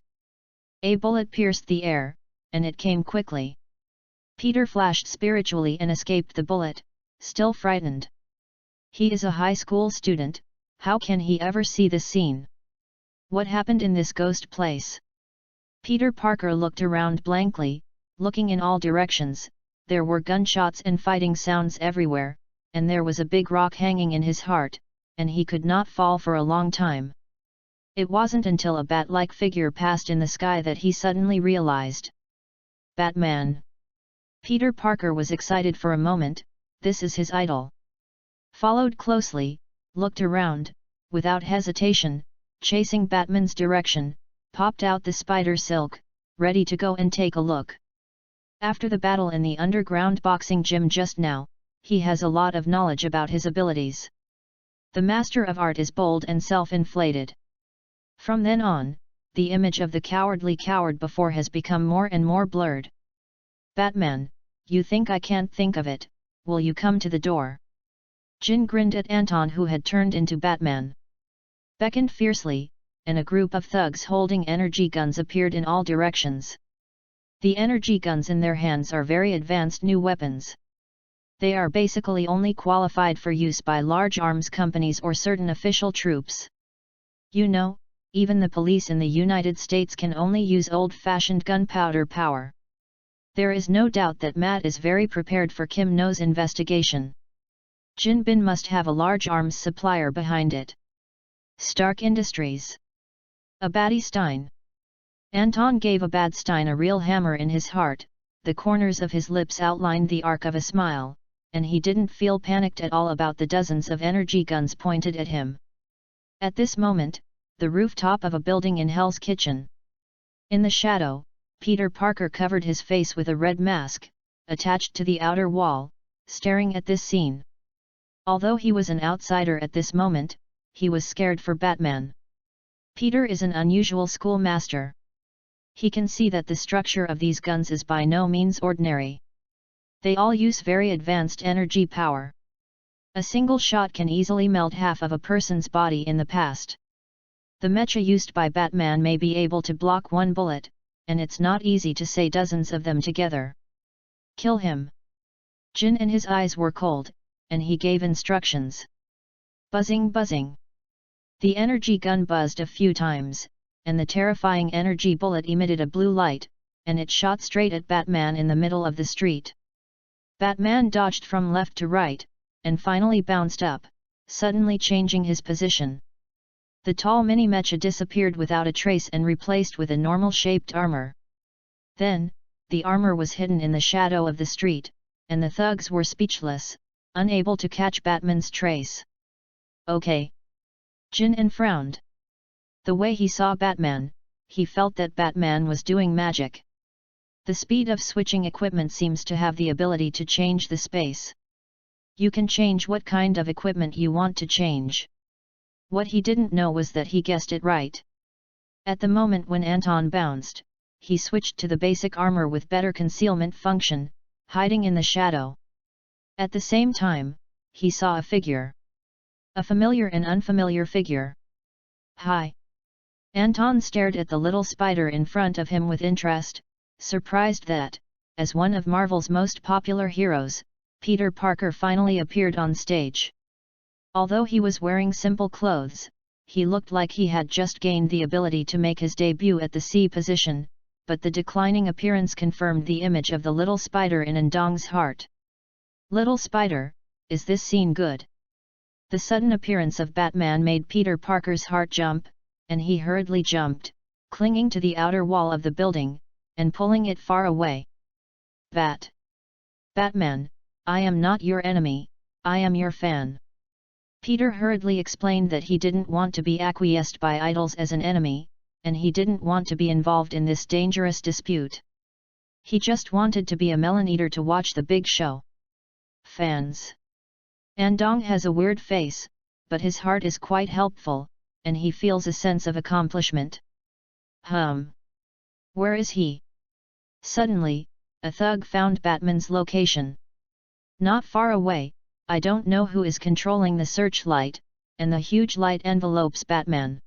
[SPEAKER 1] A bullet pierced the air, and it came quickly. Peter flashed spiritually and escaped the bullet, still frightened. He is a high school student, how can he ever see this scene? What happened in this ghost place? Peter Parker looked around blankly, looking in all directions. There were gunshots and fighting sounds everywhere, and there was a big rock hanging in his heart, and he could not fall for a long time. It wasn't until a bat-like figure passed in the sky that he suddenly realized. Batman! Peter Parker was excited for a moment, this is his idol. Followed closely, looked around, without hesitation, chasing Batman's direction, popped out the spider silk, ready to go and take a look. After the battle in the underground boxing gym just now, he has a lot of knowledge about his abilities. The master of art is bold and self-inflated. From then on, the image of the cowardly coward before has become more and more blurred. Batman, you think I can't think of it, will you come to the door? Jin grinned at Anton who had turned into Batman. Beckoned fiercely, and a group of thugs holding energy guns appeared in all directions. The energy guns in their hands are very advanced new weapons. They are basically only qualified for use by large arms companies or certain official troops. You know, even the police in the United States can only use old-fashioned gunpowder power. There is no doubt that Matt is very prepared for Kim No's investigation. Jin Bin must have a large arms supplier behind it. Stark Industries. A Badstein. Anton gave a Badstein a real hammer in his heart, the corners of his lips outlined the arc of a smile, and he didn't feel panicked at all about the dozens of energy guns pointed at him. At this moment, the rooftop of a building in Hell's Kitchen. In the shadow, Peter Parker covered his face with a red mask, attached to the outer wall, staring at this scene. Although he was an outsider at this moment, he was scared for Batman. Peter is an unusual schoolmaster. He can see that the structure of these guns is by no means ordinary. They all use very advanced energy power. A single shot can easily melt half of a person's body in the past. The mecha used by Batman may be able to block one bullet, and it's not easy to say dozens of them together. Kill him. Jin and his eyes were cold, and he gave instructions. Buzzing buzzing. The energy gun buzzed a few times, and the terrifying energy bullet emitted a blue light, and it shot straight at Batman in the middle of the street. Batman dodged from left to right, and finally bounced up, suddenly changing his position. The tall mini-mecha disappeared without a trace and replaced with a normal-shaped armor. Then, the armor was hidden in the shadow of the street, and the thugs were speechless, unable to catch Batman's trace. Okay. Jin frowned. The way he saw Batman, he felt that Batman was doing magic. The speed of switching equipment seems to have the ability to change the space. You can change what kind of equipment you want to change. What he didn't know was that he guessed it right. At the moment when Anton bounced, he switched to the basic armor with better concealment function, hiding in the shadow. At the same time, he saw a figure. A familiar and unfamiliar figure. Hi! Anton stared at the little spider in front of him with interest, surprised that, as one of Marvel's most popular heroes, Peter Parker finally appeared on stage. Although he was wearing simple clothes, he looked like he had just gained the ability to make his debut at the C position, but the declining appearance confirmed the image of the little spider in Andong's heart. Little spider, is this scene good? The sudden appearance of Batman made Peter Parker's heart jump, and he hurriedly jumped, clinging to the outer wall of the building, and pulling it far away. Batman, I am not your enemy, I am your fan. Peter hurriedly explained that he didn't want to be acquiesced by idols as an enemy, and he didn't want to be involved in this dangerous dispute. He just wanted to be a melon eater to watch the big show. Fans. Andong has a weird face, but his heart is quite helpful, and he feels a sense of accomplishment. Where is he? Suddenly, a thug found Batman's location. Not far away, I don't know who is controlling the searchlight, and the huge light envelopes Batman.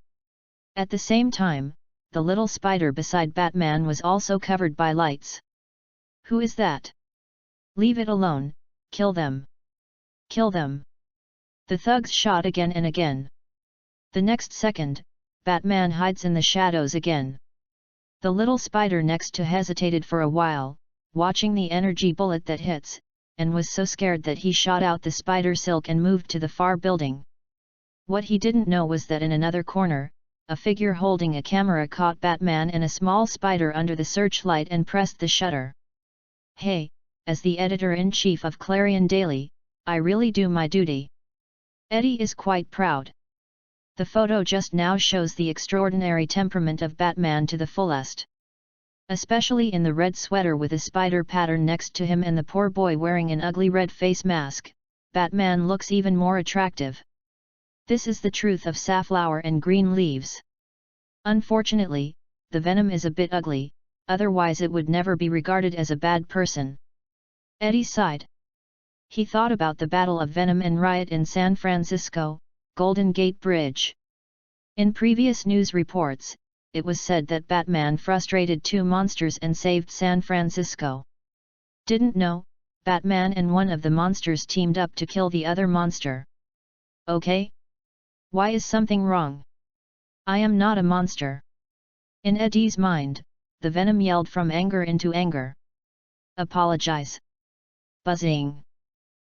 [SPEAKER 1] At the same time, the little spider beside Batman was also covered by lights. Who is that? Leave it alone, kill them. Kill them. The thugs shot again and again. The next second, Batman hides in the shadows again. The little spider next to hesitated for a while, watching the energy bullet that hits, and was so scared that he shot out the spider silk and moved to the far building. What he didn't know was that in another corner, a figure holding a camera caught Batman and a small spider under the searchlight and pressed the shutter. Hey, as the editor-in-chief of Clarion Daily, I really do my duty. Eddie is quite proud. The photo just now shows the extraordinary temperament of Batman to the fullest. Especially in the red sweater with a spider pattern next to him and the poor boy wearing an ugly red face mask, Batman looks even more attractive. This is the truth of safflower and green leaves. Unfortunately, the Venom is a bit ugly, otherwise it would never be regarded as a bad person. Eddie sighed. He thought about the Battle of Venom and riot in San Francisco, Golden Gate Bridge. In previous news reports, it was said that Batman frustrated two monsters and saved San Francisco. Didn't know, Batman and one of the monsters teamed up to kill the other monster. Okay? Why is something wrong? I am not a monster. In Eddie's mind, the Venom yelled from anger into anger. Apologize. Buzzing.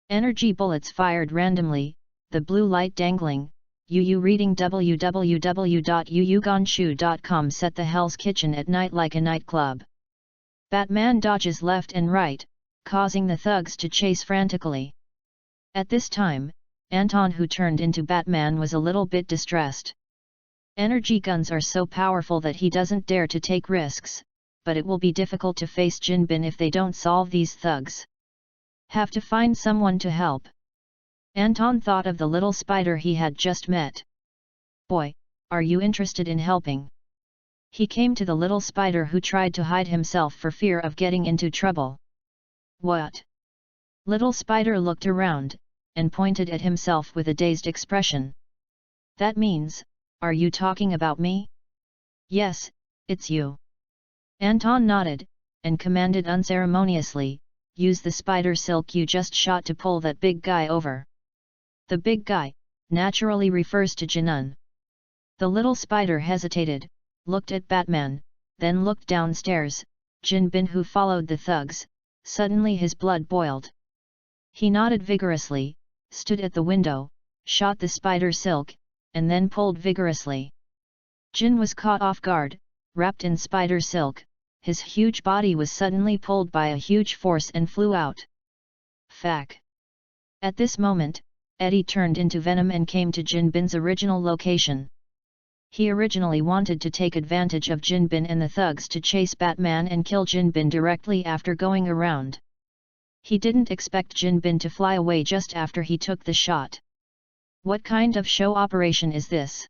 [SPEAKER 1] Energy bullets fired randomly, the blue light dangling. Yu reading www.yuyugonshu.com set the Hell's Kitchen at night like a nightclub. Batman dodges left and right, causing the thugs to chase frantically. At this time, Anton, who turned into Batman, was a little bit distressed. Energy guns are so powerful that he doesn't dare to take risks, but it will be difficult to face Jinbin if they don't solve these thugs. Have to find someone to help. Anton thought of the little spider he had just met. Boy, are you interested in helping? He came to the little spider who tried to hide himself for fear of getting into trouble. What? Little spider looked around, and pointed at himself with a dazed expression. That means, are you talking about me? Yes, it's you. Anton nodded, and commanded unceremoniously, use the spider silk you just shot to pull that big guy over. The big guy, naturally refers to Jinun. The little spider hesitated, looked at Batman, then looked downstairs. Jinbin, who followed the thugs, suddenly his blood boiled. He nodded vigorously, stood at the window, shot the spider silk, and then pulled vigorously. Jin was caught off guard, wrapped in spider silk. His huge body was suddenly pulled by a huge force and flew out. Fack! At this moment, Eddie turned into venom and came to Jin Bin's original location. He originally wanted to take advantage of Jin Bin and the thugs to chase Batman and kill Jin Bin directly after going around. He didn't expect Jin Bin to fly away just after he took the shot. What kind of show operation is this?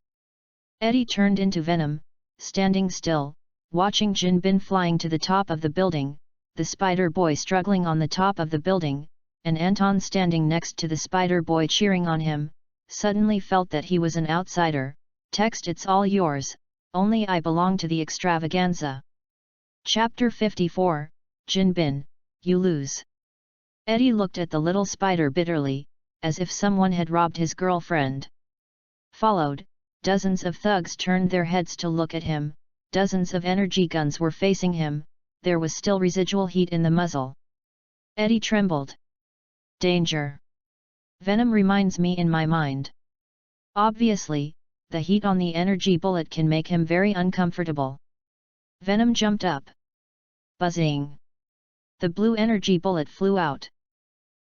[SPEAKER 1] Eddie turned into venom, standing still, watching Jin Bin flying to the top of the building, the spider boy struggling on the top of the building, and Anton standing next to the spider boy cheering on him, suddenly felt that he was an outsider. Text: it's all yours, only I belong to the extravaganza. Chapter 54, Jin Bin, you lose. Eddie looked at the little spider bitterly, as if someone had robbed his girlfriend. Followed, dozens of thugs turned their heads to look at him, dozens of energy guns were facing him, there was still residual heat in the muzzle. Eddie trembled. Danger! Venom reminds me in my mind. Obviously, the heat on the energy bullet can make him very uncomfortable. Venom jumped up. Buzzing! The blue energy bullet flew out.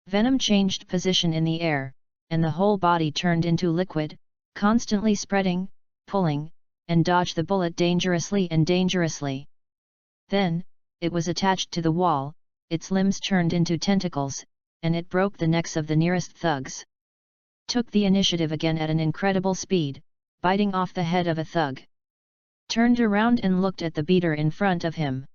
[SPEAKER 1] Venom changed position in the air, and the whole body turned into liquid, constantly spreading, pulling, and dodged the bullet dangerously and dangerously. Then, it was attached to the wall, its limbs turned into tentacles, and it broke the necks of the nearest thugs. Took the initiative again at an incredible speed, biting off the head of a thug. Turned around and looked at the beater in front of him.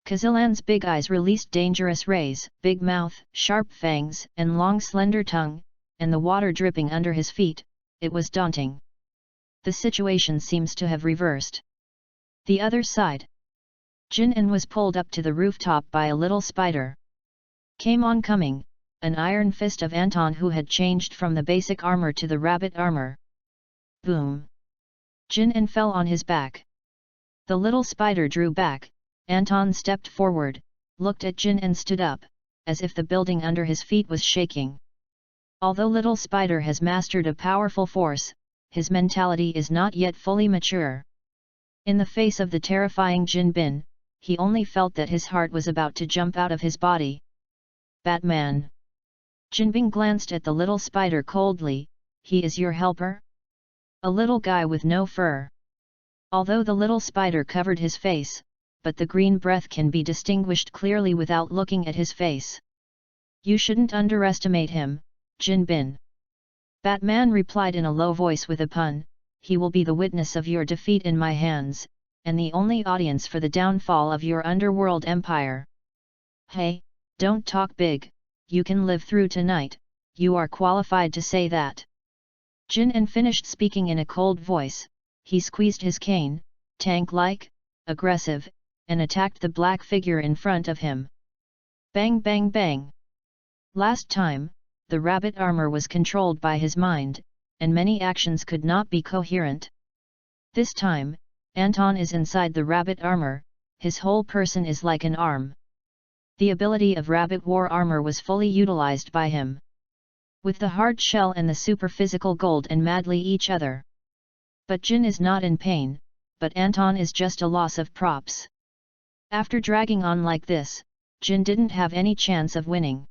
[SPEAKER 1] Kazilan's big eyes released dangerous rays, big mouth, sharp fangs, and long slender tongue, and the water dripping under his feet. It was daunting. The situation seems to have reversed. The other side. Jin-en was pulled up to the rooftop by a little spider. Came on coming, an iron fist of Anton, who had changed from the basic armor to the rabbit armor. Boom! Jin-en fell on his back. The little spider drew back. Anton stepped forward, looked at Jin and stood up, as if the building under his feet was shaking. Although little spider has mastered a powerful force, his mentality is not yet fully mature. In the face of the terrifying Jin Bin, he only felt that his heart was about to jump out of his body. Batman! Jin Bin glanced at the little spider coldly. He is your helper? A little guy with no fur. Although the little spider covered his face, but the green breath can be distinguished clearly without looking at his face. You shouldn't underestimate him, Jin Bin. Batman replied in a low voice with a pun. He will be the witness of your defeat in my hands, and the only audience for the downfall of your underworld empire. Hey, don't talk big, you can live through tonight, you are qualified to say that. Jin-en finished speaking in a cold voice. He squeezed his cane, tank-like, aggressive, and attacked the black figure in front of him. Bang bang bang! Last time, the rabbit armor was controlled by his mind, and many actions could not be coherent. This time, Anton is inside the rabbit armor, his whole person is like an arm. The ability of rabbit war armor was fully utilized by him. With the hard shell and the super physical gold and madly each other. But Jin is not in pain, but Anton is just a loss of props. After dragging on like this, Jin didn't have any chance of winning.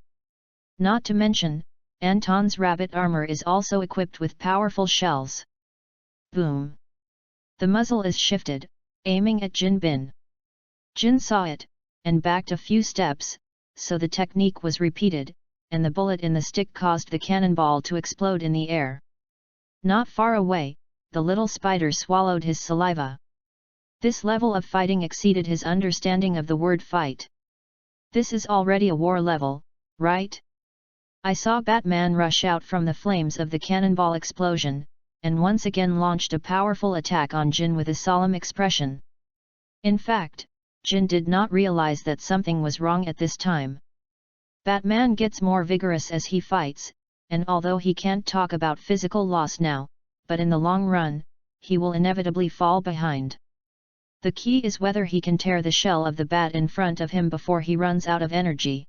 [SPEAKER 1] Not to mention, Anton's rabbit armor is also equipped with powerful shells. Boom! The muzzle is shifted, aiming at Jin Bin. Jin saw it, and backed a few steps, so the technique was repeated, and the bullet in the stick caused the cannonball to explode in the air. Not far away, the little spider swallowed his saliva. This level of fighting exceeded his understanding of the word fight. This is already a war level, right? I saw Batman rush out from the flames of the cannonball explosion, and once again launched a powerful attack on Jin with a solemn expression. In fact, Jin did not realize that something was wrong at this time. Batman gets more vigorous as he fights, and although he can't talk about physical loss now, but in the long run, he will inevitably fall behind. The key is whether he can tear the shell of the bat in front of him before he runs out of energy.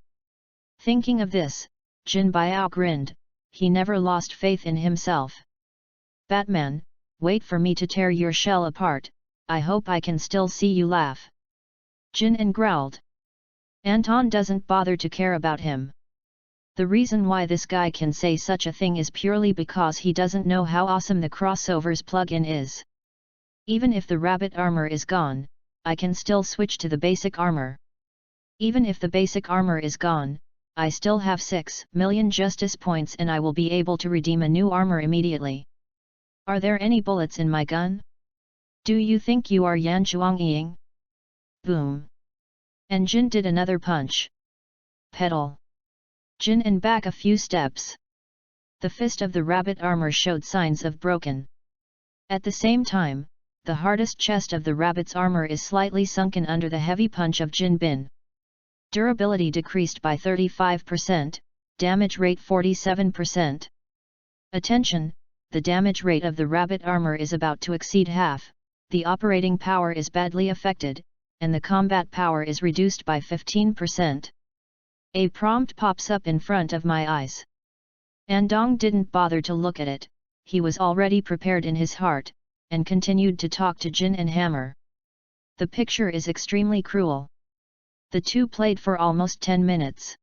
[SPEAKER 1] Thinking of this, Jin Biao grinned, he never lost faith in himself. Batman, wait for me to tear your shell apart, I hope I can still see you laugh. Jin growled. Anton doesn't bother to care about him. The reason why this guy can say such a thing is purely because he doesn't know how awesome the crossover's plugin is. Even if the rabbit armor is gone, I can still switch to the basic armor. Even if the basic armor is gone, I still have 6 million justice points and I will be able to redeem a new armor immediately. Are there any bullets in my gun? Do you think you are Yan Chuangying? Boom. And Jin did another punch. Pedal. Jin and back a few steps. The fist of the rabbit armor showed signs of broken. At the same time, the hardest chest of the rabbit's armor is slightly sunken under the heavy punch of Jin Bin. Durability decreased by 35%, damage rate 47%. Attention, the damage rate of the rabbit armor is about to exceed half, the operating power is badly affected, and the combat power is reduced by 15%. A prompt pops up in front of my eyes. Andong didn't bother to look at it, he was already prepared in his heart, and continued to talk to Jin and Hammer. The picture is extremely cruel. The two played for almost 10 minutes.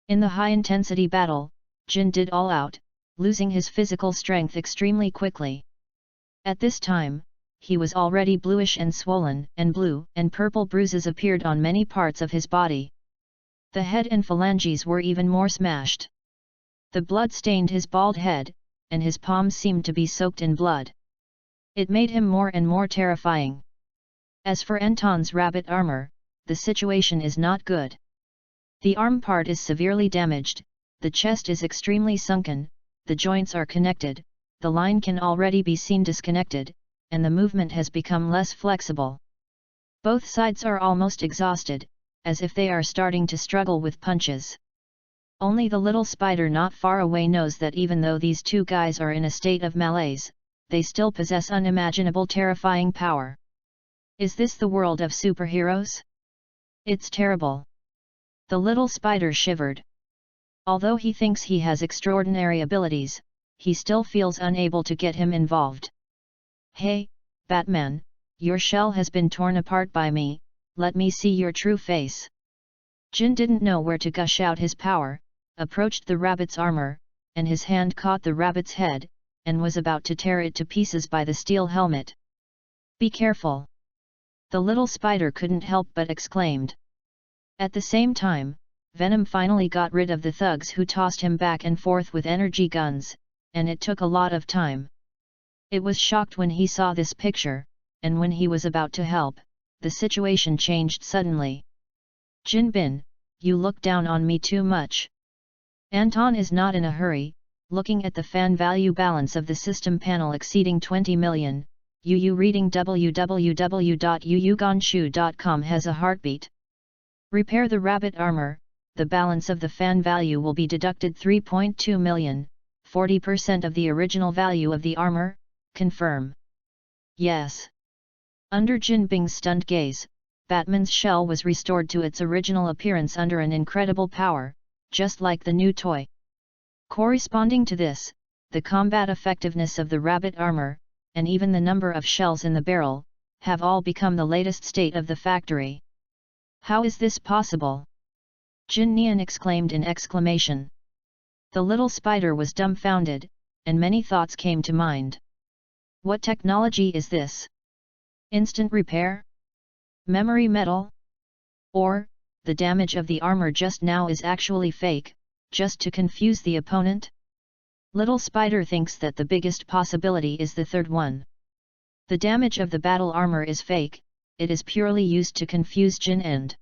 [SPEAKER 1] In the high-intensity battle, Jin did all out, losing his physical strength extremely quickly. At this time, he was already bluish and swollen, and blue and purple bruises appeared on many parts of his body. The head and phalanges were even more smashed. The blood stained his bald head, and his palms seemed to be soaked in blood. It made him more and more terrifying. As for Anton's rabbit armor, the situation is not good. The arm part is severely damaged, the chest is extremely sunken, the joints are connected, the line can already be seen disconnected, and the movement has become less flexible. Both sides are almost exhausted, as if they are starting to struggle with punches. Only the little spider not far away knows that even though these two guys are in a state of malaise, they still possess unimaginable terrifying power. Is this the world of superheroes? It's terrible. The little spider shivered. Although he thinks he has extraordinary abilities, he still feels unable to get him involved. Hey, Batman, your shell has been torn apart by me, let me see your true face. Jin didn't know where to gush out his power, approached the rabbit's armor, and his hand caught the rabbit's head, and was about to tear it to pieces by the steel helmet. Be careful! The little spider couldn't help but exclaimed. At the same time, Venom finally got rid of the thugs who tossed him back and forth with energy guns, and it took a lot of time. It was shocked when he saw this picture, and when he was about to help, the situation changed suddenly. Jin Bin, you look down on me too much. Anton is not in a hurry, looking at the fan value balance of the system panel exceeding 20 million, UU reading www.uuganshu.com has a heartbeat. Repair the rabbit armor, the balance of the fan value will be deducted 3.2 million, 40% of the original value of the armor, confirm. Yes. Under Jin Bing's stunned gaze, Batman's shell was restored to its original appearance under an incredible power, just like the new toy. Corresponding to this, the combat effectiveness of the rabbit armor, and even the number of shells in the barrel, have all become the latest state of the factory. How is this possible? Jin Nian exclaimed in exclamation. The little spider was dumbfounded, and many thoughts came to mind. What technology is this? Instant repair? Memory metal? Or, the damage of the armor just now is actually fake, just to confuse the opponent? Little Spider thinks that the biggest possibility is the third one. The damage of the battle armor is fake, it is purely used to confuse Jin and.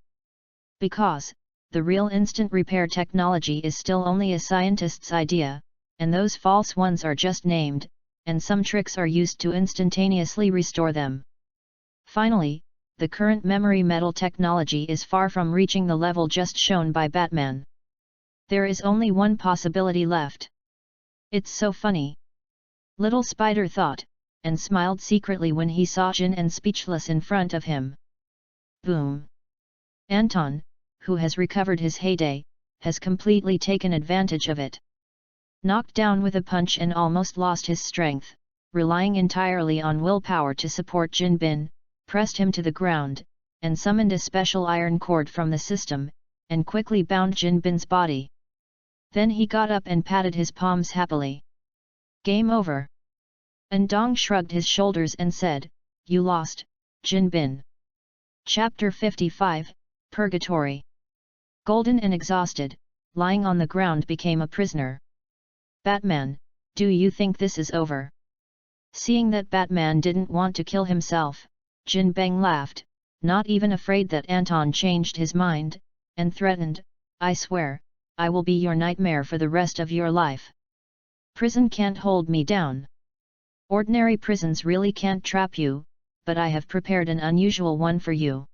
[SPEAKER 1] Because, the real instant repair technology is still only a scientist's idea, and those false ones are just named, and some tricks are used to instantaneously restore them. Finally, the current memory metal technology is far from reaching the level just shown by Batman. There is only one possibility left. It's so funny. Little Spider thought, and smiled secretly when he saw Jin and speechless in front of him. Boom! Anton, who has recovered his heyday, has completely taken advantage of it. Knocked down with a punch and almost lost his strength, relying entirely on willpower to support Jin Bin, pressed him to the ground, and summoned a special iron cord from the system, and quickly bound Jin Bin's body. Then he got up and patted his palms happily. Game over. Dong shrugged his shoulders and said, "You lost, Jin Bin." Chapter 55, Purgatory. Golden and exhausted, lying on the ground became a prisoner. "Batman, do you think this is over?" Seeing that Batman didn't want to kill himself, Jin Beng laughed, not even afraid that Anton changed his mind, and threatened, "I swear, I will be your nightmare for the rest of your life. Prison can't hold me down. Ordinary prisons really can't trap you, but I have prepared an unusual one for you."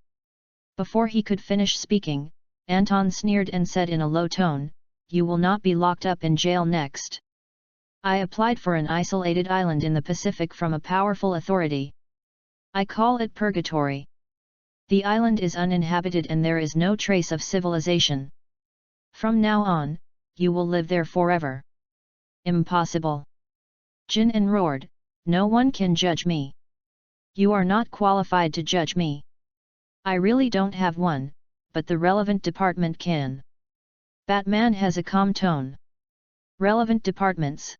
[SPEAKER 1] Before he could finish speaking, Anton sneered and said in a low tone, "You will not be locked up in jail next. I applied for an isolated island in the Pacific from a powerful authority. I call it Purgatory. The island is uninhabited and there is no trace of civilization. From now on, you will live there forever." "Impossible!" Jin En roared, "No one can judge me. You are not qualified to judge me. I really don't have one, but the relevant department can." Batman has a calm tone. "Relevant departments?"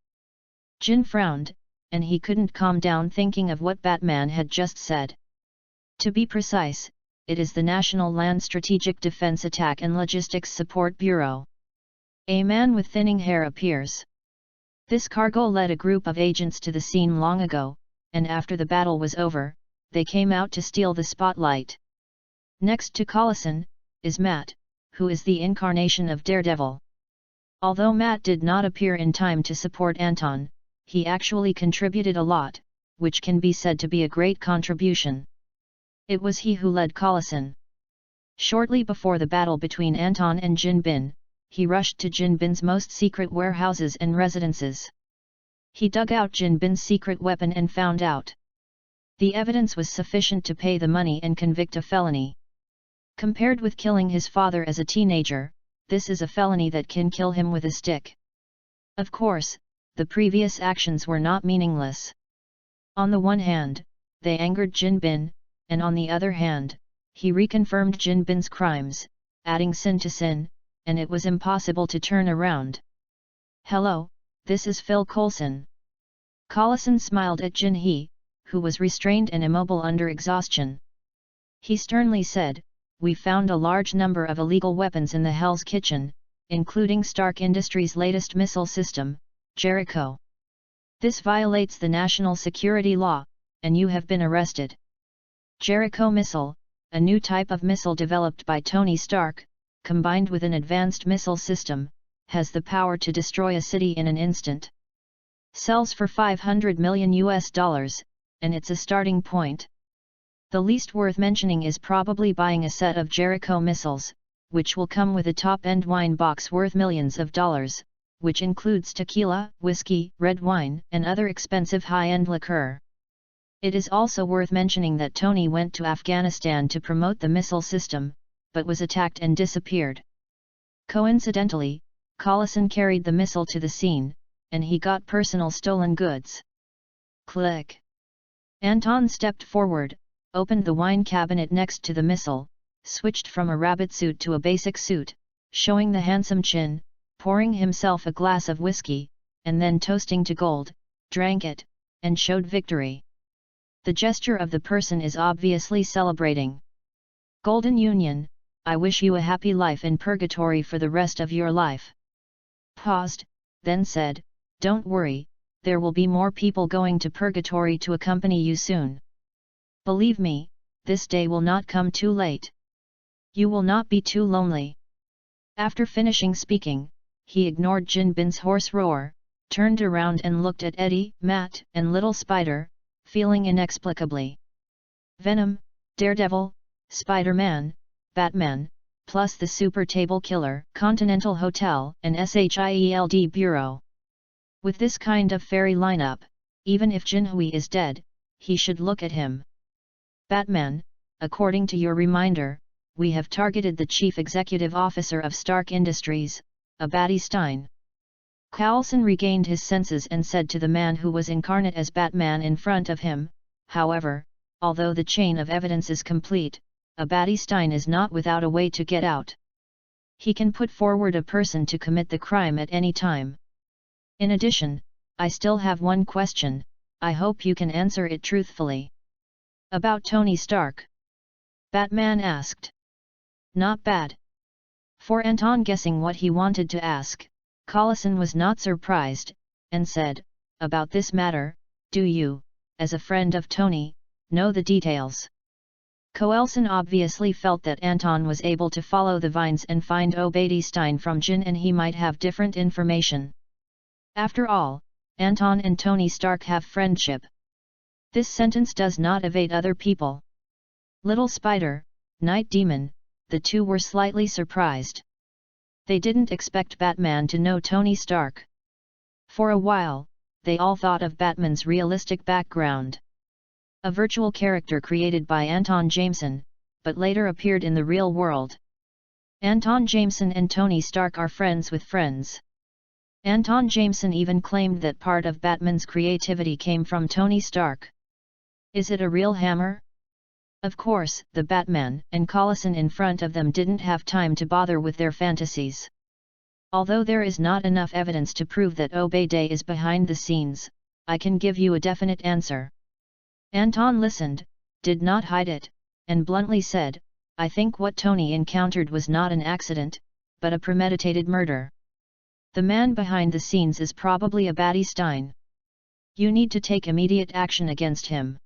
[SPEAKER 1] Jin frowned, and he couldn't calm down thinking of what Batman had just said. To be precise, it is the National Land Strategic Defense Attack and Logistics Support Bureau. A man with thinning hair appears. This cargo led a group of agents to the scene long ago, and after the battle was over, they came out to steal the spotlight. Next to Collison, is Matt, who is the incarnation of Daredevil. Although Matt did not appear in time to support Anton, he actually contributed a lot, which can be said to be a great contribution. It was he who led Collison. Shortly before the battle between Anton and Jin Bin, he rushed to Jin Bin's most secret warehouses and residences. He dug out Jin Bin's secret weapon and found out. The evidence was sufficient to pay the money and convict a felony. Compared with killing his father as a teenager, this is a felony that can kill him with a stick. Of course, the previous actions were not meaningless. On the one hand, they angered Jin Bin, and on the other hand, he reconfirmed Jin Bin's crimes, adding sin to sin, and it was impossible to turn around. "Hello, this is Phil Coulson." Collison smiled at Jin He, who was restrained and immobile under exhaustion. He sternly said, "We found a large number of illegal weapons in the Hell's Kitchen, including Stark Industries' latest missile system, Jericho. This violates the national security law, and you have been arrested." Jericho missile, a new type of missile developed by Tony Stark, combined with an advanced missile system, has the power to destroy a city in an instant. Sells for $500 million, and it's a starting point. The least worth mentioning is probably buying a set of Jericho missiles, which will come with a top-end wine box worth millions of dollars, which includes tequila, whiskey, red wine, and other expensive high-end liquor. It is also worth mentioning that Tony went to Afghanistan to promote the missile system, but was attacked and disappeared. Coincidentally, Collison carried the missile to the scene, and he got personal stolen goods. Click. Anton stepped forward, opened the wine cabinet next to the missile, switched from a rabbit suit to a basic suit, showing the handsome chin, pouring himself a glass of whiskey, and then toasting to gold, drank it, and showed victory. The gesture of the person is obviously celebrating. "Golden Union, I wish you a happy life in purgatory for the rest of your life." Paused, then said, "Don't worry, there will be more people going to purgatory to accompany you soon. Believe me, this day will not come too late. You will not be too lonely." After finishing speaking, he ignored Jin Bin's hoarse roar, turned around and looked at Eddie, Matt, and Little Spider, feeling inexplicably. Venom, Daredevil, Spider-Man, Batman, plus the Super Table Killer, Continental Hotel, and SHIELD Bureau. With this kind of fairy lineup, even if Jinhui is dead, he should look at him. "Batman, according to your reminder, we have targeted the chief executive officer of Stark Industries, Abadi Stein. Coulson regained his senses and said to the man who was incarnate as Batman in front of him, however, although the chain of evidence is complete, Abadi Stein is not without a way to get out. He can put forward a person to commit the crime at any time. In addition, I still have one question, I hope you can answer it truthfully. About Tony Stark? Batman asked. Not bad. For Anton guessing what he wanted to ask, Coulson was not surprised, and said, about this matter, do you, as a friend of Tony, know the details? Coulson obviously felt that Anton was able to follow the vines and find Abadi Stein from Jin, and he might have different information. After all, Anton and Tony Stark have friendship. This sentence does not evade other people. Little Spider, Night Demon, the two were slightly surprised. They didn't expect Batman to know Tony Stark. For a while, they all thought of Batman's realistic background. A virtual character created by Anton Jameson, but later appeared in the real world. Anton Jameson and Tony Stark are friends with friends. Anton Jameson even claimed that part of Batman's creativity came from Tony Stark. Is it a real hammer? Of course, the Batman and Coulson in front of them didn't have time to bother with their fantasies. Although there is not enough evidence to prove that Abadi is behind the scenes, I can give you a definite answer. Anton listened, did not hide it, and bluntly said, I think what Tony encountered was not an accident, but a premeditated murder. The man behind the scenes is probably Abadi Stein. You need to take immediate action against him.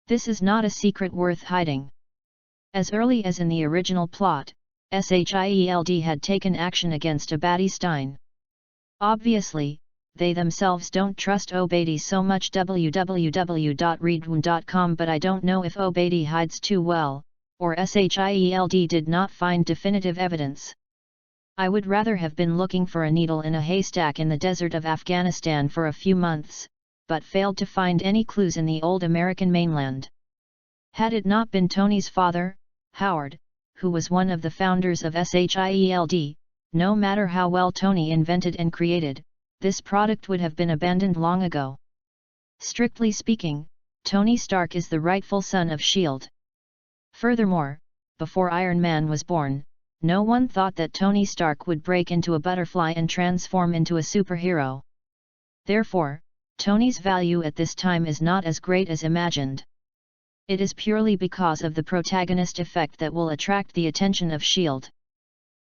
[SPEAKER 1] This is not a secret worth hiding. As early as in the original plot, SHIELD had taken action against Abadi Stein. Obviously, they themselves don't trust Abadi so much. www.readaloud.com, but I don't know if Abadi hides too well, or SHIELD did not find definitive evidence. I would rather have been looking for a needle in a haystack in the desert of Afghanistan for a few months, but failed to find any clues in the old American mainland. Had it not been Tony's father, Howard, who was one of the founders of SHIELD, no matter how well Tony invented and created, this product would have been abandoned long ago. Strictly speaking, Tony Stark is the rightful son of S.H.I.E.L.D. Furthermore, before Iron Man was born, no one thought that Tony Stark would break into a butterfly and transform into a superhero. Therefore, Tony's value at this time is not as great as imagined. It is purely because of the protagonist effect that will attract the attention of S.H.I.E.L.D.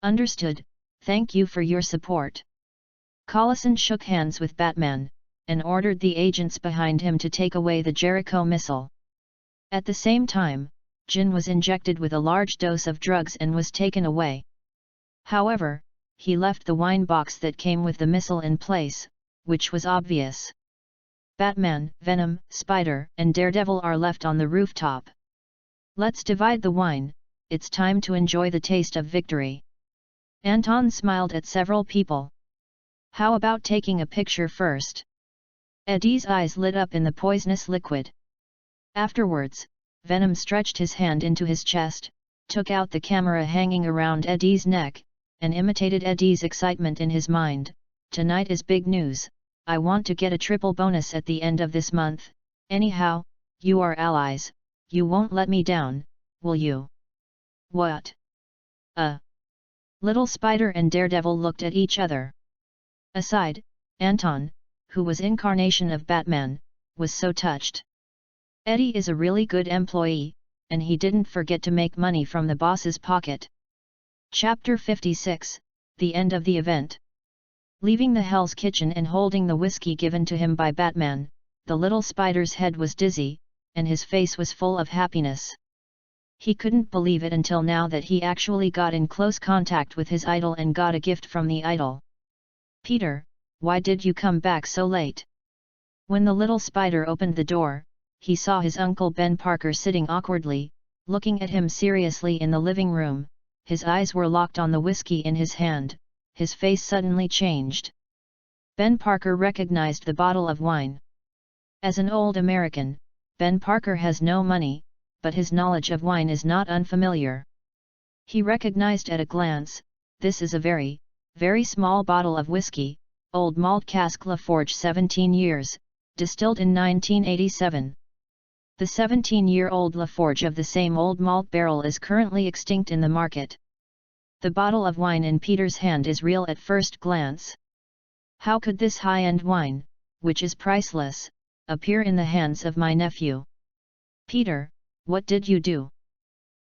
[SPEAKER 1] Understood, thank you for your support. Coulson shook hands with Batman, and ordered the agents behind him to take away the Jericho missile. At the same time, Jin was injected with a large dose of drugs and was taken away. However, he left the wine box that came with the missile in place, which was obvious. Batman, Venom, Spider, and Daredevil are left on the rooftop. Let's divide the wine, it's time to enjoy the taste of victory. Anton smiled at several people. How about taking a picture first? Eddie's eyes lit up in the poisonous liquid. Afterwards, Venom stretched his hand into his chest, took out the camera hanging around Eddie's neck, and imitated Eddie's excitement in his mind. Tonight is big news. I want to get a triple bonus at the end of this month. Anyhow, you are allies, you won't let me down, will you? What? Little Spider and Daredevil looked at each other. Aside, Anton, who was incarnation of Batman, was so touched. Eddie is a really good employee, and he didn't forget to make money from the boss's pocket. Chapter 56, The End of the Event. Leaving the Hell's Kitchen and holding the whiskey given to him by Batman, the little Spider's head was dizzy, and his face was full of happiness. He couldn't believe it until now that he actually got in close contact with his idol and got a gift from the idol. Peter, why did you come back so late? When the little Spider opened the door, he saw his uncle Ben Parker sitting awkwardly, looking at him seriously in the living room. His eyes were locked on the whiskey in his hand. His face suddenly changed. Ben Parker recognized the bottle of wine. As an old American, Ben Parker has no money, but his knowledge of wine is not unfamiliar. He recognized at a glance, this is a very, very small bottle of whiskey, old malt cask Laforge 17 years, distilled in 1987. The 17-year-old Laforge of the same old malt barrel is currently extinct in the market. The bottle of wine in Peter's hand is real at first glance. How could this high-end wine, which is priceless, appear in the hands of my nephew? Peter, what did you do?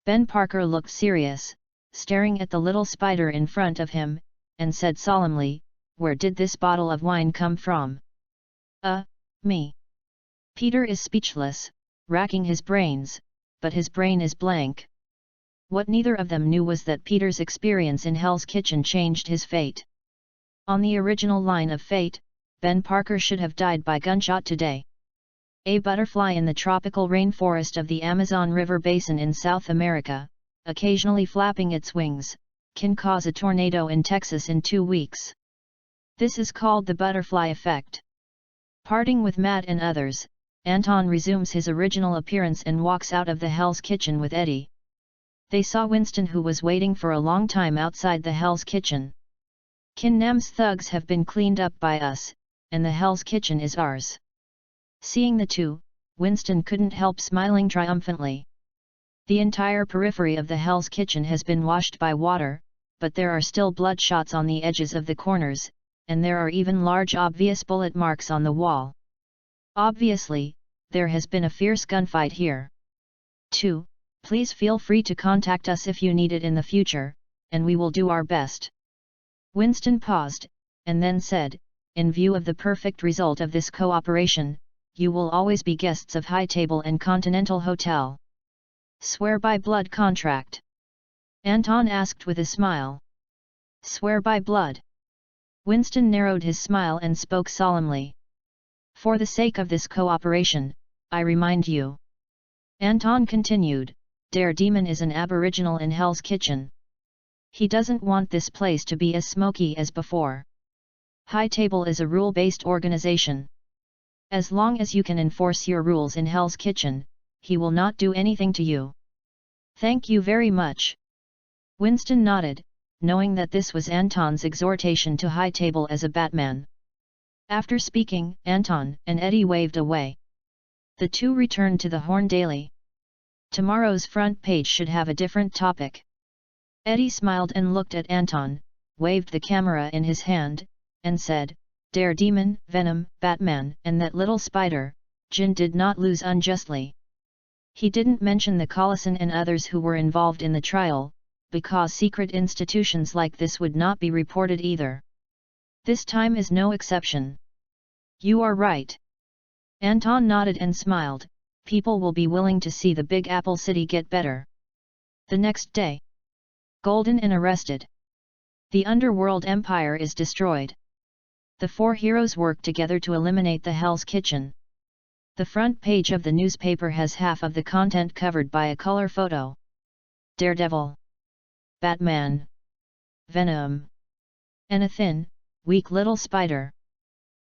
[SPEAKER 1] Ben Parker looked serious, staring at the little spider in front of him, and said solemnly, where did this bottle of wine come from? Me. Peter is speechless, racking his brains, but his brain is blank. What neither of them knew was that Peter's experience in Hell's Kitchen changed his fate. On the original line of fate, Ben Parker should have died by gunshot today. A butterfly in the tropical rainforest of the Amazon River Basin in South America, occasionally flapping its wings, can cause a tornado in Texas in 2 weeks. This is called the butterfly effect. Parting with Matt and others, Anton resumes his original appearance and walks out of the Hell's Kitchen with Eddie. They saw Winston, who was waiting for a long time outside the Hell's Kitchen. Kin Nam's thugs have been cleaned up by us, and the Hell's Kitchen is ours. Seeing the two, Winston couldn't help smiling triumphantly. The entire periphery of the Hell's Kitchen has been washed by water, but there are still bloodshots on the edges of the corners, and there are even large obvious bullet marks on the wall. Obviously, there has been a fierce gunfight here. 2. Please feel free to contact us if you need it in the future, and we will do our best. Winston paused, and then said, in view of the perfect result of this cooperation, you will always be guests of High Table and Continental Hotel. Swear by blood contract? Anton asked with a smile. Swear by blood? Winston narrowed his smile and spoke solemnly. For the sake of this cooperation, I remind you. Anton continued, Der Demon is an aboriginal in Hell's Kitchen. He doesn't want this place to be as smoky as before. High Table is a rule-based organization. As long as you can enforce your rules in Hell's Kitchen, he will not do anything to you. Thank you very much. Winston nodded, knowing that this was Anton's exhortation to High Table as a Batman. After speaking, Anton and Eddie waved away. The two returned to the Horn Daily. Tomorrow's front page should have a different topic. Eddie smiled and looked at Anton, waved the camera in his hand, and said, Der Demon, Venom, Batman, and that little spider, Jin did not lose unjustly. He didn't mention the Collison and others who were involved in the trial, because secret institutions like this would not be reported either. This time is no exception. You are right. Anton nodded and smiled, people will be willing to see the Big Apple City get better. The next day. Golden and arrested. The underworld empire is destroyed. The four heroes work together to eliminate the Hell's Kitchen. The front page of the newspaper has half of the content covered by a color photo. Daredevil, Batman, Venom, and a thin, weak little spider.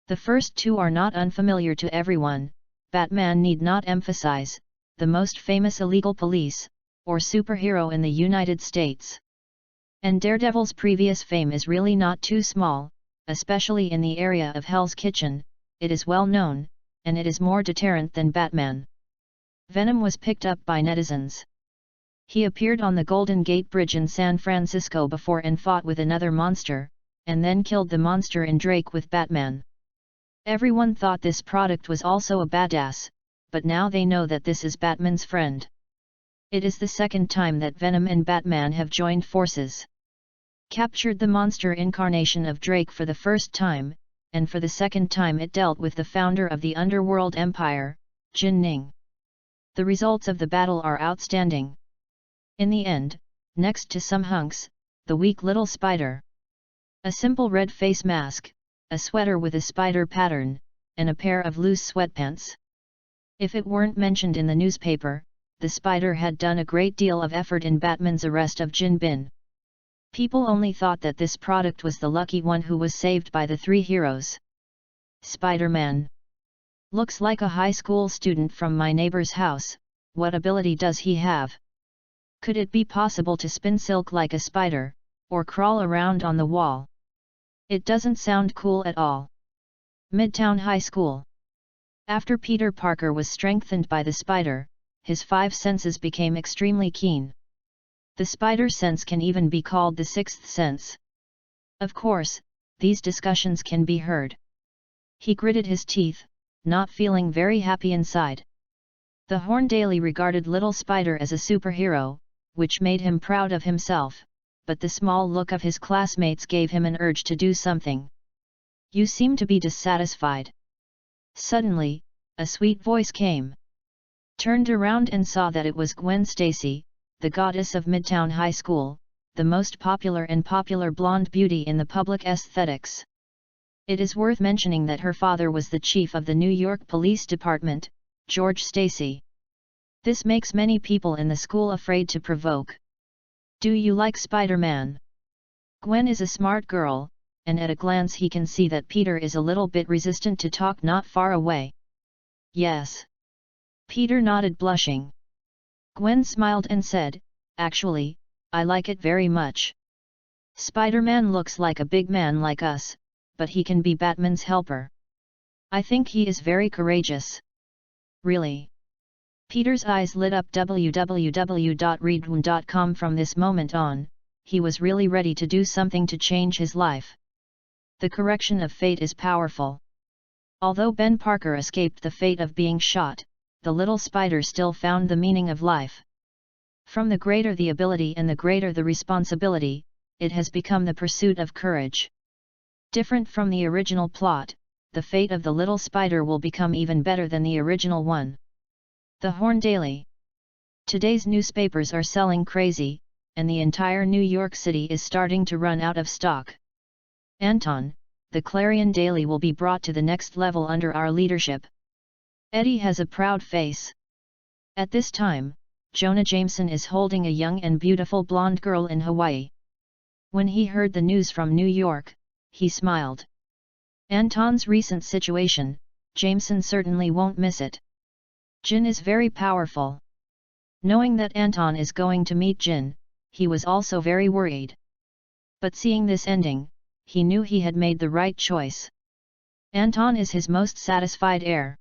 [SPEAKER 1] The first two are not unfamiliar to everyone. Batman need not emphasize, the most famous illegal police, or superhero in the United States. And Daredevil's previous fame is really not too small, especially in the area of Hell's Kitchen, it is well known, and it is more deterrent than Batman. Venom was picked up by netizens. He appeared on the Golden Gate Bridge in San Francisco before and fought with another monster, and then killed the monster in Drake with Batman. Everyone thought this product was also a badass, but now they know that this is Batman's friend. It is the second time that Venom and Batman have joined forces. Captured the monster incarnation of Drake for the first time, and for the second time it dealt with the founder of the Underworld Empire, Jin Ning. The results of the battle are outstanding. In the end, next to some hunks, the weak little spider. A simple red face mask, a sweater with a spider pattern, and a pair of loose sweatpants. If it weren't mentioned in the newspaper, the spider had done a great deal of effort in Batman's arrest of Jin Bin. People only thought that this product was the lucky one who was saved by the three heroes. Spider-Man. Looks like a high school student from my neighbor's house, what ability does he have? Could it be possible to spin silk like a spider, or crawl around on the wall? It doesn't sound cool at all. Midtown High School. After Peter Parker was strengthened by the spider, his 5 senses became extremely keen. The spider sense can even be called the 6th sense. Of course, these discussions can be heard. He gritted his teeth, not feeling very happy inside. The Horn Daily regarded Little Spider as a superhero, which made him proud of himself, but the small look of his classmates gave him an urge to do something. "You seem to be dissatisfied." Suddenly, a sweet voice came. Turned around and saw that it was Gwen Stacy, the goddess of Midtown High School, the most popular blonde beauty in the public aesthetics. It is worth mentioning that her father was the chief of the New York Police Department, George Stacy. This makes many people in the school afraid to provoke. "Do you like Spider-Man?" Gwen is a smart girl, and at a glance he can see that Peter is a little bit resistant to talk not far away. "Yes." Peter nodded, blushing. Gwen smiled and said, "Actually, I like it very much. Spider-Man looks like a big man like us, but he can be Batman's helper. I think he is very courageous." "Really?" Peter's eyes lit up. www.readaloud.com. From this moment on, he was really ready to do something to change his life. The correction of fate is powerful. Although Ben Parker escaped the fate of being shot, the little spider still found the meaning of life. From the greater the ability and the greater the responsibility, it has become the pursuit of courage. Different from the original plot, the fate of the little spider will become even better than the original one. The Horn Daily. Today's newspapers are selling crazy, and the entire New York City is starting to run out of stock. Anton, the Clarion Daily will be brought to the next level under our leadership. Eddie has a proud face. At this time, Jonah Jameson is holding a young and beautiful blonde girl in Hawaii. When he heard the news from New York, he smiled. Anton's recent situation, Jameson certainly won't miss it. Jin is very powerful. Knowing that Anton is going to meet Jin, he was also very worried. But seeing this ending, he knew he had made the right choice. Anton is his most satisfied heir.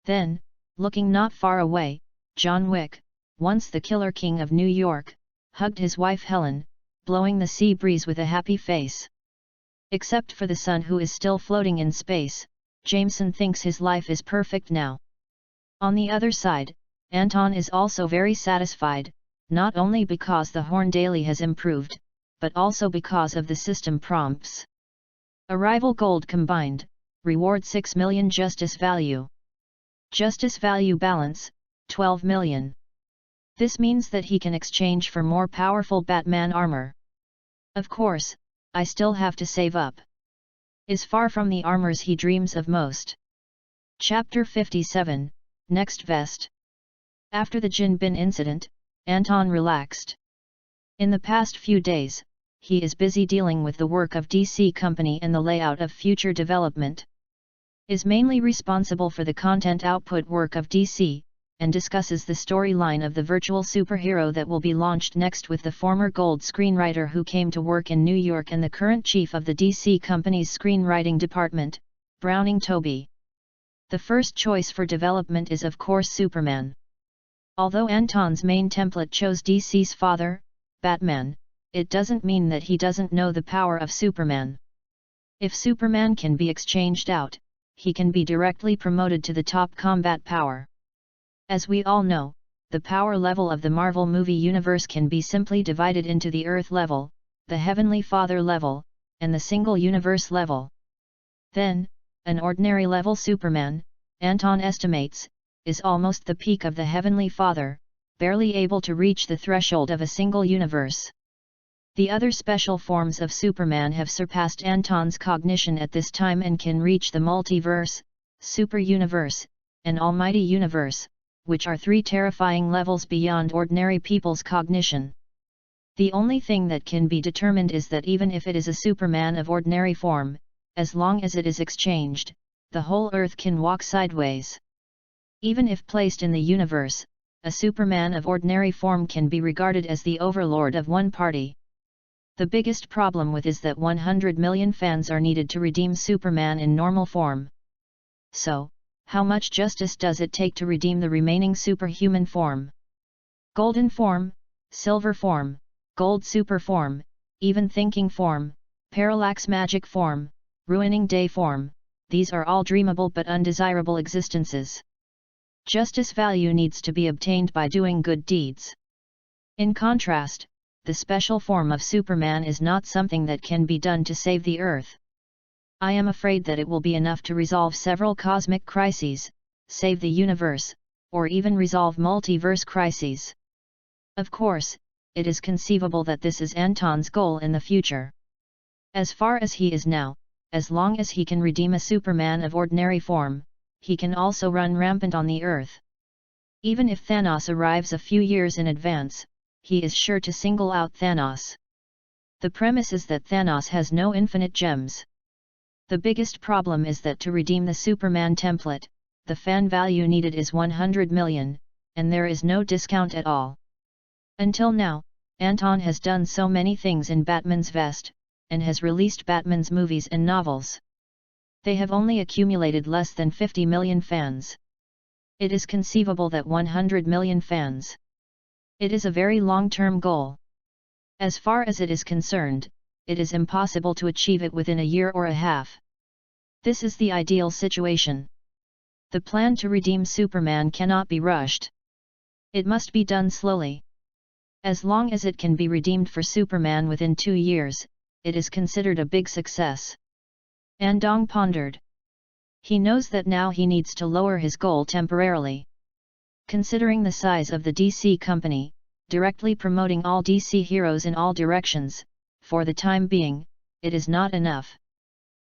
[SPEAKER 1] Then, looking not far away, John Wick, once the Killer King of New York, hugged his wife Helen, blowing the sea breeze with a happy face. Except for the sun who is still floating in space, Jameson thinks his life is perfect now. On the other side, Anton is also very satisfied, not only because the Horn Daily has improved, but also because of the system prompts. Arrival gold combined, reward 6 million. Justice value balance, 12 million. This means that he can exchange for more powerful Batman armor. Of course, I still have to save up. Is far from the armors he dreams of most. Chapter 57, Next Vest. After the Jin Bin incident, Anton relaxed. In the past few days, he is busy dealing with the work of DC Company and the layout of future development. Is mainly responsible for the content output work of DC, and discusses the storyline of the virtual superhero that will be launched next with the former Gold screenwriter who came to work in New York and the current chief of the DC Company's screenwriting department, Browning Toby. The first choice for development is of course Superman. Although Anton's main template chose DC's father, Batman, it doesn't mean that he doesn't know the power of Superman. If Superman can be exchanged out, he can be directly promoted to the top combat power. As we all know, the power level of the Marvel movie universe can be simply divided into the Earth level, the Heavenly Father level, and the single universe level. Then, an ordinary level Superman, Anton estimates, is almost the peak of the Heavenly Father, barely able to reach the threshold of a single universe. The other special forms of Superman have surpassed Anton's cognition at this time and can reach the multiverse, super universe, and almighty universe, which are 3 terrifying levels beyond ordinary people's cognition. The only thing that can be determined is that even if it is a Superman of ordinary form, as long as it is exchanged, the whole Earth can walk sideways. Even if placed in the universe, a Superman of ordinary form can be regarded as the overlord of one party. The biggest problem with is that 100 million fans are needed to redeem Superman in normal form. So, how much justice does it take to redeem the remaining superhuman form? Golden form, silver form, gold super form, even thinking form, parallax magic form, ruining day form, these are all dreamable but undesirable existences. Justice value needs to be obtained by doing good deeds. In contrast, the special form of Superman is not something that can be done to save the Earth. I am afraid that it will be enough to resolve several cosmic crises, save the universe, or even resolve multiverse crises. Of course, it is conceivable that this is Anton's goal in the future. As far as he is now, as long as he can redeem a Superman of ordinary form, he can also run rampant on the Earth. Even if Thanos arrives a few years in advance, he is sure to single out Thanos. The premise is that Thanos has no infinite gems. The biggest problem is that to redeem the Superman template, the fan value needed is 100 million, and there is no discount at all. Until now, Anton has done so many things in Batman's vest, and has released Batman's movies and novels. They have only accumulated less than 50 million fans. It is conceivable that 100 million fans. It is a very long-term goal. As far as it is concerned, it is impossible to achieve it within a year or a half. This is the ideal situation. The plan to redeem Superman cannot be rushed. It must be done slowly. As long as it can be redeemed for Superman within 2 years, it is considered a big success. Andong pondered. He knows that now he needs to lower his goal temporarily. Considering the size of the DC company, directly promoting all DC heroes in all directions, for the time being, it is not enough.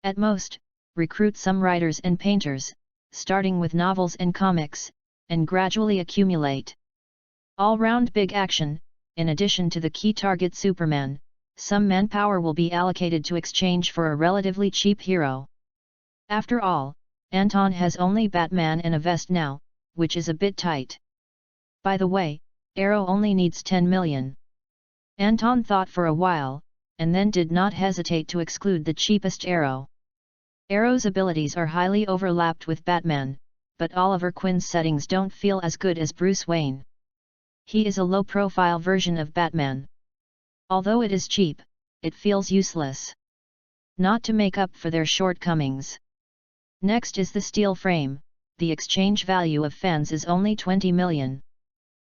[SPEAKER 1] At most, recruit some writers and painters, starting with novels and comics, and gradually accumulate. All-round big action, in addition to the key target Superman, some manpower will be allocated to exchange for a relatively cheap hero. After all, Anton has only Batman and a vest now, which is a bit tight. By the way, Arrow only needs 10 million. Anton thought for a while, and then did not hesitate to exclude the cheapest Arrow. Arrow's abilities are highly overlapped with Batman, but Oliver Queen's settings don't feel as good as Bruce Wayne. He is a low-profile version of Batman. Although it is cheap, it feels useless. Not to make up for their shortcomings. Next is the steel frame. The exchange value of fans is only 20 million.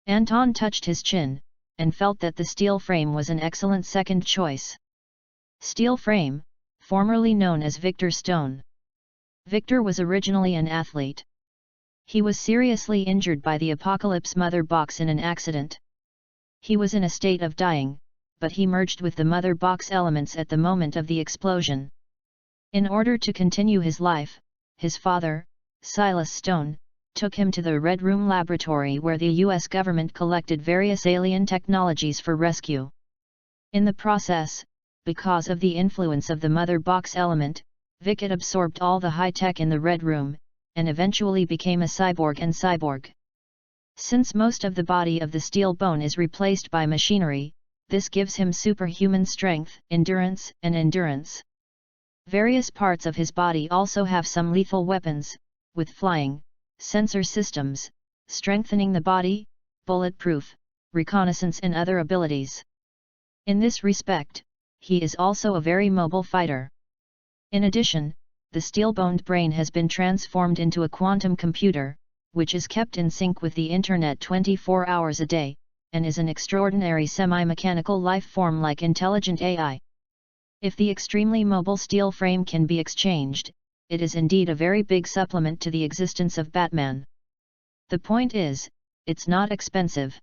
[SPEAKER 1] Anton touched his chin, and felt that the steel frame was an excellent second choice. Steel frame, formerly known as Victor Stone. Victor was originally an athlete. He was seriously injured by the Apocalypse Mother Box in an accident. He was in a state of dying, but he merged with the Mother Box elements at the moment of the explosion. In order to continue his life, his father, Silas Stone, took him to the Red Room laboratory where the US government collected various alien technologies for rescue. In the process, because of the influence of the Mother Box element, Vic had absorbed all the high-tech in the Red Room, and eventually became a cyborg and cyborg. Since most of the body of the steel bone is replaced by machinery, this gives him superhuman strength, endurance, and endurance. Various parts of his body also have some lethal weapons, with flying, sensor systems, strengthening the body, bulletproof, reconnaissance and other abilities. In this respect, he is also a very mobile fighter. In addition, the steel-boned brain has been transformed into a quantum computer, which is kept in sync with the Internet 24 hours a day, and is an extraordinary semi-mechanical life form like intelligent AI. If the extremely mobile steel frame can be exchanged, it is indeed a very big supplement to the existence of Batman. The point is, it's not expensive.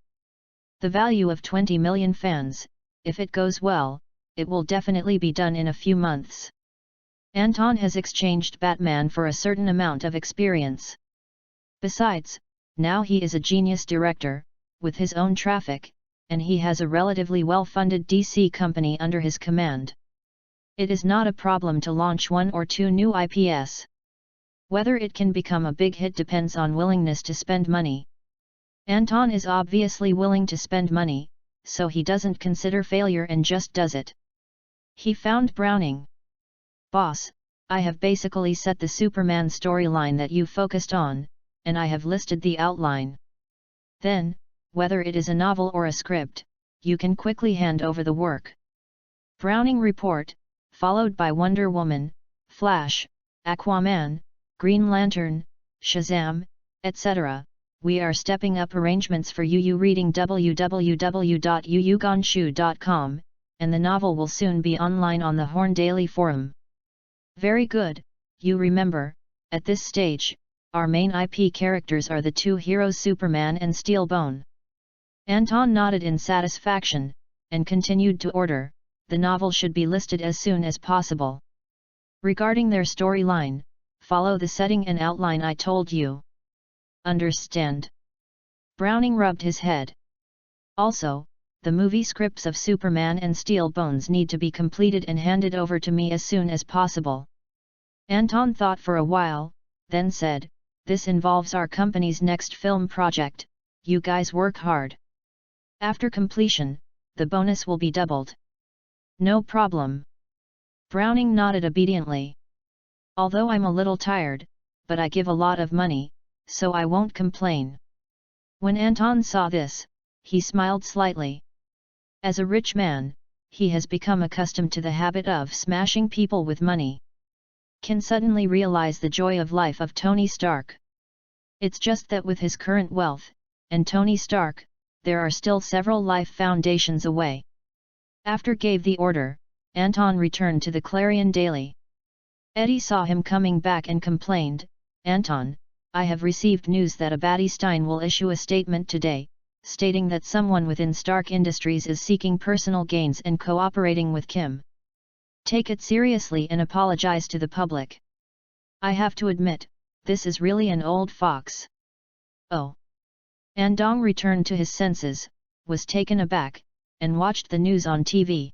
[SPEAKER 1] The value of 20 million fans, if it goes well, it will definitely be done in a few months. Anton has exchanged Batman for a certain amount of experience. Besides, now he is a genius director, with his own traffic, and he has a relatively well-funded DC company under his command. It is not a problem to launch 1 or 2 new IPs. Whether it can become a big hit depends on willingness to spend money. Anton is obviously willing to spend money, so he doesn't consider failure and just does it. He found Browning. "Boss, I have basically set the Superman storyline that you focused on, and I have listed the outline. Then, whether it is a novel or a script, you can quickly hand over the work." Browning report, followed by Wonder Woman, Flash, Aquaman, Green Lantern, Shazam, etc. "We are stepping up arrangements for UU reading www.uugonshu.com, and the novel will soon be online on the Horn Daily Forum." Very good. You remember, at this stage, our main IP characters are the two heroes Superman and Steelbone. Anton nodded in satisfaction, and continued to order, the novel should be listed as soon as possible. Regarding their storyline, follow the setting and outline I told you. Understand? Browning rubbed his head. Also, the movie scripts of Superman and Steelbones need to be completed and handed over to me as soon as possible. Anton thought for a while, then said, "This involves our company's next film project, you guys work hard. After completion, the bonus will be doubled." "No problem." Browning nodded obediently. "Although I'm a little tired, but I give a lot of money, so I won't complain." When Anton saw this, he smiled slightly. As a rich man, he has become accustomed to the habit of smashing people with money. Can suddenly realize the joy of life of Tony Stark. It's just that with his current wealth, and Tony Stark, there are still several life foundations away. After gave the order, Anton returned to the Clarion Daily. Eddie saw him coming back and complained, "Anton, I have received news that Abadi Stein will issue a statement today, stating that someone within Stark Industries is seeking personal gains and cooperating with Kim. Take it seriously and apologize to the public. I have to admit, this is really an old fox." "Oh." Andong returned to his senses, was taken aback, and watched the news on TV.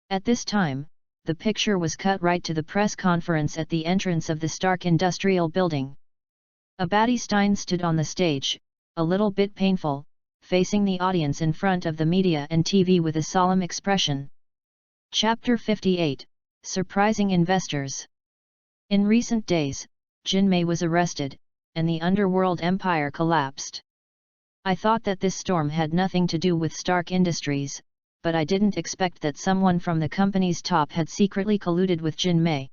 [SPEAKER 1] At this time, the picture was cut right to the press conference at the entrance of the Stark Industrial Building. Abadi Stein stood on the stage, a little bit painful, facing the audience in front of the media and TV with a solemn expression. Chapter 58, Surprising Investors. In recent days, Jin Mei was arrested, and the underworld empire collapsed. I thought that this storm had nothing to do with Stark Industries, but I didn't expect that someone from the company's top had secretly colluded with Jin Mei.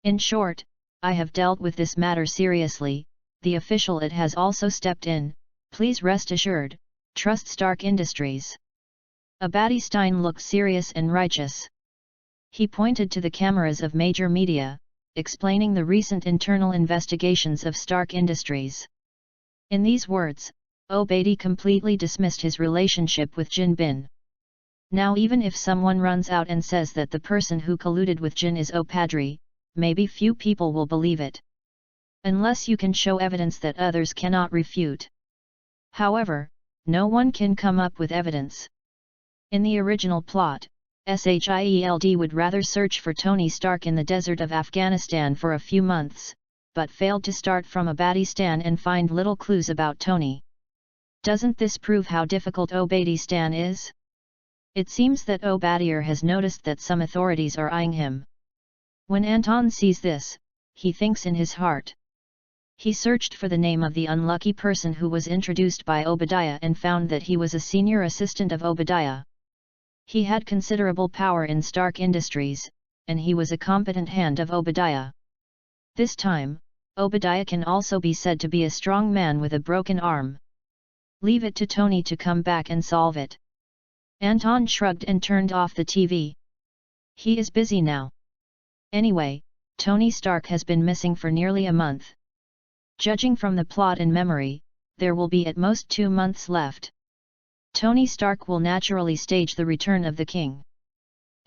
[SPEAKER 1] In short, I have dealt with this matter seriously, the official it has also stepped in, please rest assured, trust Stark Industries." Abadi Stein looked serious and righteous. He pointed to the cameras of major media, explaining the recent internal investigations of Stark Industries. In these words, Obadi completely dismissed his relationship with Jin Bin. Now even if someone runs out and says that the person who colluded with Jin is Opadri, maybe few people will believe it. Unless you can show evidence that others cannot refute. However, no one can come up with evidence. In the original plot, SHIELD would rather search for Tony Stark in the desert of Afghanistan for a few months, but failed to start from Abadistan and find little clues about Tony. Doesn't this prove how difficult Obadistan is? It seems that Obadir has noticed that some authorities are eyeing him. When Anton sees this, he thinks in his heart. He searched for the name of the unlucky person who was introduced by Obadiah and found that he was a senior assistant of Obadiah. He had considerable power in Stark Industries, and he was a competent hand of Obadiah. This time, Obadiah can also be said to be a strong man with a broken arm. Leave it to Tony to come back and solve it. Anton shrugged and turned off the TV. He is busy now. Anyway, Tony Stark has been missing for nearly a month. Judging from the plot and memory, there will be at most 2 months left. Tony Stark will naturally stage the return of the king.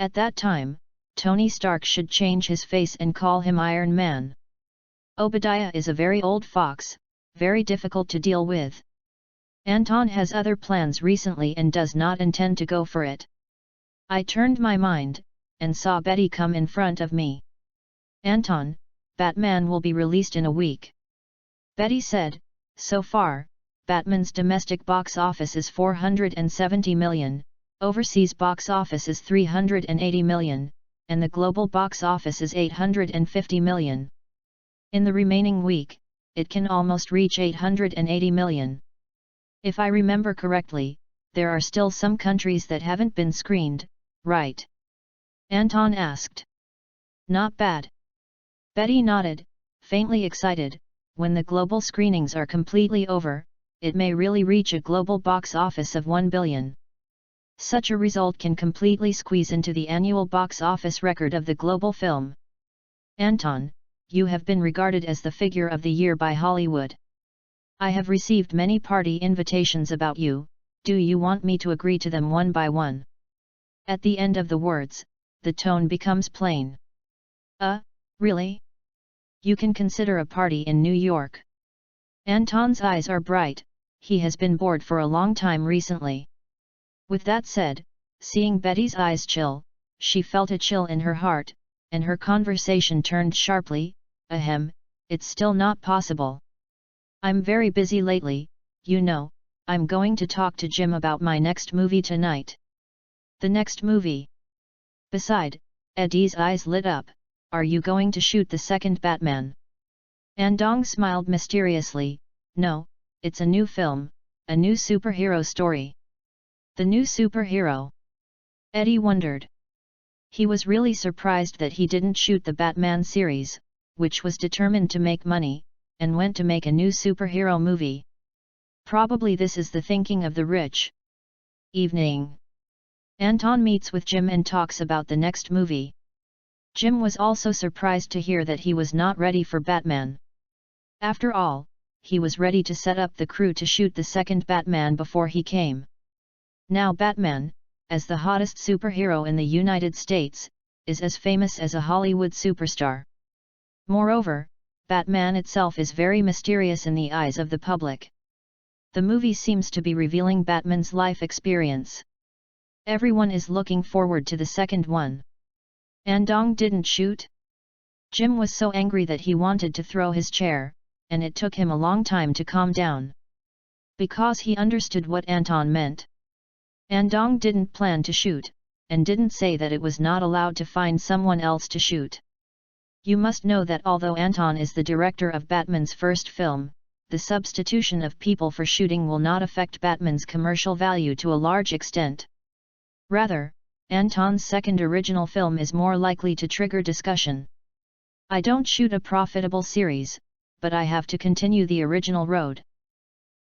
[SPEAKER 1] At that time, Tony Stark should change his face and call him Iron Man. Obadiah is a very old fox, very difficult to deal with. Anton has other plans recently and does not intend to go for it. I turned my mind, and saw Betty come in front of me. "Anton, Batman will be released in a week." Betty said, "So far, Batman's domestic box office is 470 million, overseas box office is 380 million, and the global box office is 850 million. In the remaining week, it can almost reach 880 million. If I remember correctly, there are still some countries that haven't been screened, right? Anton asked. Not bad. Betty nodded, faintly excited. When the global screenings are completely over, it may really reach a global box office of 1 billion. Such a result can completely squeeze into the annual box office record of the global film. Anton, you have been regarded as the figure of the year by Hollywood. I have received many party invitations about you. Do you want me to agree to them one by one? At the end of the words, the tone becomes plain. Really? You can consider a party in New York. Anton's eyes are bright, he has been bored for a long time recently. With that said, seeing Betty's eyes chill, she felt a chill in her heart, and her conversation turned sharply. Ahem, it's still not possible. I'm very busy lately, you know. I'm going to talk to Jim about my next movie tonight. The next movie? Beside, Eddie's eyes lit up. Are you going to shoot the second Batman? Andong smiled mysteriously. No, it's a new film, a new superhero story. The new superhero? Eddie wondered. He was really surprised that he didn't shoot the Batman series, which was determined to make money, and went to make a new superhero movie. Probably this is the thinking of the rich. Evening. Anton meets with Jim and talks about the next movie. Jim was also surprised to hear that he was not ready for Batman. After all, he was ready to set up the crew to shoot the second Batman before he came. Now Batman, as the hottest superhero in the United States, is as famous as a Hollywood superstar. Moreover, Batman itself is very mysterious in the eyes of the public. The movie seems to be revealing Batman's life experience. Everyone is looking forward to the second one. Andong didn't shoot? Jim was so angry that he wanted to throw his chair, and it took him a long time to calm down. Because he understood what Anton meant. Andong didn't plan to shoot, and didn't say that it was not allowed to find someone else to shoot. You must know that although Anton is the director of Batman's first film, the substitution of people for shooting will not affect Batman's commercial value to a large extent. Rather, Anton's second original film is more likely to trigger discussion. I don't shoot a profitable series, but I have to continue the original road.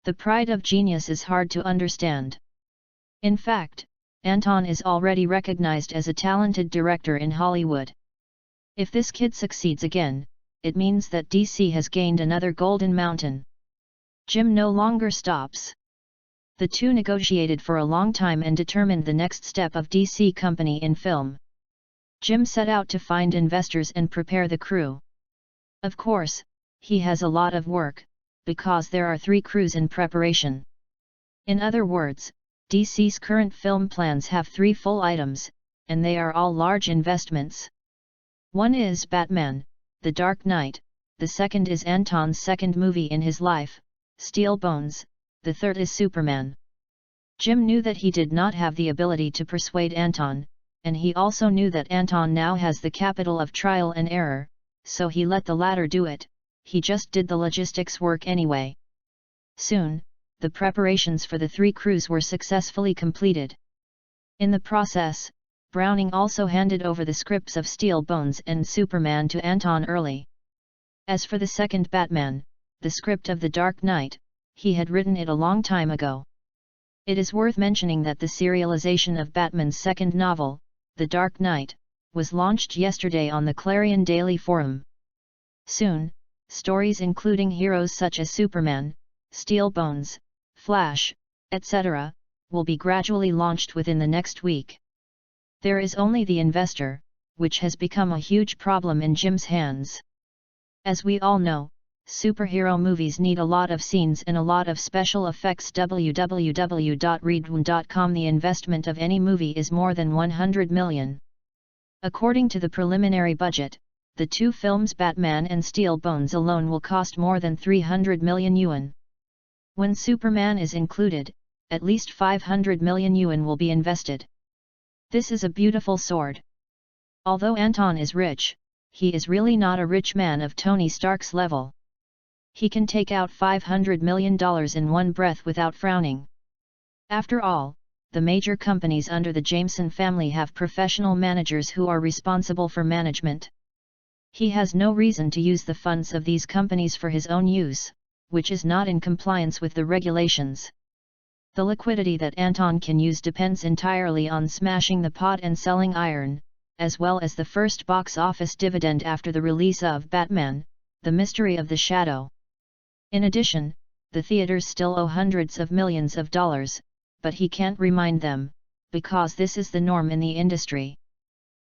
[SPEAKER 1] The pride of genius is hard to understand. In fact, Anton is already recognized as a talented director in Hollywood. If this kid succeeds again, it means that DC has gained another golden mountain. Jim no longer stops. The two negotiated for a long time and determined the next step of DC company in film. Jim set out to find investors and prepare the crew. Of course, he has a lot of work, because there are 3 crews in preparation. In other words, DC's current film plans have 3 full items, and they are all large investments. One is Batman, The Dark Knight, the second is Anton's second movie in his life, Steel Bones, the third is Superman. Jim knew that he did not have the ability to persuade Anton, and he also knew that Anton now has the capital of trial and error, so he let the latter do it. He just did the logistics work anyway. Soon, the preparations for the 3 crews were successfully completed. In the process, Browning also handed over the scripts of Steel Bones and Superman to Anton early. As for the second Batman, the script of The Dark Knight, he had written it a long time ago. It is worth mentioning that the serialization of Batman's second novel, The Dark Knight, was launched yesterday on the Clarion Daily Forum. Soon, stories including heroes such as Superman, Steel Bones, Flash, etc., will be gradually launched within the next week. There is only the investor, which has become a huge problem in Jim's hands. As we all know, superhero movies need a lot of scenes and a lot of special effects. www.readaloud.com. The investment of any movie is more than 100 million. According to the preliminary budget, the 2 films Batman and Steel Bones alone will cost more than 300 million yuan. When Superman is included, at least 500 million yuan will be invested. This is a beautiful sword. Although Anton is rich, he is really not a rich man of Tony Stark's level. He can take out $500 million in one breath without frowning. After all, the major companies under the Jameson family have professional managers who are responsible for management. He has no reason to use the funds of these companies for his own use, which is not in compliance with the regulations. The liquidity that Anton can use depends entirely on smashing the pot and selling iron, as well as the first box office dividend after the release of Batman, The Mystery of the Shadow. In addition, the theaters still owe hundreds of millions of dollars, but he can't remind them, because this is the norm in the industry.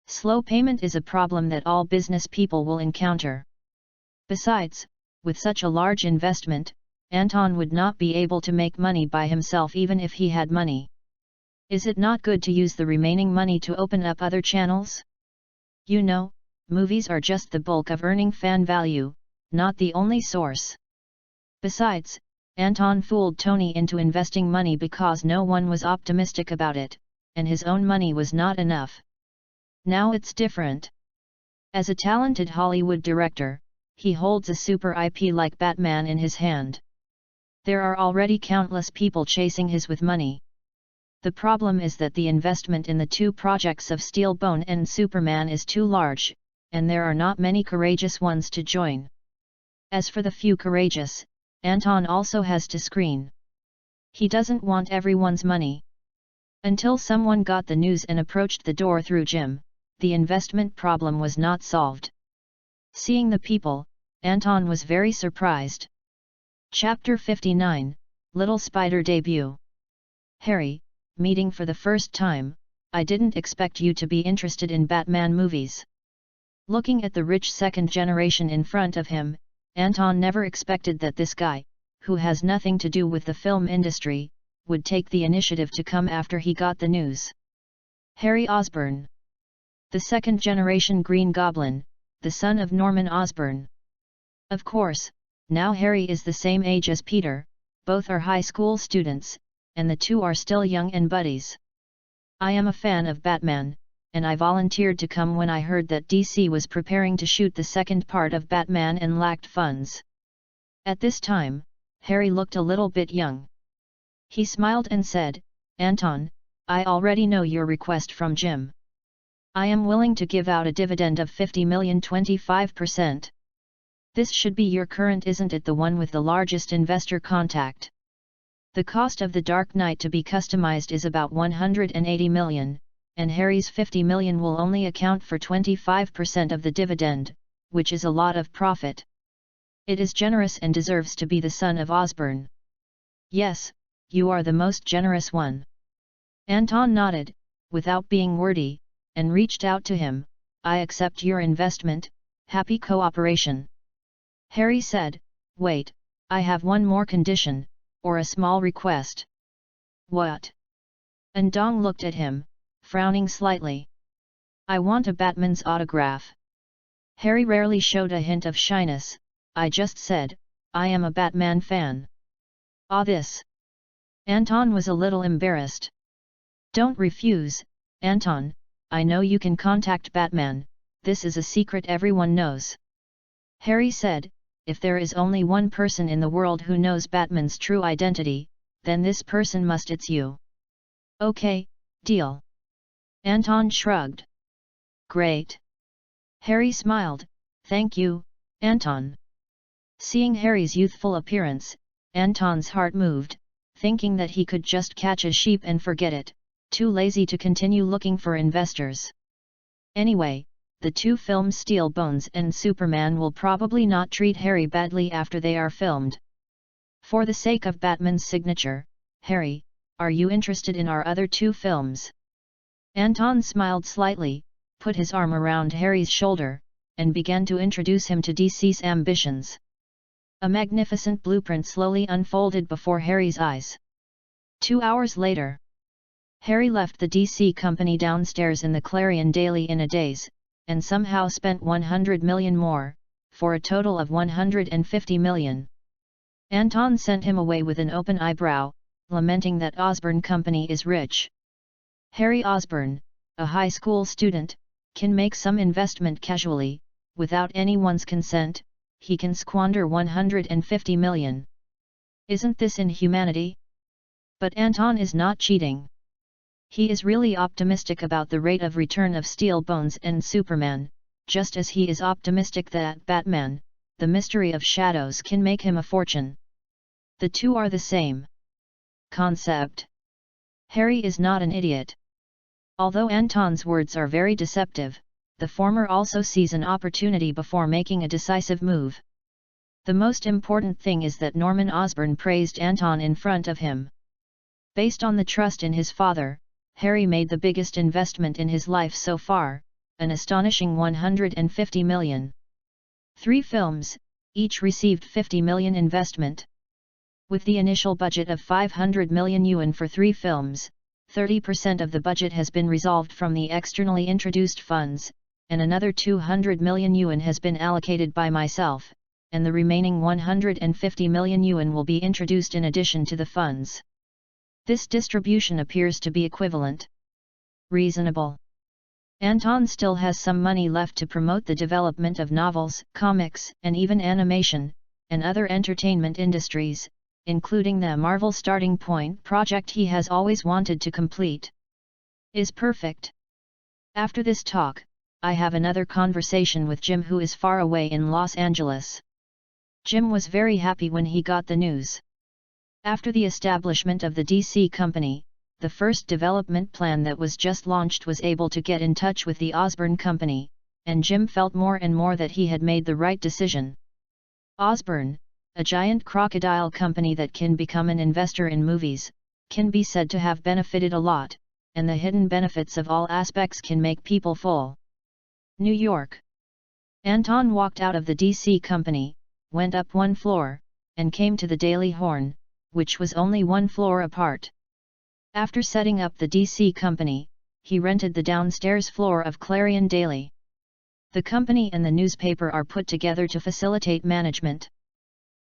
[SPEAKER 1] Slow payment is a problem that all business people will encounter. Besides, with such a large investment, Anton would not be able to make money by himself even if he had money. Is it not good to use the remaining money to open up other channels? You know, movies are just the bulk of earning fan value, not the only source. Besides, Anton fooled Tony into investing money because no one was optimistic about it, and his own money was not enough. Now it's different. As a talented Hollywood director, he holds a super IP like Batman in his hand. There are already countless people chasing his with money. The problem is that the investment in the two projects of Steelbone and Superman is too large, and there are not many courageous ones to join. As for the few courageous, Anton also has to screen. He doesn't want everyone's money. Until someone got the news and approached the door through Jim, the investment problem was not solved. Seeing the people, Anton was very surprised. Chapter 59, Little Spider Debut. Harry, meeting for the first time, I didn't expect you to be interested in Batman movies. Looking at the rich second generation in front of him, Anton never expected that this guy, who has nothing to do with the film industry, would take the initiative to come after he got the news. Harry Osborn. The second generation Green Goblin, the son of Norman Osborn. Of course, now Harry is the same age as Peter, both are high school students, and the two are still young and buddies. I am a fan of Batman, and I volunteered to come when I heard that DC was preparing to shoot the second part of Batman and lacked funds. At this time, Harry looked a little bit young. He smiled and said, Anton, I already know your request from Jim. I am willing to give out a dividend of 50 million 25%. This should be your current, isn't it, the one with the largest investor contact? The cost of the Dark Knight to be customized is about 180 million, and Harry's 50 million will only account for 25% of the dividend, which is a lot of profit. It is generous and deserves to be the son of Osborn. Yes, you are the most generous one. Anton nodded, without being wordy, and reached out to him. I accept your investment, happy cooperation. Harry said, wait, I have one more condition, or a small request. What? Andong looked at him, frowning slightly. I want a Batman's autograph. Harry rarely showed a hint of shyness. I just said, I am a Batman fan. Ah, this. Anton was a little embarrassed. Don't refuse, Anton, I know you can contact Batman, this is a secret everyone knows. Harry said, if there is only one person in the world who knows Batman's true identity, then this person it's you. Okay, deal. Anton shrugged. Great. Harry smiled, thank you, Anton. Seeing Harry's youthful appearance, Anton's heart moved, thinking that he could just catch a sheep and forget it, too lazy to continue looking for investors. Anyway, the two films Steel Bones and Superman will probably not treat Harry badly after they are filmed. For the sake of Batman's signature, Harry, are you interested in our other two films? Anton smiled slightly, put his arm around Harry's shoulder, and began to introduce him to DC's ambitions. A magnificent blueprint slowly unfolded before Harry's eyes. 2 hours later, Harry left the DC company downstairs in the Clarion Daily in a daze, and somehow spent 100 million more, for a total of 150 million. Anton sent him away with an open eyebrow, lamenting that Osborne Company is rich. Harry Osborne, a high school student, can make some investment casually, without anyone's consent. He can squander 150 million. Isn't this inhumanity? But Anton is not cheating. He is really optimistic about the rate of return of Steel Bones and Superman, just as he is optimistic that Batman, the Mystery of Shadows, can make him a fortune. The two are the same concept. Harry is not an idiot. Although Anton's words are very deceptive, the former also sees an opportunity before making a decisive move. The most important thing is that Norman Osborn praised Anton in front of him. Based on the trust in his father, Harry made the biggest investment in his life so far, an astonishing 150 million. 3 films, each received 50 million investment. With the initial budget of 500 million yuan for 3 films, 30% of the budget has been resolved from the externally introduced funds, and another 200 million yuan has been allocated by myself, and the remaining 150 million yuan will be introduced in addition to the funds. This distribution appears to be equivalent. Reasonable. Anton still has some money left to promote the development of novels, comics, and even animation, and other entertainment industries, including the Marvel Starting Point project he has always wanted to complete. Is perfect. After this talk, I have another conversation with Jim, who is far away in Los Angeles. Jim was very happy when he got the news. After the establishment of the DC Company, the first development plan that was just launched was able to get in touch with the Osborne Company, and Jim felt more and more that he had made the right decision. Osborne, a giant crocodile company that can become an investor in movies, can be said to have benefited a lot, and the hidden benefits of all aspects can make people full. New York. Anton walked out of the DC Company, went up 1 floor, and came to the Daily Horn, which was only 1 floor apart. After setting up the DC Company, he rented the downstairs floor of Clarion Daily. The company and the newspaper are put together to facilitate management.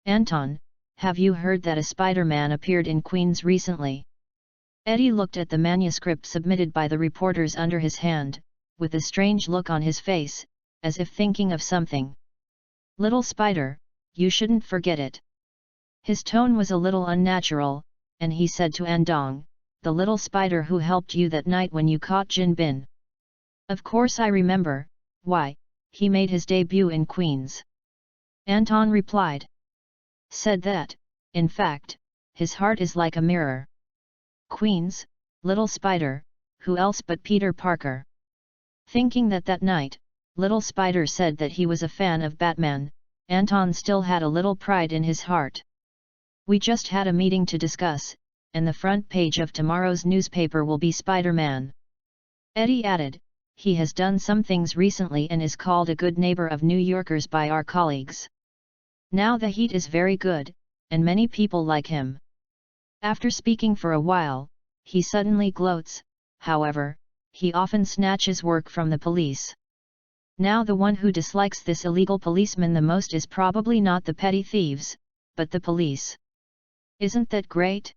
[SPEAKER 1] Anton, have you heard that a Spider-Man appeared in Queens recently? Eddie looked at the manuscript submitted by the reporters under his hand, with a strange look on his face, as if thinking of something. Little Spider, you shouldn't forget it. His tone was a little unnatural, and he said to Andong, the little spider who helped you that night when you caught Jin Bin. Of course I remember. Why, he made his debut in Queens. Anton replied. Said that, in fact, his heart is like a mirror. Queens, little spider, who else but Peter Parker? Thinking that night, little spider said that he was a fan of Batman, Anton still had a little pride in his heart. We just had a meeting to discuss, and the front page of tomorrow's newspaper will be Spider-Man. Eddie added, he has done some things recently and is called a good neighbor of New Yorkers by our colleagues. Now the heat is very good, and many people like him. After speaking for a while, he suddenly gloats, however, he often snatches work from the police. Now the one who dislikes this illegal policeman the most is probably not the petty thieves, but the police. Isn't that great?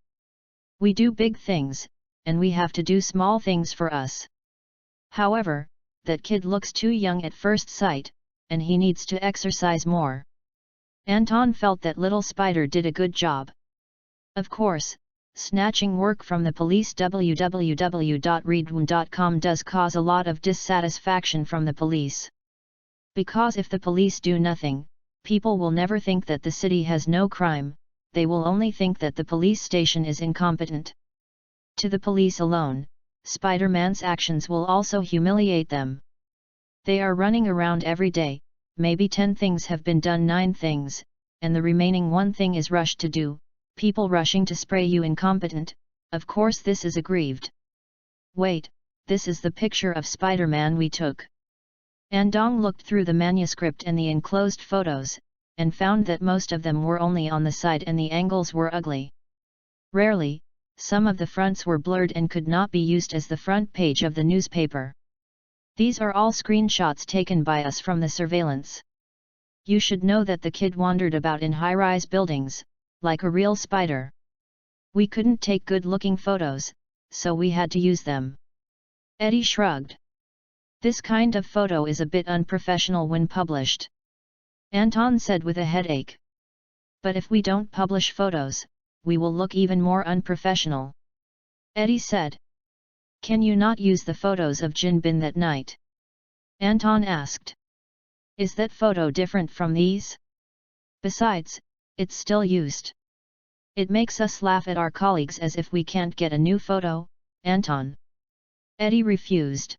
[SPEAKER 1] We do big things, and we have to do small things for us. However, that kid looks too young at first sight, and he needs to exercise more. Anton felt that little spider did a good job. Of course, snatching work from the police www.readaloud.com does cause a lot of dissatisfaction from the police. Because if the police do nothing, people will never think that the city has no crime, they will only think that the police station is incompetent. To the police alone, Spider-Man's actions will also humiliate them. They are running around every day, maybe 10 things have been done, 9 things, and the remaining 1 thing is rushed to do, people rushing to spray you incompetent. Of course this is aggrieved. Wait, this is the picture of Spider-Man we took. Andong looked through the manuscript and the enclosed photos, and found that most of them were only on the side and the angles were ugly. Rarely, some of the fronts were blurred and could not be used as the front page of the newspaper. These are all screenshots taken by us from the surveillance. You should know that the kid wandered about in high-rise buildings, like a real spider. We couldn't take good-looking photos, so we had to use them. Eddie shrugged. This kind of photo is a bit unprofessional when published. Anton said with a headache. But if we don't publish photos, we will look even more unprofessional. Eddie said. Can you not use the photos of Jinbin that night? Anton asked. Is that photo different from these? Besides, it's still used. It makes us laugh at our colleagues as if we can't get a new photo, Anton. Eddie refused.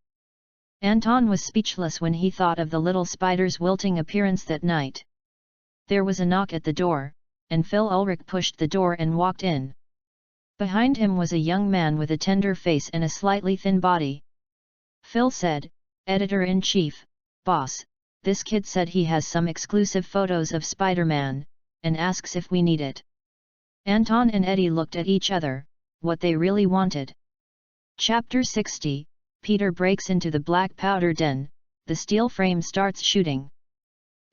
[SPEAKER 1] Anton was speechless when he thought of the little spider's wilting appearance that night. There was a knock at the door, and Phil Ulrich pushed the door and walked in. Behind him was a young man with a tender face and a slightly thin body. Phil said, Editor-in-Chief, boss, this kid said he has some exclusive photos of Spider-Man, and asks if we need it. Anton and Eddie looked at each other, what they really wanted. Chapter 60, Peter breaks into the black powder den, the steel frame starts shooting.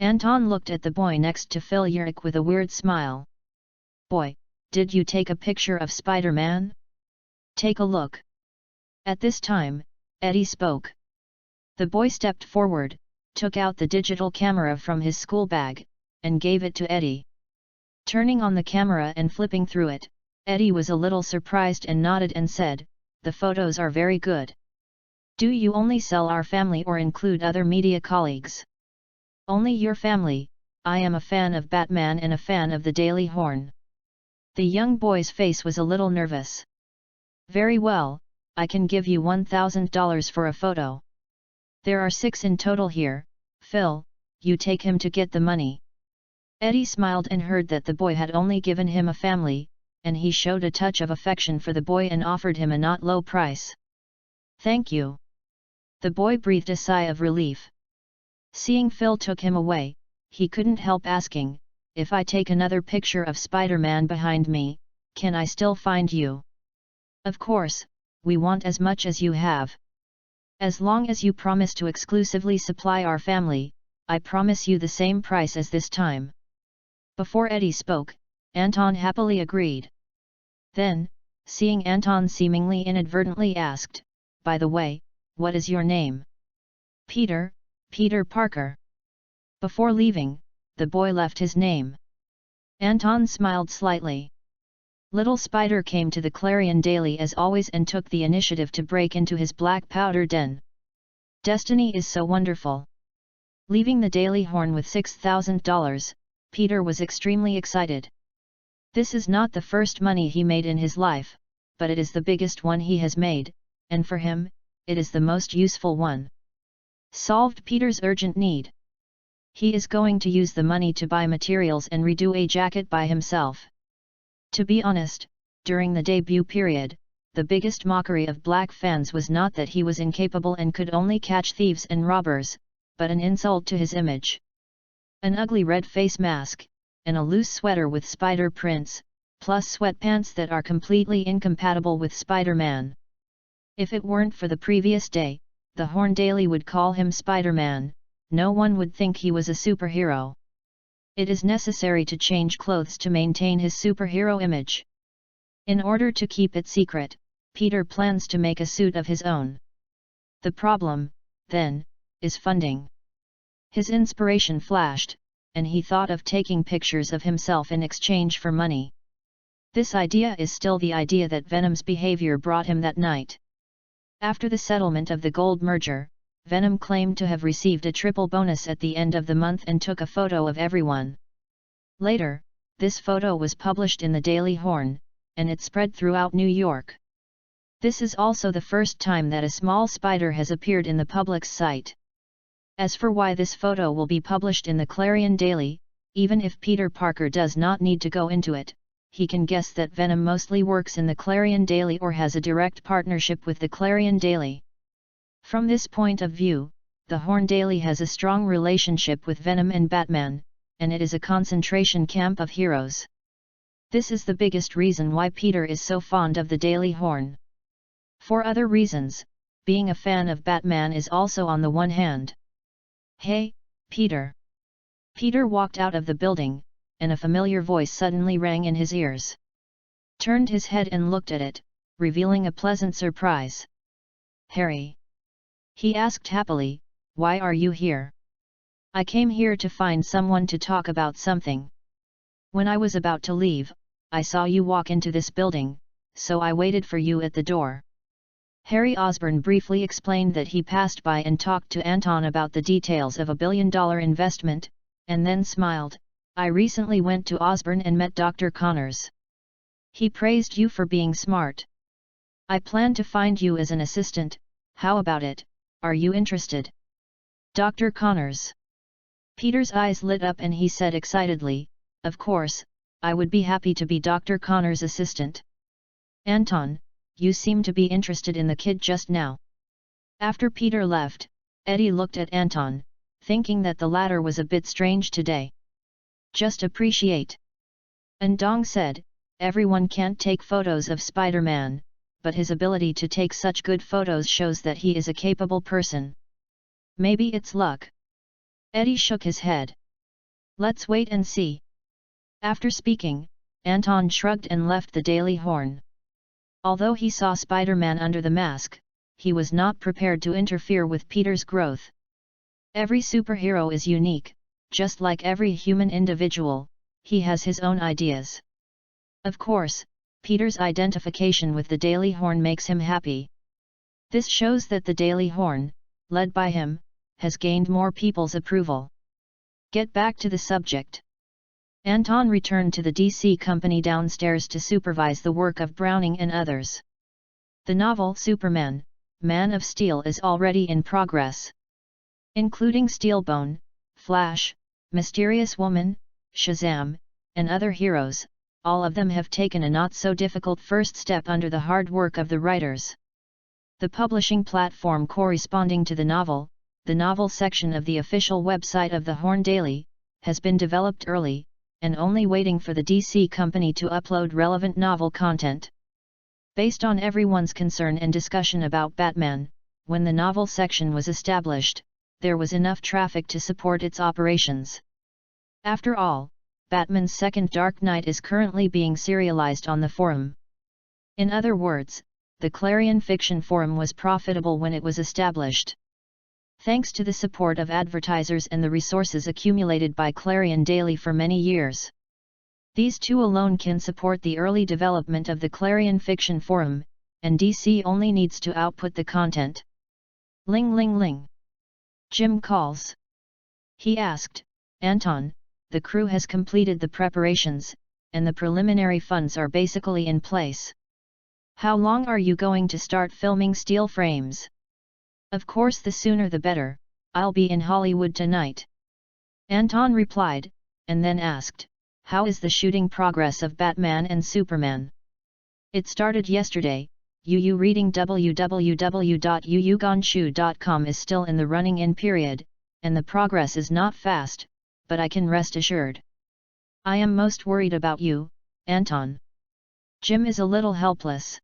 [SPEAKER 1] Anton looked at the boy next to Phil Ulrich with a weird smile. Boy, did you take a picture of Spider-Man? Take a look. At this time, Eddie spoke. The boy stepped forward, took out the digital camera from his school bag, and gave it to Eddie. Turning on the camera and flipping through it, Eddie was a little surprised and nodded and said, the photos are very good. Do you only sell our family or include other media colleagues? Only your family. I am a fan of Batman and a fan of the Daily Horn. The young boy's face was a little nervous. Very well, I can give you $1,000 for a photo. There are 6 in total here, Phil, you take him to get the money. Eddie smiled and heard that the boy had only given him a family, and he showed a touch of affection for the boy and offered him a not low price. Thank you. The boy breathed a sigh of relief. Seeing Phil took him away, he couldn't help asking, if I take another picture of Spider-Man behind me, can I still find you? Of course, we want as much as you have. As long as you promise to exclusively supply our family, I promise you the same price as this time. Before Eddie spoke, Anton happily agreed. Then, seeing Anton seemingly inadvertently asked, by the way, what is your name? Peter, Peter Parker. Before leaving, the boy left his name. Anton smiled slightly. Little Spider came to the Clarion Daily as always and took the initiative to break into his black powder den. Destiny is so wonderful. Leaving the Daily Horn with $6,000, Peter was extremely excited. This is not the first money he made in his life, but it is the biggest one he has made, and for him, it is the most useful one. Solved Peter's urgent need. He is going to use the money to buy materials and redo a jacket by himself. To be honest, during the debut period, the biggest mockery of black fans was not that he was incapable and could only catch thieves and robbers, but an insult to his image. An ugly red face mask, and a loose sweater with spider prints, plus sweatpants that are completely incompatible with Spider-Man. If it weren't for the previous day, the Horn Daily would call him Spider-Man, no one would think he was a superhero. It is necessary to change clothes to maintain his superhero image. In order to keep it secret, Peter plans to make a suit of his own. The problem, then, is funding. His inspiration flashed, and he thought of taking pictures of himself in exchange for money. This idea is still the idea that Venom's behavior brought him that night. After the settlement of the gold merger, Venom claimed to have received a triple bonus at the end of the month and took a photo of everyone. Later, this photo was published in the Daily Horn, and it spread throughout New York. This is also the first time that a small spider has appeared in the public's sight. As for why this photo will be published in the Clarion Daily, even if Peter Parker does not need to go into it, he can guess that Venom mostly works in the Clarion Daily or has a direct partnership with the Clarion Daily. From this point of view, the Horn Daily has a strong relationship with Venom and Batman, and it is a concentration camp of heroes. This is the biggest reason why Peter is so fond of the Daily Horn. For other reasons, being a fan of Batman is also on the one hand. Hey, Peter! Peter walked out of the building, and a familiar voice suddenly rang in his ears. Turned his head and looked at it, revealing a pleasant surprise. "Harry?" he asked happily, "why are you here?" "I came here to find someone to talk about something. When I was about to leave, I saw you walk into this building, so I waited for you at the door." Harry Osborn briefly explained that he passed by and talked to Anton about the details of a billion-dollar investment, and then smiled. "I recently went to Osborn and met Dr. Connors. He praised you for being smart. I plan to find you as an assistant. How about it, are you interested?" "Dr. Connors?" Peter's eyes lit up and he said excitedly, "Of course, I would be happy to be Dr. Connors' assistant." "Anton, you seem to be interested in the kid just now." After Peter left, Eddie looked at Anton, thinking that the latter was a bit strange today. "Just appreciate." Andong said, "Everyone can't take photos of Spider-Man, but his ability to take such good photos shows that he is a capable person. Maybe it's luck." Eddie shook his head. "Let's wait and see." After speaking, Anton shrugged and left the Daily Horn. Although he saw Spider-Man under the mask, he was not prepared to interfere with Peter's growth. Every superhero is unique, just like every human individual, he has his own ideas. Of course, Peter's identification with the Daily Horn makes him happy. This shows that the Daily Horn, led by him, has gained more people's approval. Get back to the subject. Anton returned to the DC company downstairs to supervise the work of Browning and others. The novel Superman, Man of Steel is already in progress. Including Steelbone, Flash, Mysterious Woman, Shazam, and other heroes, all of them have taken a not-so-difficult first step under the hard work of the writers. The publishing platform corresponding to the novel section of the official website of the Horn Daily, has been developed early, and only waiting for the DC company to upload relevant novel content. Based on everyone's concern and discussion about Batman, when the novel section was established, there was enough traffic to support its operations. After all, Batman's second Dark Knight is currently being serialized on the forum. In other words, the Clarion Fiction Forum was profitable when it was established. Thanks to the support of advertisers and the resources accumulated by Clarion Daily for many years. These two alone can support the early development of the Clarion Fiction Forum, and DC only needs to output the content. Ling ling ling. Jim calls. He asked, "Anton, the crew has completed the preparations, and the preliminary funds are basically in place. How long are you going to start filming steel frames?" "Of course, the sooner the better. I'll be in Hollywood tonight." Anton replied, and then asked, "How is the shooting progress of Batman and Superman?" "It started yesterday. Yu reading www.yuyugonshu.com is still in the running-in period, and the progress is not fast, but I can rest assured. I am most worried about you, Anton." Jim is a little helpless.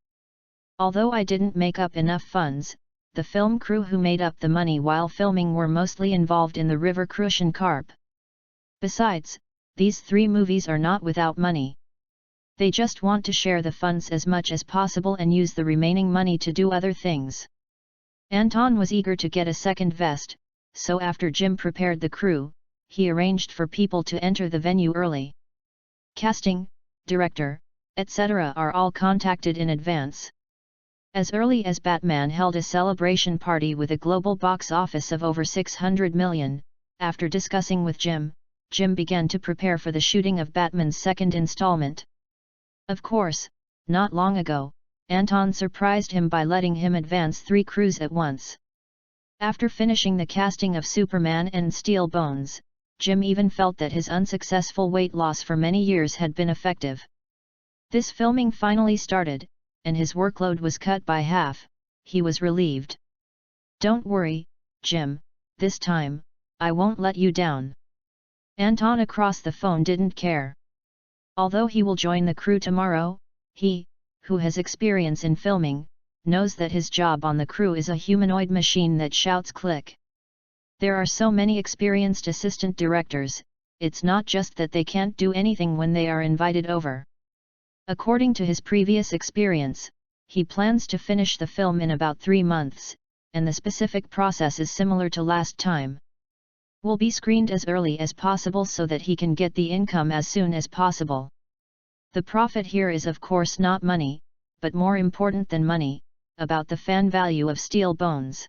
[SPEAKER 1] "Although I didn't make up enough funds, the film crew who made up the money while filming were mostly involved in the River Crucian Carp. Besides, these 3 movies are not without money. They just want to share the funds as much as possible and use the remaining money to do other things." Anton was eager to get a second vest, so after Jim prepared the crew, he arranged for people to enter the venue early. Casting, director, etc. are all contacted in advance. As early as Batman held a celebration party with a global box office of over 600 million, after discussing with Jim began to prepare for the shooting of Batman's second installment. Of course, not long ago, Anton surprised him by letting him advance 3 crews at once. After finishing the casting of Superman and Steel Bones, Jim even felt that his unsuccessful weight loss for many years had been effective. This filming finally started, and his workload was cut by half. He was relieved. "Don't worry, Jim, this time, I won't let you down." Anton across the phone didn't care. Although he will join the crew tomorrow, he, who has experience in filming, knows that his job on the crew is a humanoid machine that shouts click. There are so many experienced assistant directors, it's not just that they can't do anything when they are invited over. According to his previous experience, he plans to finish the film in about 3 months, and the specific process is similar to last time. Will be screened as early as possible so that he can get the income as soon as possible. The profit here is of course not money, but more important than money, about the fan value of Steel Bones.